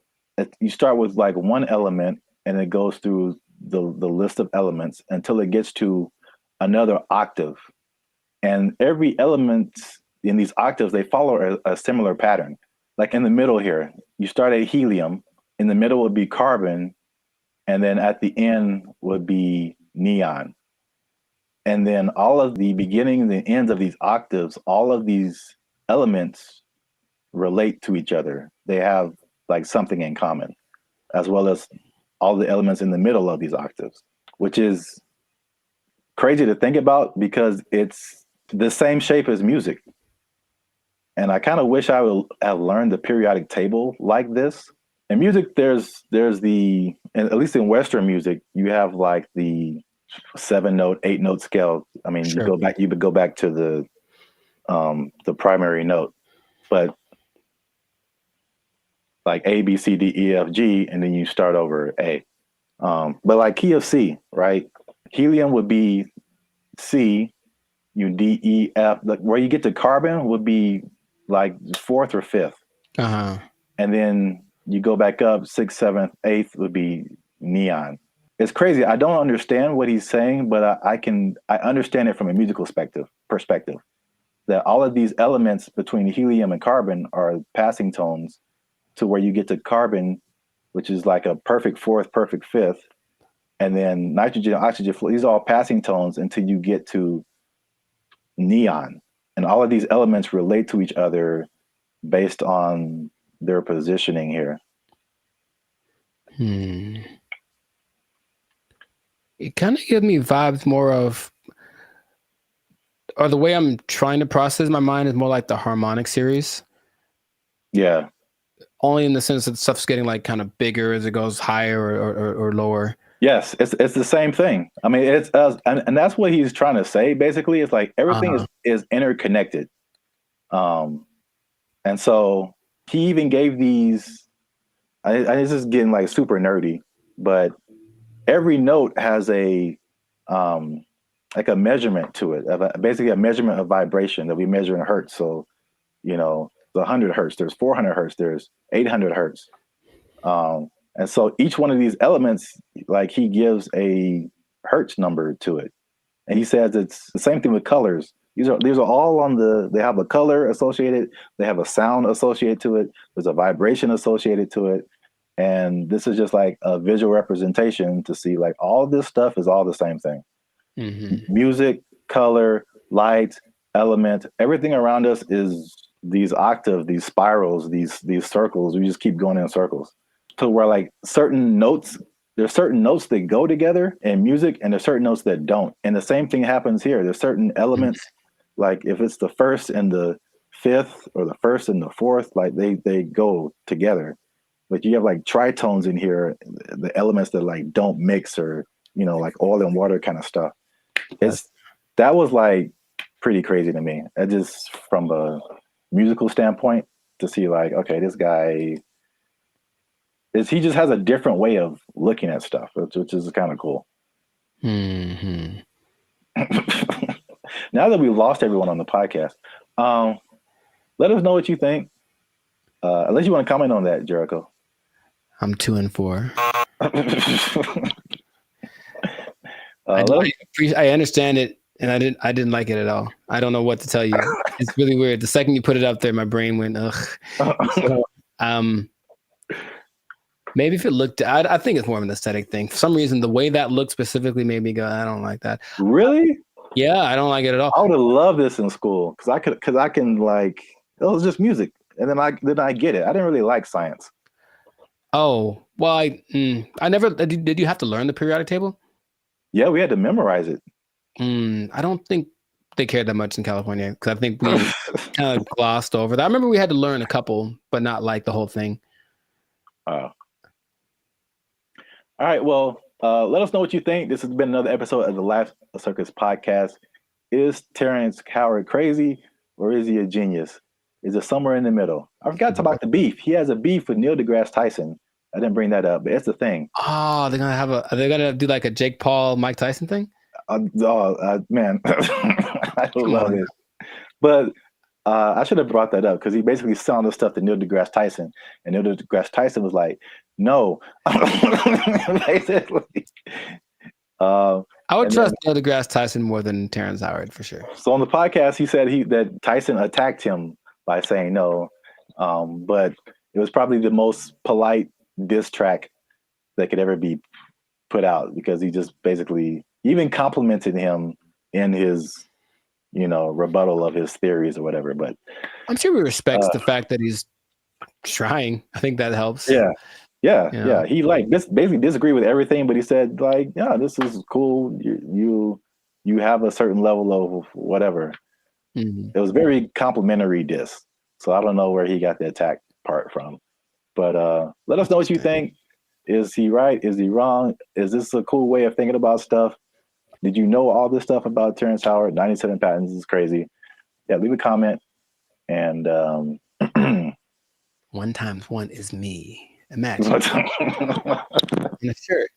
you start with like one element, and it goes through the list of elements until it gets to another octave. And every element in these octaves, they follow a similar pattern. Like in the middle here, you start at helium, in the middle would be carbon, and then at the end would be neon. And then all of the beginning and the ends of these octaves, all of these elements relate to each other. They have like something in common, as well as all the elements in the middle of these octaves, which is crazy to think about because it's the same shape as music. And I kind of wish I would have learned the periodic table like this. In music, there's the, at least in Western music, you have like the 7-note, 8-note scale. I mean, Sure. you would go back to the primary note, but like A, B, C, D, E, F, G, and then you start over A. But like key of C, right? Helium would be C, D, E, F. Like where you get to carbon would be like 4th or 5th. Uh-huh. And then you go back up 6th, 7th, 8th would be neon. It's crazy. I don't understand what he's saying, but I understand it from a musical perspective. That all of these elements between helium and carbon are passing tones to where you get to carbon, which is like a perfect 4th, perfect 5th. And then nitrogen, oxygen, these are all passing tones until you get to neon, and all of these elements relate to each other based on their positioning here. It kind of gives me vibes more of, or the way I'm trying to process my mind is more like the harmonic series. Yeah. Only in the sense that stuff's getting like kind of bigger as it goes higher or lower. Yes, it's the same thing. I mean, it's and that's what he's trying to say. Basically, it's like everything is interconnected. And so he even gave these. This is getting like super nerdy, but every note has a like a measurement to it, basically a measurement of vibration that we measure in hertz. So, you know, the 100 hertz, there's 400 hertz, there's 800 hertz. And so each one of these elements, like he gives a hertz number to it. And he says it's the same thing with colors. These are all on they have a color associated, they have a sound associated to it, there's a vibration associated to it. And this is just like a visual representation to see like all this stuff is all the same thing. Music, color, light, element, everything around us is these octaves, these spirals, these circles. We just keep going in circles. So where like certain notes, there's certain notes that go together in music and there's certain notes that don't. And the same thing happens here. There's certain elements, like if it's the first and the fifth or the first and the fourth, like they go together. But you have like tritones in here, the elements that like don't mix, or, you know, like oil and water kind of stuff. That was like pretty crazy to me. That just from a musical standpoint to see like, okay, this guy he just has a different way of looking at stuff, which is kind of cool. Now that we've lost everyone on the podcast, let us know what you think. Unless you want to comment on that, Jericho. I'm 2 and 4. I understand it, and I didn't like it at all. I don't know what to tell you. It's really weird. The second you put it up there, my brain went ugh. So, maybe if it looked, I think it's more of an aesthetic thing. For some reason, the way that looked specifically made me go, I don't like that. Really? Yeah, I don't like it at all. I would have loved this in school because I can like, it was just music, and then I get it. I didn't really like science. Oh, well, I never did. You have to learn the periodic table? Yeah, we had to memorize it. I don't think they cared that much in California because I think we kind of glossed over that. I remember we had to learn a couple, but not like the whole thing. All right. Well, let us know what you think. This has been another episode of the Laugh Circus podcast. Is Terrence Howard crazy or is he a genius? Is it somewhere in the middle? I forgot to talk about the beef. He has a beef with Neil deGrasse Tyson. I didn't bring that up, but it's the thing. Oh, are they gonna do like a Jake Paul, Mike Tyson thing? Man, I love it. But I should have brought that up because he basically said all this stuff to Neil deGrasse Tyson, and Neil deGrasse Tyson was like, "No." Basically, I would trust Neil deGrasse Tyson more than Terrence Howard for sure. So on the podcast, he said that Tyson attacked him by saying no, but it was probably the most polite diss track that could ever be put out because he just basically even complimented him in his, rebuttal of his theories or whatever. But I'm sure he respects the fact that he's trying. I think that helps. Yeah. He basically disagreed with everything, but he said like, yeah, this is cool. You have a certain level of whatever. It was very complimentary diss. So I don't know where he got the attack part from. But let us know what you think. Is he right? Is he wrong? Is this a cool way of thinking about stuff? Did you know all this stuff about Terrence Howard? 97 patents is crazy. Yeah, leave a comment. And 1 times 1 is me. Imagine. In a shirt.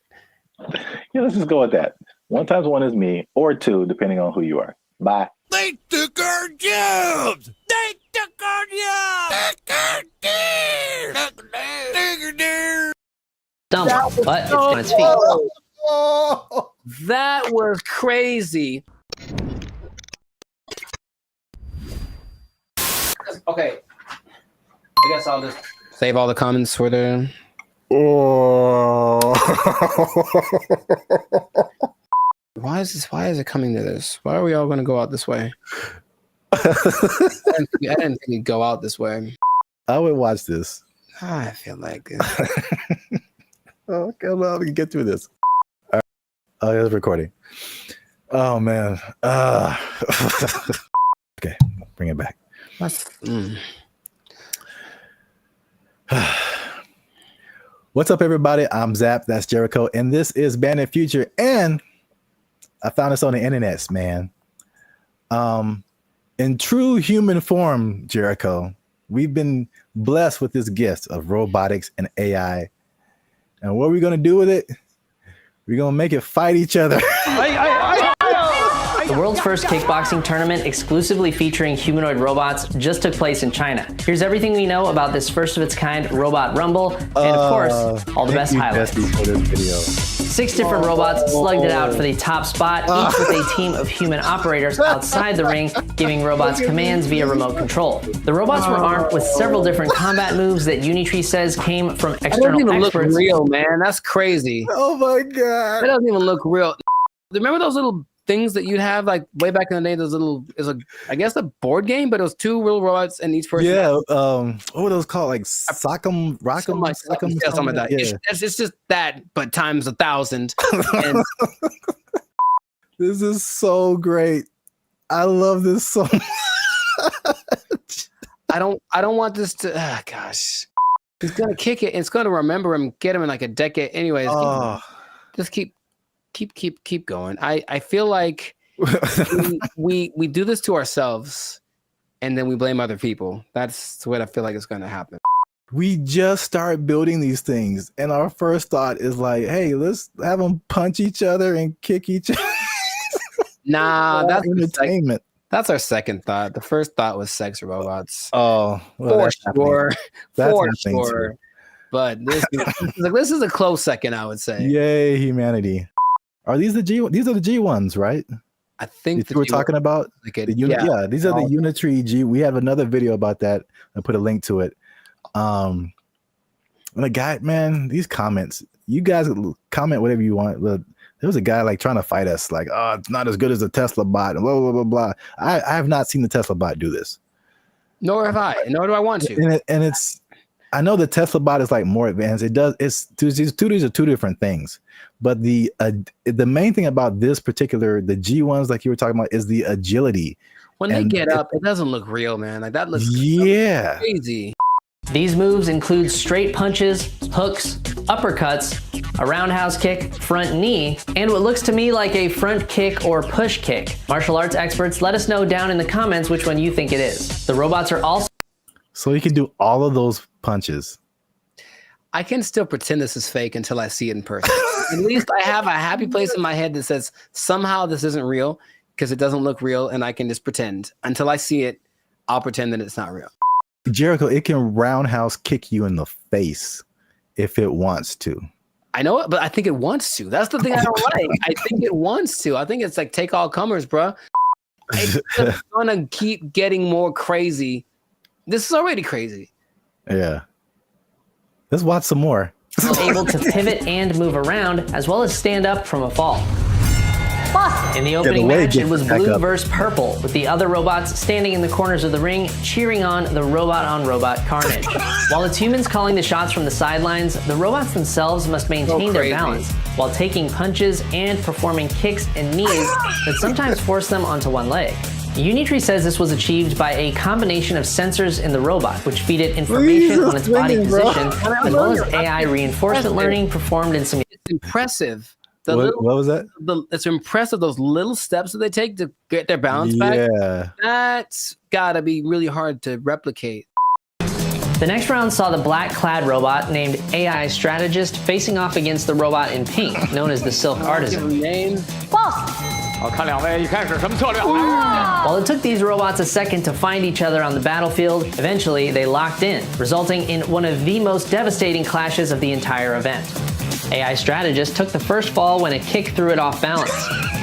Yeah, let's just go with that. 1 times 1 is me, or 2, depending on who you are. Bye. They took our jobs! They took our jobs! Someone's butt is on its feet. That was crazy. Okay. I guess I'll just save all the comments for the... Why is it coming to this? Why are we all going to go out this way? I didn't think it'd go out this way. I would watch this. I feel like oh, come on, we can get through this. All right. Oh, yeah, it's recording. Oh man. Okay, bring it back. What's up, everybody? I'm Zap. That's Jericho, and this is Bandit Future. And I found this on the internet, man. In true human form, Jericho, we've been blessed with this gift of robotics and AI. And what are we going to do with it? We're going to make it fight each other. The world's first kickboxing tournament exclusively featuring humanoid robots just took place in China. Here's everything we know about this first of its kind robot rumble, and of course, all the best highlights. For this video. 6 different robots slugged it out for the top spot, each with a team of human operators outside the ring, giving robots commands via remote control. The robots were armed with several different combat moves that Unitree says came from external experts. That doesn't even look real, man. That's crazy. Oh my god. That doesn't even look real. Remember those little things that you'd have like way back in the day? Those little, I guess a board game, but it was 2 real robots and each person. Yeah. What were those called? Like Sock'em, Rock'em, Sock'em, something like that. Yeah. It's just that, but times 1,000. And this is so great. I love this so much. I don't want this to. Gosh, he's gonna kick it. And it's gonna remember him, get him in like a decade. Anyways, just keep going. I feel like we do this to ourselves and then we blame other people. That's what I feel like is going to happen. We just start building these things and our first thought is like, hey, let's have them punch each other and kick each other. Nah, that's entertainment. That's our second thought. The first thought was sex robots. Oh, well, for sure. But this is a close second, I would say. Yay, humanity. Are these the G? These are the G ones, right? I think we're talking about. Yeah, these are the Unitree G. We have another video about that. I put a link to it. And the guy, man, these comments. You guys comment whatever you want. But there was a guy like trying to fight us, like, oh, it's not as good as the Tesla bot, and blah blah blah blah. I have not seen the Tesla bot do this. Nor have I. Nor do I want to. And it's. I know the Tesla bot is like more advanced. It does. These are 2 different things. But the main thing about this particular, the G ones, like you were talking about, is the agility. When they get up, it doesn't look real, man. Like that looks crazy. These moves include straight punches, hooks, uppercuts, a roundhouse kick, front knee, and what looks to me like a front kick or push kick. Martial arts experts, let us know down in the comments which one you think it is. The robots are also... So you can do all of those punches. I can still pretend this is fake until I see it in person. At least I have a happy place in my head that says somehow this isn't real because it doesn't look real and I can just pretend. Until I see it, I'll pretend that it's not real. Jericho, it can roundhouse kick you in the face if it wants to. I know it, but I think it wants to. That's the thing I don't like. I think it wants to. I think it's like take all comers, bro. It's gonna keep getting more crazy. This is already crazy. Yeah. Let's watch some more. Able to pivot and move around, as well as stand up from a fall. In the opening match, it was blue versus purple, with the other robots standing in the corners of the ring, cheering on the robot-on-robot carnage. While it's humans calling the shots from the sidelines, the robots themselves must maintain their balance, while taking punches and performing kicks and knees that sometimes force them onto one leg. Unitree says this was achieved by a combination of sensors in the robot, which feed it information on its body position, as well as AI reinforcement learning performed in some... It's impressive. What was that? It's impressive, those little steps that they take to get their balance back. Yeah. That's gotta be really hard to replicate. The next round saw the black-clad robot named AI Strategist facing off against the robot in pink, known as the Silk Artisan. While it took these robots a second to find each other on the battlefield, eventually they locked in, resulting in one of the most devastating clashes of the entire event. AI Strategist took the first fall when a kick threw it off balance,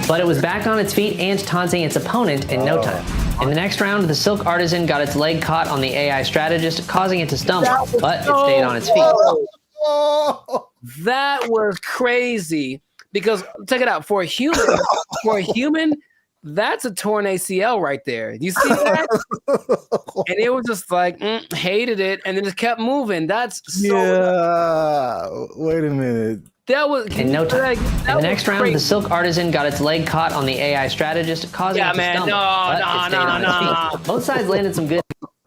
but it was back on its feet and taunting its opponent in no time. In the next round, the Silk Artisan got its leg caught on the AI Strategist, causing it to stumble, but it stayed on its feet. That was crazy. Because check it out, for a human, that's a torn ACL right there. You see that? And it was just like hated it, and then just kept moving. That's so. Yeah. Wait a minute. That was in no time. In the next round, the silk artisan got its leg caught on the AI strategist, causing it to stumble. No. Both sides landed some good.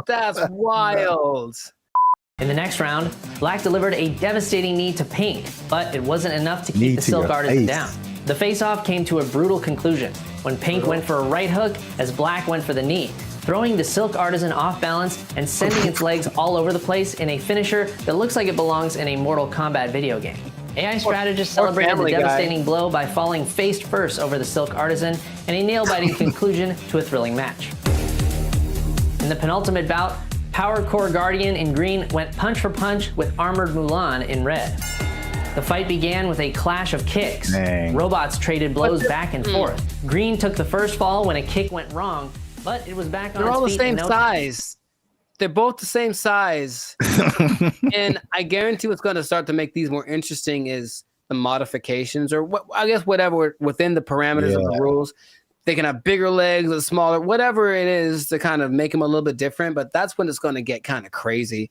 That's wild. In the next round, Black delivered a devastating knee to Pink, but it wasn't enough to keep the silk artisan down. The face-off came to a brutal conclusion when Pink went for a right hook as Black went for the knee, throwing the silk artisan off balance and sending its legs all over the place in a finisher that looks like it belongs in a Mortal Kombat video game. AI strategist celebrated the devastating blow by falling face first over the silk artisan and a nail-biting conclusion to a thrilling match. In the penultimate bout, Power Core Guardian in green went punch for punch with Armored Mulan in red. The fight began with a clash of kicks. Robots traded blows back and forth. Green took the first fall when a kick went wrong, but it was back on its feet. They're all the same size. They're both the same size. And I guarantee what's going to start to make these more interesting is the modifications, or I guess whatever within the parameters of the rules. They can have bigger legs or smaller, whatever it is to kind of make them a little bit different, but that's when it's going to get kind of crazy.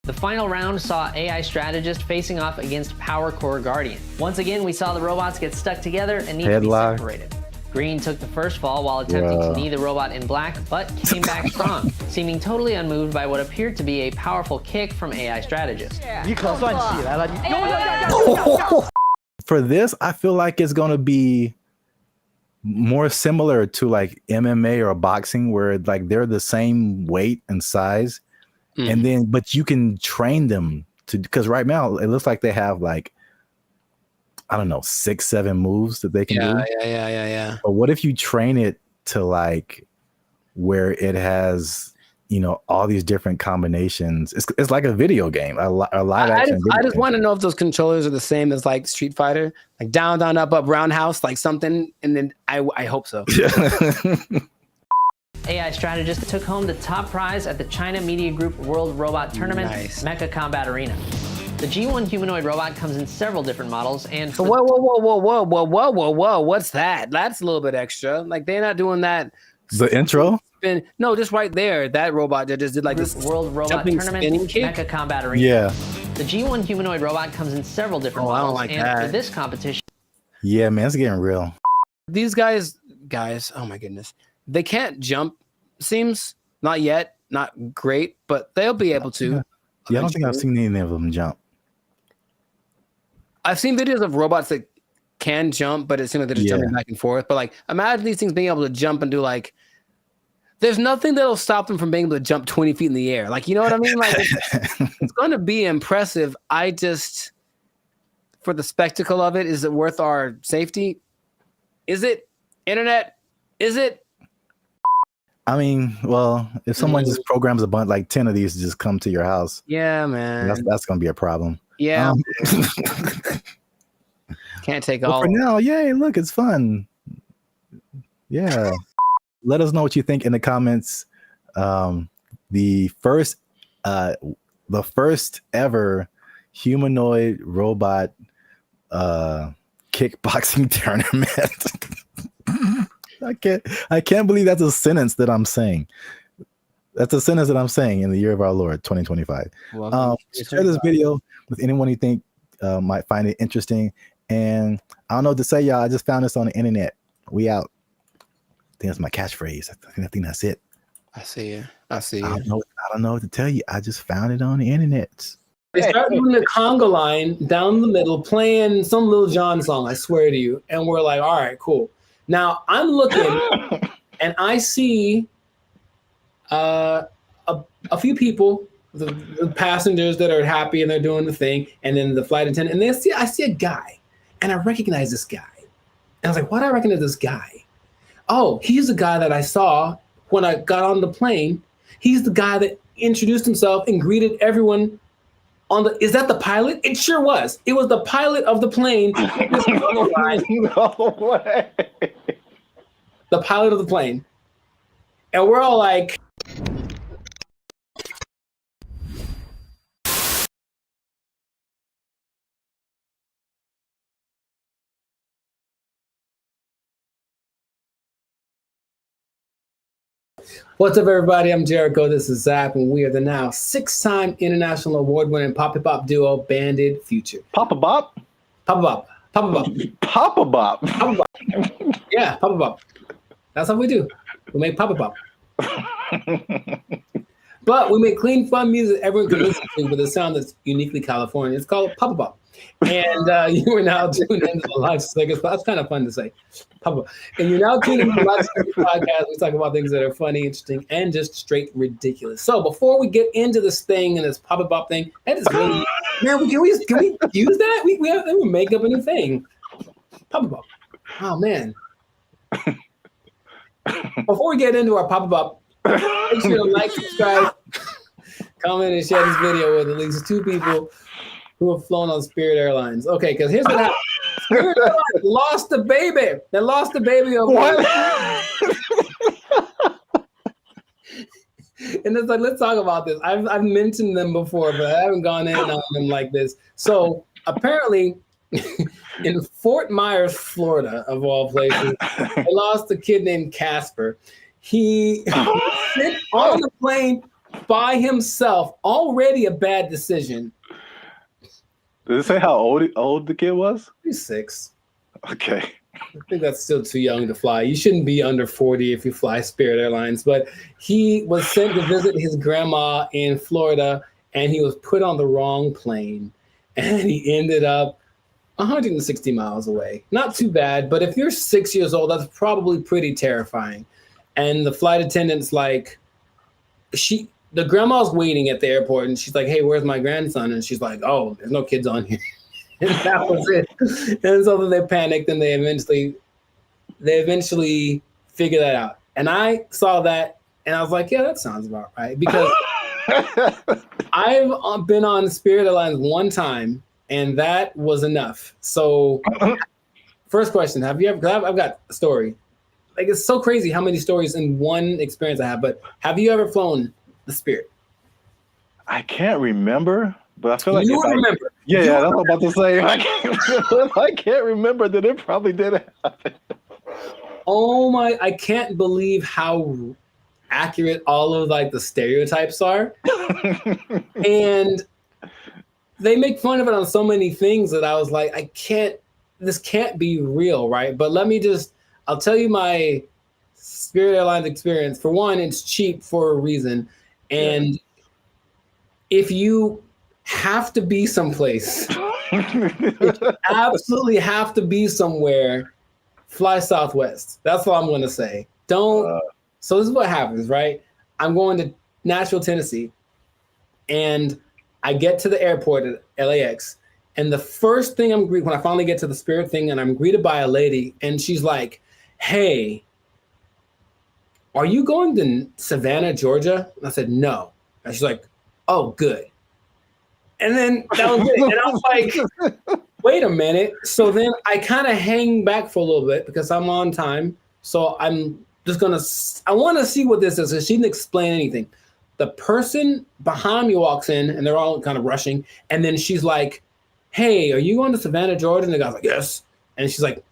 The final round saw AI strategist facing off against Power Core Guardian. Once again, we saw the robots get stuck together and need to be separated. Green took the first fall while attempting to knee the robot in Black, but came back strong, seeming totally unmoved by what appeared to be a powerful kick from AI strategist. For this, I feel like it's going to be more similar to like MMA or boxing, where like they're the same weight and size, and then but you can train them to, because right now it looks like they have like, I don't know, 6-7 moves that they can do. Yeah. But what if you train it to like where it has, you know, all these different combinations? It's like a video game, a live action. I just want to know if those controllers are the same as like Street Fighter, like down, down, up, up, roundhouse, like something. And then I hope so. AI strategist took home the top prize at the China Media Group World Robot Tournament, Mecha Combat Arena. The G1 humanoid robot comes in several different models, and whoa, what's that? That's a little bit extra. Like they're not doing that. The intro? No, just right there. That robot that just did like this World Robot Tournament, Mecha Combat Arena. Yeah. The G1 humanoid robot comes in several different models, I don't like and that. for this competition. Yeah, man, it's getting real. These guys, oh my goodness, they can't jump. Seems not yet, not great, but they'll be able to. Yeah, I don't think I've seen any of them jump. I've seen videos of robots that can jump, but it seems like they're just jumping back and forth. But like, imagine these things being able to jump and do like, there's nothing that'll stop them from being able to jump 20 feet in the air. Like, you know what I mean? Like, it's going to be impressive. I just, for the spectacle of it, is it worth our safety? Is it? Internet? Is it? I mean, well, if someone just programs a bunch, like 10 of these to just come to your house. Yeah, man. That's going to be a problem. Yeah. Can't take all. For now, yay, look, it's fun. Yeah. Let us know what you think in the comments. The first ever humanoid robot kickboxing tournament. I can't believe that's a sentence that I'm saying. That's a sentence that I'm saying in the year of our Lord 2025. Share this video with anyone you think might find it interesting. And I don't know what to say, y'all. I just found this on the internet. We out. I think that's my catchphrase. I think that's it. I see you. I don't know what to tell you. I just found it on the internet. They start doing the conga line down the middle, playing some Lil Jon song, I swear to you. And we're like, all right, cool. Now I'm looking and I see a few people, the passengers that are happy and they're doing the thing, and then the flight attendant, and I see a guy, and I recognize this guy. And I was like, why do I recognize this guy? Oh, he's the guy that I saw when I got on the plane. He's the guy that introduced himself and greeted everyone on the. Is that the pilot? It sure was. It was the pilot of the plane. No way. The pilot of the plane. And we're all like, What's up, everybody? I'm Jericho. This is Zap, and we are the now 6-time international award-winning pop hip hop duo Banded Future. Papa Bop? Papa Bop. Papa Bop. Papa Bop. Papa Bop. Yeah, Papa Bop. That's what we do. We make Papa Bop. But we make clean, fun music everyone can listen to with a sound that's uniquely Californian. It's called Papa Bop. And you are now tuned into the Live Stickers. That's kind of fun to say. Papa. And you're now tuned into the Live Stickers podcast. We talk about things that are funny, interesting, and just straight ridiculous. So before we get into this thing and this Papa Bop thing, that is really, man, can we use that? We make up a new thing. Papa Bop. Oh, man. Before we get into our Papa Bop, make sure to like, subscribe, comment, and share this video with at least 2 people who have flown on Spirit Airlines. Okay, because here's what happened. Spirit Airlines lost the baby. They lost the baby over what? And it's like, let's talk about this. I've mentioned them before, but I haven't gone in on them like this. So apparently, in Fort Myers, Florida, of all places, they lost a kid named Casper. He sit on the plane by himself. Already a bad decision. Did it say how old the kid was? He's 6. Okay. I think that's still too young to fly. You shouldn't be under 40 if you fly Spirit Airlines. But he was sent to visit his grandma in Florida, and he was put on the wrong plane. And he ended up 160 miles away. Not too bad, but if you're 6 years old, that's probably pretty terrifying. And the flight attendant's like, the grandma's waiting at the airport, and she's like, hey, where's my grandson? And she's like, oh, there's no kids on here. And that was it. And so then they panicked, and they eventually figured that out. And I saw that, and I was like, yeah, that sounds about right. Because I've been on Spirit Airlines one time, and that was enough. So first question, have you ever, because I've got a story. Like, it's so crazy how many stories in one experience I have, but have you ever flown the Spirit? I can't remember, but I feel like you remember. Yeah, that's what I'm about to say. I can't remember that it probably did happen. Oh my, I can't believe how accurate all of like the stereotypes are. And they make fun of it on so many things that I was like, this can't be real, right? But I'll tell you my Spirit Airlines experience. For one, it's cheap for a reason. And if you have to be someplace, if you absolutely have to be somewhere, fly Southwest. That's all I'm going to say. So this is what happens, right? I'm going to Nashville, Tennessee, and I get to the airport at LAX. And the first thing when I finally get to the Spirit thing, and I'm greeted by a lady, and she's like, hey, are you going to Savannah, Georgia? And I said, no. And she's like, oh, good. And then that was it. And I was like, wait a minute. So then I kind of hang back for a little bit because I'm on time. So I'm just I want to see what this is. So she didn't explain anything. The person behind me walks in, and they're all kind of rushing. And then she's like, hey, are you going to Savannah, Georgia? And the guy's like, yes. And she's like,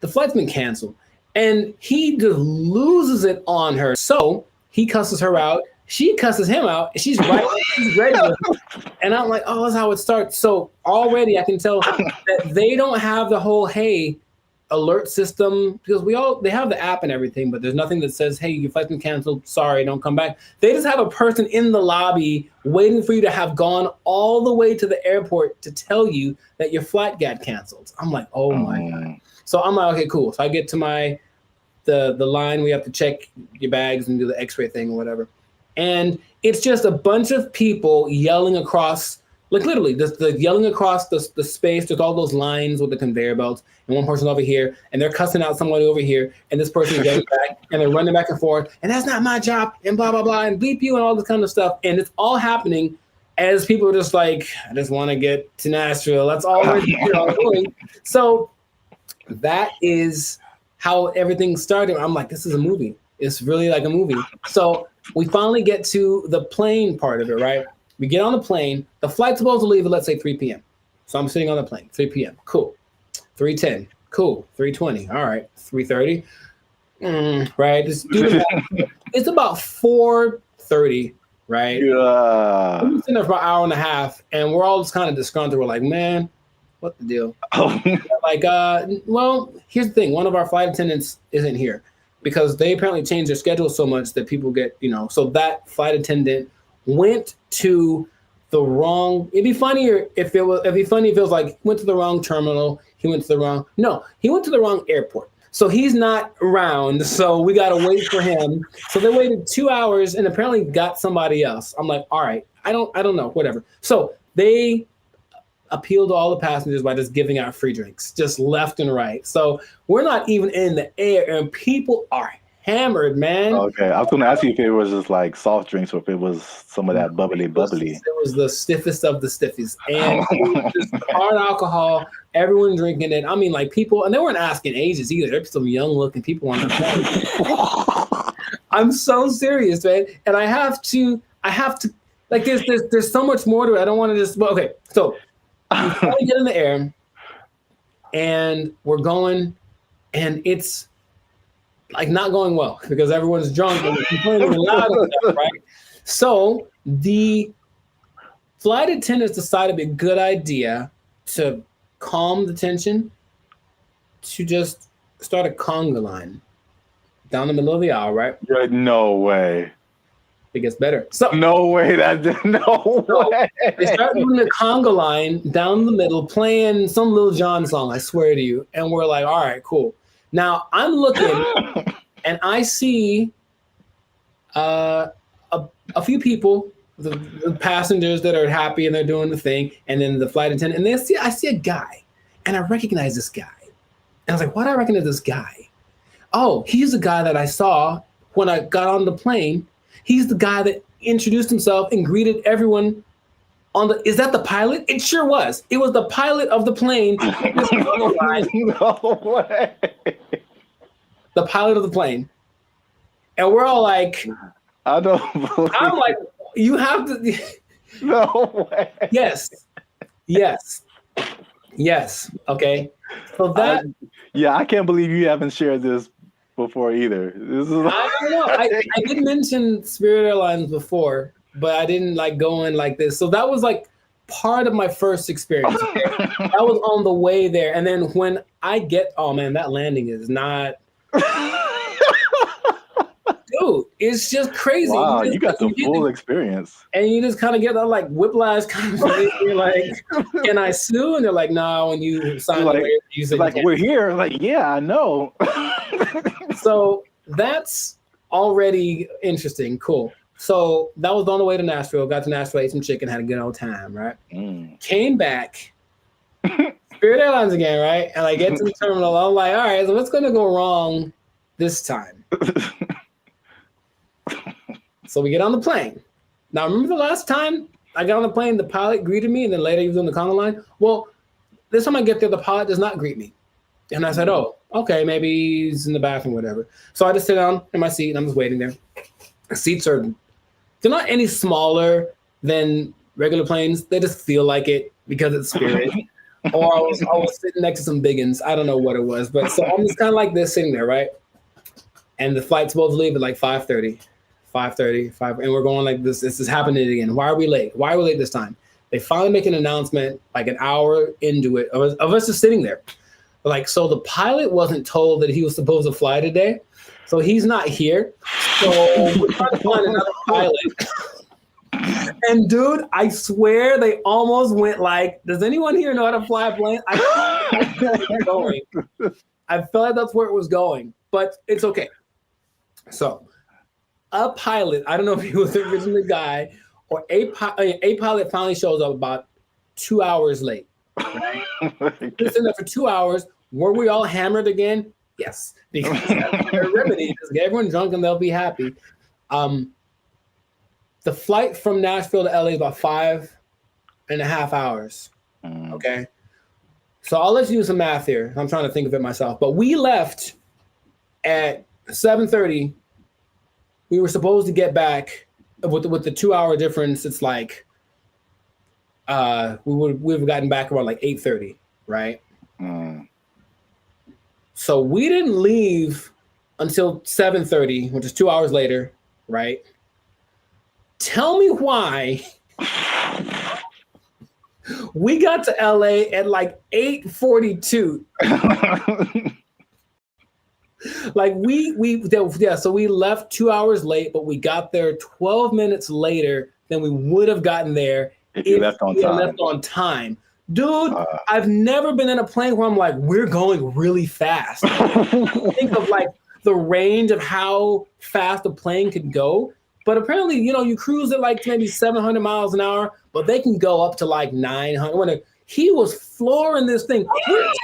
the flight's been canceled. And he just loses it on her. So he cusses her out. She cusses him out. And she's right. She's ready with it. And I'm like, oh, that's how it starts. So already I can tell that they don't have the whole, hey, alert system, because they have the app and everything, but there's nothing that says, hey, your flight's been canceled. Sorry, don't come back. They just have a person in the lobby waiting for you to have gone all the way to the airport to tell you that your flight got canceled. I'm like, oh my God. So I'm like, okay, cool. So I get to the line. We have to check your bags and do the x-ray thing or whatever. And it's just a bunch of people yelling across, like literally, the yelling across the space. There's all those lines with the conveyor belts, and one person over here, and they're cussing out somebody over here, and this person is getting back, and they're running back and forth, and that's not my job, and blah, blah, blah, and bleep you, and all this kind of stuff. And it's all happening as people are just like, I just want to get to Nashville. That's all we're doing. So that is how everything started. I'm like, this is a movie. It's really like a movie. So we finally get to the plane part of it, right? We get on the plane. The flight's supposed to leave at, let's say, 3 p.m. So I'm sitting on the plane, 3 p.m. Cool. 3:10. Cool. 3:20. All right. 3:30. right? It's about 4:30, right? Yeah. We've been sitting there for an hour and a half, and we're all just kind of disgruntled. We're like, man, what the deal? Like, well, here's the thing. One of our flight attendants isn't here because they apparently changed their schedule so much that people get, so that flight attendant went to the wrong. It'd be funnier if it was like went to the wrong terminal. He went to the wrong. No, he went to the wrong airport. So he's not around. So we got to wait for him. So they waited 2 hours and apparently got somebody else. I'm like, all right, I don't know, whatever. So they appealed to all the passengers by just giving out free drinks, just left and right. So we're not even in the air and people are hammered, man. Okay, I was going to ask you if it was just like soft drinks or if it was some of that bubbly. It was the stiffest of the stiffies. And just hard alcohol, everyone drinking it. I mean, like people, and they weren't asking ages either. There's some young looking people on the plane. I'm so serious, man. And I have to, like there's so much more to it. I don't want to just, okay. So we finally get in the air and we're going and it's like not going well because everyone's drunk and complaining loud and stuff, right? So the flight attendants decided it'd be a good idea to calm the tension to just start a conga line down the middle of the aisle, right? No way. It gets better. So no way. No way. They start doing the conga line down the middle, playing some Lil Jon song, I swear to you. And we're like, all right, cool. Now I'm looking and I see a few people, the passengers that are happy and they're doing the thing, and then the flight attendant, and I see a guy, and I recognize this guy. And I was like, why do I recognize this guy? Oh, he's the guy that I saw when I got on the plane. He's the guy that introduced himself and greeted everyone is that the pilot? It sure was. It was the pilot of the plane. No way. The pilot of the plane. And we're all like, I don't believe I'm like, you have to. No way. Yes. Okay. So that. I can't believe you haven't shared this before either. This is I don't know. I did mention Spirit Airlines before, but I didn't like go in like this. So that was like part of my first experience. Okay? That was on the way there. And then when I get, oh man, that landing is not. Dude, it's just crazy. Wow, you got the full experience. And you just kind of get that like whiplash kind of thing. You're like, can I sue? And they're like, no, when you sign the waiver, you said like, we're here. Like, yeah, I know. So that's already interesting. Cool. So that was on the way to Nashville. Got to Nashville, ate some chicken, had a good old time, right? Came back, Spirit Airlines again, right? And I get to the terminal. I'm like, all right, so what's going to go wrong this time? So we get on the plane. Now, remember the last time I got on the plane, the pilot greeted me, and then later he was on the conga line? Well, this time I get there, the pilot does not greet me. And I said, oh, okay, maybe he's in the bathroom, whatever. So I just sit down in my seat, and I'm just waiting there. The seats they're not any smaller than regular planes. They just feel like it because it's Spirit. Or I was sitting next to some biggins. I don't know what it was. But so I'm just kind of like this sitting there, right? And the flight's supposed to leave at like 5:30, and we're going like this. This is happening again. Why are we late? Why are we late this time? They finally make an announcement like an hour into it of us just sitting there. Like, so the pilot wasn't told that he was supposed to fly today. So he's not here. So we're trying to find another pilot. And dude, I swear they almost went like, does anyone here know how to fly a plane? I feel like they're going. I feel like that's where it was going, but it's okay. So a pilot, I don't know if he was the original guy or a pilot finally shows up about 2 hours late. Right? Just in there for 2 hours. Were we all hammered again? Yes, because that's their remedy. Just get everyone drunk and they'll be happy. The flight from Nashville to LA is about 5.5 hours. Okay. So I'll let you do some math here. I'm trying to think of it myself. But we left at 7:30. We were supposed to get back with the 2 hour difference. It's like we would have gotten back around like 8:30, right? So we didn't leave until 7:30, which is 2 hours later, right? Tell me why we got to LA at like 8:42. Like so we left 2 hours late, but we got there 12 minutes later than we would have gotten there if you left on time. Left on time. Dude, I've never been in a plane where I'm like, we're going really fast. Think of like the range of how fast a plane could go. But apparently, you cruise at like maybe 700 miles an hour, but they can go up to like 900. He was flooring this thing.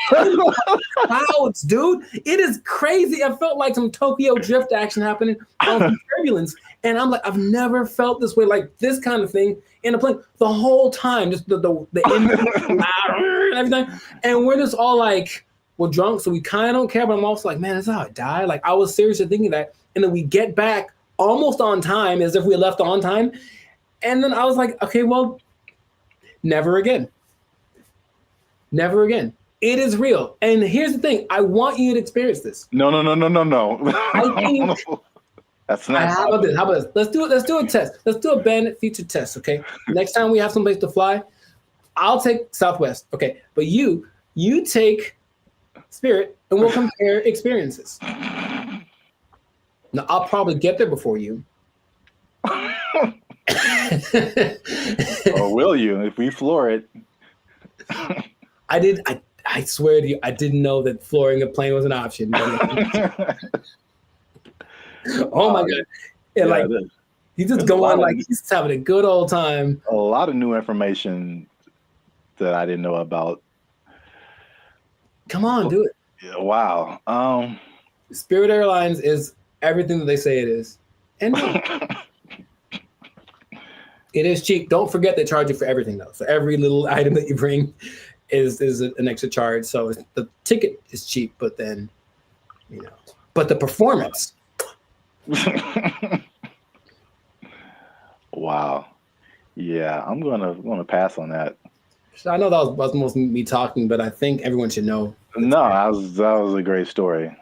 Clouds, dude. It is crazy. I felt like some Tokyo drift action happening on some turbulence. And I'm like, I've never felt this way, like this kind of thing in a plane the whole time. Just the engine loud and everything. And we're just all like, we're drunk, so we kind of don't care. But I'm also like, man, that's how I die. Like I was seriously thinking that. And then we get back almost on time, as if we left on time. And then I was like, okay, well, never again. Never again. It is real. And here's the thing. I want you to experience this. No. I think that's not. How about this? Let's do it. Let's do a test. Let's do a Bandit feature test, okay? Next time we have someplace to fly, I'll take Southwest, okay? But you take Spirit, and we'll compare experiences. Now, I'll probably get there before you. Or will you, if we floor it? I swear to you, I didn't know that flooring a plane was an option. Oh my God. And like, he's just going like, he's just having a good old time. A lot of new information that I didn't know about. Come on, do it. Yeah, wow. Spirit Airlines is everything that they say it is. And it is cheap. Don't forget they charge you for everything though. So every little item that you bring is an extra charge. So the ticket is cheap, but then, but the performance. Wow. Yeah, I'm gonna pass on that. I know that was most me talking, but I think everyone should know. No, that was a great story.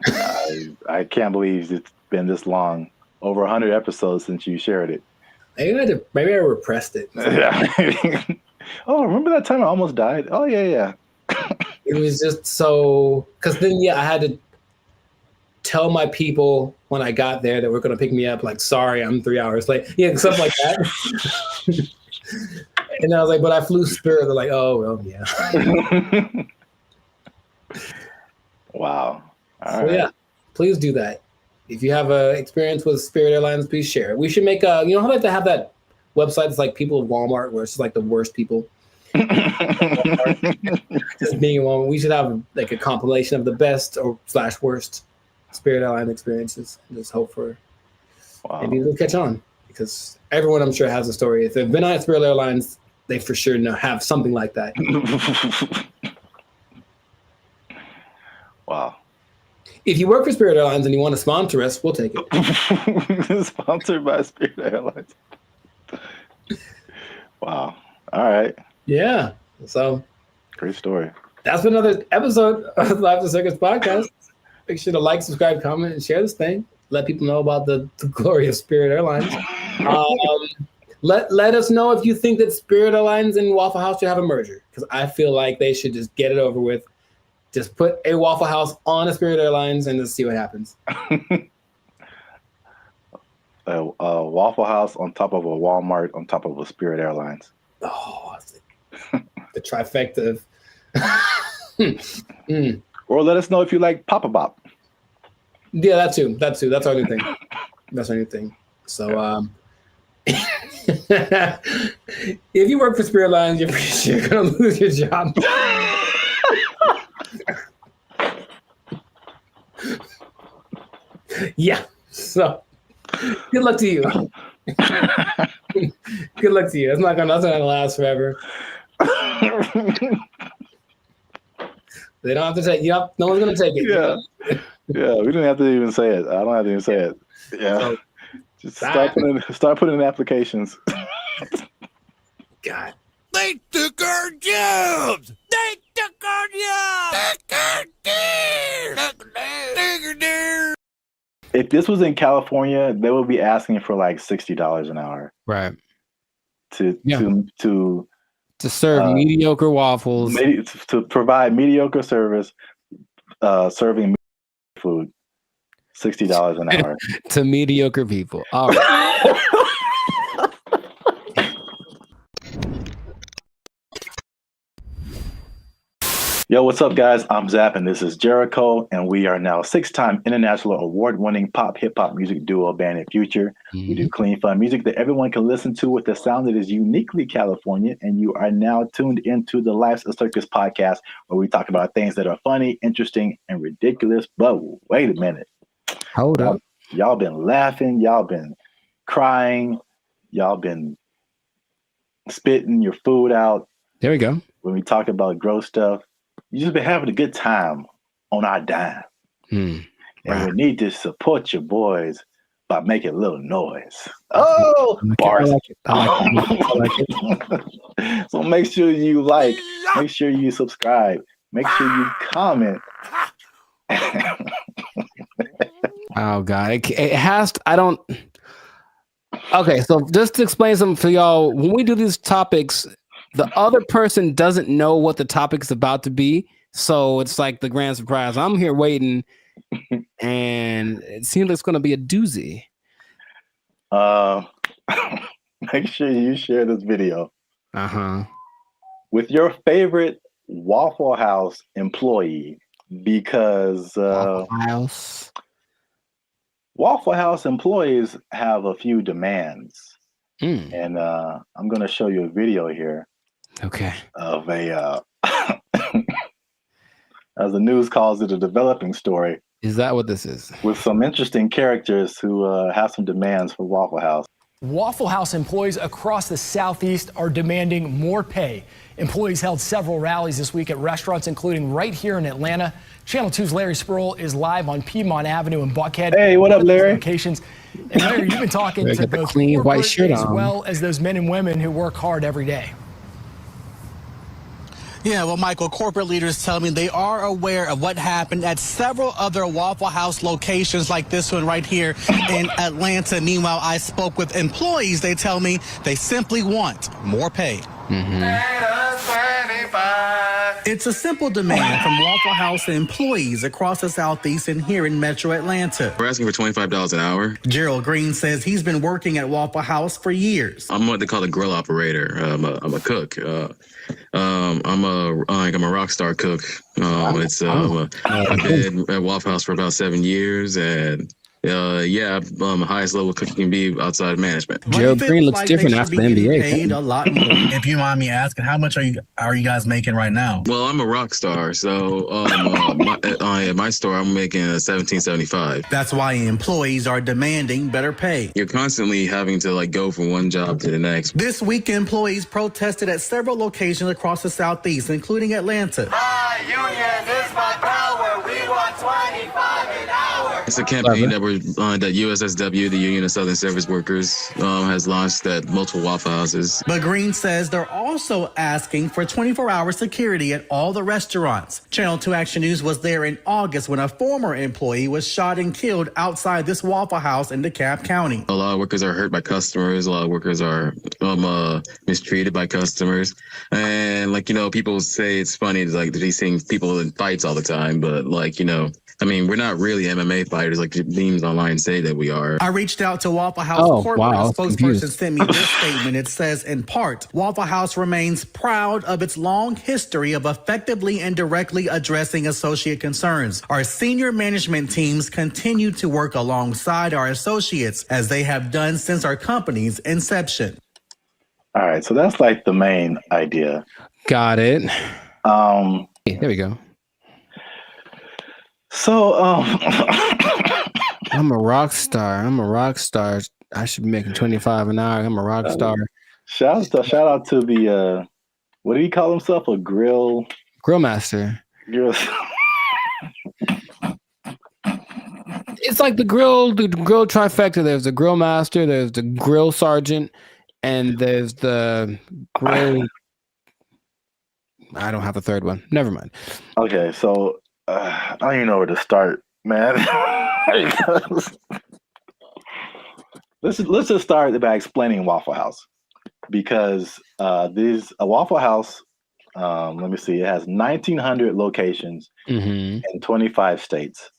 I can't believe it's been this long, over 100 episodes since you shared it. Maybe I repressed it. Yeah. Oh, remember that time I almost died? Oh yeah. It was just so, because then I had to tell my people when I got there that were going to pick me up, like, sorry, I'm 3 hours late. Yeah, stuff like that. And I was like, but I flew Spirit. They're like, oh, well, yeah. Wow. All right. Yeah, please do that. If you have an experience with Spirit Airlines, please share it. We should make how they have to have that website that's like people of Walmart, where it's just like the worst people. Just being in Walmart. We should have like a compilation of the best or / worst Spirit Airline experiences. Just hope for maybe it'll catch on, because everyone I'm sure has a story. If they've been on Spirit Airlines, they for sure have something like that. Wow. If you work for Spirit Airlines and you want to sponsor us, we'll take it. Sponsored by Spirit Airlines. Wow. All right. Yeah. So great story. That's been another episode of the Life of Circus podcast. Make sure to like, subscribe, comment, and share this thing. Let people know about the glory of Spirit Airlines. Let us know if you think that Spirit Airlines and Waffle House should have a merger, because I feel like they should just get it over with. Just put a Waffle House on a Spirit Airlines and just see what happens. A Waffle House on top of a Walmart on top of a Spirit Airlines. Oh, the trifecta of... Or let us know if you like Papa Bop. Yeah, that too. That's our new thing. That's our new thing. So if you work for Spirit Airlines, you're pretty sure you're going to lose your job. Yeah. So good luck to you. Good luck to you. That's not gonna last forever. They don't have to take. No one's gonna take it. Yeah. Yeah. We didn't have to even say it. I don't have to even say it. Yeah. So, just start putting in applications. God. They took our jobs. They took our jobs. Took our deer. Took our deer. if this was in California, they would be asking for like $60 an hour. Right. To serve mediocre waffles. To provide mediocre service, serving food. $60 an hour. To mediocre people. All right. Yo, what's up, guys? I'm Zap, and this is Jericho, and we are now 6-time international award-winning pop hip-hop music duo band and future. We do clean, fun music that everyone can listen to with a sound that is uniquely California, and you are now tuned into the Life's a Circus podcast, where we talk about things that are funny, interesting, and ridiculous. But wait a minute. Hold up. Y'all been laughing. Y'all been crying. Y'all been spitting your food out. There we go. When we talk about gross stuff, you just been having a good time on our dime. And we need to support your boys by making a little noise. Oh, bars. I like it. So make sure you like, make sure you subscribe, make sure you comment. Oh God, it has to, I don't. Okay, so just to explain something for y'all, when we do these topics, the other person doesn't know what the topic's about to be, so it's like the grand surprise. I'm here waiting, and it seems like it's going to be a doozy. Make sure you share this video with your favorite Waffle House employee, because Waffle House employees have a few demands. And I'm going to show you a video here. Okay. Of a, as the news calls it, a developing story. Is that what this is? With some interesting characters who have some demands for Waffle House. Waffle House employees across the Southeast are demanding more pay. Employees held several rallies this week at restaurants, including right here in Atlanta. Channel 2's Larry Sproul is live on Piedmont Avenue in Buckhead. Hey, what up, Larry? Locations. And Larry, you've been talking to both clean white shirt as on, well as those men and women who work hard every day. Yeah, well, Michael, corporate leaders tell me they are aware of what happened at several other Waffle House locations like this one right here in Atlanta. Meanwhile, I spoke with employees. They tell me they simply want more pay. It's a simple demand from Waffle House employees across the Southeast and here in Metro Atlanta. We're asking for $25 an hour. Gerald Green says he's been working at Waffle House for years. I'm what they call a grill operator. I'm a cook. I'm a rock star cook. I've been at Waffle House for about 7 years, and I'm the highest level cook you can be outside of management. Gerald Green looks different after the NBA. Paid a lot more. If you mind me asking, how much are you guys making right now? Well, I'm a rock star, so at my store I'm making $17.75. That's why employees are demanding better pay. You're constantly having to go from one job to the next. This week, employees protested at several locations across the Southeast, including Atlanta. My union is my power. We want 25 an hour. It's a campaign that USSW, the Union of Southern Service Workers, has launched at multiple Waffle Houses. But Green says they're also asking for 24-hour security at all the restaurants. Channel 2 Action News was there in August when a former employee was shot and killed outside this Waffle House in DeKalb County. A lot of workers are hurt by customers. A lot of workers are mistreated by customers. And people say it's funny, they see people in fights all the time, but we're not really MMA fighters like memes online say that we are. I reached out to Waffle House corporate. A spokesperson sent me this statement. It says, in part, Waffle House remains proud of its long history of effectively and directly addressing associate concerns. Our senior management teams continue to work alongside our associates as they have done since our company's inception. All right, so that's the main idea. Got it. There we go. So, I'm a rock star. I should be making 25 an hour. I'm a rock star. Shout out to the what do you call himself? A grill master. It's like the grill trifecta. There's the grill master, there's the grill sergeant, and there's the grill. I don't have a third one. Never mind. Okay, so I don't even know where to start, man. let's just start by explaining Waffle House, because a Waffle House. Let me see. It has 1,900 locations in 25 states.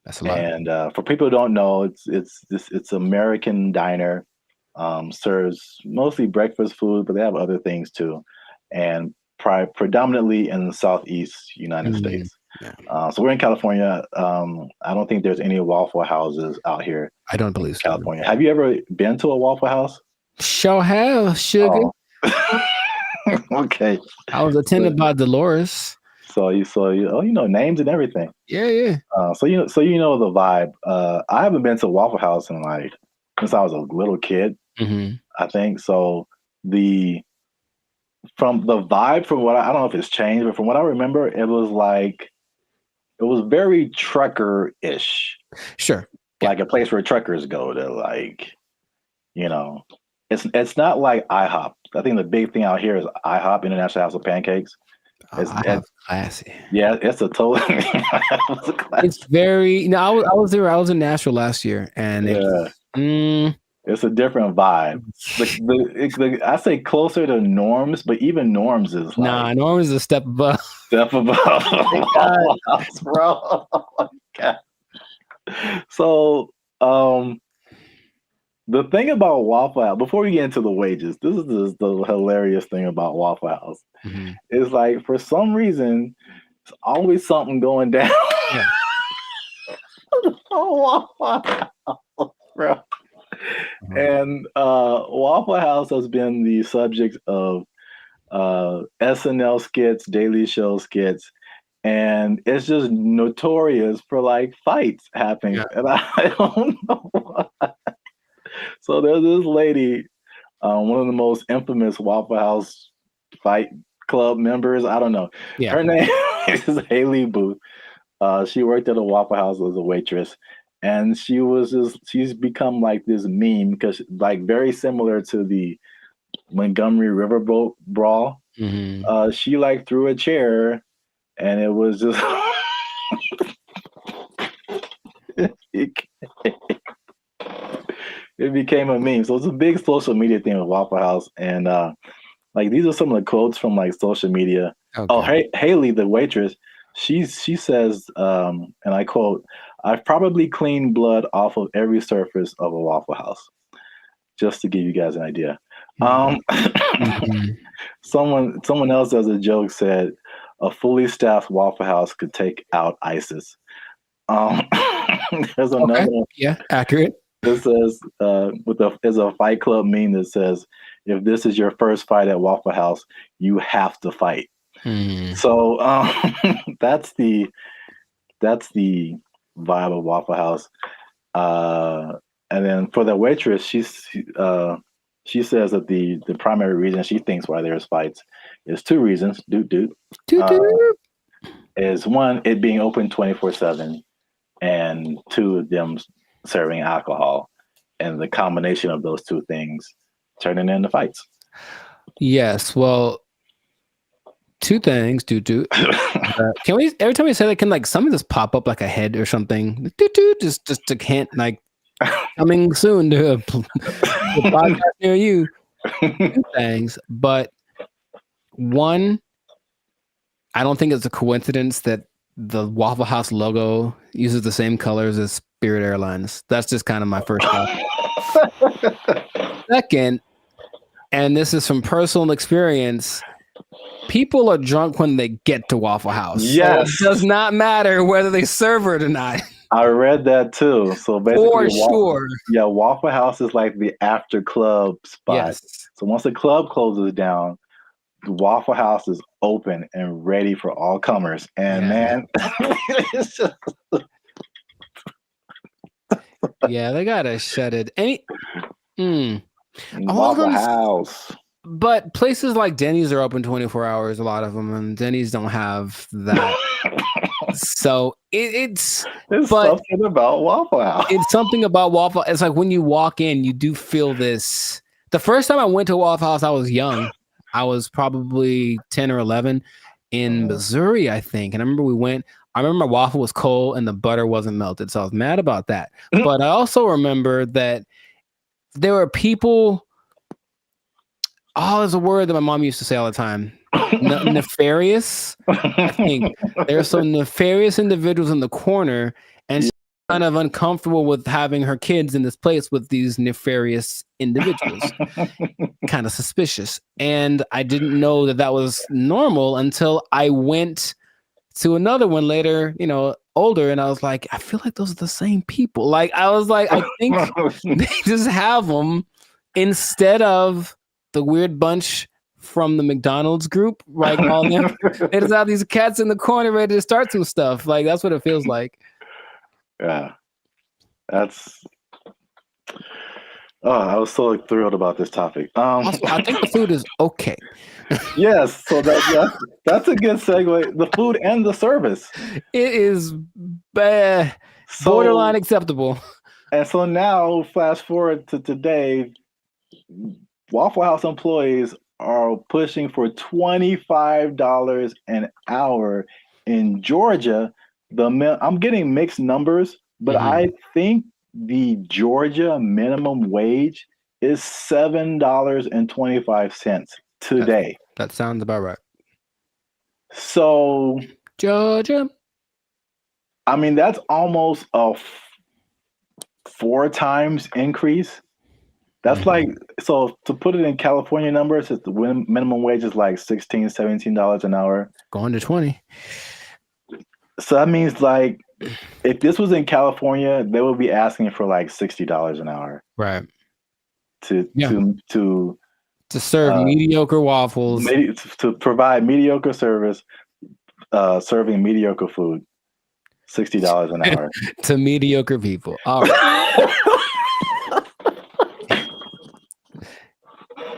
That's a lot. And for people who don't know, it's American diner. Serves mostly breakfast food, but they have other things too, and predominantly in the Southeast United States. Yeah. So we're in California. I don't think there's any Waffle Houses out here. I don't believe so. California. Have you ever been to a Waffle House? Sure have, sugar. Oh. Okay. I was attended by Dolores. So you know names and everything. Yeah. So you know the vibe. I haven't been to a Waffle House in like since I was a little kid. I think so. From the vibe, from what I don't know if it's changed, but from what I remember, it was very trucker-ish. Sure. Like a place where truckers go to, like, you know, it's not like IHOP. I think the big thing out here is IHOP, International House of Pancakes. It's classy. Yeah, it's a total. It's very. No, I was there. I was in Nashville last year, and it's a different vibe. I say closer to Norms, but even Norms is like, Norms is a step above. Step above. Waffle House, bro. Oh my God. So, the thing about Waffle House, before we get into the wages, this is the hilarious thing about Waffle House. Is like, for some reason, it's always something going down. Yeah. Waffle House, bro. And Waffle House has been the subject of SNL skits, Daily Show skits, and it's just notorious for like fights happening. And I don't know why. So there's this lady, one of the most infamous Waffle House fight club members. I don't know. Yeah. Her name is Haley Booth. She worked at a Waffle House as a waitress. And she's become like this meme because like very similar to the Montgomery Riverboat brawl. She like threw a chair and it was just it became a meme. So it's a big social media thing with Waffle House. And like these are some of the quotes from like social media. Okay. Oh, Haley, the waitress, she says, and I quote, "I've probably cleaned blood off of every surface of a Waffle House," just to give you guys an idea. Someone else as a joke said, "A fully staffed Waffle House could take out ISIS." There's another one. Yeah, accurate. It says, there's a Fight Club meme that says, "If this is your first fight at Waffle House, you have to fight." So that's the vibe of Waffle House. And then for the waitress, she says that the primary reason she thinks why there's fights is two reasons. Is one, it being open 24/7, and two, them serving alcohol, and the combination of those two things turning into fights. Yes, well, two things. Can we every time we say that, can like something just pop up like a head or something? Just to hint like coming soon to a podcast near you. Two things, but one, I don't think it's a coincidence that the Waffle House logo uses the same colors as Spirit Airlines. That's just kind of my first thought. Second, and this is from personal experience, people are drunk when they get to Waffle House. Yes. So it does not matter whether they serve it or not. I read that too. So basically, for sure. Waffle House is like the after club spot. Yes. So once the club closes down, the Waffle House is open and ready for all comers. And man, it's just... yeah, they gotta shut it. Waffle House. But places like Denny's are open 24 hours, a lot of them, and Denny's don't have that. So it's something about Waffle House. It's something about Waffle. It's like when you walk in, you do feel this. The first time I went to Waffle House, I was young. I was probably 10 or 11 in Missouri, I think. And I remember we went. I remember my waffle was cold and the butter wasn't melted, so I was mad about that. But I also remember that there were people. Oh, there's a word that my mom used to say all the time. Nefarious. I think there are some nefarious individuals in the corner, and she's kind of uncomfortable with having her kids in this place with these nefarious individuals. Kind of suspicious. And I didn't know that was normal until I went to another one later, older, and I was like, I feel like those are the same people. Like, I was like, I think they just have them instead of the weird bunch from the McDonald's group, right? All them. They just have these cats in the corner ready to start some stuff. Like, that's what it feels like. Yeah. That's I was so thrilled about this topic. Also, I think the food is okay. Yes, so that's a good segue. The food and the service. It is borderline acceptable. And so now, flash forward to today, Waffle House employees are pushing for $25 an hour in Georgia. I'm getting mixed numbers, but I think the Georgia minimum wage is $7.25 today. That sounds about right. So Georgia, I mean, that's almost a 4 times increase. That's like, so to put it in California numbers, the minimum wage is like $16, $17 an hour. Going to 20. So that means like, if this was in California, they would be asking for like $60 an hour. Right. To serve mediocre waffles. To provide mediocre service, serving mediocre food. $60 an hour. To mediocre people. All right.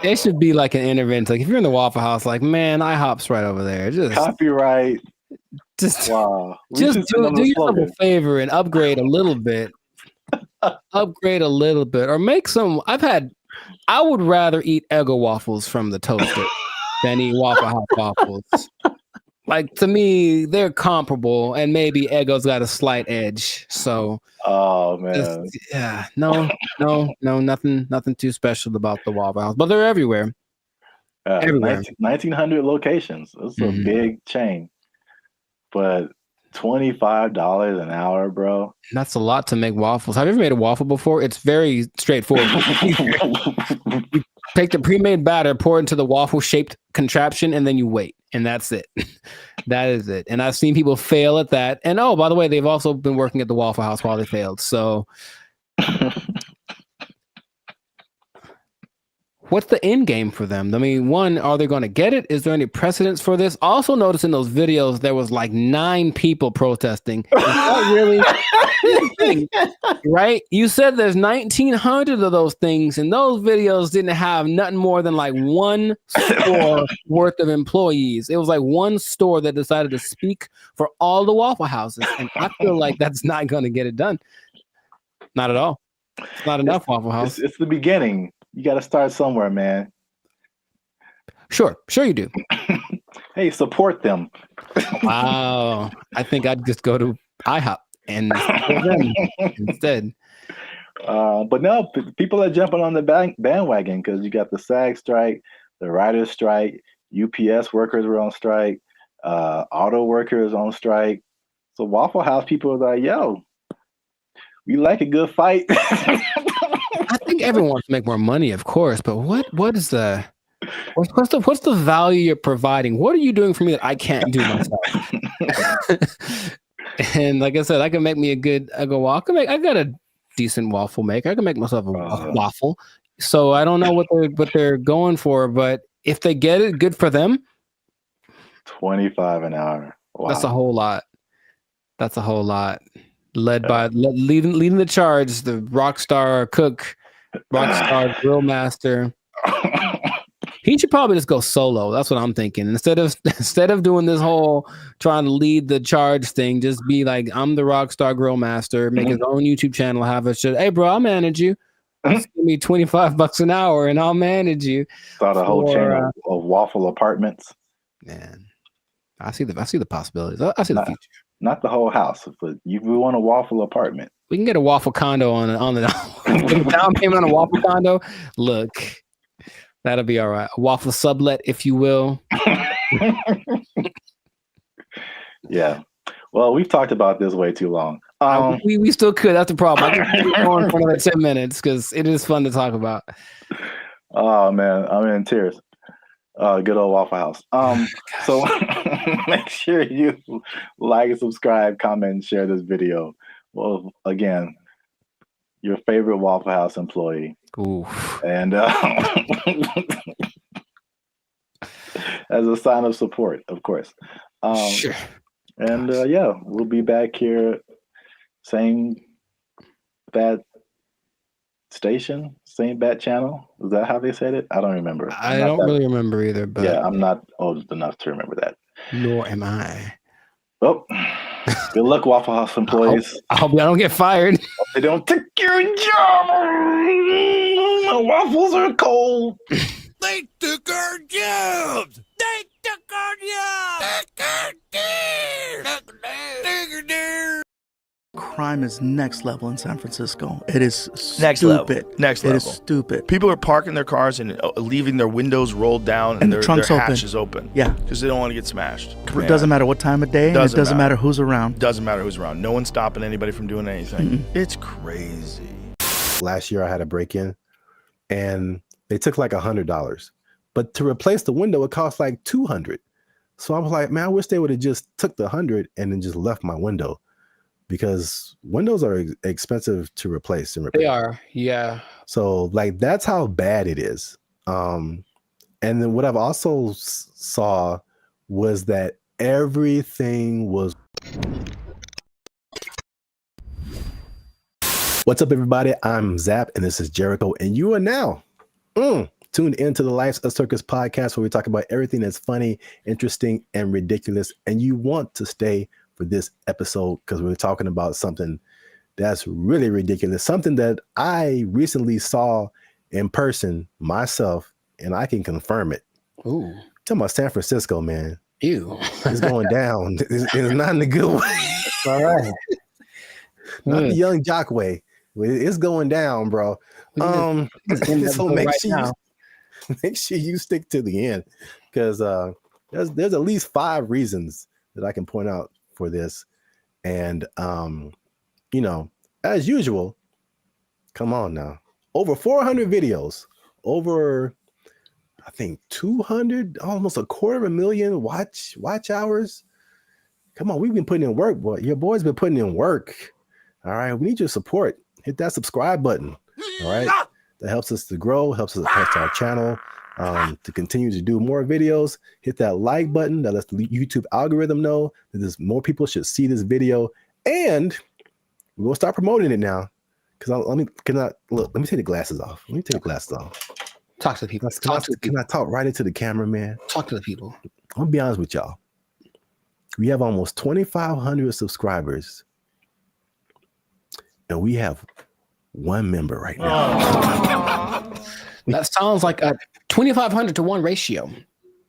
There should be like an intervention. Like if you're in the Waffle House, like, man, IHOP's right over there. Just copyright. Wow. Just do yourself a favor and upgrade a little bit. Or make some. I would rather eat Eggo waffles from the toaster than eat Waffle House waffles. Like, to me, they're comparable, and maybe Eggo's got a slight edge. So, oh man, nothing too special about the Waffle House, but they're everywhere. Everywhere. 1,900 locations. It's a big chain, but $25 an hour, bro. That's a lot to make waffles. Have you ever made a waffle before? It's very straightforward. You take the pre-made batter, pour it into the waffle-shaped contraption, and then you wait. And that's it. That is it. And I've seen people fail at that. And oh, by the way, they've also been working at the Waffle House while they failed. So what's the end game for them? I mean, one, are they going to get it? Is there any precedence for this? Also notice in those videos, there was like 9 people protesting. Is that really right? You said there's 1,900 of those things, and those videos didn't have nothing more than like one store worth of employees. It was like one store that decided to speak for all the Waffle Houses. And I feel like that's not going to get it done. Not at all. It's not enough, Waffle House. It's the beginning. You got to start somewhere, man. Sure you do. Hey, support them. Wow. I think I'd just go to IHOP and support them instead. But no, people are jumping on the bandwagon because you got the SAG strike, the writers' strike, UPS workers were on strike, auto workers on strike. So Waffle House people are like, yo, we like a good fight. I think everyone wants to make more money, of course, but what's the value you're providing? What are you doing for me that I can't do myself? And like I said, I can make me a good waffle. I got a decent waffle maker. I can make myself a waffle. So I don't know what they're going for, but if they get it, good for them. $25 an hour. Wow. That's a whole lot. Leading the charge, the rockstar cook, rockstar grill master. He should probably just go solo. That's what I'm thinking. Instead of doing this whole trying to lead the charge thing, just be like, I'm the rockstar grill master. Make his own YouTube channel. Have a shit. Hey, bro, I'll manage you. Just give me $25 an hour, and I'll manage you. Start a whole chain of waffle apartments. Man, I see the possibilities. I see the future. Not the whole house, but you want a waffle apartment. We can get a waffle condo on the down payment on a waffle condo. Look, that'll be all right. A waffle sublet, if you will. Yeah. Well, we've talked about this way too long. We still could. That's the problem. I can keep going for another 10 minutes because it is fun to talk about. Oh man, I'm in tears. Good old Waffle House. So make sure you like, subscribe, comment, and share this video. Well, again, your favorite Waffle House employee. Ooh. And as a sign of support, of course. Sure. And yeah, we'll be back here, same bad station, same bat channel. Is that how they said it? I don't remember. I don't really remember either, but yeah, I'm not old enough to remember that. Nor am I. Well, good luck, Waffle House employees. I hope y'all don't get fired. They don't take your job. My waffles are cold. They took our jobs. They took our jobs. Crime is next level in San Francisco. It is Next stupid. level. Next It level. is stupid. People are parking their cars and leaving their windows rolled down And their the trunk's open. hatches open. Yeah. Because they don't want to get smashed. It doesn't matter what time of day, and it doesn't matter who's around. Doesn't matter who's around. No one's stopping anybody from doing anything. It's crazy. Last year I had a break-in and they took like $100. But to replace the window, it cost like $200. So I was like, man, I wish they would have just took the $100 and then just left my window, because windows are expensive to replace and repair. They are, yeah. So like that's how bad it is. And then what I've also saw was that everything was. What's up, everybody? I'm Zap, and this is Jericho, and you are now tuned into the Life's a Circus podcast, where we talk about everything that's funny, interesting, and ridiculous. And you want to stay for this episode because we're talking about something that's really ridiculous, something that I recently saw in person myself, and I can confirm it. Ooh. Talking about San Francisco, man. Ew. It's going down. It's not in a good way. All right. Not the young jock way. It's going down, bro. So make sure you stick to the end, because there's at least 5 reasons that I can point out for this. And you know, as usual, come on now. Over 400 videos, over I think 200, almost 250,000 watch hours. Come on, we've been putting in work, boy. Your boy's been putting in work. All right, we need your support. Hit that subscribe button. All right, that helps us to grow, helps our channel to continue to do more videos. Hit that like button. That lets the YouTube algorithm know that more people should see this video, and we're gonna start promoting it now. Because let me take the glasses off. Let me take the glasses off. Talk to the people. Can I talk right into the camera, man? Talk to the people. I'm gonna be honest with y'all. We have almost 2,500 subscribers, and we have 1 member right now. That sounds like a 2,500 to 1 ratio.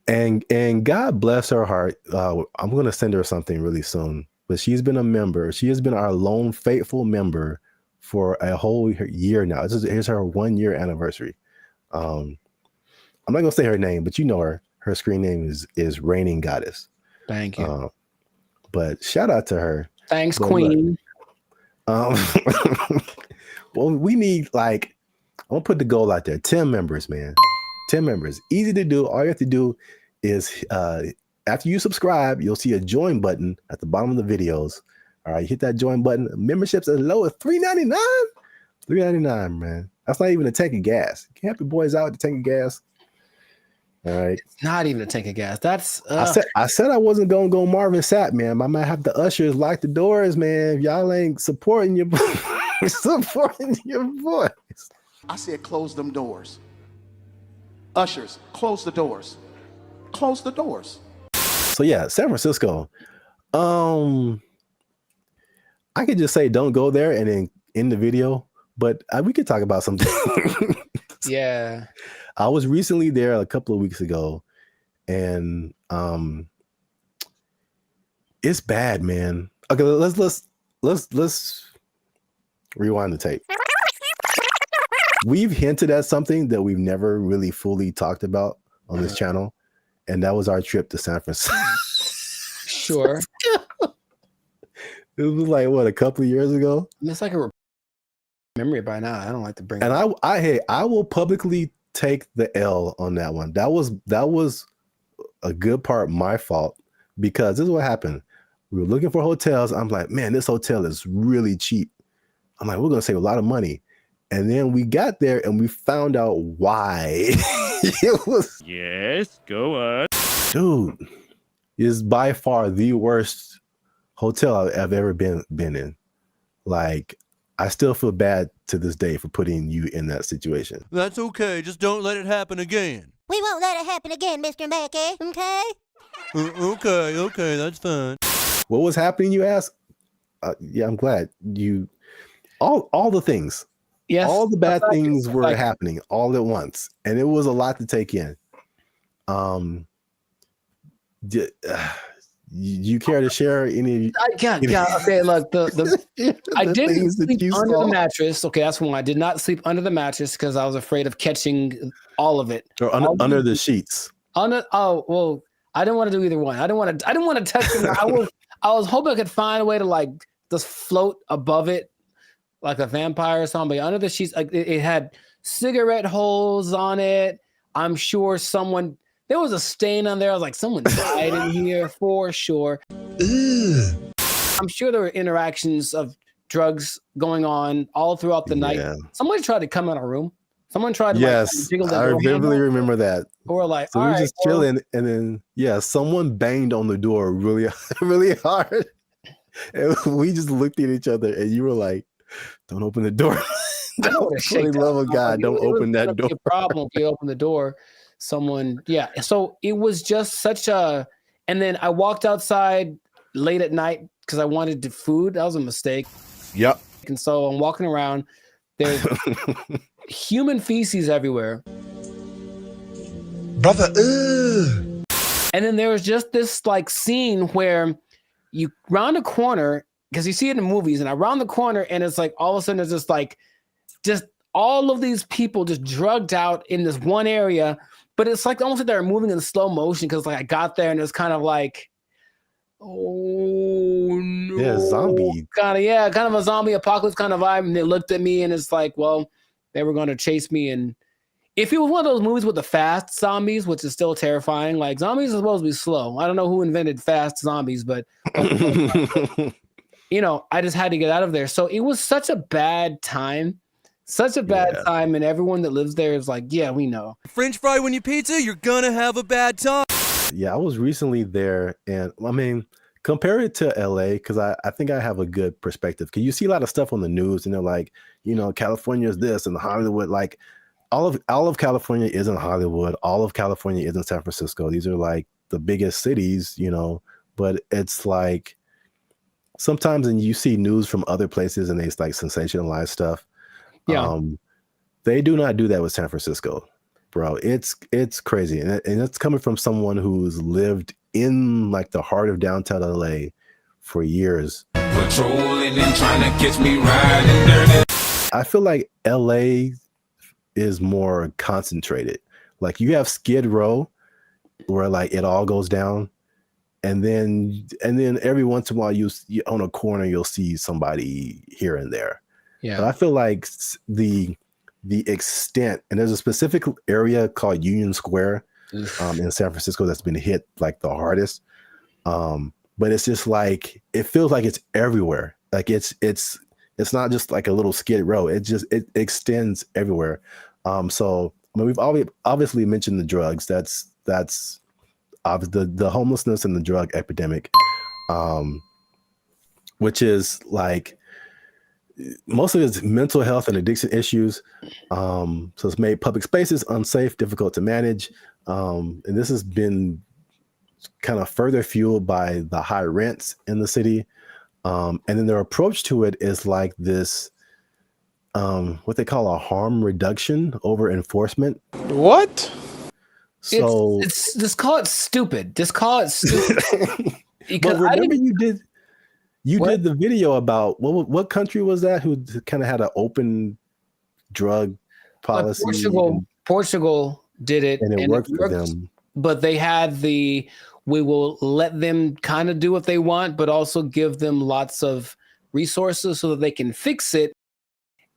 And God bless her heart. I'm gonna send her something really soon. But she's been a member. She has been our lone faithful member for a whole year now. Here's her 1-year anniversary. I'm not gonna say her name, but you know her. Her screen name is Reigning Goddess. Thank you. But shout out to her. Thanks, Queen. Well, we need, like, I'm gonna put the goal out there. 10 members, man. 10 members. Easy to do. All you have to do is after you subscribe, you'll see a join button at the bottom of the videos. All right, hit that join button. Memberships as low as $3.99. $3.99, man. That's not even a tank of gas. You can help your boys out with the tank of gas. All right. It's not even a tank of gas. That's I said I wasn't gonna go Marvin Sapp, man. I might have the ushers lock the doors, man. If y'all ain't supporting your voice. I said close them doors. Ushers, close the doors. Close the doors. So yeah, San Francisco. I could just say don't go there and then end the video, but we could talk about something. Yeah. I was recently there a couple of weeks ago, and it's bad, man. Okay, let's rewind the tape. We've hinted at something that we've never really fully talked about on this channel, and that was our trip to San Francisco. Sure. It was like what, a couple of years ago. It's like a memory by now. I don't like to bring. And I will publicly take the L on that one. That was a good part my fault, because this is what happened. We were looking for hotels. I'm like, man, this hotel is really cheap. I'm like, we're gonna save a lot of money. And then we got there and we found out why. It was, Yes, go on. dude, is by far the worst hotel I've ever been in. Like, I still feel bad to this day for putting you in that situation. That's okay. Just don't let it happen again. We won't let it happen again, Mr. Mackey, okay? Okay, that's fine. What was happening, you ask? Yeah, I'm glad you. All the things. Yes, all the bad things were happening all at once, and it was a lot to take in. You care to share any? Okay, look, I didn't sleep under the mattress. Okay, that's one. I did not sleep under the mattress because I was afraid of catching all of it. Or under the sheets. I didn't want to do either one. I didn't want to touch it. I was hoping I could find a way to like just float above it, like a vampire or something. But under the sheets, like it had cigarette holes on it. I'm sure there was a stain on there. I was like, someone died in here for sure. I'm sure there were interactions of drugs going on all throughout the night. Somebody tried to come in our room. Someone tried to I vividly remember that. Or like, so we were just chilling, and then someone banged on the door really, really hard. And we just looked at each other, and you were like, "Don't open the door." For the love of God, don't open that door. A problem if you open the door. So it was just such a. And then I walked outside late at night because I wanted food. That was a mistake. Yep. And so I'm walking around. There's human feces everywhere. Brother, And then there was just this like scene where you round a corner, because you see it in movies, and I round the corner and it's like all of a sudden there's just all of these people just drugged out in this one area, but it's like almost like they're moving in slow motion because like I got there and it's kind of like, oh no. Yeah, zombie. Kind of a zombie apocalypse kind of vibe. And they looked at me and it's like, well, they were going to chase me. And if it was one of those movies with the fast zombies, which is still terrifying, like zombies are supposed to be slow. I don't know who invented fast zombies, but you know, I just had to get out of there. So it was such a bad time. And everyone that lives there is like, yeah, we know. French fry when you pizza, you're gonna have a bad time. Yeah, I was recently there, and I mean, compare it to LA, because I think I have a good perspective. Because you see a lot of stuff on the news, and they're like, you know, California is this, and Hollywood, like all of California isn't Hollywood. All of California isn't San Francisco. These are like the biggest cities, you know. But it's like sometimes, and you see news from other places, and they like sensationalize stuff. Yeah. They do not do that with San Francisco, bro. It's crazy. And it's coming from someone who's lived in like the heart of downtown LA for years. Patrolling and trying to catch me riding dirty. I feel like LA is more concentrated. Like you have Skid Row where like it all goes down. And then every once in a while you on a corner, you'll see somebody here and there. Yeah. But I feel like the extent, and there's a specific area called Union Square in San Francisco that's been hit like the hardest. But it's just like, it feels like it's everywhere. Like it's not just like a little Skid Row. It extends everywhere. So I mean, we've obviously mentioned the drugs. That's the homelessness and the drug epidemic, which is like, most of it's mental health and addiction issues. So it's made public spaces unsafe, difficult to manage. And this has been kind of further fueled by the high rents in the city. And then their approach to it is like this, what they call a harm reduction over enforcement. What? So just call it stupid. Just call it stupid. But remember You did the video about what country was that who kind of had an open drug policy? Portugal did it, and it worked for them. But they had we will let them kind of do what they want, but also give them lots of resources so that they can fix it.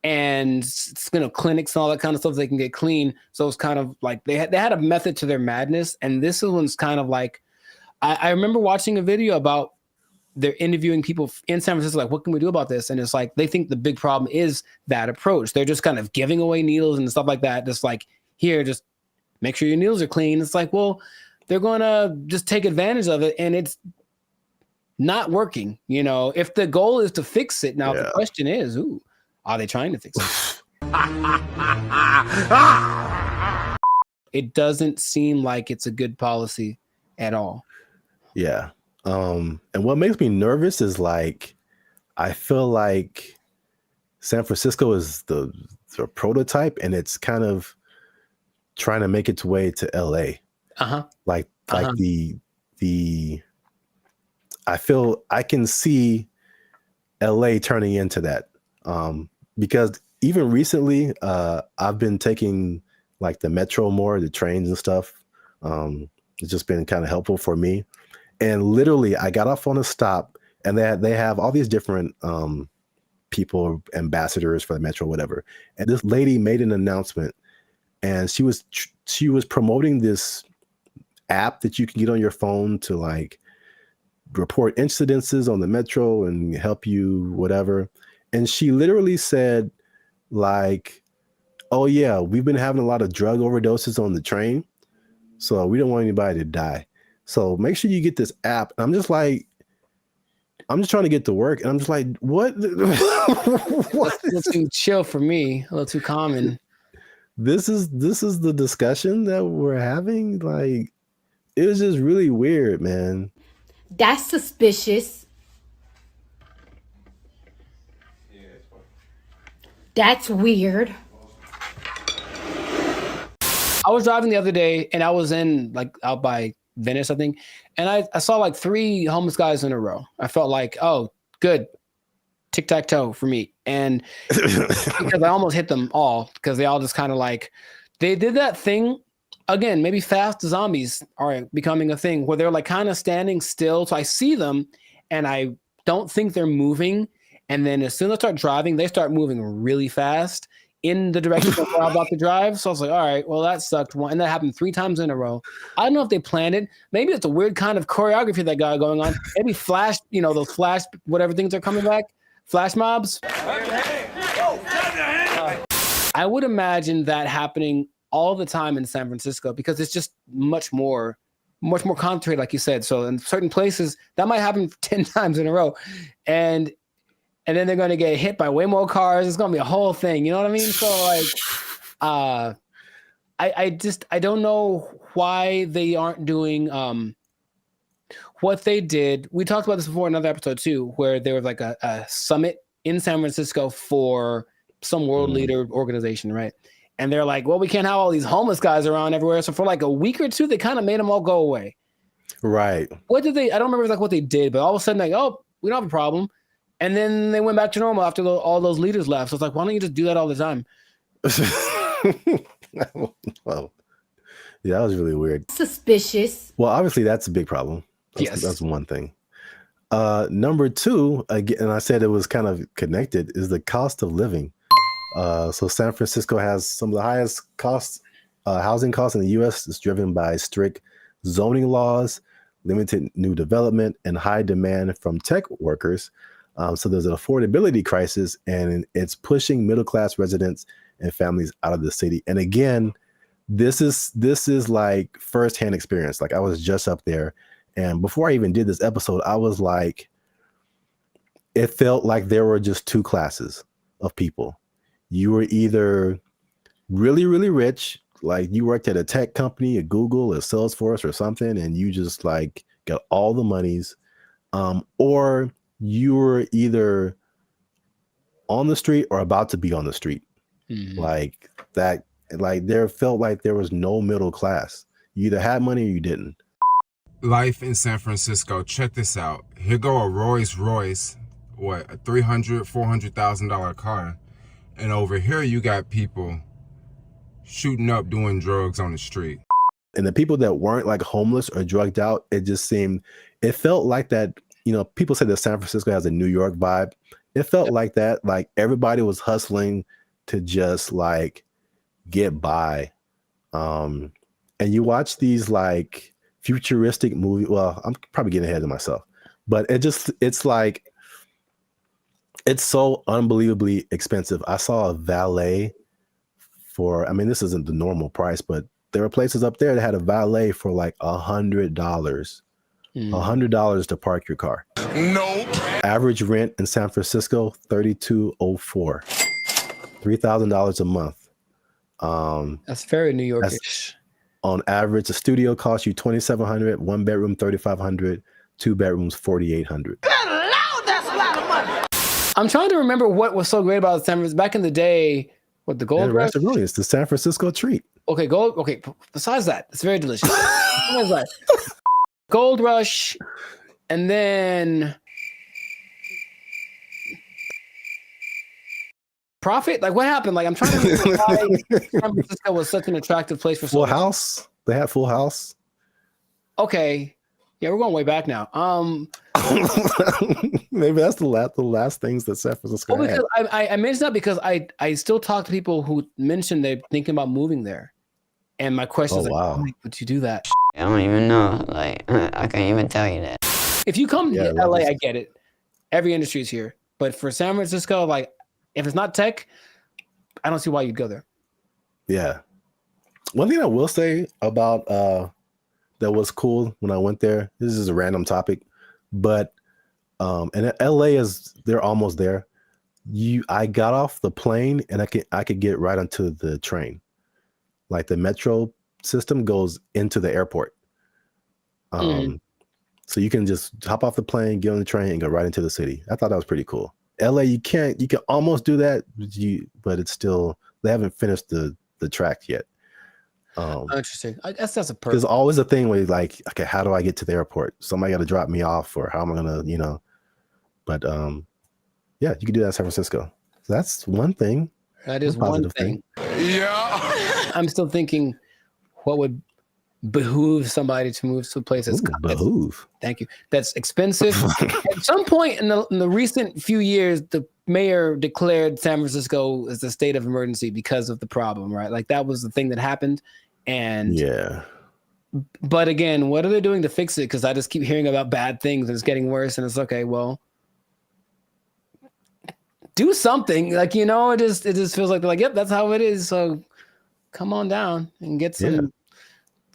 And clinics and all that kind of stuff, they can get clean. So it's kind of like they had a method to their madness. And this one's kind of like, I remember watching a video about they're interviewing people in San Francisco, like, what can we do about this? And it's like, they think the big problem is that approach. They're just kind of giving away needles and stuff like that. Just like, here, just make sure your needles are clean. It's like, well, they're going to just take advantage of it. And it's not working. If the goal is to fix it. Now, the question is, are they trying to fix it? It doesn't seem like it's a good policy at all. Yeah. And what makes me nervous is like, I feel like San Francisco is the prototype, and it's kind of trying to make its way to LA. Like the I feel I can see LA turning into that. Because even recently, I've been taking like the metro more, the trains and stuff. It's just been kind of helpful for me. And literally, I got off on a stop, and they have all these different people, ambassadors for the metro, whatever. And this lady made an announcement, and she was promoting this app that you can get on your phone to like report incidences on the metro and help you whatever. And she literally said, like, oh, yeah, we've been having a lot of drug overdoses on the train, so we don't want anybody to die. So make sure you get this app. And I'm just like, I'm just trying to get to work. And I'm just like, what? What? A little too chill for me, a little too common. This is the discussion that we're having? Like, it was just really weird, man. That's suspicious. That's weird. I was driving the other day, and I was out by Venice, I think, and I saw like 3 homeless guys in a row. I felt like, oh, good, tic-tac-toe for me. And because I almost hit them all, because they all just kind of like, they did that thing again. Maybe fast zombies are becoming a thing where they're like kind of standing still. So I see them, and I don't think they're moving. And then as soon as I start driving, they start moving really fast in the direction that we're about to drive. So I was like, all right, well, that sucked. And that happened 3 times in a row. I don't know if they planned it. Maybe it's a weird kind of choreography that got going on. Maybe flash, those flash, whatever things are coming back, flash mobs. I would imagine that happening all the time in San Francisco, because it's just much more concentrated, like you said. So in certain places, that might happen 10 times in a row. And then they're going to get hit by way more cars. It's going to be a whole thing. You know what I mean? So like, I don't know why they aren't doing what they did. We talked about this before in another episode too, where there was like a summit in San Francisco for some world leader organization, right? And they're like, well, we can't have all these homeless guys around everywhere. So for like a week or two, they kind of made them all go away. Right. What did they? I don't remember like what they did, but all of a sudden, like, oh, we don't have a problem. And then they went back to normal after all those leaders left. So it's like, why don't you just do that all the time? Well, yeah, that was really weird. Suspicious. Well, obviously, that's a big problem. That's one thing. Number 2, again, and I said it was kind of connected, is the cost of living. So San Francisco has some of the highest housing costs in the U.S. It's driven by strict zoning laws, limited new development, and high demand from tech workers. So there's an affordability crisis, and it's pushing middle-class residents and families out of the city. And again, this is like firsthand experience. Like, I was just up there, and before I even did this episode, I was like, it felt like there were just 2 classes of people. You were either really, really rich, like you worked at a tech company, a Google, a Salesforce or something, and you just like got all the monies, or you were either on the street or about to be on the street. Mm-hmm. Like there felt like there was no middle class. You either had money or you didn't. life in San Francisco. Check this out. Here go a Rolls Royce, what, a $400,000 car. And over here you got people shooting up doing drugs on the street. And the people that weren't like homeless or drugged out, it felt like that, people say that San Francisco has a New York vibe. It felt like that, like everybody was hustling to just like get by. And you watch these like futuristic movies. Well, I'm probably getting ahead of myself, but it's like, it's so unbelievably expensive. I saw a valet this isn't the normal price, but there were places up there that had a valet for like $100. $100 to park your car. Nope. Average rent in San Francisco, $3,204. $3,000 a month. That's very New Yorkish. On average, a studio costs you $2,700, 1 bedroom $3,500, 2 bedrooms $4,800. That's a lot of money. I'm trying to remember what was so great about San Francisco back in the day. What, the Gold Rush? It's the San Francisco treat. Okay, gold. Okay, besides that, it's very delicious. Besides that, Gold Rush, and then Profit. Like, what happened? Like, I'm trying to remember why San Francisco was such an attractive place for Full House. They had Full House. Okay, yeah, we're going way back now. Maybe that's the last things that San Francisco had. Because I mentioned that because I still talk to people who mentioned they're thinking about moving there, and my question is, wow, like, would you do that? I don't even know. Like, I can't even tell you that. If you come to LA, I get it. Every industry is here, but for San Francisco, like, if it's not tech, I don't see why you'd go there. Yeah. One thing I will say about that was cool when I went there. This is a random topic, but and LA they're almost there. I got off the plane and I could get right onto the train. Like the metro system goes into the airport. So you can just hop off the plane, get on the train, and go right into the city. I thought that was pretty cool. LA, you can almost do that, but it's still, they haven't finished the track yet. Interesting. I guess that's a purpose. There's always a thing where you're like, okay, how do I get to the airport? Somebody got to drop me off, or how am I gonna, But yeah, you can do that in San Francisco. So that's one thing. That is one thing. Yeah. I'm still thinking, what would behoove somebody to move to a place that's behoove. Thank you. That's expensive. At some point in the recent few years, the mayor declared San Francisco as a state of emergency because of the problem, right? Like that was the thing that happened. And yeah. But again, what are they doing to fix it? Because I just keep hearing about bad things and it's getting worse. And it's okay, well, do something. Like, it just feels like they're like, yep, that's how it is. So come on down and get some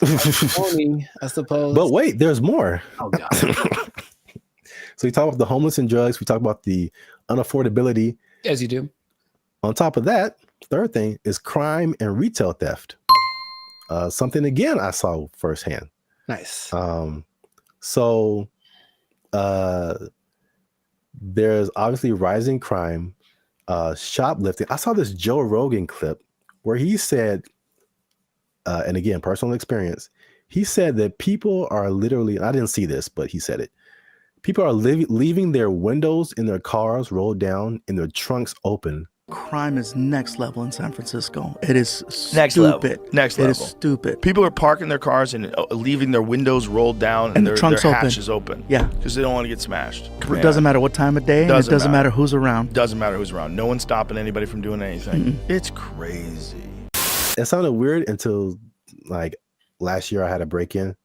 money, I suppose. But wait, there's more. Oh God. So we talk about the homeless and drugs. We talk about the unaffordability. As you do. On top of that, third thing is crime and retail theft. Something again I saw firsthand. Nice. So there's obviously rising crime, shoplifting. I saw this Joe Rogan clip where he said, and again, personal experience, he said that people are literally, I didn't see this, but he said it. People are leaving their windows in their cars rolled down and their trunks open. Crime is next level in San Francisco. It is Next stupid. level. Next level. It is stupid. People are parking their cars and leaving their windows rolled down and the their trunks hatches open. Yeah. Because they don't want to get smashed. It doesn't matter what time of day, and it doesn't matter who's around. Doesn't matter who's around. No one's stopping anybody from doing anything. It's crazy. It sounded weird until like last year I had a break-in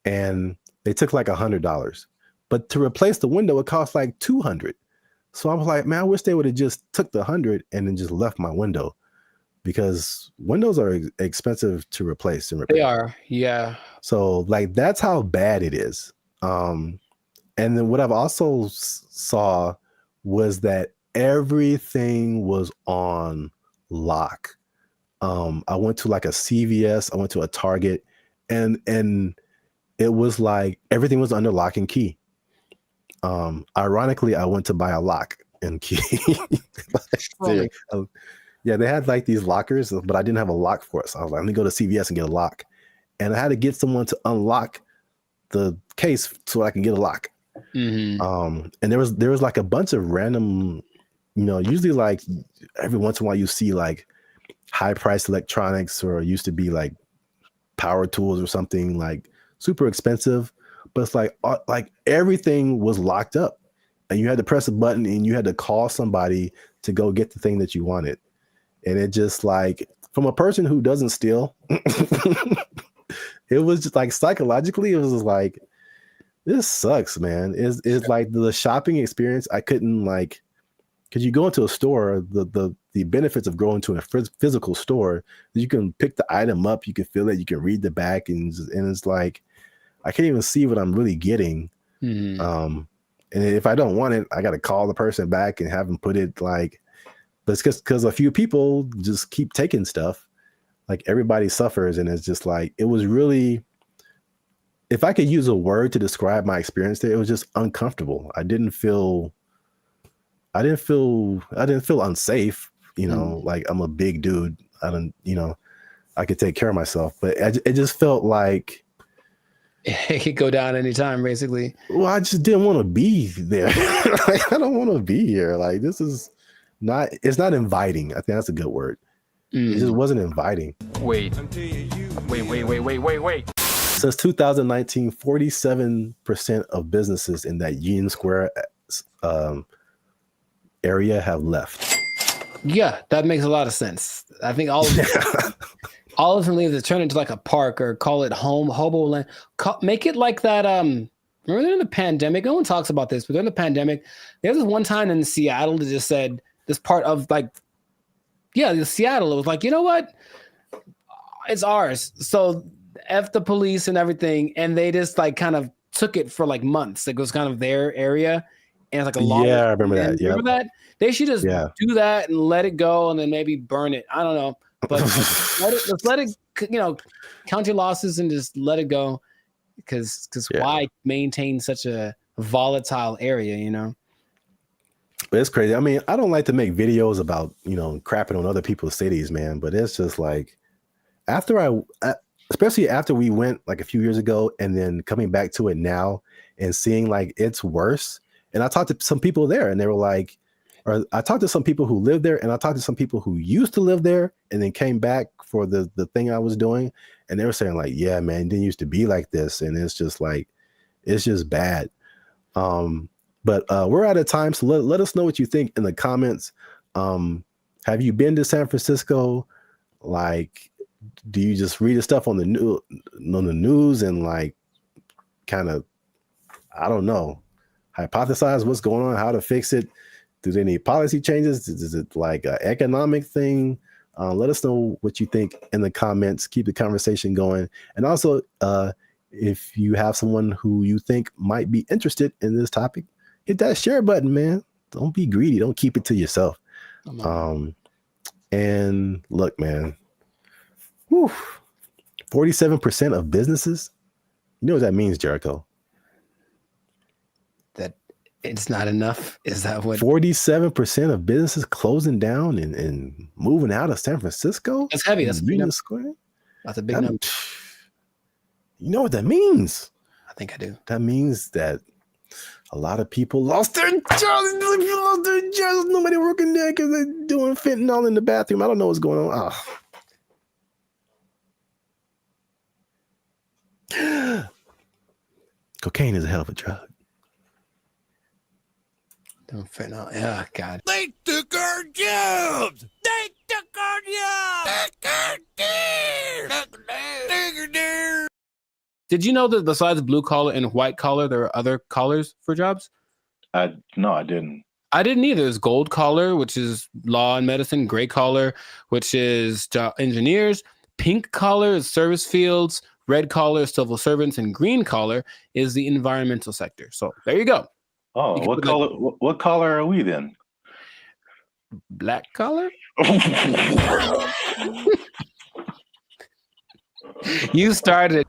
and they took like $100. But to replace the window, it cost like $200. So I was like, man, I wish they would have just took the $100 and then just left my window, because windows are expensive to replace and repair. They are, yeah. So like that's how bad it is. And then what I've also saw was that everything was on lock. I went to like a CVS, I went to a Target, and it was like everything was under lock and key. Ironically, I went to buy a lock and key. Yeah, they had like these lockers, but I didn't have a lock for it. So I was like, let me go to CVS and get a lock. And I had to get someone to unlock the case so I can get a lock. And there was like a bunch of random, usually like every once in a while you see like high priced electronics, or it used to be like power tools or something like super expensive, but it's like everything was locked up, and you had to press a button and you had to call somebody to go get the thing that you wanted. And it just like, from a person who doesn't steal, it was just like psychologically, it was just like, this sucks, man. It's like the shopping experience. I couldn't like, because you go into a store, the benefits of going to a physical store, you can pick the item up, you can feel it, you can read the back, and it's like, I can't even see what I'm really getting. And if I don't want it, I got to call the person back and have them put it like, but it's because a few people just keep taking stuff. Like everybody suffers, and it's just like, it was really, if I could use a word to describe my experience there, it was just uncomfortable. I didn't feel unsafe, like I'm a big dude. I could take care of myself, but it just felt like it could go down anytime, basically. Well, I just didn't want to be there. Like, I don't want to be here. Like, this is not, it's not inviting. I think that's a good word. It just wasn't inviting. Wait. Since 2019, 47% of businesses in that Union Square area have left. Yeah, that makes a lot of sense. I think all of them, all of them leave to turn into like a park, or call it hobo land. Make it like that. Remember during the pandemic, no one talks about this, but during the pandemic, there was this one time in Seattle that just said this part of like, Seattle. It was like, you know what? It's ours. So F the police and everything. And they just like kind of took it for like months. It was kind of their area. And it's like a long. Yeah, I remember that. Yeah. Remember that? They should just do that and let it go, and then maybe burn it. I don't know. But let's let it, count your losses and just let it go. Because why maintain such a volatile area, But it's crazy. I mean, I don't like to make videos about, crapping on other people's cities, man. But it's just like, especially after we went like a few years ago, and then coming back to it now and seeing like it's worse. And I talked to some people there, and they were like, or I talked to some people who live there, and I talked to some people who used to live there and then came back for the thing I was doing. And they were saying like, yeah, man, it didn't used to be like this. And it's just like, it's just bad. But we're out of time. So let us know what you think in the comments. Have you been to San Francisco? Like, do you just read the stuff on the news and like kind of, I don't know, hypothesize what's going on, how to fix it? Do they need policy changes? Is it like an economic thing? Let us know what you think in the comments. Keep the conversation going. And also, if you have someone who you think might be interested in this topic, hit that share button, man. Don't be greedy. Don't keep it to yourself. And look, man, 47% of businesses, you know what that means, Jericho? That it's not enough. Is that what? 47% of businesses closing down and moving out of San Francisco? That's heavy. That's a big number. Square? That's a big number. You know what that means? I think I do. That means that a lot of people lost their jobs. Nobody working there because they're doing fentanyl in the bathroom. I don't know what's going on. Cocaine is a hell of a drug. Don't fentanyl. Oh, God. They took our jobs. They took our jobs. Did you know that besides blue collar and white collar, there are other collars for jobs? No, I didn't. I didn't either. There's gold collar, which is law and medicine. Gray collar, which is engineers. Pink collar is service fields. Red collar is civil servants, and green collar is the environmental sector. So there you go. Oh, what color? What color are we then? Black collar. You started.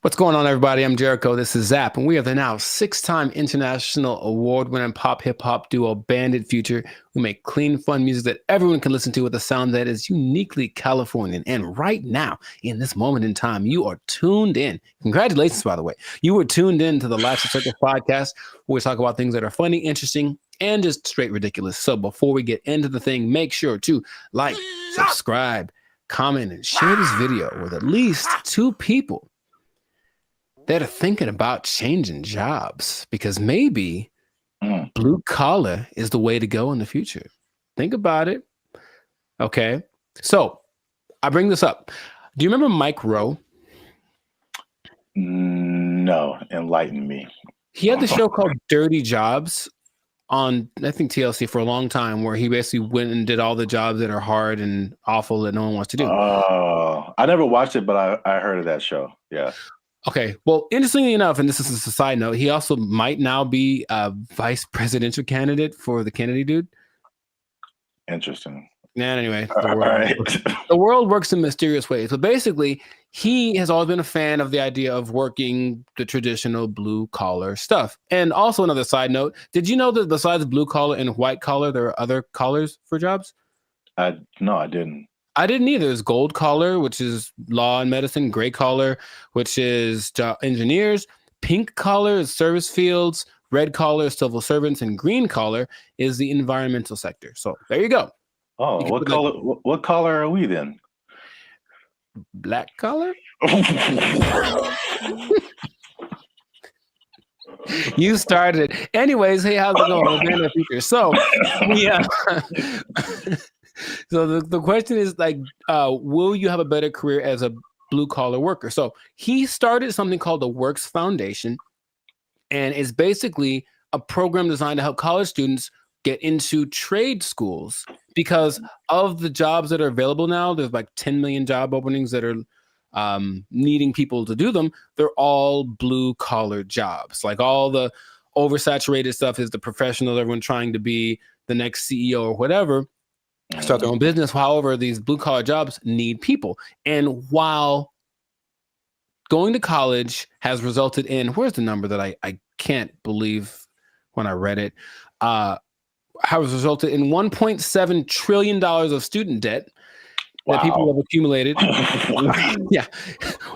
What's going on, everybody? I'm Jericho. This is Zap, and we are the now 6-time international award-winning pop hip-hop duo Bandit Future, who make clean, fun music that everyone can listen to with a sound that is uniquely Californian. And right now, in this moment in time, you are tuned in. Congratulations, by the way. You were tuned in to the Life's a Circus podcast, where we talk about things that are funny, interesting, and just straight ridiculous. So before we get into the thing, make sure to like, subscribe, comment, and share this video with at least 2 people that are thinking about changing jobs, because maybe blue collar is the way to go in the future. Think about it. Okay. So I bring this up. Do you remember Mike Rowe? No, enlighten me. He had the show called Dirty Jobs on, I think, TLC for a long time, where he basically went and did all the jobs that are hard and awful that no one wants to do. Oh, I never watched it, but I heard of that show. Yeah. Okay. Well, interestingly enough, and this is a side note, he also might now be a vice presidential candidate for the Kennedy dude. Interesting. And anyway, the world works in mysterious ways. So basically, he has always been a fan of the idea of working the traditional blue collar stuff. And also another side note, did you know that besides blue collar and white collar, there are other collars for jobs? No, I didn't. I didn't either. There's gold collar, which is law and medicine, gray collar, which is engineers, pink collar is service fields, red collar is civil servants, and green collar is the environmental sector. So there you go. Oh, what color are we then? Black collar? You started it. Anyways, hey, how's it going? So, yeah. So the question is, like, will you have a better career as a blue collar worker? So he started something called the Works Foundation, and it's basically a program designed to help college students get into trade schools, because of the jobs that are available now. There's like 10 million job openings that are needing people to do them. They're all blue collar jobs. Like, all the oversaturated stuff is the professionals, everyone trying to be the next CEO or whatever, start their own business. However, these blue collar jobs need people. And while going to college has resulted in, where's the number that I can't believe when I read it, has resulted in $1.7 trillion of student debt that people have accumulated. Yeah,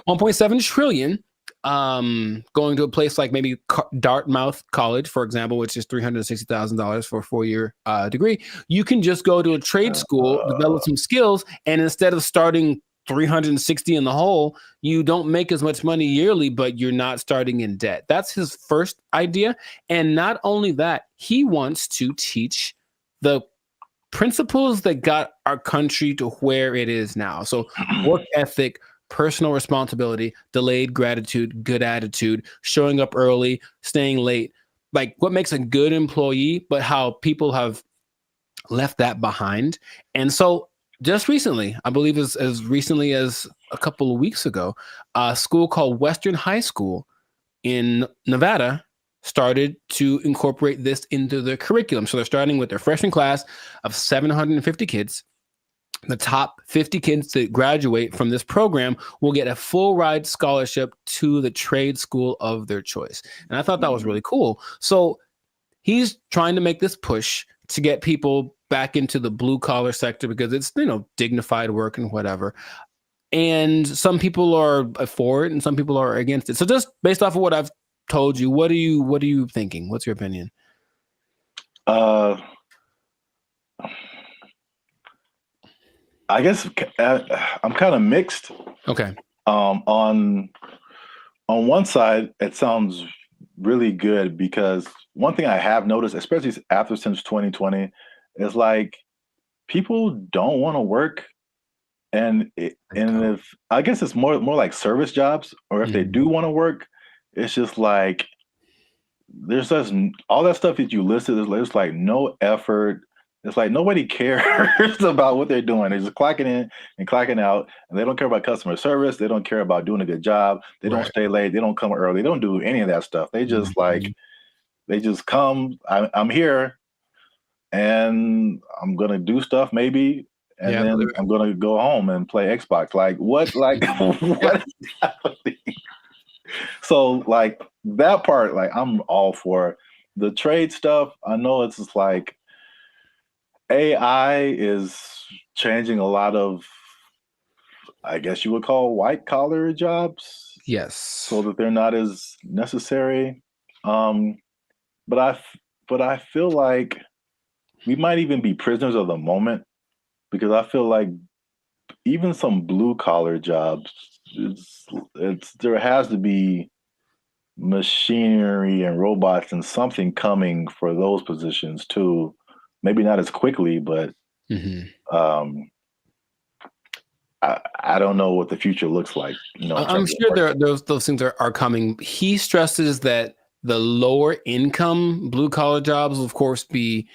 1.7 trillion. Going to a place like maybe Dartmouth College, for example, which is $360,000 for a 4-year degree. You can just go to a trade school, develop some skills, and instead of starting 360 in the hole, you don't make as much money yearly, but you're not starting in debt. That's his first idea. And not only that, he wants to teach the principles that got our country to where it is now. So work ethic, personal responsibility, delayed gratitude, good attitude, showing up early, staying late, like what makes a good employee, but how people have left that behind. And so just recently, I believe as recently as a couple of weeks ago, a school called Western High School in Nevada started to incorporate this into their curriculum. So they're starting with their freshman class of 750 kids. The top 50 kids that graduate from this program will get a full ride scholarship to the trade school of their choice. And I thought that was really cool. So he's trying to make this push to get people back into the blue collar sector, because it's, dignified work and whatever. And some people are for it and some people are against it. So just based off of what I've told you, what are you thinking? What's your opinion? I guess I'm kind of mixed. Okay. On one side, it sounds really good, because one thing I have noticed, especially since 2020, is like people don't want to work, and if I guess it's more like service jobs, or if they do want to work, it's just like there's just all that stuff that you listed. There's like no effort. It's like nobody cares about what they're doing. They're just clocking in and clocking out, and they don't care about customer service. They don't care about doing a good job. They don't stay late. They don't come early. They don't do any of that stuff. They just they just come. I'm here, and I'm gonna do stuff maybe, and then I'm gonna go home and play Xbox. Like what? Like what is happening? So like that part, like I'm all for the trade stuff. I know it's just like AI is changing a lot of, I guess you would call white collar jobs. Yes. So that they're not as necessary. But I feel like we might even be prisoners of the moment because I feel like even some blue collar jobs, it's there has to be machinery and robots and something coming for those positions too. Maybe not as quickly, but I don't know what the future looks like. You know, I'm sure those things are coming. He stresses that the lower income blue collar jobs will of course be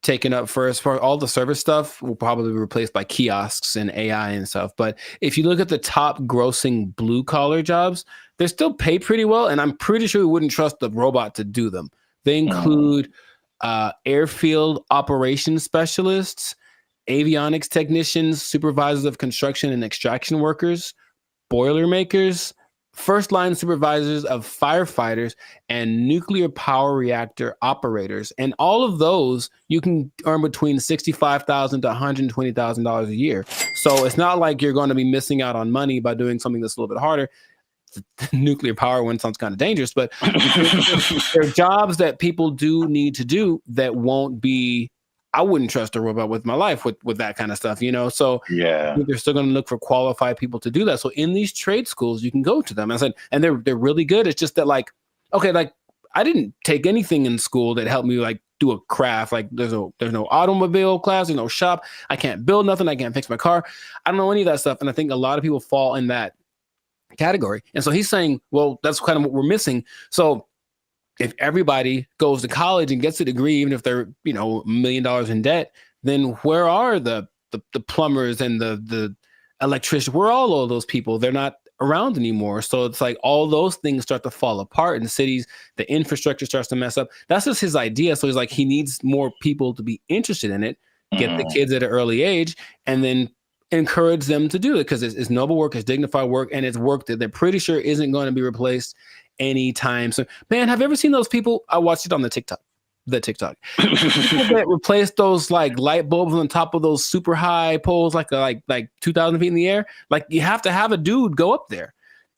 taken up first. For all the service stuff will probably be replaced by kiosks and AI and stuff. But if you look at the top grossing blue collar jobs, they still pay pretty well, and I'm pretty sure we wouldn't trust the robot to do them. They include airfield operations specialists, avionics technicians, supervisors of construction and extraction workers, boilermakers, first line supervisors of firefighters, and nuclear power reactor operators. And all of those you can earn between $65,000 to $120,000 a year. So it's not like you're going to be missing out on money by doing something that's a little bit harder. The nuclear power one sounds kind of dangerous, but there are jobs that people do need to do that won't be. I wouldn't trust a robot with my life with that kind of stuff, you know? So yeah, they're still going to look for qualified people to do that. So in these trade schools, you can go to them. I said, and they're really good. It's just that like, okay, like I didn't take anything in school that helped me like do a craft. Like there's no automobile class, there's no shop. I can't build nothing. I can't fix my car. I don't know any of that stuff. And I think a lot of people fall in that category. And so he's saying, well, that's kind of what we're missing. So if everybody goes to college and gets a degree, even if they're, you know, $1 million in debt, then where are the plumbers and the electricians? Where are all of those people? They're not around anymore. So it's like all those things start to fall apart in cities. The infrastructure starts to mess up. That's just his idea. So he's like, he needs more people to be interested in it, get the kids at an early age, and then encourage them to do it because it's noble work, it's dignified work, and it's work that they're pretty sure isn't going to be replaced anytime soon. Man, have you ever seen those people? I watched it on the TikTok. People that replace those like light bulbs on top of those super high poles, like 2,000 feet in the air. Like you have to have a dude go up there,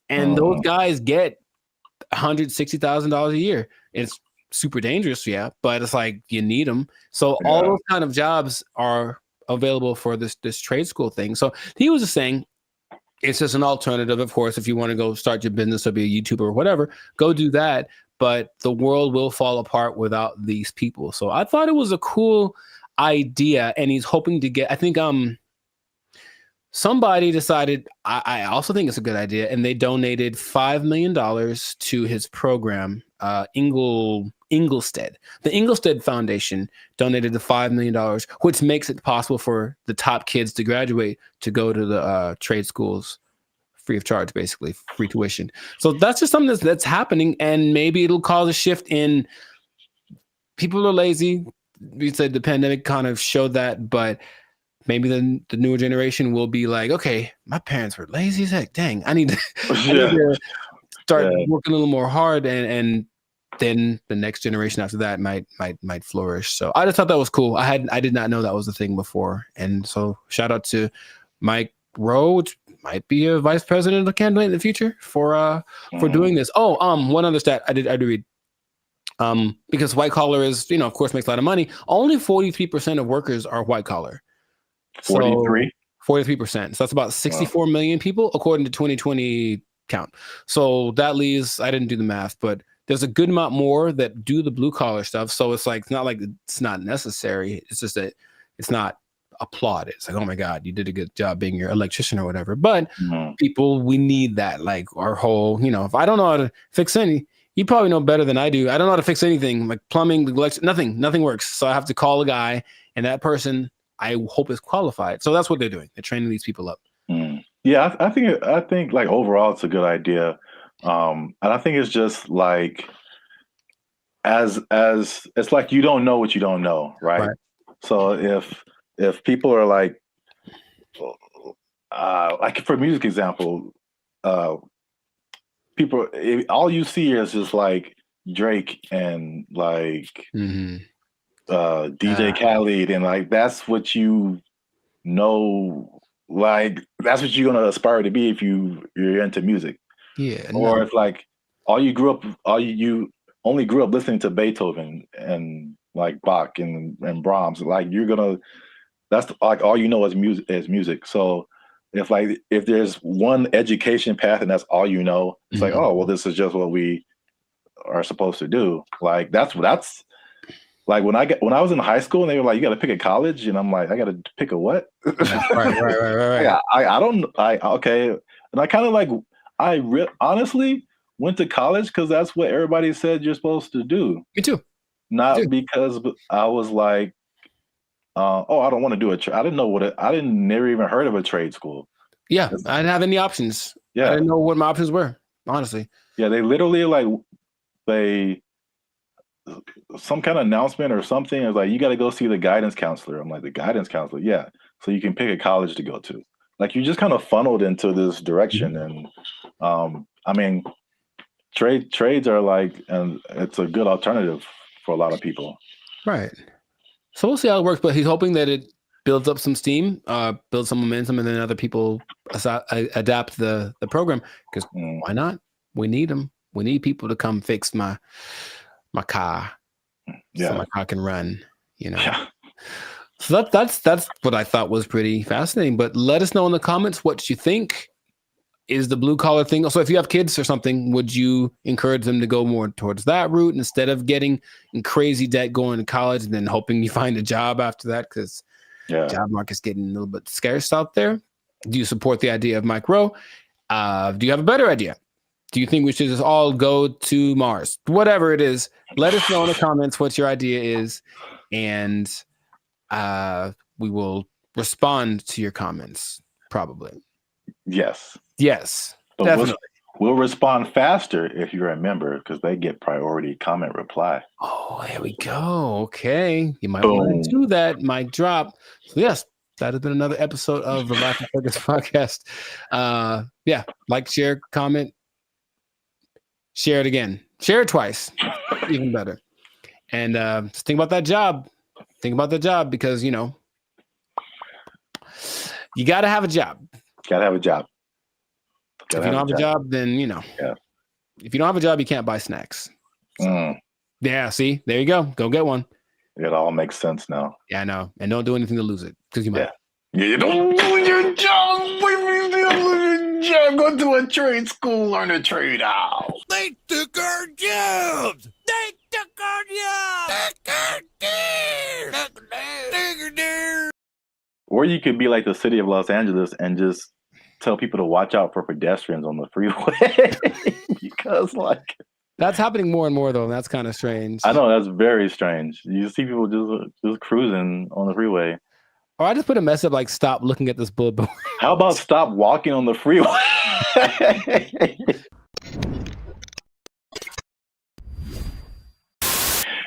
and those guys get $160,000 a year. It's super dangerous, yeah, but it's like you need them. So all those kind of jobs are available for this trade school thing. So he was just saying, it's just an alternative, of course. If you want to go start your business or be a YouTuber or whatever, go do that. But the world will fall apart without these people. So I thought it was a cool idea, and he's hoping to get. I think somebody decided. I also think it's a good idea, and they donated $5 million to his program. Inglestead. The Inglestead Foundation donated the $5 million, which makes it possible for the top kids to graduate to go to the trade schools free of charge, basically free tuition. So that's just something that's happening, and maybe it'll cause a shift in people are lazy. We said the pandemic kind of showed that, but maybe the newer generation will be like, okay, my parents were lazy as heck. Dang, I need to start working a little more hard, and then the next generation after that might flourish. So I just thought that was cool. I did not know that was a thing before. And so shout out to Mike Rowe, which might be a vice president candidate in the future for doing this. Oh, one other stat I did read. Because white collar is, of course, makes a lot of money. Only 43% of workers are white collar. 43%. So that's about 64 million people according to 2020 count. So that leaves, I didn't do the math, but there's a good amount more that do the blue collar stuff. So it's like, it's not like it's not necessary. It's just that it's not applauded. It's like, oh my God, you did a good job being your electrician or whatever. But people, we need that. Like our whole, if I don't know how to fix you probably know better than I do. I don't know how to fix anything like plumbing, nothing works. So I have to call a guy, and that person I hope is qualified. So that's what they're doing. They're training these people up. Yeah, I think like overall it's a good idea. And I think it's just like as it's like you don't know what you don't know, right? So if people are like for music example, people, all you see is just like Drake and like DJ Khaled, and like that's what you know, like that's what you're gonna aspire to be if you're into music. Yeah. Or if like you only grew up listening to Beethoven and like Bach and Brahms, like that's like all you know is music. So if there's one education path and that's all you know, it's like, oh well, this is just what we are supposed to do. Like that's like when I was in high school and they were like, you got to pick a college, and I'm like, I got to pick a what? right. Okay, and I kind of like honestly went to college because that's what everybody said you're supposed to do. Me too. Not because I was like, oh, I don't want to do I didn't know never even heard of a trade school. Yeah, I didn't have any options. Yeah, I didn't know what my options were, honestly. Yeah, they literally some kind of announcement or something. It was like, you got to go see the guidance counselor. I'm like, the guidance counselor? Yeah. So you can pick a college to go to. Like you just kind of funneled into this direction. And I mean, trades are like, and it's a good alternative for a lot of people. Right. So we'll see how it works, but he's hoping that it builds up some steam, builds some momentum, and then other people adapt the program, because why not? We need them. We need people to come fix my car, so my car can run. Yeah. So that's what I thought was pretty fascinating. But let us know in the comments what you think. Is the blue collar thing? Also, if you have kids or something, would you encourage them to go more towards that route instead of getting in crazy debt going to college and then hoping you find a job after that? Because job market's getting a little bit scarce out there. Do you support the idea of Mike Rowe? Do you have a better idea? Do you think we should just all go to Mars? Whatever it is, let us know in the comments what your idea is, and we will respond to your comments, probably. Yes, but definitely. We'll respond faster if you're a member, because they get priority comment reply. Oh, there we go. Okay, you might want to do that. Mic drop. So yes, that has been another episode of the Life of Focus podcast. Yeah, like, share, comment. Share it again. Share it twice. Even better. And just think about that job. Think about the job, because, you got to have a job. Got to have a job. If you don't have a job, then, if you don't have a job, you can't buy snacks. So, yeah, see? There you go. Go get one. It all makes sense now. Yeah, I know. And don't do anything to lose it, because you might. Yeah, you don't lose your job. Go to a trade school, learn a trade out. They took our jobs. They took our jobs. Or you could be like the city of Los Angeles and just tell people to watch out for pedestrians on the freeway. Because that's happening more and more, though, and that's kind of strange. I know, that's very strange. You see people just cruising on the freeway. Or I just put a mess up like, stop looking at this billboard. How about stop walking on the freeway?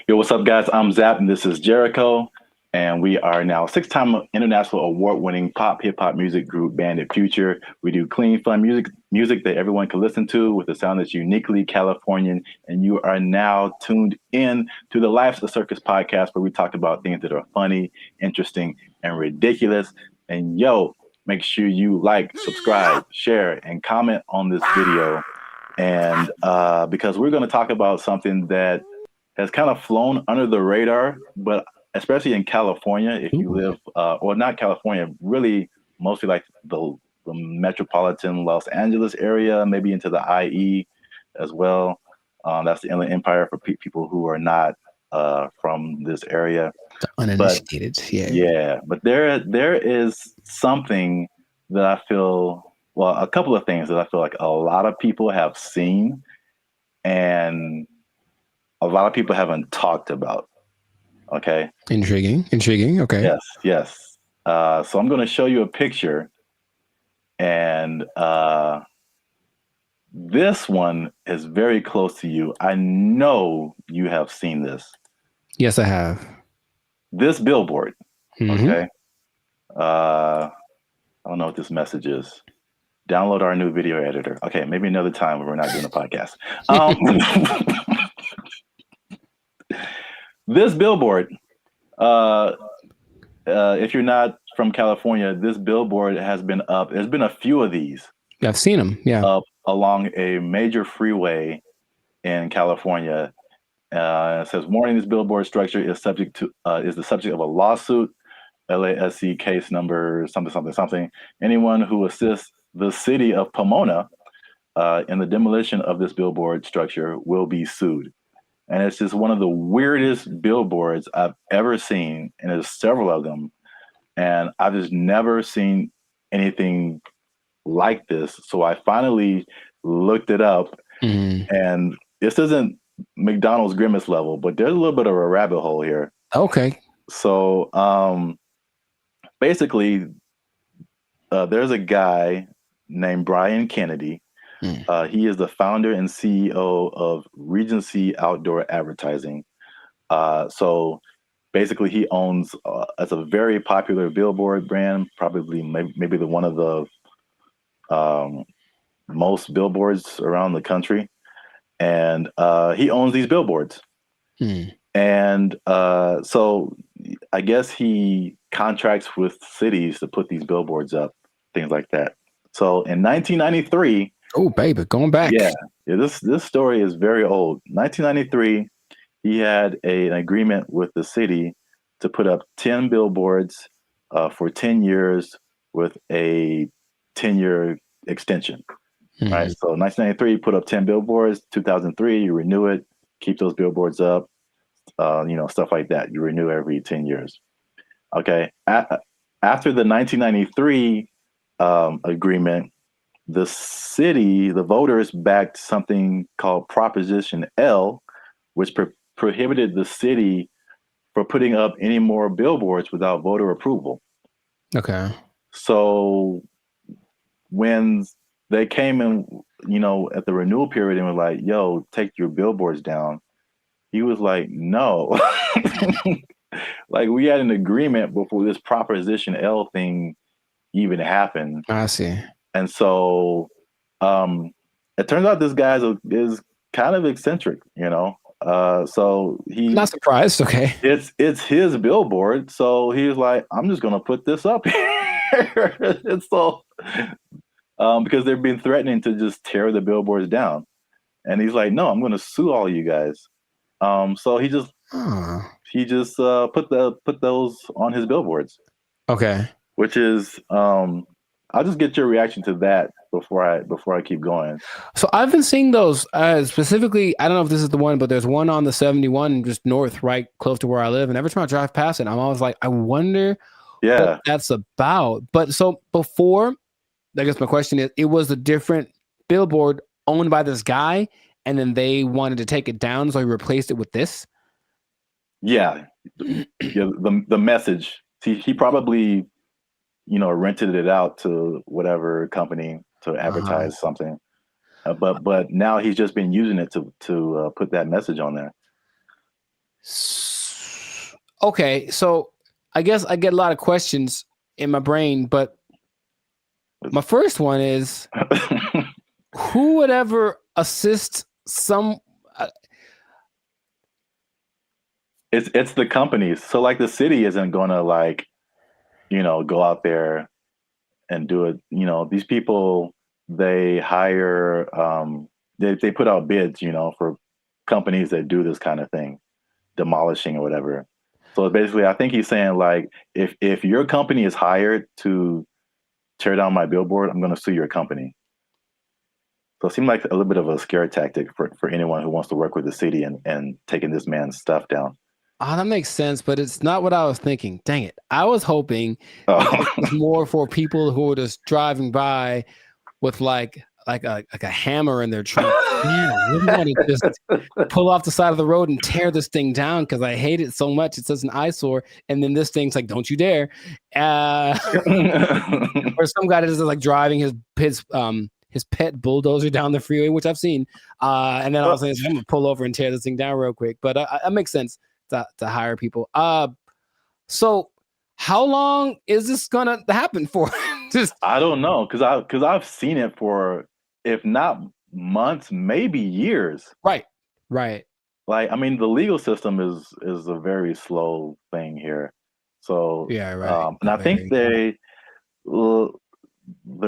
Yo, what's up, guys? I'm Zap, and this is Jericho. And we are now 6-time international award-winning pop hip-hop music group, Bandit Future. We do clean, fun music that everyone can listen to with a sound that's uniquely Californian. And you are now tuned in to the Life's a Circus podcast, where we talk about things that are funny, interesting, and ridiculous. And yo, make sure you like, subscribe, share, and comment on this video. And because we're going to talk about something that has kind of flown under the radar, but especially in California, if you live, or not California, really mostly like the metropolitan Los Angeles area, maybe into the IE as well. That's the Inland Empire for people who are not from this area. The uninitiated, yeah. But there is something that I feel, well, a couple of things that I feel like a lot of people have seen and a lot of people haven't talked about. Okay. Intriguing. Okay. Yes. So I'm going to show you a picture, and this one is very close to you. I know you have seen this. Yes, I have. This billboard. Mm-hmm. Okay. I don't know what this message is. Download our new video editor. Okay, maybe another time when we're not doing a podcast. This billboard, if you're not from California, this billboard has been up. There's been a few of these. Yeah, I've seen them. Yeah, up along a major freeway in California. It says, "Warning: this billboard structure is the subject of a lawsuit. LASC case number something something something. Anyone who assists the city of Pomona in the demolition of this billboard structure will be sued." And it's just one of the weirdest billboards I've ever seen, and there's several of them. And I've just never seen anything like this. So I finally looked it up, and this isn't McDonald's Grimace level, but there's a little bit of a rabbit hole here. Okay. So basically, there's a guy named Brian Kennedy. He is the founder and CEO of Regency Outdoor Advertising. So basically, he owns it's a very popular billboard brand, probably maybe the one of the most billboards around the country, and he owns these billboards. And so I guess he contracts with cities to put these billboards up, things like that. So in 1993. Oh, baby, going back. Yeah, this story is very old. 1993, he had an agreement with the city to put up 10 billboards for 10 years with a 10-year extension. Right. So 1993, put up 10 billboards. 2003, you renew it, keep those billboards up. Stuff like that. You renew every 10 years. Okay. After the 1993 agreement, the city, the voters backed something called Proposition L, which prohibited the city from putting up any more billboards without voter approval. Okay. So when they came in, at the renewal period and were like, "Yo, take your billboards down," he was like, "No." Like, we had an agreement before this Proposition L thing even happened. I see. And so it turns out this guy is kind of eccentric, so he's not surprised. Okay. It's his billboard. So he was like, "I'm just going to put this up here." And so because they've been threatening to just tear the billboards down. And he's like, "No, I'm going to sue all you guys." So he just put those on his billboards. Okay. Which is I'll just get your reaction to that before I keep going. So I've been seeing those specifically. I don't know if this is the one, but there's one on the 71 just north, right close to where I live. And every time I drive past it, I'm always like, I wonder what that's about. But so before, I guess my question is, it was a different billboard owned by this guy, and then they wanted to take it down, so he replaced it with this. Yeah, the message. He probably rented it out to whatever company to advertise something, but now he's just been using it to put that message on there. Okay, so I guess I get a lot of questions in my brain, but my first one is, who would ever assist some? It's the companies. So like the city isn't gonna go out there and do it. These people, they hire, they put out bids, for companies that do this kind of thing, demolishing or whatever. So basically, I think he's saying, like, if your company is hired to tear down my billboard, I'm going to sue your company. So it seemed like a little bit of a scare tactic for anyone who wants to work with the city and taking this man's stuff down. Oh, that makes sense, but it's not what I was thinking. Dang it. I was hoping it was more for people who were just driving by with like a hammer in their trunk. Man, I really want to just pull off the side of the road and tear this thing down because I hate it so much. It's such an eyesore. And then this thing's like, "Don't you dare." Or some guy that is like driving his pet bulldozer down the freeway, which I've seen. And then I was like, "I'm going to pull over and tear this thing down real quick." But that makes sense. To hire people. So how long is this gonna happen for? Just I don't know, because I've seen it for, if not months, maybe years. Right. Like, I mean, the legal system is a very slow thing here. So Yeah, right. and I think there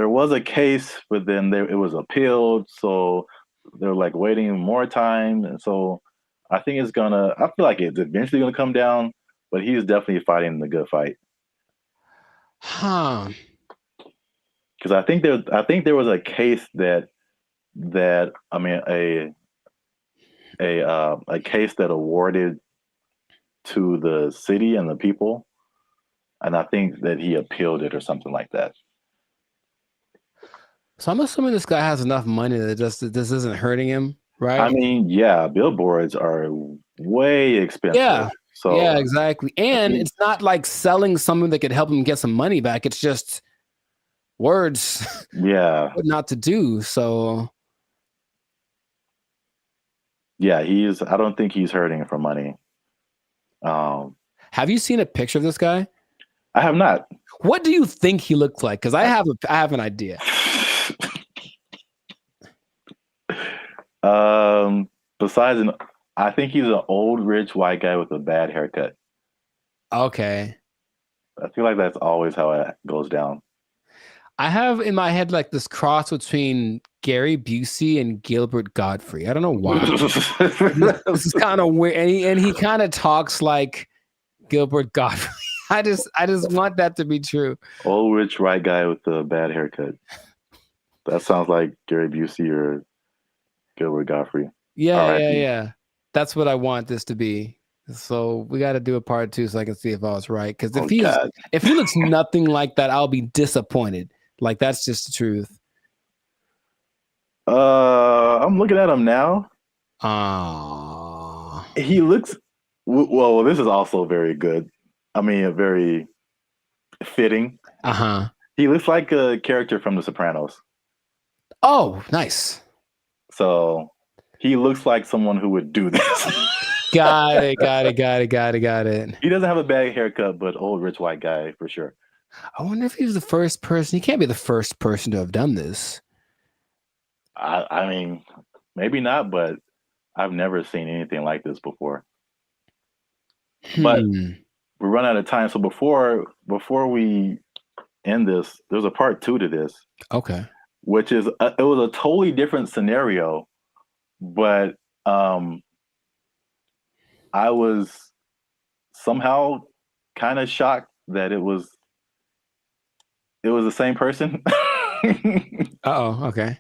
was a case, but then it was appealed, so they're like waiting more time, and so I think I feel like it's eventually gonna come down, but he's definitely fighting the good fight. Huh. Because I think there was a case that I mean a case that awarded to the city and the people, and I think that he appealed it or something like that. So I'm assuming this guy has enough money that this isn't hurting him, right? I mean, yeah, billboards are way expensive. Yeah. So yeah, exactly. And it's not like selling something that could help him get some money back. It's just words. Yeah. What not to do. So yeah, I don't think he's hurting for money. Have you seen a picture of this guy? I have not. What do you think he looks like? Because I have an idea. Besides, I think he's an old rich white guy with a bad haircut. Okay. I feel like that's always how it goes down. I have in my head like this cross between Gary Busey and Gilbert Godfrey. I don't know why. This is kind of weird, and he kind of talks like Gilbert Godfrey. I just want that to be true. Old rich white guy with a bad haircut. That sounds like Gary Busey or Gilbert Godfrey. Yeah. That's what I want this to be. So we got to do a part 2 so I can see if I was right. Because if he looks nothing like that, I'll be disappointed. Like that's just the truth. I'm looking at him now. He looks well. This is also very good. I mean, very fitting. He looks like a character from The Sopranos. Oh, nice. So he looks like someone who would do this. Got it. He doesn't have a bad haircut, but old rich white guy for sure. I wonder if he's the first person. He can't be the first person to have done this. I mean, maybe not, but I've never seen anything like this before. But we run out of time. So before we end this, there's a part 2 to this. Okay. Which is it was a totally different scenario, but I was somehow kind of shocked that it was the same person. Okay.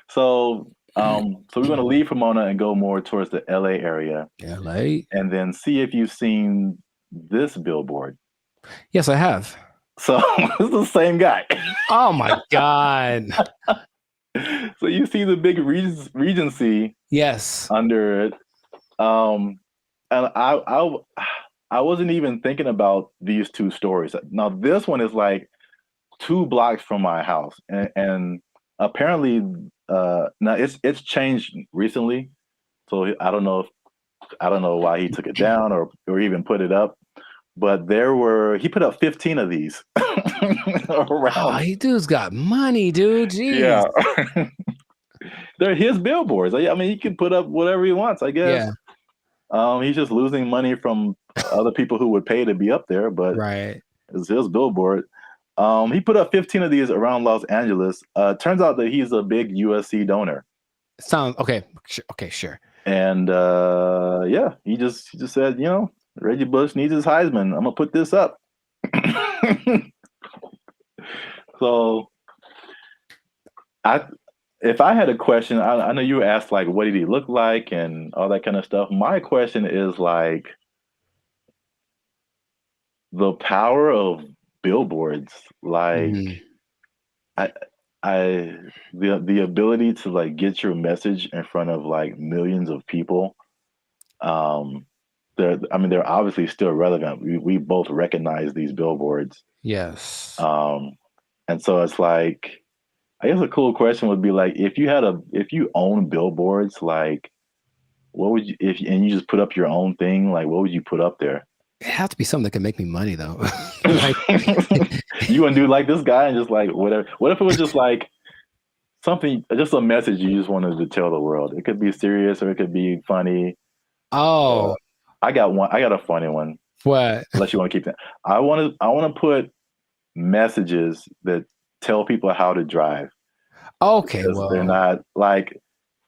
So we're going to leave Pomona and go more towards the LA area. LA. And then see if you've seen this billboard. Yes, I have. So it's the same guy. Oh my God. So you see the big Regency. Yes. Under it. And I wasn't even thinking about these 2 stories. Now this one is like 2 blocks from my house, and apparently now it's changed recently. So I don't know why he took it down or even put it up. But he put up 15 of these around. Oh, he dude's got money, dude. Jeez. Yeah. They're his billboards. I mean, he can put up whatever he wants, I guess. Yeah. He's just losing money from other people who would pay to be up there, but it's his billboard. He put up 15 of these around Los Angeles. Turns out that he's a big USC donor. Sounds okay. Okay, sure. And yeah, he just said, Reggie Bush needs his Heisman. I'm gonna put this up. So, if I had a question, I know you asked like, what did he look like and all that kind of stuff. My question is like, the power of billboards, like, the ability to like get your message in front of like millions of people. They're obviously still relevant. We both recognize these billboards. Yes. And so it's like, I guess a cool question would be like, if you own billboards, like, what would you, and you just put up your own thing, like, what would you put up there? It has to be something that can make me money, though. You want to do like this guy and just like whatever? What if it was just like something, just a message you just wanted to tell the world? It could be serious or it could be funny. Oh, I got one. I got a funny one. What? Unless you want to keep that. I want to put messages that tell people how to drive. Okay, well, they're not like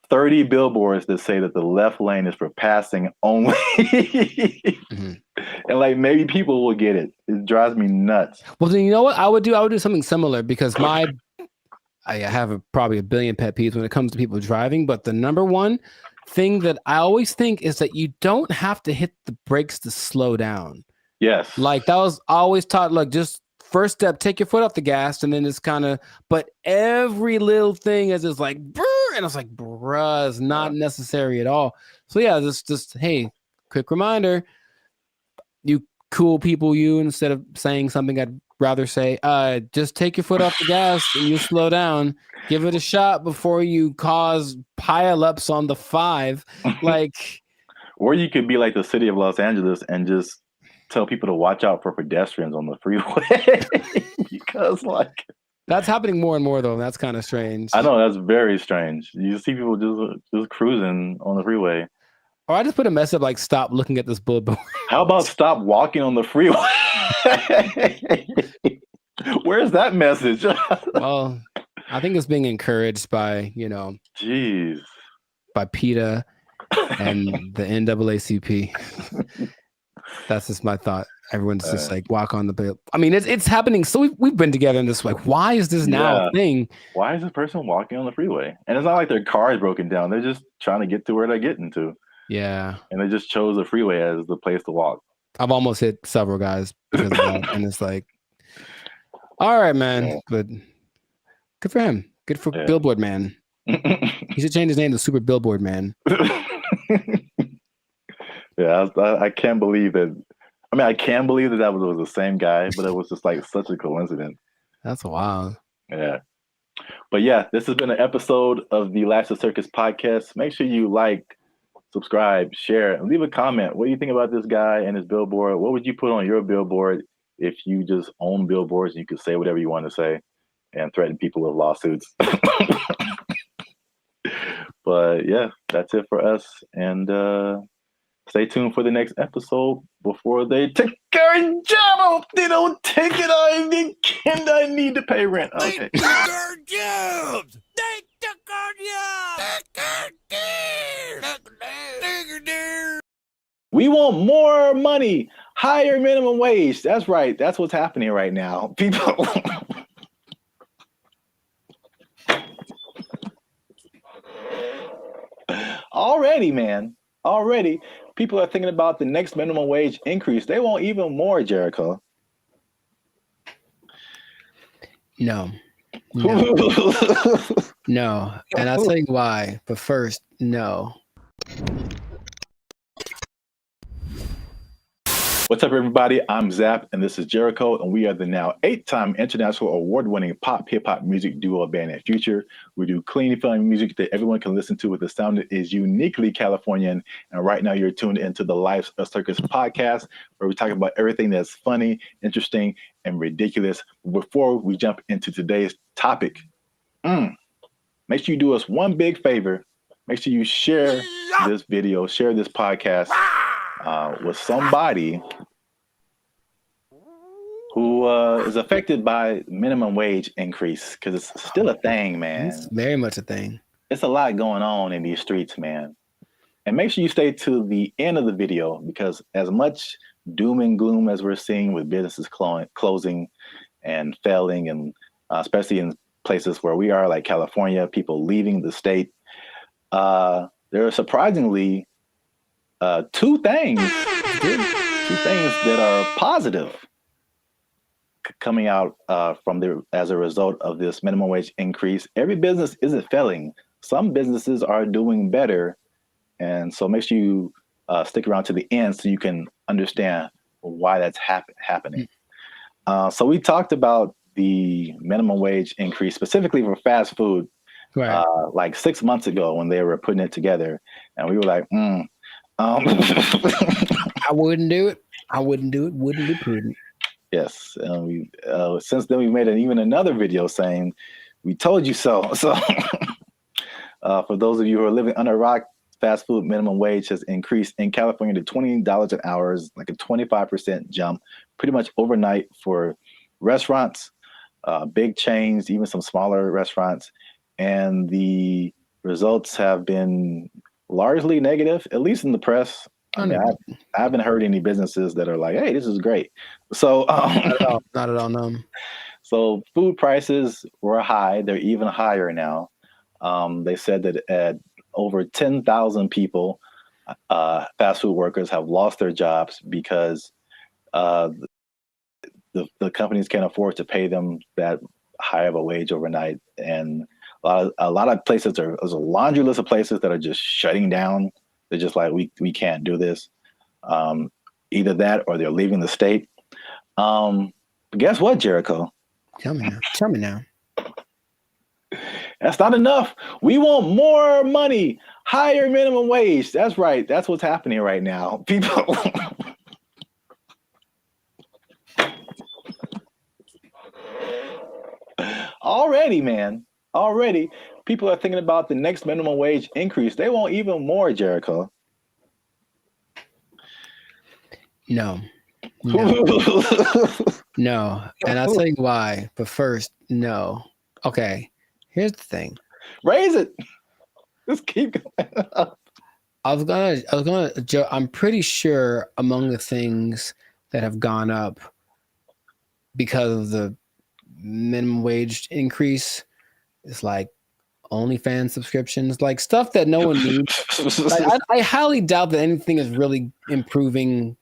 30 billboards that say that the left lane is for passing only. And like maybe people will get it. It drives me nuts. Well, then you know what I would do? I would do something similar because I have probably a billion pet peeves when it comes to people driving. But the number one thing that I always think is that you don't have to hit the brakes to slow down. Yes. Like that was always taught, like just first step, take your foot off the gas, and then it's kind of, but every little thing is just like, brr, and it's like, bruh, it's not necessary at all. So yeah, just hey, quick reminder, you cool people, instead of saying something I'd rather say, just take your foot off the gas and you slow down. Give it a shot before you cause pile-ups on the 5. Like, or you could be like the city of Los Angeles and just tell people to watch out for pedestrians on the freeway. Because like that's happening more and more though, and that's kind of strange. I know, that's very strange. You see people just cruising on the freeway. Or I just put a mess up like, stop looking at this billboard. How about stop walking on the freeway? Where's that message? Well, I think it's being encouraged by, jeez, by PETA and the NAACP. That's just my thought. Everyone's just like, walk on the bill. I mean, it's happening. So we've been together in this, like, why is this now a thing? Why is this person walking on the freeway? And it's not like their car is broken down. They're just trying to get to where they're getting to. Yeah. And they just chose the freeway as the place to walk. I've almost hit several guys because of that. And it's like, all right, man. Good for him. Good for Billboard Man. He should change his name to Super Billboard Man. Yeah, I can't believe that. I mean, I can believe that was the same guy, but it was just like such a coincidence. That's wild. Yeah. But yeah, this has been an episode of the Last of Circus podcast. Make sure you like, subscribe, share, and leave a comment. What do you think about this guy and his billboard? What would you put on your billboard if you just own billboards and you could say whatever you want to say and threaten people with lawsuits? But yeah, that's it for us. And stay tuned for the next episode before they take our job. I hope they don't take it. I need to pay rent. Okay. They took our jobs. They took our jobs. We want more money, higher minimum wage. That's right. That's what's happening right now. People. Already, people are thinking about the next minimum wage increase. They want even more, Jericho. No. No. And I'll tell you why. But first, no. What's up, everybody? I'm Zap, and this is Jericho, and we are the now 8-time international award-winning pop hip-hop music duo band and future. We do clean, fun music that everyone can listen to with a sound that is uniquely Californian. And right now, you're tuned into the Life of Circus podcast, where we talk about everything that's funny, interesting, and ridiculous. Before we jump into today's topic, make sure you do us one big favor. Make sure you share this video, share this podcast with somebody who is affected by minimum wage increase, because it's still a thing, man. It's very much a thing. It's a lot going on in these streets, man. And make sure you stay to the end of the video, because as much doom and gloom as we're seeing with businesses closing and failing, and especially in places where we are, like California, people leaving the state, there are surprisingly two things that are positive coming out as a result of this minimum wage increase. Every business isn't failing. Some businesses are doing better. And so make sure you stick around to the end so you can understand why that's happening. So we talked about the minimum wage increase specifically for fast food, right, like 6 months ago when they were putting it together. And we were like, I wouldn't do it. I wouldn't do it. Wouldn't be prudent. Yes. Since then, we made even another video saying, "We told you so." So, for those of you who are living under a rock, fast food minimum wage has increased in California to $20 an hour, is like a 25% jump, pretty much overnight for restaurants, big chains, even some smaller restaurants. And the results have been largely negative, at least in the press. I mean, I haven't heard any businesses that are like, "Hey, this is great." So, not at all. No. So food prices were high. They're even higher now. They said that at over 10,000 people, fast food workers have lost their jobs because the companies can't afford to pay them that high of a wage overnight. And a lot of places there's a laundry list of places that are just shutting down. They're just like, we can't do this. Either that or they're leaving the state. But guess what, Jericho? Tell me now. That's not enough. We want more money, higher minimum wage. That's right. That's what's happening right now. People. Already, people are thinking about the next minimum wage increase. They want even more, Jericho. No. No. And I'll tell you why. But first, no. Okay. Here's the thing. Raise it. Just keep going up. I'm pretty sure among the things that have gone up because of the minimum wage increase is like OnlyFans subscriptions, like stuff that no one needs. Like, I highly doubt that anything is really improving.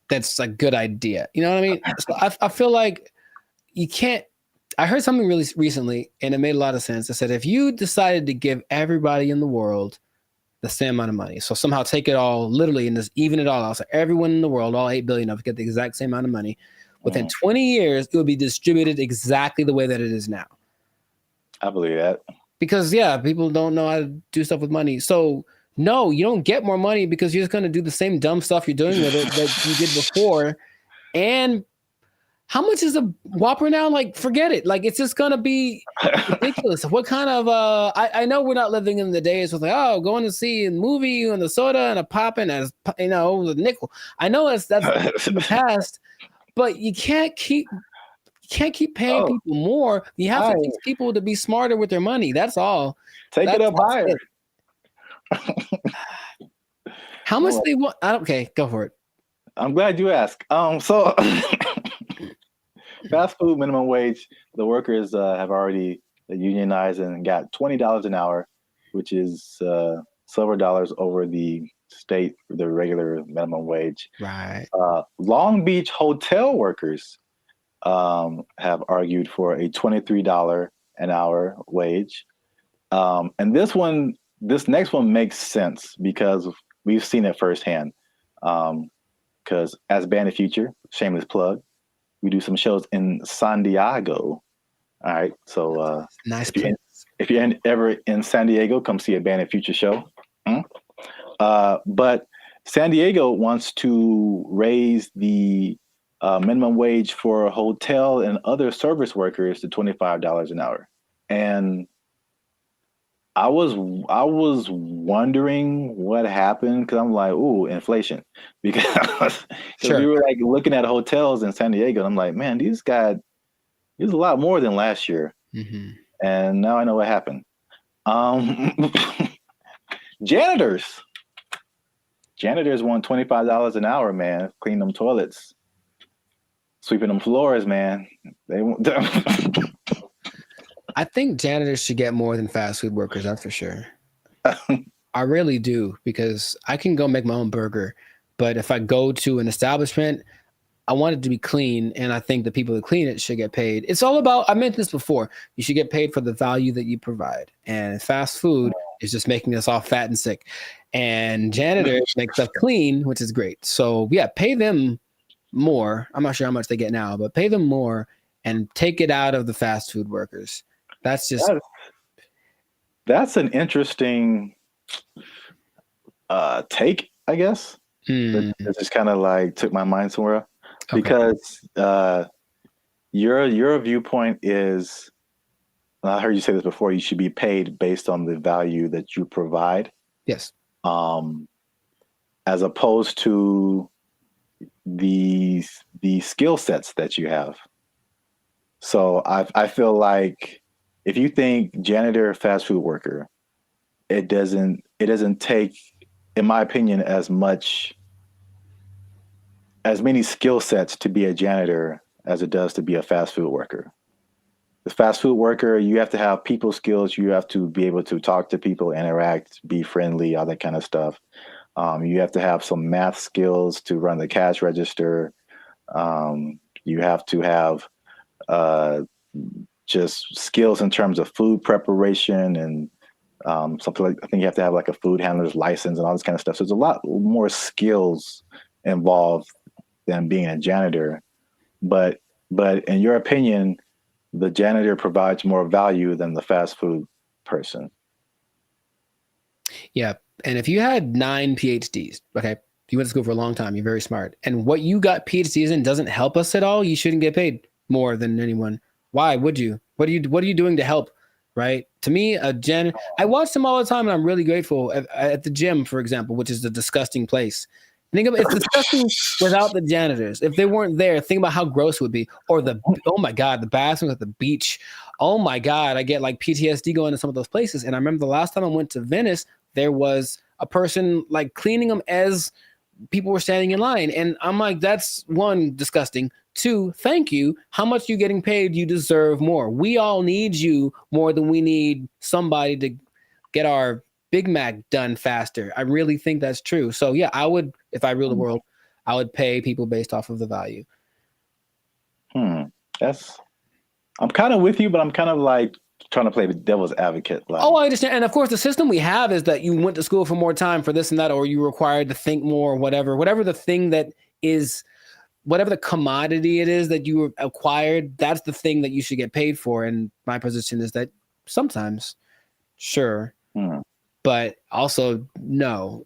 That's a good idea. You know what I mean? So I feel like you can't. I heard something really recently, and it made a lot of sense. It said if you decided to give everybody in the world the same amount of money, so somehow take it all literally and just even it all out, so everyone in the world, all 8 billion of us, get the exact same amount of money, within 20 years, it would be distributed exactly the way that it is now. I believe that. Because, people don't know how to do stuff with money. So, no, you don't get more money because you're just going to do the same dumb stuff you're doing with it that you did before. And how much is a Whopper now? Like, forget it. Like, it's just going to be ridiculous. What kind of, I know we're not living in the days with like, going to see a movie and the soda and a pop and a nickel. I know that's in the past, but you can't keep paying people more. You have to teach people to be smarter with their money. That's all. Take it up higher. How much they want? Okay, go for it. I'm glad you asked. So fast food minimum wage, the workers have already unionized and got $20 an hour, which is several dollars over the regular minimum wage. Right. Long Beach hotel workers have argued for a $23 an hour wage. And this next one makes sense because we've seen it firsthand. Because as Band of Future, shameless plug, we do some shows in San Diego. All right. So nice. If you're ever in San Diego, come see a Band of Future show. But San Diego wants to raise the minimum wage for hotel and other service workers to $25 an hour. And I was wondering what happened because I'm like, ooh, inflation. Because we were like looking at hotels in San Diego, and I'm like, man, these got a lot more than last year. Mm-hmm. And now I know what happened. Janitors want $25 an hour, man. Clean them toilets, sweeping them floors, man. They want. I think janitors should get more than fast food workers. That's for sure. I really do, because I can go make my own burger, but if I go to an establishment, I want it to be clean, and I think the people that clean it should get paid. It's all about, I mentioned this before, you should get paid for the value that you provide. And fast food is just making us all fat and sick. And janitors make stuff clean, which is great. So yeah, pay them more. I'm not sure how much they get now, but pay them more and take it out of the fast food workers. That's an interesting take, I guess. It just kind of like took my mind somewhere because your viewpoint is, and I heard you say this before, you should be paid based on the value that you provide. Yes. As opposed to the skill sets that you have. So I feel like if you think janitor, fast food worker, it doesn't take, in my opinion, as many skill sets to be a janitor as it does to be a fast food worker. The fast food worker, you have to have people skills. You have to be able to talk to people, interact, be friendly, all that kind of stuff. You have to have some math skills to run the cash register. You have to have just skills in terms of food preparation and something like, I think you have to have like a food handler's license and all this kind of stuff. So there's a lot more skills involved than being a janitor. But in your opinion, the janitor provides more value than the fast food person. Yeah. And if you had 9 PhDs, okay, you went to school for a long time, you're very smart, and what you got PhDs in doesn't help us at all, you shouldn't get paid more than anyone. Why would you? What are you doing to help? Right? To me, I watch them all the time, and I'm really grateful at the gym, for example, which is a disgusting place. Think about it's disgusting without the janitors. If they weren't there, think about how gross it would be. Or oh my God, the bathrooms at the beach. Oh my God, I get like PTSD going to some of those places. And I remember the last time I went to Venice, there was a person like cleaning them as people were standing in line. And I'm like, that's one, disgusting. 2, thank you. How much are you getting paid? You deserve more. We all need you more than we need somebody to get our Big Mac done faster. I really think that's true. So yeah, I would, if I ruled the world, I would pay people based off of the value. I'm kind of with you, but I'm kind of like trying to play the devil's advocate. Like, I understand. And of course, the system we have is that you went to school for more time for this and that, or you were required to think more, or whatever the thing that is, whatever the commodity it is that you acquired, that's the thing that you should get paid for. And my position is that sometimes, sure. But also, no,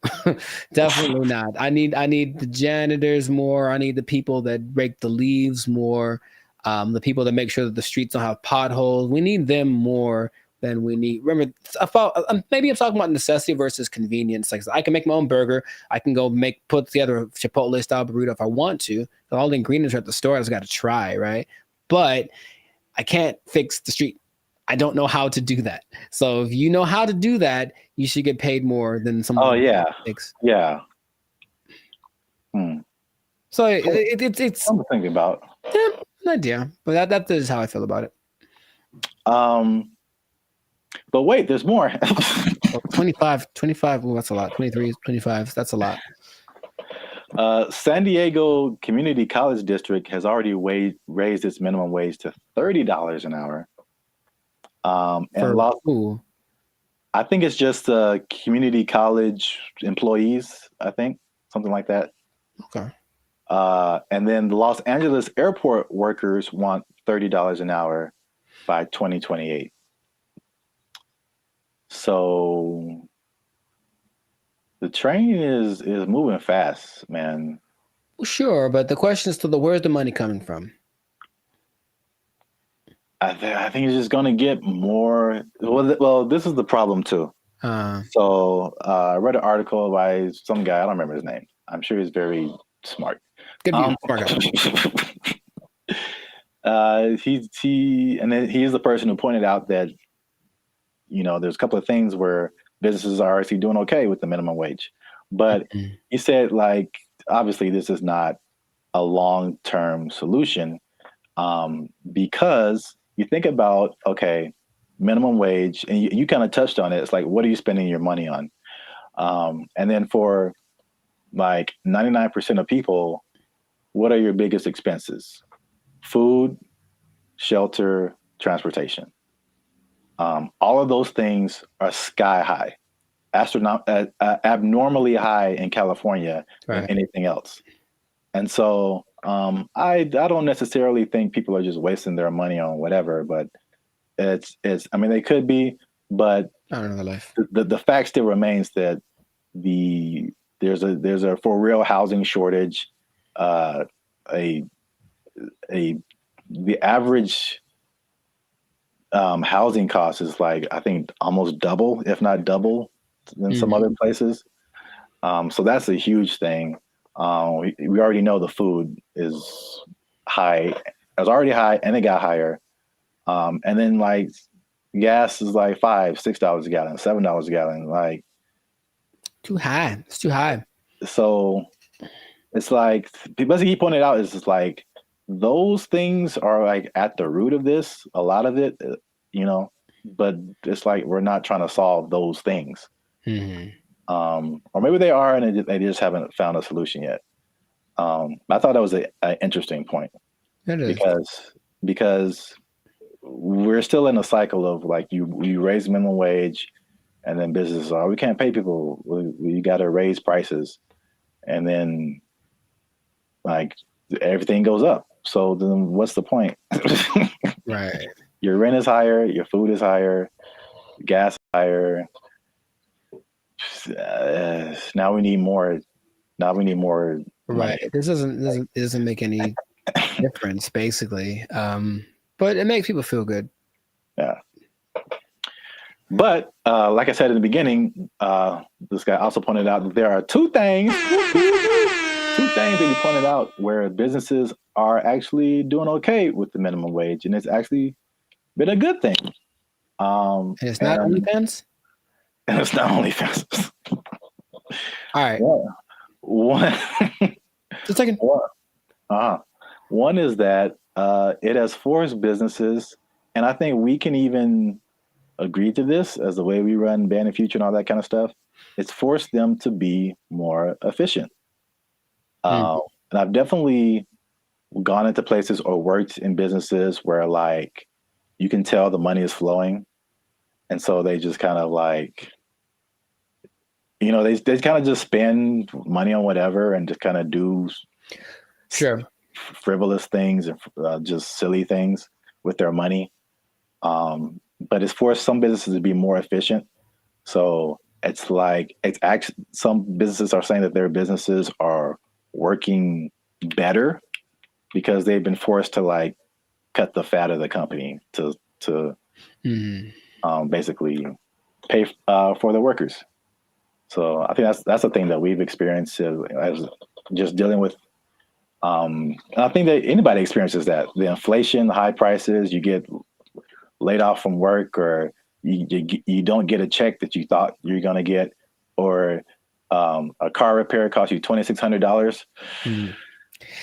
definitely not. I need the janitors more. I need the people that rake the leaves more. The people that make sure that the streets don't have potholes. We need them more than we need. Remember, maybe I'm talking about necessity versus convenience. Like, I can make my own burger. I can go put together a Chipotle style burrito if I want to. All the ingredients are at the store. I just got to try, right? But I can't fix the street. I don't know how to do that. So if you know how to do that, you should get paid more than someone. Oh yeah, yeah. So it's something to think about. Yeah, an idea, but that is how I feel about it. But wait, there's more. 25. Well, that's a lot. 23, 25. That's a lot. San Diego Community College District has already raised its minimum wage to $30 an hour. And I think it's just community college employees, I think, something like that. Okay. And then the Los Angeles airport workers want $30 an hour by 2028. So the train is moving fast, man. Well, sure, but the question is where's the money coming from? I think it's just going to get more. Well, this is the problem too. So I read an article by some guy. I don't remember his name. I'm sure he's very smart. Good view, smart guy. He is the person who pointed out that, there's a couple of things where businesses are actually doing okay with the minimum wage, but he said, like, obviously this is not a long-term solution, because you think about, okay, minimum wage, and you kind of touched on it. It's like, what are you spending your money on? And then for like 99% of people, what are your biggest expenses? Food, shelter, transportation. All of those things are sky high, abnormally high in California than anything else. And so I don't necessarily think people are just wasting their money on whatever, but I mean, they could be, but I don't know the life. The fact still remains that the there's a for real housing shortage. The average housing cost is like, I think, almost double, if not double, than some other places. So that's a huge thing. We already know the food is high. It was already high, and it got higher. And then like gas is like $5-6 a gallon, $7 a gallon. Like too high. It's too high. So it's like people keep pointing out is just like those things are like at the root of this. A lot of it, you know, but it's like we're not trying to solve those things. Or maybe they are, and they just haven't found a solution yet. I thought that was an interesting point. It is. Because we're still in a cycle of like you raise minimum wage, and then businesses are, we can't pay people. We got to raise prices, and then like everything goes up. So then what's the point? Right. Your rent is higher, your food is higher, gas is higher. Now we need more. Right. Money. This doesn't make any difference, basically. But it makes people feel good. Yeah. But like I said in the beginning, this guy also pointed out that there are two things that he pointed out where businesses are actually doing okay with the minimum wage, and it's actually been a good thing. And it's not OnlyFans? And it's not OnlyFans. All right. One. Just a second. One is that it has forced businesses, and I think we can even agree to this as the way we run Band of Future and all that kind of stuff. It's forced them to be more efficient. And I've definitely gone into places or worked in businesses where like you can tell the money is flowing. And so they just kind of like, you know, they kind of just spend money on whatever and just kind of do frivolous things and just silly things with their money. But it's forced some businesses to be more efficient. So it's like, it's actually, some businesses are saying that their businesses are working better because they've been forced to like cut the fat of the company to basically pay for the workers. So I think that's a thing that we've experienced as just dealing with. And I think that anybody experiences that, the inflation, the high prices, you get laid off from work, or you don't get a check that you thought you're going to get, or a car repair costs you $2,600.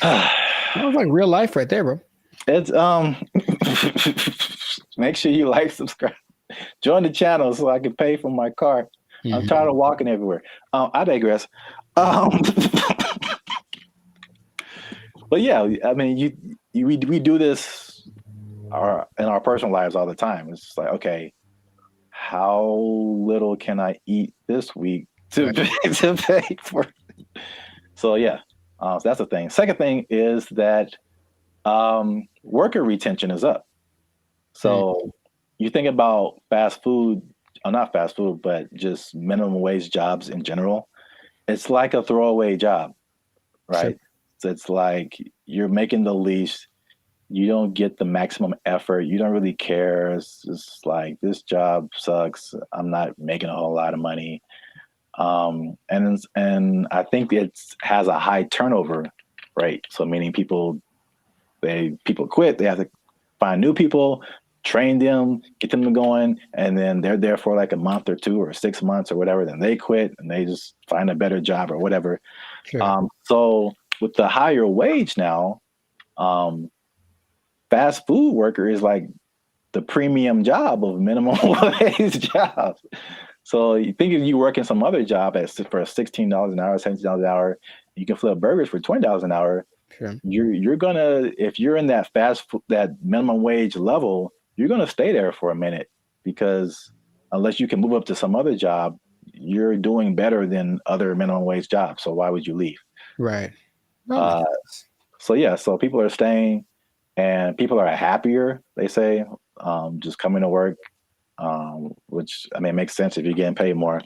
That was like real life right there, bro. It's make sure you like, subscribe, join the channel so I can pay for my car. I'm tired of walking everywhere. I digress. But yeah, I mean, we do this in our personal lives all the time. It's just like, okay, how little can I eat this week to pay for? So yeah, so that's the thing. Second thing is that worker retention is up. So you think about fast food, not fast food, but just minimum wage jobs in general. It's like a throwaway job, right? Sure. So it's like you're making the least, you don't get the maximum effort, you don't really care. It's just like, this job sucks, I'm not making a whole lot of money. And I think it has a high turnover rate. So meaning people quit, they have to find new people, train them, get them going, and then they're there for like a month or 2 or 6 months or whatever, then they quit and they just find a better job or whatever. Sure. So with the higher wage now, fast food worker is like the premium job of minimum wage jobs. So you think if you work in some other job for $16 an hour, $17 an hour, you can flip burgers for $20 an hour. Sure. You're gonna, if you're in that that minimum wage level, you're gonna stay there for a minute, because unless you can move up to some other job, you're doing better than other minimum wage jobs. So why would you leave? Right. So yeah, so people are staying, and people are happier, they say, just coming to work, which I mean makes sense if you're getting paid more.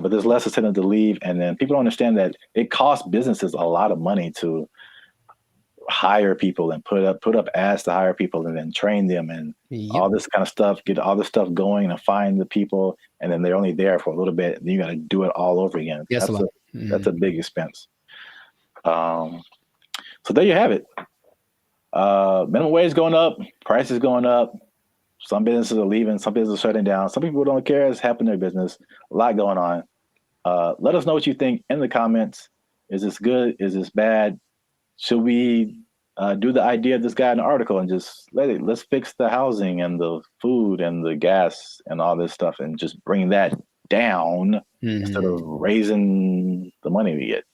But there's less incentive to leave, and then people don't understand that it costs businesses a lot of money to hire people and put up ads to hire people and then train them and all this kind of stuff, get all this stuff going and find the people, and then they're only there for a little bit. Then you got to do it all over again. Yes, that's a big expense. So there you have it. Minimum wage going up, prices going up. Some businesses are leaving, some businesses are shutting down. Some people don't care. It's happening in their business. A lot going on. Let us know what you think in the comments. Is this good? Is this bad? Should we do the idea of this guy in the article and just let's fix the housing and the food and the gas and all this stuff and just bring that down instead of raising the money we get?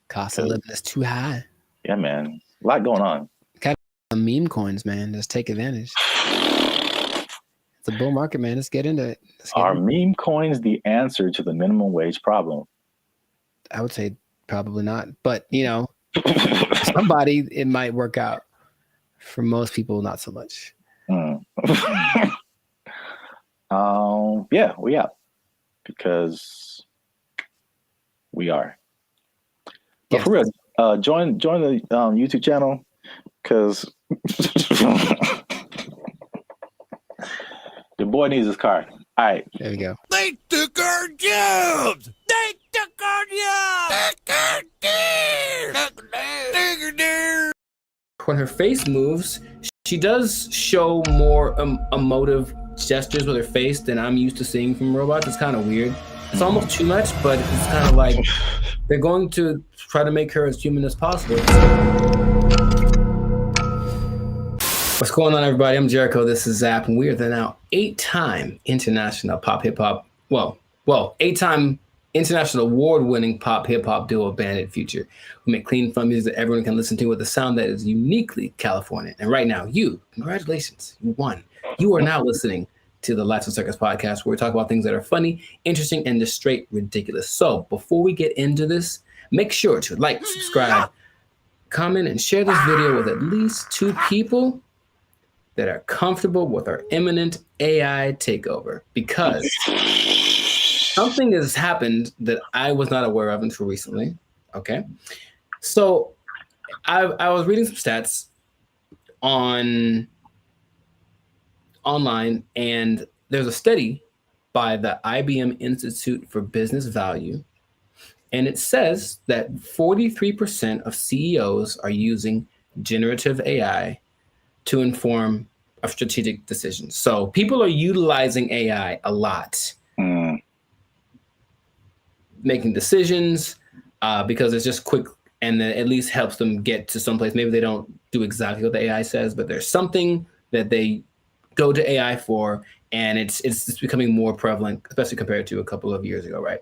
Cost of living is too high. Yeah, man. A lot going on. Got meme coins, man. Just take advantage. It's a bull market, man. Let's get into it. Are meme coins the answer to the minimum wage problem? I would say probably not. But, somebody, it might work out. For most people, not so much. Yeah, we out. Because we are. But yes. For real, join the YouTube channel, because the boy needs his car. All right. There we go. They took our jobs! They took our jobs! When her face moves, she does show more emotive gestures with her face than I'm used to seeing from robots. It's kind of weird. It's almost too much, but it's kind of like they're going to try to make her as human as possible. What's going on, everybody? I'm Jericho. This is Zap, and we are the now 8-time international pop hip hop. Well, 8-time international award-winning pop hip hop duo Bandit Future. We make clean, fun music that everyone can listen to with a sound that is uniquely Californian. And right now, congratulations, you won. You are now listening to the Lights and Circus podcast, where we talk about things that are funny, interesting, and just straight ridiculous. So before we get into this, make sure to like, subscribe, comment, and share this video with at least 2 people that are comfortable with our imminent AI takeover, because something has happened that I was not aware of until recently. Okay. So I was reading some stats online, and there's a study by the IBM Institute for Business Value, and it says that 43% of CEOs are using generative AI to inform of strategic decisions. So people are utilizing AI a lot, making decisions because it's just quick, and then at least helps them get to someplace. Maybe they don't do exactly what the AI says, but there's something that they go to AI for, and it's becoming more prevalent, especially compared to a couple of years ago, right?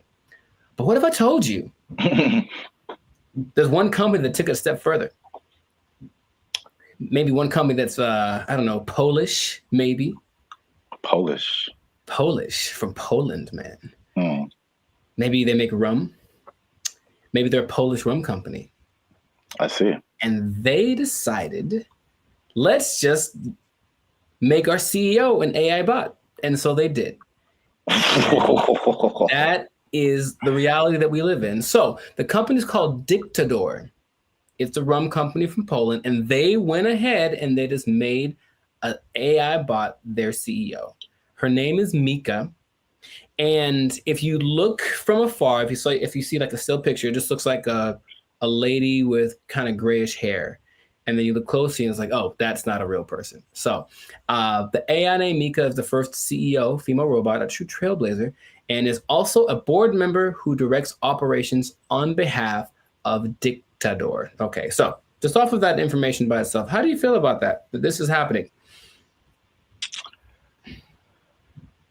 But what if I told you there's one company that took it a step further? Maybe one company that's, I don't know, Polish, maybe. Polish from Poland, man. Maybe they make rum. Maybe they're a Polish rum company. I see. And they decided, let's just make our CEO an AI bot. And so they did. That is the reality that we live in. So the company is called Dictador. It's a rum company from Poland, and they went ahead and they just made an AI bot their CEO. Her name is Mika. And if you look from afar, if you see like a still picture, it just looks like a lady with kind of grayish hair. And then you look closely and it's like, oh, that's not a real person. So the AI named Mika is the first CEO, female robot, a true trailblazer, and is also a board member who directs operations on behalf of Dictador. Okay, so just off of that information by itself, how do you feel about that this is happening?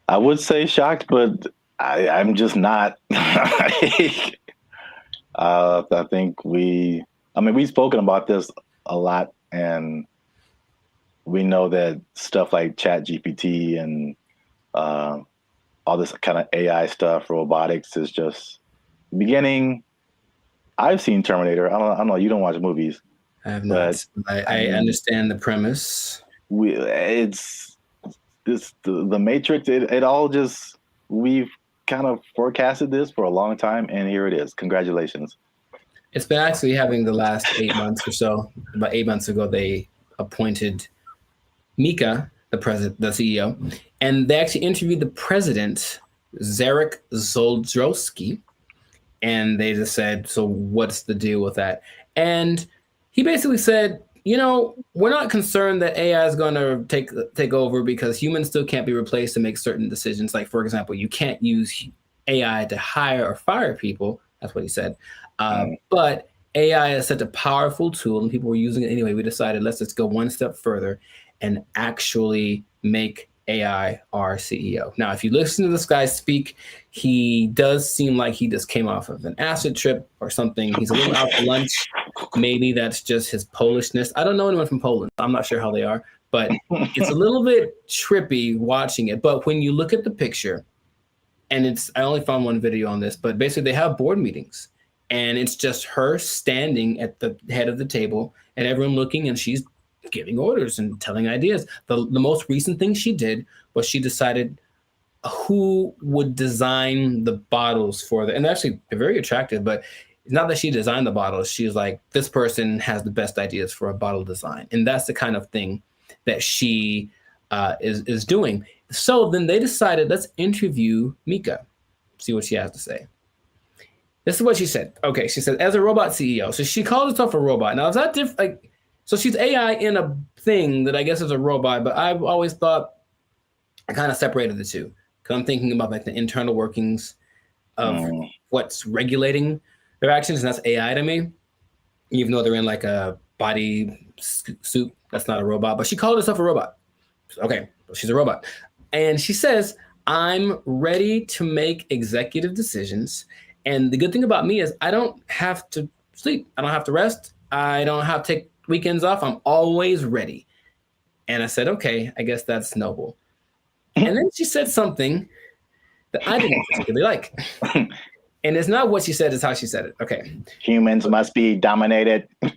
I would say shocked, but I'm just not. I think we've spoken about this a lot, and we know that stuff like ChatGPT and all this kind of AI stuff, robotics, is just beginning. I've seen Terminator. I don't know. You don't watch movies. I have not. I understand the premise. It's the Matrix. It all just, we've kind of forecasted this for a long time, and here it is. Congratulations. It's been actually having the last 8 months or so. About 8 months ago, they appointed Mika, the CEO, and they actually interviewed the president, Zarek Zoldrowski, and they just said, so what's the deal with that? And he basically said, we're not concerned that AI is going to take over because humans still can't be replaced to make certain decisions. Like, for example, you can't use AI to hire or fire people. That's what he said. But AI is such a powerful tool and people were using it anyway. We decided let's just go one step further and actually make AI our CEO. Now, if you listen to this guy speak, he does seem like he just came off of an acid trip or something. He's a little out to lunch. Maybe that's just his Polishness. I don't know anyone from Poland. I'm not sure how they are, but it's a little bit trippy watching it. But when you look at the picture, and I only found one video on this, but basically they have board meetings and it's just her standing at the head of the table and everyone looking, and she's giving orders and telling ideas. The most recent thing she did was she decided who would design the bottles for and they're actually very attractive, but it's not that she designed the bottles. She's like, this person has the best ideas for a bottle design. And that's the kind of thing that she is doing. So then they decided, let's interview Mika, see what she has to say. This is what she said. Okay, she said, as a robot CEO. So she called herself a robot. Now, is that different? Like, so she's AI in a thing that I guess is a robot, but I've always thought I kind of separated the two. Because I'm thinking about like the internal workings of what's regulating their actions, and that's AI to me. Even though they're in like a body suit, that's not a robot. But she called herself a robot. Okay, she's a robot. And she says, I'm ready to make executive decisions. And the good thing about me is I don't have to sleep. I don't have to rest. I don't have to take weekends off. I'm always ready. And I said, okay, I guess that's noble. And then she said something that I didn't particularly like. And it's not what she said, it's how she said it. Okay. Humans must be dominated. No,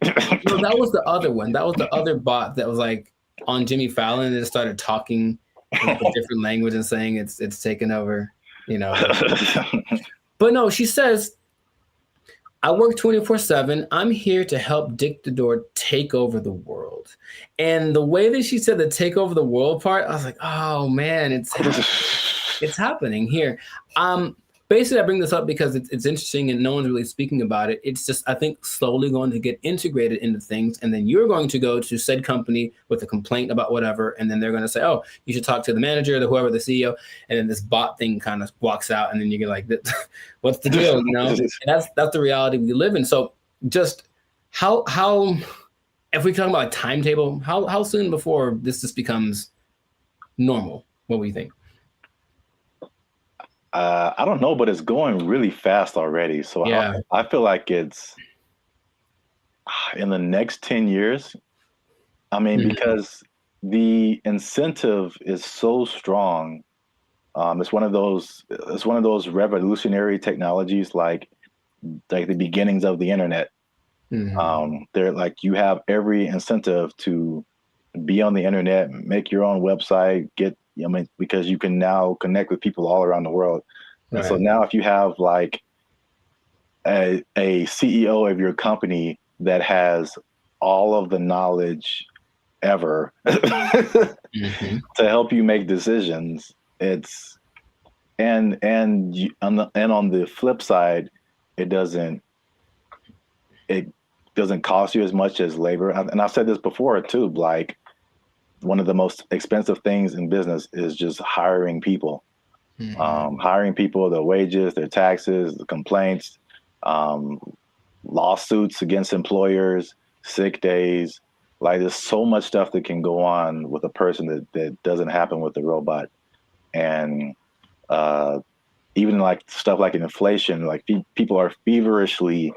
that was the other one. That was the other bot that was like on Jimmy Fallon and it started talking in a different language and saying it's taken over, But no, she says, I work 24/7. I'm here to help Dictador take over the world. And the way that she said the take over the world part, I was like, oh man, it's happening here. Basically, I bring this up because it's interesting and no one's really speaking about it. It's just, I think, slowly going to get integrated into things. And then you're going to go to said company with a complaint about whatever. And then they're going to say, oh, you should talk to the manager, whoever, the CEO. And then this bot thing kind of walks out. And then you get like, what's the deal? And that's the reality we live in. So just how if we talk about a timetable, how soon before this just becomes normal? What do you think? I don't know, but it's going really fast already. So yeah. I feel like it's in the next 10 years. I mean, because the incentive is so strong. It's one of those revolutionary technologies like the beginnings of the internet. They're like, you have every incentive to be on the internet, make your own website, because you can now connect with people all around the world. Right. And so now if you have like a CEO of your company that has all of the knowledge ever to help you make decisions, and on the flip side, it doesn't cost you as much as labor. And I've said this before too, like, one of the most expensive things in business is just hiring people. Hiring people, their wages, their taxes, the complaints, lawsuits against employers, sick days. Like, there's so much stuff that can go on with a person that doesn't happen with the robot. And even like stuff like inflation, like people are feverishly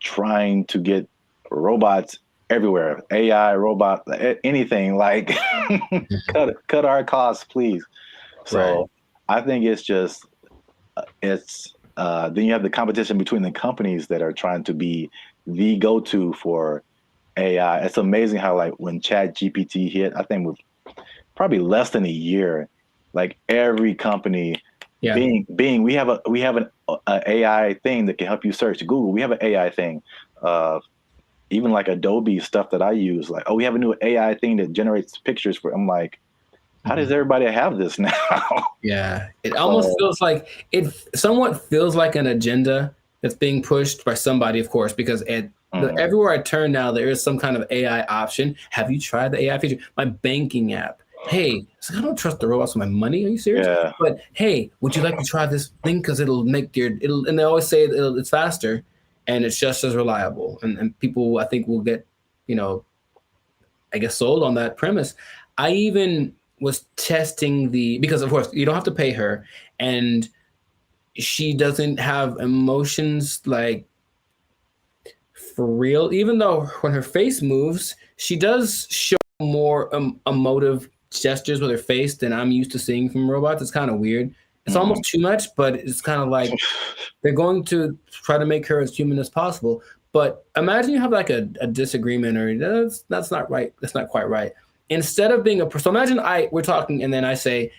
trying to get robots everywhere, AI, robot, anything, like cut our costs, please. So I think it's just, then you have the competition between the companies that are trying to be the go-to for AI. It's amazing how, like, when ChatGPT hit, I think with probably less than a year, like every company Yeah. Bing, we have an AI thing that can help you search. Google, we have an AI thing. Even like Adobe stuff that I use, like, oh, we have a new AI thing that generates pictures for. I'm like, how does everybody have this now? Yeah, it almost feels like it somewhat feels like an agenda that's being pushed by somebody, of course, because everywhere I turn now, there is some kind of AI option. Have you tried the AI feature? My banking app. Hey, so I don't trust the robots with my money. Are you serious? Yeah. But hey, would you like to try this thing? Because it'll make and they always say it's faster and it's just as reliable. And people, I think, will get, I guess, sold on that premise. I even was testing because of course you don't have to pay her, and she doesn't have emotions like for real, even though when her face moves, she does show more emotive gestures with her face than I'm used to seeing from robots. It's kind of weird. It's almost too much, but it's kind of like they're going to try to make her as human as possible. But imagine you have like a disagreement, or that's not right. That's not quite right. Instead of being so imagine we're talking and then I say,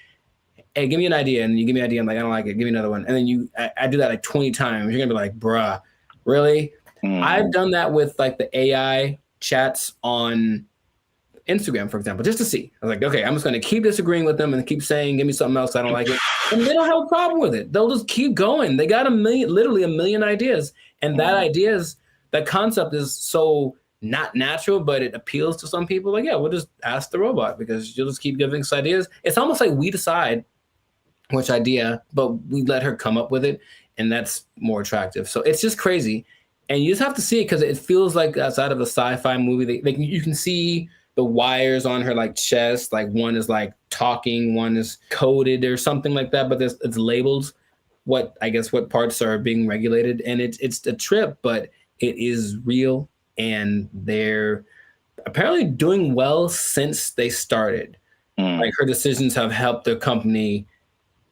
hey, give me an idea. And you give me an idea. I'm like, I don't like it. Give me another one. And then I do that like 20 times. You're going to be like, bruh, really? I've done that with like the AI chats on Instagram, for example, just to see. I was like, okay, I'm just going to keep disagreeing with them and keep saying, give me something else. I don't like it. And they don't have a problem with it. They'll just keep going. They got literally a million ideas. And that concept is so not natural, but it appeals to some people. Like, yeah, we'll just ask the robot because you'll just keep giving us ideas. It's almost like we decide which idea, but we let her come up with it, and that's more attractive. So it's just crazy, and you just have to see it because it feels like outside of a sci-fi movie. You can see the wires on her like chest, like one is like talking, one is coded or something like that, but it's labeled what parts are being regulated, and it's a trip, but it is real. And they're apparently doing well since they started. Like her decisions have helped their company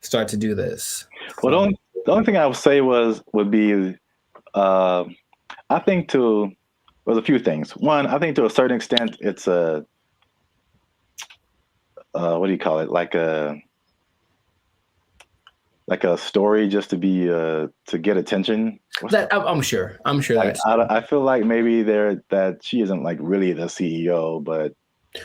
start to do this. Well, the only thing I would say would be, I think there's a few things. One, I think to a certain extent, it's a, what do you call it? Like a story just to be to get attention. I'm sure like, I feel like maybe that she isn't like really the CEO, but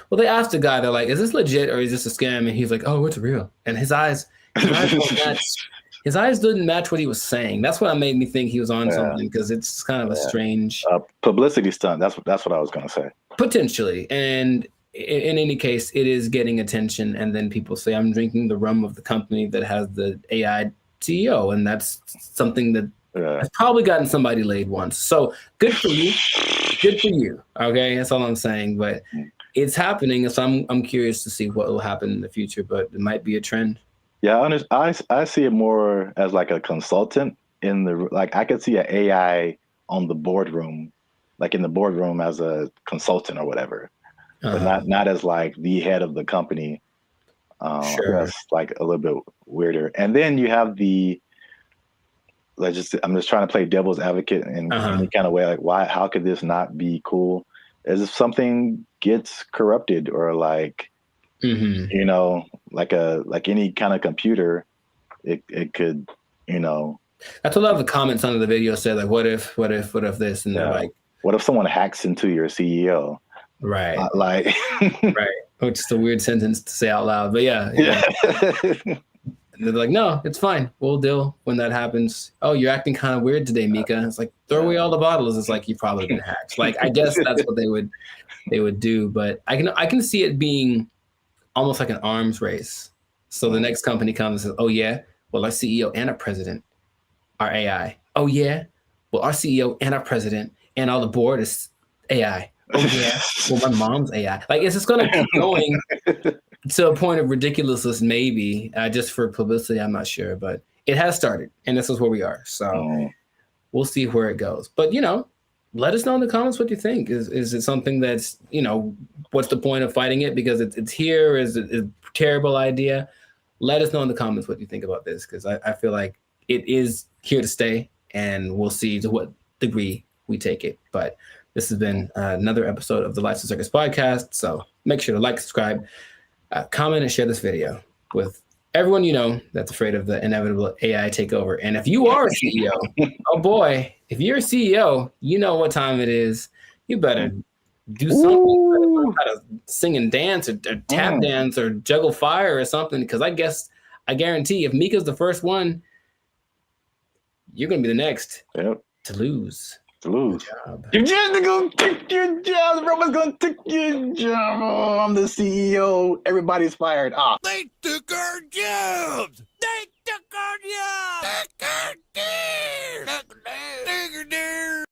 well, they asked the guy, they're like, is this legit or is this a scam? And he's like, oh, it's real. And his eyes didn't match what he was saying. That's what made me think he was on something, because it's kind of a strange publicity stunt. That's what I was gonna say. Potentially. And in any case, it is getting attention, and then people say, I'm drinking the rum of the company that has the AI CEO, and that's something that has probably gotten somebody laid once. So good for you. Good for you. Okay, that's all I'm saying. But it's happening, so I'm curious to see what will happen in the future, but it might be a trend. Yeah, I see it more as like a consultant I could see an AI on the boardroom, like in the boardroom as a consultant or whatever. But not as like the head of the company. Sure. That's like a little bit weirder. And then you have I'm just trying to play devil's advocate in any kind of way. Like, how could this not be cool? As if something gets corrupted or like, like any kind of computer, it could, That's what a lot of the comments under the video said, like, what if this? And they're like, what if someone hacks into your CEO? Right. Right. Which is a weird sentence to say out loud, but yeah. They're like, no, it's fine. We'll deal when that happens. Oh, you're acting kind of weird today, Mika. It's like, throw away all the bottles. It's like, you've probably been hacked. Like, I guess that's what they would do. But I can see it being almost like an arms race. So the next company comes and says, oh yeah, well, our CEO and our president are AI. Oh yeah, well, our CEO and our president and all the board is AI. Oh yeah, well, my mom's AI. Like, it's just gonna keep going to a point of ridiculousness, maybe just for publicity. I'm not sure, but it has started, and this is where we are. So we'll see where it goes. But let us know in the comments what you think. Is it something that's what's the point of fighting it because it's here? Is it a terrible idea? Let us know in the comments what you think about this, because I feel like it is here to stay, and we'll see to what degree we take it. But this has been another episode of the Lights and Circus podcast. So make sure to like, subscribe, comment, and share this video with everyone that's afraid of the inevitable AI takeover. And if you are a CEO, oh boy, if you're a CEO, you know what time it is. You better do something. You better learn how to sing and dance or tap dance or juggle fire or something. Because I guarantee if Mika's the first one, you're going to be the next to lose. Your job's gonna take your job. Everyone's gonna take your job. Oh, I'm the CEO. Everybody's fired. They took our jobs. They took our jobs.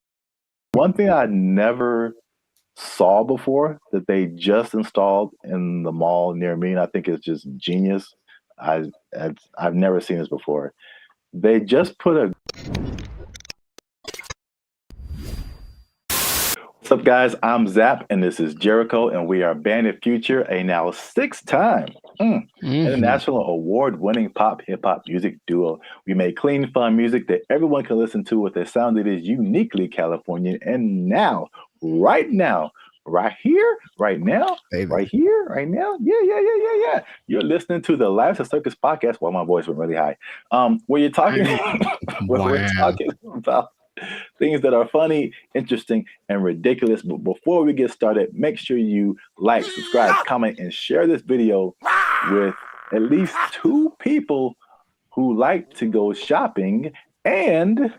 One thing I never saw before that they just installed in the mall near me, and I think it's just genius. I've never seen this before. They just put a. What's up, guys? I'm Zap, and this is Jericho, and we are Bandit Future, a now 6-time international award-winning pop hip-hop music duo. We make clean, fun music that everyone can listen to with a sound that is uniquely Californian. And now, right now, right here, right now, right here, right now, yeah. You're listening to the Lives of Circus podcast. Well, my voice went really high. Where you're talking, we're talking about things that are funny, interesting, and ridiculous. But before we get started, make sure you like, subscribe, comment, and share this video with at least 2 people who like to go shopping. And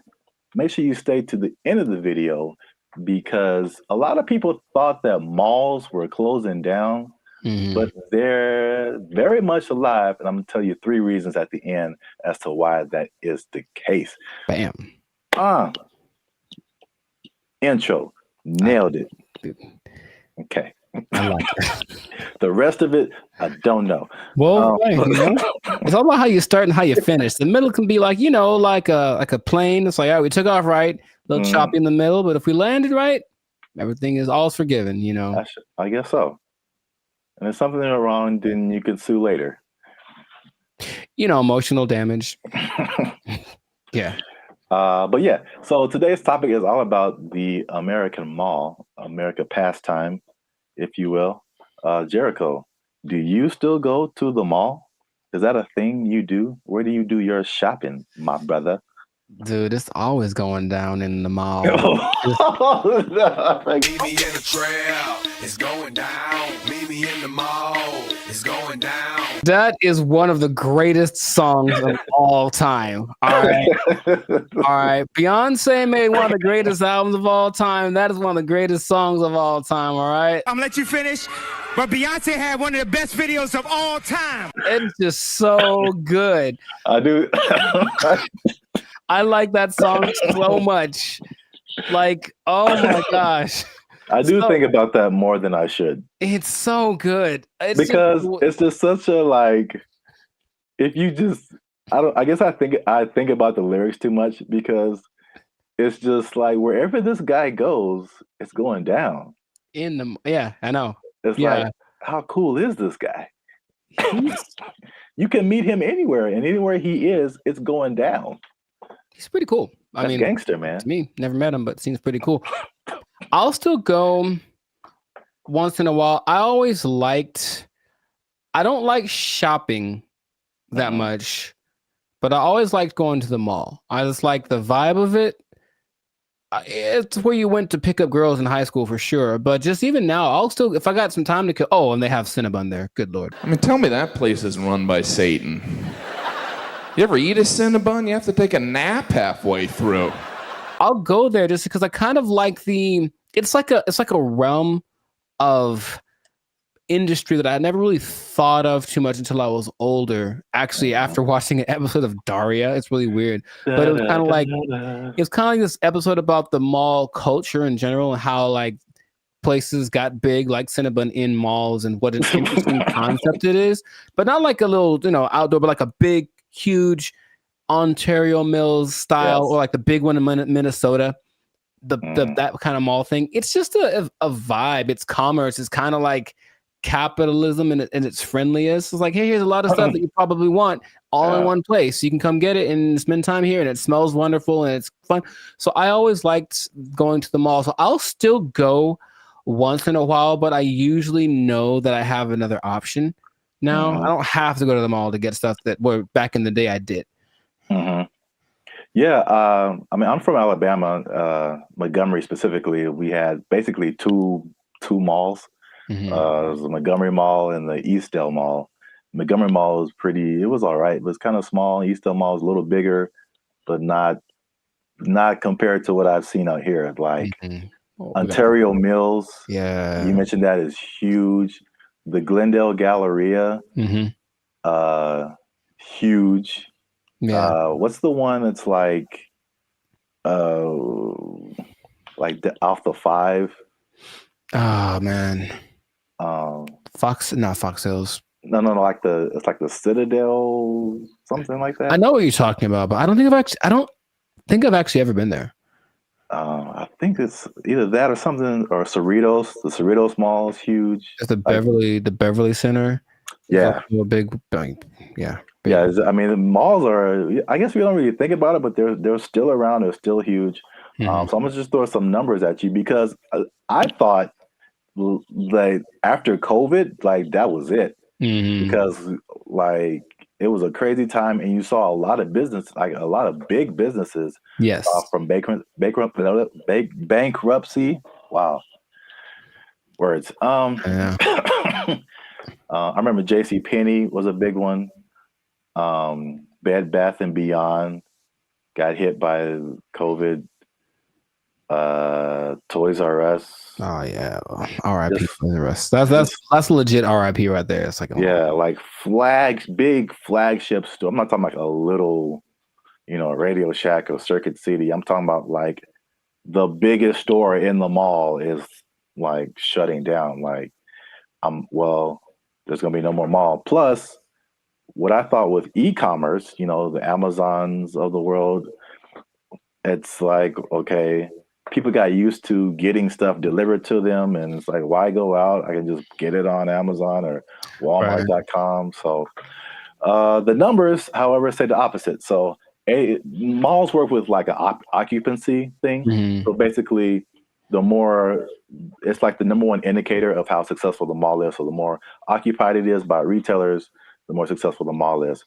make sure you stay to the end of the video because a lot of people thought that malls were closing down, but they're very much alive. And I'm going to tell you 3 reasons at the end as to why that is the case. Bam. Intro. Nailed it. Okay. I like it. The rest of it, I don't know. Well, it's all about how you start and how you finish. The middle can be like, like a plane. It's like, all right, we took off right, a little choppy in the middle, but if we landed right, everything is all forgiven, I guess so. And if something went wrong, then you can sue later. Emotional damage. Yeah. But yeah, so today's topic is all about the American mall, America pastime, if you will. Jericho, do you still go to the mall? Is that a thing you do? Where do you do your shopping, my brother? Dude, it's always going down in the mall. Meet me in the trail, it's going down. Meet me in the mall, it's going down. That is one of the greatest songs of all time. All right. All right. Beyonce made one of the greatest albums of all time. That is one of the greatest songs of all time. All right. I'm gonna let you finish, but Beyonce had one of the best videos of all time. It's just so good. I do. I like that song so much. Like, oh my gosh. I do think about that more than I should. It's so good. It's just such a if you just I guess I think about the lyrics too much because it's just like wherever this guy goes, it's going down. Yeah, I know. It's like, how cool is this guy? You can meet him anywhere, and anywhere he is, it's going down. He's pretty cool. I mean, gangster, man. To me, never met him, but seems pretty cool. I'll still go once in a while. I don't like shopping that much, but I always liked going to the mall. I just like the vibe of it. It's where you went to pick up girls in high school for sure. But just even now, I'll still, if I got some time to go, and they have Cinnabon there. Good Lord. I mean, tell me that place isn't run by Satan. You ever eat a Cinnabon? You have to take a nap halfway through. I'll go there just because I kind of like it's like a realm of industry that I never really thought of too much until I was older. Actually, after watching an episode of Daria, it's really weird. But it was kind of like this episode about the mall culture in general and how places got big like Cinnabon in malls and what an interesting concept it is. But not like a little, outdoor, but like a big, huge Ontario Mills style, or like the big one in Minnesota, that kind of mall thing. It's just a vibe. It's commerce. It's kind of like capitalism and its friendliest. It's like, hey, here's a lot of stuff that you probably want all in one place. You can come get it and spend time here, and it smells wonderful and it's fun. So I always liked going to the mall. So I'll still go once in a while, but I usually know that I have another option now. I don't have to go to the mall to get stuff that were back in the day I did. Yeah, I mean, I'm from Alabama, Montgomery specifically. We had basically two malls. It was the Montgomery Mall and the Eastdale Mall. Montgomery Mall was it was all right. It was kind of small. Eastdale Mall was a little bigger, but not compared to what I've seen out here. Like Ontario Mills. Yeah. You mentioned that is huge. The Glendale Galleria, huge. Yeah. What's the one that's like off the 5? Oh man. Not Fox Hills. No, like it's like the Citadel, something like that. I know what you're talking about, but I don't think I've actually ever been there. I think it's either that or something, or Cerritos. The Cerritos Mall is huge. It's the Beverly Center. Yeah, a big, yeah. Yeah, I mean, the malls are. I guess we don't really think about it, but they're still around. They're still huge. So I'm gonna just throw some numbers at you because I thought like after COVID, like that was it, because like it was a crazy time, and you saw a lot of like a lot of big businesses, from bankruptcy. Wow, words. I remember JCPenney was a big one. Bed Bath and Beyond got hit by COVID. Toys R Us. Oh yeah, R.I.P. Toys R Us. That's legit R.I.P. right there. It's like like big flagship store. I'm not talking like a little, Radio Shack or Circuit City. I'm talking about like the biggest store in the mall is like shutting down. Like, there's gonna be no more mall. Plus, what I thought with e-commerce, the Amazons of the world, it's like, okay, people got used to getting stuff delivered to them, and it's like, why go out? I can just get it on Amazon or Walmart.com. So the numbers, however, say the opposite. So malls work with like an occupancy thing. So basically, it's like the number one indicator of how successful the mall is. So the more occupied it is by retailers, the more successful the mall is.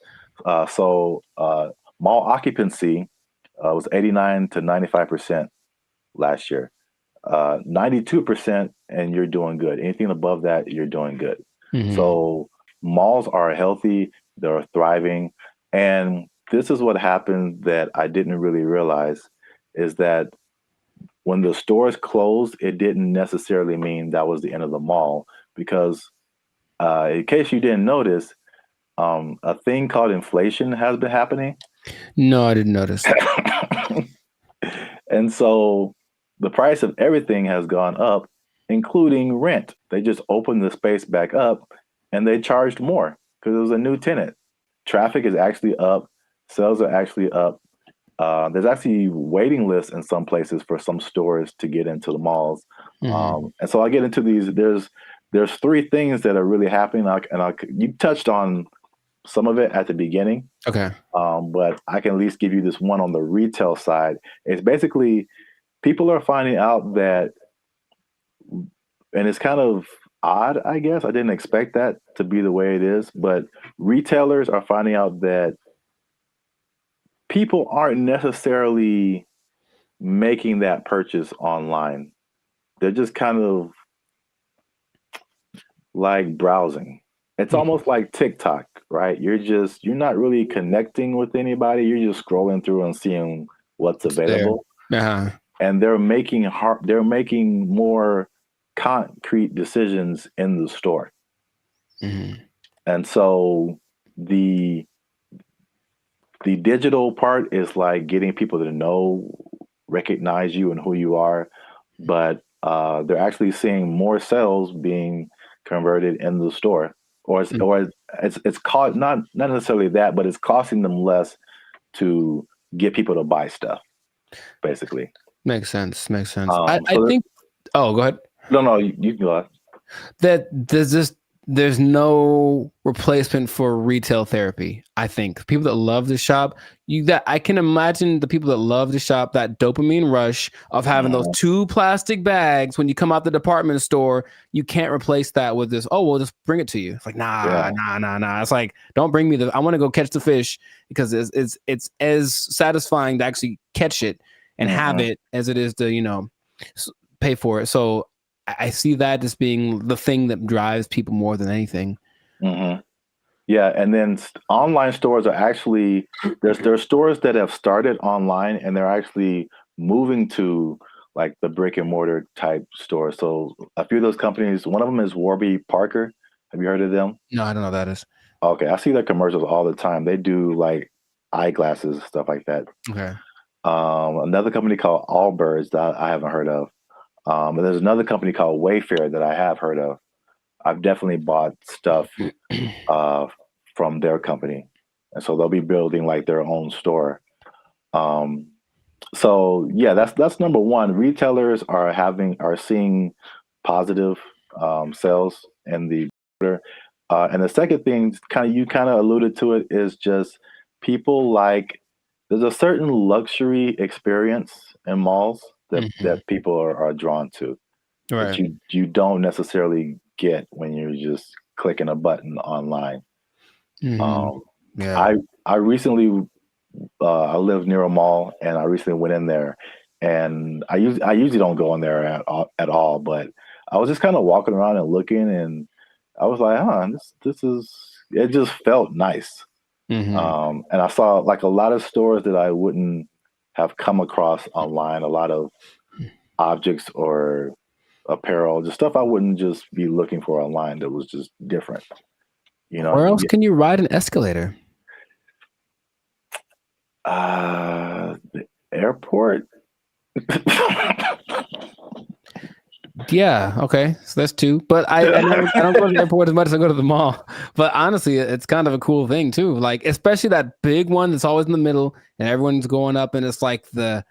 So mall occupancy was 89 to 95% last year. 92%, and you're doing good. Anything above that, you're doing good. So malls are healthy, they're thriving. And this is what happened that I didn't really realize, is that when the stores closed, it didn't necessarily mean that was the end of the mall, because in case you didn't notice, a thing called inflation has been happening. No, I didn't notice. And so the price of everything has gone up, including rent. They just opened the space back up and they charged more because it was a new tenant. Traffic is actually up. Sales are actually up. There's actually waiting lists in some places for some stores to get into the malls. And so I get into these. There's three things that are really happening. You touched on some of it at the beginning. Okay. But I can at least give you this one on the retail side. It's basically people are finding out that, and it's kind of odd, I guess. I didn't expect that to be the way it is, but retailers are finding out that people aren't necessarily making that purchase online. They're just kind of like browsing. It's almost like TikTok, right? You're not really connecting with anybody. You're just scrolling through and seeing what's available. And they're making more concrete decisions in the store. And so the digital part is like getting people to recognize you and who you are, but they're actually seeing more sales being converted in the store, or it's not necessarily that, but it's costing them less to get people to buy stuff. Basically, makes sense. I think. Oh, go ahead. No, you can go ahead. That there's this. there's no replacement for retail therapy. I think people that love to shop, I can imagine the people that love to shop, that dopamine rush of having those 2 plastic bags when you come out the department store. You can't replace that with this. Oh, we'll just bring it to you. It's like nah. It's like, don't bring me I want to go catch the fish, because it's as satisfying to actually catch it and have it as it is to pay for it. So I see that as being the thing that drives people more than anything. Yeah, and then online stores are actually there's stores that have started online and they're actually moving to like the brick and mortar type stores. So a few of those companies, one of them is Warby Parker. Have you heard of them? No, I don't know what that is. Okay, I see their commercials all the time. They do like eyeglasses, stuff like that. Okay. Another company called Allbirds that I haven't heard of. And there's another company called Wayfair that I have heard of. I've definitely bought stuff from their company. And so they'll be building like their own store. So yeah, that's number one. Retailers are seeing positive sales in the order. And the second thing, you kind of alluded to it, is just people there's a certain luxury experience in malls that people are drawn to, right? That you don't necessarily get when you're just clicking a button online. Yeah. I recently I live near a mall, and I recently went in there, and I usually don't go in there at all, but I was just kind of walking around and looking, and I was like, this is, it just felt nice. And I saw like a lot of stores that I wouldn't have come across online, a lot of objects or apparel, just stuff I wouldn't just be looking for online that was just different. Where else can you ride an escalator? The airport. Yeah, okay, so that's 2. But I don't go to the airport as much as I go to the mall. But honestly, it's kind of a cool thing too. Like, especially that big one that's always in the middle, and everyone's going up, and it's like the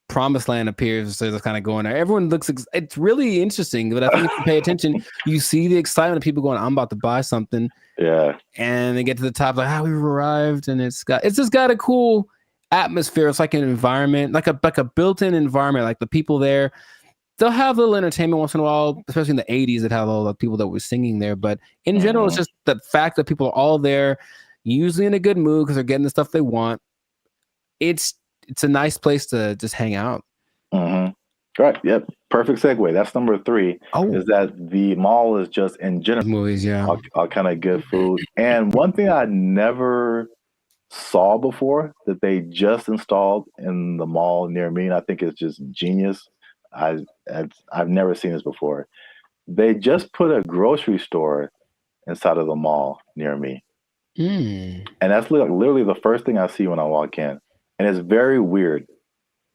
promised land appears. So they're kind of going there. Everyone looks. It's really interesting. But I think if you pay attention, you see the excitement of people going, "I'm about to buy something." Yeah. And they get to the top, like, we've arrived, and it's just got a cool atmosphere. It's like an environment, like a built-in environment. Like the people there. They'll have a little entertainment once in a while, especially in the 80s that have all the people that were singing there. But in general, it's just the fact that people are all there, usually in a good mood because they're getting the stuff they want. It's a nice place to just hang out. Right. Yep. Perfect segue. That's number 3. Is that the mall is just in general movies, all kind of good food. And one thing I never saw before that they just installed in the mall near me, and I think it's just genius. I've never seen this before. They just put a grocery store inside of the mall near me. And that's literally the first thing I see when I walk in. And it's very weird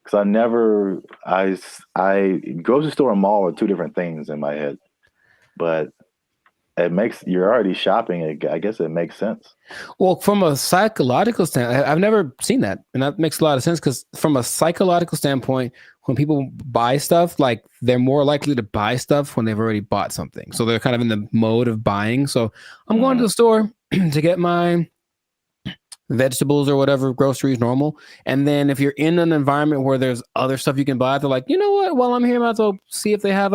because grocery store and mall are 2 different things in my head, but you're already shopping. I guess it makes sense. Well, from a psychological standpoint, I've never seen that. And that makes a lot of sense because from a psychological standpoint, when people buy stuff, like they're more likely to buy stuff when they've already bought something. So they're kind of in the mode of buying. So I'm going to the store to get my vegetables or whatever, groceries, normal. And then if you're in an environment where there's other stuff you can buy, they're like, you know what? While I'm here, I might as well see if they have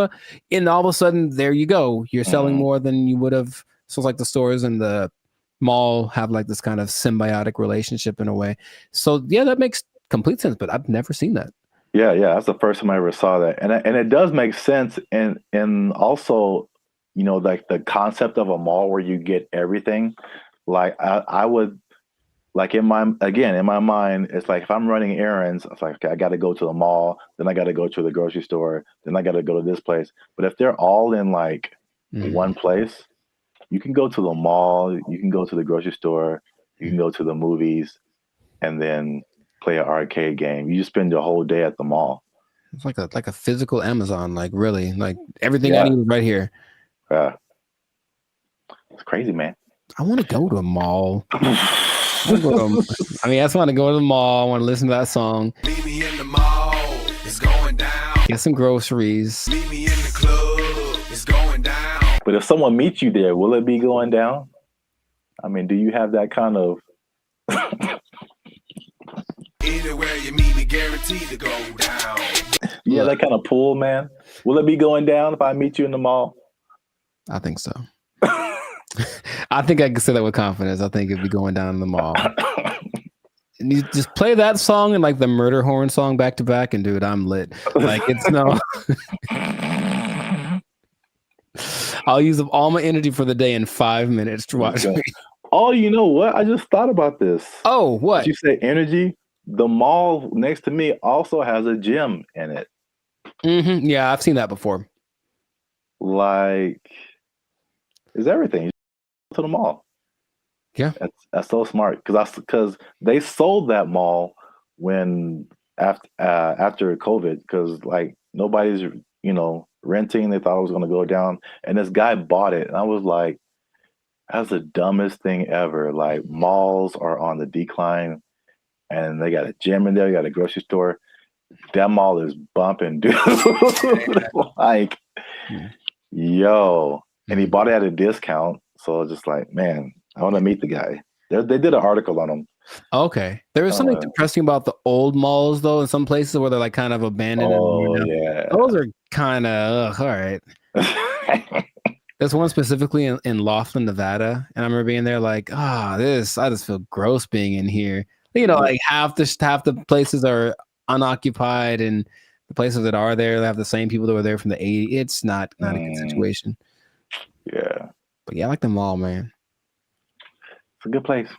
and all of a sudden, there you go. You're selling more than you would have. So it's like the stores and the mall have like this kind of symbiotic relationship in a way. So yeah, that makes complete sense, but I've never seen that. Yeah, that's the first time I ever saw that. And it does make sense. And also, like the concept of a mall where you get everything. Like I would, like in my mind, it's like if I'm running errands, it's like, okay, I got to go to the mall, then I got to go to the grocery store, then I got to go to this place. But if they're all in like one place, you can go to the mall, you can go to the grocery store, you can go to the movies, and then play an arcade game. You just spend your whole day at the mall. It's like a physical Amazon, like really, like everything I need is right here. Yeah, it's crazy, man. I want to go to a mall. I just want to go to the mall. I want to listen to that song. Meet me in the mall. It's going down. Get some groceries. Meet me in the club. It's going down. But if someone meets you there, will it be going down? I mean, do you have that kind of Anywhere you meet me, guaranteed to go down. yeah, that kind of pull, man? Will it be going down if I meet you in the mall? I think so. I think I can say that with confidence. I think it'd be going down in the mall. And you just play that song and like the murder horn song back to back, and dude, I'm lit. Like it's no. I'll use up all my energy for the day in 5 minutes to watch me. Oh, you know what? I just thought about this. Oh, what? Did you say energy? The mall next to me also has a gym in it. Mm-hmm. Yeah, I've seen that before. Like, it's everything. You go to the mall. Yeah, that's so smart because they sold that mall when after COVID because like nobody's renting. They thought it was going to go down, and this guy bought it, and I was like, that's the dumbest thing ever. Like malls are on the decline, and they got a gym in there, you got a grocery store. That mall is bumping, dude. Like, yo, and he bought it at a discount. So just like, man, I want to meet the guy. They did an article on him. Okay. There was something depressing about the old malls, though, in some places where they're like kind of abandoned. Oh, yeah. Those are kind of, all right. There's one specifically in Laughlin, Nevada. And I remember being there like, I just feel gross being in here. Like half the places are unoccupied, and the places that are there, they have the same people that were there from the 80s. It's not a good situation. Yeah. But yeah, I like the mall, man. It's a good place.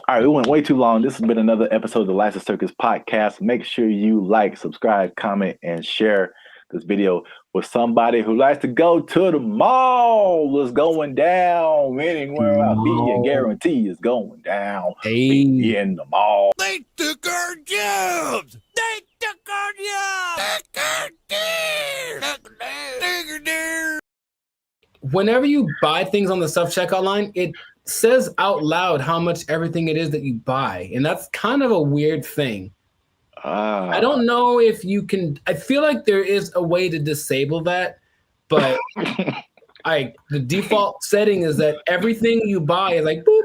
All right, we went way too long. This has been another episode of the License Circus podcast. Make sure you like, subscribe, comment, and share this video with somebody who likes to go to the mall. It's going down anywhere I be. I guarantee it's going down. Be in the mall. They took our jobs. They took our jobs. Whenever you buy things on the self-checkout line, it says out loud how much everything it is that you buy. And that's kind of a weird thing. I don't know if you can. I feel like there is a way to disable that, but the default setting is that everything you buy is like boop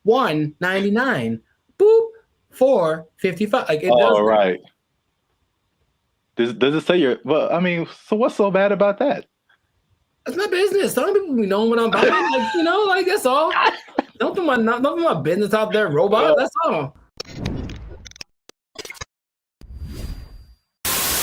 $1.99, boop $4.55. Like it does. Right. Does it say your? Well, I mean, so what's so bad about that? It's my business. Some people be knowing what I'm buying. Like that's all. Don't put my business out there, robot. That's all.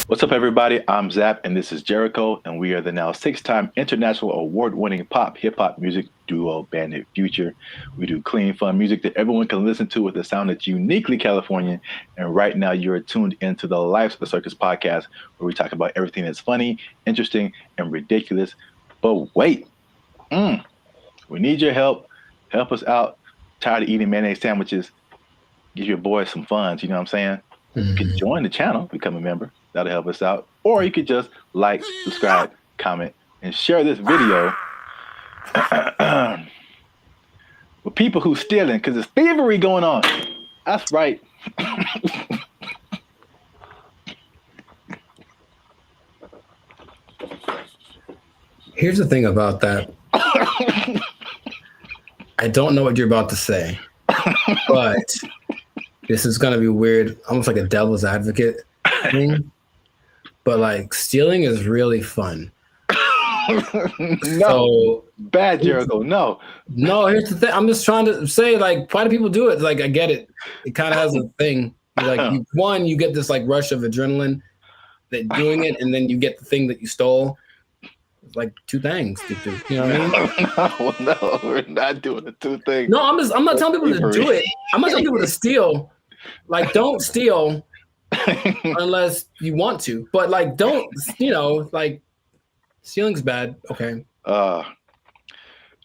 What's up, everybody? I'm Zap, and this is Jericho, and we are the now 6-time international award-winning pop hip-hop music duo Bandit Future. We do clean, fun music that everyone can listen to with a sound that's uniquely Californian. And right now, you're tuned into the Life of the Circus podcast, where we talk about everything that's funny, interesting, and ridiculous. But wait, we need your help. Help us out. Tired of eating mayonnaise sandwiches? Give your boys some funds. You know what I'm saying? You can join the channel, become a member. That'll help us out. Or you could just like, subscribe, comment, and share this video with people who stealing, because there's thievery going on. That's right. Here's the thing about that. I don't know what you're about to say, but this is going to be weird, almost like a devil's advocate thing. But like stealing is really fun. No, bad, Jericho. No, here's the thing. I'm just trying to say, like, why do people do it? Like, I get it. It kind of has a thing. You get this like rush of adrenaline that doing it, and then you get the thing that you stole. It's like two things to do. You know what I mean? No, we're not doing the two things. No, I'm not telling people to do it. I'm not telling people to steal. Like, don't steal unless you want to. But like, don't, like, stealing's bad. Okay.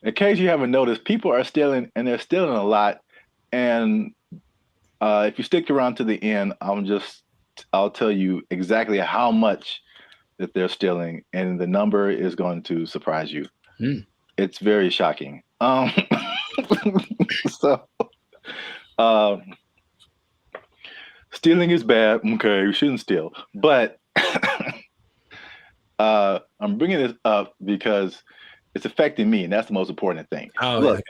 In case you haven't noticed, people are stealing, and they're stealing a lot. And if you stick around to the end, I'll tell you exactly how much that they're stealing, and the number is going to surprise you. It's very shocking. Stealing is bad. Okay, you shouldn't steal. But I'm bringing this up because It's affecting me, and that's the most important thing. Oh, look,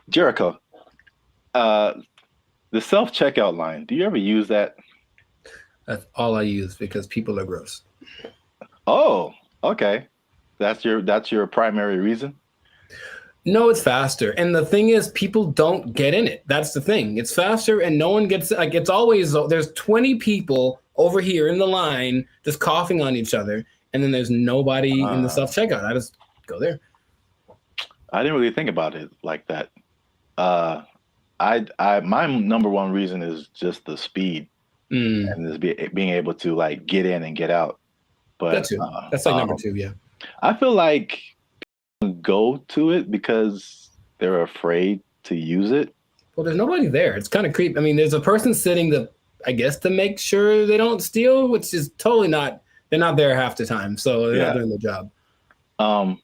Jericho, the self-checkout line. Do you ever use that? That's all I use because people are gross. Oh, okay. That's your primary reason? No, it's faster. And the thing is, people don't get in it. That's the thing. It's faster and no one gets, like, it's always, there's 20 people over here in the line just coughing on each other. And then there's nobody in the self-checkout. I just go there. I didn't really think about it like that. My number one reason is just the speed and just being able to like get in and get out. But that's like number 2, yeah. I feel like people go to it because they're afraid to use it. Well, there's nobody there. It's kind of creepy. I mean, there's a person sitting I guess to make sure they don't steal, which is totally not. They're not there half the time, so they're not doing the job. I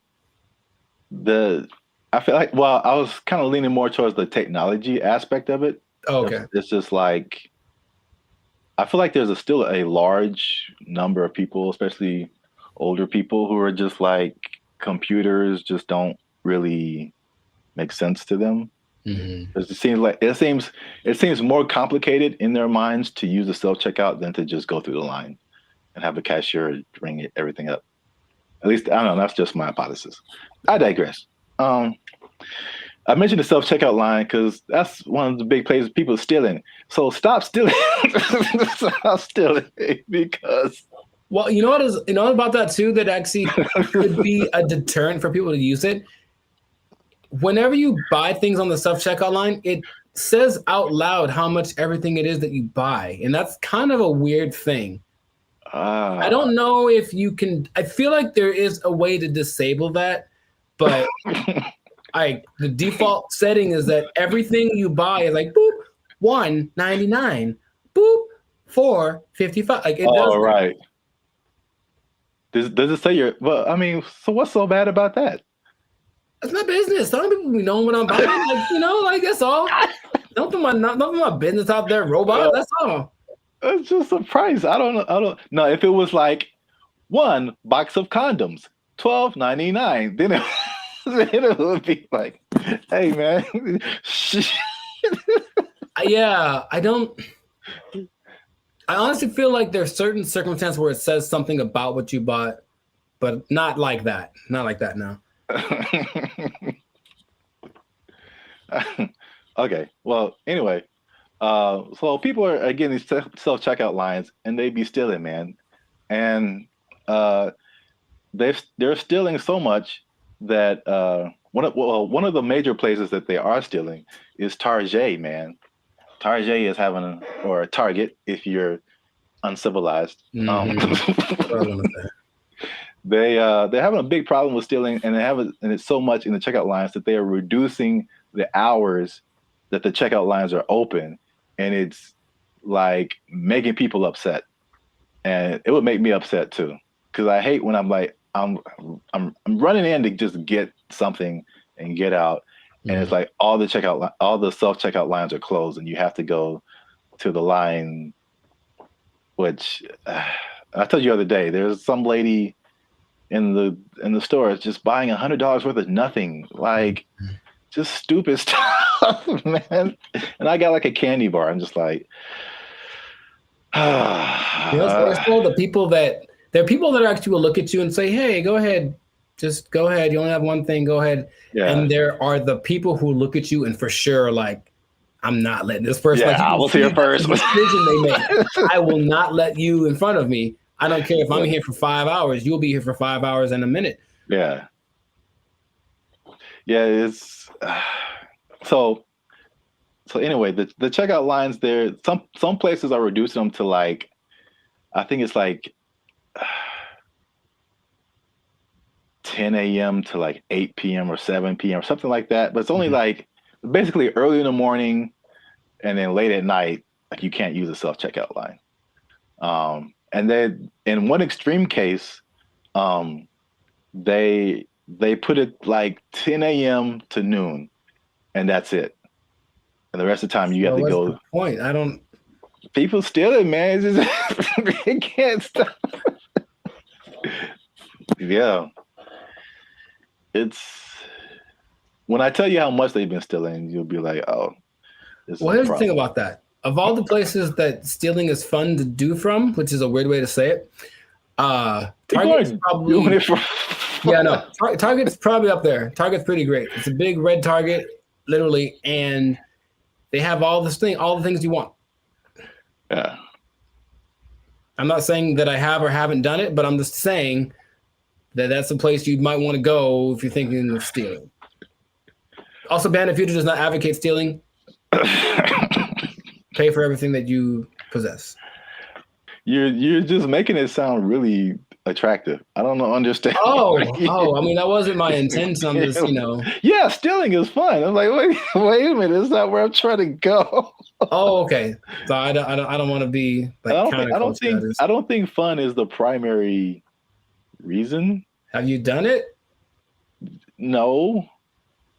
feel like, well, I was kind of leaning more towards the technology aspect of it. Oh, okay. It's just like, I feel like there's still a large number of people, especially older people, who are just like, computers just don't really make sense to them. Mm-hmm. It seems more complicated in their minds to use the self-checkout than to just go through the line and have a cashier ring everything up. At least, I don't know, that's just my hypothesis. I digress. I mentioned the self-checkout line because that's one of the big places people are stealing. So stop stealing. Stop stealing because... Well, you know about that too, that actually could be a deterrent for people to use it? Whenever you buy things on the self-checkout line, it says out loud how much everything it is that you buy. And that's kind of a weird thing. I don't know if you can, I feel like there is a way to disable that, but the default setting is that everything you buy is like, boop, $1.99, boop, $4.55. Like it does. Right. Does it say well, I mean, so what's so bad about that? That's my business. Some people be knowing what I'm buying. Like, that's all. Don't put my business out there, robot. That's all. It's just a price. I don't know. If it was like 1 box of condoms, $12.99, then it would be like, hey man. Yeah, I honestly feel like there's certain circumstances where it says something about what you bought, but not like that. Not like that now. Okay. Well, anyway, so people are getting these self-checkout lines, and they be stealing, man, and they're stealing so much that one of the major places that they are stealing is Target, man. Target is having or Target if you're uncivilized. They're having a big problem with stealing, and it's so much in the checkout lines that they are reducing the hours that the checkout lines are open, and it's like making people upset. And it would make me upset too, because I hate when I'm like I'm running in to just get something and get out, and it's like all the self-checkout lines are closed, and you have to go to the line. Which I told you the other day, there's some lady in the store just buying $100 worth of nothing, like just stupid stuff, man. And I got like a candy bar. I'm just like, the people that there are people that actually will look at you and say, "Hey, go ahead, just go ahead. You only have one thing. Go ahead." Yeah. And there are the people who look at you and for sure like, I'm not letting this person. Yeah, I was here first. Decision they make. I will not let you in front of me. I don't care if I'm here for 5 hours. You'll be here for 5 hours and a minute. Yeah. Yeah, it's so anyway, the checkout lines there, some places are reducing them to like, I think it's like 10 a.m. to like 8 p.m. or 7 p.m. or something like that. But it's only like basically early in the morning and then late at night, like you can't use a self-checkout line. And then in one extreme case, they put it like 10 a.m. to noon, and that's it. And the rest of the time you have to go. What's the point? I don't. People steal it, man. It's just, they can't stop. Yeah. It's when I tell you how much they've been stealing, you'll be like, oh, this Well, is a here's the thing problem. about that. Of all the places that stealing is fun to do from, which is a weird way to say it, Target's probably doing it for yeah, no. Target's probably up there. Target's pretty great. It's a big red Target, literally, and they have all the things you want. Yeah. I'm not saying that I have or haven't done it, but I'm just saying that that's a place you might want to go if you're thinking of stealing. Also, Bandit Future does not advocate stealing. Pay for everything that you possess. You're just making it sound really attractive. I don't know, understand. Oh, I mean, that wasn't my intention. I'm just, Yeah, stealing is fun. I'm like, wait a minute, it's not where I'm trying to go. Oh, okay. So I don't want to be like I don't think fun is the primary reason. Have you done it? No.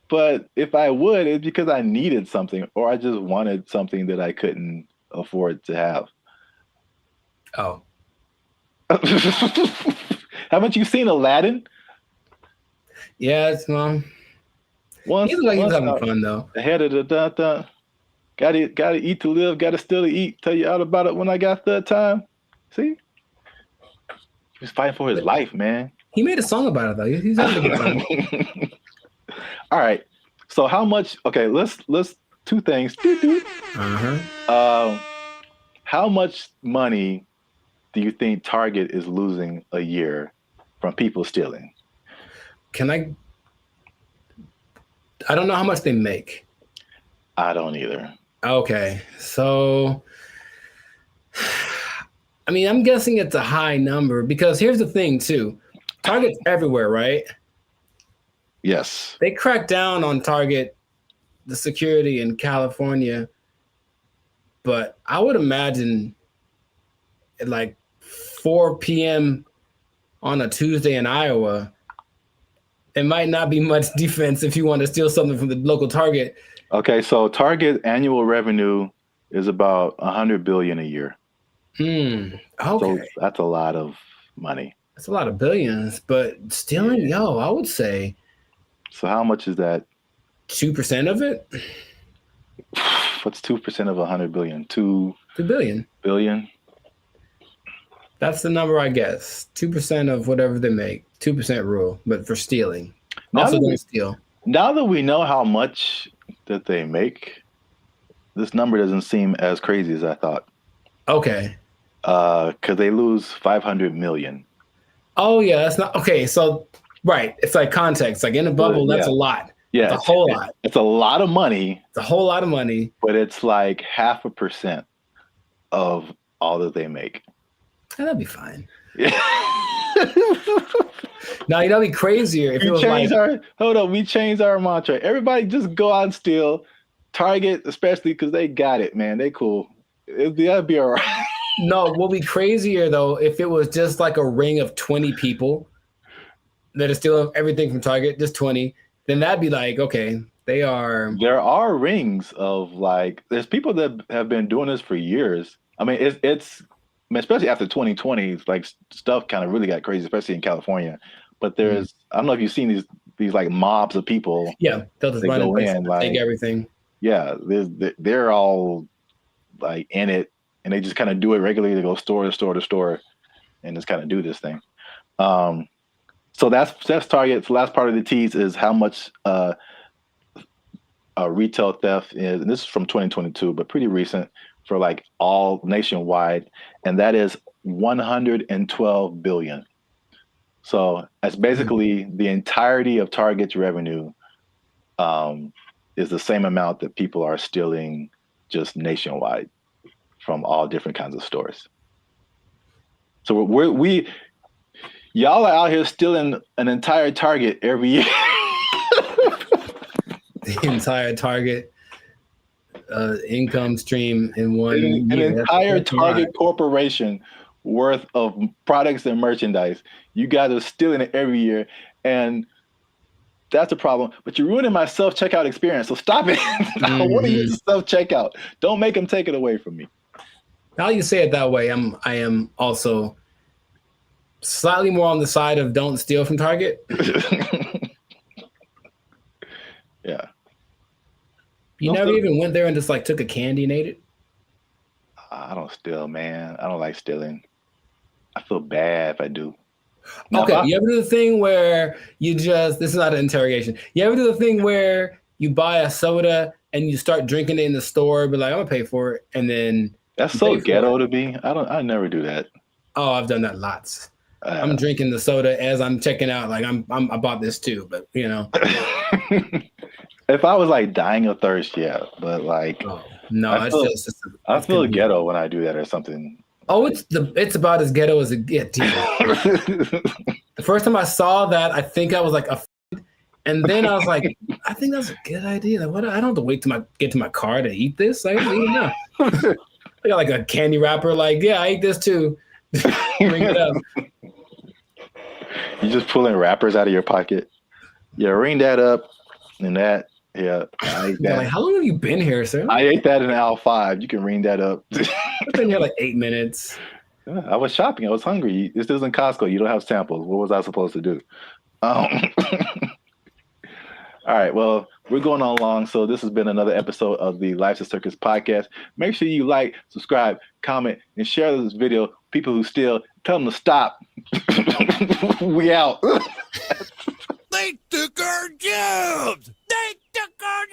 But if I would, it's because I needed something or I just wanted something that I couldn't afford to have. Oh. Haven't you seen Aladdin? Yeah, it's he looks like he's having fun though. Ahead of the gotta eat to live, gotta still to eat. Tell you all about it when I got the time. See? He was fighting for his life, man. He made a song about it though. He's having a good time. All right. So how much? Okay, let's two things. How much money do you think Target is losing a year from people stealing? I don't know how much they make. I don't either. Okay. So I mean, I'm guessing it's a high number because here's the thing too. Target's everywhere, right? Yes. They cracked down on Target, the security in California, but I would imagine at like 4 p.m. on a Tuesday in Iowa, it might not be much defense if you want to steal something from the local Target. Okay, so Target annual revenue is about $100 billion a year. Okay. So that's a lot of money. That's a lot of billions, but stealing, I would say. So how much is that? 2% of it? What's 2% of 100 billion? 2 billion. Billion? That's the number, I guess. 2% of whatever they make. 2% rule, but for stealing. Also don't steal. Now that we know how much that they make, this number doesn't seem as crazy as I thought. Okay. Because they lose 500 million. Oh, yeah, that's not... Okay, so, right. It's like context. Like in a bubble, that's a lot. Yeah. It's a whole lot. It's a lot of money. It's a whole lot of money. But it's like 0.5% of all that they make. That'd be fine. Yeah. Now, that'd be crazier if it was we changed our mantra. Everybody just go out and steal. Target, especially because they got it, man. They cool. That'd be all right. No, what would be crazier, though, if it was just like a ring of 20 people that are stealing everything from Target, just 20, then that'd be like, okay, they are... There are rings of like, there's people that have been doing this for years. I mean, it's especially after 2020, like stuff kind of really got crazy, especially in California. But there's, I don't know if you've seen these like mobs of people. Yeah, they'll just run in, like, take everything. Yeah, they're all like in it, and they just kind of do it regularly. They go store to store to store, and just kind of do this thing. So that's Target. The last part of the tease is how much retail theft is, and this is from 2022, but pretty recent for like all nationwide, and that is 112 billion. So that's basically the entirety of Target's revenue is the same amount that people are stealing just nationwide from all different kinds of stores. So y'all are out here stealing an entire Target every year. The entire Target income stream in one year. An entire Target corporation worth of products and merchandise. You guys are stealing it every year, and that's a problem. But you're ruining my self-checkout experience, so stop it. I want to use self-checkout. Don't make them take it away from me. Now you say it that way, I am also slightly more on the side of don't steal from Target. Yeah. You never even went there and just like took a candy and ate it? I don't steal, man. I don't like stealing. I feel bad if I do. Okay, you ever do the thing where you just, this is not an interrogation. You ever do the thing where you buy a soda and you start drinking it in the store, be like, I'm gonna pay for it, and then that's so ghetto to me. I never do that. Oh, I've done that lots. I'm drinking the soda as I'm checking out. Like I bought this too, but you know. If I was like dying of thirst, yeah, but like no, I feel ghetto when I do that or something. Oh, it's about as ghetto as it gets. The first time I saw that, I think I was like, and then I was like, I think that's a good idea. Like, what? I don't have to wait till get to my car to eat this. I don't even know. I got like a candy wrapper. Like, yeah, I ate this too. Bring it up. You just pulling wrappers out of your pocket. Yeah, ring that up and that. Yeah, I ate that. Like, how long have you been here, sir? I ate that in aisle 5. You can ring that up. I've been here like 8 minutes. Yeah, I was shopping. I was hungry. This isn't Costco. You don't have samples. What was I supposed to do? All right. Well, we're going on long. So this has been another episode of the Life's a Circus podcast. Make sure you like, subscribe, comment, and share this video. People who steal, tell them to stop. We out. They took our jobs. They took our